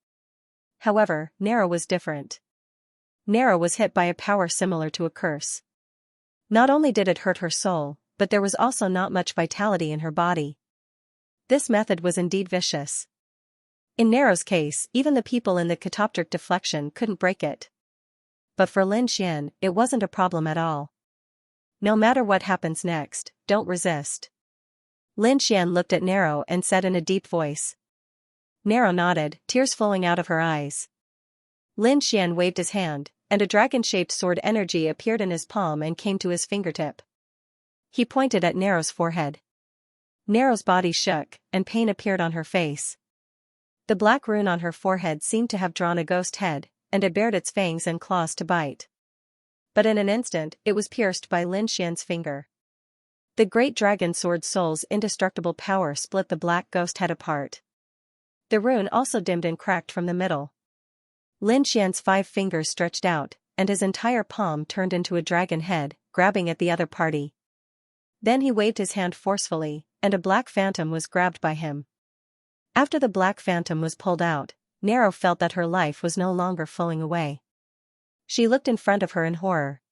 However, Narrow was different. Narrow was hit by a power similar to a curse. Not only did it hurt her soul, but there was also not much vitality in her body. This method was indeed vicious. In Narrow's case, even the people in the catoptric deflection couldn't break it. But for Lin Xian, it wasn't a problem at all. No matter what happens next, don't resist. Lin Xian looked at Narrow and said in a deep voice. Narrow nodded, tears flowing out of her eyes. Lin Xian waved his hand, and a dragon-shaped sword energy appeared in his palm and came to his fingertip. He pointed at Narrow's forehead. Narrow's body shook, and pain appeared on her face. The black rune on her forehead seemed to have drawn a ghost head, and it bared its fangs and claws to bite. But in an instant, it was pierced by Lin Xian's finger. The great dragon sword soul's indestructible power split the black ghost head apart. The rune also dimmed and cracked from the middle. Lin Xian's 5 fingers stretched out, and his entire palm turned into a dragon head, grabbing at the other party. Then he waved his hand forcefully, and a black phantom was grabbed by him. After the black phantom was pulled out, Nero felt that her life was no longer flowing away. She looked in front of her in horror.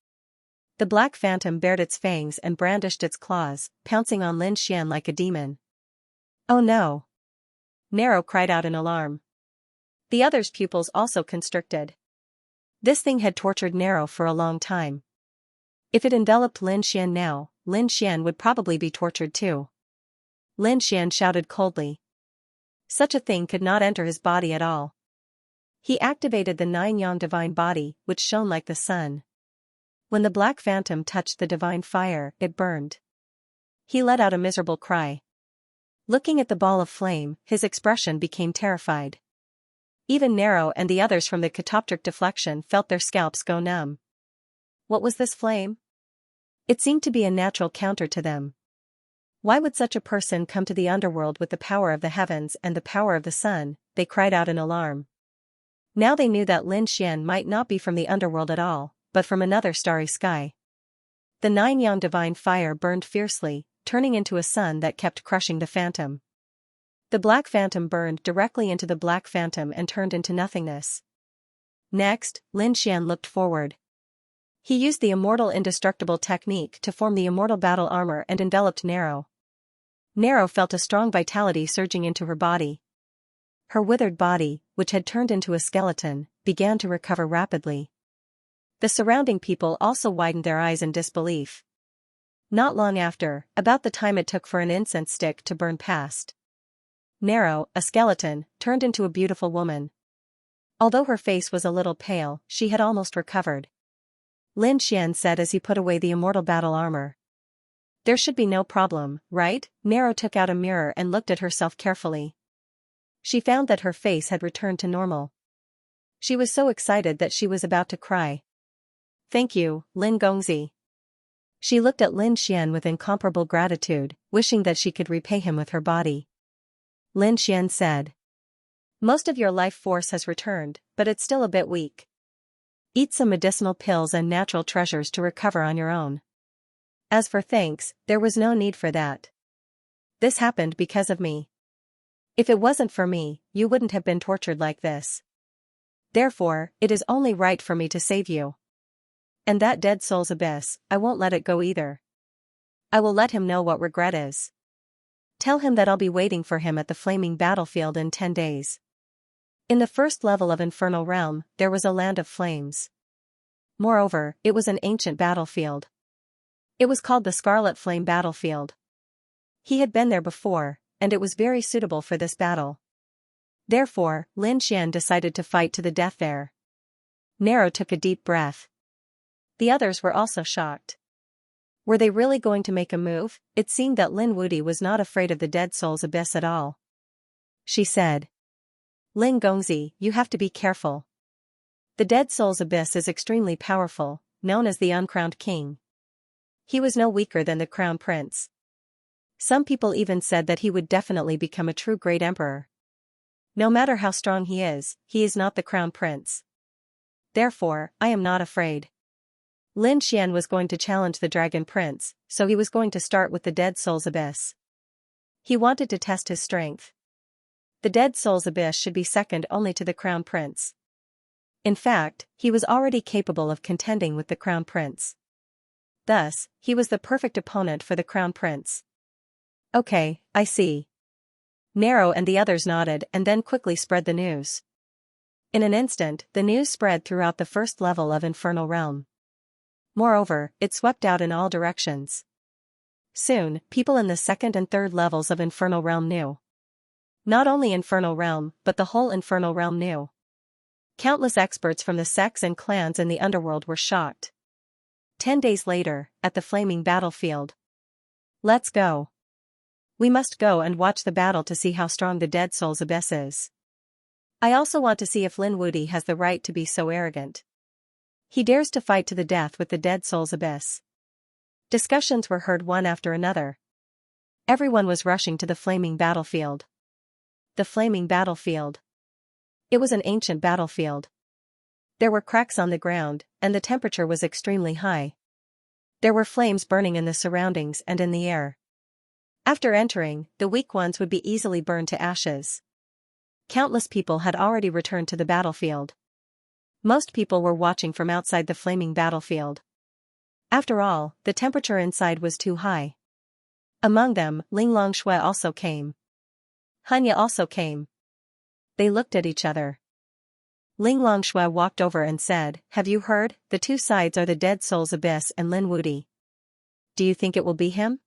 The black phantom bared its fangs and brandished its claws, pouncing on Lin Xian like a demon. "Oh no!" Nero cried out in alarm. The other's pupils also constricted. This thing had tortured Nero for a long time. If it enveloped Lin Xian now, Lin Xian would probably be tortured too. Lin Xian shouted coldly. Such a thing could not enter his body at all. He activated the 9-yang divine body, which shone like the sun. When the black phantom touched the divine fire, it burned. He let out a miserable cry. Looking at the ball of flame, his expression became terrified. Even Nero and the others from the catoptric deflection felt their scalps go numb. What was this flame? It seemed to be a natural counter to them. Why would such a person come to the underworld with the power of the heavens and the power of the sun? They cried out in alarm. Now they knew that Lin Xian might not be from the underworld at all, but from another starry sky. The 9-yang divine fire burned fiercely, turning into a sun that kept crushing the phantom. The black phantom burned directly into the black phantom and turned into nothingness. Next, Lin Xian looked forward. He used the immortal indestructible technique to form the immortal battle armor and enveloped Nero. Nero felt a strong vitality surging into her body. Her withered body, which had turned into a skeleton, began to recover rapidly. The surrounding people also widened their eyes in disbelief. Not long after, about the time it took for an incense stick to burn past, Nero, a skeleton, turned into a beautiful woman. Although her face was a little pale, she had almost recovered. Lin Xian said as he put away the immortal battle armor. There should be no problem, right? Nero took out a mirror and looked at herself carefully. She found that her face had returned to normal. She was so excited that she was about to cry. Thank you, Lin Gongzi. She looked at Lin Xian with incomparable gratitude, wishing that she could repay him with her body. Lin Xian said. Most of your life force has returned, but it's still a bit weak. Eat some medicinal pills and natural treasures to recover on your own. As for thanks, there was no need for that. This happened because of me. If it wasn't for me, you wouldn't have been tortured like this. Therefore, it is only right for me to save you. And that dead soul's abyss, I won't let it go either. I will let him know what regret is. Tell him that I'll be waiting for him at the flaming battlefield in 10 days. In the first level of Infernal Realm, there was a land of flames. Moreover, it was an ancient battlefield. It was called the Scarlet Flame Battlefield. He had been there before, and it was very suitable for this battle. Therefore, Lin Xian decided to fight to the death there. Nero took a deep breath. The others were also shocked. Were they really going to make a move? It seemed that Lin Wudi was not afraid of the dead soul's abyss at all. She said. Lin Gongzi, you have to be careful. The dead soul's abyss is extremely powerful, known as the uncrowned king. He was no weaker than the crown prince. Some people even said that he would definitely become a true great emperor. No matter how strong he is not the crown prince. Therefore, I am not afraid. Lin Xian was going to challenge the dragon prince, so he was going to start with the dead soul's abyss. He wanted to test his strength. The dead soul's abyss should be second only to the crown prince. In fact, he was already capable of contending with the crown prince. Thus, he was the perfect opponent for the crown prince. Okay, I see. Nero and the others nodded and then quickly spread the news. In an instant, the news spread throughout the first level of Infernal Realm. Moreover, it swept out in all directions. Soon, people in the second and third levels of Infernal Realm knew. Not only Infernal Realm, but the whole Infernal Realm knew. Countless experts from the sects and clans in the underworld were shocked. 10 days later, at the flaming battlefield. Let's go. We must go and watch the battle to see how strong the dead soul's abyss is. I also want to see if Lin Wudi has the right to be so arrogant. He dares to fight to the death with the Dead Souls Abyss. Discussions were heard one after another. Everyone was rushing to the flaming battlefield. The flaming battlefield. It was an ancient battlefield. There were cracks on the ground, and the temperature was extremely high. There were flames burning in the surroundings and in the air. After entering, the weak ones would be easily burned to ashes. Countless people had already returned to the battlefield. Most people were watching from outside the flaming battlefield. After all, the temperature inside was too high. Among them, Ling Longshui also came. Hanya also came. They looked at each other. Ling Longshui walked over and said, "Have you heard? The two sides are the Dead Souls Abyss and Lin Wudi. Do you think it will be him?"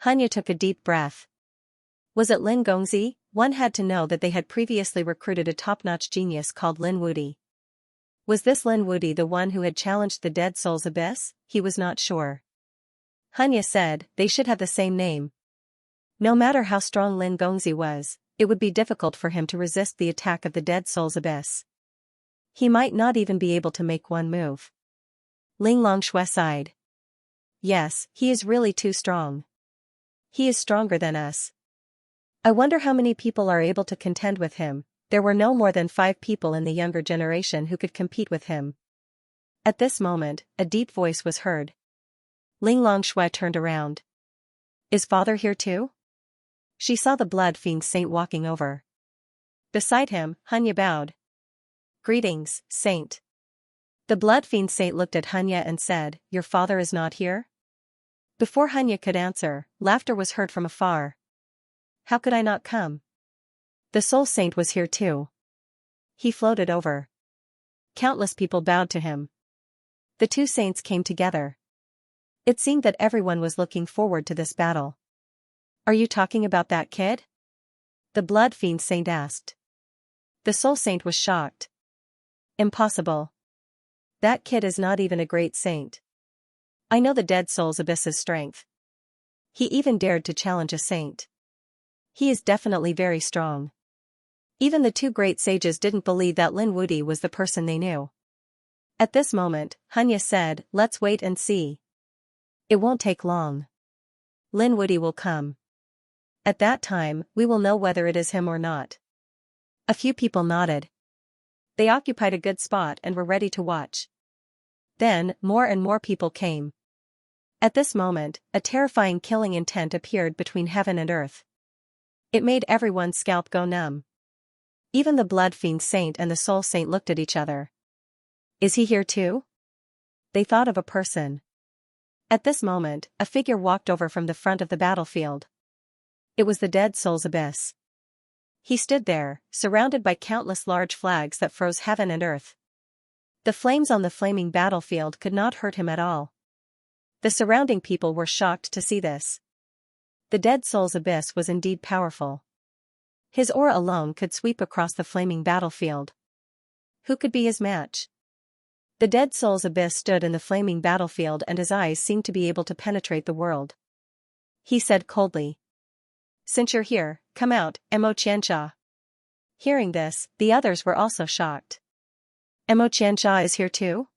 Hanya took a deep breath. Was it Lin Gongzi? One had to know that they had previously recruited a top-notch genius called Lin Wudi. Was this Lin Wudi the one who had challenged the Dead Souls Abyss? He was not sure. Hanya said, they should have the same name. No matter how strong Lin Gongzi was, it would be difficult for him to resist the attack of the Dead Souls Abyss. He might not even be able to make one move. Ling Longshui sighed. Yes, he is really too strong. He is stronger than us. I wonder how many people are able to contend with him. There were no more than 5 people in the younger generation who could compete with him. At this moment, a deep voice was heard. Ling Longshui turned around. Is father here too? She saw the blood fiend saint walking over. Beside him, Hanya bowed. Greetings, saint. The blood fiend saint looked at Hanya and said, your father is not here? Before Hanya could answer, laughter was heard from afar. How could I not come? The soul saint was here too. He floated over. Countless people bowed to him. The two saints came together. It seemed that everyone was looking forward to this battle. Are you talking about that kid? The blood fiend saint asked. The soul saint was shocked. Impossible. That kid is not even a great saint. I know the Dead Souls Abyss's strength. He even dared to challenge a saint. He is definitely very strong. Even the two great sages didn't believe that Lin Wudi was the person they knew. At this moment, Hanya said, let's wait and see. It won't take long. Lin Wudi will come. At that time, we will know whether it is him or not. A few people nodded. They occupied a good spot and were ready to watch. Then, more and more people came. At this moment, a terrifying killing intent appeared between heaven and earth. It made everyone's scalp go numb. Even the blood fiend saint and the soul saint looked at each other. Is he here too? They thought of a person. At this moment, a figure walked over from the front of the battlefield. It was the Dead Souls Abyss. He stood there, surrounded by countless large flags that froze heaven and earth. The flames on the flaming battlefield could not hurt him at all. The surrounding people were shocked to see this. The Dead Souls Abyss was indeed powerful. His aura alone could sweep across the flaming battlefield. Who could be his match? The Dead Souls Abyss stood in the flaming battlefield and his eyes seemed to be able to penetrate the world. He said coldly. Since you're here, come out, Mo Xianxia. Hearing this, the others were also shocked. Mo Xianxia is here too?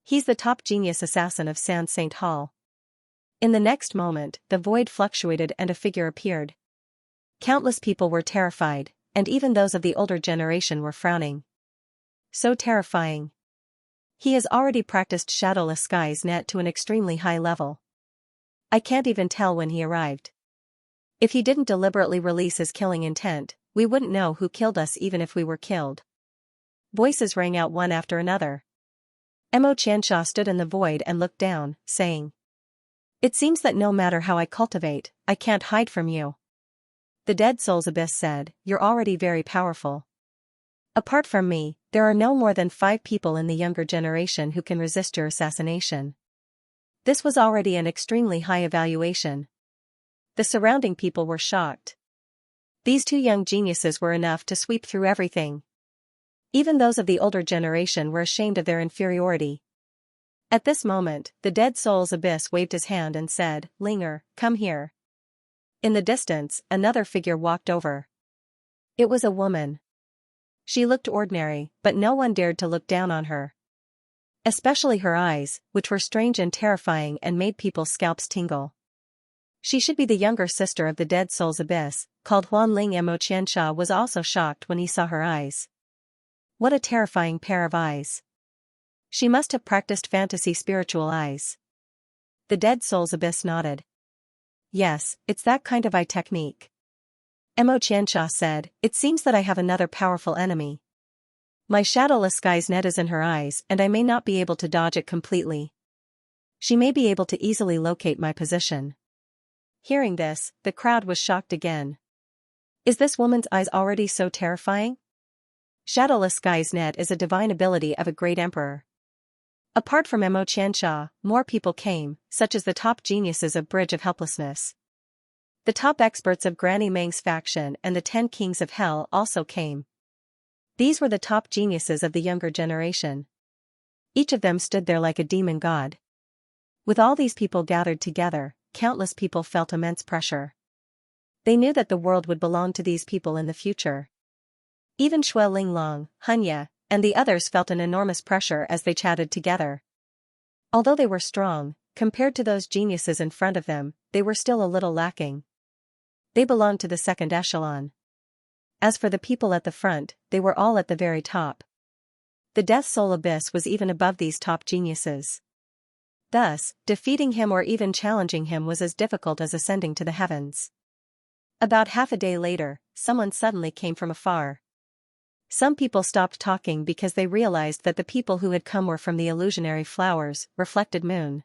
He's the top genius assassin of San Saint Hall. In the next moment, the void fluctuated and a figure appeared. Countless people were terrified, and even those of the older generation were frowning. So terrifying. He has already practiced Shadowless Sky's net to an extremely high level. I can't even tell when he arrived. If he didn't deliberately release his killing intent, we wouldn't know who killed us even if we were killed. Voices rang out one after another. Mo Xianxia stood in the void and looked down, saying, it seems that no matter how I cultivate, I can't hide from you. The Dead Souls Abyss said, you're already very powerful. Apart from me, there are no more than 5 people in the younger generation who can resist your assassination. This was already an extremely high evaluation. The surrounding people were shocked. These 2 young geniuses were enough to sweep through everything. Even those of the older generation were ashamed of their inferiority. At this moment, the Dead Souls Abyss waved his hand and said, Linger, come here. In the distance, another figure walked over. It was a woman. She looked ordinary, but no one dared to look down on her. Especially her eyes, which were strange and terrifying and made people's scalps tingle. She should be the younger sister of the Dead Soul's Abyss, called Huan Ling Mo. Xianxia was also shocked when he saw her eyes. What a terrifying pair of eyes. She must have practiced fantasy spiritual eyes. The Dead Soul's Abyss nodded. Yes, it's that kind of eye technique. Mo. Xianxia said, it seems that I have another powerful enemy. My shadowless sky's net is in her eyes and I may not be able to dodge it completely. She may be able to easily locate my position. Hearing this, the crowd was shocked again. Is this woman's eyes already so terrifying? Shadowless sky's net is a divine ability of a great emperor. Apart from Mo. Xianxia, more people came, such as the top geniuses of Bridge of Helplessness. The top experts of Granny Meng's faction and the 10 kings of hell also came. These were the top geniuses of the younger generation. Each of them stood there like a demon god. With all these people gathered together, countless people felt immense pressure. They knew that the world would belong to these people in the future. Even Shui Linglong, Hunya, and the others felt an enormous pressure as they chatted together. Although they were strong, compared to those geniuses in front of them, they were still a little lacking. They belonged to the second echelon. As for the people at the front, they were all at the very top. The Death Soul Abyss was even above these top geniuses. Thus, defeating him or even challenging him was as difficult as ascending to the heavens. About half a day later, someone suddenly came from afar. Some people stopped talking because they realized that the people who had come were from the illusionary flowers, reflected moon.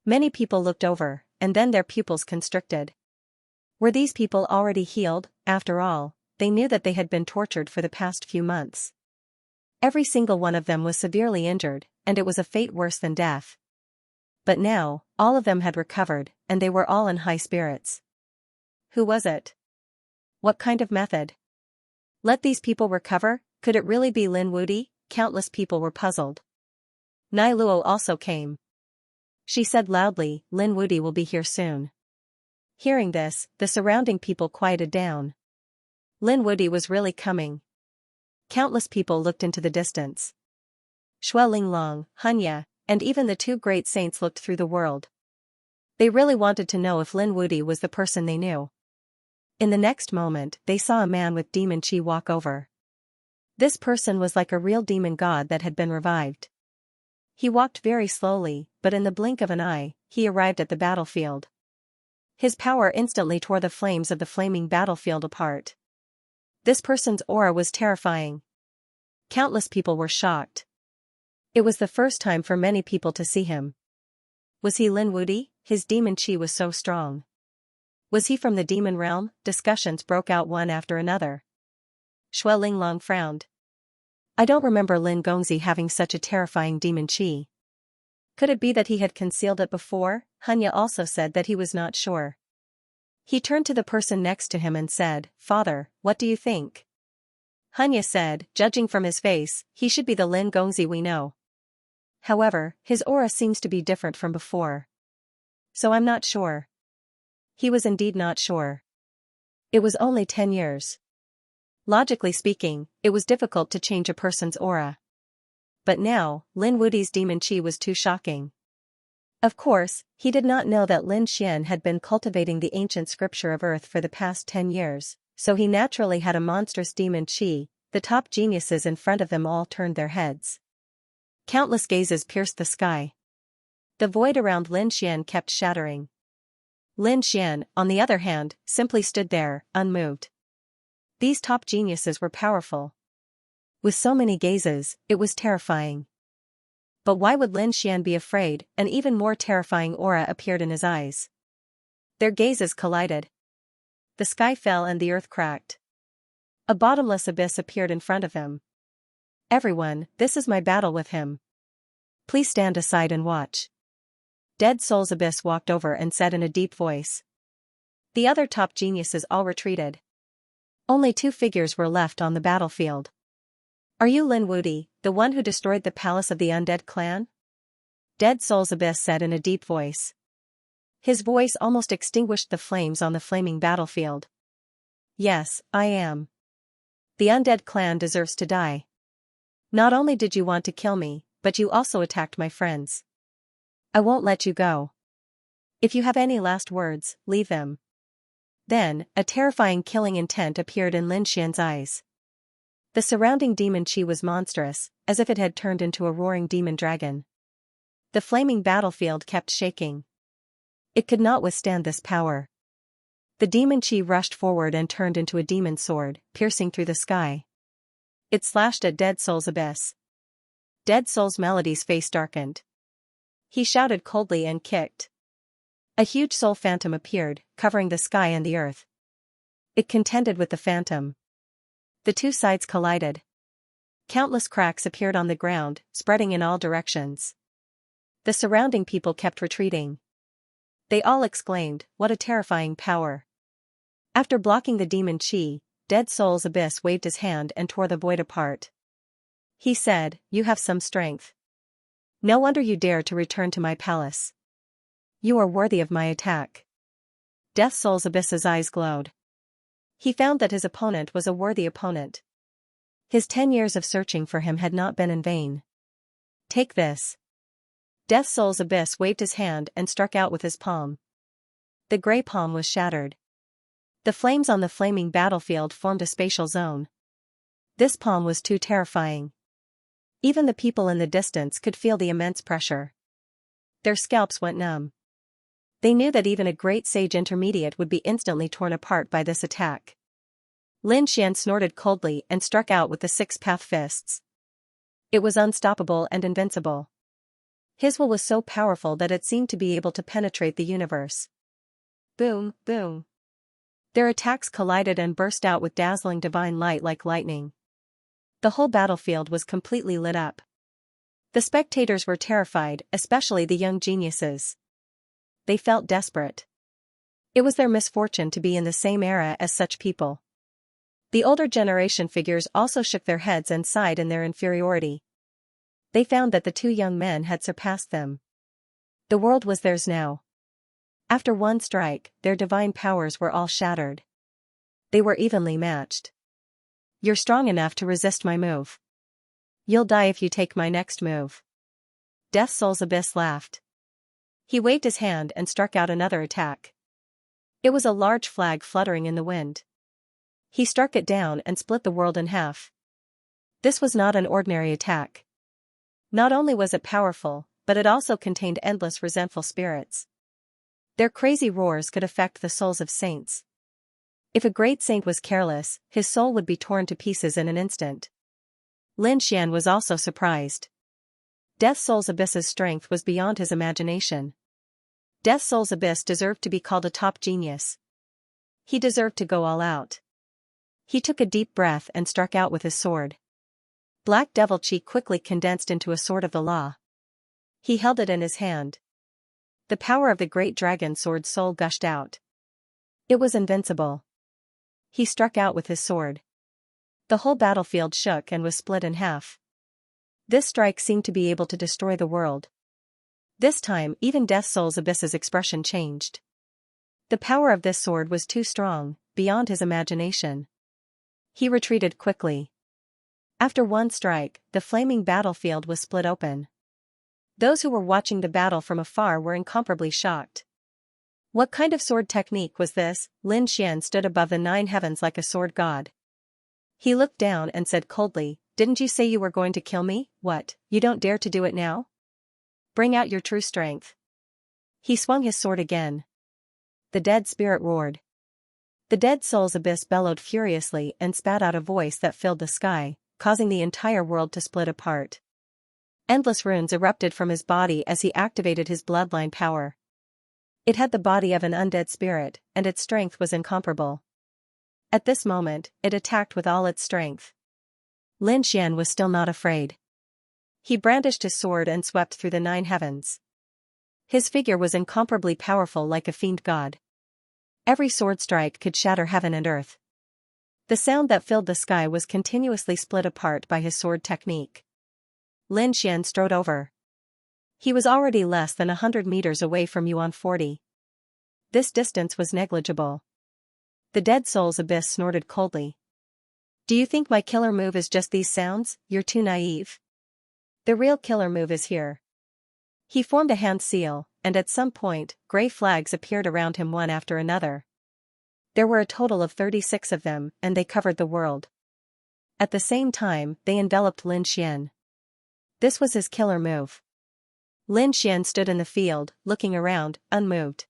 Many people looked over, and then their pupils constricted. Were these people already healed? After all, they knew that they had been tortured for the past few months. Every single one of them was severely injured, and it was a fate worse than death. But now, all of them had recovered, and they were all in high spirits. Who was it? What kind of method? Let these people recover? Could it really be Lin Wudi? Countless people were puzzled. Nai Luo also came. She said loudly, Lin Wudi will be here soon. Hearing this, the surrounding people quieted down. Lin Wudi was really coming. Countless people looked into the distance. Shui Linglong, Hunya, and even the 2 great saints looked through the world. They really wanted to know if Lin Wudi was the person they knew. In the next moment, they saw a man with demon chi walk over. This person was like a real demon god that had been revived. He walked very slowly, but in the blink of an eye, he arrived at the battlefield. His power instantly tore the flames of the flaming battlefield apart. This person's aura was terrifying. Countless people were shocked. It was the first time for many people to see him. Was he Lin Wudi? His demon chi was so strong. Was he from the demon realm? Discussions broke out one after another. Shui Linglong frowned. I don't remember Lin Gongzi having such a terrifying demon chi. Could it be that he had concealed it before? Hunya also said that he was not sure. He turned to the person next to him and said, Father, what do you think? Hunya said, judging from his face, he should be the Lin Gongzi we know. However, his aura seems to be different from before. So I'm not sure. He was indeed not sure. It was only 10 years. Logically speaking, it was difficult to change a person's aura. But now, Lin Wudi's demon chi was too shocking. Of course, he did not know that Lin Xian had been cultivating the ancient scripture of earth for the past 10 years, so he naturally had a monstrous demon chi. The top geniuses in front of them all turned their heads. Countless gazes pierced the sky. The void around Lin Xian kept shattering. Lin Xian, on the other hand, simply stood there, unmoved. These top geniuses were powerful. With so many gazes, it was terrifying. But why would Lin Xian be afraid? An even more terrifying aura appeared in his eyes. Their gazes collided. The sky fell and the earth cracked. A bottomless abyss appeared in front of him. Everyone, this is my battle with him. Please stand aside and watch. Dead Soul's Abyss walked over and said in a deep voice. The other top geniuses all retreated. Only 2 figures were left on the battlefield. Are you Lin Wudi, the one who destroyed the palace of the undead clan? Dead Soul's Abyss said in a deep voice. His voice almost extinguished the flames on the flaming battlefield. Yes, I am. The undead clan deserves to die. Not only did you want to kill me, but you also attacked my friends. I won't let you go. If you have any last words, leave them. Then, a terrifying killing intent appeared in Lin Xian's eyes. The surrounding demon chi was monstrous, as if it had turned into a roaring demon dragon. The flaming battlefield kept shaking. It could not withstand this power. The demon chi rushed forward and turned into a demon sword, piercing through the sky. It slashed at Dead Soul's abyss. Dead Soul's Melody's face darkened. He shouted coldly and kicked. A huge soul phantom appeared, covering the sky and the earth. It contended with the phantom. The two sides collided. Countless cracks appeared on the ground, spreading in all directions. The surrounding people kept retreating. They all exclaimed, "What a terrifying power!" After blocking the demon chi, Dead Soul's abyss waved his hand and tore the void apart. He said, "You have some strength. No wonder you dare to return to my palace. You are worthy of my attack." Death Soul's abyss's eyes glowed. He found that his opponent was a worthy opponent. His 10 years of searching for him had not been in vain. "Take this." Death Soul's abyss waved his hand and struck out with his palm. The grey palm was shattered. The flames on the flaming battlefield formed a spatial zone. This palm was too terrifying. Even the people in the distance could feel the immense pressure. Their scalps went numb. They knew that even a great sage intermediate would be instantly torn apart by this attack. Lin Xian snorted coldly and struck out with the 6-path fists. It was unstoppable and invincible. His will was so powerful that it seemed to be able to penetrate the universe. Boom, boom. Their attacks collided and burst out with dazzling divine light like lightning. The whole battlefield was completely lit up. The spectators were terrified, especially the young geniuses. They felt desperate. It was their misfortune to be in the same era as such people. The older generation figures also shook their heads and sighed in their inferiority. They found that the two young men had surpassed them. The world was theirs now. After one strike, their divine powers were all shattered. They were evenly matched. "You're strong enough to resist my move. You'll die if you take my next move." Death Soul's abyss laughed. He waved his hand and struck out another attack. It was a large flag fluttering in the wind. He struck it down and split the world in half. This was not an ordinary attack. Not only was it powerful, but it also contained endless resentful spirits. Their crazy roars could affect the souls of saints. If a great saint was careless, his soul would be torn to pieces in an instant. Lin Xian was also surprised. Death Soul's abyss's strength was beyond his imagination. Death Soul's abyss deserved to be called a top genius. He deserved to go all out. He took a deep breath and struck out with his sword. Black Devil Chi quickly condensed into a sword of the law. He held it in his hand. The power of the great dragon sword soul gushed out. It was invincible. He struck out with his sword. The whole battlefield shook and was split in half. This strike seemed to be able to destroy the world. This time even Death Soul's abyss's expression changed. The power of this sword was too strong, beyond his imagination. He retreated quickly. After one strike, the flaming battlefield was split open. Those who were watching the battle from afar were incomparably shocked. What kind of sword technique was this? Lin Xian stood above the 9 heavens like a sword god. He looked down and said coldly, "Didn't you say you were going to kill me? What, you don't dare to do it now? Bring out your true strength." He swung his sword again. The dead spirit roared. The Dead Soul's abyss bellowed furiously and spat out a voice that filled the sky, causing the entire world to split apart. Endless runes erupted from his body as he activated his bloodline power. It had the body of an undead spirit, and its strength was incomparable. At this moment, it attacked with all its strength. Lin Xian was still not afraid. He brandished his sword and swept through the 9 heavens. His figure was incomparably powerful like a fiend god. Every sword strike could shatter heaven and earth. The sound that filled the sky was continuously split apart by his sword technique. Lin Xian strode over. He was already less than 100 meters away from Yuan 40. This distance was negligible. The Dead Soul's abyss snorted coldly. Do you think my killer move is just these sounds? You're too naive. The real killer move is here. He formed a hand seal, and at some point, gray flags appeared around him one after another. There were a total of 36 of them, and they covered the world. At the same time, they enveloped Lin Xian. This was his killer move. Lin Xian stood in the field, looking around, unmoved.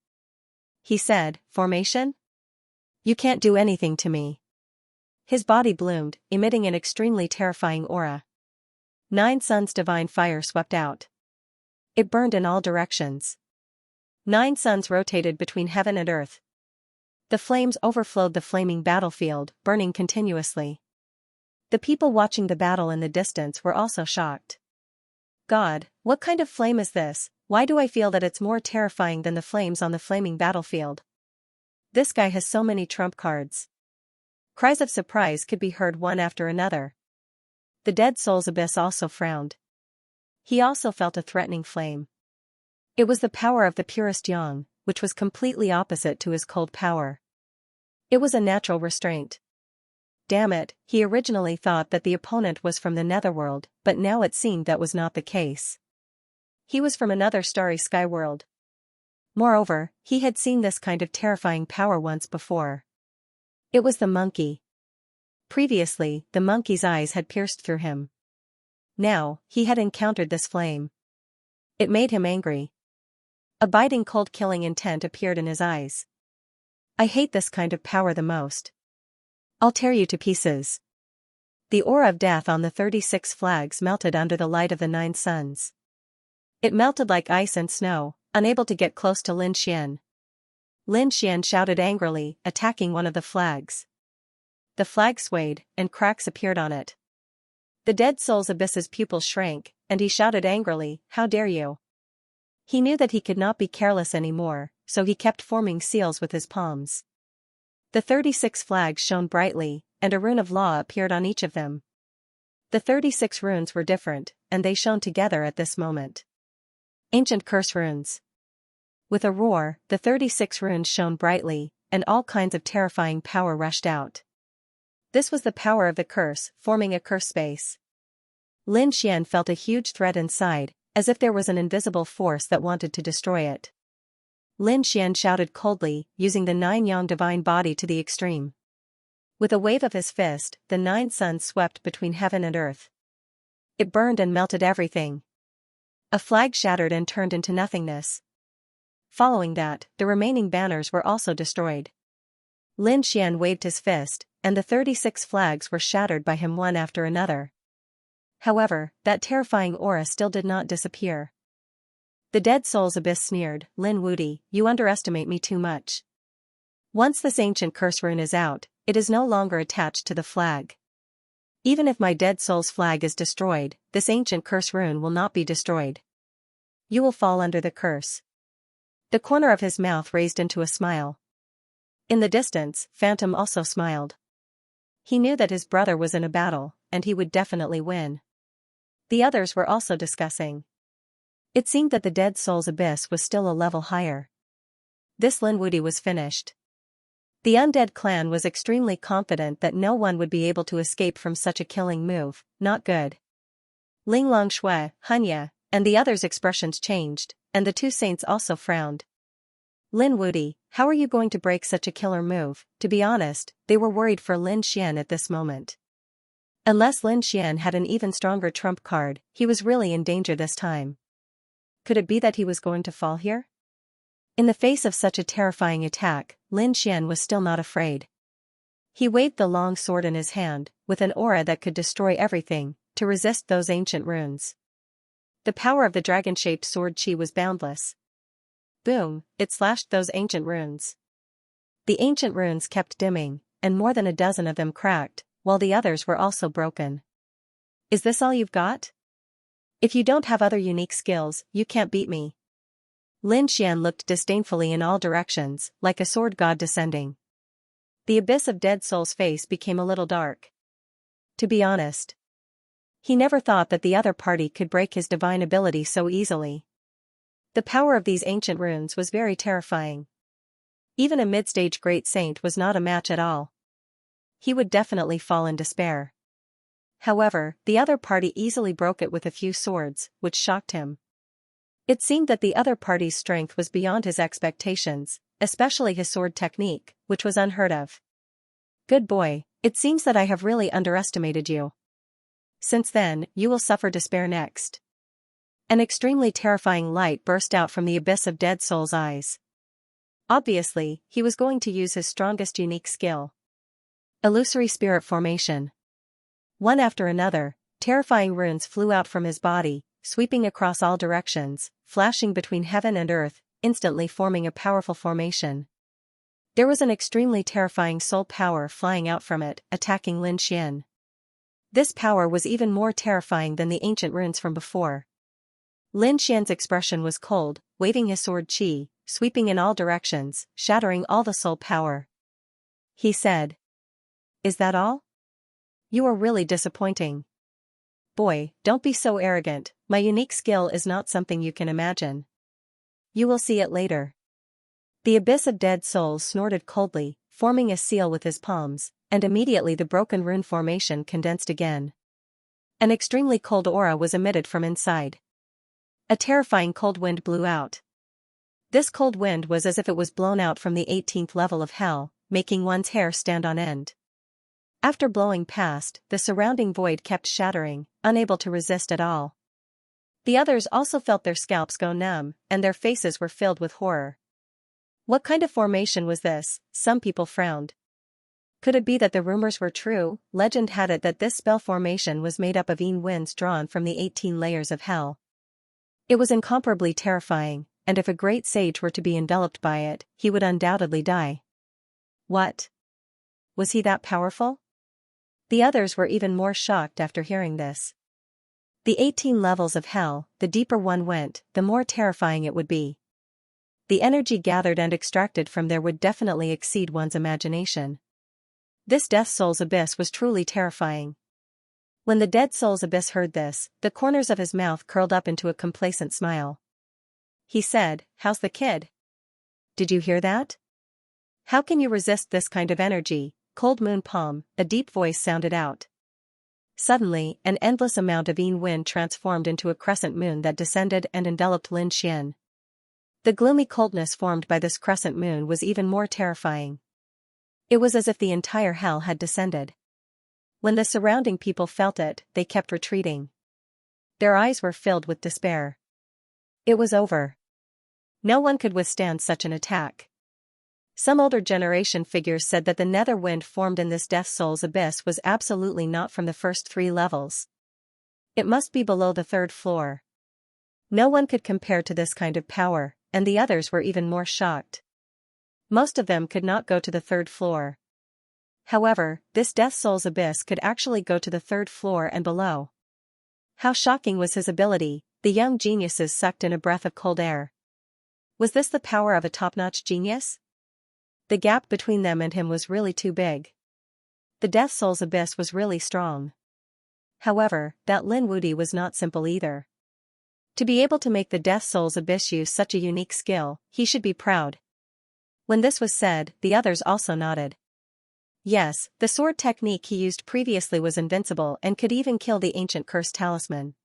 He said, "Formation? You can't do anything to me." His body bloomed, emitting an extremely terrifying aura. 9 suns divine fire swept out. It burned in all directions. 9 suns rotated between heaven and earth. The flames overflowed the flaming battlefield, burning continuously. The people watching the battle in the distance were also shocked. God, what kind of flame is this? Why do I feel that it's more terrifying than the flames on the flaming battlefield? This guy has so many trump cards. Cries of surprise could be heard one after another. The Dead Soul's Abyss also frowned. He also felt a threatening flame. It was the power of the purest yang, which was completely opposite to his cold power. It was a natural restraint. Damn it, he originally thought that the opponent was from the netherworld, but now it seemed that was not the case. He was from another starry sky world. Moreover, he had seen this kind of terrifying power once before. It was the monkey. Previously, the monkey's eyes had pierced through him. Now, he had encountered this flame. It made him angry. A biting cold killing intent appeared in his eyes. I hate this kind of power the most. I'll tear you to pieces. The aura of death on the 36 flags melted under the light of the 9 suns. It melted like ice and snow, unable to get close to Lin Xian. Lin Xian shouted angrily, attacking one of the flags. The flag swayed, and cracks appeared on it. The Dead Soul's Abyss's pupils shrank, and he shouted angrily, "How dare you!" He knew that he could not be careless anymore, so he kept forming seals with his palms. The 36 flags shone brightly, and a rune of law appeared on each of them. The 36 runes were different, and they shone together at this moment. Ancient curse runes. With a roar, the 36 runes shone brightly, and all kinds of terrifying power rushed out. This was the power of the curse, forming a curse space. Lin Xian felt a huge threat inside, as if there was an invisible force that wanted to destroy it. Lin Xian shouted coldly, using the 9 yang divine body to the extreme. With a wave of his fist, the 9 suns swept between heaven and earth. It burned and melted everything. A flag shattered and turned into nothingness. Following that, the remaining banners were also destroyed. Lin Xian waved his fist, and the 36 flags were shattered by him one after another. However, that terrifying aura still did not disappear. The Dead Soul's Abyss sneered, "Lin Wudi, you underestimate me too much. Once this ancient curse rune is out, it is no longer attached to the flag. Even if my Dead Soul's flag is destroyed, this ancient curse rune will not be destroyed. You will fall under the curse." The corner of his mouth raised into a smile. In the distance, Phantom also smiled. He knew that his brother was in a battle, and he would definitely win. The others were also discussing. It seemed that the Dead Soul's Abyss was still a level higher. This Lin Wudi was finished. The undead clan was extremely confident that no one would be able to escape from such a killing move. Not good. Ling Longshui, Hunya, and the others' expressions changed, and the 2 saints also frowned. Lin Wudi, how are you going to break such a killer move? To be honest, they were worried for Lin Xian at this moment. Unless Lin Xian had an even stronger trump card, he was really in danger this time. Could it be that he was going to fall here? In the face of such a terrifying attack, Lin Xian was still not afraid. He waved the long sword in his hand, with an aura that could destroy everything, to resist those ancient runes. The power of the dragon-shaped sword chi was boundless. Boom, it slashed those ancient runes. The ancient runes kept dimming, and more than a dozen of them cracked, while the others were also broken. Is this all you've got? If you don't have other unique skills, you can't beat me. Lin Xian looked disdainfully in all directions, like a sword god descending. The abyss of Dead Soul's face became a little dark. To be honest, he never thought that the other party could break his divine ability so easily. The power of these ancient runes was very terrifying. Even a mid-stage great saint was not a match at all. he would definitely fall in despair. However, the other party easily broke it with a few swords, which shocked him. It seemed that the other party's strength was beyond his expectations, especially his sword technique, which was unheard of. Good boy, it seems that I have really underestimated you. Since then, you will suffer despair next. An extremely terrifying light burst out from the abyss of Dead Soul's eyes. Obviously, he was going to use his strongest unique skill. Illusory spirit formation. One after another, terrifying runes flew out from his body, sweeping across all directions, flashing between heaven and earth, instantly forming a powerful formation. There was an extremely terrifying soul power flying out from it, attacking Lin Xian. This power was even more terrifying than the ancient runes from before. Lin Xian's expression was cold, waving his sword qi, sweeping in all directions, shattering all the soul power. He said, "Is that all? You are really disappointing. Boy, don't be so arrogant, my unique skill is not something you can imagine. You will see it later." The abyss of Dead Souls snorted coldly, forming a seal with his palms, and immediately the broken rune formation condensed again. An extremely cold aura was emitted from inside. A terrifying cold wind blew out. This cold wind was as if it was blown out from the 18th level of hell, making one's hair stand on end. After blowing past, the surrounding void kept shattering, unable to resist at all. The others also felt their scalps go numb, and their faces were filled with horror. What kind of formation was this? Some people frowned. Could it be that the rumors were true? Legend had it that this spell formation was made up of winds drawn from the 18 layers of hell. It was incomparably terrifying, and if a great sage were to be enveloped by it, he would undoubtedly die. What? Was he that powerful? The others were even more shocked after hearing this. The 18 levels of hell, the deeper one went, the more terrifying it would be. The energy gathered and extracted from there would definitely exceed one's imagination. This Death Soul's abyss was truly terrifying. When the Dead Soul's abyss heard this, the corners of his mouth curled up into a complacent smile. He said, "How's the kid? Did you hear that? How can you resist this kind of energy, Cold Moon Palm?" A deep voice sounded out. Suddenly, an endless amount of wind transformed into a crescent moon that descended and enveloped Lin Xian. The gloomy coldness formed by this crescent moon was even more terrifying. It was as if the entire hell had descended. When the surrounding people felt it, they kept retreating. Their eyes were filled with despair. It was over. No one could withstand such an attack. Some older generation figures said that the nether wind formed in this Death Soul's abyss was absolutely not from the first 3 levels. It must be below the 3rd floor. No one could compare to this kind of power, and the others were even more shocked. Most of them could not go to the 3rd floor. However, this Death Soul's abyss could actually go to the 3rd floor and below. How shocking was his ability! The young geniuses sucked in a breath of cold air. Was this the power of a top-notch genius? The gap between them and him was really too big. The Death Soul's abyss was really strong. However, that Lin Wudi was not simple either. To be able to make the Death Soul's abyss use such a unique skill, he should be proud. When this was said, the others also nodded. Yes, the sword technique he used previously was invincible and could even kill the ancient cursed talisman.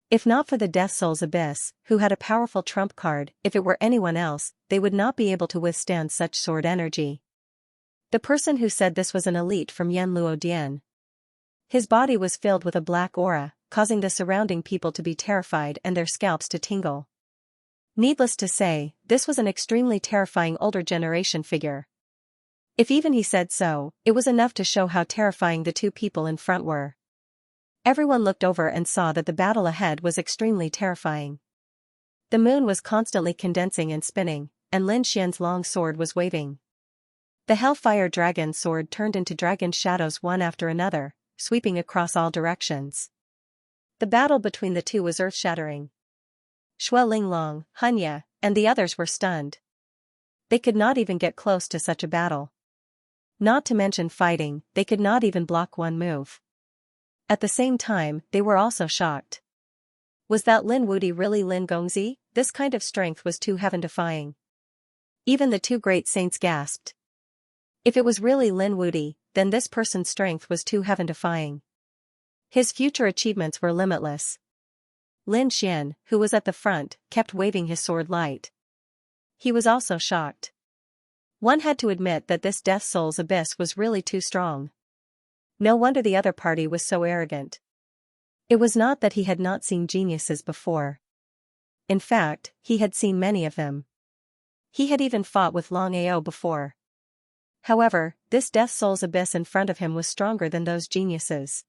If not for the Death Soul's abyss, who had a powerful trump card, if it were anyone else, they would not be able to withstand such sword energy. The person who said this was an elite from Yanluo Dian. His body was filled with a black aura, causing the surrounding people to be terrified and their scalps to tingle. Needless to say, this was an extremely terrifying older generation figure. If even he said so, it was enough to show how terrifying the 2 people in front were. Everyone looked over and saw that the battle ahead was extremely terrifying. The moon was constantly condensing and spinning, and Lin Xian's long sword was waving. The Hellfire Dragon sword turned into dragon shadows one after another, sweeping across all directions. The battle between the two was earth-shattering. Shui Linglong, Hunya, and the others were stunned. They could not even get close to such a battle. Not to mention fighting, they could not even block one move. At the same time, they were also shocked. Was that Lin Wudi really Lin Gongzi? This kind of strength was too heaven-defying. Even the 2 great saints gasped. If it was really Lin Wudi, then this person's strength was too heaven-defying. His future achievements were limitless. Lin Xian, who was at the front, kept waving his sword light. He was also shocked. One had to admit that this Death Soul's abyss was really too strong. No wonder the other party was so arrogant. It was not that he had not seen geniuses before. In fact, he had seen many of them. He had even fought with Long Ao before. However, this Death Soul's abyss in front of him was stronger than those geniuses.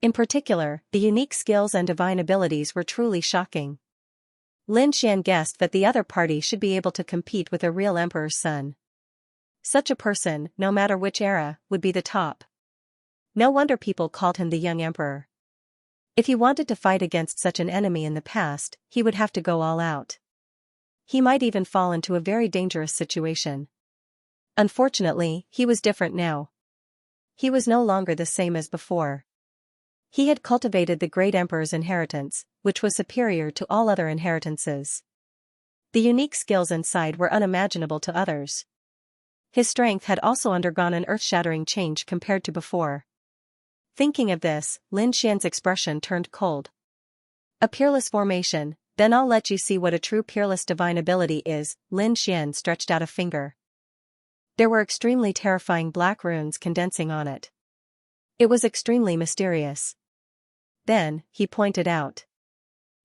In particular, the unique skills and divine abilities were truly shocking. Lin Xian guessed that the other party should be able to compete with a real emperor's son. Such a person, no matter which era, would be the top. No wonder people called him the young emperor. If he wanted to fight against such an enemy in the past, he would have to go all out. He might even fall into a very dangerous situation. Unfortunately, he was different now. He was no longer the same as before. He had cultivated the great emperor's inheritance, which was superior to all other inheritances. The unique skills inside were unimaginable to others. His strength had also undergone an earth-shattering change compared to before. Thinking of this, Lin Xian's expression turned cold. A peerless formation, then I'll let you see what a true peerless divine ability is. Lin Xian stretched out a finger. There were extremely terrifying black runes condensing on it. It was extremely mysterious. Then, he pointed out.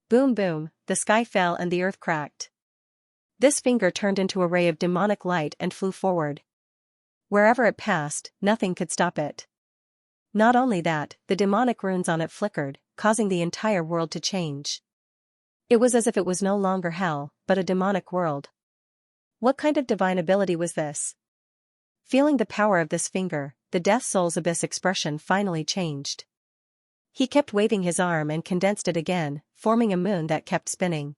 Boom boom, the sky fell and the earth cracked. This finger turned into a ray of demonic light and flew forward. Wherever it passed, nothing could stop it. Not only that, the demonic runes on it flickered, causing the entire world to change. It was as if it was no longer hell, but a demonic world. What kind of divine ability was this? Feeling the power of this finger, the Death Soul's abyss expression finally changed. He kept waving his arm and condensed it again, forming a moon that kept spinning.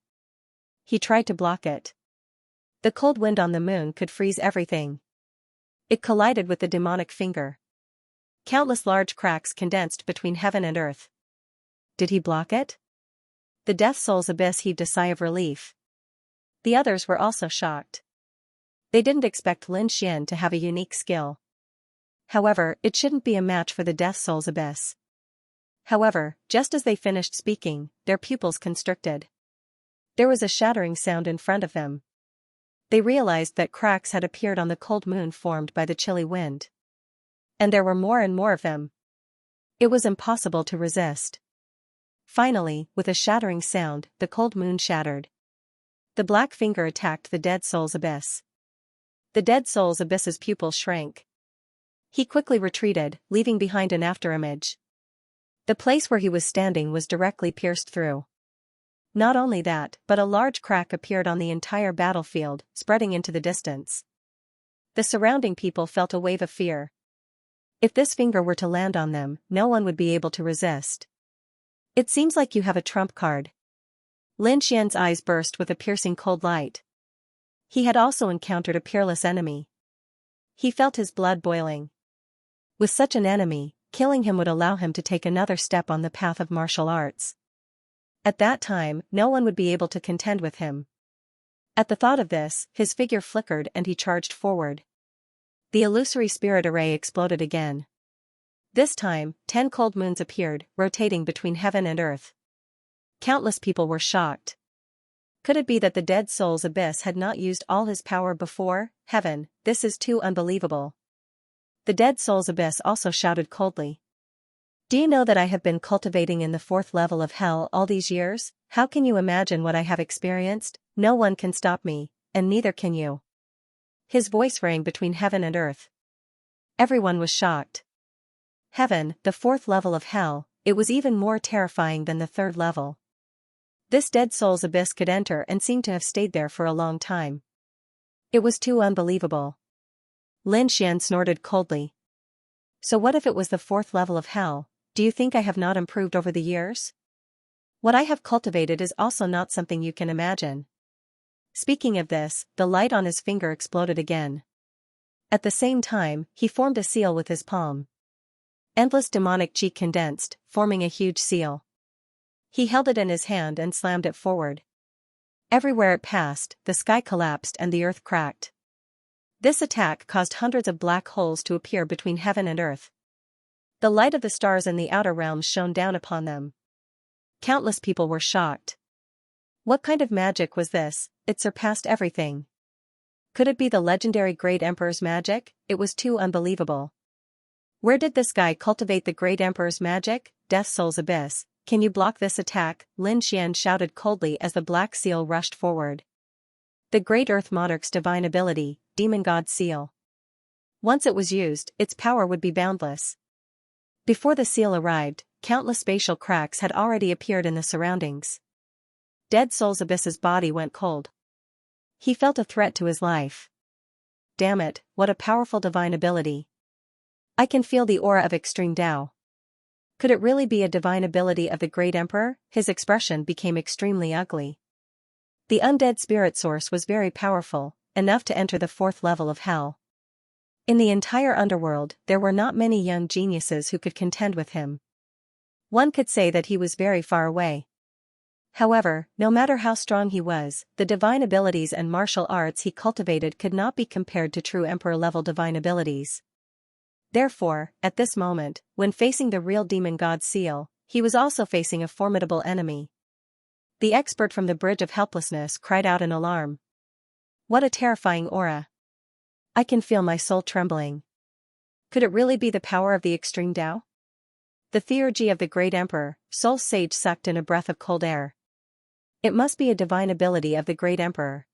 He tried to block it. The cold wind on the moon could freeze everything. It collided with the demonic finger. Countless large cracks condensed between heaven and earth. Did he block it? The Death Soul's abyss heaved a sigh of relief. The others were also shocked. They didn't expect Lin Xian to have a unique skill. However, it shouldn't be a match for the Death Soul's abyss. However, just as they finished speaking, their pupils constricted. There was a shattering sound in front of them. They realized that cracks had appeared on the cold moon formed by the chilly wind. And there were more and more of them. It was impossible to resist. Finally, with a shattering sound, the cold moon shattered. The black finger attacked the Dead Soul's abyss. The Dead Soul's abyss's pupils shrank. He quickly retreated, leaving behind an afterimage. The place where he was standing was directly pierced through. Not only that, but a large crack appeared on the entire battlefield, spreading into the distance. The surrounding people felt a wave of fear. If this finger were to land on them, no one would be able to resist. It seems like you have a trump card. Lin Xian's eyes burst with a piercing cold light. He had also encountered a peerless enemy. He felt his blood boiling. With such an enemy, killing him would allow him to take another step on the path of martial arts. At that time, no one would be able to contend with him. At the thought of this, his figure flickered and he charged forward. The illusory spirit array exploded again. This time, 10 cold moons appeared, rotating between heaven and earth. Countless people were shocked. Could it be that the Dead Soul's abyss had not used all his power before? Heaven, this is too unbelievable. The Dead Soul's abyss also shouted coldly. Do you know that I have been cultivating in the 4th level of hell all these years? How can you imagine what I have experienced? No one can stop me, and neither can you. His voice rang between heaven and earth. Everyone was shocked. Heaven, the 4th level of hell, it was even more terrifying than the 3rd level. This Dead Soul's abyss could enter and seemed to have stayed there for a long time. It was too unbelievable. Lin Xian snorted coldly. So what if it was the 4th level of hell? Do you think I have not improved over the years? What I have cultivated is also not something you can imagine. Speaking of this, the light on his finger exploded again. At the same time, he formed a seal with his palm. Endless demonic chi condensed, forming a huge seal. He held it in his hand and slammed it forward. Everywhere it passed, the sky collapsed and the earth cracked. This attack caused hundreds of black holes to appear between heaven and earth. The light of the stars in the outer realms shone down upon them. Countless people were shocked. What kind of magic was this? It surpassed everything. Could it be the legendary Great Emperor's magic? It was too unbelievable. Where did this guy cultivate the Great Emperor's magic? Death Soul's Abyss. Can you block this attack? Lin Xian shouted coldly as the Black Seal rushed forward. The Great Earth Monarch's divine ability, Demon God Seal. Once it was used, its power would be boundless. Before the seal arrived, countless spatial cracks had already appeared in the surroundings. Dead Soul's Abyss's body went cold. He felt a threat to his life. Damn it, what a powerful divine ability. I can feel the aura of extreme Tao. Could it really be a divine ability of the Great Emperor? His expression became extremely ugly. The undead spirit source was very powerful, enough to enter the 4th level of hell. In the entire underworld, there were not many young geniuses who could contend with him. One could say that he was very far away. However, no matter how strong he was, the divine abilities and martial arts he cultivated could not be compared to true emperor-level divine abilities. Therefore, at this moment, when facing the real Demon God Seal, he was also facing a formidable enemy. The expert from the Bridge of Helplessness cried out in alarm. What a terrifying aura. I can feel my soul trembling. Could it really be the power of the extreme Tao? The theurgy of the Great Emperor, Soul Sage sucked in a breath of cold air. It must be a divine ability of the Great Emperor.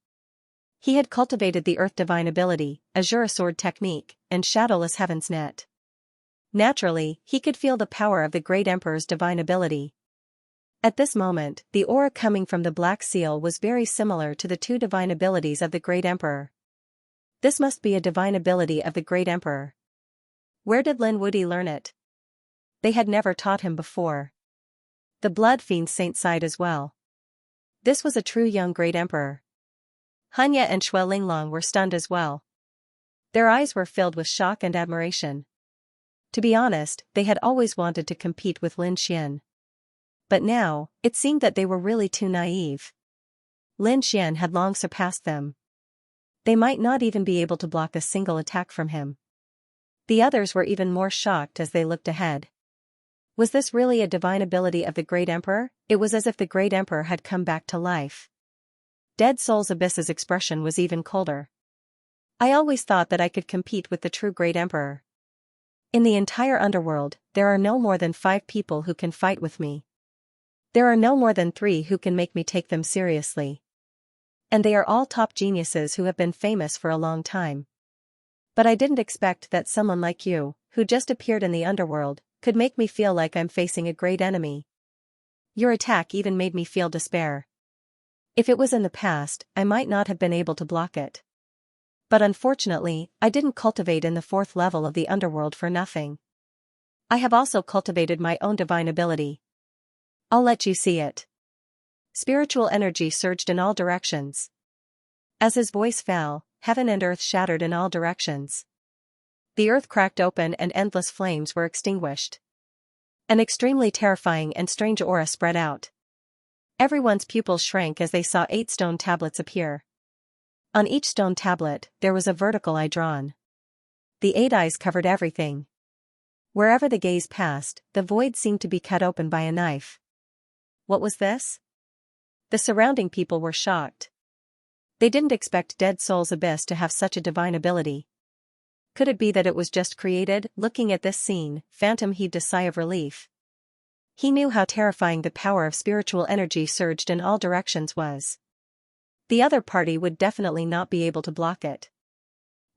He had cultivated the Earth Divine Ability, Azura Sword Technique, and Shadowless Heaven's Net. Naturally, he could feel the power of the Great Emperor's divine ability. At this moment, the aura coming from the Black Seal was very similar to the 2 divine abilities of the Great Emperor. This must be a divine ability of the Great Emperor. Where did Lin Wudi learn it? They had never taught him before. The Blood Fiend Saint sighed as well. This was a true young Great Emperor. Hanya and Shui Linglong were stunned as well. Their eyes were filled with shock and admiration. To be honest, they had always wanted to compete with Lin Xian. But now, it seemed that they were really too naive. Lin Xian had long surpassed them. They might not even be able to block a single attack from him. The others were even more shocked as they looked ahead. Was this really a divine ability of the Great Emperor? It was as if the Great Emperor had come back to life. Dead Soul's Abyss's expression was even colder. I always thought that I could compete with the true Great Emperor. In the entire underworld, there are no more than 5 people who can fight with me. There are no more than 3 who can make me take them seriously. And they are all top geniuses who have been famous for a long time. But I didn't expect that someone like you, who just appeared in the underworld, could make me feel like I'm facing a great enemy. Your attack even made me feel despair. If it was in the past, I might not have been able to block it. But unfortunately, I didn't cultivate in the 4th level of the underworld for nothing. I have also cultivated my own divine ability. I'll let you see it. Spiritual energy surged in all directions. As his voice fell, heaven and earth shattered in all directions. The earth cracked open and endless flames were extinguished. An extremely terrifying and strange aura spread out. Everyone's pupils shrank as they saw 8 stone tablets appear. On each stone tablet, there was a vertical eye drawn. The 8 eyes covered everything. Wherever the gaze passed, the void seemed to be cut open by a knife. What was this? The surrounding people were shocked. They didn't expect Dead Soul's Abyss to have such a divine ability. Could it be that it was just created? Looking at this scene, Phantom heaved a sigh of relief. He knew how terrifying the power of spiritual energy surged in all directions was. The other party would definitely not be able to block it.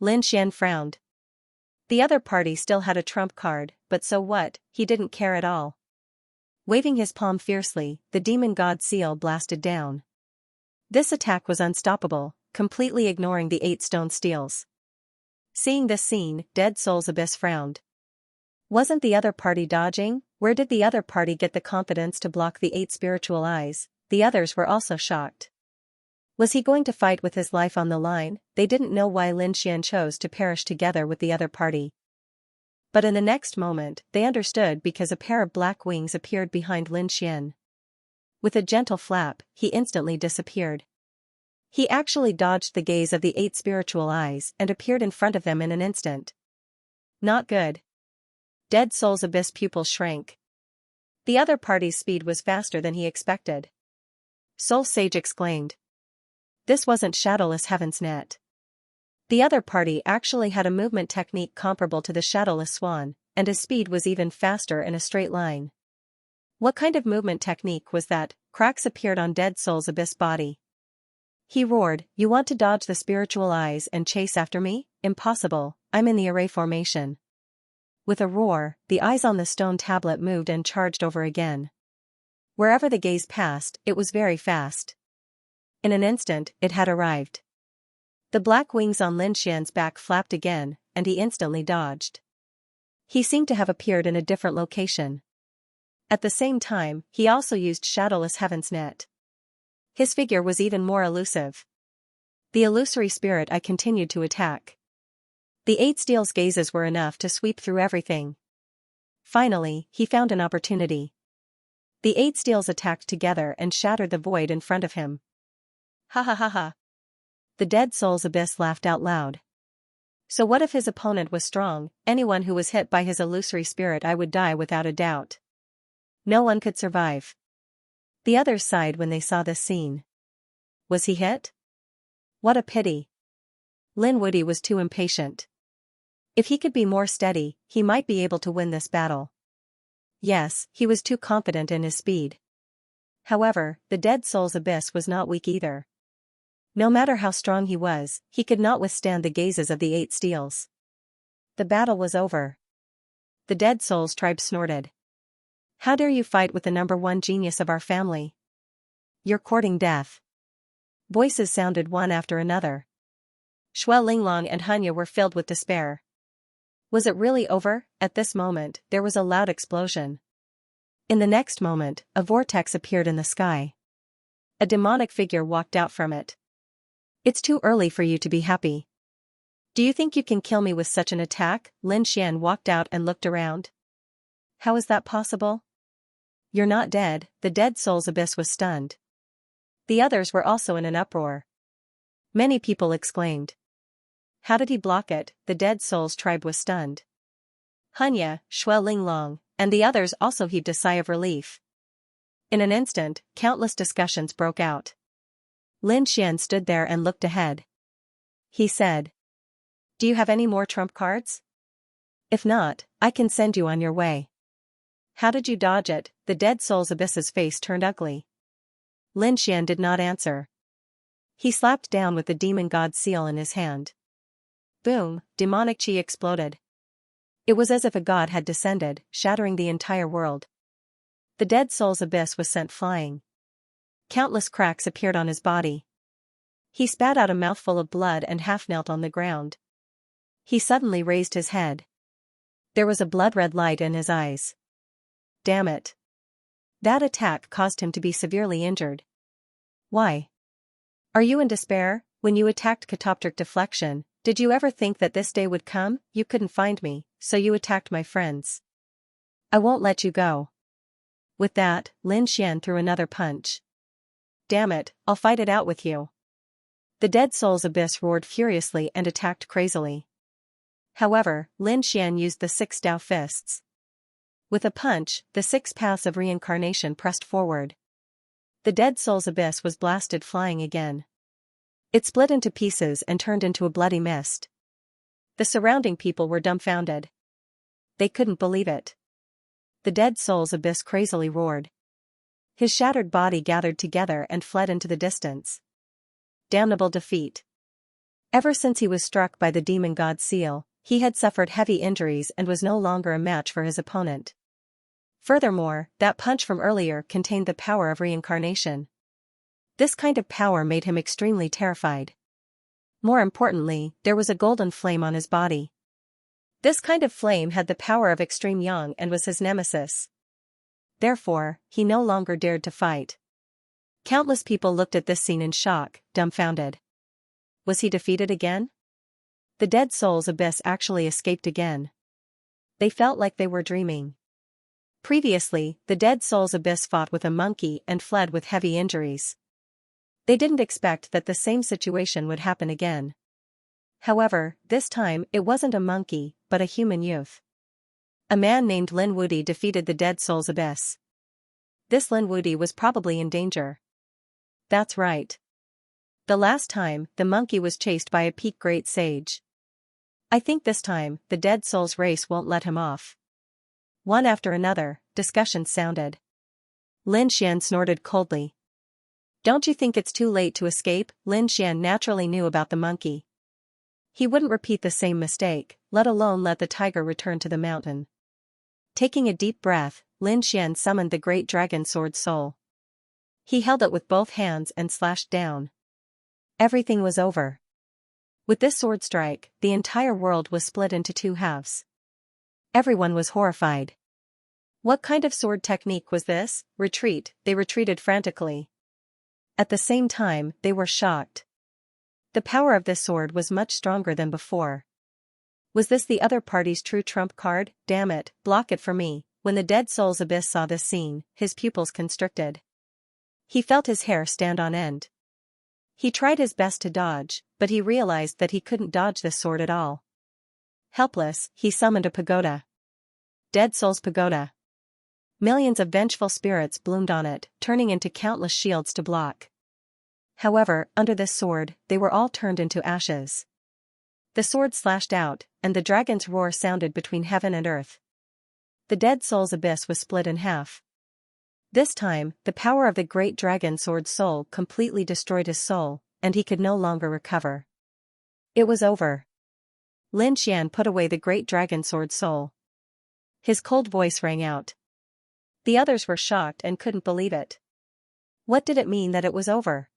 Lin Xian frowned. The other party still had a trump card, but so what, he didn't care at all. Waving his palm fiercely, the Demon God Seal blasted down. This attack was unstoppable, completely ignoring the 8 stone steels. Seeing this scene, Dead Soul's Abyss frowned. Wasn't the other party dodging? Where did the other party get the confidence to block the 8 spiritual eyes? The others were also shocked. Was he going to fight with his life on the line? They didn't know why Lin Xian chose to perish together with the other party. But in the next moment, they understood because a pair of black wings appeared behind Lin Xian. With a gentle flap, he instantly disappeared. He actually dodged the gaze of the 8 spiritual eyes and appeared in front of them in an instant. Not good. Dead Soul's abyss pupil shrank. The other party's speed was faster than he expected. Soul Sage exclaimed. This wasn't Shadowless Heaven's net. The other party actually had a movement technique comparable to the Shadowless Swan, and his speed was even faster in a straight line. What kind of movement technique was that? Cracks appeared on Dead Soul's abyss body. He roared, "You want to dodge the spiritual eyes and chase after me? Impossible, I'm in the array formation." With a roar, the eyes on the stone tablet moved and charged over again. Wherever the gaze passed, it was very fast. In an instant, it had arrived. The black wings on Lin Xian's back flapped again, and he instantly dodged. He seemed to have appeared in a different location. At the same time, he also used Shadowless Heaven's net. His figure was even more elusive. The illusory spirit eye continued to attack. The 8 steel's gazes were enough to sweep through everything. Finally, he found an opportunity. The 8 steels attacked together and shattered the void in front of him. Ha ha ha ha. The Dead Soul's abyss laughed out loud. So what if his opponent was strong? Anyone who was hit by his illusory spirit eye would die without a doubt. No one could survive. The others sighed when they saw this scene. Was he hit? What a pity. Lin Woody was too impatient. If he could be more steady, he might be able to win this battle. Yes, he was too confident in his speed. However, the Dead Soul's abyss was not weak either. No matter how strong he was, he could not withstand the gazes of the 8 steels. The battle was over. The Dead Soul's tribe snorted. How dare you fight with the #1 genius of our family? You're courting death. Voices sounded one after another. Shui Linglong and Hunya were filled with despair. Was it really over? At this moment, there was a loud explosion. In the next moment, a vortex appeared in the sky. A demonic figure walked out from it. It's too early for you to be happy. Do you think you can kill me with such an attack? Lin Xian walked out and looked around. How is that possible? You're not dead. The Dead Soul's abyss was stunned. The others were also in an uproar. Many people exclaimed. How did he block it? The Dead Soul's tribe was stunned. Hunya, Shui Linglong, and the others also heaved a sigh of relief. In an instant, countless discussions broke out. Lin Xian stood there and looked ahead. He said, "Do you have any more trump cards? If not, I can send you on your way." How did you dodge it? The Dead Soul's abyss's face turned ugly. Lin Xian did not answer. He slapped down with the demon god seal in his hand. Boom, demonic chi exploded. It was as if a god had descended, shattering the entire world. The Dead Soul's abyss was sent flying. Countless cracks appeared on his body. He spat out a mouthful of blood and half knelt on the ground. He suddenly raised his head. There was a blood-red light in his eyes. Damn it. That attack caused him to be severely injured. Why? Are you in despair? When you attacked catoptric deflection, did you ever think that this day would come? You couldn't find me, so you attacked my friends. I won't let you go. With that, Lin Xian threw another punch. Damn it, I'll fight it out with you. The Dead Soul's abyss roared furiously and attacked crazily. However, Lin Xian used the 6 Dao fists. With a punch, the 6 paths of reincarnation pressed forward. The Dead Soul's abyss was blasted flying again. It split into pieces and turned into a bloody mist. The surrounding people were dumbfounded. They couldn't believe it. The Dead Soul's abyss crazily roared. His shattered body gathered together and fled into the distance. Damnable defeat. Ever since he was struck by the demon god seal, he had suffered heavy injuries and was no longer a match for his opponent. Furthermore, that punch from earlier contained the power of reincarnation. This kind of power made him extremely terrified. More importantly, there was a golden flame on his body. This kind of flame had the power of extreme yang and was his nemesis. Therefore, he no longer dared to fight. Countless people looked at this scene in shock, dumbfounded. Was he defeated again? The Dead Soul's abyss actually escaped again. They felt like they were dreaming. Previously, the Dead Soul's abyss fought with a monkey and fled with heavy injuries. They didn't expect that the same situation would happen again. However, this time it wasn't a monkey, but a human youth. A man named Lin Wudi defeated the Dead Soul's Abyss. This Lin Wudi was probably in danger. That's right. The last time, the monkey was chased by a peak great sage. I think this time, the Dead Soul's race won't let him off. One after another, discussions sounded. Lin Xian snorted coldly. Don't you think it's too late to escape? Lin Xian naturally knew about the monkey. He wouldn't repeat the same mistake, let alone let the tiger return to the mountain. Taking a deep breath, Lin Xian summoned the great dragon sword soul. He held it with both hands and slashed down. Everything was over. With this sword strike, the entire world was split into two halves. Everyone was horrified. What kind of sword technique was this? Retreat, they retreated frantically. At the same time, they were shocked. The power of this sword was much stronger than before. Was this the other party's true trump card? Damn it, block it for me. When the Dead Soul's Abyss saw this scene, his pupils constricted. He felt his hair stand on end. He tried his best to dodge, but he realized that he couldn't dodge this sword at all. Helpless, he summoned a pagoda. Dead Soul's Pagoda. Millions of vengeful spirits bloomed on it, turning into countless shields to block. However, under this sword, they were all turned into ashes. The sword slashed out, and the dragon's roar sounded between heaven and earth. The Dead Soul's Abyss was split in half. This time, the power of the great dragon sword soul completely destroyed his soul, and he could no longer recover. It was over. Lin Xian put away the great dragon sword soul. His cold voice rang out. The others were shocked and couldn't believe it. What did it mean that it was over?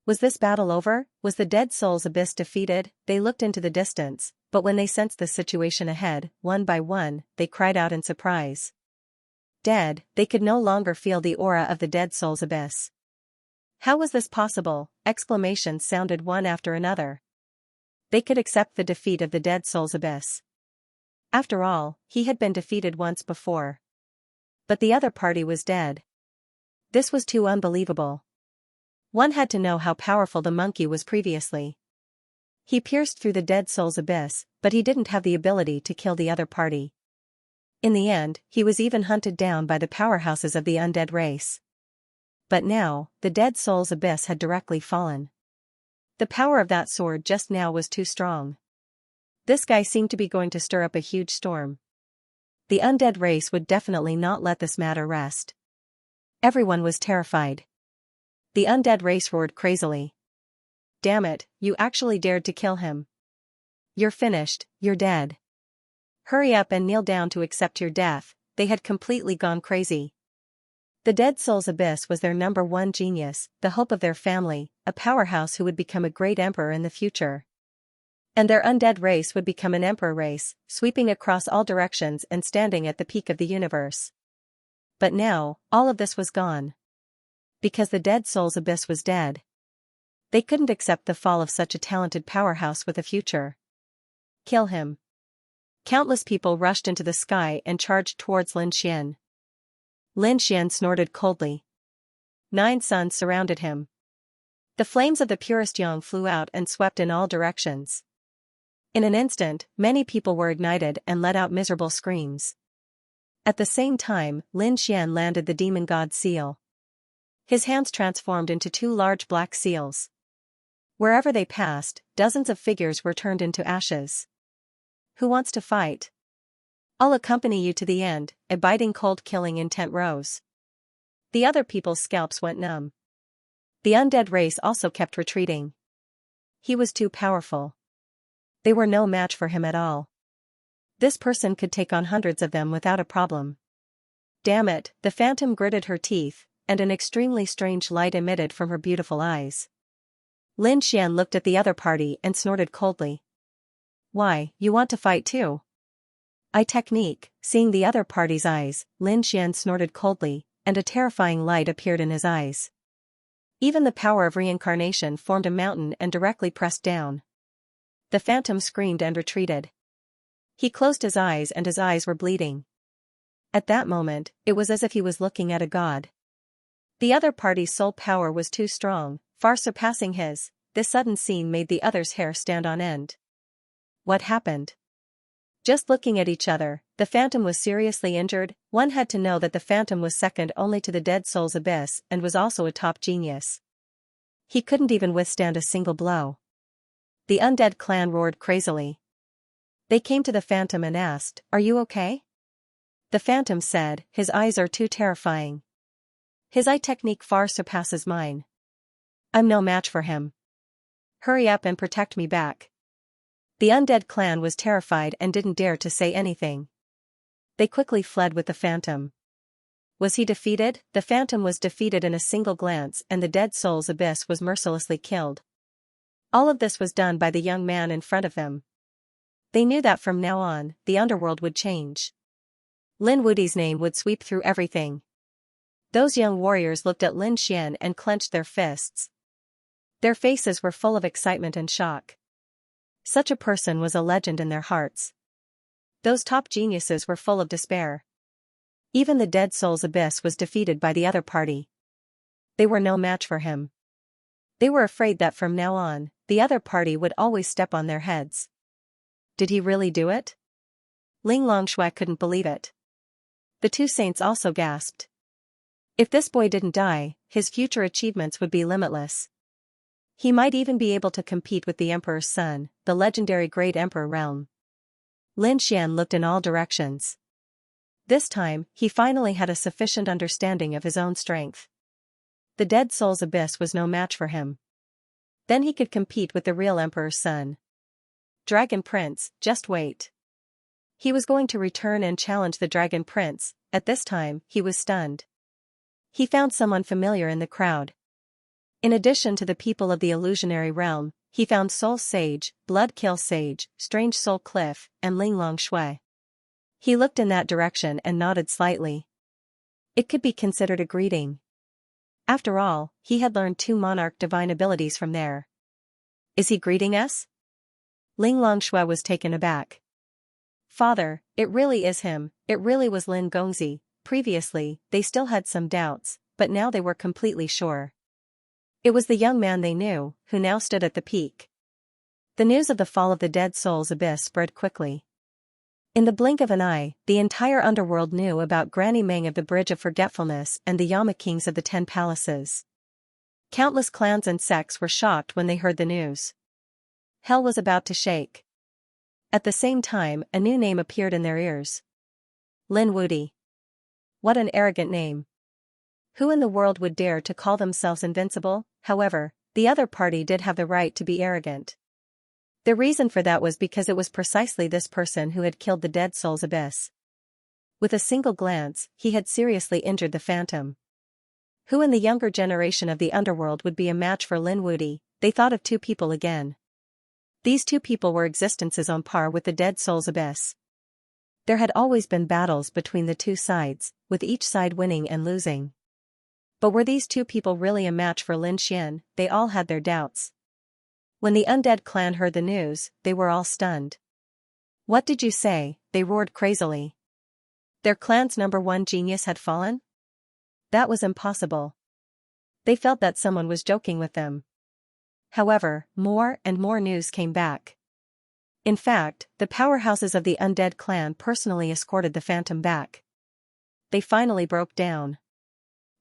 Was this battle over? Was the Dead Soul's Abyss defeated? They looked into the distance, but when they sensed the situation ahead, one by one, they cried out in surprise. Dead, they could no longer feel the aura of the Dead Soul's Abyss. How was this possible? Exclamations sounded one after another. They could accept the defeat of the Dead Soul's Abyss. After all, he had been defeated once before. But the other party was dead. This was too unbelievable. One had to know how powerful the monkey was previously. He pierced through the Dead Soul's Abyss, but he didn't have the ability to kill the other party. In the end, he was even hunted down by the powerhouses of the undead race. But now, the Dead Soul's Abyss had directly fallen. The power of that sword just now was too strong. This guy seemed to be going to stir up a huge storm. The undead race would definitely not let this matter rest. Everyone was terrified. The undead race roared crazily. Damn it, you actually dared to kill him. You're finished, you're dead. Hurry up and kneel down to accept your death. They had completely gone crazy. The Dead Soul's Abyss was their number one genius, the hope of their family, a powerhouse who would become a great emperor in the future. And their undead race would become an emperor race, sweeping across all directions and standing at the peak of the universe. But now, all of this was gone. Because the Dead Soul's Abyss was dead. They couldn't accept the fall of such a talented powerhouse with a future. Kill him. Countless people rushed into the sky and charged towards Lin Xian. Lin Xian snorted coldly. 9 suns surrounded him. The flames of the purest yang flew out and swept in all directions. In an instant, many people were ignited and let out miserable screams. At the same time, Lin Xian landed the demon god seal. His hands transformed into 2 large black seals. Wherever they passed, dozens of figures were turned into ashes. Who wants to fight? I'll accompany you to the end, a biting cold killing intent rose. The other people's scalps went numb. The undead race also kept retreating. He was too powerful. They were no match for him at all. This person could take on hundreds of them without a problem. Damn it, the phantom gritted her teeth, and an extremely strange light emitted from her beautiful eyes. Lin Xian looked at the other party and snorted coldly. Why, you want to fight too? I technique, seeing the other party's eyes, Lin Xian snorted coldly, and a terrifying light appeared in his eyes. Even the power of reincarnation formed a mountain and directly pressed down. The phantom screamed and retreated. He closed his eyes and his eyes were bleeding. At that moment, it was as if he was looking at a god. The other party's soul power was too strong, far surpassing his. This sudden scene made the other's hair stand on end. What happened? Just looking at each other, the phantom was seriously injured. One had to know that the phantom was second only to the dead soul's abyss and was also a top genius. He couldn't even withstand a single blow. The undead clan roared crazily. They came to the phantom and asked, "Are you okay?" The phantom said, "His eyes are too terrifying. His eye technique far surpasses mine. I'm no match for him. Hurry up and protect me back." The undead clan was terrified and didn't dare to say anything. They quickly fled with the phantom. Was he defeated? The phantom was defeated in a single glance and the dead soul's abyss was mercilessly killed. All of this was done by the young man in front of them. They knew that from now on, the underworld would change. Lin Wudi's name would sweep through everything. Those young warriors looked at Lin Xian and clenched their fists. Their faces were full of excitement and shock. Such a person was a legend in their hearts. Those top geniuses were full of despair. Even the dead soul's abyss was defeated by the other party. They were no match for him. They were afraid that from now on, the other party would always step on their heads. Did he really do it? Ling Longshui couldn't believe it. The two saints also gasped. If this boy didn't die, his future achievements would be limitless. He might even be able to compete with the Emperor's son, the legendary Great Emperor Realm. Lin Xian looked in all directions. This time, he finally had a sufficient understanding of his own strength. The dead soul's abyss was no match for him. Then he could compete with the real Emperor's son. Dragon Prince, just wait. He was going to return and challenge the Dragon Prince. At this time, he was stunned. He found someone familiar in the crowd. In addition to the people of the illusionary realm, he found Soul Sage, Blood Kill Sage, Strange Soul Cliff, and Ling Longshui. He looked in that direction and nodded slightly. It could be considered a greeting. After all, he had learned 2 monarch divine abilities from there. Is he greeting us? Ling Longshui was taken aback. Father, it really is him, it really was Lin Gongzi. Previously, they still had some doubts, but now they were completely sure. It was the young man they knew, who now stood at the peak. The news of the fall of the dead soul's abyss spread quickly. In the blink of an eye, the entire underworld knew about Granny Meng of the Bridge of Forgetfulness and the Yama Kings of the 10 Palaces. Countless clans and sects were shocked when they heard the news. Hell was about to shake. At the same time, a new name appeared in their ears. Lin Wudi. What an arrogant name. Who in the world would dare to call themselves invincible? However, the other party did have the right to be arrogant. The reason for that was because it was precisely this person who had killed the dead soul's abyss. With a single glance, he had seriously injured the phantom. Who in the younger generation of the underworld would be a match for Lin Wudi? They thought of 2 people again. These 2 people were existences on par with the dead soul's abyss. There had always been battles between the 2 sides, with each side winning and losing. But were these 2 people really a match for Lin Xian? They all had their doubts. When the undead clan heard the news, they were all stunned. What did you say? They roared crazily. Their clan's #1 genius had fallen? That was impossible. They felt that someone was joking with them. However, more and more news came back. In fact, the powerhouses of the undead clan personally escorted the phantom back. They finally broke down.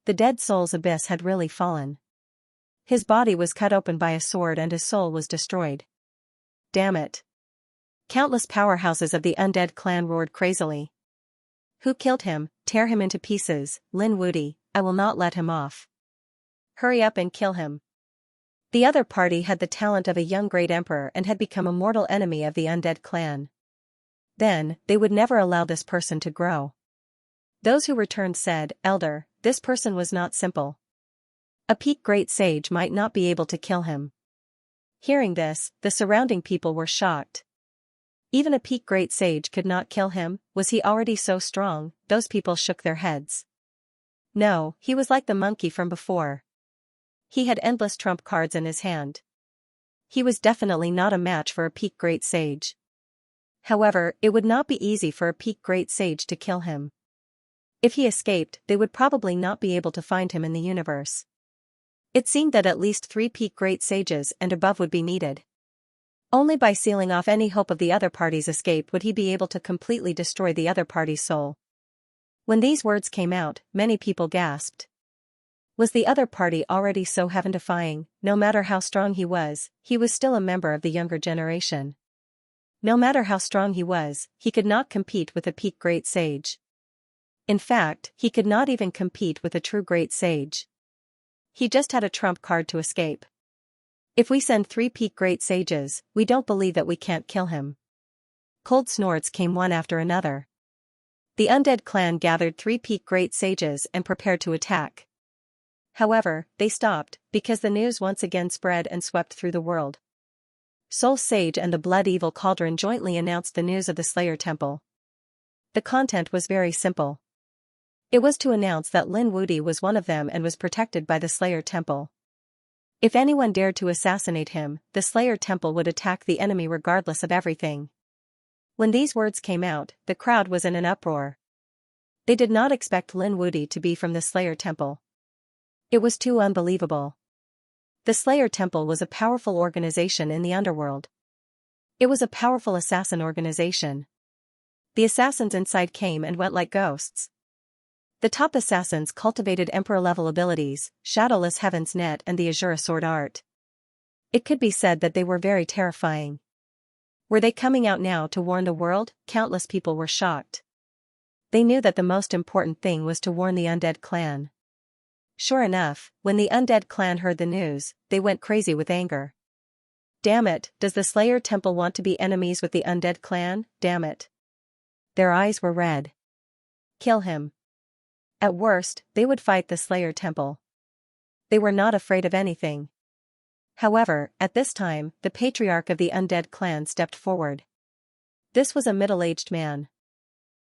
The dead soul's abyss had really fallen. His body was cut open by a sword and his soul was destroyed. Damn it. Countless powerhouses of the undead clan roared crazily. Who killed him? Tear him into pieces, Lin Wudi, I will not let him off. Hurry up and kill him. The other party had the talent of a young great emperor and had become a mortal enemy of the undead clan. Then, they would never allow this person to grow. Those who returned said, Elder, this person was not simple. A peak great sage might not be able to kill him. Hearing this, the surrounding people were shocked. Even a peak great sage could not kill him. Was he already so strong? Those people shook their heads. No, he was like the monkey from before. He had endless trump cards in his hand. He was definitely not a match for a peak great sage. However, it would not be easy for a peak great sage to kill him. If he escaped, they would probably not be able to find him in the universe. It seemed that at least 3 peak great sages and above would be needed. Only by sealing off any hope of the other party's escape would he be able to completely destroy the other party's soul. When these words came out, many people gasped. Was the other party already so heaven-defying? No matter how strong he was still a member of the younger generation. No matter how strong he could not compete with a peak great sage. In fact, he could not even compete with a true great sage. He just had a trump card to escape. If we send 3 peak great sages, we don't believe that we can't kill him. Cold snorts came one after another. The undead clan gathered 3 peak great sages and prepared to attack. However, they stopped, because the news once again spread and swept through the world. Soul Sage and the Blood Evil Cauldron jointly announced the news of the Slayer Temple. The content was very simple. It was to announce that Lin Wudi was one of them and was protected by the Slayer Temple. If anyone dared to assassinate him, the Slayer Temple would attack the enemy regardless of everything. When these words came out, the crowd was in an uproar. They did not expect Lin Wudi to be from the Slayer Temple. It was too unbelievable. The Slayer Temple was a powerful organization in the underworld. It was a powerful assassin organization. The assassins inside came and went like ghosts. The top assassins cultivated Emperor-level abilities, Shadowless Heaven's Net and the Azura Sword art. It could be said that they were very terrifying. Were they coming out now to warn the world? Countless people were shocked. They knew that the most important thing was to warn the undead clan. Sure enough, when the undead clan heard the news, they went crazy with anger. Damn it, does the Slayer Temple want to be enemies with the undead clan? Damn it. Their eyes were red. Kill him. At worst, they would fight the Slayer Temple. They were not afraid of anything. However, at this time, the patriarch of the undead clan stepped forward. This was a middle-aged man.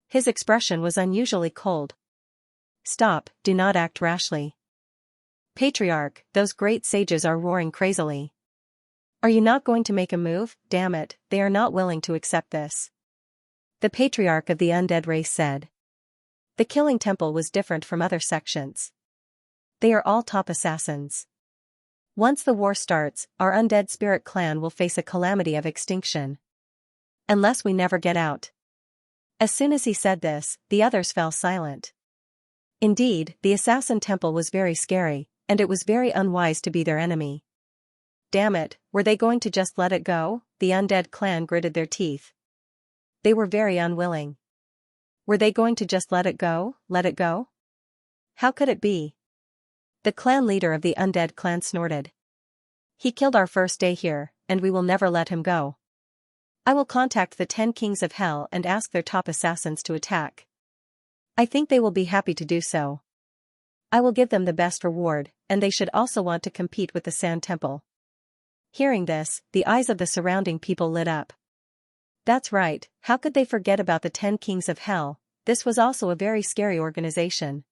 His expression was unusually cold. Stop, do not act rashly. Patriarch, those great sages are roaring crazily. Are you not going to make a move? Damn it, they are not willing to accept this. The patriarch of the undead race said. The Killing Temple was different from other sections. They are all top assassins. Once the war starts, our undead spirit clan will face a calamity of extinction. Unless we never get out. As soon as he said this, the others fell silent. Indeed, the assassin temple was very scary, and it was very unwise to be their enemy. Damn it, were they going to just let it go? The undead clan gritted their teeth. They were very unwilling. Were they going to just let it go? Let it go? How could it be? The clan leader of the undead clan snorted. He killed our first day here, and we will never let him go. I will contact the 10 kings of hell and ask their top assassins to attack. I think they will be happy to do so. I will give them the best reward, and they should also want to compete with the Sand Temple. Hearing this, the eyes of the surrounding people lit up. That's right, how could they forget about the 10 kings of hell? This was also a very scary organization.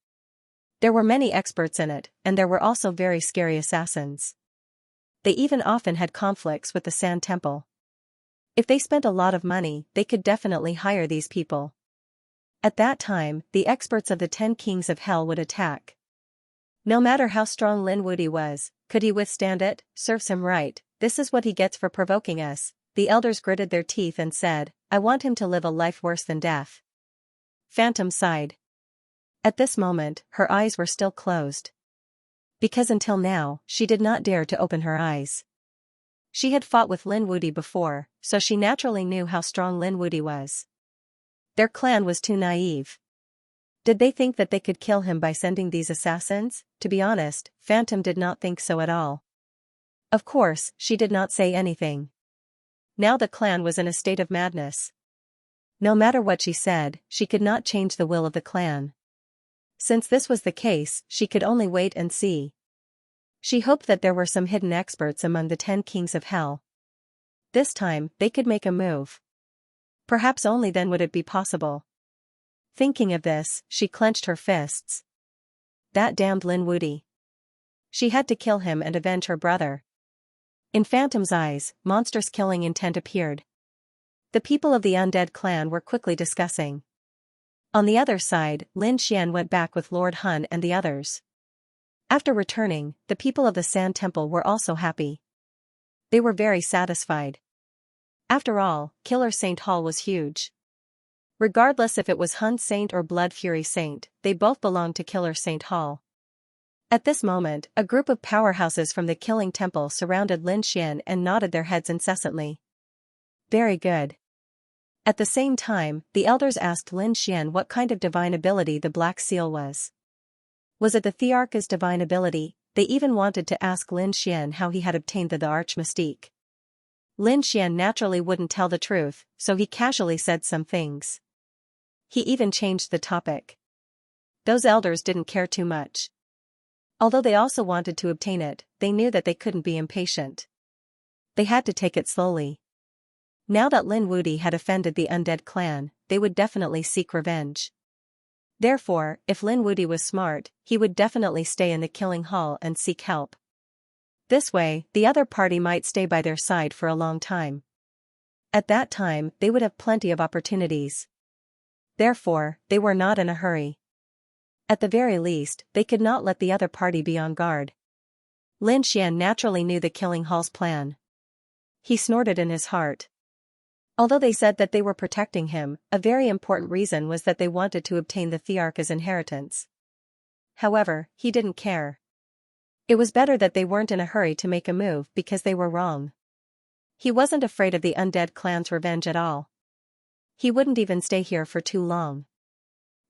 There were many experts in it, and there were also very scary assassins. They even often had conflicts with the Sand Temple. If they spent a lot of money, they could definitely hire these people. At that time, the experts of the 10 kings of hell would attack. No matter how strong Lin Wudi was, could he withstand it? Serves him right, this is what he gets for provoking us. The elders gritted their teeth and said, I want him to live a life worse than death. Phantom sighed. At this moment, her eyes were still closed. Because until now, she did not dare to open her eyes. She had fought with Lin Wudi before, so she naturally knew how strong Lin Wudi was. Their clan was too naive. Did they think that they could kill him by sending these assassins? To be honest, Phantom did not think so at all. Of course, she did not say anything. Now the clan was in a state of madness. No matter what she said, she could not change the will of the clan. Since this was the case, she could only wait and see. She hoped that there were some hidden experts among the 10 kings of hell. This time, they could make a move. Perhaps only then would it be possible. Thinking of this, she clenched her fists. That damned Lin Wudi. She had to kill him and avenge her brother. In Phantom's eyes, monstrous killing intent appeared. The people of the undead clan were quickly discussing. On the other side, Lin Xian went back with Lord Hun and the others. After returning, the people of the Sand Temple were also happy. They were very satisfied. After all, Killer Saint Hall was huge. Regardless if it was Hun Saint or Blood Fury Saint, they both belonged to Killer Saint Hall. At this moment, a group of powerhouses from the Killing Temple surrounded Lin Xian and nodded their heads incessantly. Very good. At the same time, the elders asked Lin Xian what kind of divine ability the Black Seal was. Was it the Thearch's divine ability? They even wanted to ask Lin Xian how he had obtained the Arch Mystique. Lin Xian naturally wouldn't tell the truth, so he casually said some things. He even changed the topic. Those elders didn't care too much. Although they also wanted to obtain it, they knew that they couldn't be impatient. They had to take it slowly. Now that Lin Wuti had offended the undead clan, they would definitely seek revenge. Therefore, if Lin Wuti was smart, he would definitely stay in the Killing Hall and seek help. This way, the other party might stay by their side for a long time. At that time, they would have plenty of opportunities. Therefore, they were not in a hurry. At the very least, they could not let the other party be on guard. Lin Xian naturally knew the Killing Hall's plan. He snorted in his heart. Although they said that they were protecting him, a very important reason was that they wanted to obtain the Thearch's inheritance. However, he didn't care. It was better that they weren't in a hurry to make a move because they were wrong. He wasn't afraid of the undead clan's revenge at all. He wouldn't even stay here for too long.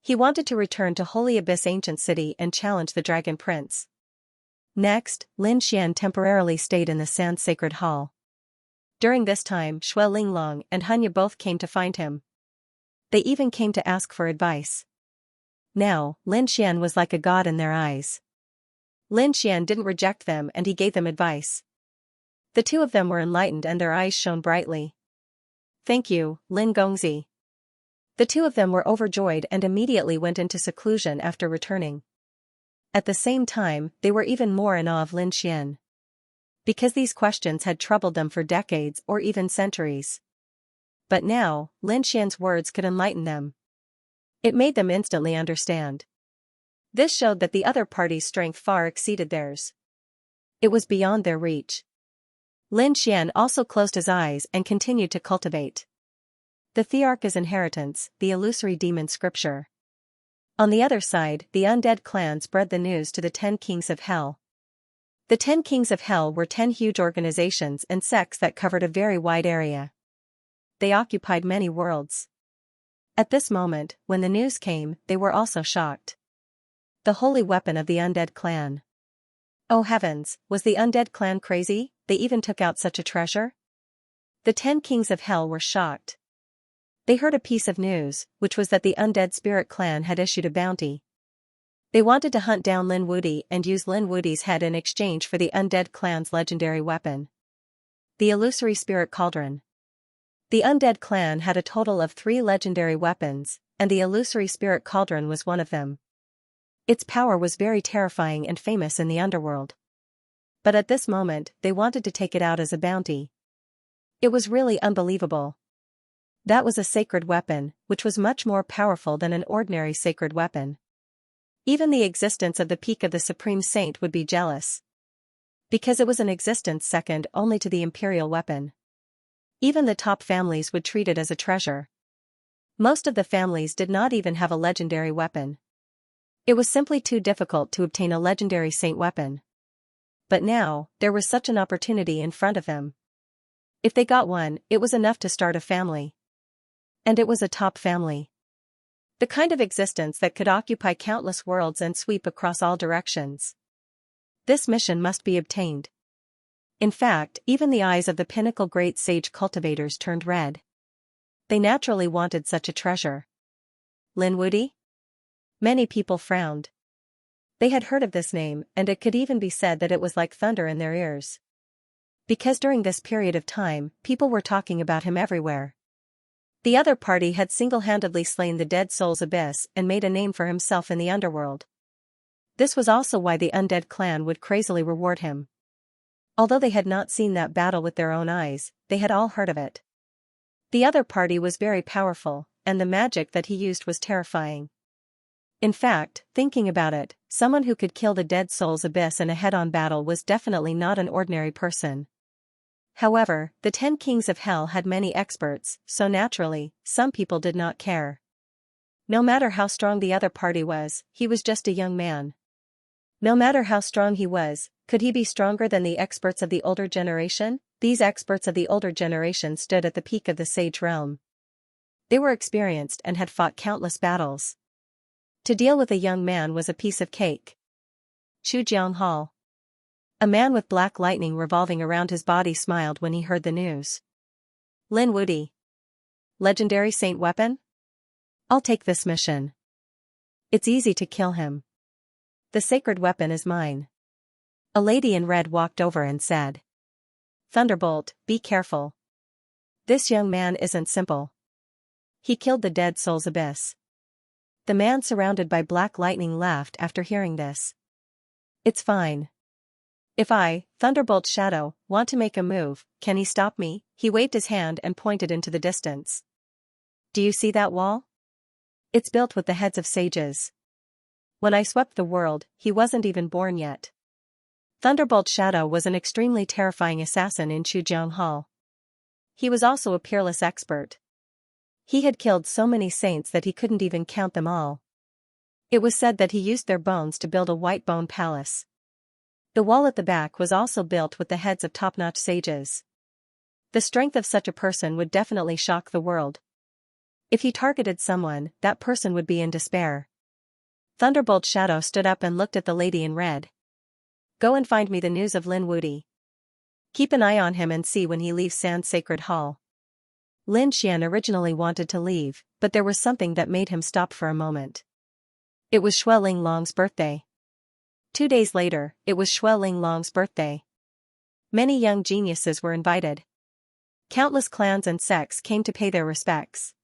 He wanted to return to Holy Abyss Ancient City and challenge the Dragon Prince. Next, Lin Xian temporarily stayed in the Sand Sacred Hall. During this time, Shui Linglong and Hunya both came to find him. They even came to ask for advice. Now, Lin Xian was like a god in their eyes. Lin Xian didn't reject them and he gave them advice. The two of them were enlightened and their eyes shone brightly. Thank you, Lin Gongzi. The two of them were overjoyed and immediately went into seclusion after returning. At the same time, they were even more in awe of Lin Xian. Because these questions had troubled them for decades or even centuries. But now, Lin Xian's words could enlighten them. It made them instantly understand. This showed that the other party's strength far exceeded theirs. It was beyond their reach. Lin Xian also closed his eyes and continued to cultivate. The Thearch's inheritance, the illusory demon scripture. On the other side, the undead clan spread the news to the 10 kings of hell. The 10 kings of hell were 10 huge organizations and sects that covered a very wide area. They occupied many worlds. At this moment, when the news came, they were also shocked. The holy weapon of the undead clan. Oh heavens, was the undead clan crazy? They even took out such a treasure? The 10 kings of hell were shocked. They heard a piece of news, which was that the undead spirit clan had issued a bounty. They wanted to hunt down Lin Wuti and use Lin Wuti's head in exchange for the undead clan's legendary weapon. The illusory spirit cauldron. The undead clan had a total of 3 legendary weapons, and the illusory spirit cauldron was one of them. Its power was very terrifying and famous in the underworld. But at this moment, they wanted to take it out as a bounty. It was really unbelievable. That was a sacred weapon, which was much more powerful than an ordinary sacred weapon. Even the existence of the peak of the Supreme Saint would be jealous. Because it was an existence second only to the imperial weapon. Even the top families would treat it as a treasure. Most of the families did not even have a legendary weapon. It was simply too difficult to obtain a legendary saint weapon. But now, there was such an opportunity in front of them. If they got one, it was enough to start a family. And it was a top family. The kind of existence that could occupy countless worlds and sweep across all directions. This mission must be obtained. In fact, even the eyes of the pinnacle great sage cultivators turned red. They naturally wanted such a treasure. Lin Wuti? Many people frowned. They had heard of this name, and it could even be said that it was like thunder in their ears. Because during this period of time, people were talking about him everywhere. The other party had single-handedly slain the Dead Soul's Abyss and made a name for himself in the underworld. This was also why the undead clan would crazily reward him. Although they had not seen that battle with their own eyes, they had all heard of it. The other party was very powerful, and the magic that he used was terrifying. In fact, thinking about it, someone who could kill the dead soul's abyss in a head-on battle was definitely not an ordinary person. However, the 10 kings of hell had many experts, so naturally, some people did not care. No matter how strong the other party was, he was just a young man. No matter how strong he was, could he be stronger than the experts of the older generation? These experts of the older generation stood at the peak of the sage realm. They were experienced and had fought countless battles. To deal with a young man was a piece of cake. Chujiang Hall. A man with black lightning revolving around his body smiled when he heard the news. Lin Wuti. Legendary saint weapon? I'll take this mission. It's easy to kill him. The sacred weapon is mine. A lady in red walked over and said. Thunderbolt, be careful. This young man isn't simple. He killed the dead soul's abyss. The man surrounded by black lightning laughed after hearing this. It's fine. If I, Thunderbolt Shadow, want to make a move, can he stop me? He waved his hand and pointed into the distance. Do you see that wall? It's built with the heads of sages. When I swept the world, he wasn't even born yet. Thunderbolt Shadow was an extremely terrifying assassin in Chujiang Hall. He was also a peerless expert. He had killed so many saints that he couldn't even count them all. It was said that he used their bones to build a white bone palace. The wall at the back was also built with the heads of top-notch sages. The strength of such a person would definitely shock the world. If he targeted someone, that person would be in despair. Thunderbolt Shadow stood up and looked at the lady in red. Go and find me the news of Lin Wuti. Keep an eye on him and see when he leaves Sand Sacred Hall. Lin Xian originally wanted to leave, but there was something that made him stop for a moment. It was Xue Linglong's birthday. 2 days later, it was Xue Linglong's birthday. Many young geniuses were invited. Countless clans and sects came to pay their respects.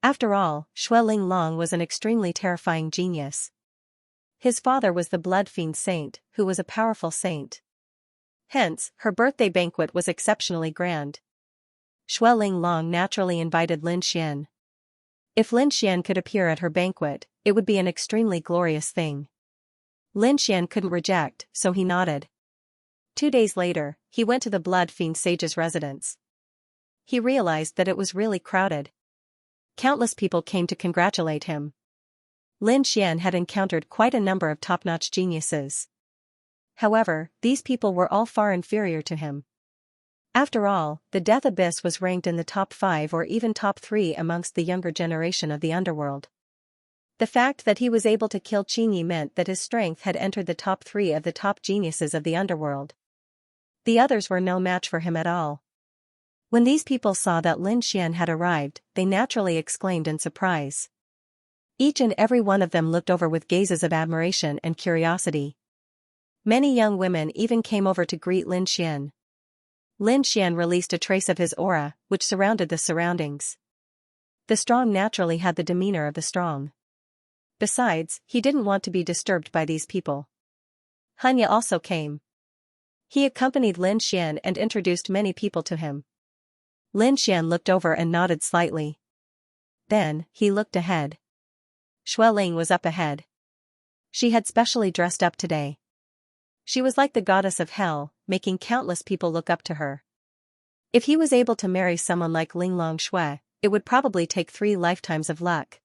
After all, Xue Linglong was an extremely terrifying genius. His father was the Blood Fiend Saint, who was a powerful saint. Hence, her birthday banquet was exceptionally grand. Xue Linglong naturally invited Lin Xian. If Lin Xian could appear at her banquet, it would be an extremely glorious thing. Lin Xian couldn't reject, so he nodded. 2 days later, he went to the Blood Fiend Sage's residence. He realized that it was really crowded. Countless people came to congratulate him. Lin Xian had encountered quite a number of top-notch geniuses. However, these people were all far inferior to him. After all, the Death Abyss was ranked in the top 5 or even top 3 amongst the younger generation of the underworld. The fact that he was able to kill Qingyi meant that his strength had entered the top 3 of the top geniuses of the underworld. The others were no match for him at all. When these people saw that Lin Xian had arrived, they naturally exclaimed in surprise. Each and every one of them looked over with gazes of admiration and curiosity. Many young women even came over to greet Lin Xian. Lin Xian released a trace of his aura, which surrounded the surroundings. The strong naturally had the demeanor of the strong. Besides, he didn't want to be disturbed by these people. Hanya also came. He accompanied Lin Xian and introduced many people to him. Lin Xian looked over and nodded slightly. Then, he looked ahead. Xue Ling was up ahead. She had specially dressed up today. She was like the goddess of hell, making countless people look up to her. If he was able to marry someone like Linglong Xue, it would probably take 3 lifetimes of luck.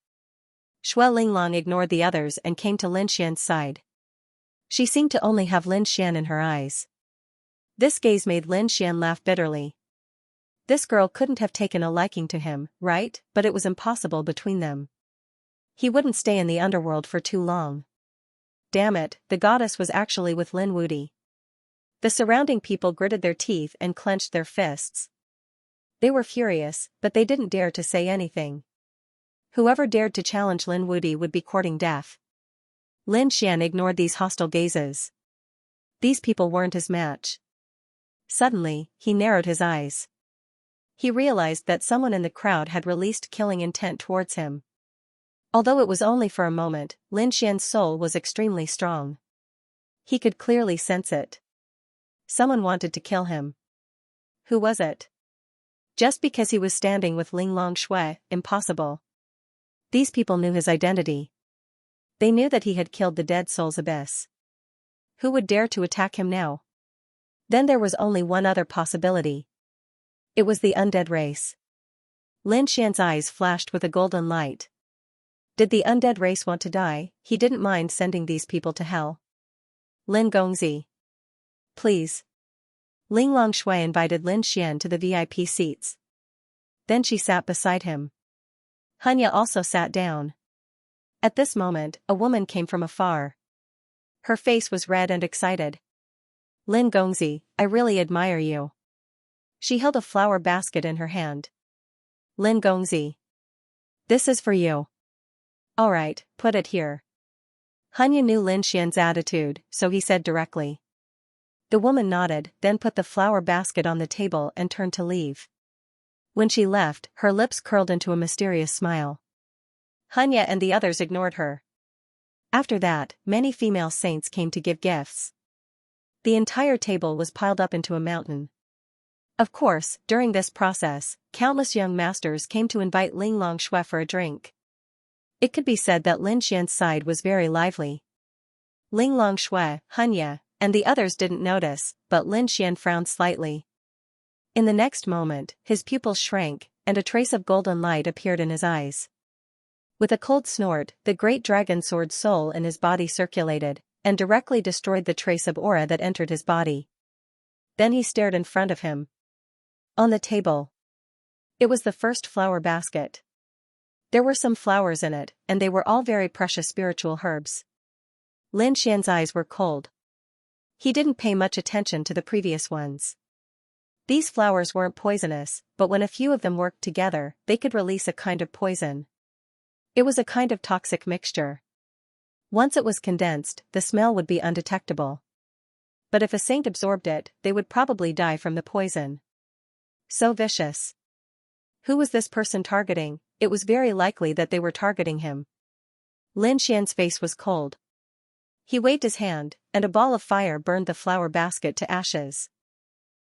Xue Linglong ignored the others and came to Lin Xian's side. She seemed to only have Lin Xian in her eyes. This gaze made Lin Xian laugh bitterly. This girl couldn't have taken a liking to him, right? But it was impossible between them. He wouldn't stay in the underworld for too long. Damn it, the goddess was actually with Lin Wuti. The surrounding people gritted their teeth and clenched their fists. They were furious, but they didn't dare to say anything. Whoever dared to challenge Lin Wuti would be courting death. Lin Xian ignored these hostile gazes. These people weren't his match. Suddenly, he narrowed his eyes. He realized that someone in the crowd had released killing intent towards him. Although it was only for a moment, Lin Xian's soul was extremely strong. He could clearly sense it. Someone wanted to kill him. Who was it? Just because he was standing with Linglong Xue, impossible. These people knew his identity. They knew that he had killed the dead soul's abyss. Who would dare to attack him now? Then there was only one other possibility. It was the undead race. Lin Xian's eyes flashed with a golden light. Did the undead race want to die? He didn't mind sending these people to hell. Lin Gongzi. Please. Ling Longshui invited Lin Xian to the VIP seats. Then she sat beside him. Hanya also sat down. At this moment, a woman came from afar. Her face was red and excited. Lin Gongzi, I really admire you. She held a flower basket in her hand. Lin Gongzi. This is for you. Alright, put it here. Hanya knew Lin Xian's attitude, so he said directly. The woman nodded, then put the flower basket on the table and turned to leave. When she left, her lips curled into a mysterious smile. Hanya and the others ignored her. After that, many female saints came to give gifts. The entire table was piled up into a mountain. Of course, during this process, countless young masters came to invite Ling Longshui for a drink. It could be said that Lin Xian's side was very lively. Ling Longshui, Hanya, and the others didn't notice, but Lin Xian frowned slightly. In the next moment, his pupils shrank, and a trace of golden light appeared in his eyes. With a cold snort, the great dragon sword soul in his body circulated, and directly destroyed the trace of aura that entered his body. Then he stared in front of him. On the table. It was the first flower basket. There were some flowers in it, and they were all very precious spiritual herbs. Lin Xian's eyes were cold. He didn't pay much attention to the previous ones. These flowers weren't poisonous, but when a few of them worked together, they could release a kind of poison. It was a kind of toxic mixture. Once it was condensed, the smell would be undetectable. But if a saint absorbed it, they would probably die from the poison. So vicious. Who was this person targeting? It was very likely that they were targeting him. Lin Xian's face was cold. He waved his hand, and a ball of fire burned the flower basket to ashes.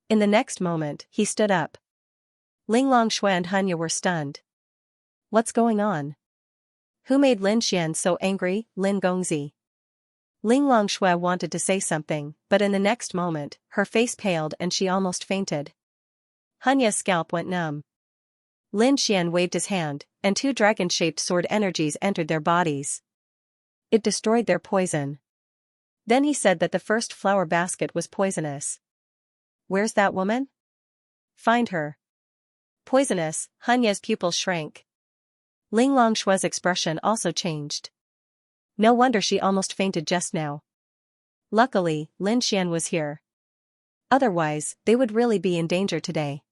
In the next moment, he stood up. Ling Longshui and Hanya were stunned. What's going on? Who made Lin Xian so angry? Lin Gongzi. Ling Longshui wanted to say something, but in the next moment, her face paled and she almost fainted. Hanya's scalp went numb. Lin Xian waved his hand, and two dragon-shaped sword energies entered their bodies. It destroyed their poison. Then he said that the first flower basket was poisonous. Where's that woman? Find her. Poisonous, Hanya's pupils shrank. Ling Longshui's expression also changed. No wonder she almost fainted just now. Luckily, Lin Xian was here. Otherwise, they would really be in danger today.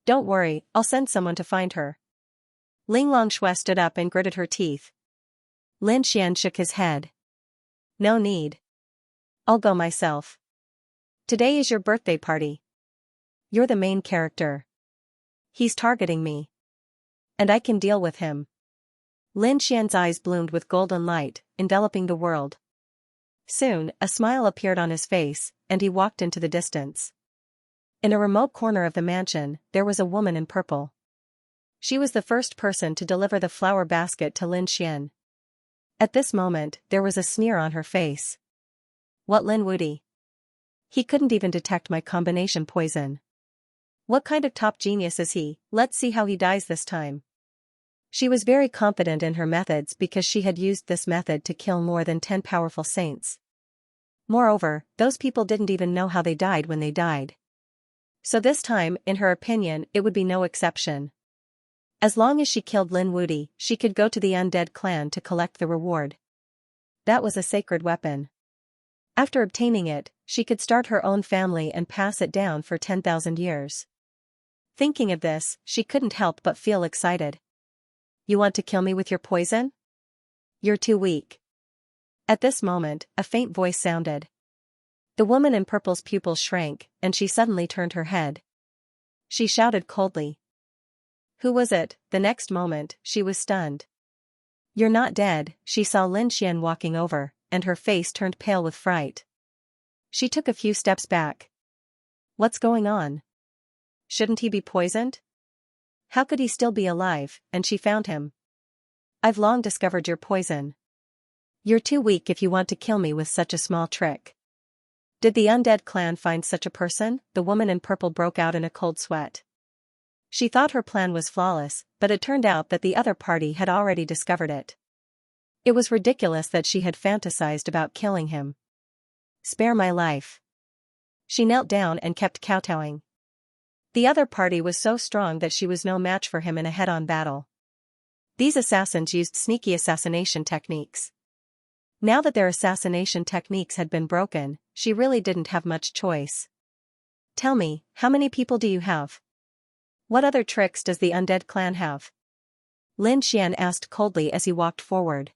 Don't worry, I'll send someone to find her. Ling Longshui stood up and gritted her teeth. Lin Xian shook his head. No need. I'll go myself. Today is your birthday party. You're the main character. He's targeting me. And I can deal with him. Lin Xian's eyes bloomed with golden light, enveloping the world. Soon, a smile appeared on his face, and he walked into the distance. In a remote corner of the mansion, there was a woman in purple. She was the first person to deliver the flower basket to Lin Xian. At this moment, there was a sneer on her face. What Lin Wudi? He couldn't even detect my combination poison. What kind of top genius is he? Let's see how he dies this time. She was very confident in her methods because she had used this method to kill more than 10 powerful saints. Moreover, those people didn't even know how they died when they died. So this time, in her opinion, it would be no exception. As long as she killed Lin Wudi, she could go to the undead clan to collect the reward. That was a sacred weapon. After obtaining it, she could start her own family and pass it down for 10,000 years. Thinking of this, she couldn't help but feel excited. You want to kill me with your poison? You're too weak. At this moment, a faint voice sounded. The woman in purple's pupils shrank, and she suddenly turned her head. She shouted coldly. Who was it? The next moment, she was stunned. You're not dead. She saw Lin Xian walking over, and her face turned pale with fright. She took a few steps back. What's going on? Shouldn't he be poisoned? How could he still be alive? And she found him. I've long discovered your poison. You're too weak if you want to kill me with such a small trick. Did the undead clan find such a person? The woman in purple broke out in a cold sweat. She thought her plan was flawless, but it turned out that the other party had already discovered it. It was ridiculous that she had fantasized about killing him. Spare my life. She knelt down and kept kowtowing. The other party was so strong that she was no match for him in a head-on battle. These assassins used sneaky assassination techniques. Now that their assassination techniques had been broken, she really didn't have much choice. Tell me, how many people do you have? What other tricks does the undead clan have? Lin Xian asked coldly as he walked forward.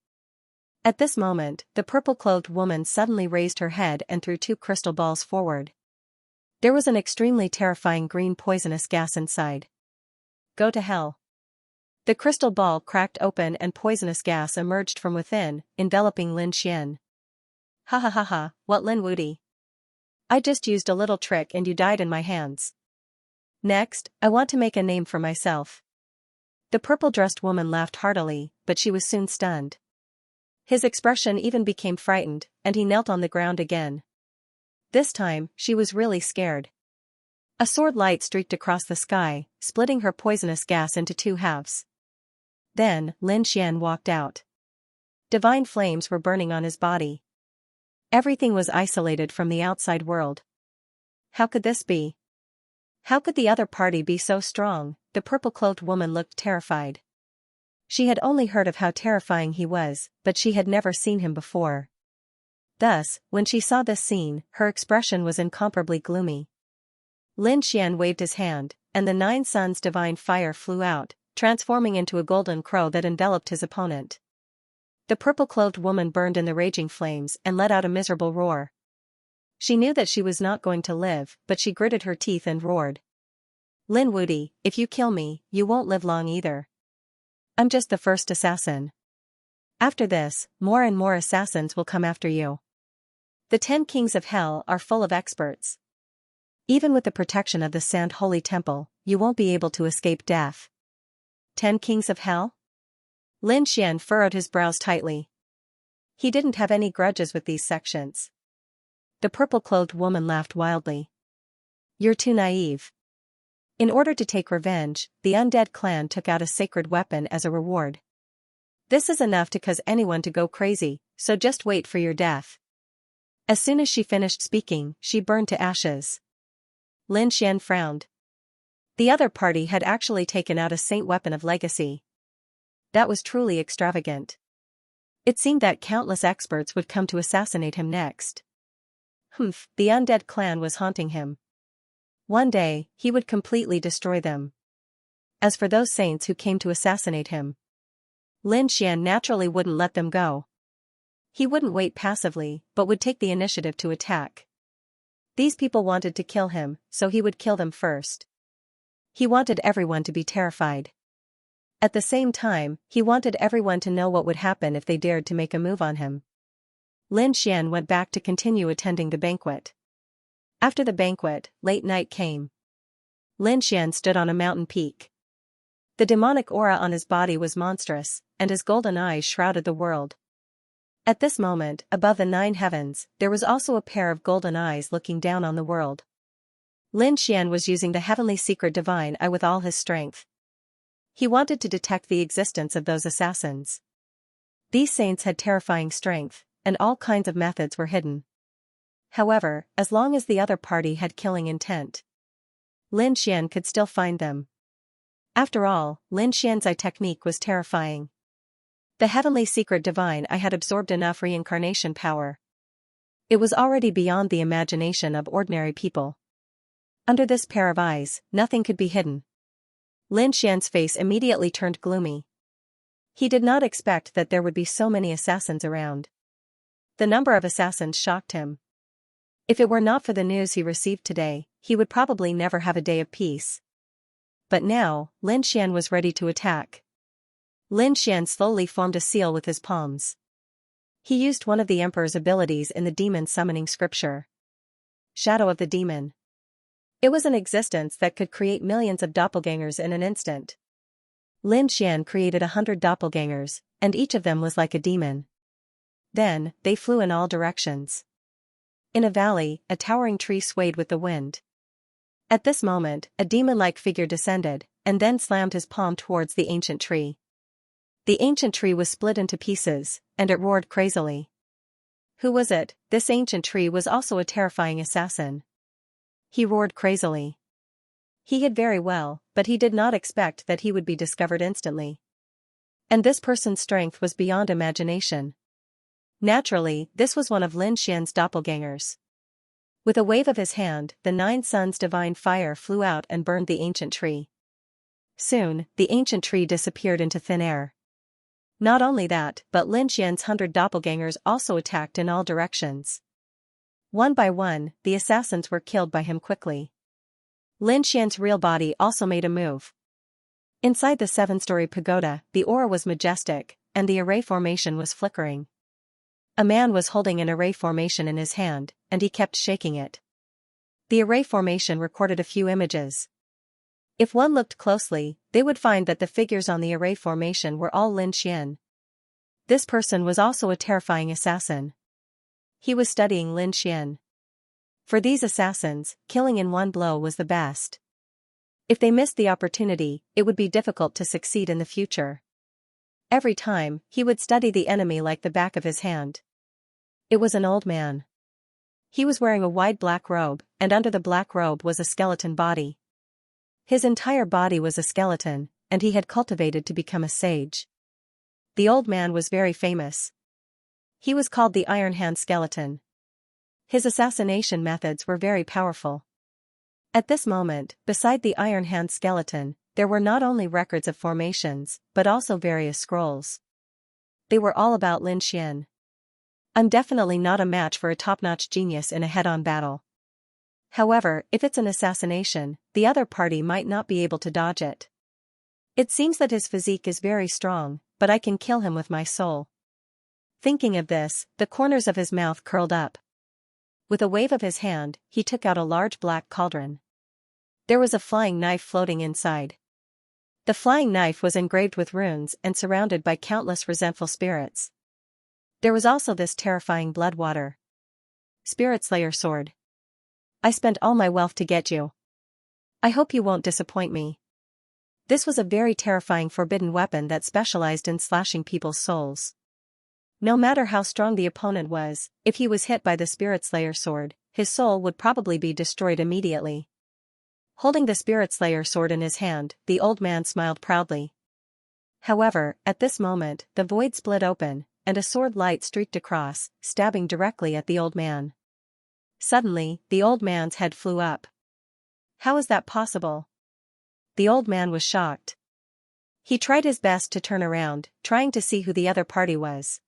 At this moment, the purple-clothed woman suddenly raised her head and threw 2 crystal balls forward. There was an extremely terrifying green poisonous gas inside. Go to hell. The crystal ball cracked open and poisonous gas emerged from within, enveloping Lin Xian. Ha ha ha ha, what Lin Wudi? I just used a little trick and you died in my hands. Next, I want to make a name for myself. The purple-dressed woman laughed heartily, but she was soon stunned. His expression even became frightened, and he knelt on the ground again. This time, she was really scared. A sword light streaked across the sky, splitting her poisonous gas into 2 halves. Then, Lin Xian walked out. Divine flames were burning on his body. Everything was isolated from the outside world. How could this be? How could the other party be so strong? The purple-clothed woman looked terrified. She had only heard of how terrifying he was, but she had never seen him before. Thus, when she saw this scene, her expression was incomparably gloomy. Lin Xian waved his hand, and the 9 suns divine fire flew out, transforming into a golden crow that enveloped his opponent. The purple-clothed woman burned in the raging flames and let out a miserable roar. She knew that she was not going to live, but she gritted her teeth and roared. Lin Wudi, if you kill me, you won't live long either. I'm just the first assassin. After this, more and more assassins will come after you. The 10 kings of hell are full of experts. Even with the protection of the Sand Holy Temple, you won't be able to escape death. 10 kings of hell? Lin Xian furrowed his brows tightly. He didn't have any grudges with these sections. The purple-clothed woman laughed wildly. You're too naive. In order to take revenge, the undead clan took out a sacred weapon as a reward. This is enough to cause anyone to go crazy, so just wait for your death. As soon as she finished speaking, she burned to ashes. Lin Xian frowned. The other party had actually taken out a saint weapon of legacy. That was truly extravagant. It seemed that countless experts would come to assassinate him next. The undead clan was haunting him. One day, he would completely destroy them. As for those saints who came to assassinate him, Lin Xian naturally wouldn't let them go. He wouldn't wait passively, but would take the initiative to attack. These people wanted to kill him, so he would kill them first. He wanted everyone to be terrified. At the same time, he wanted everyone to know what would happen if they dared to make a move on him. Lin Xian went back to continue attending the banquet. After the banquet, late night came. Lin Xian stood on a mountain peak. The demonic aura on his body was monstrous, and his golden eyes shrouded the world. At this moment, above the 9 heavens, there was also a pair of golden eyes looking down on the world. Lin Xian was using the heavenly secret divine eye with all his strength. He wanted to detect the existence of those assassins. These saints had terrifying strength, and all kinds of methods were hidden. However, as long as the other party had killing intent, Lin Xian could still find them. After all, Lin Xian's eye technique was terrifying. The heavenly secret divine eye had absorbed enough reincarnation power. It was already beyond the imagination of ordinary people. Under this pair of eyes, nothing could be hidden. Lin Xian's face immediately turned gloomy. He did not expect that there would be so many assassins around. The number of assassins shocked him. If it were not for the news he received today, he would probably never have a day of peace. But now, Lin Xian was ready to attack. Lin Xian slowly formed a seal with his palms. He used one of the emperor's abilities in the demon summoning scripture. Shadow of the demon. It was an existence that could create millions of doppelgangers in an instant. Lin Xian created 100 doppelgangers, and each of them was like a demon. Then, they flew in all directions. In a valley, a towering tree swayed with the wind. At this moment, a demon-like figure descended, and then slammed his palm towards the ancient tree. The ancient tree was split into pieces, and it roared crazily. Who was it? This ancient tree was also a terrifying assassin. He roared crazily. He hid very well, but he did not expect that he would be discovered instantly. And this person's strength was beyond imagination. Naturally, this was one of Lin Xian's doppelgangers. With a wave of his hand, the 9 suns divine fire flew out and burned the ancient tree. Soon, the ancient tree disappeared into thin air. Not only that, but Lin Xian's 100 doppelgangers also attacked in all directions. One by one, the assassins were killed by him quickly. Lin Xian's real body also made a move. Inside the 7-story pagoda, the aura was majestic, and the array formation was flickering. A man was holding an array formation in his hand, and he kept shaking it. The array formation recorded a few images. If one looked closely, they would find that the figures on the array formation were all Lin Xian. This person was also a terrifying assassin. He was studying Lin Xian. For these assassins, killing in one blow was the best. If they missed the opportunity, it would be difficult to succeed in the future. Every time, he would study the enemy like the back of his hand. It was an old man. He was wearing a wide black robe, and under the black robe was a skeleton body. His entire body was a skeleton, and he had cultivated to become a sage. The old man was very famous. He was called the Iron Hand Skeleton. His assassination methods were very powerful. At this moment, beside the Iron Hand Skeleton, there were not only records of formations, but also various scrolls. They were all about Lin Xian. I'm definitely not a match for a top-notch genius in a head-on battle. However, if it's an assassination, the other party might not be able to dodge it. It seems that his physique is very strong, but I can kill him with my soul. Thinking of this, the corners of his mouth curled up. With a wave of his hand, he took out a large black cauldron. There was a flying knife floating inside. The flying knife was engraved with runes and surrounded by countless resentful spirits. There was also this terrifying blood water. Spirit Slayer sword. I spent all my wealth to get you. I hope you won't disappoint me. This was a very terrifying forbidden weapon that specialized in slashing people's souls. No matter how strong the opponent was, if he was hit by the Spirit Slayer sword, his soul would probably be destroyed immediately. Holding the Spirit Slayer sword in his hand, the old man smiled proudly. However, at this moment, the void split open, and a sword light streaked across, stabbing directly at the old man. Suddenly, the old man's head flew up. How is that possible? The old man was shocked. He tried his best to turn around, trying to see who the other party was.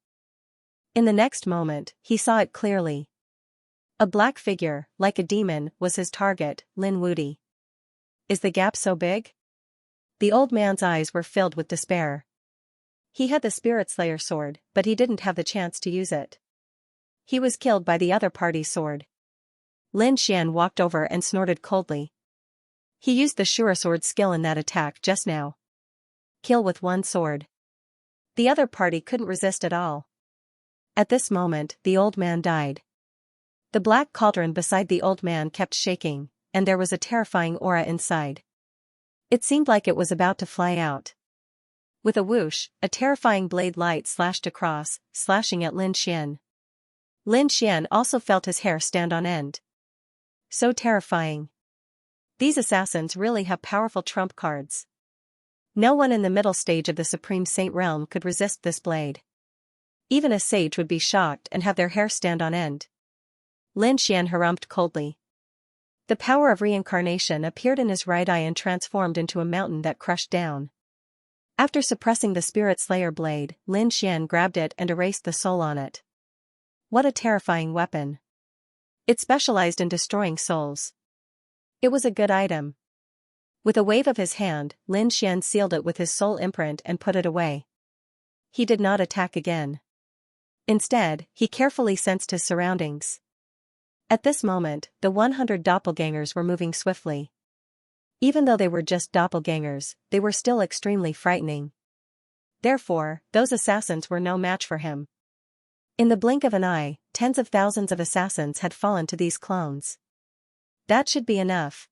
In the next moment, he saw it clearly. A black figure, like a demon, was his target, Lin Wudi. Is the gap so big? The old man's eyes were filled with despair. He had the Spirit Slayer sword, but he didn't have the chance to use it. He was killed by the other party's sword. Lin Xian walked over and snorted coldly. He used the Shura sword skill in that attack just now. Kill with one sword. The other party couldn't resist at all. At this moment, the old man died. The black cauldron beside the old man kept shaking, and there was a terrifying aura inside. It seemed like it was about to fly out. With a whoosh, a terrifying blade light slashed across, slashing at Lin Xian. Lin Xian also felt his hair stand on end. So terrifying. These assassins really have powerful trump cards. No one in the middle stage of the Supreme Saint realm could resist this blade. Even a sage would be shocked and have their hair stand on end. Lin Xian harumphed coldly. The power of reincarnation appeared in his right eye and transformed into a mountain that crushed down. After suppressing the Spirit Slayer blade, Lin Xian grabbed it and erased the soul on it. What a terrifying weapon. It specialized in destroying souls. It was a good item. With a wave of his hand, Lin Xian sealed it with his soul imprint and put it away. He did not attack again. Instead, he carefully sensed his surroundings. At this moment, the 100 doppelgangers were moving swiftly. Even though they were just doppelgangers, they were still extremely frightening. Therefore, those assassins were no match for him. In the blink of an eye, tens of thousands of assassins had fallen to these clones. That should be enough.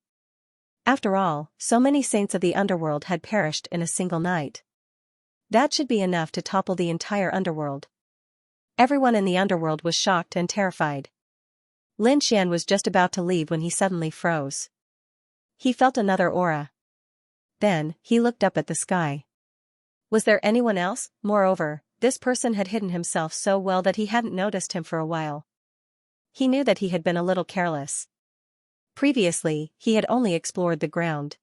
After all, so many saints of the underworld had perished in a single night. That should be enough to topple the entire underworld. Everyone in the underworld was shocked and terrified. Lin Xian was just about to leave when he suddenly froze. He felt another aura. Then, he looked up at the sky. Was there anyone else? Moreover, this person had hidden himself so well that he hadn't noticed him for a while. He knew that he had been a little careless. Previously, he had only explored the ground.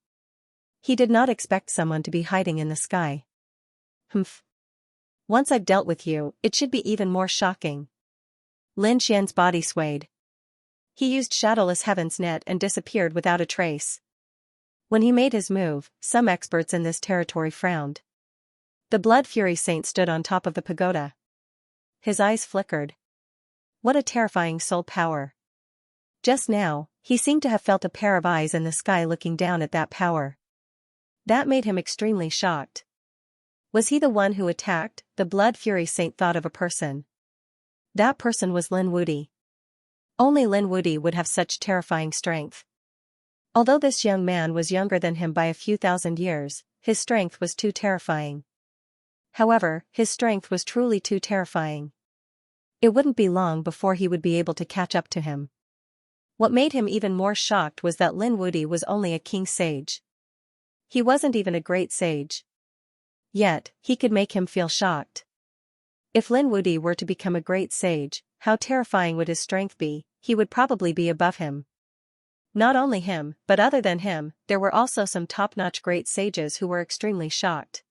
He did not expect someone to be hiding in the sky. Humph. Once I've dealt with you, it should be even more shocking. Lin Xian's body swayed. He used Shadowless Heaven's net and disappeared without a trace. When he made his move, some experts in this territory frowned. The Blood Fury Saint stood on top of the pagoda. His eyes flickered. What a terrifying soul power. Just now, he seemed to have felt a pair of eyes in the sky looking down at that power. That made him extremely shocked. Was he the one who attacked? The Blood Fury Saint thought of a person. That person was Lin Wudi. Only Lin Wudi would have such terrifying strength. Although this young man was younger than him by a few thousand years, his strength was too terrifying. However, his strength was truly too terrifying. It wouldn't be long before he would be able to catch up to him. What made him even more shocked was that Lin Wudi was only a king sage. He wasn't even a great sage. Yet, he could make him feel shocked. If Lin Wudi were to become a great sage, how terrifying would his strength be? He would probably be above him. Not only him, but other than him, there were also some top-notch great sages who were extremely shocked.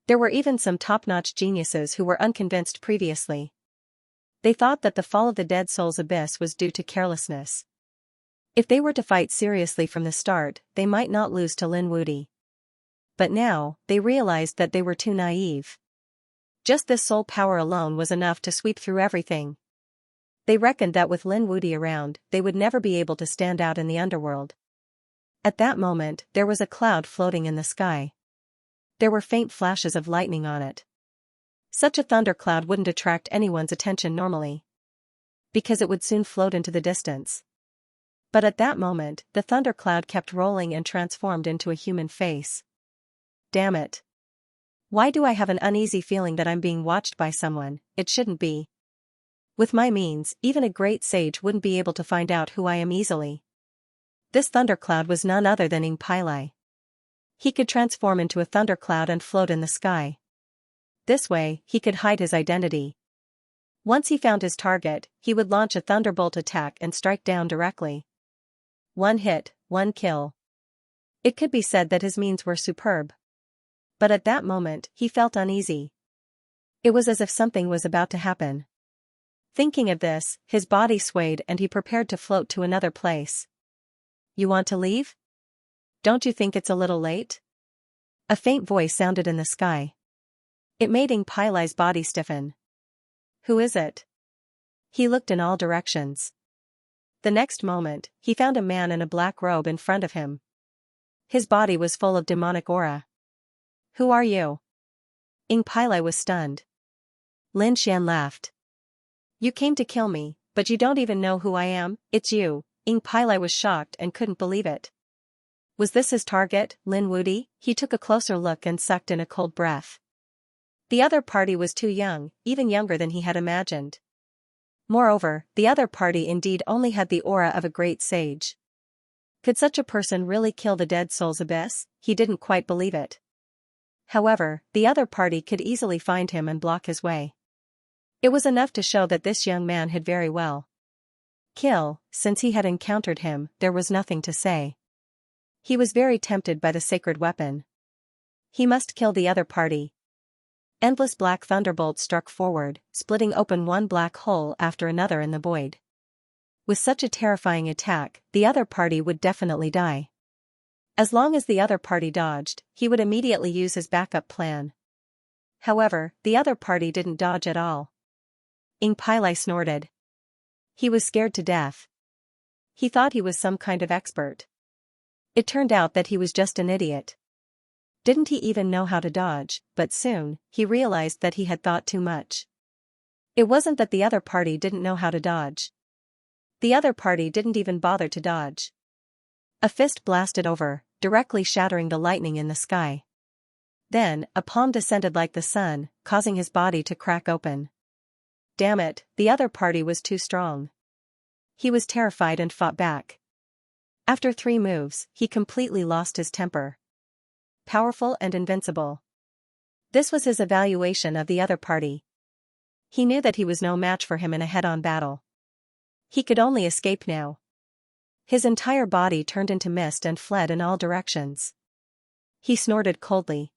There were even some top-notch geniuses who were unconvinced previously. They thought that the fall of the Dead Soul's abyss was due to carelessness. If they were to fight seriously from the start, they might not lose to Lin Wudi. But now, they realized that they were too naive. Just this soul power alone was enough to sweep through everything. They reckoned that with Lin Wudi around, they would never be able to stand out in the underworld. At that moment, there was a cloud floating in the sky. There were faint flashes of lightning on it. Such a thundercloud wouldn't attract anyone's attention normally, because it would soon float into the distance. But at that moment, the thundercloud kept rolling and transformed into a human face. Damn it. Why do I have an uneasy feeling that I'm being watched by someone? It shouldn't be. With my means, even a great sage wouldn't be able to find out who I am easily. This thundercloud was none other than Ing Pailai. He could transform into a thundercloud and float in the sky. This way, he could hide his identity. Once he found his target, he would launch a thunderbolt attack and strike down directly. One hit, one kill. It could be said that his means were superb. But at that moment, he felt uneasy. It was as if something was about to happen. Thinking of this, his body swayed and he prepared to float to another place. You want to leave? Don't you think it's a little late? A faint voice sounded in the sky. It made Ing Pailai's body stiffen. Who is it? He looked in all directions. The next moment, he found a man in a black robe in front of him. His body was full of demonic aura. Who are you? Ing Pailai was stunned. Lin Xian laughed. You came to kill me, but you don't even know who I am. It's you. Ing Pailai was shocked and couldn't believe it. Was this his target, Lin Wudi? He took a closer look and sucked in a cold breath. The other party was too young, even younger than he had imagined. Moreover, the other party indeed only had the aura of a great sage. Could such a person really kill the Dead Soul's abyss? He didn't quite believe it. However, the other party could easily find him and block his way. It was enough to show that this young man had very well kill. Since he had encountered him, there was nothing to say. He was very tempted by the sacred weapon. He must kill the other party. Endless black thunderbolts struck forward, splitting open one black hole after another in the void. With such a terrifying attack, the other party would definitely die. As long as the other party dodged, he would immediately use his backup plan. However, the other party didn't dodge at all. Ing Pailai snorted. He was scared to death. He thought he was some kind of expert. It turned out that he was just an idiot. Didn't he even know how to dodge? But soon, he realized that he had thought too much. It wasn't that the other party didn't know how to dodge. The other party didn't even bother to dodge. A fist blasted over, directly shattering the lightning in the sky. Then, a palm descended like the sun, causing his body to crack open. Damn it, the other party was too strong. He was terrified and fought back. After 3 moves, he completely lost his temper. Powerful and invincible. This was his evaluation of the other party. He knew that he was no match for him in a head-on battle. He could only escape now. His entire body turned into mist and fled in all directions. He snorted coldly.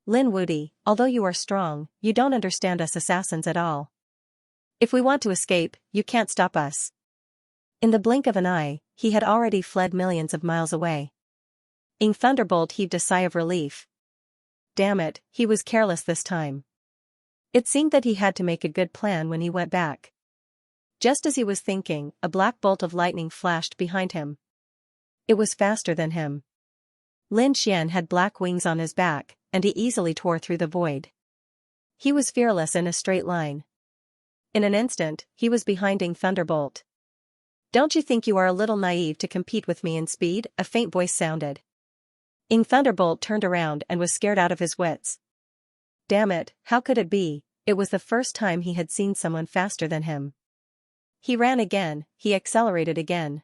Lin Wude, although you are strong, you don't understand us assassins at all. If we want to escape, you can't stop us. In the blink of an eye, he had already fled millions of miles away. Ing Thunderbolt heaved a sigh of relief. Damn it, he was careless this time. It seemed that he had to make a good plan when he went back. Just as he was thinking, a black bolt of lightning flashed behind him. It was faster than him. Lin Xian had black wings on his back, and he easily tore through the void. He was fearless in a straight line. In an instant, he was behind Ing Thunderbolt. Don't you think you are a little naive to compete with me in speed? A faint voice sounded. Ing Thunderbolt turned around and was scared out of his wits. Damn it, how could it be? It was the first time he had seen someone faster than him. He ran again, he accelerated again.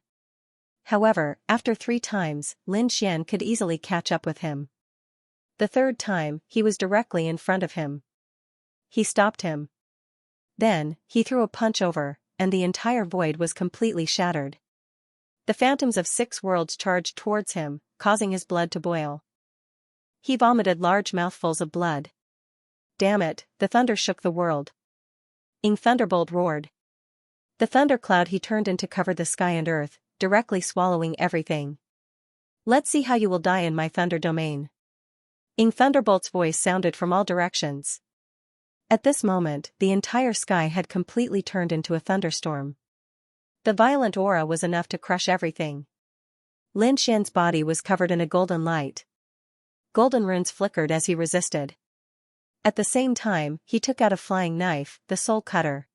However, after 3 times, Lin Xian could easily catch up with him. The 3rd time, he was directly in front of him. He stopped him. Then, he threw a punch over, and the entire void was completely shattered. The phantoms of 6 worlds charged towards him, causing his blood to boil. He vomited large mouthfuls of blood. Damn it, the thunder shook the world. Ing Thunderbolt roared. The thundercloud he turned into covered the sky and earth, directly swallowing everything. Let's see how you will die in my thunder domain. Ing Thunderbolt's voice sounded from all directions. At this moment, the entire sky had completely turned into a thunderstorm. The violent aura was enough to crush everything. Lin Xian's body was covered in a golden light. Golden runes flickered as he resisted. At the same time, he took out a flying knife, the soul cutter.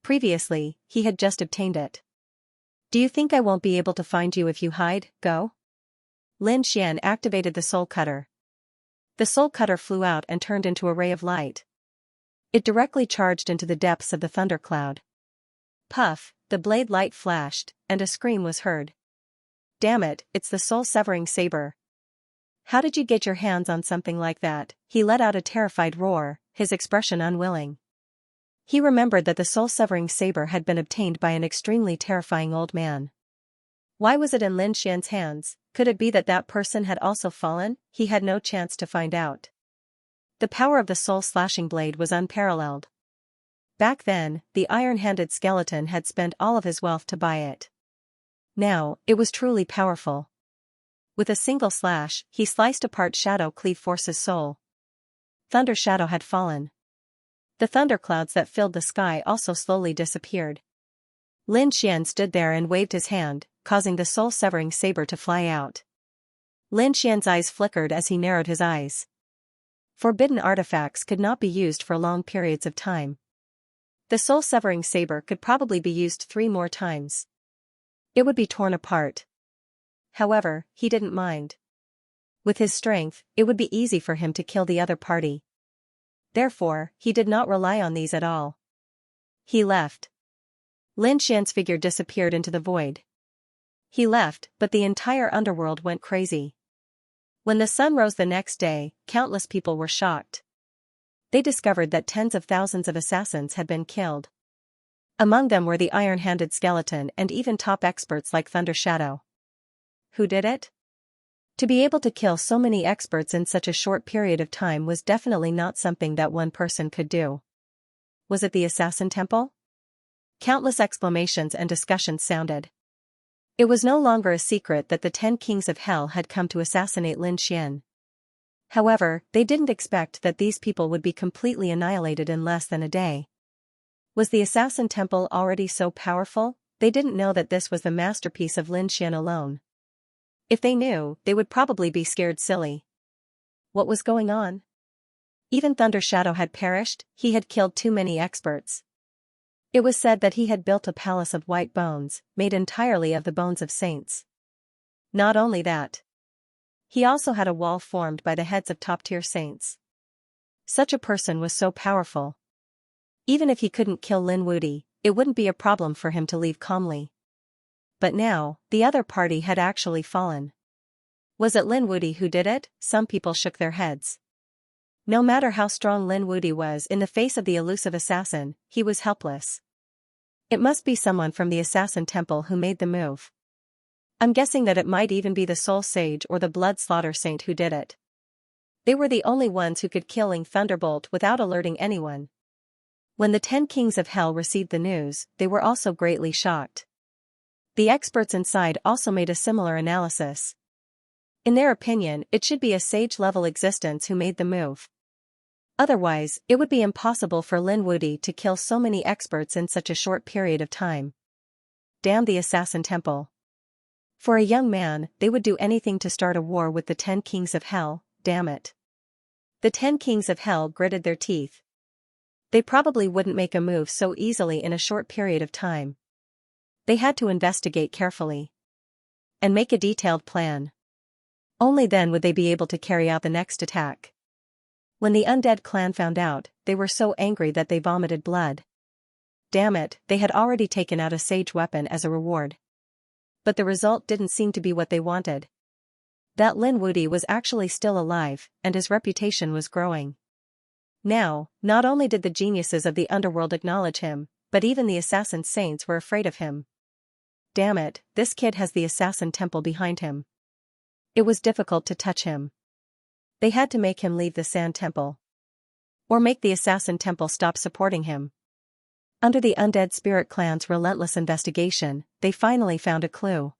Previously, he had just obtained it. Do you think I won't be able to find you if you hide? Go? Lin Xian activated the soul cutter. The soul cutter flew out and turned into a ray of light. It directly charged into the depths of the thundercloud. Puff, the blade light flashed, and a scream was heard. Damn it, it's the soul-severing saber. How did you get your hands on something like that? He let out a terrified roar, his expression unwilling. He remembered that the soul-severing saber had been obtained by an extremely terrifying old man. Why was it in Lin Xian's hands? Could it be that that person had also fallen? He had no chance to find out. The power of the soul-slashing blade was unparalleled. Back then, the iron-handed skeleton had spent all of his wealth to buy it. Now, it was truly powerful. With a single slash, he sliced apart Shadow Cleave Force's soul. Thunder Shadow had fallen. The thunderclouds that filled the sky also slowly disappeared. Lin Xian stood there and waved his hand, causing the soul-severing saber to fly out. Lin Xian's eyes flickered as he narrowed his eyes. Forbidden artifacts could not be used for long periods of time. The soul-severing saber could probably be used 3 more times. It would be torn apart. However, he didn't mind. With his strength, it would be easy for him to kill the other party. Therefore, he did not rely on these at all. He left. Lin Xian's figure disappeared into the void. He left, but the entire underworld went crazy. When the sun rose the next day, countless people were shocked. They discovered that tens of thousands of assassins had been killed. Among them were the iron-handed skeleton and even top experts like Thunder Shadow. Who did it? To be able to kill so many experts in such a short period of time was definitely not something that one person could do. Was it the Assassin Temple? Countless exclamations and discussions sounded. It was no longer a secret that the 10 kings of hell had come to assassinate Lin Xian. However, they didn't expect that these people would be completely annihilated in less than a day. Was the Assassin Temple already so powerful? They didn't know that this was the masterpiece of Lin Xian alone. If they knew, they would probably be scared silly. What was going on? Even Thunder Shadow had perished, he had killed too many experts. It was said that he had built a palace of white bones, made entirely of the bones of saints. Not only that. He also had a wall formed by the heads of top-tier saints. Such a person was so powerful. Even if he couldn't kill Lin Wudy, it wouldn't be a problem for him to leave calmly. But now, the other party had actually fallen. Was it Lin Wudy who did it? Some people shook their heads. No matter how strong Lin Wudy was in the face of the elusive assassin, he was helpless. It must be someone from the Assassin Temple who made the move. I'm guessing that it might even be the Soul Sage or the Blood Slaughter Saint who did it. They were the only ones who could kill Thunderbolt without alerting anyone. When the 10 Kings of Hell received the news, they were also greatly shocked. The experts inside also made a similar analysis. In their opinion, it should be a sage-level existence who made the move. Otherwise, it would be impossible for Lin Wudy to kill so many experts in such a short period of time. Damn the Assassin Temple. For a young man, they would do anything to start a war with the 10 Kings of Hell, damn it. The 10 Kings of Hell gritted their teeth. They probably wouldn't make a move so easily in a short period of time. They had to investigate carefully. And make a detailed plan. Only then would they be able to carry out the next attack. When the undead clan found out, they were so angry that they vomited blood. Damn it, they had already taken out a sage weapon as a reward. But the result didn't seem to be what they wanted. That Lin Wudy was actually still alive, and his reputation was growing. Now, not only did the geniuses of the underworld acknowledge him, but even the assassin saints were afraid of him. Damn it, this kid has the Assassin Temple behind him. It was difficult to touch him. They had to make him leave the Sand Temple. Or make the Assassin Temple stop supporting him. Under the Undead Spirit Clan's relentless investigation, they finally found a clue.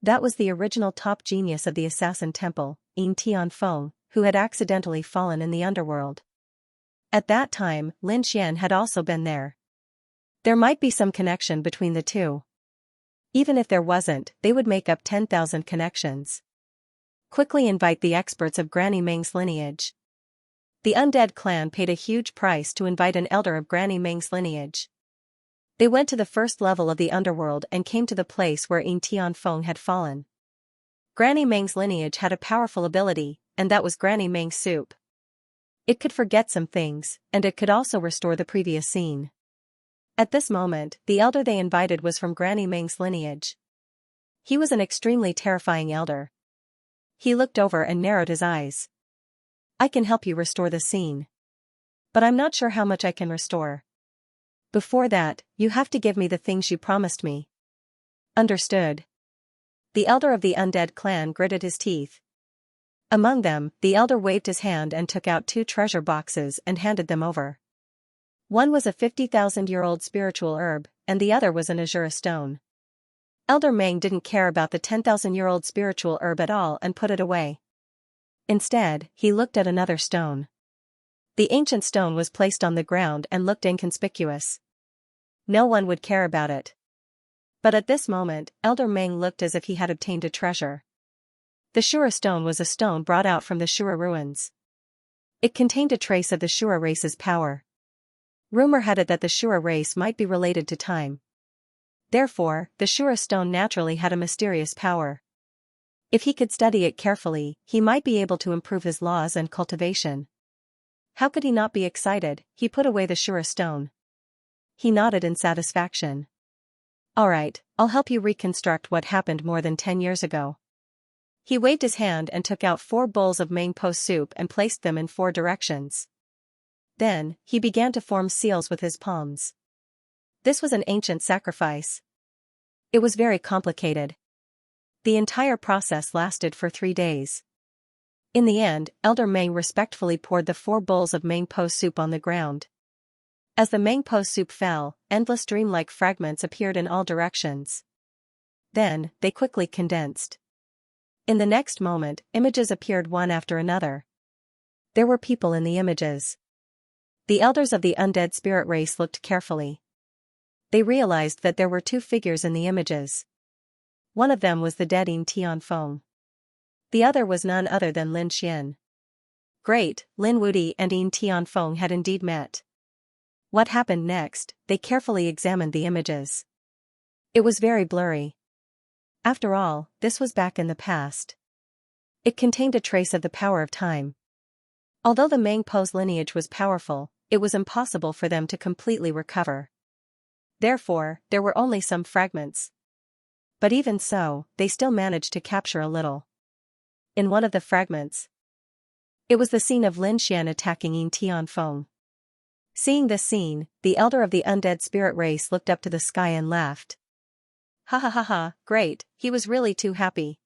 That was the original top genius of the Assassin Temple, Yin Tianfeng, who had accidentally fallen in the underworld. At that time, Lin Xian had also been there. There might be some connection between the two. Even if there wasn't, they would make up 10,000 connections. Quickly invite the experts of Granny Meng's lineage. The undead clan paid a huge price to invite an elder of Granny Meng's lineage. They went to the first level of the underworld and came to the place where Yin Tianfeng had fallen. Granny Meng's lineage had a powerful ability, and that was Granny Meng's soup. It could forget some things, and it could also restore the previous scene. At this moment, the elder they invited was from Granny Meng's lineage. He was an extremely terrifying elder. He looked over and narrowed his eyes. I can help you restore the scene. But I'm not sure how much I can restore. Before that, you have to give me the things you promised me. Understood. The elder of the undead clan gritted his teeth. Among them, the elder waved his hand and took out 2 treasure boxes and handed them over. One was a 50,000-year-old spiritual herb, and the other was an azure stone. Elder Meng didn't care about the 10,000-year-old spiritual herb at all and put it away. Instead, he looked at another stone. The ancient stone was placed on the ground and looked inconspicuous. No one would care about it. But at this moment, Elder Meng looked as if he had obtained a treasure. The Shura stone was a stone brought out from the Shura ruins. It contained a trace of the Shura race's power. Rumor had it that the Shura race might be related to time. Therefore, the Shura stone naturally had a mysterious power. If he could study it carefully, he might be able to improve his laws and cultivation. How could he not be excited? He put away the Shura stone. He nodded in satisfaction. All right, I'll help you reconstruct what happened more than 10 years ago. He waved his hand and took out 4 bowls of Mangpo soup and placed them in 4 directions. Then, he began to form seals with his palms. This was an ancient sacrifice. It was very complicated. The entire process lasted for 3 days. In the end, Elder Meng respectfully poured the 4 bowls of Mangpo soup on the ground. As the Mangpo soup fell, endless dream-like fragments appeared in all directions. Then, they quickly condensed. In the next moment, images appeared one after another. There were people in the images. The elders of the undead spirit race looked carefully. They realized that there were 2 figures in the images. One of them was the dead Yin Tianfeng. The other was none other than Lin Xian. Great, Lin Wuti and Yin Tianfeng had indeed met. What happened next? They carefully examined the images. It was very blurry. After all, this was back in the past. It contained a trace of the power of time. Although the Mangpo's lineage was powerful, it was impossible for them to completely recover. Therefore, there were only some fragments. But even so, they still managed to capture a little. In one of the fragments, it was the scene of Lin Xian attacking Yin Tianfeng. Seeing this scene, the elder of the undead spirit race looked up to the sky and laughed. Ha ha ha ha, great, he was really too happy.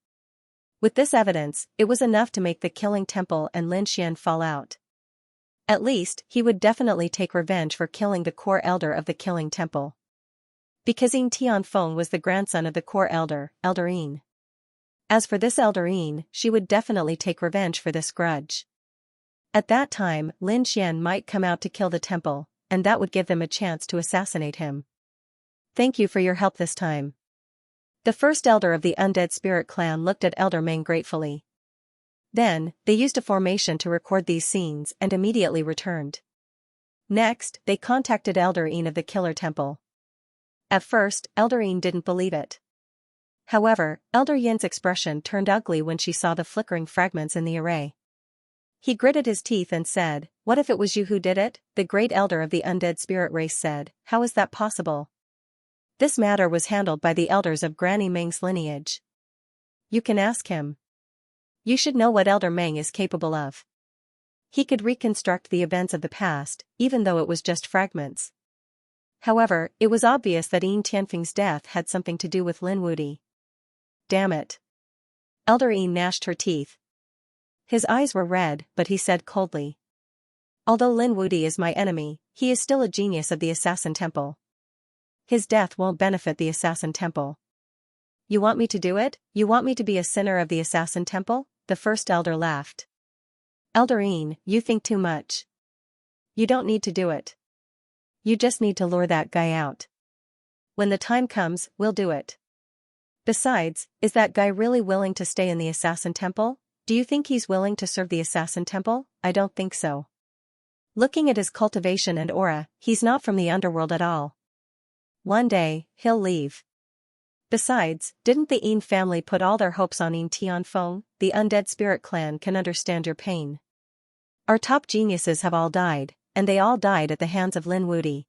With this evidence, it was enough to make the Killing Temple and Lin Xian fall out. At least, he would definitely take revenge for killing the core elder of the Killing Temple. Because Yin Tianfeng was the grandson of the core elder, Elder Yin. As for this Elder Yin, she would definitely take revenge for this grudge. At that time, Lin Xian might come out to kill the temple, and that would give them a chance to assassinate him. Thank you for your help this time. The first elder of the undead spirit clan looked at Elder Meng gratefully. Then, they used a formation to record these scenes and immediately returned. Next, they contacted Elder Yin of the Killer Temple. At first, Elder Yin didn't believe it. However, Elder Yin's expression turned ugly when she saw the flickering fragments in the array. He gritted his teeth and said, "What if it was you who did it?" The great elder of the undead spirit race said, "How is that possible? This matter was handled by the elders of Granny Meng's lineage. You can ask him. You should know what Elder Meng is capable of. He could reconstruct the events of the past, even though it was just fragments." However, it was obvious that Yin Tianfeng's death had something to do with Lin Wuti. Damn it. Elder Yin gnashed her teeth. His eyes were red, but he said coldly. Although Lin Wuti is my enemy, he is still a genius of the Assassin Temple. His death won't benefit the Assassin Temple. You want me to do it? You want me to be a sinner of the Assassin Temple? The first elder laughed. Elder Yin, you think too much. You don't need to do it. You just need to lure that guy out. When the time comes, we'll do it. Besides, is that guy really willing to stay in the Assassin Temple? Do you think he's willing to serve the Assassin Temple? I don't think so. Looking at his cultivation and aura, he's not from the underworld at all. One day, he'll leave. Besides, didn't the Yin family put all their hopes on Yin Tianfeng? The undead spirit clan can understand your pain. Our top geniuses have all died, and they all died at the hands of Lin Wuti.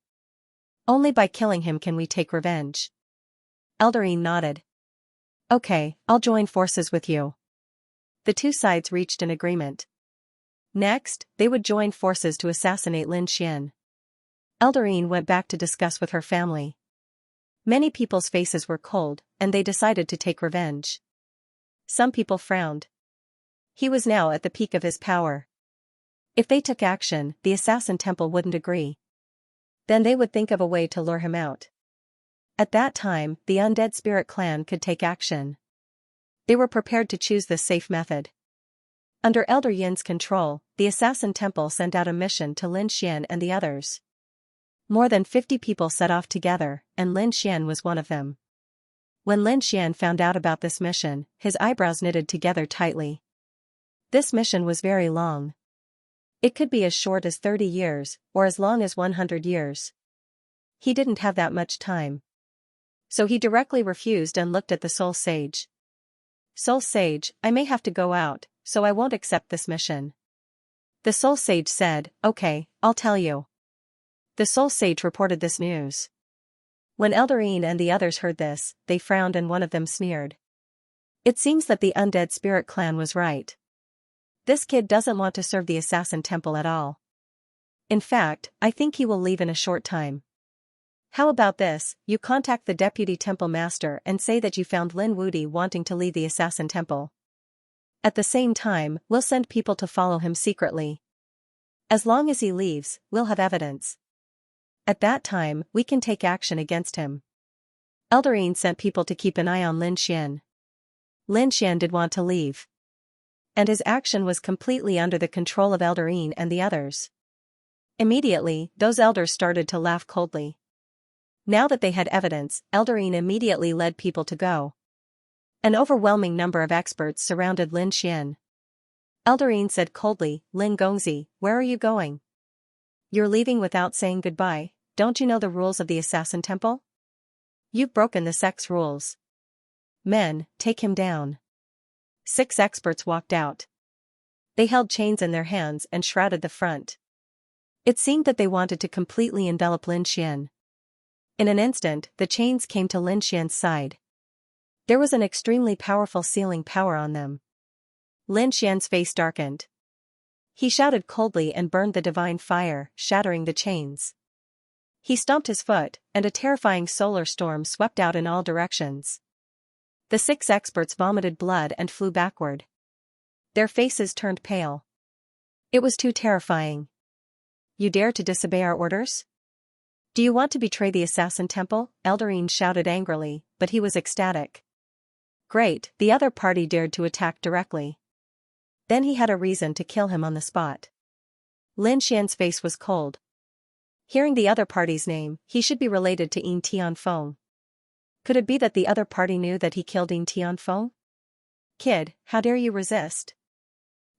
Only by killing him can we take revenge. Elder Yin nodded. Okay, I'll join forces with you. The two sides reached an agreement. Next, they would join forces to assassinate Lin Xian. Elder Yin went back to discuss with her family. Many people's faces were cold, and they decided to take revenge. Some people frowned. He was now at the peak of his power. If they took action, the Assassin Temple wouldn't agree. Then they would think of a way to lure him out. At that time, the undead spirit clan could take action. They were prepared to choose this safe method. Under Elder Yin's control, the Assassin Temple sent out a mission to Lin Xian and the others. More than 50 people set off together, and Lin Xian was one of them. When Lin Xian found out about this mission, his eyebrows knitted together tightly. This mission was very long. It could be as short as 30 years, or as long as 100 years. He didn't have that much time. So he directly refused and looked at the Soul Sage. Soul Sage, I may have to go out, so I won't accept this mission. The Soul Sage said, okay, I'll tell you. The Soul Sage reported this news. When Elder Yin and the others heard this, they frowned and one of them sneered. It seems that the undead spirit clan was right. This kid doesn't want to serve the Assassin Temple at all. In fact, I think he will leave in a short time. How about this, you contact the Deputy Temple Master and say that you found Lin Wuti wanting to leave the Assassin Temple. At the same time, we'll send people to follow him secretly. As long as he leaves, we'll have evidence. At that time, we can take action against him. Elder Yin sent people to keep an eye on Lin Xian. Lin Xian did want to leave. And his action was completely under the control of Elder Yin and the others. Immediately, those elders started to laugh coldly. Now that they had evidence, Elder Yin immediately led people to go. An overwhelming number of experts surrounded Lin Xian. Eldarine said coldly, Lin Gongzi, where are you going? You're leaving without saying goodbye. Don't you know the rules of the Assassin Temple? You've broken the sect's rules. Men, take him down. 6 experts walked out. They held chains in their hands and shrouded the front. It seemed that they wanted to completely envelop Lin Xian. In an instant, the chains came to Lin Xian's side. There was an extremely powerful sealing power on them. Lin Xian's face darkened. He shouted coldly and burned the divine fire, shattering the chains. He stomped his foot, and a terrifying solar storm swept out in all directions. The 6 experts vomited blood and flew backward. Their faces turned pale. It was too terrifying. You dare to disobey our orders? Do you want to betray the Assassin Temple? Eldarine shouted angrily, but he was ecstatic. Great, the other party dared to attack directly. Then he had a reason to kill him on the spot. Lin Xian's face was cold. Hearing the other party's name, he should be related to Yin Tianfeng. Could it be that the other party knew that he killed Yin Tianfeng? Kid, how dare you resist?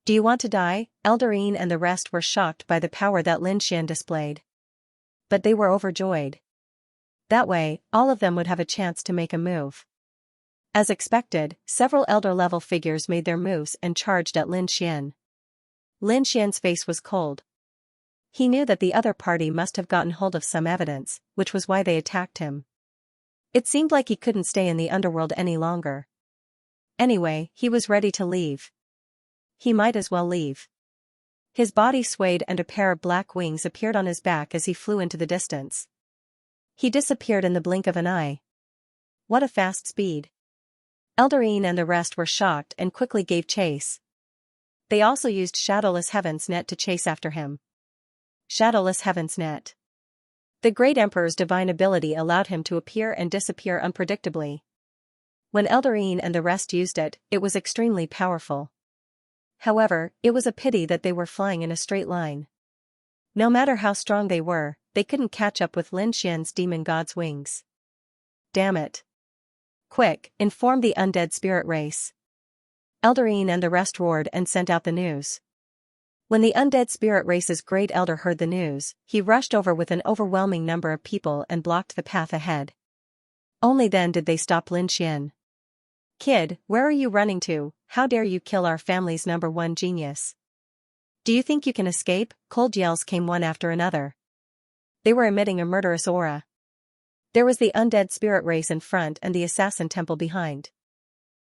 Do you want to die? Eldarine and the rest were shocked by the power that Lin Xian displayed. But they were overjoyed. That way, all of them would have a chance to make a move. As expected, several elder-level figures made their moves and charged at Lin Xian. Lin Xian's face was cold. He knew that the other party must have gotten hold of some evidence, which was why they attacked him. It seemed like he couldn't stay in the underworld any longer. Anyway, he was ready to leave. He might as well leave. His body swayed and a pair of black wings appeared on his back as he flew into the distance. He disappeared in the blink of an eye. What a fast speed. Eldarine and the rest were shocked and quickly gave chase. They also used Shadowless Heaven's Net to chase after him. Shadowless Heaven's Net. The Great Emperor's divine ability allowed him to appear and disappear unpredictably. When Eldarine and the rest used it, it was extremely powerful. However, it was a pity that they were flying in a straight line. No matter how strong they were, they couldn't catch up with Lin Xian's demon god's wings. Damn it. Quick, inform the undead spirit race. Eldarine and the rest roared and sent out the news. When the undead spirit race's great elder heard the news, he rushed over with an overwhelming number of people and blocked the path ahead. Only then did they stop Lin Xian. Kid, where are you running to? How dare you kill our family's #1 genius? Do you think you can escape? Cold yells came one after another. They were emitting a murderous aura. There was the undead spirit race in front and the Assassin Temple behind.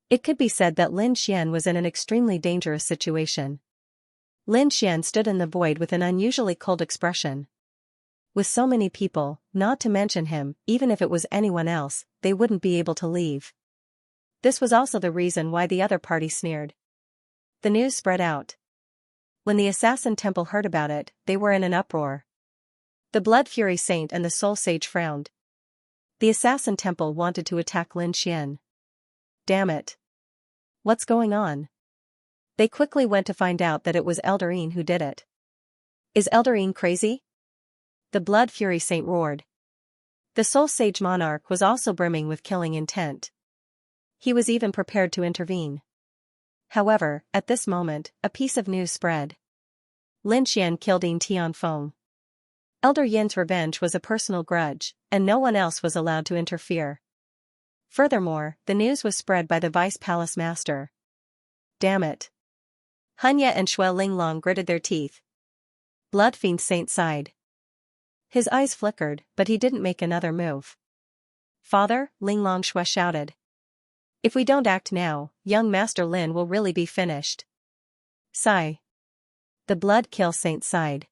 It could be said that Lin Xian was in an extremely dangerous situation. Lin Xian stood in the void with an unusually cold expression. With so many people, not to mention him, even if it was anyone else, they wouldn't be able to leave. This was also the reason why the other party sneered. The news spread out. When the Assassin Temple heard about it, they were in an uproar. The Blood Fury Saint and the Soul Sage frowned. The Assassin Temple wanted to attack Lin Xian. Damn it. What's going on? They quickly went to find out that it was Eldarine who did it. Is Eldarine crazy? The Blood Fury Saint roared. The Soul Sage Monarch was also brimming with killing intent. He was even prepared to intervene. However, at this moment, a piece of news spread. Lin Xian killed Yin Tianfeng. Elder Yin's revenge was a personal grudge, and no one else was allowed to interfere. Furthermore, the news was spread by the Vice Palace Master. Damn it. Hunya and Shui Linglong gritted their teeth. Bloodfiend Saint sighed. His eyes flickered, but he didn't make another move. Father, Linglong Shui shouted. If we don't act now, young Master Lin will really be finished. Sigh. The Blood Kill Saint sighed.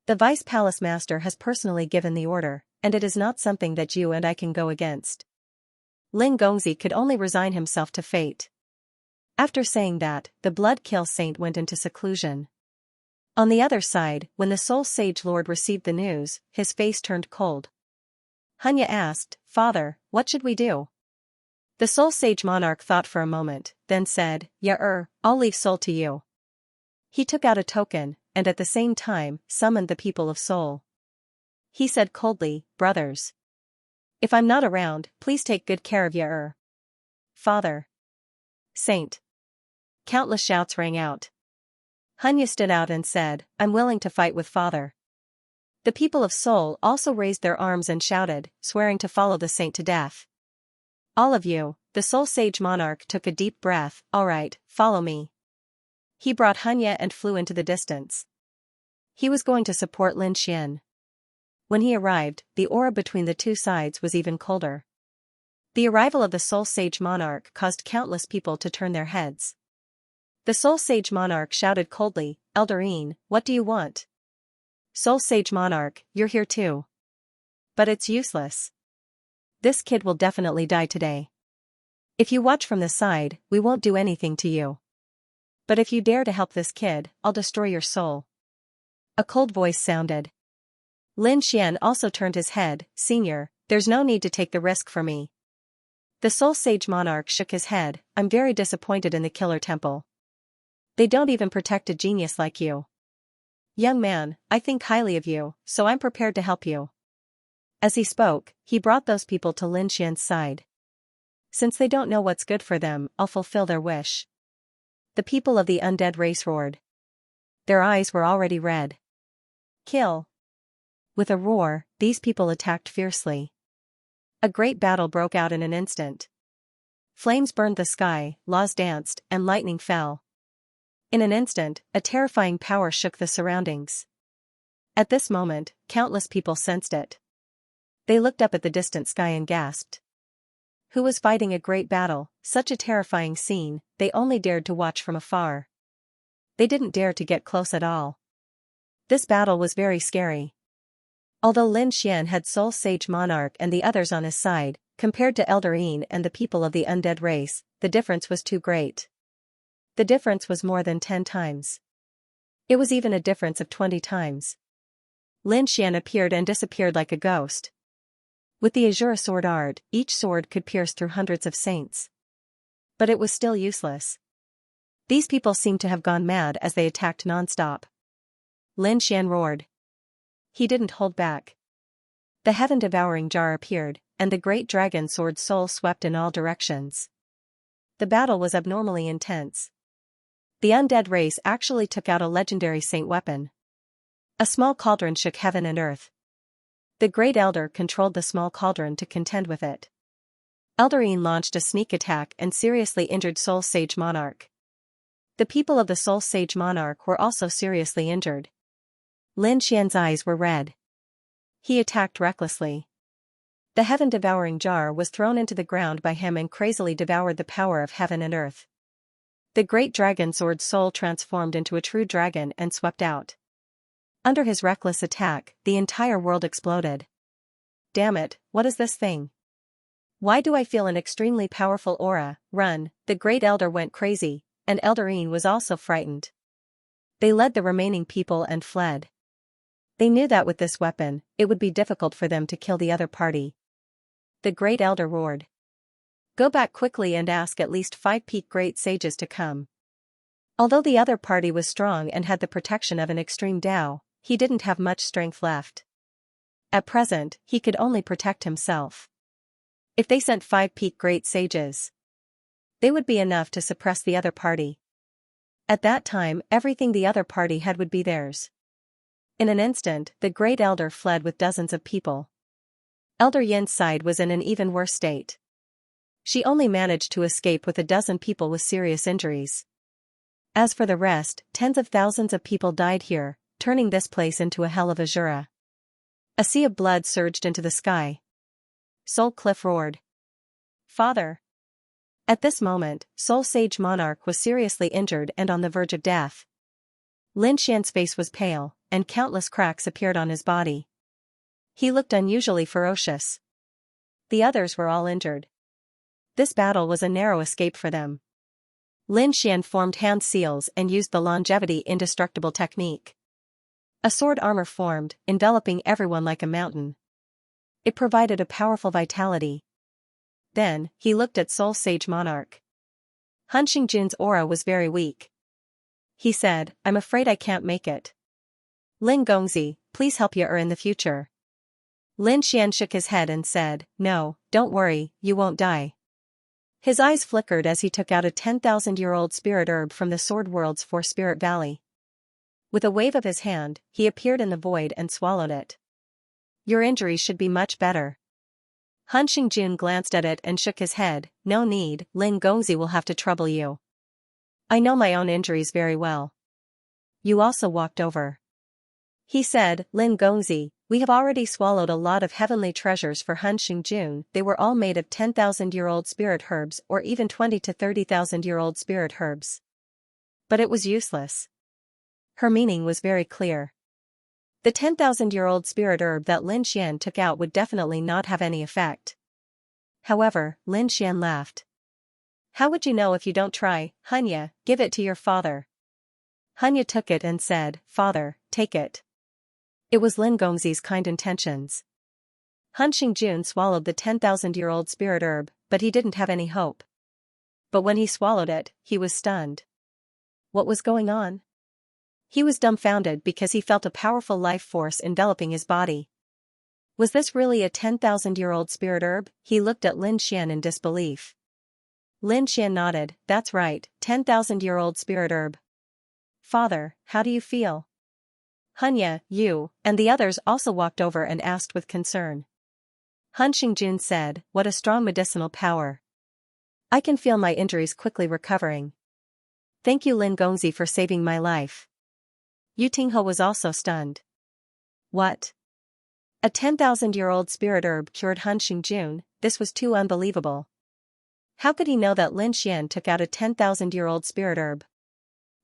The Vice Palace Master has personally given the order, and it is not something that you and I can go against. Lin Gongzi could only resign himself to fate. After saying that, the Blood Kill Saint went into seclusion. On the other side, when the Soul Sage Lord received the news, his face turned cold. Hunya asked, Father, what should we do? The Soul Sage Monarch thought for a moment, then said, I'll leave Soul to you. He took out a token, and at the same time, summoned the people of Soul. He said coldly, Brothers. If I'm not around, please take good care of Father. Saint. Countless shouts rang out. Xianxia stood out and said, I'm willing to fight with father. The people of Seoul also raised their arms and shouted, swearing to follow the saint to death. All of you, the Seoul sage monarch took a deep breath, all right, follow me. He brought Xianxia and flew into the distance. He was going to support Lin Xian. When he arrived, the aura between the two sides was even colder. The arrival of the Seoul sage monarch caused countless people to turn their heads. The Seoul sage monarch shouted coldly, Elderine, what do you want? Seoul sage monarch, you're here too. But it's useless. This kid will definitely die today. If you watch from the side, we won't do anything to you. But if you dare to help this kid, I'll destroy your soul. A cold voice sounded. Lin Xian also turned his head, Senior, there's no need to take the risk for me. The Seoul sage monarch shook his head, I'm very disappointed in the killer temple. They don't even protect a genius like you. Young man, I think highly of you, so I'm prepared to help you. As he spoke, he brought those people to Lin Xian's side. Since they don't know what's good for them, I'll fulfill their wish. The people of the undead race roared. Their eyes were already red. Kill. With a roar, these people attacked fiercely. A great battle broke out in an instant. Flames burned the sky, laws danced, and lightning fell. In an instant, a terrifying power shook the surroundings. At this moment, countless people sensed it. They looked up at the distant sky and gasped. Who was fighting a great battle, such a terrifying scene, they only dared to watch from afar. They didn't dare to get close at all. This battle was very scary. Although Lin Xian had Seoul Sage Monarch and the others on his side, compared to Elderine and the people of the undead race, the difference was too great. The difference was more than 10 times. It was even a difference of 20 times. Lin Xian appeared and disappeared like a ghost. With the Azure sword art, each sword could pierce through hundreds of saints. But it was still useless. These people seemed to have gone mad as they attacked non-stop. Lin Xian roared. He didn't hold back. The heaven-devouring jar appeared, and the great dragon sword soul swept in all directions. The battle was abnormally intense. The undead race actually took out a legendary saint weapon. A small cauldron shook heaven and earth. The Great Elder controlled the small cauldron to contend with it. Elderine launched a sneak attack and seriously injured Seoul Sage Monarch. The people of the Seoul Sage Monarch were also seriously injured. Lin Xian's eyes were red. He attacked recklessly. The heaven-devouring jar was thrown into the ground by him and crazily devoured the power of heaven and earth. The great dragon sword soul transformed into a true dragon and swept out. Under his reckless attack, the entire world exploded. Damn it, what is this thing? Why do I feel an extremely powerful aura? Run, the Great Elder went crazy, and Elderine was also frightened. They led the remaining people and fled. They knew that with this weapon, it would be difficult for them to kill the other party. The Great Elder roared. Go back quickly and ask at least 5 peak great sages to come. Although the other party was strong and had the protection of an extreme Tao, he didn't have much strength left. At present, he could only protect himself. If they sent 5 peak great sages, they would be enough to suppress the other party. At that time, everything the other party had would be theirs. In an instant, the Great Elder fled with dozens of people. Elder Yin's side was in an even worse state. She only managed to escape with a dozen people with serious injuries. As for the rest, tens of thousands of people died here, turning this place into a hell of Azura. A sea of blood surged into the sky. Soul Cliff roared. Father! At this moment, Seoul Sage Monarch was seriously injured and on the verge of death. Lin Xian's face was pale, and countless cracks appeared on his body. He looked unusually ferocious. The others were all injured. This battle was a narrow escape for them. Lin Xian formed hand seals and used the longevity indestructible technique. A sword armor formed, enveloping everyone like a mountain. It provided a powerful vitality. Then, he looked at Seoul Sage Monarch. Han Xingjun's aura was very weak. He said, I'm afraid I can't make it. Lin Gongzi, please help Ye in the future. Lin Xian shook his head and said, no, don't worry, you won't die. His eyes flickered as he took out a 10,000-year-old spirit herb from the Sword World's 4 Spirit Valley. With a wave of his hand, he appeared in the void and swallowed it. Your injuries should be much better. Han Xingjun glanced at it and shook his head. No need, Lin Gongzi will have to trouble you. I know my own injuries very well. You also walked over. He said, Lin Gongzi, we have already swallowed a lot of heavenly treasures for Han Xingjun. They were all made of 10,000-year-old spirit herbs or even 20 to 30,000-year-old spirit herbs. But it was useless. Her meaning was very clear. The 10,000-year-old spirit herb that Lin Xian took out would definitely not have any effect. However, Lin Xian laughed. How would you know if you don't try, Hunya? Give it to your father. Hunya took it and said, Father, take it. It was Lin Gongzi's kind intentions. Han Xingjun swallowed the 10,000-year-old spirit herb, but he didn't have any hope. But when he swallowed it, he was stunned. What was going on? He was dumbfounded because he felt a powerful life force enveloping his body. Was this really a 10,000-year-old spirit herb? He looked at Lin Xian in disbelief. Lin Xian nodded, that's right, 10,000-year-old spirit herb. Father, how do you feel? Hunya, you, and the others also walked over and asked with concern. Han Xingjun said, what a strong medicinal power. I can feel my injuries quickly recovering. Thank you Lin Gongzi for saving my life. Yu Tinghe was also stunned. What? A 10,000-year-old spirit herb cured Han Xingjun? This was too unbelievable. How could he know that Lin Xian took out a 10,000-year-old spirit herb?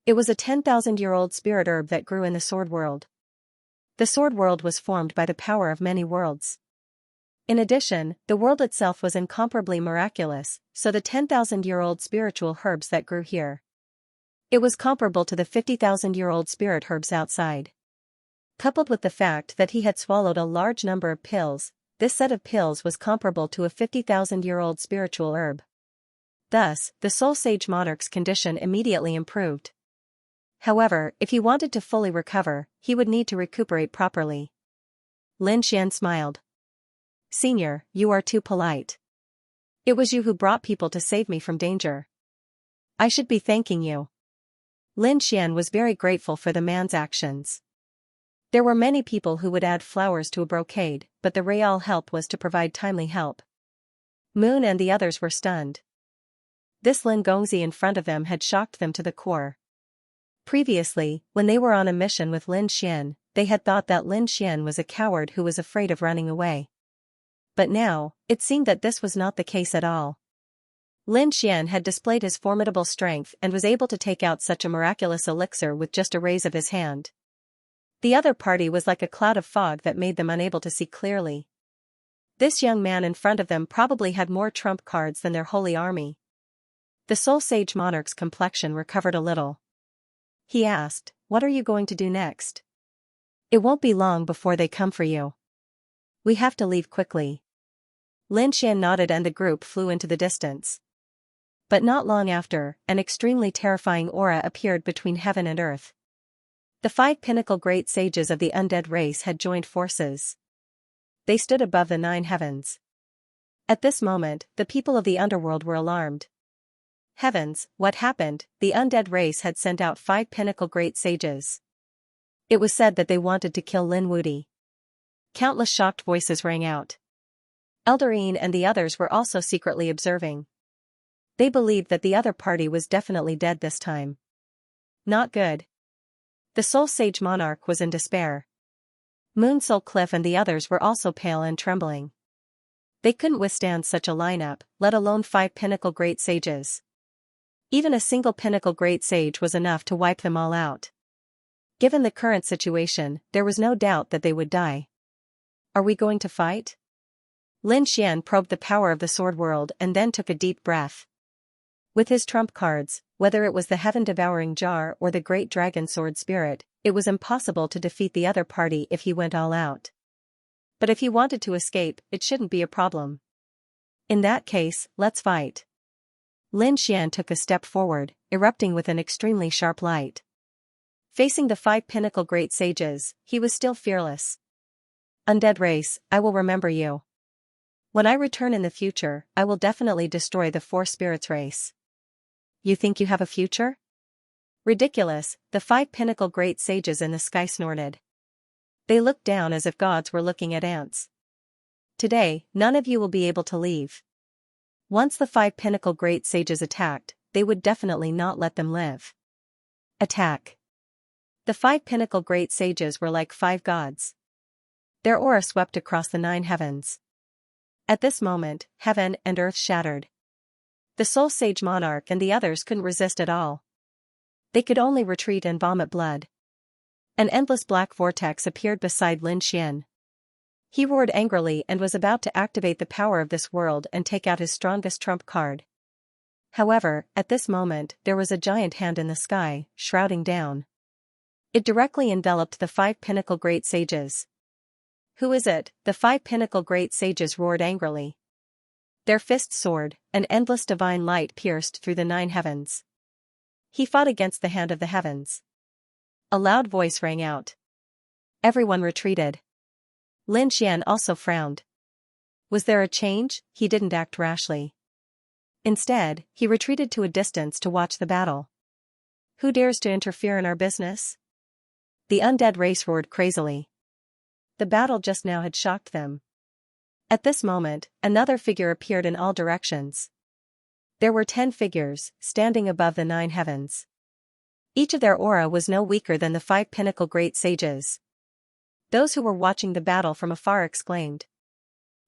It was a 10,000-year-old spirit herb that grew in the Sword World. The Sword World was formed by the power of many worlds. In addition, the world itself was incomparably miraculous, so the 10,000-year-old spiritual herbs that grew here. It was comparable to the 50,000-year-old spirit herbs outside. Coupled with the fact that he had swallowed a large number of pills, this set of pills was comparable to a 50,000-year-old spiritual herb. Thus, the Soul Sage monarch's condition immediately improved. However, if he wanted to fully recover, he would need to recuperate properly. Lin Xian smiled. Senior, you are too polite. It was you who brought people to save me from danger. I should be thanking you. Lin Xian was very grateful for the man's actions. There were many people who would add flowers to a brocade, but the real help was to provide timely help. Moon and the others were stunned. This Lin Gongzi in front of them had shocked them to the core. Previously, when they were on a mission with Lin Xian, they had thought that Lin Xian was a coward who was afraid of running away. But now, it seemed that this was not the case at all. Lin Xian had displayed his formidable strength and was able to take out such a miraculous elixir with just a raise of his hand. The other party was like a cloud of fog that made them unable to see clearly. This young man in front of them probably had more trump cards than their holy army. The Soul Sage monarch's complexion recovered a little. He asked, what are you going to do next? It won't be long before they come for you. We have to leave quickly. Lin Xian nodded and the group flew into the distance. But not long after, an extremely terrifying aura appeared between heaven and earth. The 5 pinnacle great sages of the undead race had joined forces. They stood above the 9 heavens. At this moment, the people of the underworld were alarmed. Heavens, what happened? The undead race had sent out 5 pinnacle great sages. It was said that they wanted to kill Lin Wudi. Countless shocked voices rang out. Eldarine and the others were also secretly observing. They believed that the other party was definitely dead this time. Not good. The Soul Sage monarch was in despair. Moon Soul Cliff and the others were also pale and trembling. They couldn't withstand such a lineup, let alone 5 pinnacle great sages. Even a single pinnacle great sage was enough to wipe them all out. Given the current situation, there was no doubt that they would die. Are we going to fight? Lin Xian probed the power of the sword world and then took a deep breath. With his trump cards, whether it was the heaven-devouring jar or the great dragon sword spirit, it was impossible to defeat the other party if he went all out. But if he wanted to escape, it shouldn't be a problem. In that case, let's fight. Lin Xian took a step forward, erupting with an extremely sharp light. Facing the 5 pinnacle great sages, he was still fearless. Undead race, I will remember you. When I return in the future, I will definitely destroy the 4 spirits race. You think you have a future? Ridiculous, the 5 pinnacle great sages in the sky snorted. They looked down as if gods were looking at ants. Today, none of you will be able to leave. Once the 5 pinnacle great sages attacked, they would definitely not let them live. Attack. The 5 pinnacle great sages were like 5 gods. Their aura swept across the 9 heavens. At this moment, heaven and earth shattered. The Soul Sage Monarch and the others couldn't resist at all. They could only retreat and vomit blood. An endless black vortex appeared beside Lin Xian. He roared angrily and was about to activate the power of this world and take out his strongest trump card. However, at this moment, there was a giant hand in the sky, shrouding down. It directly enveloped the 5 pinnacle great sages. Who is it? The 5 pinnacle great sages roared angrily. Their fists soared, an endless divine light pierced through the 9 heavens. He fought against the hand of the heavens. A loud voice rang out. Everyone retreated. Lin Xian also frowned. Was there a change? He didn't act rashly. Instead, he retreated to a distance to watch the battle. Who dares to interfere in our business? The undead race roared crazily. The battle just now had shocked them. At this moment, another figure appeared in all directions. There were 10 figures, standing above the 9 heavens. Each of their aura was no weaker than the 5 pinnacle great sages. Those who were watching the battle from afar exclaimed.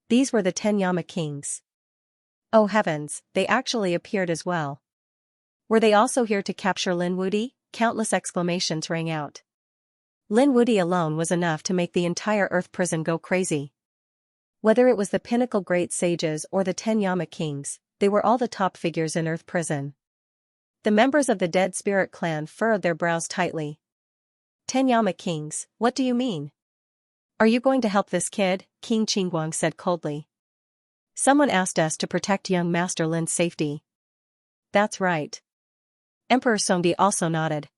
These were the 10 Yama kings. Oh heavens, they actually appeared as well. Were they also here to capture Lin Wudi? Countless exclamations rang out. Lin Wudi alone was enough to make the entire Earth prison go crazy. Whether it was the pinnacle great sages or the 10 Yama kings, they were all the top figures in Earth prison. The members of the Dead Spirit clan furrowed their brows tightly. 10 Yama kings, what do you mean? Are you going to help this kid? King Qingguang said coldly. Someone asked us to protect young Master Lin's safety. That's right. Emperor Songdi also nodded.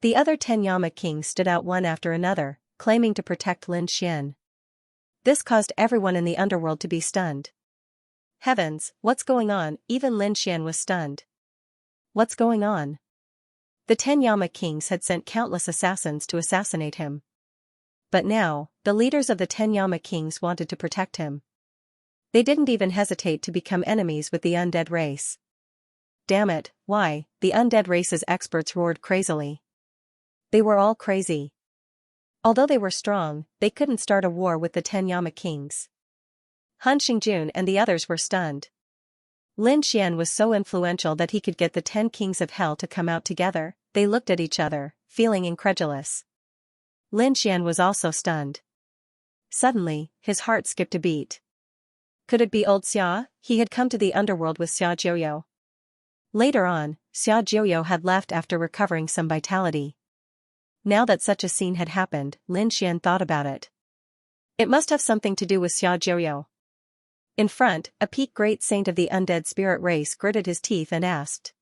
The other 10 Yama kings stood out one after another, claiming to protect Lin Xian. This caused everyone in the underworld to be stunned. Heavens, what's going on? Even Lin Xian was stunned. What's going on? The 10 Yama kings had sent countless assassins to assassinate him. But now, the leaders of the 10 Yama kings wanted to protect him. They didn't even hesitate to become enemies with the undead race. Damn it, why? The undead race's experts roared crazily. They were all crazy. Although they were strong, they couldn't start a war with the 10 Yama kings. Han Xingjun and the others were stunned. Lin Xian was so influential that he could get the 10 kings of hell to come out together. They looked at each other, feeling incredulous. Lin Xian was also stunned. Suddenly, his heart skipped a beat. Could it be old Xia? He had come to the underworld with Xia Jiuyo. Later on, Xia Jiuyo had left after recovering some vitality. Now that such a scene had happened, Lin Xian thought about it. It must have something to do with Xia Jiuyo. In front, a peak great saint of the undead spirit race gritted his teeth and asked.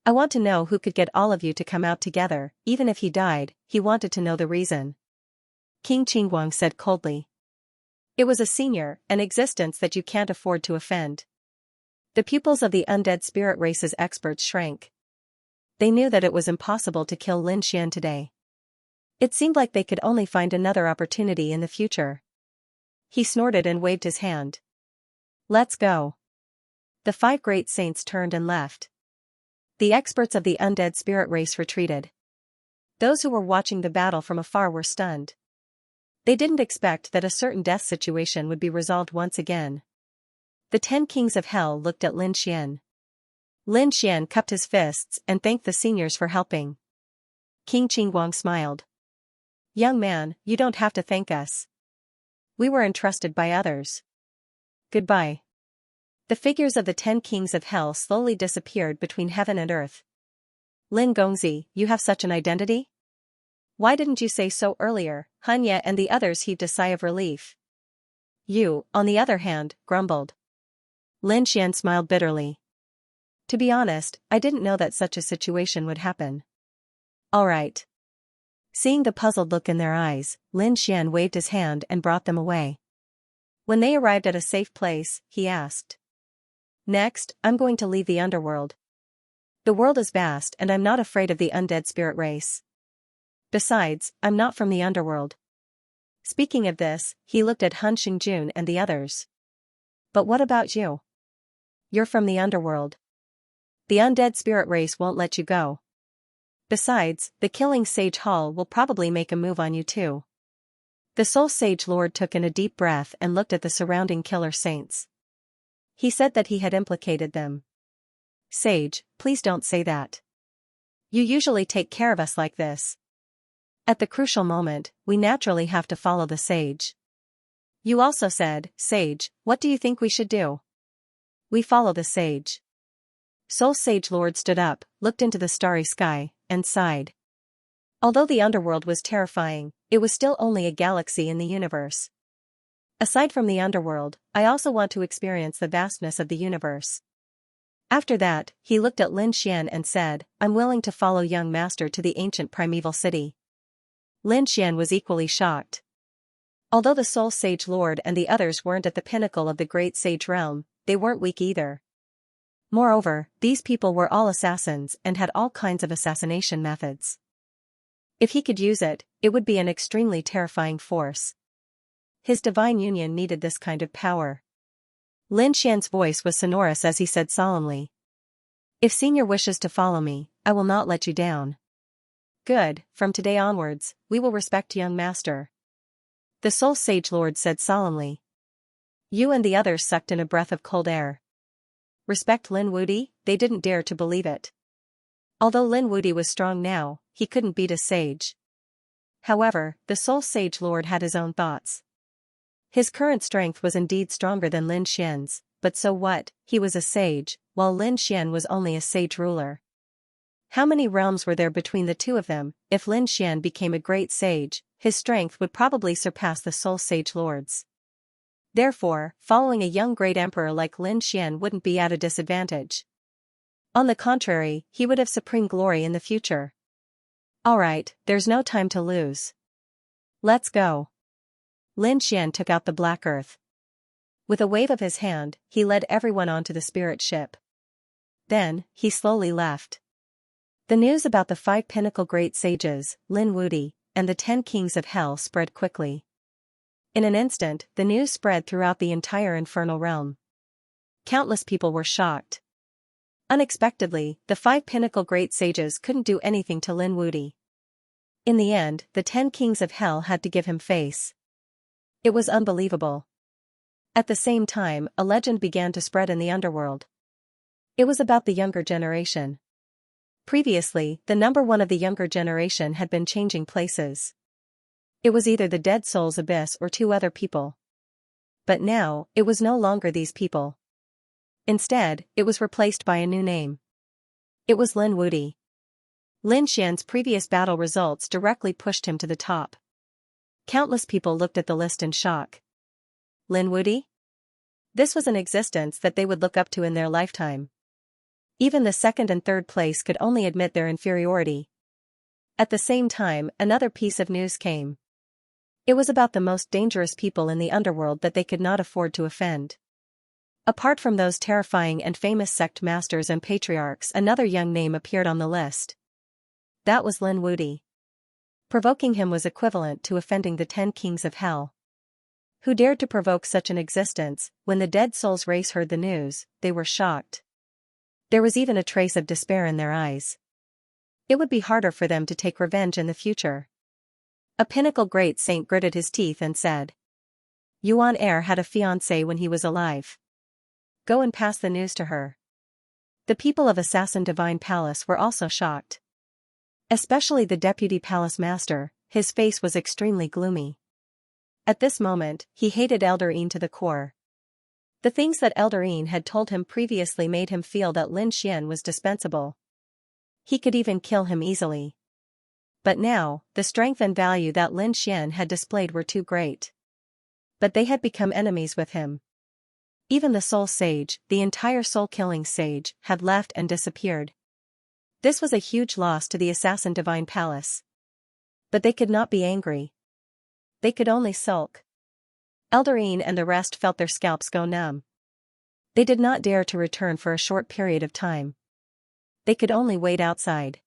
I want to know who could get all of you to come out together. Even if he died, he wanted to know the reason. King Qingguang said coldly. It was a senior, an existence that you can't afford to offend. The pupils of the undead spirit race's experts shrank. They knew that it was impossible to kill Lin Xian today. It seemed like they could only find another opportunity in the future. He snorted and waved his hand. Let's go. The 5 great saints turned and left. The experts of the undead spirit race retreated. Those who were watching the battle from afar were stunned. They didn't expect that a certain death situation would be resolved once again. The 10 kings of hell looked at Lin Xian. Lin Xian cupped his fists and thanked the seniors for helping. King Qingguang smiled. Young man, you don't have to thank us. We were entrusted by others. Goodbye. The figures of the 10 kings of hell slowly disappeared between heaven and earth. Lin Gongzi, you have such an identity? Why didn't you say so earlier? Hanya and the others heaved a sigh of relief. You, on the other hand, grumbled. Lin Xian smiled bitterly. To be honest, I didn't know that such a situation would happen. All right. Seeing the puzzled look in their eyes, Lin Xian waved his hand and brought them away. When they arrived at a safe place, he asked. Next, I'm going to leave the underworld. The world is vast and I'm not afraid of the undead spirit race. Besides, I'm not from the underworld. Speaking of this, he looked at Han Xingjun and the others. But what about you? You're from the underworld. The undead spirit race won't let you go. Besides, the killing sage Hall will probably make a move on you too. The Soul Sage Lord took in a deep breath and looked at the surrounding killer saints. He said that he had implicated them. Sage, please don't say that. You usually take care of us like this. At the crucial moment, we naturally have to follow the sage. You also said, Sage, what do you think we should do? We follow the sage. Soul Sage Lord stood up, looked into the starry sky, and sighed. Although the underworld was terrifying, it was still only a galaxy in the universe. Aside from the underworld, I also want to experience the vastness of the universe. After that, he looked at Lin Xian and said, I'm willing to follow young master to the ancient primeval city. Lin Xian was equally shocked. Although the Soul Sage Lord and the others weren't at the pinnacle of the great sage realm, they weren't weak either. Moreover, these people were all assassins and had all kinds of assassination methods. If he could use it, it would be an extremely terrifying force. His divine union needed this kind of power. Lin Xian's voice was sonorous as he said solemnly. If Senior wishes to follow me, I will not let you down. Good, from today onwards, we will respect young master. The Soul Sage Lord said solemnly. You and the others sucked in a breath of cold air. Respect Lin Wudi? They didn't dare to believe it. Although Lin Wudi was strong now, he couldn't beat a sage. However, the Soul Sage Lord had his own thoughts. His current strength was indeed stronger than Lin Xian's, but so what, he was a sage, while Lin Xian was only a sage ruler. How many realms were there between the two of them? If Lin Xian became a great sage, his strength would probably surpass the Soul Sage Lord's. Therefore, following a young great emperor like Lin Xian wouldn't be at a disadvantage. On the contrary, he would have supreme glory in the future. Alright, there's no time to lose. Let's go. Lin Xian took out the black earth. With a wave of his hand, he led everyone onto the spirit ship. Then, he slowly left. The news about the 5 pinnacle great sages, Lin Wudi, and the 10 kings of hell spread quickly. In an instant, the news spread throughout the entire infernal realm. Countless people were shocked. Unexpectedly, the 5 pinnacle great sages couldn't do anything to Lin Wudi. In the end, the 10 kings of hell had to give him face. It was unbelievable. At the same time, a legend began to spread in the underworld. It was about the younger generation. Previously, the number one of the younger generation had been changing places. It was either the Dead Souls Abyss or 2 other people. But now, it was no longer these people. Instead, it was replaced by a new name. It was Lin Wudi. Lin Xian's previous battle results directly pushed him to the top. Countless people looked at the list in shock. Lin Wudi? This was an existence that they would look up to in their lifetime. Even the 2nd and 3rd place could only admit their inferiority. At the same time, another piece of news came. It was about the most dangerous people in the underworld that they could not afford to offend. Apart from those terrifying and famous sect masters and patriarchs, another young name appeared on the list. That was Lin Wudi. Provoking him was equivalent to offending the 10 kings of hell. Who dared to provoke such an existence? When the Dead Souls race heard the news, they were shocked. There was even a trace of despair in their eyes. It would be harder for them to take revenge in the future. A pinnacle great saint gritted his teeth and said. Yuan Heir had a fiancée when he was alive. Go and pass the news to her. The people of Assassin Divine Palace were also shocked. Especially the deputy palace master, his face was extremely gloomy. At this moment, he hated Eldarine to the core. The things that Eldarine had told him previously made him feel that Lin Xian was dispensable. He could even kill him easily. But now, the strength and value that Lin Xian had displayed were too great. But they had become enemies with him. Even the Soul Sage, the entire soul-killing sage, had left and disappeared. This was a huge loss to the Assassin Divine Palace. But they could not be angry. They could only sulk. Eldarine and the rest felt their scalps go numb. They did not dare to return for a short period of time. they could only wait outside.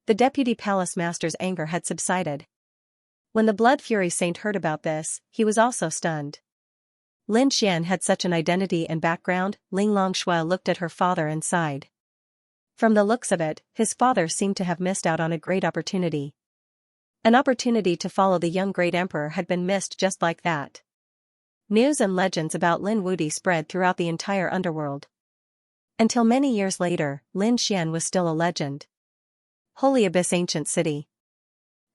The deputy palace master's anger had subsided. When the Blood Fury Saint heard about this, he was also stunned. Lin Xian had such an identity and background. Ling Longshui looked at her father and sighed. From the looks of it, his father seemed to have missed out on a great opportunity. An opportunity to follow the young great emperor had been missed just like that. News and legends about Lin Wudi spread throughout the entire underworld. Until many years later, Lin Xian was still a legend. Holy Abyss Ancient City.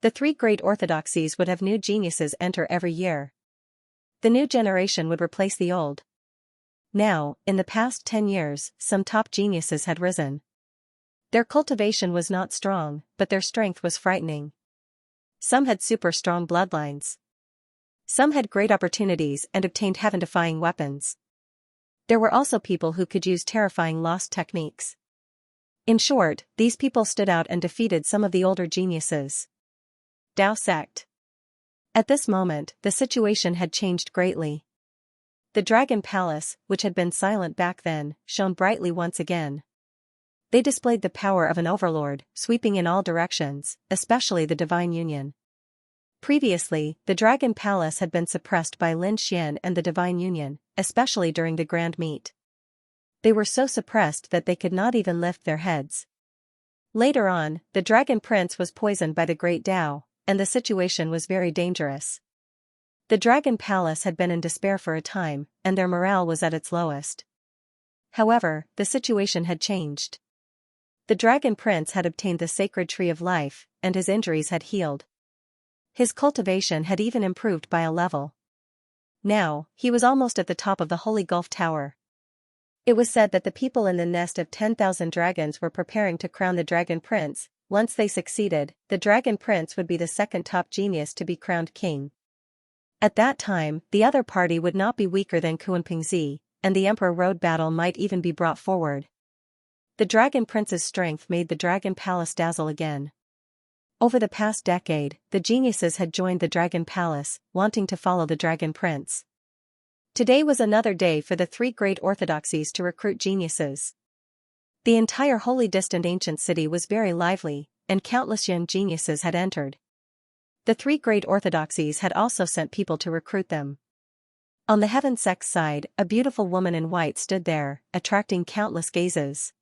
The three great orthodoxies would have new geniuses enter every year. The new generation would replace the old. Now, in the past 10 years, some top geniuses had risen. Their cultivation was not strong, but their strength was frightening. Some had super strong bloodlines. Some had great opportunities and obtained heaven-defying weapons. There were also people who could use terrifying lost techniques. In short, these people stood out and defeated some of the older geniuses. Dao Sect. At this moment, the situation had changed greatly. The Dragon Palace, which had been silent back then, shone brightly once again. They displayed the power of an overlord, sweeping in all directions, especially the Divine Union. Previously, the Dragon Palace had been suppressed by Lin Xian and the Divine Union, especially during the Grand Meet. They were so suppressed that they could not even lift their heads. Later on, the Dragon Prince was poisoned by the Great Dao, and the situation was very dangerous. The Dragon Palace had been in despair for a time, and their morale was at its lowest. However, the situation had changed. The Dragon Prince had obtained the sacred tree of life, and his injuries had healed. His cultivation had even improved by a level. Now, he was almost at the top of the Holy Gulf Tower. It was said that the people in the nest of 10,000 dragons were preparing to crown the Dragon Prince. Once they succeeded, the Dragon Prince would be the second top genius to be crowned king. At that time, the other party would not be weaker than Kunpingzi, and the Emperor Road battle might even be brought forward. The Dragon Prince's strength made the Dragon Palace dazzle again. Over the past decade, the geniuses had joined the Dragon Palace, wanting to follow the Dragon Prince. Today was another day for the three great orthodoxies to recruit geniuses. The entire Holy Distant Ancient City was very lively, and countless young geniuses had entered. The three great orthodoxies had also sent people to recruit them. On the Heaven Sect's side, a beautiful woman in white stood there, attracting countless gazes.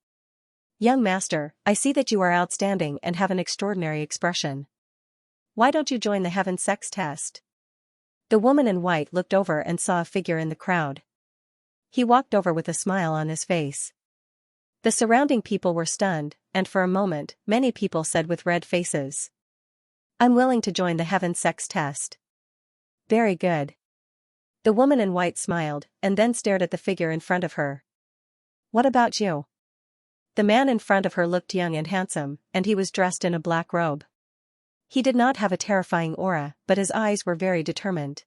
"Young master, I see that you are outstanding and have an extraordinary expression. Why don't you join the Heaven Sect's test?" The woman in white looked over and saw a figure in the crowd. He walked over with a smile on his face. The surrounding people were stunned, and for a moment, many people said with red faces, "I'm willing to join the Heaven Sect's test." "Very good." The woman in white smiled, and then stared at the figure in front of her. "What about you?" The man in front of her looked young and handsome, and he was dressed in a black robe. He did not have a terrifying aura, but his eyes were very determined.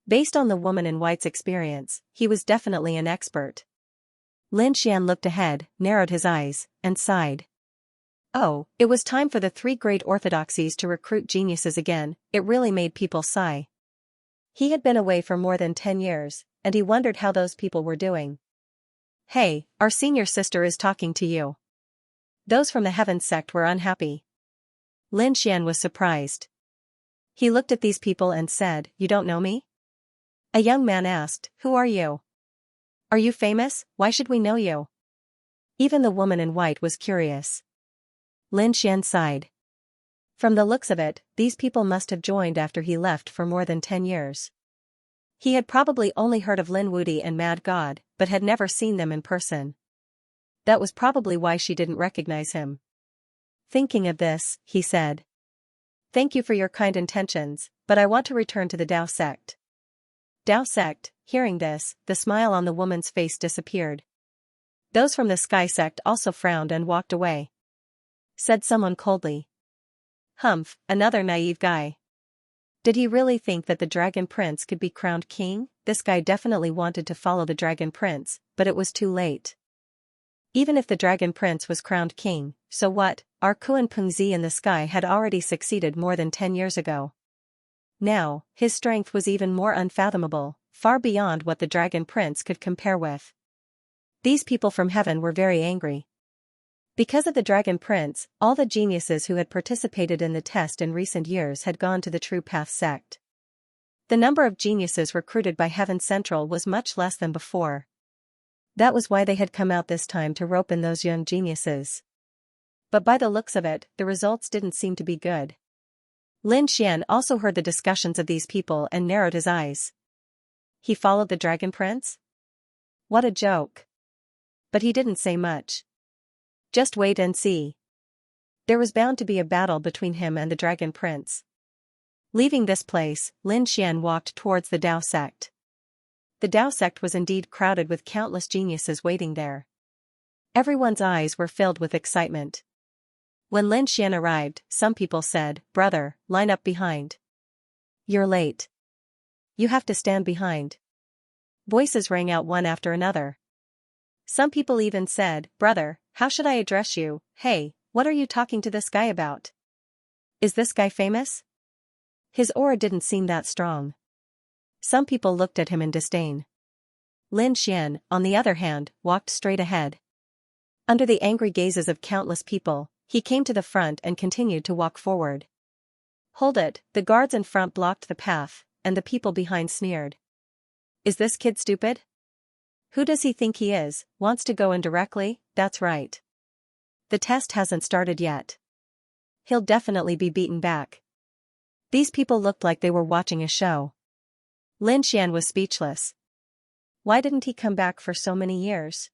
Based on the woman in white's experience, he was definitely an expert. Lin Xian looked ahead, narrowed his eyes, and sighed. Oh, it was time for the three great orthodoxies to recruit geniuses again. It really made people sigh. He had been away for more than 10 years, and he wondered how those people were doing. "Hey, our senior sister is talking to you." Those from the Heaven Sect were unhappy. Lin Xian was surprised. He looked at these people and said, "You don't know me?" A young man asked, "Who are you? Are you famous? Why should we know you?" Even the woman in white was curious. Lin Xian sighed. From the looks of it, these people must have joined after he left for more than 10 years. He had probably only heard of Lin Wudi and Mad God, but had never seen them in person. That was probably why she didn't recognize him. Thinking of this, he said, "Thank you for your kind intentions, but I want to return to the Dao Sect." Dao Sect, hearing this, the smile on the woman's face disappeared. Those from the Sky Sect also frowned and walked away. Said someone coldly. "Humph, another naive guy. Did he really think that the Dragon Prince could be crowned king?" This guy definitely wanted to follow the Dragon Prince, but it was too late. Even if the Dragon Prince was crowned king, so what? Our Kunpingzi in the sky had already succeeded more than 10 years ago. Now, his strength was even more unfathomable, far beyond what the Dragon Prince could compare with. These people from heaven were very angry. Because of the Dragon Prince, all the geniuses who had participated in the test in recent years had gone to the True Path sect. The number of geniuses recruited by Heaven Central was much less than before. That was why they had come out this time to rope in those young geniuses. But by the looks of it, the results didn't seem to be good. Lin Xian also heard the discussions of these people and narrowed his eyes. He followed the Dragon Prince? What a joke. But he didn't say much. Just wait and see. There was bound to be a battle between him and the Dragon Prince. Leaving this place, Lin Xian walked towards the Dao sect. The Dao sect was indeed crowded with countless geniuses waiting there. Everyone's eyes were filled with excitement. When Lin Xian arrived, some people said, "Brother, line up behind. You're late. You have to stand behind." Voices rang out one after another. Some people even said, "Brother, how should I address you? Hey, what are you talking to this guy about? Is this guy famous? His aura didn't seem that strong." Some people looked at him in disdain. Lin Xian, on the other hand, walked straight ahead. Under the angry gazes of countless people, he came to the front and continued to walk forward. "Hold it," the guards in front blocked the path, and the people behind sneered. "Is this kid stupid? Who does he think he is, wants to go in directly? That's right. The test hasn't started yet. He'll definitely be beaten back." These people looked like they were watching a show. Lin Xian was speechless. Why didn't he come back for so many years?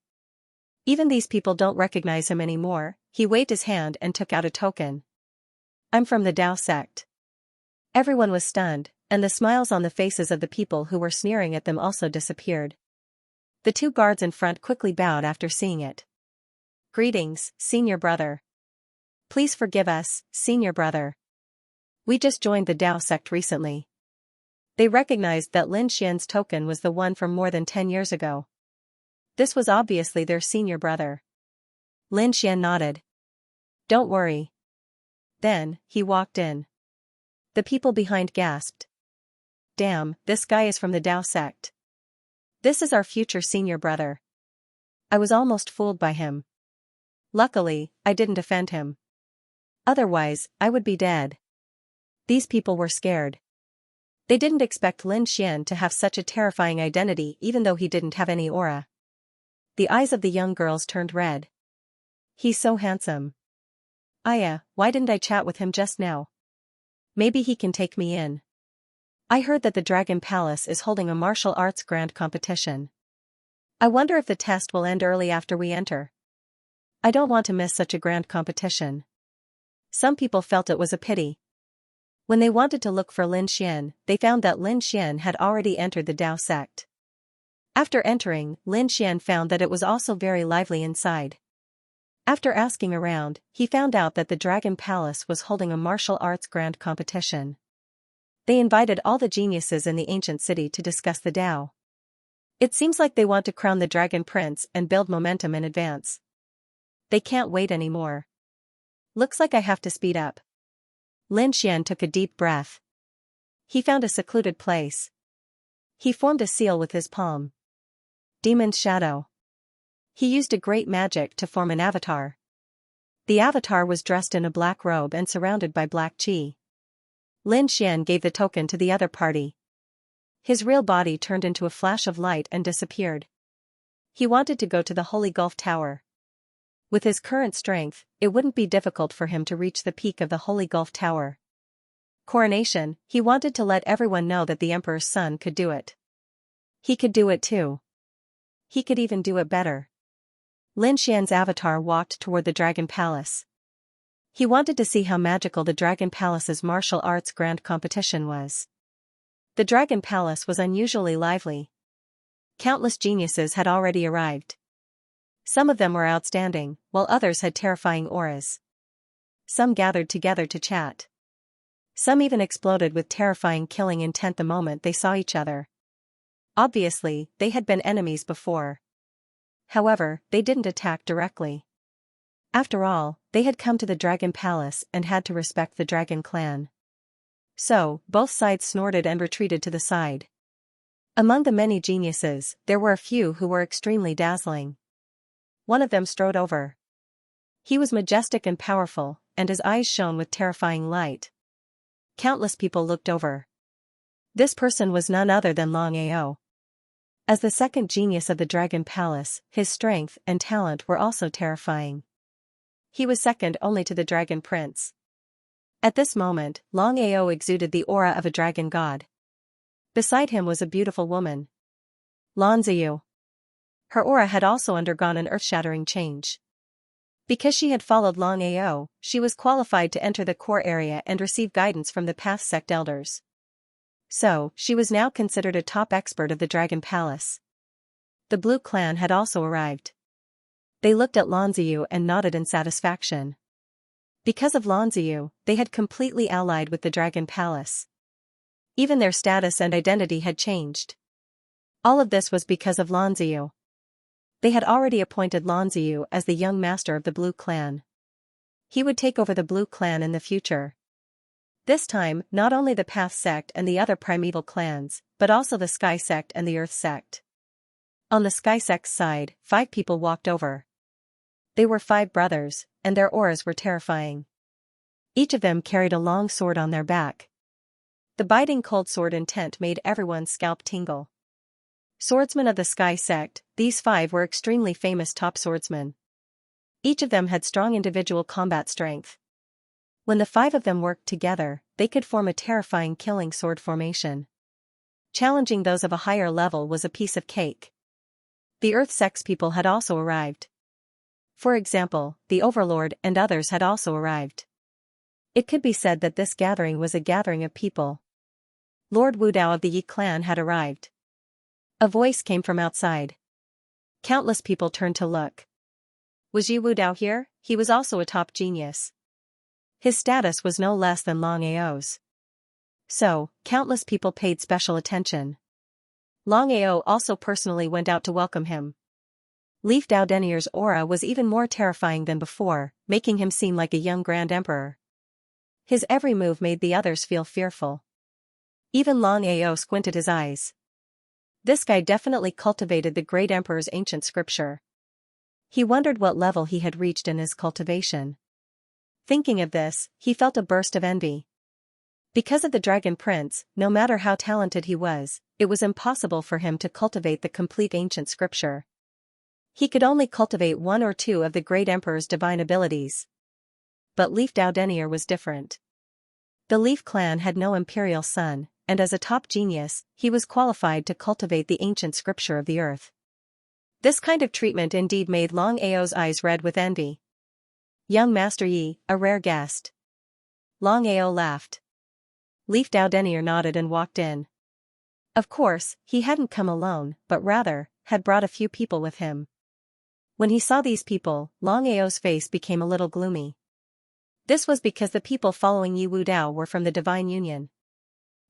Even these people don't recognize him anymore. He waved his hand and took out a token. "I'm from the Dao sect." Everyone was stunned, and the smiles on the faces of the people who were sneering at them also disappeared. The two guards in front quickly bowed after seeing it. "Greetings, senior brother. Please forgive us, senior brother. We just joined the Dao sect recently." They recognized that Lin Xian's token was the one from more than 10 years ago. This was obviously their senior brother. Lin Xian nodded. "Don't worry." Then, he walked in. The people behind gasped. "Damn, this guy is from the Dao sect. This is our future senior brother. I was almost fooled by him. Luckily, I didn't offend him. Otherwise, I would be dead." These people were scared. They didn't expect Lin Xian to have such a terrifying identity even though he didn't have any aura. The eyes of the young girls turned red. "He's so handsome. Aya, why didn't I chat with him just now? Maybe he can take me in. I heard that the Dragon Palace is holding a martial arts grand competition. I wonder if the test will end early after we enter. I don't want to miss such a grand competition." Some people felt it was a pity. When they wanted to look for Lin Xian, they found that Lin Xian had already entered the Dao sect. After entering, Lin Xian found that it was also very lively inside. After asking around, he found out that the Dragon Palace was holding a martial arts grand competition. They invited all the geniuses in the ancient city to discuss the Dao. It seems like they want to crown the Dragon Prince and build momentum in advance. They can't wait anymore. Looks like I have to speed up. Lin Xian took a deep breath. He found a secluded place. He formed a seal with his palm. Demon's shadow. He used a great magic to form an avatar. The avatar was dressed in a black robe and surrounded by black qi. Lin Xian gave the token to the other party. His real body turned into a flash of light and disappeared. He wanted to go to the Holy Gulf Tower. With his current strength, it wouldn't be difficult for him to reach the peak of the Holy Gulf Tower. Coronation, he wanted to let everyone know that the Emperor's son could do it. He could do it too. He could even do it better. Lin Xian's avatar walked toward the Dragon Palace. He wanted to see how magical the Dragon Palace's martial arts grand competition was. The Dragon Palace was unusually lively. Countless geniuses had already arrived. Some of them were outstanding, while others had terrifying auras. Some gathered together to chat. Some even exploded with terrifying killing intent the moment they saw each other. Obviously, they had been enemies before. However, they didn't attack directly. After all, they had come to the Dragon Palace and had to respect the Dragon Clan. So, both sides snorted and retreated to the side. Among the many geniuses, there were a few who were extremely dazzling. One of them strode over. He was majestic and powerful, and his eyes shone with terrifying light. Countless people looked over. This person was none other than Long Ao. As the second genius of the Dragon Palace, his strength and talent were also terrifying. He was second only to the Dragon Prince. At this moment, Long Ao exuded the aura of a dragon god. Beside him was a beautiful woman. Lan Ziyu. Her aura had also undergone an earth-shattering change. Because she had followed Long Ao, she was qualified to enter the core area and receive guidance from the past sect elders. So, she was now considered a top expert of the Dragon Palace. The Blue Clan had also arrived. They looked at Lan Ziyu and nodded in satisfaction. Because of Lan Ziyu, they had completely allied with the Dragon Palace. Even their status and identity had changed. All of this was because of Lan Ziyu. They had already appointed Lan Ziyu as the young master of the Blue Clan. He would take over the Blue Clan in the future. This time, not only the Path Sect and the other primeval clans, but also the Sky Sect and the Earth Sect. On the Sky Sect's side, 5 people walked over. They were 5 brothers, and their auras were terrifying. Each of them carried a long sword on their back. The biting cold sword intent made everyone's scalp tingle. Swordsmen of the Sky Sect, these 5 were extremely famous top swordsmen. Each of them had strong individual combat strength. When the 5 of them worked together, they could form a terrifying killing sword formation. Challenging those of a higher level was a piece of cake. The Earth Sect's people had also arrived. For example, the Overlord and others had also arrived. It could be said that this gathering was a gathering of people. Lord Wudao of the Yi clan had arrived. A voice came from outside. Countless people turned to look. Was Yi Wudao here? He was also a top genius. His status was no less than Long Ao's. So, countless people paid special attention. Long Ao also personally went out to welcome him. Leaf Dao Denier's aura was even more terrifying than before, making him seem like a young Grand Emperor. His every move made the others feel fearful. Even Long Ao squinted his eyes. This guy definitely cultivated the Great Emperor's ancient scripture. He wondered what level he had reached in his cultivation. Thinking of this, he felt a burst of envy. Because of the Dragon Prince, no matter how talented he was, it was impossible for him to cultivate the complete ancient scripture. He could only cultivate 1 or 2 of the Great Emperor's divine abilities. But Leaf Dao Denier was different. The Leaf clan had no imperial son, and as a top genius, he was qualified to cultivate the ancient scripture of the earth. This kind of treatment indeed made Long Ao's eyes red with envy. Young Master Yi, a rare guest. Long Ao laughed. Leaf Dao Denier nodded and walked in. Of course, he hadn't come alone, but rather, had brought a few people with him. When he saw these people, Long Ao's face became a little gloomy. This was because the people following Yi Wudao were from the Divine Union.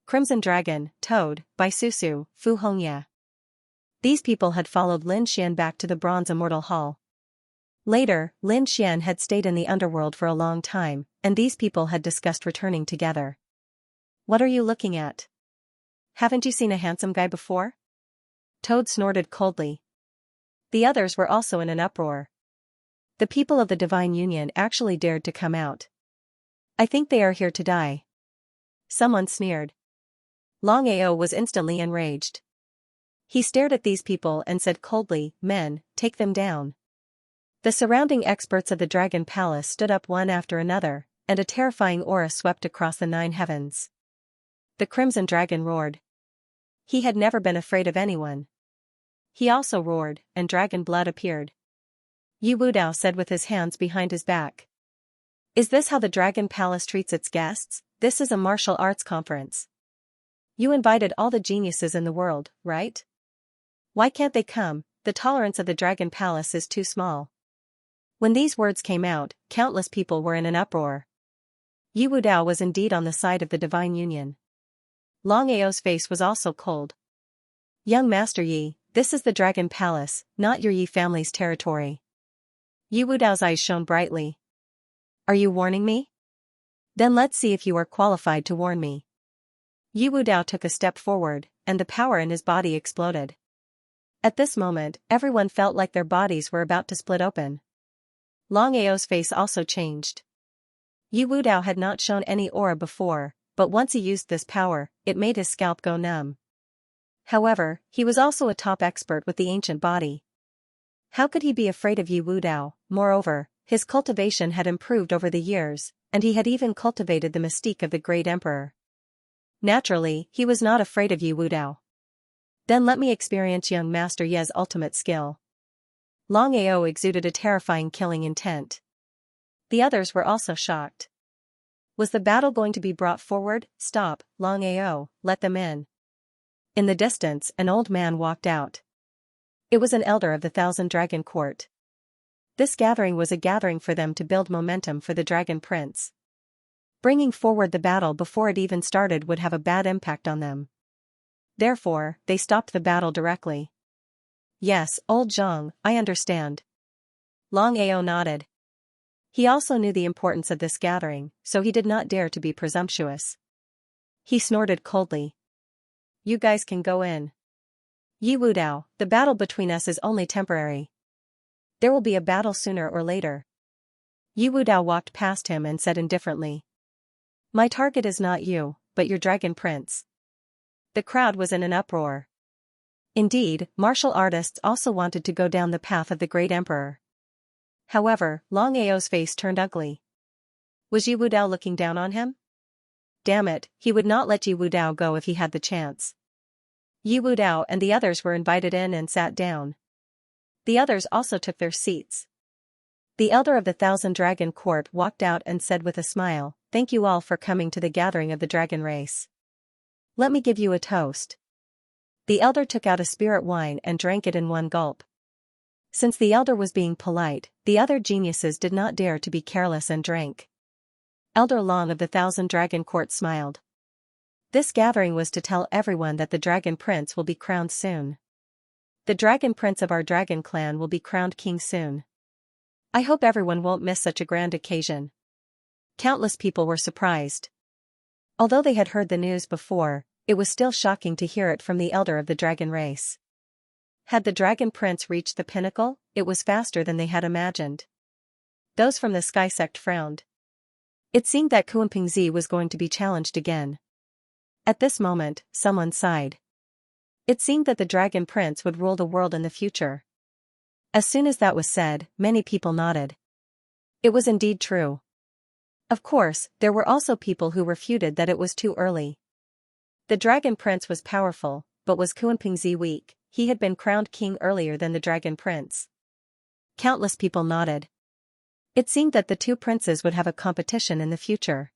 Crimson Dragon, Toad, Baisusu, Fu Hongya. These people had followed Lin Xian back to the Bronze Immortal Hall. Later, Lin Xian had stayed in the underworld for a long time, and these people had discussed returning together. What are you looking at? Haven't you seen a handsome guy before? Toad snorted coldly. The others were also in an uproar. The people of the Divine Union actually dared to come out. I think they are here to die. Someone sneered. Long Ao was instantly enraged. He stared at these people and said coldly, "Men, take them down." The surrounding experts of the Dragon Palace stood up one after another, and a terrifying aura swept across the 9 heavens. The Crimson Dragon roared. He had never been afraid of anyone. He also roared, and dragon blood appeared. Yi Wudao said with his hands behind his back. Is this how the Dragon Palace treats its guests? This is a martial arts conference. You invited all the geniuses in the world, right? Why can't they come? The tolerance of the Dragon Palace is too small. When these words came out, countless people were in an uproar. Yi Wudao was indeed on the side of the Divine Union. Long Ao's face was also cold. Young Master Yi, this is the Dragon Palace, not your Yi family's territory. Yi Wudao's eyes shone brightly. Are you warning me? Then let's see if you are qualified to warn me. Yi Wudao took a step forward, and the power in his body exploded. At this moment, everyone felt like their bodies were about to split open. Long Ao's face also changed. Yu Wudao had not shown any aura before, but once he used this power, it made his scalp go numb. However, he was also a top expert with the ancient body. How could he be afraid of Yu Wudao? Moreover, his cultivation had improved over the years, and he had even cultivated the mystique of the great emperor. Naturally, he was not afraid of Yu Wudao. Then let me experience young Master Ye's ultimate skill. Long Ao exuded a terrifying killing intent. The others were also shocked. Was the battle going to be brought forward? Stop, Long Ao, let them in. In the distance, an old man walked out. It was an elder of the Thousand Dragon Court. This gathering was a gathering for them to build momentum for the Dragon Prince. Bringing forward the battle before it even started would have a bad impact on them. Therefore, they stopped the battle directly. Yes, old Zhang, I understand. Long Ao nodded. He also knew the importance of this gathering, so he did not dare to be presumptuous. He snorted coldly. You guys can go in. Yi Wudao, the battle between us is only temporary. There will be a battle sooner or later. Yi Wudao walked past him and said indifferently. My target is not you, but your Dragon Prince. The crowd was in an uproar. Indeed, martial artists also wanted to go down the path of the great emperor. However, Long Ao's face turned ugly. Was Yi Wudao looking down on him? Damn it, he would not let Yi Wudao go if he had the chance. Yi Wudao and the others were invited in and sat down. The others also took their seats. The elder of the Thousand Dragon Court walked out and said with a smile, Thank you all for coming to the gathering of the dragon race. Let me give you a toast. The elder took out a spirit wine and drank it in one gulp. Since the elder was being polite, the other geniuses did not dare to be careless and drank. Elder Long of the Thousand Dragon Court smiled. This gathering was to tell everyone that the Dragon Prince will be crowned soon. The Dragon Prince of our Dragon Clan will be crowned king soon. I hope everyone won't miss such a grand occasion. Countless people were surprised. Although they had heard the news before, it was still shocking to hear it from the elder of the dragon race. Had the Dragon Prince reached the pinnacle, it was faster than they had imagined. Those from the Sky Sect frowned. It seemed that Kuanpingzi was going to be challenged again. At this moment, someone sighed. It seemed that the Dragon Prince would rule the world in the future. As soon as that was said, many people nodded. It was indeed true. Of course, there were also people who refuted that it was too early. The Dragon Prince was powerful, but was Kuanpingzi weak? He had been crowned king earlier than the Dragon Prince. Countless people nodded. It seemed that the two princes would have a competition in the future.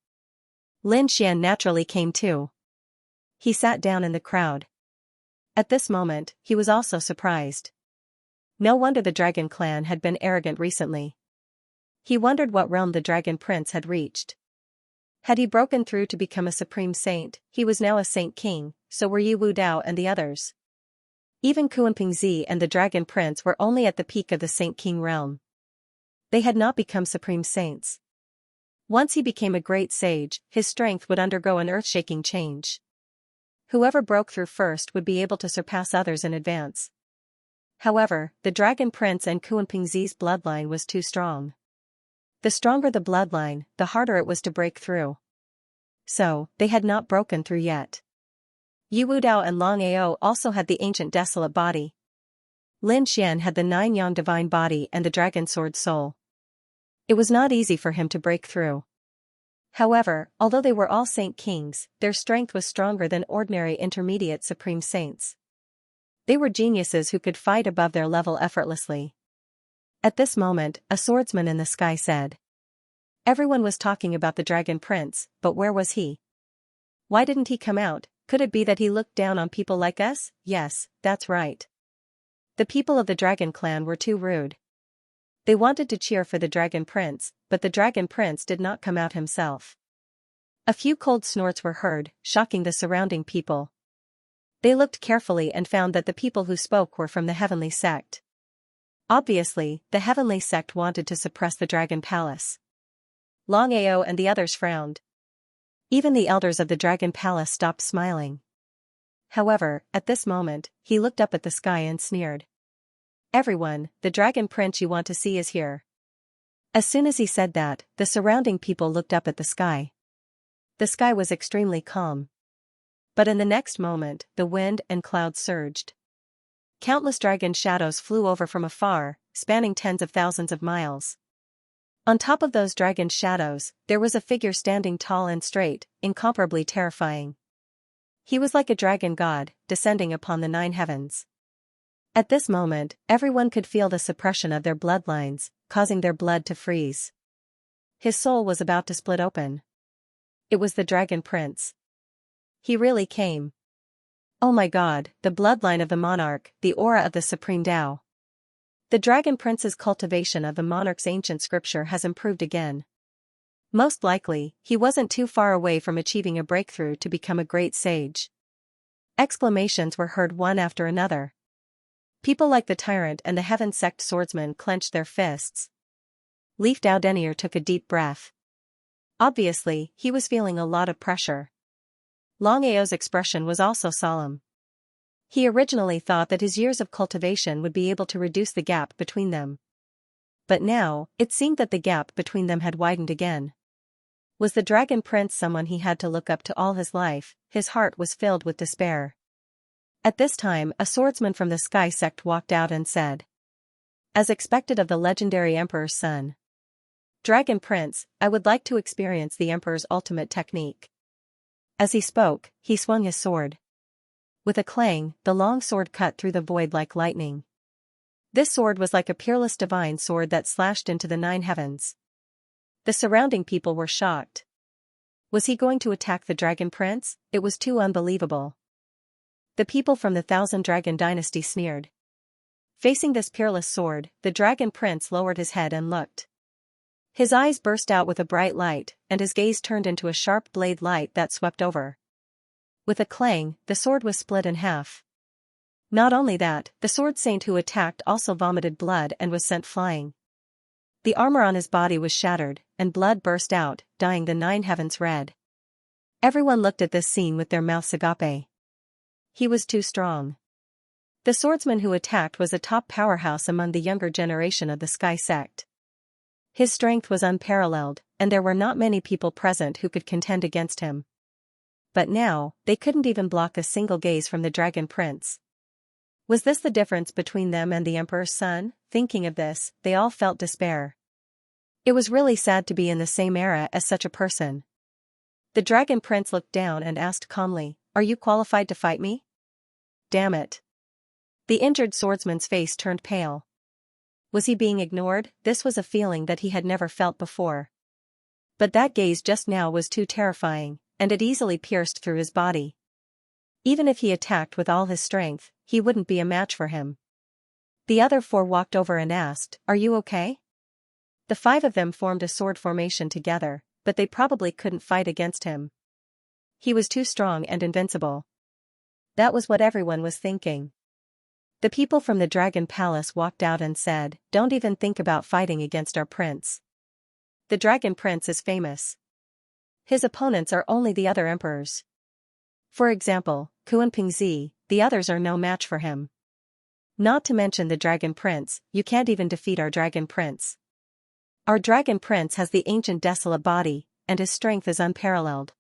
Lin Xian naturally came too. He sat down in the crowd. At this moment, he was also surprised. No wonder the Dragon Clan had been arrogant recently. He wondered what realm the Dragon Prince had reached. Had he broken through to become a supreme saint, he was now a saint king, so were Yi Wudao and the others. Even Kuanpingzi and the Dragon Prince were only at the peak of the Saint King realm. They had not become supreme saints. Once he became a great sage, his strength would undergo an earth-shaking change. Whoever broke through first would be able to surpass others in advance. However, the Dragon Prince and Kuanpingzi's bloodline was too strong. The stronger the bloodline, the harder it was to break through. So, they had not broken through yet. Yi Wudao and Long Ao also had the ancient desolate body. Lin Xian had the 9-yang divine body and the dragon sword soul. It was not easy for him to break through. However, although they were all saint kings, their strength was stronger than ordinary intermediate supreme saints. They were geniuses who could fight above their level effortlessly. At this moment, a swordsman in the sky said. Everyone was talking about the Dragon Prince, but where was he? Why didn't he come out? Could it be that he looked down on people like us? Yes, that's right. The people of the Dragon Clan were too rude. They wanted to cheer for the Dragon Prince, but the Dragon Prince did not come out himself. A few cold snorts were heard, shocking the surrounding people. They looked carefully and found that the people who spoke were from the Heavenly Sect. Obviously, the Heavenly Sect wanted to suppress the Dragon Palace. Long Ao and the others frowned. Even the elders of the Dragon Palace stopped smiling. However, at this moment, he looked up at the sky and sneered. Everyone, the Dragon Prince you want to see is here. As soon as he said that, the surrounding people looked up at the sky. The sky was extremely calm. But in the next moment, the wind and clouds surged. Countless dragon shadows flew over from afar, spanning tens of thousands of miles. On top of those dragon shadows, there was a figure standing tall and straight, incomparably terrifying. He was like a dragon god, descending upon the 9 heavens. At this moment, everyone could feel the suppression of their bloodlines, causing their blood to freeze. His soul was about to split open. It was the Dragon Prince. He really came. Oh my God, the bloodline of the monarch, the aura of the supreme Tao. The Dragon Prince's cultivation of the monarch's ancient scripture has improved again. Most likely, he wasn't too far away from achieving a breakthrough to become a great sage. Exclamations were heard one after another. People like the tyrant and the heaven sect swordsman clenched their fists. Leaf Dao Denier took a deep breath. Obviously, he was feeling a lot of pressure. Long Ao's expression was also solemn. He originally thought that his years of cultivation would be able to reduce the gap between them. But now, it seemed that the gap between them had widened again. Was the Dragon Prince someone he had to look up to all his life? His heart was filled with despair. At this time, a swordsman from the Sky Sect walked out and said, as expected of the legendary Emperor's son, Dragon Prince, I would like to experience the Emperor's ultimate technique. As he spoke, he swung his sword. With a clang, the long sword cut through the void like lightning. This sword was like a peerless divine sword that slashed into the 9 heavens. The surrounding people were shocked. Was he going to attack the Dragon Prince? It was too unbelievable. The people from the Thousand Dragon Dynasty sneered. Facing this peerless sword, the Dragon Prince lowered his head and looked. His eyes burst out with a bright light, and his gaze turned into a sharp blade light that swept over. With a clang, the sword was split in half. Not only that, the sword saint who attacked also vomited blood and was sent flying. The armor on his body was shattered, and blood burst out, dyeing the 9 heavens red. Everyone looked at this scene with their mouths agape. He was too strong. The swordsman who attacked was a top powerhouse among the younger generation of the Sky Sect. His strength was unparalleled, and there were not many people present who could contend against him. But now, they couldn't even block a single gaze from the Dragon Prince. Was this the difference between them and the Emperor's son? Thinking of this, they all felt despair. It was really sad to be in the same era as such a person. The Dragon Prince looked down and asked calmly, "Are you qualified to fight me?" Damn it. The injured swordsman's face turned pale. Was he being ignored? This was a feeling that he had never felt before. But that gaze just now was too terrifying, and it easily pierced through his body. Even if he attacked with all his strength, he wouldn't be a match for him. The other 4 walked over and asked, "Are you okay?" The 5 of them formed a sword formation together, but they probably couldn't fight against him. He was too strong and invincible. That was what everyone was thinking. The people from the Dragon Palace walked out and said, "Don't even think about fighting against our prince. The Dragon Prince is famous. His opponents are only the other emperors. For example, Kuan Pingzi, the others are no match for him. Not to mention the Dragon Prince, you can't even defeat our Dragon Prince. Our Dragon Prince has the ancient desolate body, and his strength is unparalleled.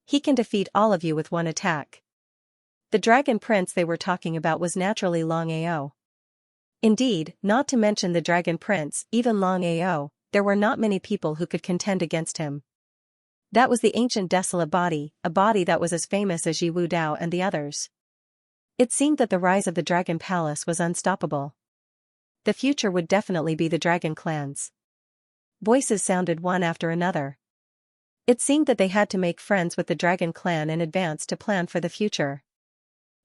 He can defeat all of you with one attack." The Dragon Prince they were talking about was naturally Long Ao. Indeed, not to mention the Dragon Prince, even Long Ao, there were not many people who could contend against him. That was the ancient desolate body, a body that was as famous as Yi Wu Dao and the others. It seemed that the rise of the Dragon Palace was unstoppable. The future would definitely be the Dragon clans. Voices sounded one after another. It seemed that they had to make friends with the Dragon clan in advance to plan for the future.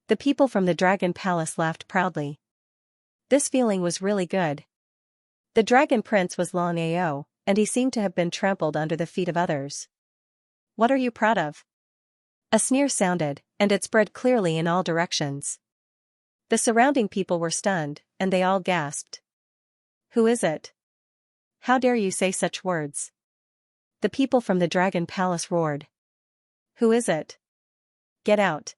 The people from the Dragon Palace laughed proudly. This feeling was really good. The Dragon Prince was Long Ao, and he seemed to have been trampled under the feet of others. "What are you proud of?" A sneer sounded, and it spread clearly in all directions. The surrounding people were stunned, and they all gasped. "Who is it? How dare you say such words?" The people from the Dragon Palace roared. "Who is it? Get out.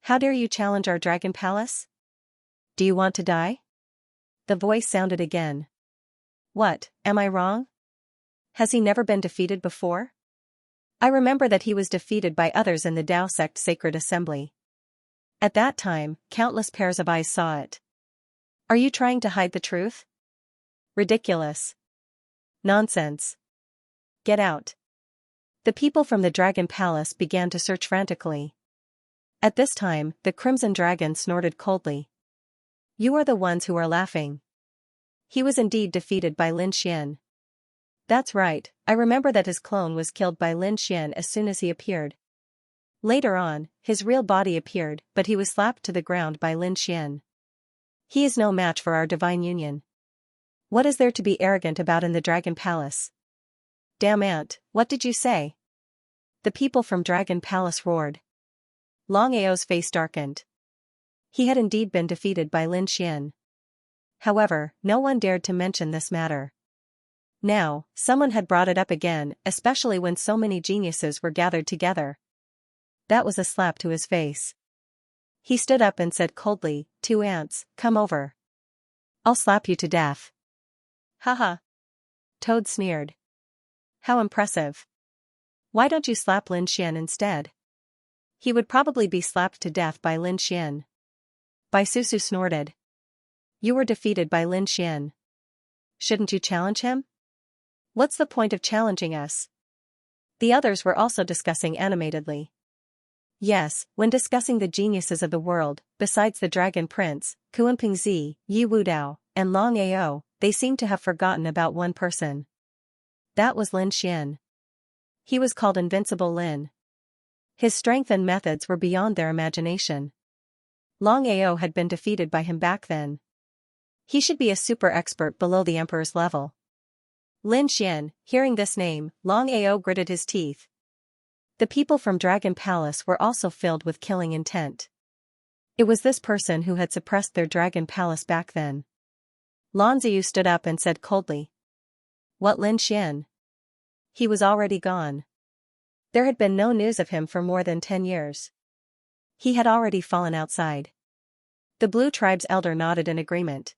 How dare you challenge our Dragon Palace? Do you want to die?" The voice sounded again. What, am I wrong? Has he never been defeated before? I remember that he was defeated by others in the Tao sect sacred assembly. At that time, countless pairs of eyes saw it. Are you trying to hide the truth? Ridiculous. Nonsense. Get out. The people from the Dragon Palace began to search frantically. At this time, the Crimson Dragon snorted coldly. You are the ones who are laughing. He was indeed defeated by Lin Xian. That's right, I remember that his clone was killed by Lin Xian as soon as he appeared. Later on, his real body appeared, but he was slapped to the ground by Lin Xian. He is no match for our divine union. What is there to be arrogant about in the Dragon Palace? Damn ant, what did you say? The people from Dragon Palace roared. Long Ao's face darkened. He had indeed been defeated by Lin Xian. However, no one dared to mention this matter. Now, someone had brought it up again, especially when so many geniuses were gathered together. That was a slap to his face. He stood up and said coldly, 2 ants, come over. I'll slap you to death. Haha. Toad sneered. How impressive. Why don't you slap Lin Xian instead? He would probably be slapped to death by Lin Xian. Bai Susu snorted. You were defeated by Lin Xian. Shouldn't you challenge him? What's the point of challenging us? The others were also discussing animatedly. Yes, when discussing the geniuses of the world, besides the Dragon Prince, Kuanpingzi, Yi Wudao, and Long Ao, they seemed to have forgotten about one person. That was Lin Xian. He was called Invincible Lin. His strength and methods were beyond their imagination. Long Ao had been defeated by him back then. He should be a super expert below the Emperor's level. Lin Xian, hearing this name, Long Ao gritted his teeth. The people from Dragon Palace were also filled with killing intent. It was this person who had suppressed their Dragon Palace back then. Lan Ziyu stood up and said coldly. What Lin Xian? He was already gone. There had been no news of him for more than 10 years. He had already fallen outside. The Blue Tribe's elder nodded in agreement.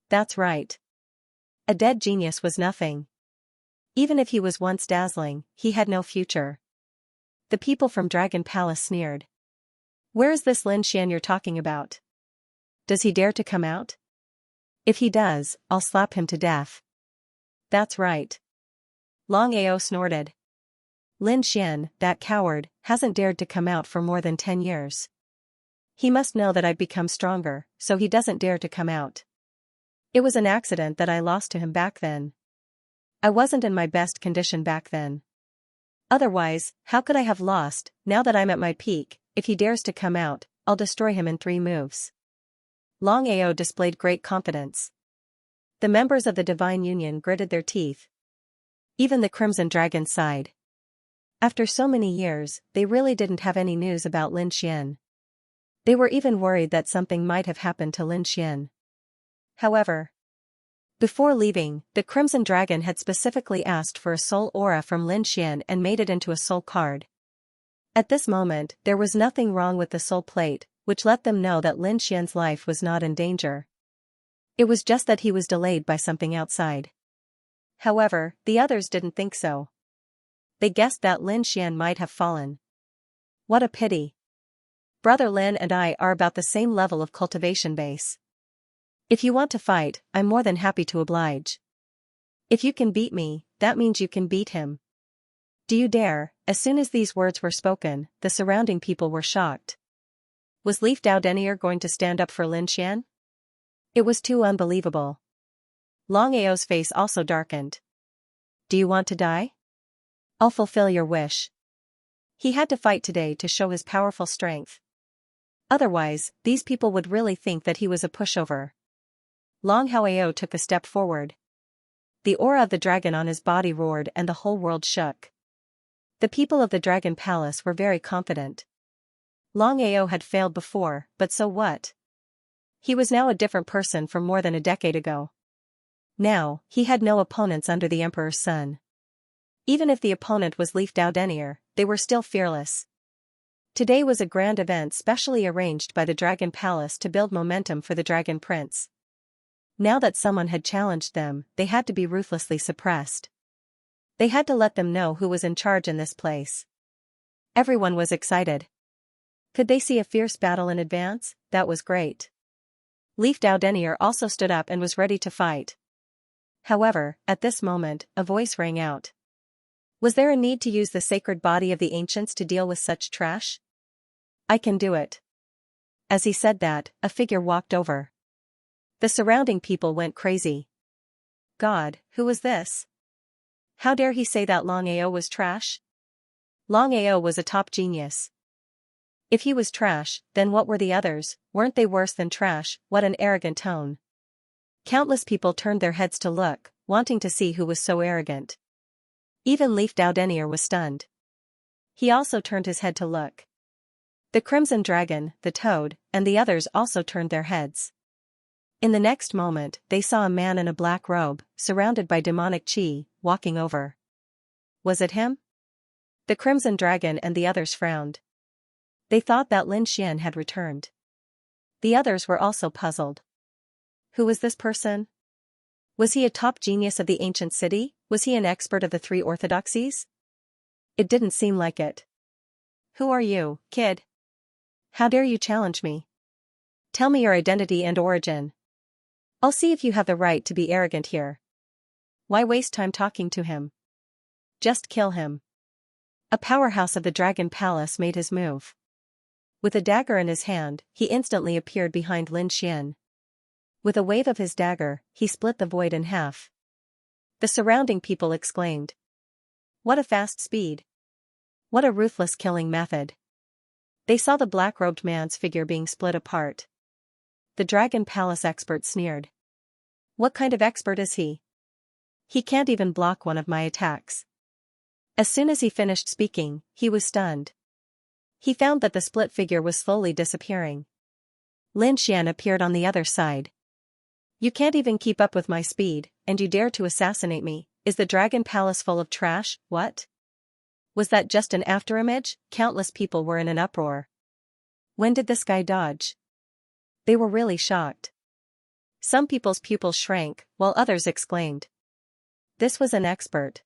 That's right. A dead genius was nothing. Even if he was once dazzling, he had no future. The people from Dragon Palace sneered. Where is this Lin Xian you're talking about? Does he dare to come out? If he does, I'll slap him to death. That's right. Long Ao snorted. Lin Xian, that coward, hasn't dared to come out for more than 10 years. He must know that I've become stronger, so he doesn't dare to come out. It was an accident that I lost to him back then. I wasn't in my best condition back then. Otherwise, how could I have lost? Now that I'm at my peak, if he dares to come out, I'll destroy him in 3 moves. Long Ao displayed great confidence. The members of the Divine Union gritted their teeth. Even the Crimson Dragon sighed. After so many years, they really didn't have any news about Lin Xian. They were even worried that something might have happened to Lin Xian. However, before leaving, the Crimson Dragon had specifically asked for a soul aura from Lin Xian and made it into a soul card. At this moment, there was nothing wrong with the soul plate, which let them know that Lin Xian's life was not in danger. It was just that he was delayed by something outside. However, the others didn't think so. They guessed that Lin Xian might have fallen. What a pity. Brother Lin and I are about the same level of cultivation base. If you want to fight, I'm more than happy to oblige. If you can beat me, that means you can beat him. Do you dare? As soon as these words were spoken, the surrounding people were shocked. Was Leaf Dao Denier going to stand up for Lin Xian? It was too unbelievable. Long Ao's face also darkened. Do you want to die? I'll fulfill your wish. He had to fight today to show his powerful strength. Otherwise, these people would really think that he was a pushover. Long Hao took a step forward. The aura of the dragon on his body roared and the whole world shook. The people of the Dragon Palace were very confident. Long Ao had failed before, but so what? He was now a different person from more than a decade ago. Now, he had no opponents under the Emperor's sun. Even if the opponent was Leaf Dao Denier, they were still fearless. Today was a grand event specially arranged by the Dragon Palace to build momentum for the Dragon Prince. Now that someone had challenged them, they had to be ruthlessly suppressed. They had to let them know who was in charge in this place. Everyone was excited. Could they see a fierce battle in advance? That was great. Leaf Dowdenier also stood up and was ready to fight. However, at this moment, a voice rang out. Was there a need to use the sacred body of the ancients to deal with such trash? I can do it. As he said that, a figure walked over. The surrounding people went crazy. God, who was this? How dare he say that Long Ao was trash? Long Ao was a top genius. If he was trash, then what were the others? Weren't they worse than trash? What an arrogant tone. Countless people turned their heads to look, wanting to see who was so arrogant. Even Leaf Dowdenier was stunned. He also turned his head to look. The Crimson Dragon, the Toad, and the others also turned their heads. In the next moment, they saw a man in a black robe, surrounded by demonic chi, walking over. Was it him? The Crimson Dragon and the others frowned. They thought that Lin Xian had returned. The others were also puzzled. Who was this person? Was he a top genius of the ancient city? Was he an expert of the three orthodoxies? It didn't seem like it. Who are you, kid? How dare you challenge me? Tell me your identity and origin. I'll see if you have the right to be arrogant here. Why waste time talking to him? Just kill him. A powerhouse of the Dragon Palace made his move. With a dagger in his hand, he instantly appeared behind Lin Xian. With a wave of his dagger, he split the void in half. The surrounding people exclaimed. What a fast speed. What a ruthless killing method. They saw the black-robed man's figure being split apart. The Dragon Palace expert sneered. What kind of expert is he? He can't even block one of my attacks. As soon as he finished speaking, he was stunned. He found that the split figure was slowly disappearing. Lin Xian appeared on the other side. You can't even keep up with my speed, and you dare to assassinate me. Is the Dragon Palace full of trash? What? Was that just an afterimage? Countless people were in an uproar. When did this guy dodge? They were really shocked. Some people's pupils shrank, while others exclaimed. This was an expert.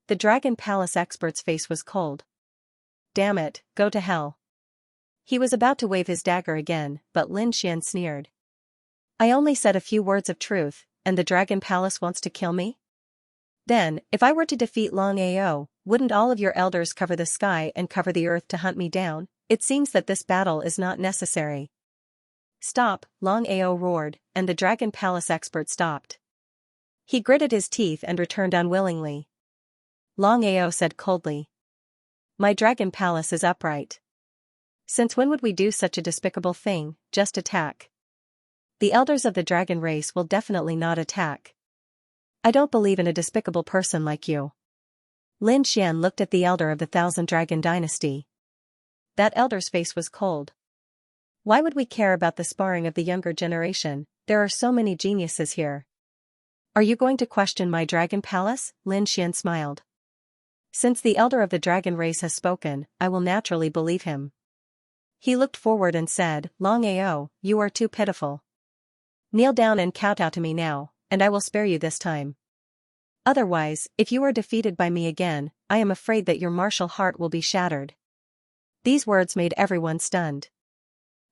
The Dragon Palace expert's face was cold. Damn it, go to hell. He was about to wave his dagger again, but Lin Xian sneered. I only said a few words of truth, and the Dragon Palace wants to kill me? Then, if I were to defeat Long Ao, wouldn't all of your elders cover the sky and cover the earth to hunt me down? It seems that this battle is not necessary. Stop, Long Ao roared, and the Dragon Palace expert stopped. He gritted his teeth and returned unwillingly. Long Ao said coldly. My Dragon Palace is upright. Since when would we do such a despicable thing, just attack? The elders of the dragon race will definitely not attack. I don't believe in a despicable person like you. Lin Xian looked at the elder of the Thousand Dragon Dynasty. That elder's face was cold. Why would we care about the sparring of the younger generation? There are so many geniuses here. Are you going to question my Dragon Palace? Lin Xian smiled. Since the elder of the dragon race has spoken, I will naturally believe him. He looked forward and said, Long Ao, you are too pitiful. Kneel down and kowtow to me now, and I will spare you this time. Otherwise, if you are defeated by me again, I am afraid that your martial heart will be shattered. These words made everyone stunned.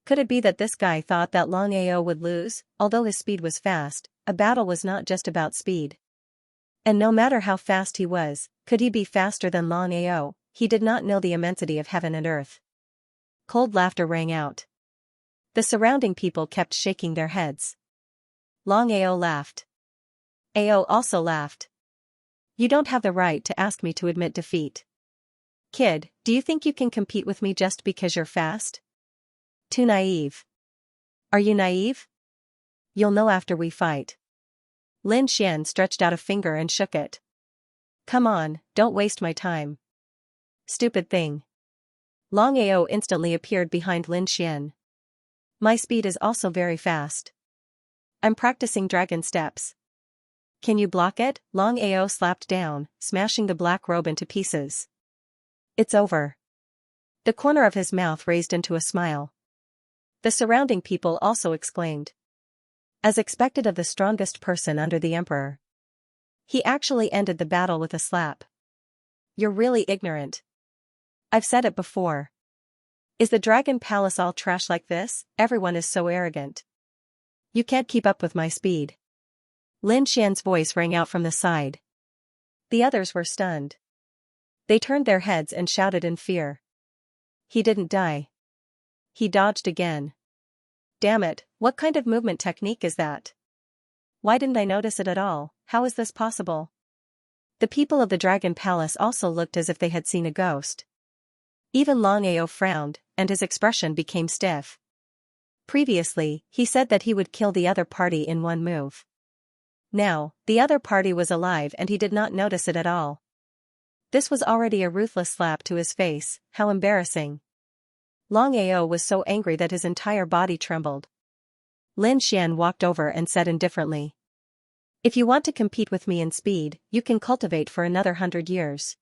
Could it be that this guy thought that Long Ao would lose? Although his speed was fast, a battle was not just about speed. And no matter how fast he was, could he be faster than Long Ao? He did not know the immensity of heaven and earth. Cold laughter rang out. The surrounding people kept shaking their heads. Long Ao laughed. Ao also laughed. You don't have the right to ask me to admit defeat. Kid, do you think you can compete with me just because you're fast? Too naive. Are you naive? You'll know after we fight. Lin Xian stretched out a finger and shook it. Come on, don't waste my time. Stupid thing. Long Ao instantly appeared behind Lin Xian. My speed is also very fast. I'm practicing dragon steps. Can you block it? Long Ao slapped down, smashing the black robe into pieces. It's over. The corner of his mouth raised into a smile. The surrounding people also exclaimed. as expected of the strongest person under the emperor. He actually ended the battle with a slap. You're really ignorant. I've said it before. Is the Dragon Palace all trash like this? Everyone is so arrogant. You can't keep up with my speed. Lin Xian's voice rang out from the side. The others were stunned. They turned their heads and shouted in fear. He didn't die. He dodged again. Damn it, what kind of movement technique is that? Why didn't I notice it at all? How is this possible? The people of the Dragon Palace also looked as if they had seen a ghost. Even Long Ao frowned, and his expression became stiff. Previously, he said that he would kill the other party in one move. Now, the other party was alive and he did not notice it at all. This was already a ruthless slap to his face. How embarrassing. Long Ao was so angry that his entire body trembled. Lin Xian walked over and said indifferently. If you want to compete with me in speed, you can cultivate for another 100 years.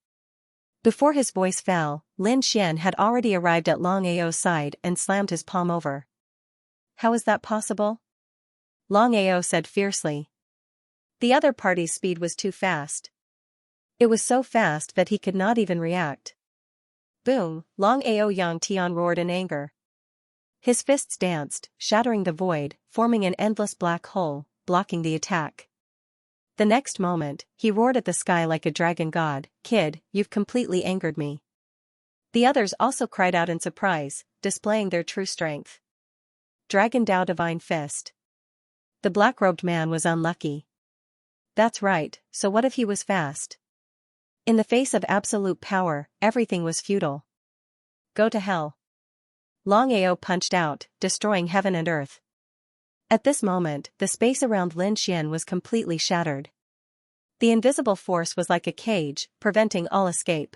Before his voice fell, Lin Xian had already arrived at Long Ao's side and slammed his palm over. How is that possible? Long Ao said fiercely. The other party's speed was too fast. It was so fast that he could not even react. Boom! Long Ao Yang Tian roared in anger. His fists danced, shattering the void, forming an endless black hole, blocking the attack. The next moment, he roared at the sky like a dragon god. Kid, you've completely angered me. The others also cried out in surprise, displaying their true strength. Dragon Dao Divine Fist. The black-robed man was unlucky. That's right, so what if he was fast? In the face of absolute power, everything was futile. Go to hell. Long Ao punched out, destroying heaven and earth. At this moment, the space around Lin Xian was completely shattered. The invisible force was like a cage, preventing all escape.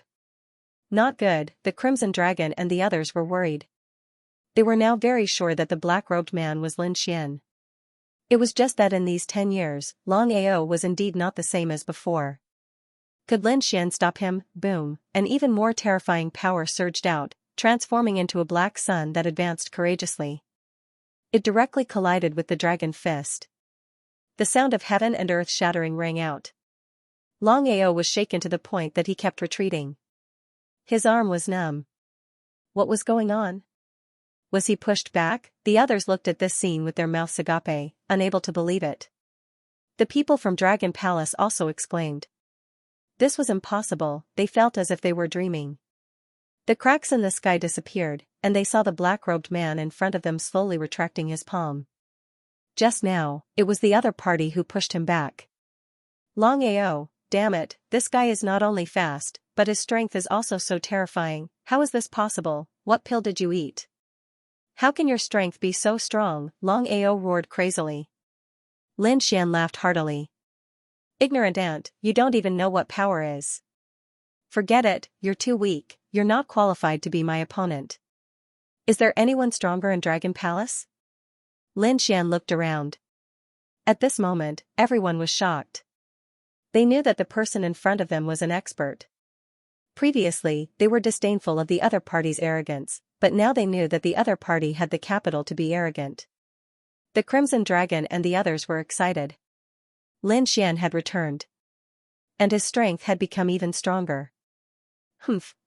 Not good, the Crimson Dragon and the others were worried. They were now very sure that the black-robed man was Lin Xian. It was just that in these 10 years, Long Ao was indeed not the same as before. Could Lin Xian stop him? Boom, an even more terrifying power surged out, transforming into a black sun that advanced courageously. It directly collided with the dragon fist. The sound of heaven and earth shattering rang out. Long Ao was shaken to the point that he kept retreating. His arm was numb. What was going on? Was he pushed back? The others looked at this scene with their mouths agape, unable to believe it. The people from Dragon Palace also exclaimed. This was impossible, they felt as if they were dreaming. The cracks in the sky disappeared, and they saw the black-robed man in front of them slowly retracting his palm. Just now, it was the other party who pushed him back. Long Ao, damn it, this guy is not only fast, but his strength is also so terrifying. How is this possible? What pill did you eat? How can your strength be so strong? Long Ao roared crazily. Lin Xian laughed heartily. Ignorant ant, you don't even know what power is. Forget it, you're too weak, you're not qualified to be my opponent. Is there anyone stronger in Dragon Palace? Lin Xian looked around. At this moment, everyone was shocked. They knew that the person in front of them was an expert. Previously, they were disdainful of the other party's arrogance, but now they knew that the other party had the capital to be arrogant. The Crimson Dragon and the others were excited. Lin Xian had returned. And his strength had become even stronger.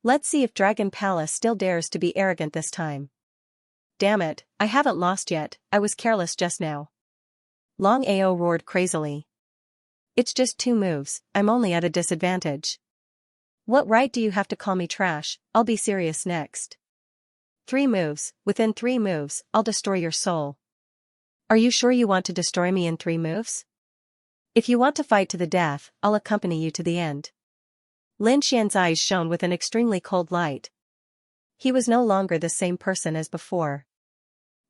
Let's see if Dragon Palace still dares to be arrogant this time. Damn it, I haven't lost yet, I was careless just now. Long Ao roared crazily. It's just 2 moves, I'm only at a disadvantage. What right do you have to call me trash? I'll be serious next. 3 moves, within 3 moves, I'll destroy your soul. Are you sure you want to destroy me in 3 moves? If you want to fight to the death, I'll accompany you to the end. Lin Xian's eyes shone with an extremely cold light. He was no longer the same person as before.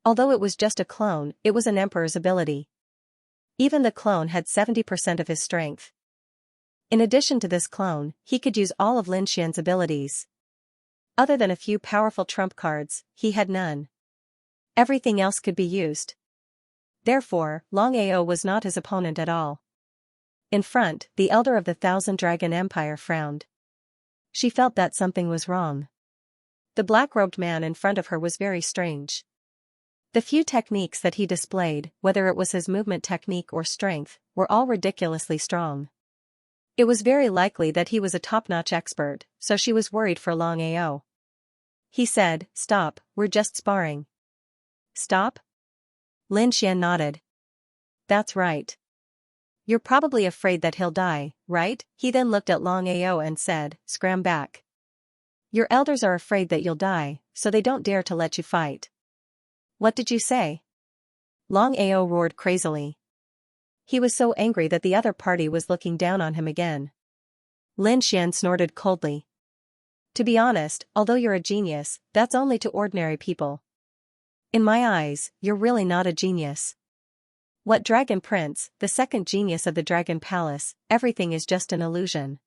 Although it was just a clone, it was an emperor's ability. Even the clone had 70% of his strength. In addition to this clone, he could use all of Lin Xian's abilities. Other than a few powerful trump cards, he had none. Everything else could be used. Therefore, Long Ao was not his opponent at all. In front, the elder of the Thousand Dragon Empire frowned. She felt that something was wrong. The black-robed man in front of her was very strange. The few techniques that he displayed, whether it was his movement technique or strength, were all ridiculously strong. It was very likely that he was a top-notch expert, so she was worried for Long Ao. He said, "Stop, we're just sparring." "Stop?" Lin Xian nodded. "That's right. You're probably afraid that he'll die, right?" He then looked at Long Ao and said, "Scram back. Your elders are afraid that you'll die, so they don't dare to let you fight." "What did you say?" Long Ao roared crazily. He was so angry that the other party was looking down on him again. Lin Xian snorted coldly. "To be honest, although you're a genius, that's only to ordinary people. In my eyes, you're really not a genius. What Dragon Prince, the second genius of the Dragon Palace, everything is just an illusion.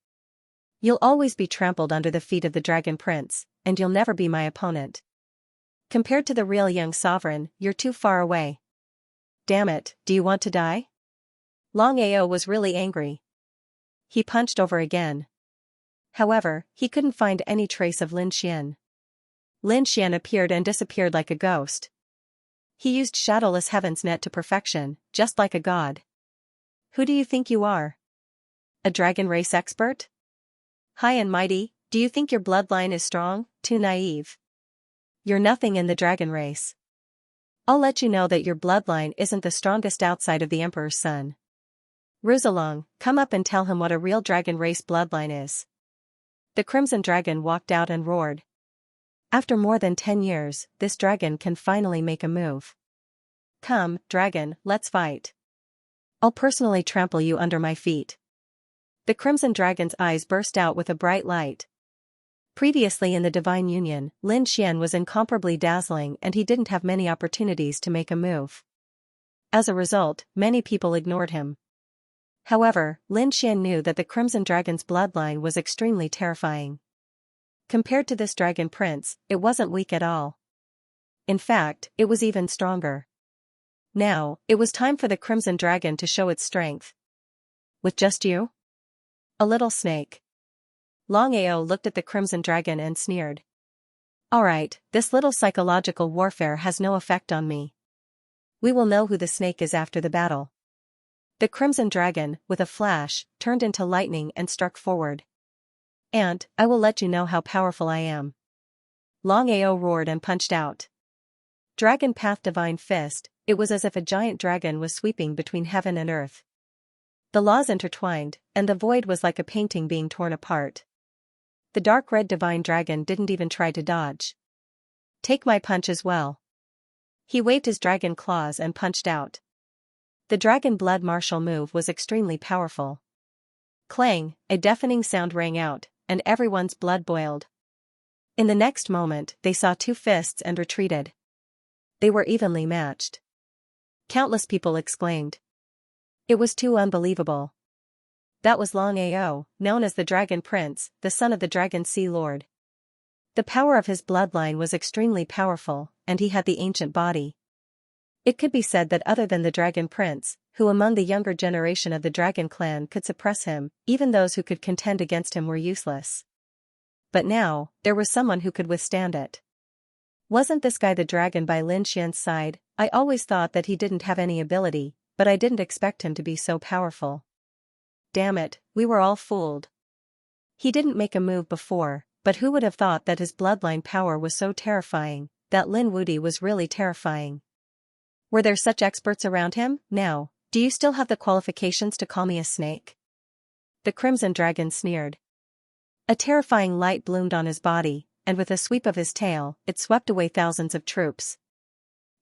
You'll always be trampled under the feet of the Dragon Prince, and you'll never be my opponent. Compared to the real young sovereign, you're too far away. Damn it, do you want to die?" Long Ao was really angry. He punched over again. However, he couldn't find any trace of Lin Xian. Lin Xian appeared and disappeared like a ghost. He used Shadowless Heaven's net to perfection, just like a god. "Who do you think you are? A dragon race expert? High and mighty, do you think your bloodline is strong? Too naive. You're nothing in the dragon race. I'll let you know that your bloodline isn't the strongest outside of the Emperor's son. Ruzalong, come up and tell him what a real dragon race bloodline is." The Crimson Dragon walked out and roared. After more than 10 years, this dragon can finally make a move. "Come, dragon, let's fight. I'll personally trample you under my feet." The Crimson Dragon's eyes burst out with a bright light. Previously in the Divine Union, Lin Xian was incomparably dazzling and he didn't have many opportunities to make a move. As a result, many people ignored him. However, Lin Xian knew that the Crimson Dragon's bloodline was extremely terrifying. Compared to this Dragon Prince, it wasn't weak at all. In fact, it was even stronger. Now, it was time for the Crimson Dragon to show its strength. "With just you? A little snake." Long Ao looked at the Crimson Dragon and sneered. "Alright, this little psychological warfare has no effect on me. We will know who the snake is after the battle." The Crimson Dragon, with a flash, turned into lightning and struck forward. "And, I will let you know how powerful I am." Long Ao roared and punched out. Dragon Path Divine Fist, it was as if a giant dragon was sweeping between heaven and earth. The laws intertwined, and the void was like a painting being torn apart. The dark red Divine Dragon didn't even try to dodge. "Take my punch as well." He waved his dragon claws and punched out. The Dragon Blood martial move was extremely powerful. Clang, a deafening sound rang out, and everyone's blood boiled. In the next moment, they saw two fists and retreated. They were evenly matched. Countless people exclaimed. It was too unbelievable. That was Long Ao, known as the Dragon Prince, the son of the Dragon Sea Lord. The power of his bloodline was extremely powerful, and he had the ancient body. It could be said that other than the Dragon Prince, who among the younger generation of the Dragon Clan could suppress him, even those who could contend against him were useless. But now, there was someone who could withstand it. Wasn't this guy the dragon by Lin Xian's side? I always thought that he didn't have any ability, but I didn't expect him to be so powerful. Damn it, we were all fooled. He didn't make a move before, but who would have thought that his bloodline power was so terrifying, that Lin Wudi was really terrifying. Were there such experts around him? Now, do you still have the qualifications to call me a snake? The Crimson Dragon sneered. A terrifying light bloomed on his body, and with a sweep of his tail, it swept away thousands of troops.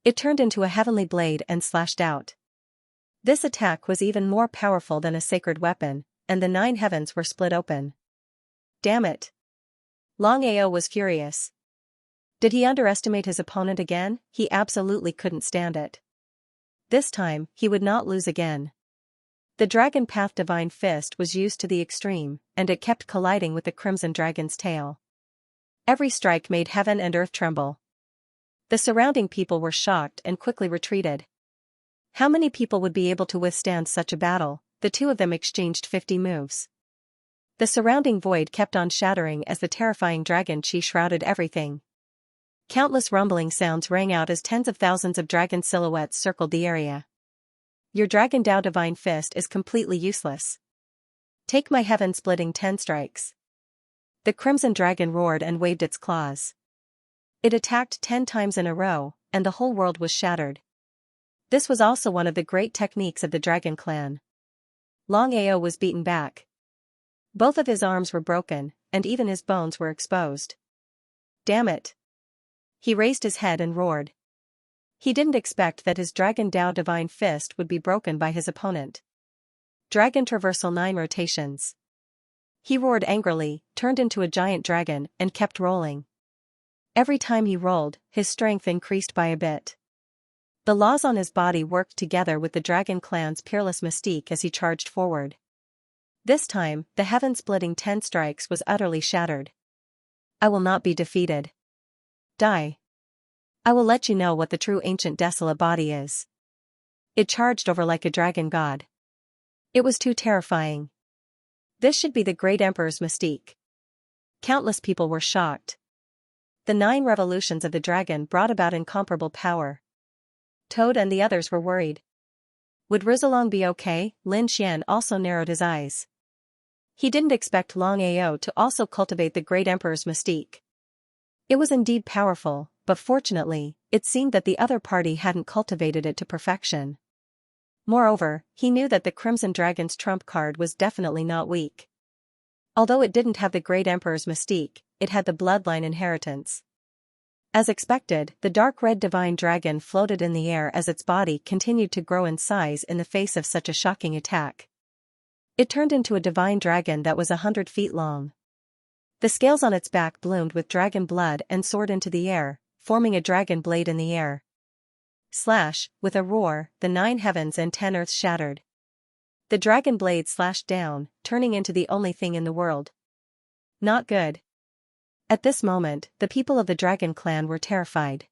It turned into a heavenly blade and slashed out. This attack was even more powerful than a sacred weapon, and the 9 heavens were split open. Damn it! Long Ao was furious. Did he underestimate his opponent again? He absolutely couldn't stand it. This time, he would not lose again. The Dragon Path Divine Fist was used to the extreme, and it kept colliding with the Crimson Dragon's tail. Every strike made heaven and earth tremble. The surrounding people were shocked and quickly retreated. How many people would be able to withstand such a battle? The two of them exchanged 50 moves. The surrounding void kept on shattering as the terrifying dragon chi shrouded everything. Countless rumbling sounds rang out as tens of thousands of dragon silhouettes circled the area. Your Dragon Dao Divine Fist is completely useless. Take my heaven-splitting 10 strikes. The Crimson Dragon roared and waved its claws. It attacked 10 times in a row, and the whole world was shattered. This was also one of the great techniques of the Dragon Clan. Long Ao was beaten back. Both of his arms were broken, and even his bones were exposed. Damn it! He raised his head and roared. He didn't expect that his Dragon Dao Divine Fist would be broken by his opponent. Dragon Traversal 9 rotations. He roared angrily, turned into a giant dragon, and kept rolling. Every time he rolled, his strength increased by a bit. The laws on his body worked together with the Dragon Clan's peerless mystique as he charged forward. This time, the heaven-splitting 10 strikes was utterly shattered. I will not be defeated. Die. I will let you know what the true ancient desolate body is. It charged over like a dragon god. It was too terrifying. This should be the great emperor's mystique. Countless people were shocked. The 9 revolutions of the dragon brought about incomparable power. Toad and the others were worried. Would Rizalong be okay? Lin Xian also narrowed his eyes. He didn't expect Long Ao to also cultivate the great emperor's mystique. It was indeed powerful, but fortunately, it seemed that the other party hadn't cultivated it to perfection. Moreover, he knew that the Crimson Dragon's trump card was definitely not weak. Although it didn't have the great emperor's mystique, it had the bloodline inheritance. As expected, the dark red divine dragon floated in the air as its body continued to grow in size in the face of such a shocking attack. It turned into a divine dragon that was 100 feet long. The scales on its back bloomed with dragon blood and soared into the air, forming a dragon blade in the air. Slash, with a roar, the 9 heavens and 10 earths shattered. The dragon blade slashed down, turning into the only thing in the world. Not good. At this moment, the people of the Dragon Clan were terrified.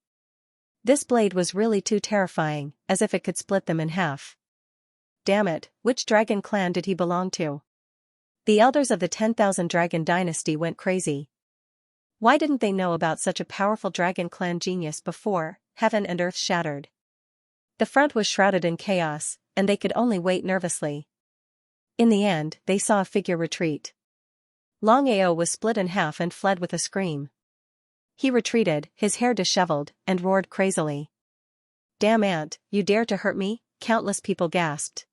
This blade was really too terrifying, as if it could split them in half. Damn it, which Dragon Clan did he belong to? The elders of the 10,000 Dragon Dynasty went crazy. Why didn't they know about such a powerful Dragon Clan genius before? Heaven and earth shattered. The front was shrouded in chaos, and they could only wait nervously. In the end, they saw a figure retreat. Long Ao was split in half and fled with a scream. He retreated, his hair disheveled, and roared crazily. Damn ant, you dare to hurt me? Countless people gasped.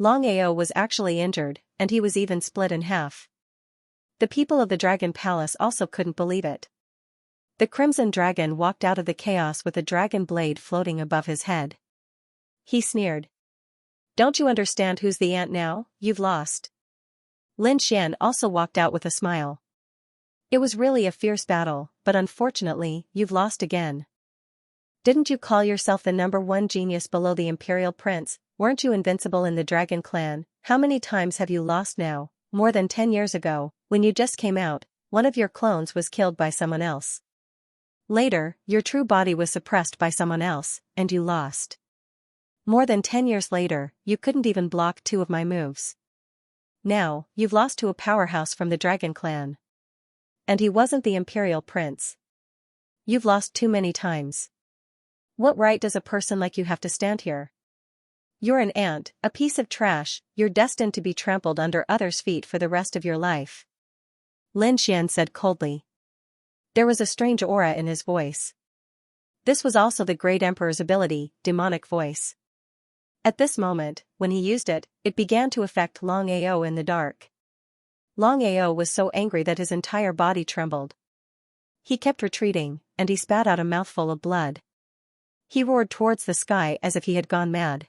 Long Ao was actually injured, and he was even split in half. The people of the Dragon Palace also couldn't believe it. The Crimson Dragon walked out of the chaos with a dragon blade floating above his head. He sneered. Don't you understand who's the ant now? You've lost. Lin Xian also walked out with a smile. It was really a fierce battle, but unfortunately, you've lost again. Didn't you call yourself the #1 genius below the Imperial Prince? Weren't you invincible in the Dragon Clan? How many times have you lost now? More than 10 years ago, when you just came out, one of your clones was killed by someone else. Later, your true body was suppressed by someone else, and you lost. More than 10 years later, you couldn't even block 2 of my moves. Now, you've lost to a powerhouse from the Dragon Clan. And he wasn't the Imperial Prince. You've lost too many times. What right does a person like you have to stand here? You're an ant, a piece of trash, you're destined to be trampled under others' feet for the rest of your life. Lin Xian said coldly. There was a strange aura in his voice. This was also the great emperor's ability, demonic voice. At this moment, when he used it, it began to affect Long Ao in the dark. Long Ao was so angry that his entire body trembled. He kept retreating, and he spat out a mouthful of blood. He roared towards the sky as if he had gone mad.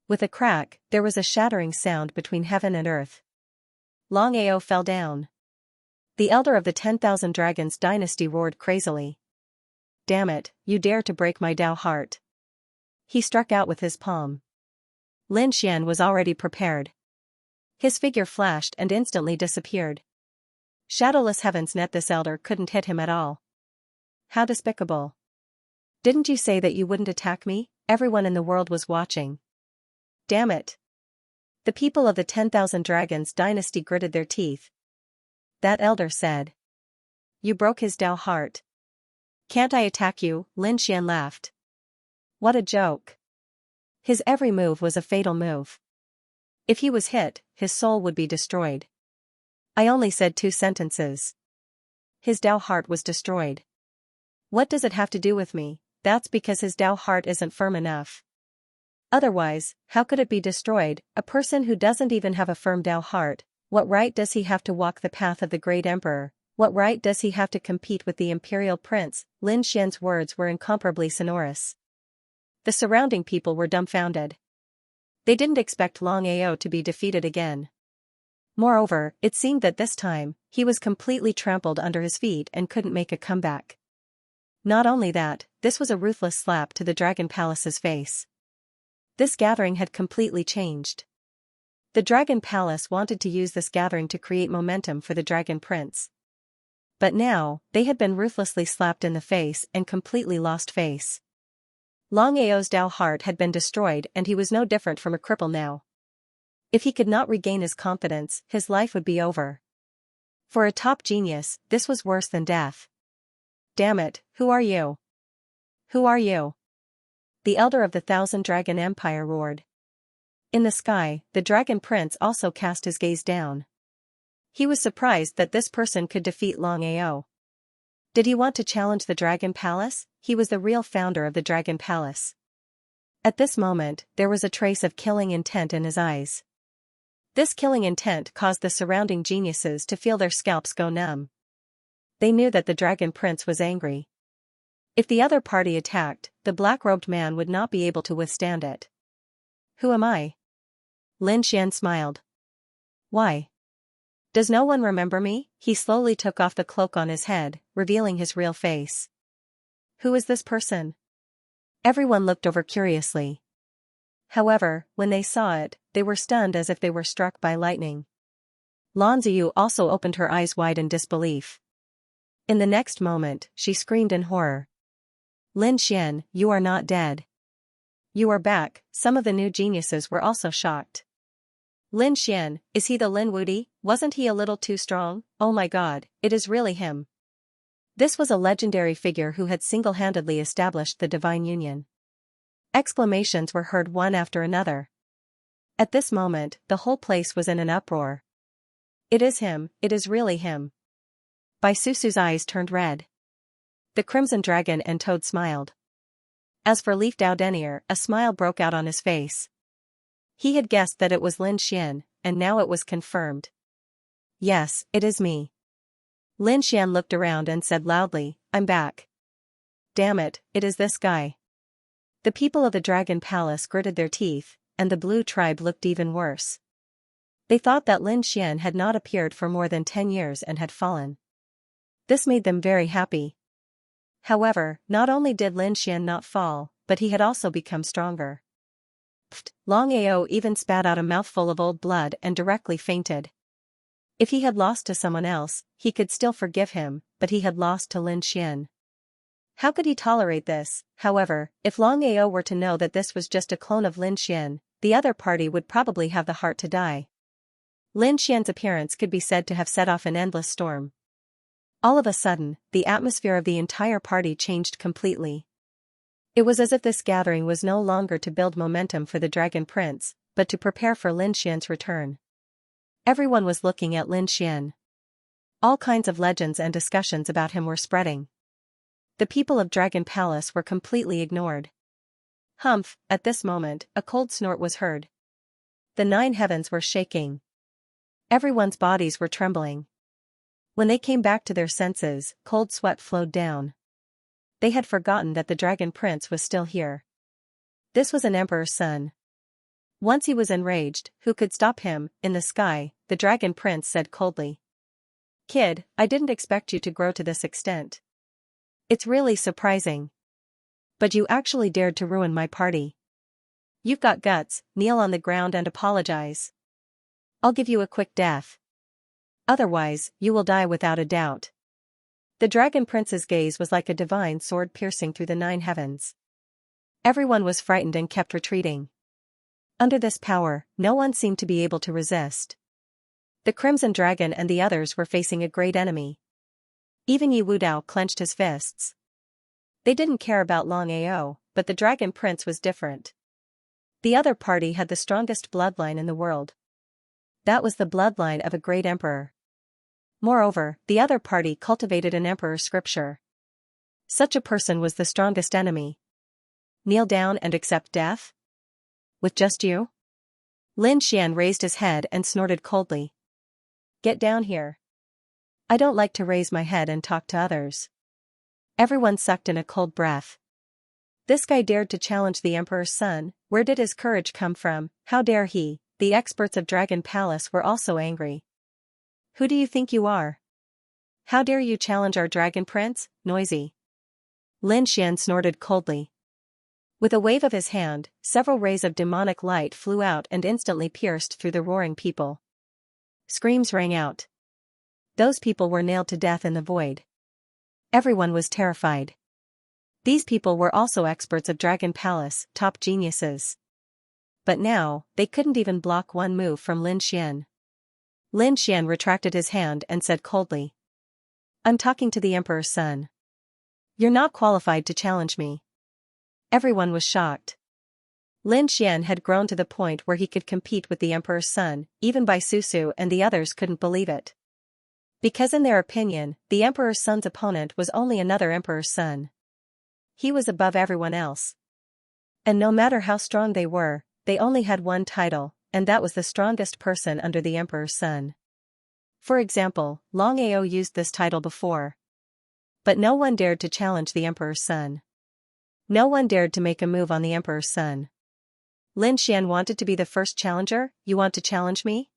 With a crack, there was a shattering sound between heaven and earth. Long Ao fell down. The elder of the 10,000 Dragons Dynasty roared crazily. Damn it, you dare to break my Dao heart. He struck out with his palm. Lin Xian was already prepared. His figure flashed and instantly disappeared. Shadowless heavens net this elder couldn't hit him at all. How despicable. Didn't you say that you wouldn't attack me? Everyone in the world was watching. Damn it. The people of the 10,000 Dragons Dynasty gritted their teeth. That elder said. You broke his Dao heart. Can't I attack you? Lin Xian laughed. What a joke. His every move was a fatal move. If he was hit, his soul would be destroyed. I only said 2 sentences. His Dao heart was destroyed. What does it have to do with me? That's because his Dao heart isn't firm enough. Otherwise, how could it be destroyed? A person who doesn't even have a firm Dao heart, what right does he have to walk the path of the great emperor? What right does he have to compete with the imperial prince? Lin Xian's words were incomparably sonorous. The surrounding people were dumbfounded. They didn't expect Long Ao to be defeated again. Moreover, it seemed that this time, he was completely trampled under his feet and couldn't make a comeback. Not only that, this was a ruthless slap to the Dragon Palace's face. This gathering had completely changed. The Dragon Palace wanted to use this gathering to create momentum for the Dragon Prince. But now, they had been ruthlessly slapped in the face and completely lost face. Long Ao's Dao heart had been destroyed and he was no different from a cripple now. If he could not regain his confidence, his life would be over. For a top genius, this was worse than death. Damn it, who are you? Who are you? The elder of the Thousand Dragon Empire roared. In the sky, the Dragon Prince also cast his gaze down. He was surprised that this person could defeat Long Ao. Did he want to challenge the Dragon Palace? He was the real founder of the Dragon Palace. At this moment, there was a trace of killing intent in his eyes. This killing intent caused the surrounding geniuses to feel their scalps go numb. They knew that the Dragon Prince was angry. If the other party attacked, the black-robed man would not be able to withstand it. Who am I? Lin Xian smiled. Why? Does no one remember me? He slowly took off the cloak on his head, revealing his real face. Who is this person? Everyone looked over curiously. However, when they saw it, they were stunned as if they were struck by lightning. Lan Ziyu also opened her eyes wide in disbelief. In the next moment, she screamed in horror. Lin Xian, you are not dead. You are back. Some of the new geniuses were also shocked. Lin Xian, is he the Lin Wudi? Wasn't he a little too strong? Oh my god, it is really him. This was a legendary figure who had single-handedly established the divine union. Exclamations were heard one after another. At this moment, the whole place was in an uproar. It is him, it is really him. Bai Susu's eyes turned red. The Crimson Dragon and Toad smiled. As for Leaf Dao Denier, a smile broke out on his face. He had guessed that it was Lin Xian, and now it was confirmed. Yes, it is me. Lin Xian looked around and said loudly, I'm back. Damn it, it is this guy. The people of the Dragon Palace gritted their teeth, and the Blue Tribe looked even worse. They thought that Lin Xian had not appeared for more than 10 years and had fallen. This made them very happy. However, not only did Lin Xian not fall, but he had also become stronger. Pfft, Long Ao even spat out a mouthful of old blood and directly fainted. If he had lost to someone else, he could still forgive him, but he had lost to Lin Xian. How could he tolerate this? However, if Long Ao were to know that this was just a clone of Lin Xian, the other party would probably have the heart to die. Lin Xian's appearance could be said to have set off an endless storm. All of a sudden, the atmosphere of the entire party changed completely. It was as if this gathering was no longer to build momentum for the Dragon Prince, but to prepare for Lin Xian's return. Everyone was looking at Lin Xian. All kinds of legends and discussions about him were spreading. The people of Dragon Palace were completely ignored. Humph, at this moment, a cold snort was heard. The 9 heavens were shaking. Everyone's bodies were trembling. When they came back to their senses, cold sweat flowed down. They had forgotten that the Dragon Prince was still here. This was an emperor's son. Once he was enraged, who could stop him? In the sky, the Dragon Prince said coldly. Kid, I didn't expect you to grow to this extent. It's really surprising. But you actually dared to ruin my party. You've got guts, kneel on the ground and apologize. I'll give you a quick death. Otherwise, you will die without a doubt. The Dragon Prince's gaze was like a divine sword piercing through the 9 heavens. Everyone was frightened and kept retreating. Under this power, no one seemed to be able to resist. The Crimson Dragon and the others were facing a great enemy. Even Yi Wudao clenched his fists. They didn't care about Long Ao, but the Dragon Prince was different. The other party had the strongest bloodline in the world. That was the bloodline of a great emperor. Moreover, the other party cultivated an emperor's scripture. Such a person was the strongest enemy. Kneel down and accept death? With just you? Lin Xian raised his head and snorted coldly. Get down here. I don't like to raise my head and talk to others. Everyone sucked in a cold breath. This guy dared to challenge the emperor's son. Where did his courage come from? How dare he? The experts of Dragon Palace were also angry. Who do you think you are? How dare you challenge our Dragon Prince? Noisy. Lin Xian snorted coldly. With a wave of his hand, several rays of demonic light flew out and instantly pierced through the roaring people. Screams rang out. Those people were nailed to death in the void. Everyone was terrified. These people were also experts of Dragon Palace, top geniuses. But now, they couldn't even block one move from Lin Xian. Lin Xian retracted his hand and said coldly. I'm talking to the emperor's son. You're not qualified to challenge me. Everyone was shocked. Lin Xian had grown to the point where he could compete with the emperor's son, even Bai Susu and the others couldn't believe it. Because in their opinion, the emperor's son's opponent was only another emperor's son. He was above everyone else. And no matter how strong they were, they only had one title, and that was the strongest person under the emperor's son. For example, Long Ao used this title before. But no one dared to challenge the emperor's son. No one dared to make a move on the emperor's son. Lin Xian wanted to be the first challenger. You want to challenge me?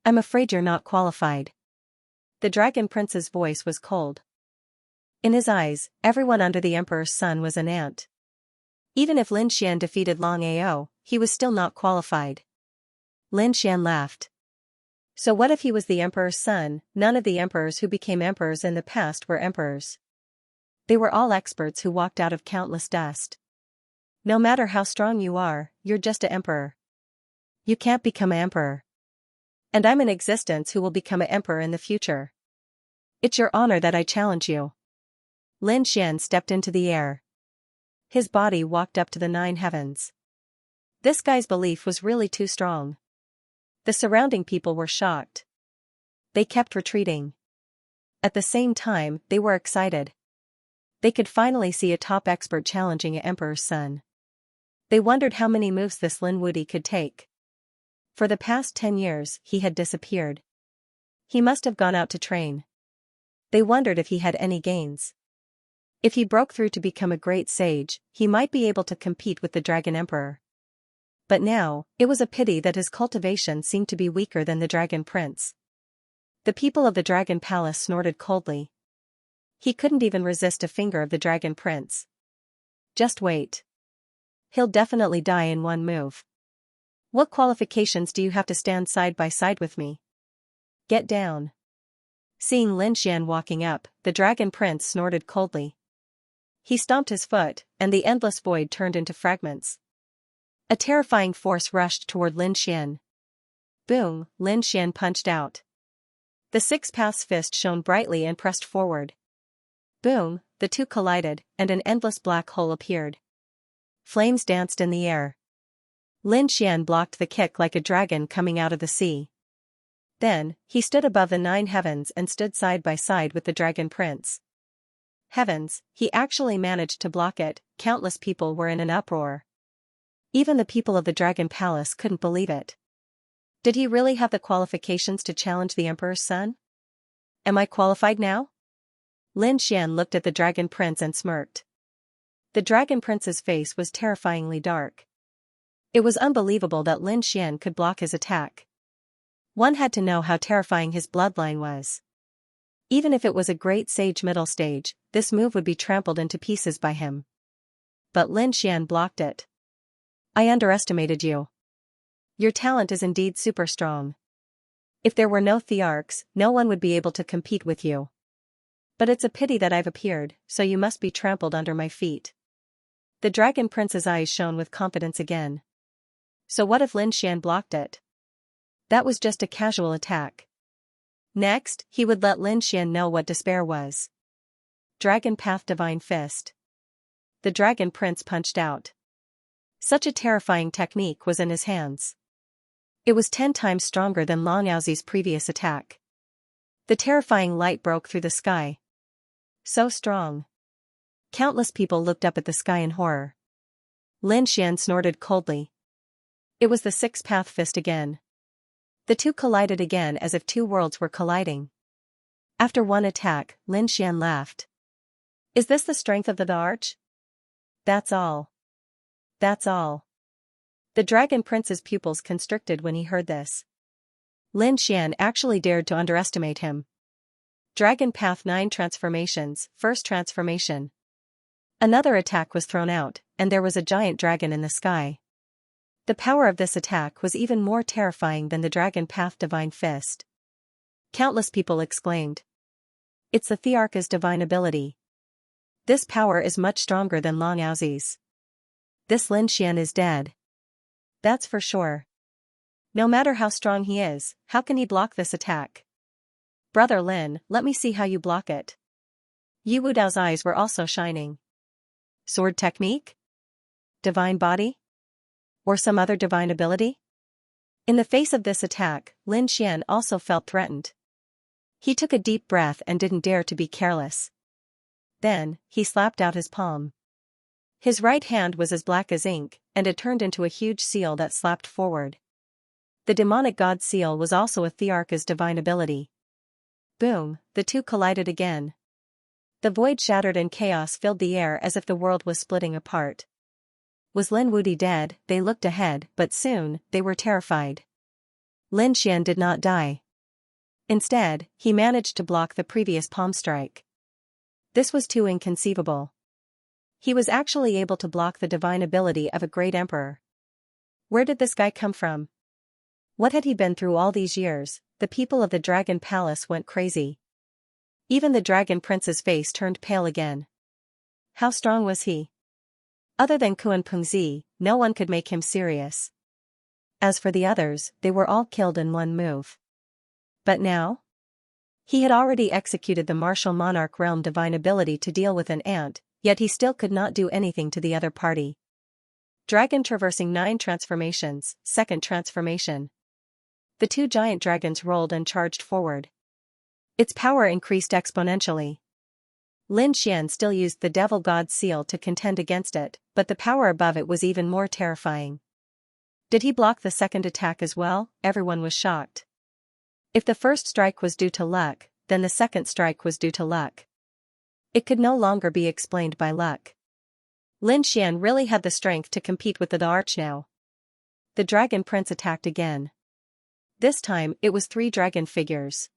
I'm afraid you're not qualified. The Dragon Prince's voice was cold. In his eyes, everyone under the emperor's son was an ant. Even if Lin Xian defeated Long Ao, he was still not qualified. Lin Xian laughed. So what if he was the emperor's son? None of the emperors who became emperors in the past were emperors. They were all experts who walked out of countless dust. No matter how strong you are, you're just an emperor. You can't become an emperor. And I'm in existence who will become an emperor in the future. It's your honor that I challenge you. Lin Xian stepped into the air. His body walked up to the 9 heavens. This guy's belief was really too strong. The surrounding people were shocked. They kept retreating. At the same time, they were excited. They could finally see a top expert challenging an emperor's son. They wondered how many moves this Lin Wudi could take. For the past 10 years, he had disappeared. He must have gone out to train. They wondered if he had any gains. If he broke through to become a great sage, he might be able to compete with the Dragon Emperor. But now, it was a pity that his cultivation seemed to be weaker than the Dragon Prince. The people of the Dragon Palace snorted coldly. He couldn't even resist a finger of the Dragon Prince. Just wait. He'll definitely die in one move. What qualifications do you have to stand side by side with me? Get down. Seeing Lin Xian walking up, the Dragon Prince snorted coldly. He stomped his foot, and the endless void turned into fragments. A terrifying force rushed toward Lin Xian. Boom, Lin Xian punched out. The 6 paths fist shone brightly and pressed forward. Boom, the two collided, and an endless black hole appeared. Flames danced in the air. Lin Xian blocked the kick like a dragon coming out of the sea. Then, he stood above the 9 heavens and stood side by side with the Dragon Prince. Heavens, he actually managed to block it. Countless people were in an uproar. Even the people of the Dragon Palace couldn't believe it. Did he really have the qualifications to challenge the Emperor's son? Am I qualified now? Lin Xian looked at the Dragon Prince and smirked. The Dragon Prince's face was terrifyingly dark. It was unbelievable that Lin Xian could block his attack. One had to know how terrifying his bloodline was. Even if it was a great sage middle stage, this move would be trampled into pieces by him. But Lin Xian blocked it. I underestimated you. Your talent is indeed super strong. If there were no Thearchs, no one would be able to compete with you. But it's a pity that I've appeared, so you must be trampled under my feet. The Dragon Prince's eyes shone with confidence again. So what if Lin Xian blocked it? That was just a casual attack. Next, he would let Lin Xian know what despair was. Dragon Path Divine Fist. the dragon prince punched out. Such a terrifying technique was in his hands. It was 10 times stronger than Long Yaozi's previous attack. The terrifying light broke through the sky. So strong. Countless people looked up at the sky in horror. Lin Xian snorted coldly. It was the six-path fist again. The two collided again as if two worlds were colliding. After one attack, Lin Xian laughed. Is this the strength of the arch? That's all. That's all. The dragon prince's pupils constricted when he heard this. Lin Xian actually dared to underestimate him. Dragon Path 9 transformations, first transformation. Another attack was thrown out, and there was a giant dragon in the sky. The power of this attack was even more terrifying than the Dragon Path Divine Fist. Countless people exclaimed. It's the Thearka's divine ability. This power is much stronger than Long Yaozi's. This Lin Xian is dead. That's for sure. No matter how strong he is, how can he block this attack? Brother Lin, let me see how you block it. Yu Wudao's eyes were also shining. Sword technique? Divine body? Or some other divine ability? In the face of this attack, Lin Xian also felt threatened. He took a deep breath and didn't dare to be careless. Then, he slapped out his palm. His right hand was as black as ink, and it turned into a huge seal that slapped forward. The demonic god seal was also a Thearka's divine ability. Boom, the two collided again. The void shattered and chaos filled the air as if the world was splitting apart. Was Lin Wudi dead? They looked ahead, but soon, they were terrified. Lin Xian did not die. Instead, he managed to block the previous palm strike. This was too inconceivable. He was actually able to block the divine ability of a great emperor. Where did this guy come from? What had he been through all these years? The people of the Dragon Palace went crazy. Even the Dragon Prince's face turned pale again. How strong was he? Other than Kuan Pengzi, no one could make him serious. As for the others, they were all killed in one move. But now? He had already executed the martial monarch realm divine ability to deal with an ant, yet he still could not do anything to the other party. Dragon traversing 9 transformations, second transformation. The two giant dragons rolled and charged forward. Its power increased exponentially. Lin Xian still used the devil god seal to contend against it, but the power above it was even more terrifying. Did he block the second attack as well? Everyone was shocked. If the first strike was due to luck, then the second strike was due to luck. It could no longer be explained by luck. Lin Xian really had the strength to compete with the arch now. The dragon prince attacked again. This time, it was 3 dragon figures.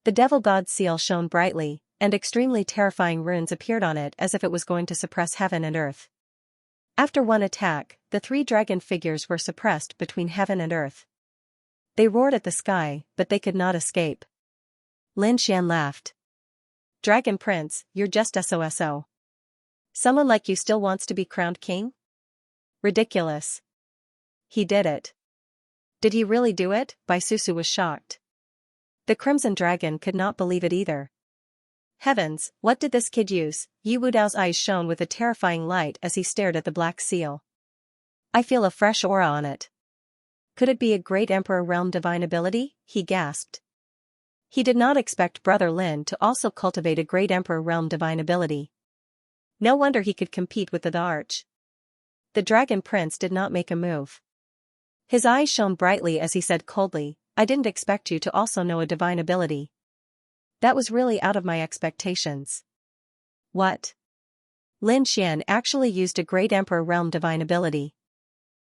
The devil god seal shone brightly, and extremely terrifying runes appeared on it as if it was going to suppress heaven and earth. After one attack, the 3 dragon figures were suppressed between heaven and earth. They roared at the sky, but they could not escape. Lin Xian laughed. Dragon Prince, you're just SOSO. Someone like you still wants to be crowned king? Ridiculous. He did it. Did he really do it? Bai Susu was shocked. The Crimson Dragon could not believe it either. Heavens, what did this kid use? Yu Wudao's eyes shone with a terrifying light as he stared at the black seal. I feel a fresh aura on it. Could it be a great emperor realm divine ability? He gasped. He did not expect Brother Lin to also cultivate a great emperor realm divine ability. No wonder he could compete with the arch. The Dragon Prince did not make a move. His eyes shone brightly as he said coldly, I didn't expect you to also know a divine ability. That was really out of my expectations. What? Lin Xian actually used a great emperor realm divine ability.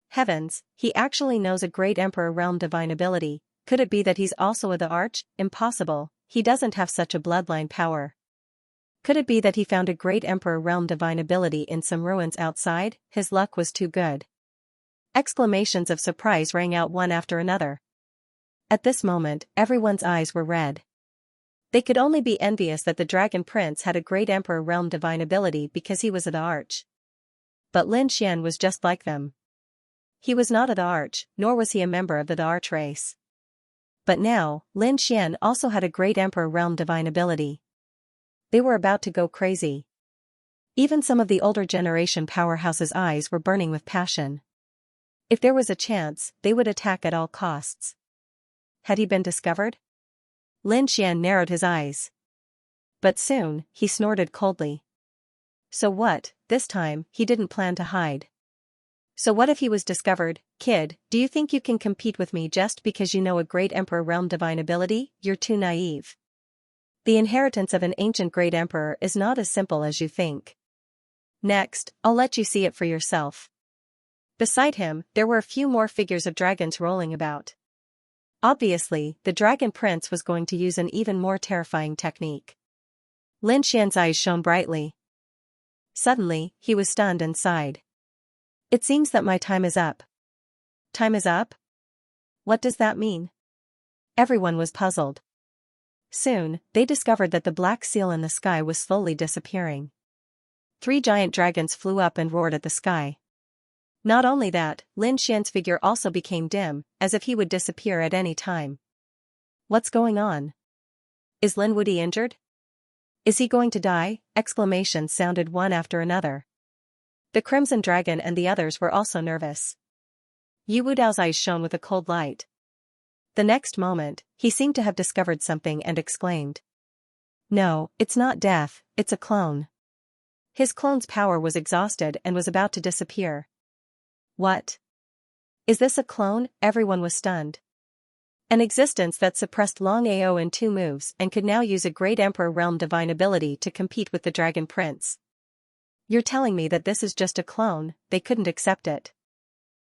Heavens, he actually knows a great emperor realm divine ability. Could it be that he's also a the arch? Impossible, he doesn't have such a bloodline power. Could it be that he found a great emperor realm divine ability in some ruins outside? His luck was too good. Exclamations of surprise rang out one after another. At this moment, everyone's eyes were red. They could only be envious that the Dragon Prince had a great Emperor Realm divine ability because he was a the arch. But Lin Xian was just like them. He was not a the arch, nor was he a member of the arch race. But now, Lin Xian also had a great Emperor Realm divine ability. They were about to go crazy. Even some of the older generation powerhouses' eyes were burning with passion. If there was a chance, they would attack at all costs. Had he been discovered? Lin Xian narrowed his eyes. But soon, he snorted coldly. So what, this time, he didn't plan to hide. So what if he was discovered? Kid, do you think you can compete with me just because you know a great emperor realm divine ability? You're too naive. The inheritance of an ancient great emperor is not as simple as you think. Next, I'll let you see it for yourself. Beside him, there were a few more figures of dragons rolling about. Obviously, the dragon prince was going to use an even more terrifying technique. Lin Xian's eyes shone brightly. Suddenly, he was stunned and sighed. It seems that my time is up. Time is up? What does that mean? Everyone was puzzled. Soon, they discovered that the black seal in the sky was slowly disappearing. 3 giant dragons flew up and roared at the sky. Not only that, Lin Xian's figure also became dim, as if he would disappear at any time. What's going on? Is Lin Wuyi injured? Is he going to die? Exclamations sounded one after another. The Crimson Dragon and the others were also nervous. Yu Wudao's eyes shone with a cold light. The next moment, he seemed to have discovered something and exclaimed. No, it's not death, it's a clone. His clone's power was exhausted and was about to disappear. What? Is this a clone? Everyone was stunned. An existence that suppressed Long Ao in 2 moves and could now use a great Emperor realm divine ability to compete with the Dragon Prince. You're telling me that this is just a clone? They couldn't accept it.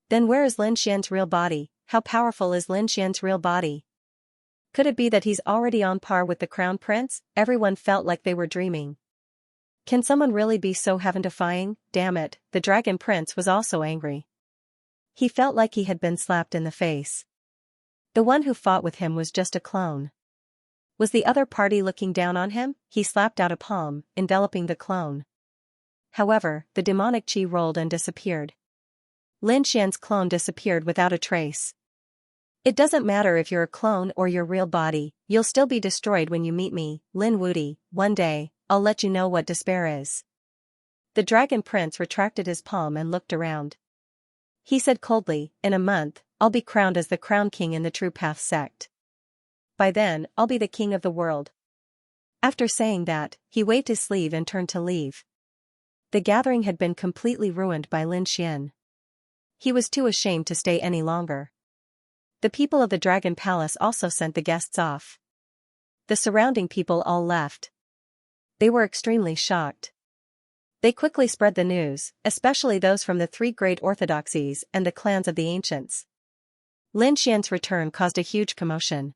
Then where is Lin Xian's real body? How powerful is Lin Xian's real body? Could it be that he's already on par with the Crown Prince? Everyone felt like they were dreaming. Can someone really be so heaven-defying? Damn it, the Dragon Prince was also angry. He felt like he had been slapped in the face. The one who fought with him was just a clone. Was the other party looking down on him? He slapped out a palm, enveloping the clone. However, the demonic chi rolled and disappeared. Lin Xian's clone disappeared without a trace. It doesn't matter if you're a clone or your real body, you'll still be destroyed when you meet me, Lin Wuyi. One day, I'll let you know what despair is. The Dragon Prince retracted his palm and looked around. He said coldly, in a month, I'll be crowned as the Crown King in the True Path sect. By then, I'll be the king of the world. After saying that, he waved his sleeve and turned to leave. The gathering had been completely ruined by Lin Xian. He was too ashamed to stay any longer. The people of the Dragon Palace also sent the guests off. The surrounding people all left. They were extremely shocked. They quickly spread the news, especially those from the 3 great orthodoxies and the clans of the ancients. Lin Xian's return caused a huge commotion.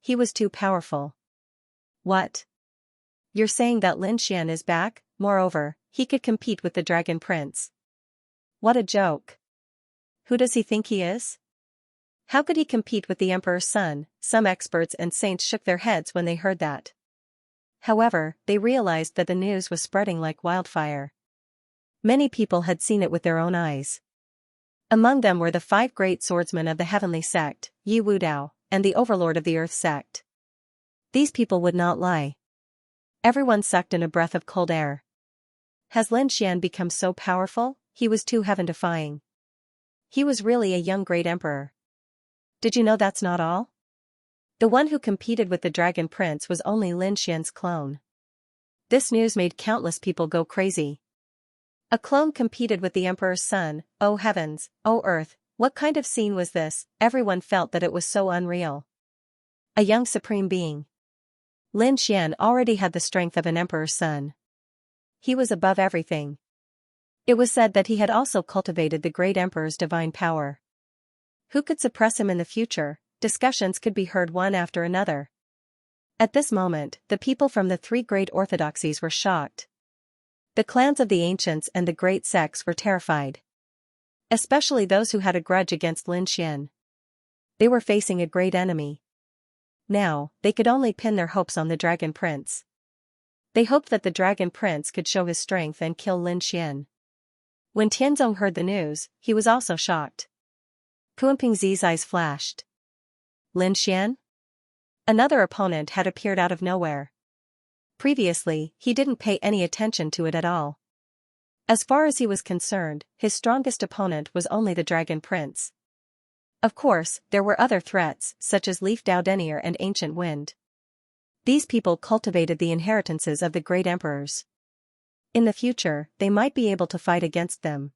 He was too powerful. What? You're saying that Lin Xian is back? Moreover, he could compete with the Dragon Prince. What a joke. Who does he think he is? How could he compete with the Emperor's son? Some experts and saints shook their heads when they heard that. However, they realized that the news was spreading like wildfire. Many people had seen it with their own eyes. Among them were the 5 great swordsmen of the heavenly sect, Yu Wudao, and the overlord of the earth sect. These people would not lie. Everyone sucked in a breath of cold air. Has Lin Xian become so powerful? He was too heaven-defying. He was really a young great emperor. Did you know that's not all? The one who competed with the Dragon Prince was only Lin Xian's clone. This news made countless people go crazy. A clone competed with the Emperor's son. Oh heavens, oh earth, what kind of scene was this? Everyone felt that it was so unreal. A young supreme being. Lin Xian already had the strength of an emperor's son. He was above everything. It was said that he had also cultivated the great emperor's divine power. Who could suppress him in the future? Discussions could be heard one after another. At this moment, the people from the 3 great orthodoxies were shocked. The clans of the ancients and the great sects were terrified. Especially those who had a grudge against Lin Xian. They were facing a great enemy. Now, they could only pin their hopes on the Dragon Prince. They hoped that the Dragon Prince could show his strength and kill Lin Xian. When Tianzong heard the news, he was also shocked. Puanpingzi's eyes flashed. Lin Xian? Another opponent had appeared out of nowhere. Previously, he didn't pay any attention to it at all. As far as he was concerned, his strongest opponent was only the Dragon Prince. Of course, there were other threats, such as Leaf Doudenier and Ancient Wind. These people cultivated the inheritances of the great emperors. In the future, they might be able to fight against them.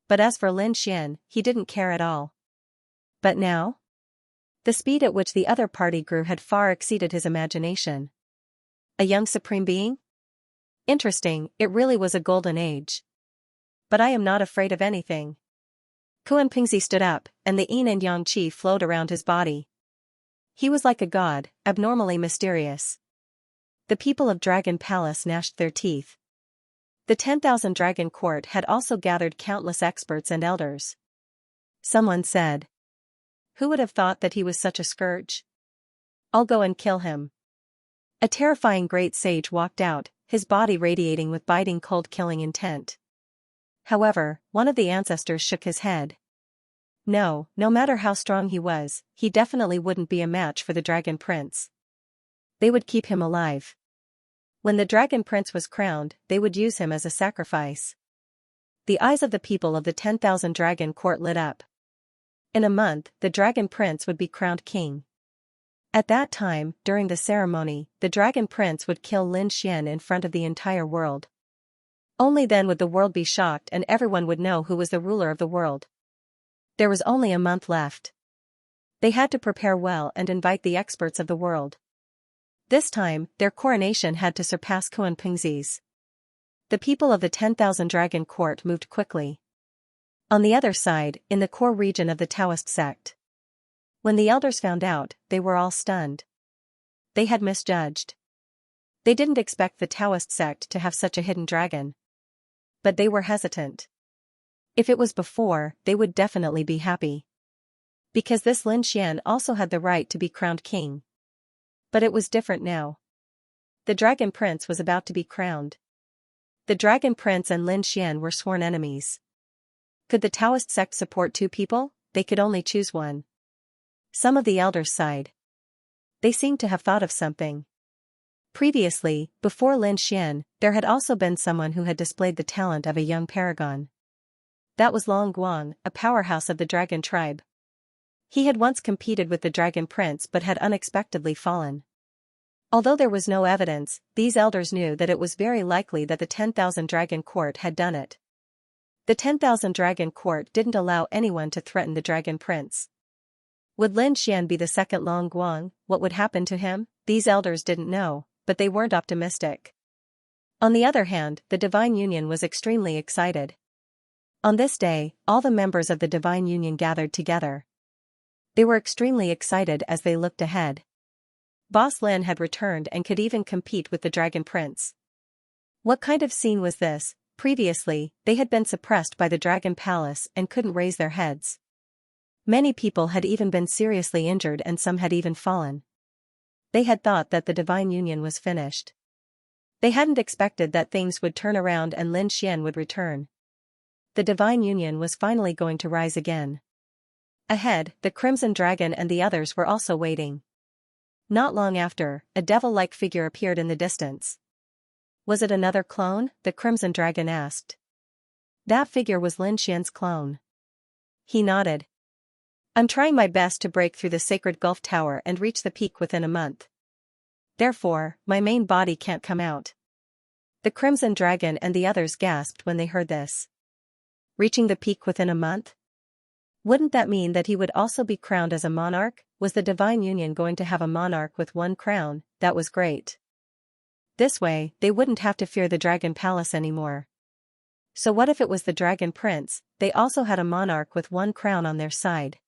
But as for Lin Xian, he didn't care at all. But now? The speed at which the other party grew had far exceeded his imagination. A young supreme being? Interesting, it really was a golden age. But I am not afraid of anything. Kuan-Pingzi stood up, and the yin and yang qi flowed around his body. He was like a god, abnormally mysterious. The people of Dragon Palace gnashed their teeth. The 10,000 Dragon Court had also gathered countless experts and elders. Someone said. Who would have thought that he was such a scourge? I'll go and kill him. A terrifying great sage walked out, his body radiating with biting cold killing intent. However, one of the ancestors shook his head. No matter how strong he was, he definitely wouldn't be a match for the Dragon Prince. They would keep him alive. When the Dragon Prince was crowned, they would use him as a sacrifice. The eyes of the people of the 10,000 Dragon Court lit up. In a month, the Dragon Prince would be crowned king. At that time, during the ceremony, the Dragon Prince would kill Lin Xian in front of the entire world. Only then would the world be shocked and everyone would know who was the ruler of the world. There was only a month left. They had to prepare well and invite the experts of the world. This time, their coronation had to surpass Kuan-Pingzi's. The people of the 10,000 Dragon Court moved quickly. On the other side, in the core region of the Taoist sect. When the elders found out, they were all stunned. They had misjudged. They didn't expect the Taoist sect to have such a hidden dragon. But they were hesitant. If it was before, they would definitely be happy. Because this Lin Xian also had the right to be crowned king. But it was different now. The Dragon Prince was about to be crowned. The Dragon Prince and Lin Xian were sworn enemies. Could the Taoist sect support two people? They could only choose one. Some of the elders sighed. They seemed to have thought of something. Previously, before Lin Xian, there had also been someone who had displayed the talent of a young paragon. That was Long Guang, a powerhouse of the dragon tribe. He had once competed with the Dragon Prince but had unexpectedly fallen. Although there was no evidence, these elders knew that it was very likely that the 10,000 Dragon Court had done it. The 10,000 Dragon Court didn't allow anyone to threaten the Dragon Prince. Would Lin Xian be the second Long Guang? What would happen to him? These elders didn't know, but they weren't optimistic. On the other hand, the Divine Union was extremely excited. On this day, all the members of the Divine Union gathered together. They were extremely excited as they looked ahead. Boss Lin had returned and could even compete with the Dragon Prince. What kind of scene was this? Previously, they had been suppressed by the Dragon Palace and couldn't raise their heads. Many people had even been seriously injured and some had even fallen. They had thought that the Divine Union was finished. They hadn't expected that things would turn around and Lin Xian would return. The Divine Union was finally going to rise again. Ahead, the Crimson Dragon and the others were also waiting. Not long after, a devil-like figure appeared in the distance. Was it another clone? The Crimson Dragon asked. That figure was Lin Xian's clone. He nodded. I'm trying my best to break through the Sacred Gulf Tower and reach the peak within a month. Therefore, my main body can't come out. The Crimson Dragon and the others gasped when they heard this. Reaching the peak within a month? Wouldn't that mean that he would also be crowned as a monarch? Was the Divine Union going to have a monarch with one crown? That was great. This way, they wouldn't have to fear the Dragon Palace anymore. So what if it was the Dragon Prince? They also had a monarch with one crown on their side.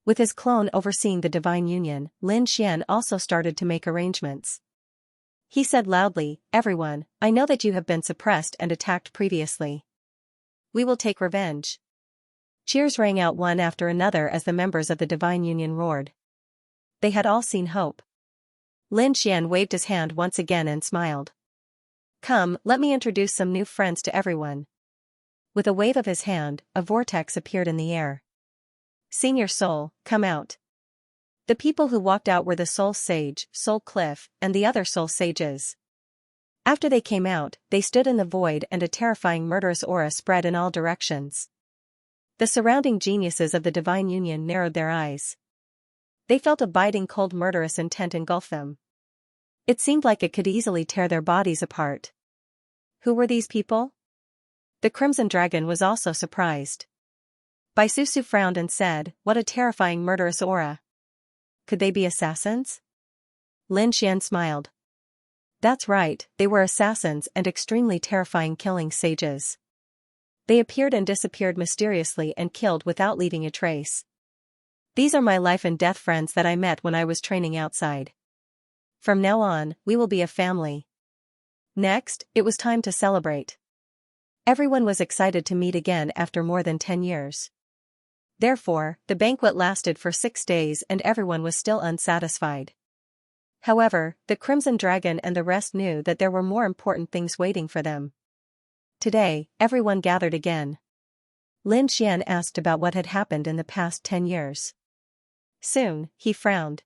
With his clone overseeing the Divine Union, Lin Xian also started to make arrangements. He said loudly, "Everyone, I know that you have been suppressed and attacked previously. We will take revenge." Cheers rang out one after another as the members of the Divine Union roared. They had all seen hope. Lin Xian waved his hand once again and smiled. "Come, let me introduce some new friends to everyone." With a wave of his hand, a vortex appeared in the air. "Senior Soul, come out." The people who walked out were the Soul Sage, Soul Cliff, and the other Soul Sages. After they came out, they stood in the void and a terrifying murderous aura spread in all directions. The surrounding geniuses of the divine union narrowed their eyes. They felt a biting cold murderous intent engulf them. It seemed like it could easily tear their bodies apart. Who were these people? The Crimson Dragon was also surprised. Baisusu frowned and said, "What a terrifying murderous aura. Could they be assassins?" Lin Xian smiled. That's right, they were assassins and extremely terrifying killing sages. They appeared and disappeared mysteriously and killed without leaving a trace. These are my life and death friends that I met when I was training outside. From now on, we will be a family. Next, it was time to celebrate. Everyone was excited to meet again after more than 10 years. Therefore, the banquet lasted for 6 days and everyone was still unsatisfied. However, the Crimson Dragon and the rest knew that there were more important things waiting for them. Today, everyone gathered again. Lin Xian asked about what had happened in the past 10 years. Soon, he frowned.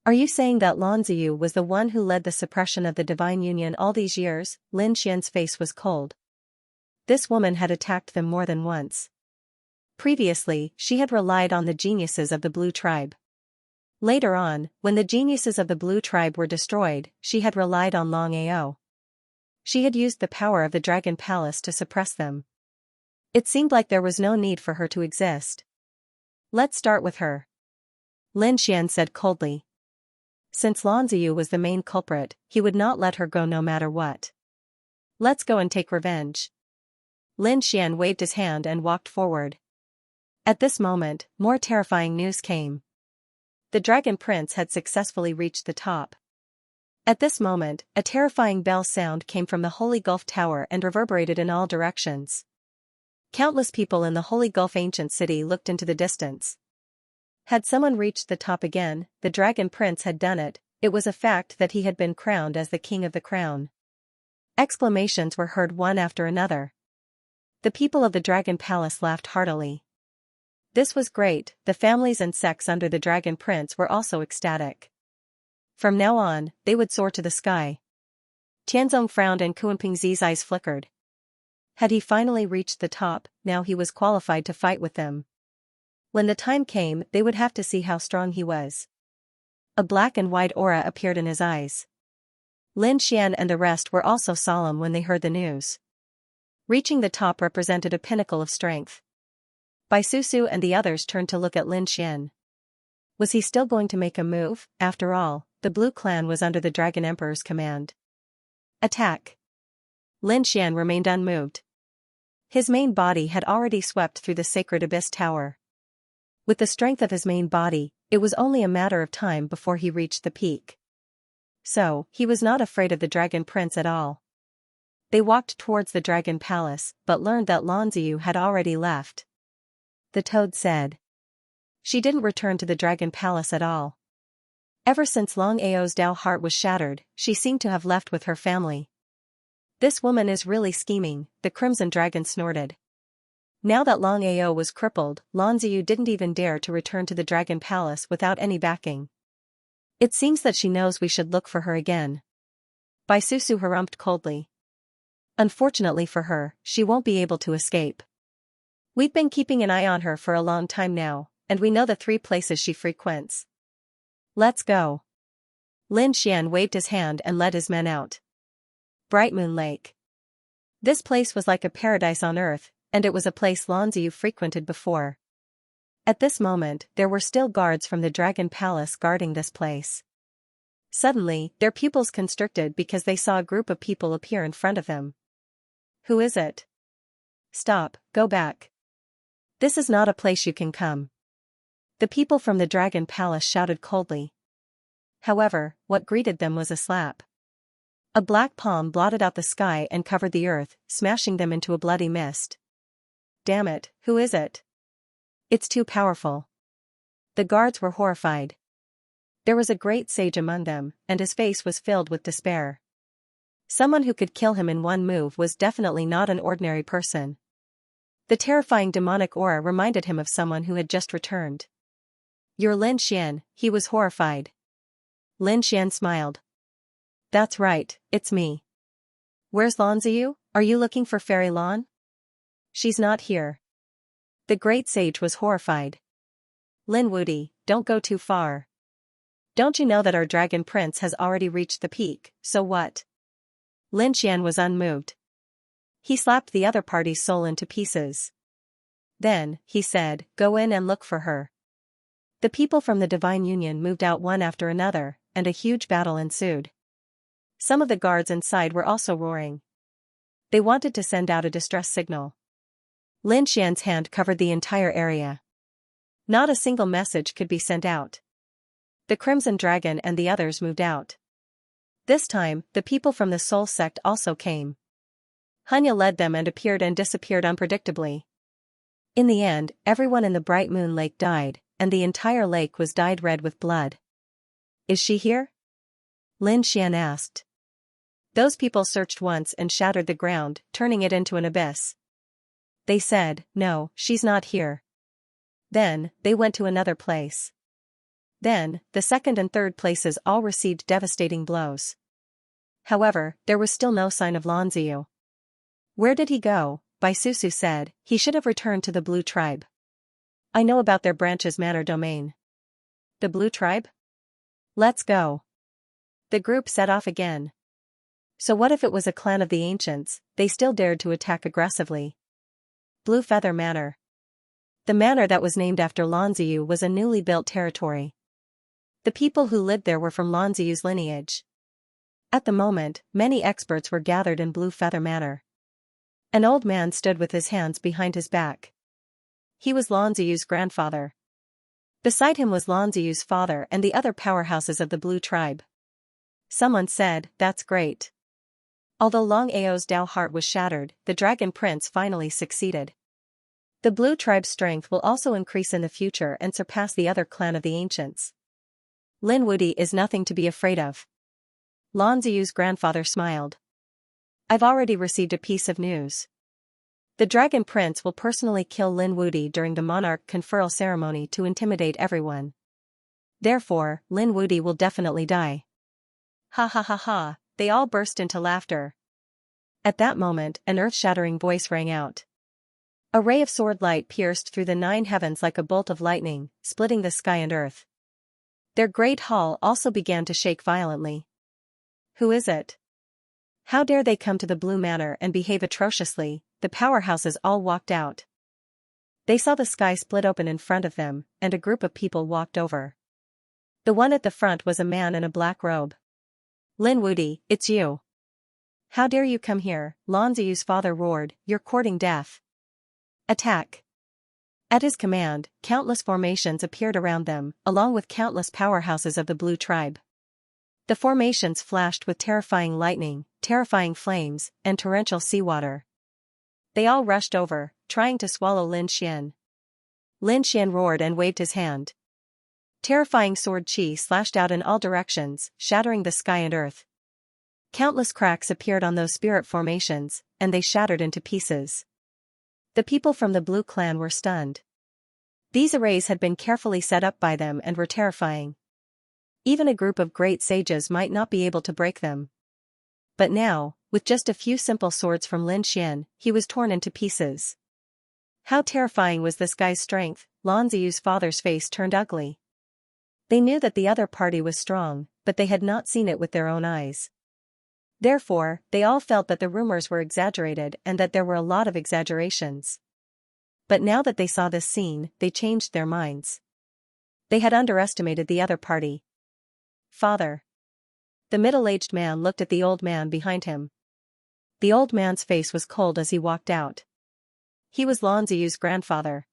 Are you saying that Lan Ziyu was the one who led the suppression of the divine union all these years? Lin Xian's face was cold. This woman had attacked them more than once. Previously, she had relied on the geniuses of the Blue Tribe. Later on, when the geniuses of the Blue Tribe were destroyed, she had relied on Long Ao. She had used the power of the Dragon Palace to suppress them. It seemed like there was no need for her to exist. Let's start with her. Lin Xian said coldly. Since Lan Ziyu was the main culprit, he would not let her go no matter what. Let's go and take revenge. Lin Xian waved his hand and walked forward. At this moment, more terrifying news came. The Dragon Prince had successfully reached the top. At this moment, a terrifying bell sound came from the Holy Gulf Tower and reverberated in all directions. Countless people in the Holy Gulf ancient city looked into the distance. Had someone reached the top again, the Dragon Prince had done it. It was a fact that he had been crowned as the King of the Crown. Exclamations were heard one after another. The people of the Dragon Palace laughed heartily. This was great, the families and sects under the Dragon Prince were also ecstatic. From now on, they would soar to the sky. Tianzong frowned and Kuanpingzi's eyes flickered. Had he finally reached the top, now he was qualified to fight with them. When the time came, they would have to see how strong he was. A black and white aura appeared in his eyes. Lin Xian and the rest were also solemn when they heard the news. Reaching the top represented a pinnacle of strength. Baisusu and the others turned to look at Lin Xian. Was he still going to make a move? After all, the Blue Clan was under the Dragon Emperor's command. Attack! Lin Xian remained unmoved. His main body had already swept through the sacred Abyss Tower. With the strength of his main body, it was only a matter of time before he reached the peak. So, he was not afraid of the Dragon Prince at all. They walked towards the Dragon Palace, but learned that Lan Ziyu had already left. The toad said. She didn't return to the Dragon Palace at all. Ever since Long Ao's Dao heart was shattered, she seemed to have left with her family. This woman is really scheming, the Crimson Dragon snorted. Now that Long Ao was crippled, Lan Ziyu didn't even dare to return to the Dragon Palace without any backing. It seems that she knows we should look for her again. Baisusu harumphed coldly. Unfortunately for her, she won't be able to escape. We've been keeping an eye on her for a long time now, and we know the 3 places she frequents. Let's go. Lin Xian waved his hand and led his men out. Bright Moon Lake. This place was like a paradise on earth, and it was a place Lan Ziyu frequented before. At this moment, there were still guards from the Dragon Palace guarding this place. Suddenly, their pupils constricted because they saw a group of people appear in front of them. Who is it? Stop, go back. This is not a place you can come. The people from the Dragon Palace shouted coldly. However, what greeted them was a slap. A black palm blotted out the sky and covered the earth, smashing them into a bloody mist. Damn it, who is it? It's too powerful. The guards were horrified. There was a great sage among them, and his face was filled with despair. Someone who could kill him in one move was definitely not an ordinary person. The terrifying demonic aura reminded him of someone who had just returned. You're Lin Xian, he was horrified. Lin Xian smiled. That's right, it's me. Where's Lanziyu? Are you looking for Fairy Lan? She's not here. The great sage was horrified. Lin Wudi, don't go too far. Don't you know that our dragon prince has already reached the peak, so what? Lin Xian was unmoved. He slapped the other party's soul into pieces. Then, he said, go in and look for her. The people from the Divine Union moved out one after another, and a huge battle ensued. Some of the guards inside were also roaring. They wanted to send out a distress signal. Lin Xian's hand covered the entire area. Not a single message could be sent out. The Crimson Dragon and the others moved out. This time, the people from the Soul Sect also came. Hunya led them and appeared and disappeared unpredictably. In the end, everyone in the Bright Moon Lake died, and the entire lake was dyed red with blood. Is she here? Lin Xian asked. Those people searched once and shattered the ground, turning it into an abyss. They said, no, she's not here. Then, they went to another place. Then, the second and third places all received devastating blows. However, there was still no sign of Lanziyu. Where did he go? Bai Susu said, he should have returned to the Blue Tribe. I know about their branch's manor domain. The Blue Tribe? Let's go. The group set off again. So what if it was a clan of the ancients? They still dared to attack aggressively. Blue Feather Manor. The manor that was named after Lanziyu was a newly built territory. The people who lived there were from Lanziyu's lineage. At the moment, many experts were gathered in Blue Feather Manor. An old man stood with his hands behind his back. He was Lanziyu's grandfather. Beside him was Lanziyu's father and the other powerhouses of the Blue Tribe. Someone said, that's great. Although Long Ao's Dao heart was shattered, the Dragon Prince finally succeeded. The Blue Tribe's strength will also increase in the future and surpass the other clan of the ancients. Lin Wudi is nothing to be afraid of. Lanziyu's grandfather smiled. I've already received a piece of news. The Dragon Prince will personally kill Lin Wudi during the monarch conferral ceremony to intimidate everyone. Therefore, Lin Wudi will definitely die. Ha ha ha ha, they all burst into laughter. At that moment, an earth-shattering voice rang out. A ray of sword light pierced through the 9 heavens like a bolt of lightning, splitting the sky and earth. Their great hall also began to shake violently. Who is it? How dare they come to the Blue Manor and behave atrociously? The powerhouses all walked out. They saw the sky split open in front of them, and a group of people walked over. The one at the front was a man in a black robe. Lin Wudi, it's you. How dare you come here? Lanziyu's father roared, you're courting death. Attack. At his command, countless formations appeared around them, along with countless powerhouses of the Blue Tribe. The formations flashed with terrifying lightning, terrifying flames, and torrential seawater. They all rushed over, trying to swallow Lin Xian. Lin Xian roared and waved his hand. Terrifying sword chi slashed out in all directions, shattering the sky and earth. Countless cracks appeared on those spirit formations, and they shattered into pieces. The people from the Blue Clan were stunned. These arrays had been carefully set up by them and were terrifying. Even a group of great sages might not be able to break them. But now, with just a few simple swords from Lin Xian, he was torn into pieces. How terrifying was this guy's strength? Lanziyu's father's face turned ugly. They knew that the other party was strong, but they had not seen it with their own eyes. Therefore, they all felt that the rumors were exaggerated and that there were a lot of exaggerations. But now that they saw this scene, they changed their minds. They had underestimated the other party. Father. The middle-aged man looked at the old man behind him. The old man's face was cold as he walked out. He was Lanziyu's grandfather.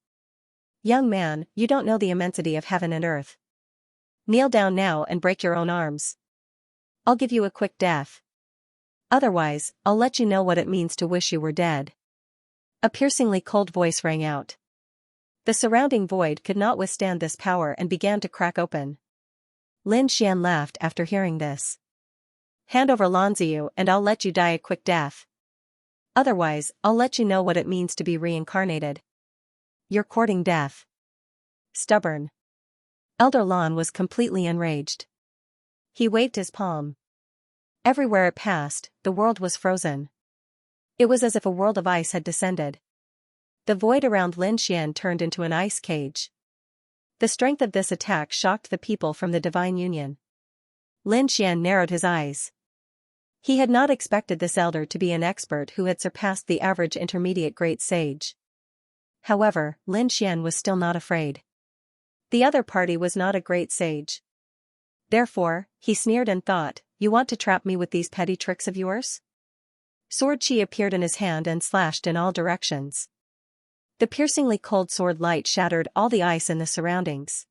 Young man, you don't know the immensity of heaven and earth. Kneel down now and break your own arms. I'll give you a quick death. Otherwise, I'll let you know what it means to wish you were dead. A piercingly cold voice rang out. The surrounding void could not withstand this power and began to crack open. Lin Xian laughed after hearing this. Hand over Lanziyu and I'll let you die a quick death. Otherwise, I'll let you know what it means to be reincarnated. You're courting death. Stubborn. Elder Lan was completely enraged. He waved his palm. Everywhere it passed, the world was frozen. It was as if a world of ice had descended. The void around Lin Xian turned into an ice cage. The strength of this attack shocked the people from the Divine Union. Lin Xian narrowed his eyes. He had not expected this elder to be an expert who had surpassed the average intermediate great sage. However, Lin Xian was still not afraid. The other party was not a great sage. Therefore, he sneered and thought, "You want to trap me with these petty tricks of yours?" Sword chi appeared in his hand and slashed in all directions. The piercingly cold sword light shattered all the ice in the surroundings.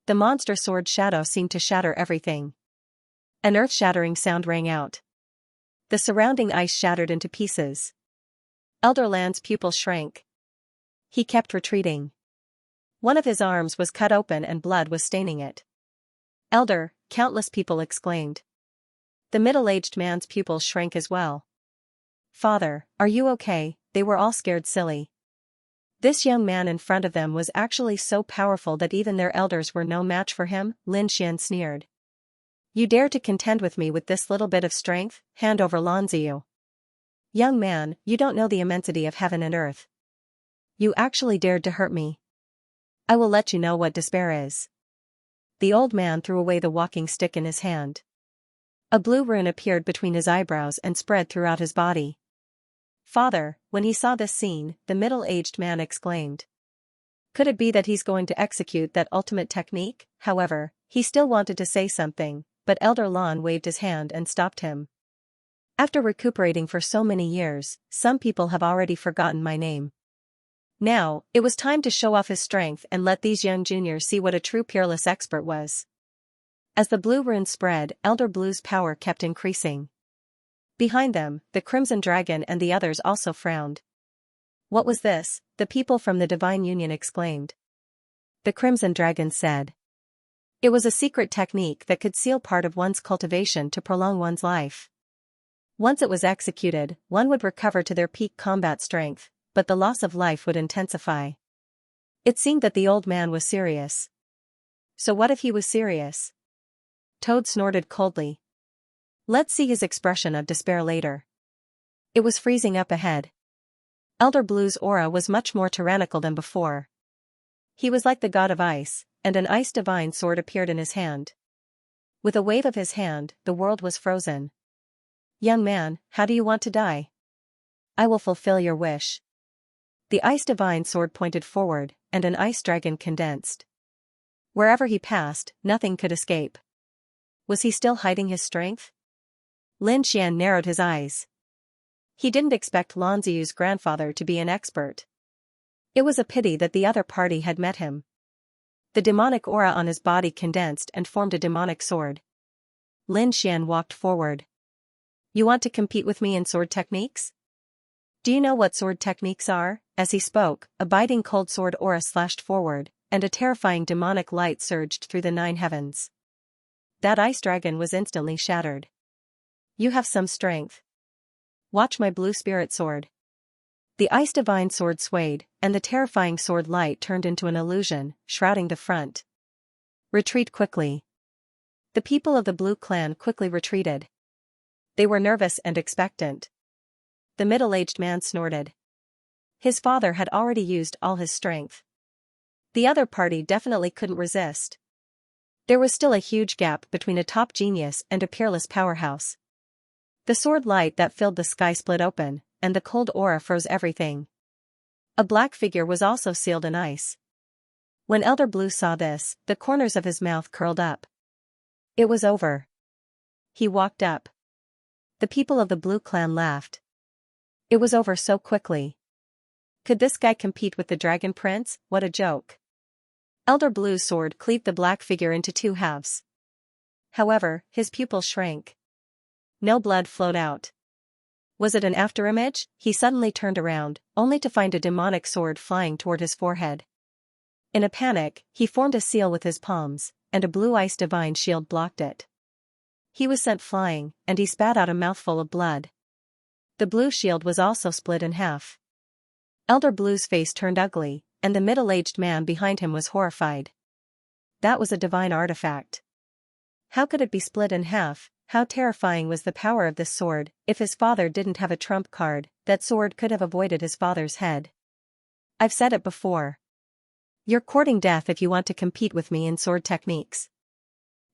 The monster sword shadow seemed to shatter everything. An earth-shattering sound rang out. The surrounding ice shattered into pieces. Elder Lan's pupil shrank. He kept retreating. One of his arms was cut open and blood was staining it. "Elder," countless people exclaimed. The middle-aged man's pupils shrank as well. "Father, are you okay?" They were all scared silly. This young man in front of them was actually so powerful that even their elders were no match for him, Lin Xian sneered. "You dare to contend with me with this little bit of strength? Hand over Lanziu." "Young man, you don't know the immensity of heaven and earth. You actually dared to hurt me. I will let you know what despair is." The old man threw away the walking stick in his hand. A blue rune appeared between his eyebrows and spread throughout his body. "Father," when he saw this scene, the middle-aged man exclaimed. Could it be that he's going to execute that ultimate technique? However, he still wanted to say something, but Elder Lan waved his hand and stopped him. "After recuperating for so many years, some people have already forgotten my name. Now, it was time to show off his strength and let these young juniors see what a true peerless expert was." As the blue rune spread, Elder Blue's power kept increasing. Behind them, the Crimson Dragon and the others also frowned. "What was this?" the people from the Divine Union exclaimed. The Crimson Dragon said. It was a secret technique that could seal part of one's cultivation to prolong one's life. Once it was executed, one would recover to their peak combat strength, but the loss of life would intensify. It seemed that the old man was serious. So what if he was serious? Toad snorted coldly. Let's see his expression of despair later. It was freezing up ahead. Elder Blue's aura was much more tyrannical than before. He was like the god of ice, and an ice divine sword appeared in his hand. With a wave of his hand, the world was frozen. "Young man, how do you want to die?" "I will fulfill your wish." The ice divine sword pointed forward, and an ice dragon condensed. Wherever he passed, nothing could escape. Was he still hiding his strength? Lin Xian narrowed his eyes. He didn't expect Lan Ziu's grandfather to be an expert. It was a pity that the other party had met him. The demonic aura on his body condensed and formed a demonic sword. Lin Xian walked forward. "You want to compete with me in sword techniques? Do you know what sword techniques are?" As he spoke, a biting cold sword aura slashed forward, and a terrifying demonic light surged through the 9 heavens. That ice dragon was instantly shattered. "You have some strength. Watch my blue spirit sword." The ice divine sword swayed, and the terrifying sword light turned into an illusion, shrouding the front. "Retreat quickly." The people of the Blue Clan quickly retreated. They were nervous and expectant. The middle-aged man snorted. His father had already used all his strength. The other party definitely couldn't resist. There was still a huge gap between a top genius and a peerless powerhouse. The sword light that filled the sky split open, and the cold aura froze everything. A black figure was also sealed in ice. When Elder Blue saw this, the corners of his mouth curled up. It was over. He walked up. The people of the Blue Clan laughed. It was over so quickly. Could this guy compete with the Dragon Prince? What a joke. Elder Blue's sword cleaved the black figure into 2 halves. However, his pupil shrank. No blood flowed out. Was it an afterimage? He suddenly turned around, only to find a demonic sword flying toward his forehead. In a panic, he formed a seal with his palms, and a blue ice divine shield blocked it. He was sent flying, and he spat out a mouthful of blood. The blue shield was also split in half. Elder Blue's face turned ugly, and the middle-aged man behind him was horrified. That was a divine artifact. How could it be split in half? How terrifying was the power of this sword. If his father didn't have a trump card, that sword could have avoided his father's head. I've said it before. You're courting death if you want to compete with me in sword techniques.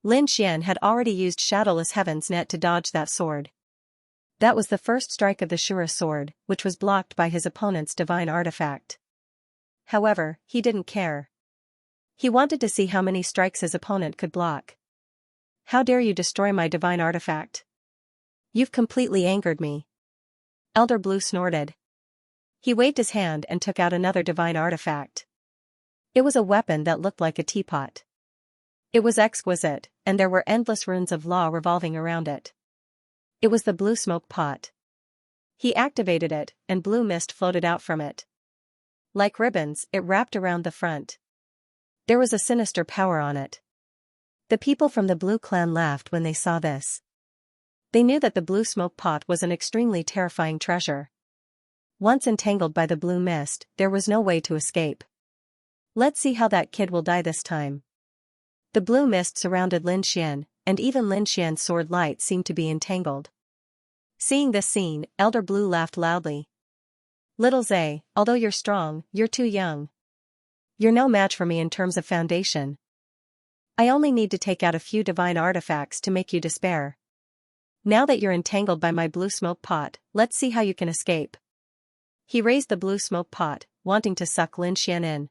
Lin Xian had already used Shadowless Heaven's net to dodge that sword. That was the first strike of the Shura sword, which was blocked by his opponent's divine artifact. However, he didn't care. He wanted to see how many strikes his opponent could block. How dare you destroy my divine artifact? You've completely angered me. Elder Blue snorted. He waved his hand and took out another divine artifact. It was a weapon that looked like a teapot. It was exquisite, and there were endless runes of law revolving around it. It was the blue smoke pot. He activated it, and blue mist floated out from it. Like ribbons, it wrapped around the front. There was a sinister power on it. The people from the Blue clan laughed when they saw this. They knew that the blue smoke pot was an extremely terrifying treasure. Once entangled by the blue mist, there was no way to escape. Let's see how that kid will die this time. The blue mist surrounded Lin Xian, and even Lin Xian's sword light seemed to be entangled. Seeing this scene, Elder Blue laughed loudly. Little Zay, although you're strong, you're too young. You're no match for me in terms of foundation. I only need to take out a few divine artifacts to make you despair. Now that you're entangled by my blue smoke pot, let's see how you can escape. He raised the blue smoke pot, wanting to suck Lin Xian in.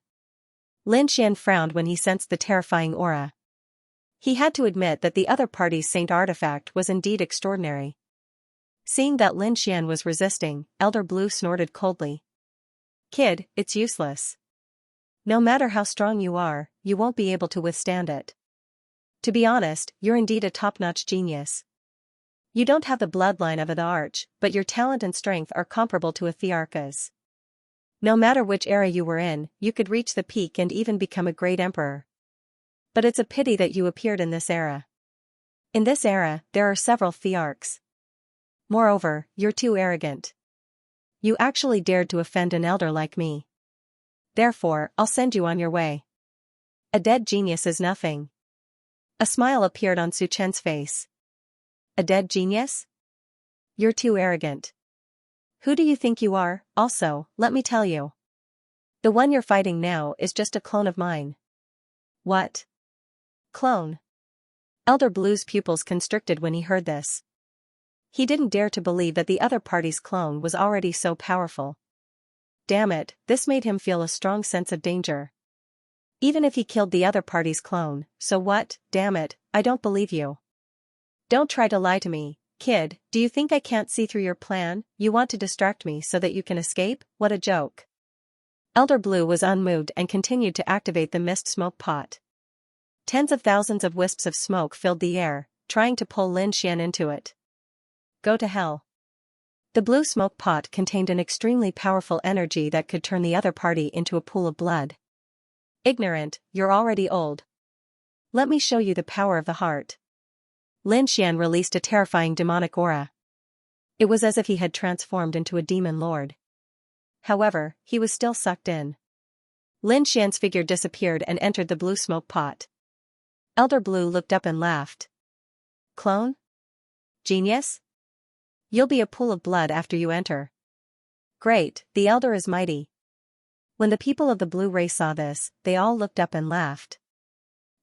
Lin Xian frowned when he sensed the terrifying aura. He had to admit that the other party's saint artifact was indeed extraordinary. Seeing that Lin Xian was resisting, Elder Blue snorted coldly. Kid, it's useless. No matter how strong you are, you won't be able to withstand it. To be honest, you're indeed a top-notch genius. You don't have the bloodline of the Arch, but your talent and strength are comparable to a Thearcha's. No matter which era you were in, you could reach the peak and even become a great emperor. But it's a pity that you appeared in this era. In this era, there are several Thearchs. Moreover, you're too arrogant. You actually dared to offend an elder like me. Therefore, I'll send you on your way. A dead genius is nothing. A smile appeared on Su Chen's face. A dead genius? You're too arrogant. Who do you think you are? Also, let me tell you. The one you're fighting now is just a clone of mine. What? Clone? Elder Blue's pupils constricted when he heard this. He didn't dare to believe that the other party's clone was already so powerful. Damn it, this made him feel a strong sense of danger. Even if he killed the other party's clone, so what? Damn it, I don't believe you. Don't try to lie to me, kid. Do you think I can't see through your plan? You want to distract me so that you can escape? What a joke. Elder Blue was unmoved and continued to activate the mist smoke pot. Tens of thousands of wisps of smoke filled the air, trying to pull Lin Xian into it. Go to hell. The blue smoke pot contained an extremely powerful energy that could turn the other party into a pool of blood. Ignorant, you're already old. Let me show you the power of the heart. Lin Xian released a terrifying demonic aura. It was as if he had transformed into a demon lord. However, he was still sucked in. Lin Xian's figure disappeared and entered the blue smoke pot. Elder Blue looked up and laughed. Clone? Genius? You'll be a pool of blood after you enter. Great, the elder is mighty. When the people of the blue race saw this, they all looked up and laughed.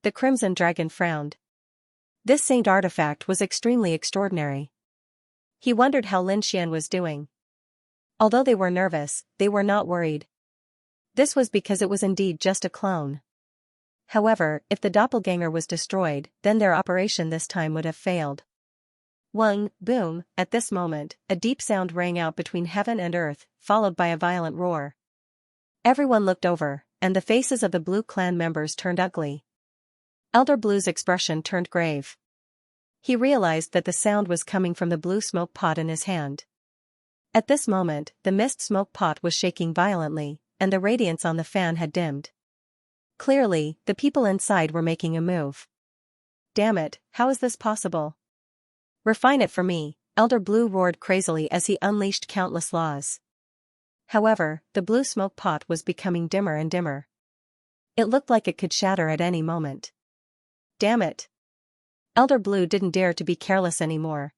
The Crimson Dragon frowned. This saint artifact was extremely extraordinary. He wondered how Lin Xian was doing. Although they were nervous, they were not worried. This was because it was indeed just a clone. However, if the doppelganger was destroyed, then their operation this time would have failed. Wung, boom, at this moment, a deep sound rang out between heaven and earth, followed by a violent roar. Everyone looked over, and the faces of the Blue clan members turned ugly. Elder Blue's expression turned grave. He realized that the sound was coming from the blue smoke pot in his hand. At this moment, the mist smoke pot was shaking violently, and the radiance on the fan had dimmed. Clearly, the people inside were making a move. Damn it, how is this possible? Refine it for me, Elder Blue roared crazily as he unleashed countless laws. However, the blue smoke pot was becoming dimmer and dimmer. It looked like it could shatter at any moment. Damn it. Elder Blue didn't dare to be careless anymore.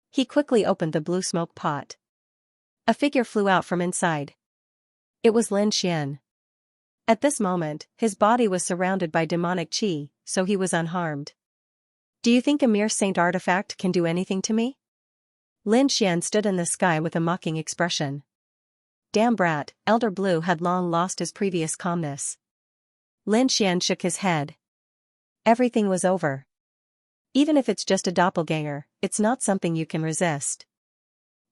He quickly opened the blue smoke pot. A figure flew out from inside. It was Lin Xian. At this moment, his body was surrounded by demonic qi, so he was unharmed. Do you think a mere saint artifact can do anything to me? Lin Xian stood in the sky with a mocking expression. Damn brat, Elder Blue had long lost his previous calmness. Lin Xian shook his head. Everything was over. Even if it's just a doppelganger, it's not something you can resist.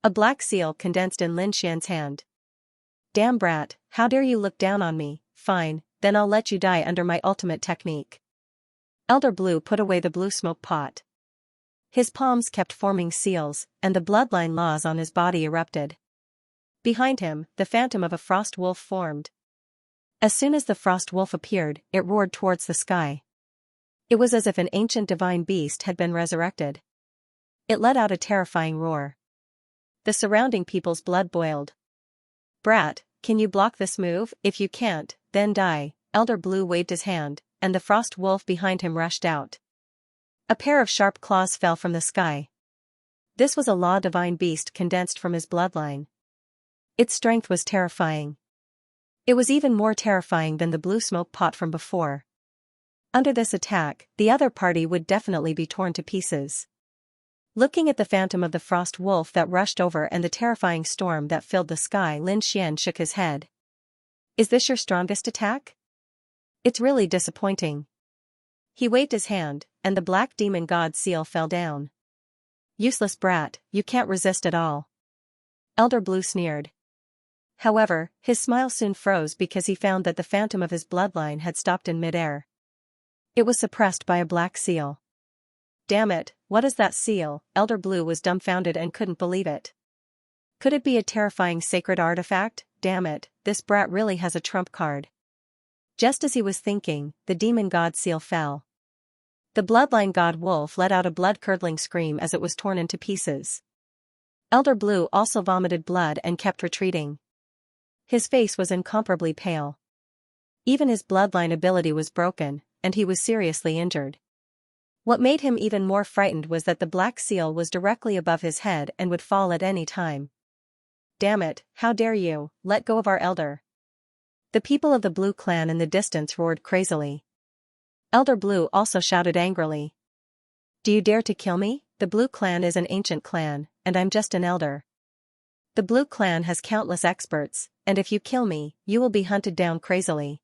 A black seal condensed in Lin Xian's hand. Damn brat, how dare you look down on me? Fine, then I'll let you die under my ultimate technique. Elder Blue put away the blue smoke pot. His palms kept forming seals, and the bloodline laws on his body erupted. Behind him, the phantom of a frost wolf formed. As soon as the frost wolf appeared, it roared towards the sky. It was as if an ancient divine beast had been resurrected. It let out a terrifying roar. The surrounding people's blood boiled. Brat, can you block this move? If you can't, then die. Elder Blue waved his hand, and the frost wolf behind him rushed out. A pair of sharp claws fell from the sky. This was a law divine beast condensed from his bloodline. Its strength was terrifying. It was even more terrifying than the blue smoke pot from before. Under this attack, the other party would definitely be torn to pieces. Looking at the phantom of the frost wolf that rushed over and the terrifying storm that filled the sky, Lin Xian shook his head. Is this your strongest attack? It's really disappointing. He waved his hand, and the black demon god seal fell down. Useless brat, you can't resist at all. Elder Blue sneered. However, his smile soon froze because he found that the phantom of his bloodline had stopped in midair. It was suppressed by a black seal. Damn it, what is that seal? Elder Blue was dumbfounded and couldn't believe it. Could it be a terrifying sacred artifact? Damn it, this brat really has a trump card. Just as he was thinking, the demon god seal fell. The bloodline god wolf let out a blood-curdling scream as it was torn into pieces. Elder Blue also vomited blood and kept retreating. His face was incomparably pale. Even his bloodline ability was broken, and he was seriously injured. What made him even more frightened was that the black seal was directly above his head and would fall at any time. Damn it, how dare you, let go of our elder. The people of the Blue clan in the distance roared crazily. Elder Blue also shouted angrily. Do you dare to kill me? The Blue clan is an ancient clan, and I'm just an elder. The Blue clan has countless experts, and if you kill me, you will be hunted down crazily.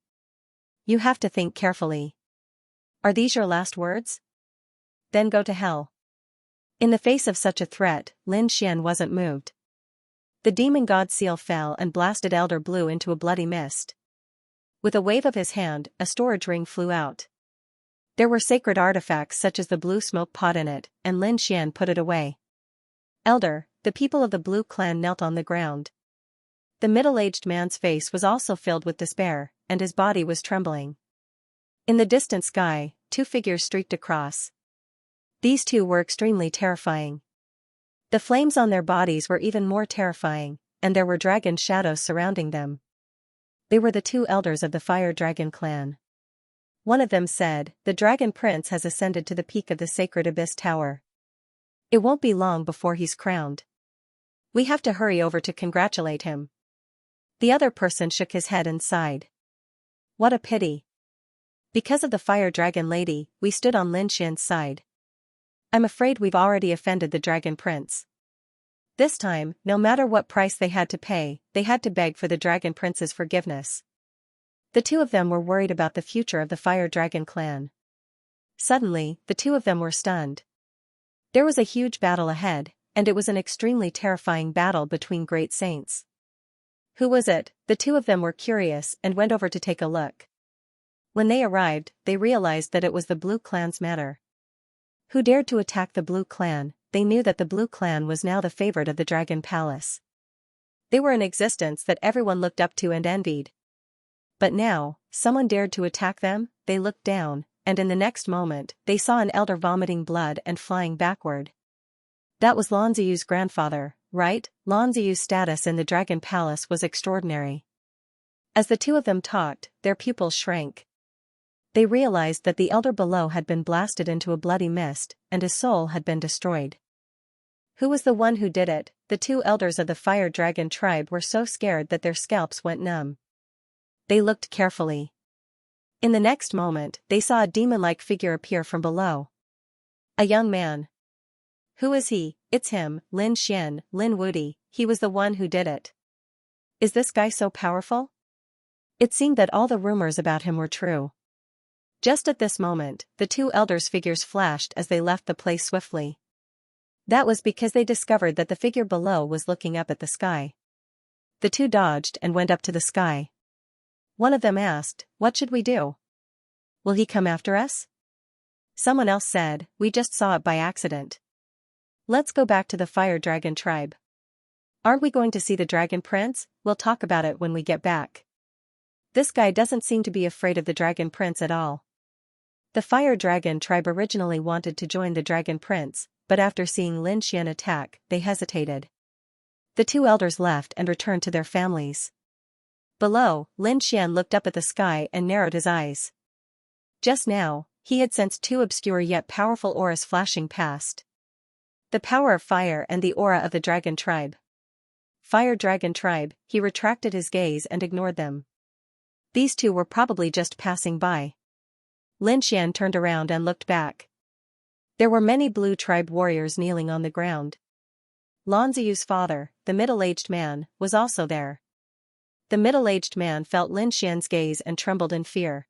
You have to think carefully. Are these your last words? Then go to hell. In the face of such a threat, Lin Xian wasn't moved. The demon god seal fell and blasted Elder Blue into a bloody mist. With a wave of his hand, a storage ring flew out. There were sacred artifacts such as the blue smoke pot in it, and Lin Xian put it away. Elder, the people of the Blue clan knelt on the ground. The middle-aged man's face was also filled with despair, and his body was trembling. In the distant sky, two figures streaked across. These two were extremely terrifying. The flames on their bodies were even more terrifying, and there were dragon shadows surrounding them. They were the two elders of the Fire Dragon clan. One of them said, "The Dragon Prince has ascended to the peak of the sacred Abyss Tower. It won't be long before he's crowned. We have to hurry over to congratulate him." The other person shook his head and sighed. What a pity. Because of the Fire Dragon Lady, we stood on Lin Xian's side. I'm afraid we've already offended the Dragon Prince. This time, no matter what price they had to pay, they had to beg for the Dragon Prince's forgiveness. The two of them were worried about the future of the Fire Dragon clan. Suddenly, the two of them were stunned. There was a huge battle ahead, and it was an extremely terrifying battle between great saints. Who was it? The two of them were curious and went over to take a look. When they arrived, they realized that it was the Blue clan's matter. Who dared to attack the Blue clan? They knew that the Blue clan was now the favorite of the Dragon Palace. They were an existence that everyone looked up to and envied. But now, someone dared to attack them. They looked down, and in the next moment, they saw an elder vomiting blood and flying backward. That was Lan Ziyu's grandfather, right? Lan Ziyu's status in the Dragon Palace was extraordinary. As the two of them talked, their pupils shrank. They realized that the elder below had been blasted into a bloody mist, and his soul had been destroyed. Who was the one who did it? The two elders of the fire dragon tribe were so scared that their scalps went numb. They looked carefully. In the next moment, they saw a demon-like figure appear from below. A young man. Who is he? It's him, Lin Xian, Lin Wudi, he was the one who did it. Is this guy so powerful? It seemed that all the rumors about him were true. Just at this moment, the two elders' figures flashed as they left the place swiftly. That was because they discovered that the figure below was looking up at the sky. The two dodged and went up to the sky. One of them asked, "What should we do? Will he come after us?" Someone else said, "We just saw it by accident. Let's go back to the fire dragon tribe." "Aren't we going to see the dragon prince? We'll talk about it when we get back." This guy doesn't seem to be afraid of the dragon prince at all. The fire dragon tribe originally wanted to join the dragon prince, but after seeing Lin Xian attack, they hesitated. The two elders left and returned to their families. Below, Lin Xian looked up at the sky and narrowed his eyes. Just now, he had sensed two obscure yet powerful auras flashing past. The power of fire and the aura of the dragon tribe. Fire dragon tribe, he retracted his gaze and ignored them. These two were probably just passing by. Lin Xian turned around and looked back. There were many blue tribe warriors kneeling on the ground. Lan Ziyu's father, the middle-aged man, was also there. The middle-aged man felt Lin Xian's gaze and trembled in fear.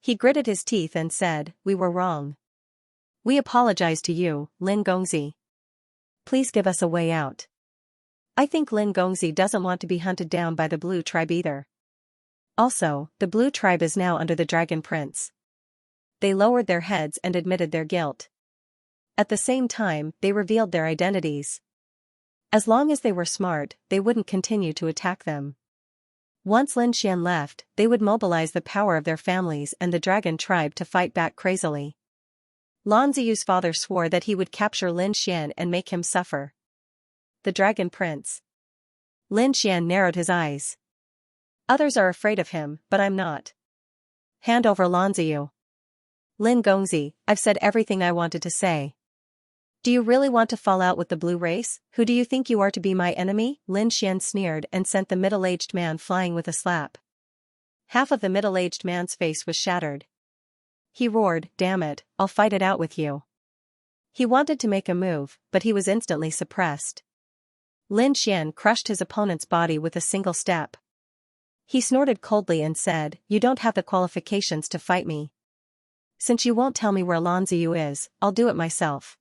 He gritted his teeth and said, "We were wrong. We apologize to you, Lin Gongzi. Please give us a way out." I think Lin Gongzi doesn't want to be hunted down by the blue tribe either. Also, the blue tribe is now under the dragon prince. They lowered their heads and admitted their guilt. At the same time, they revealed their identities. As long as they were smart, they wouldn't continue to attack them. Once Lin Xian left, they would mobilize the power of their families and the dragon tribe to fight back crazily. Lan Ziyu's father swore that he would capture Lin Xian and make him suffer. The dragon prince. Lin Xian narrowed his eyes. Others are afraid of him, but I'm not. Hand over Lan Ziyu. Lin Gongzi, I've said everything I wanted to say. Do you really want to fall out with the blue race? Who do you think you are to be my enemy? Lin Xian sneered and sent the middle-aged man flying with a slap. Half of the middle-aged man's face was shattered. He roared, "Damn it, I'll fight it out with you." He wanted to make a move, but he was instantly suppressed. Lin Xian crushed his opponent's body with a single step. He snorted coldly and said, "You don't have the qualifications to fight me. Since you won't tell me where Lan Ziyu is, I'll do it myself."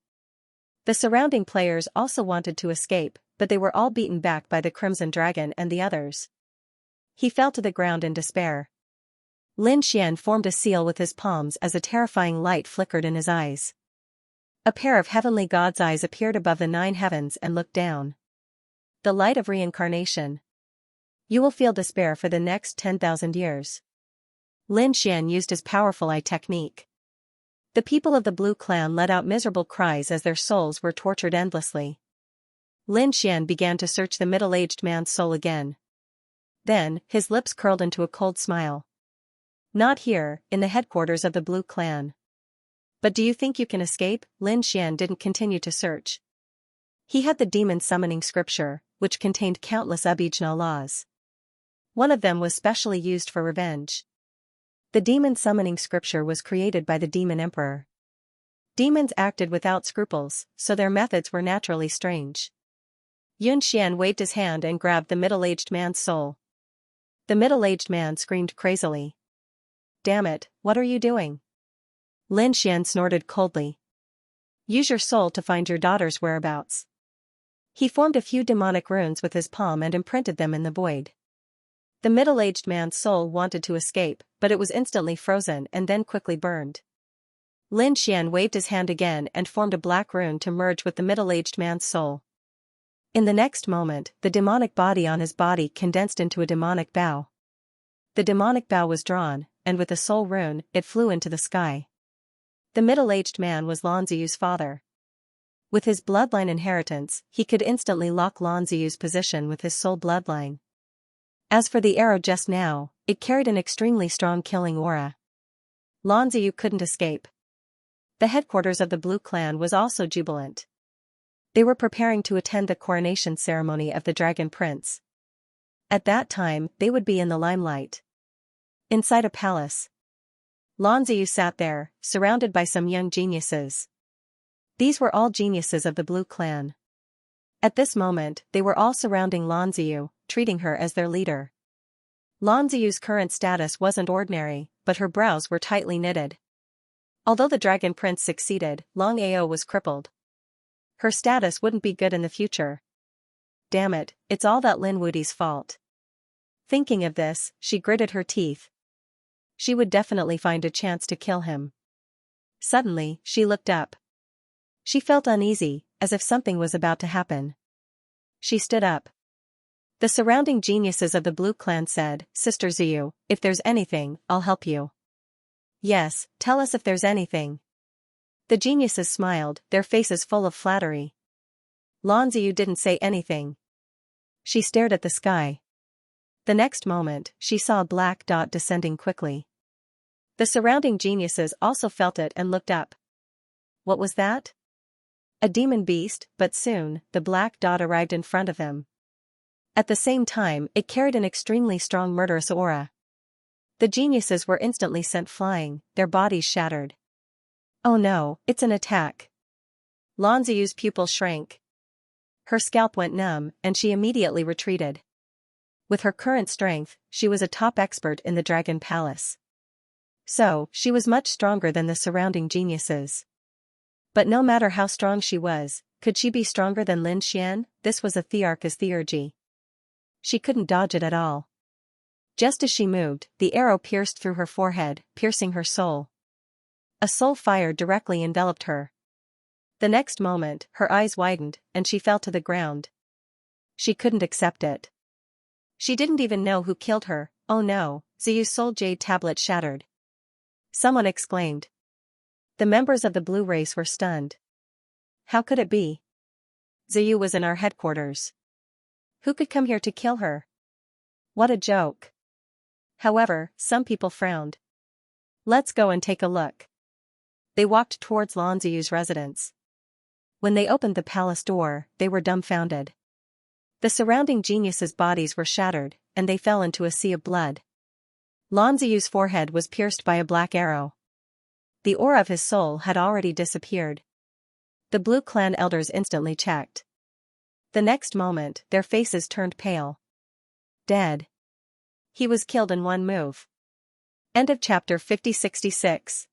The surrounding players also wanted to escape, but they were all beaten back by the Crimson Dragon and the others. He fell to the ground in despair. Lin Xian formed a seal with his palms as a terrifying light flickered in his eyes. A pair of heavenly god's eyes appeared above the 9 heavens and looked down. The light of reincarnation. You will feel despair for the next 10,000 years. Lin Xian used his powerful eye technique. The people of the Blue Clan let out miserable cries as their souls were tortured endlessly. Lin Xian began to search the middle-aged man's soul again. Then, his lips curled into a cold smile. "Not here, in the headquarters of the Blue Clan. But do you think you can escape?" Lin Xian didn't continue to search. He had the demon summoning scripture, which contained countless abijna laws. One of them was specially used for revenge. The demon summoning scripture was created by the demon emperor. Demons acted without scruples, so their methods were naturally strange. Yun Xian waved his hand and grabbed the middle-aged man's soul. The middle-aged man screamed crazily. "Damn it, what are you doing?" Lin Xian snorted coldly. "Use your soul to find your daughter's whereabouts." He formed a few demonic runes with his palm and imprinted them in the void. The middle-aged man's soul wanted to escape, but it was instantly frozen and then quickly burned. Lin Xian waved his hand again and formed a black rune to merge with the middle-aged man's soul. In the next moment, the demonic body on his body condensed into a demonic bow. The demonic bow was drawn, and with the soul rune, it flew into the sky. The middle-aged man was Lan Ziyu's father. With his bloodline inheritance, he could instantly lock Lan Ziyu's position with his soul bloodline. As for the arrow just now, it carried an extremely strong killing aura. Lan Ziyu couldn't escape. The headquarters of the Blue Clan was also jubilant. They were preparing to attend the coronation ceremony of the Dragon Prince. At that time, they would be in the limelight. Inside a palace, Lan Ziyu sat there, surrounded by some young geniuses. These were all geniuses of the Blue Clan. At this moment, they were all surrounding Lan Ziyu, treating her as their leader. Lan Ziyu's current status wasn't ordinary, but her brows were tightly knitted. Although the Dragon Prince succeeded, Long Ao was crippled. Her status wouldn't be good in the future. Damn it, it's all that Lin Wudi's fault. Thinking of this, she gritted her teeth. She would definitely find a chance to kill him. Suddenly, she looked up. She felt uneasy, as if something was about to happen. She stood up. The surrounding geniuses of the Blue Clan said, "Sister Ziyu, if there's anything, I'll help you." "Yes, tell us if there's anything." The geniuses smiled, their faces full of flattery. Lan Ziyu didn't say anything. She stared at the sky. The next moment, she saw a black dot descending quickly. The surrounding geniuses also felt it and looked up. What was that? A demon beast, but soon, the black dot arrived in front of them. At the same time, it carried an extremely strong murderous aura. The geniuses were instantly sent flying, their bodies shattered. Oh no, it's an attack. Lan Ziyu's pupil shrank. Her scalp went numb, and she immediately retreated. With her current strength, she was a top expert in the Dragon Palace. So, she was much stronger than the surrounding geniuses. But no matter how strong she was, could she be stronger than Lin Xian? This was a Thearch's theurgy. She couldn't dodge it at all. Just as she moved, the arrow pierced through her forehead, piercing her soul. A soul fire directly enveloped her. The next moment, her eyes widened, and she fell to the ground. She couldn't accept it. She didn't even know who killed her. Oh no, Ziyu's soul jade tablet shattered. Someone exclaimed. The members of the blue race were stunned. How could it be? Ziyu was in our headquarters. Who could come here to kill her? What a joke. However, some people frowned. Let's go and take a look. They walked towards Lan Ziyu's residence. When they opened the palace door, they were dumbfounded. The surrounding geniuses' bodies were shattered, and they fell into a sea of blood. Lan Ziyu's forehead was pierced by a black arrow. The aura of his soul had already disappeared. The Blue Clan elders instantly checked. The next moment, their faces turned pale. Dead. He was killed in one move. End of chapter 5066.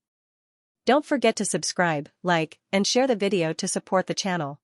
Don't forget to subscribe, like, and share the video to support the channel.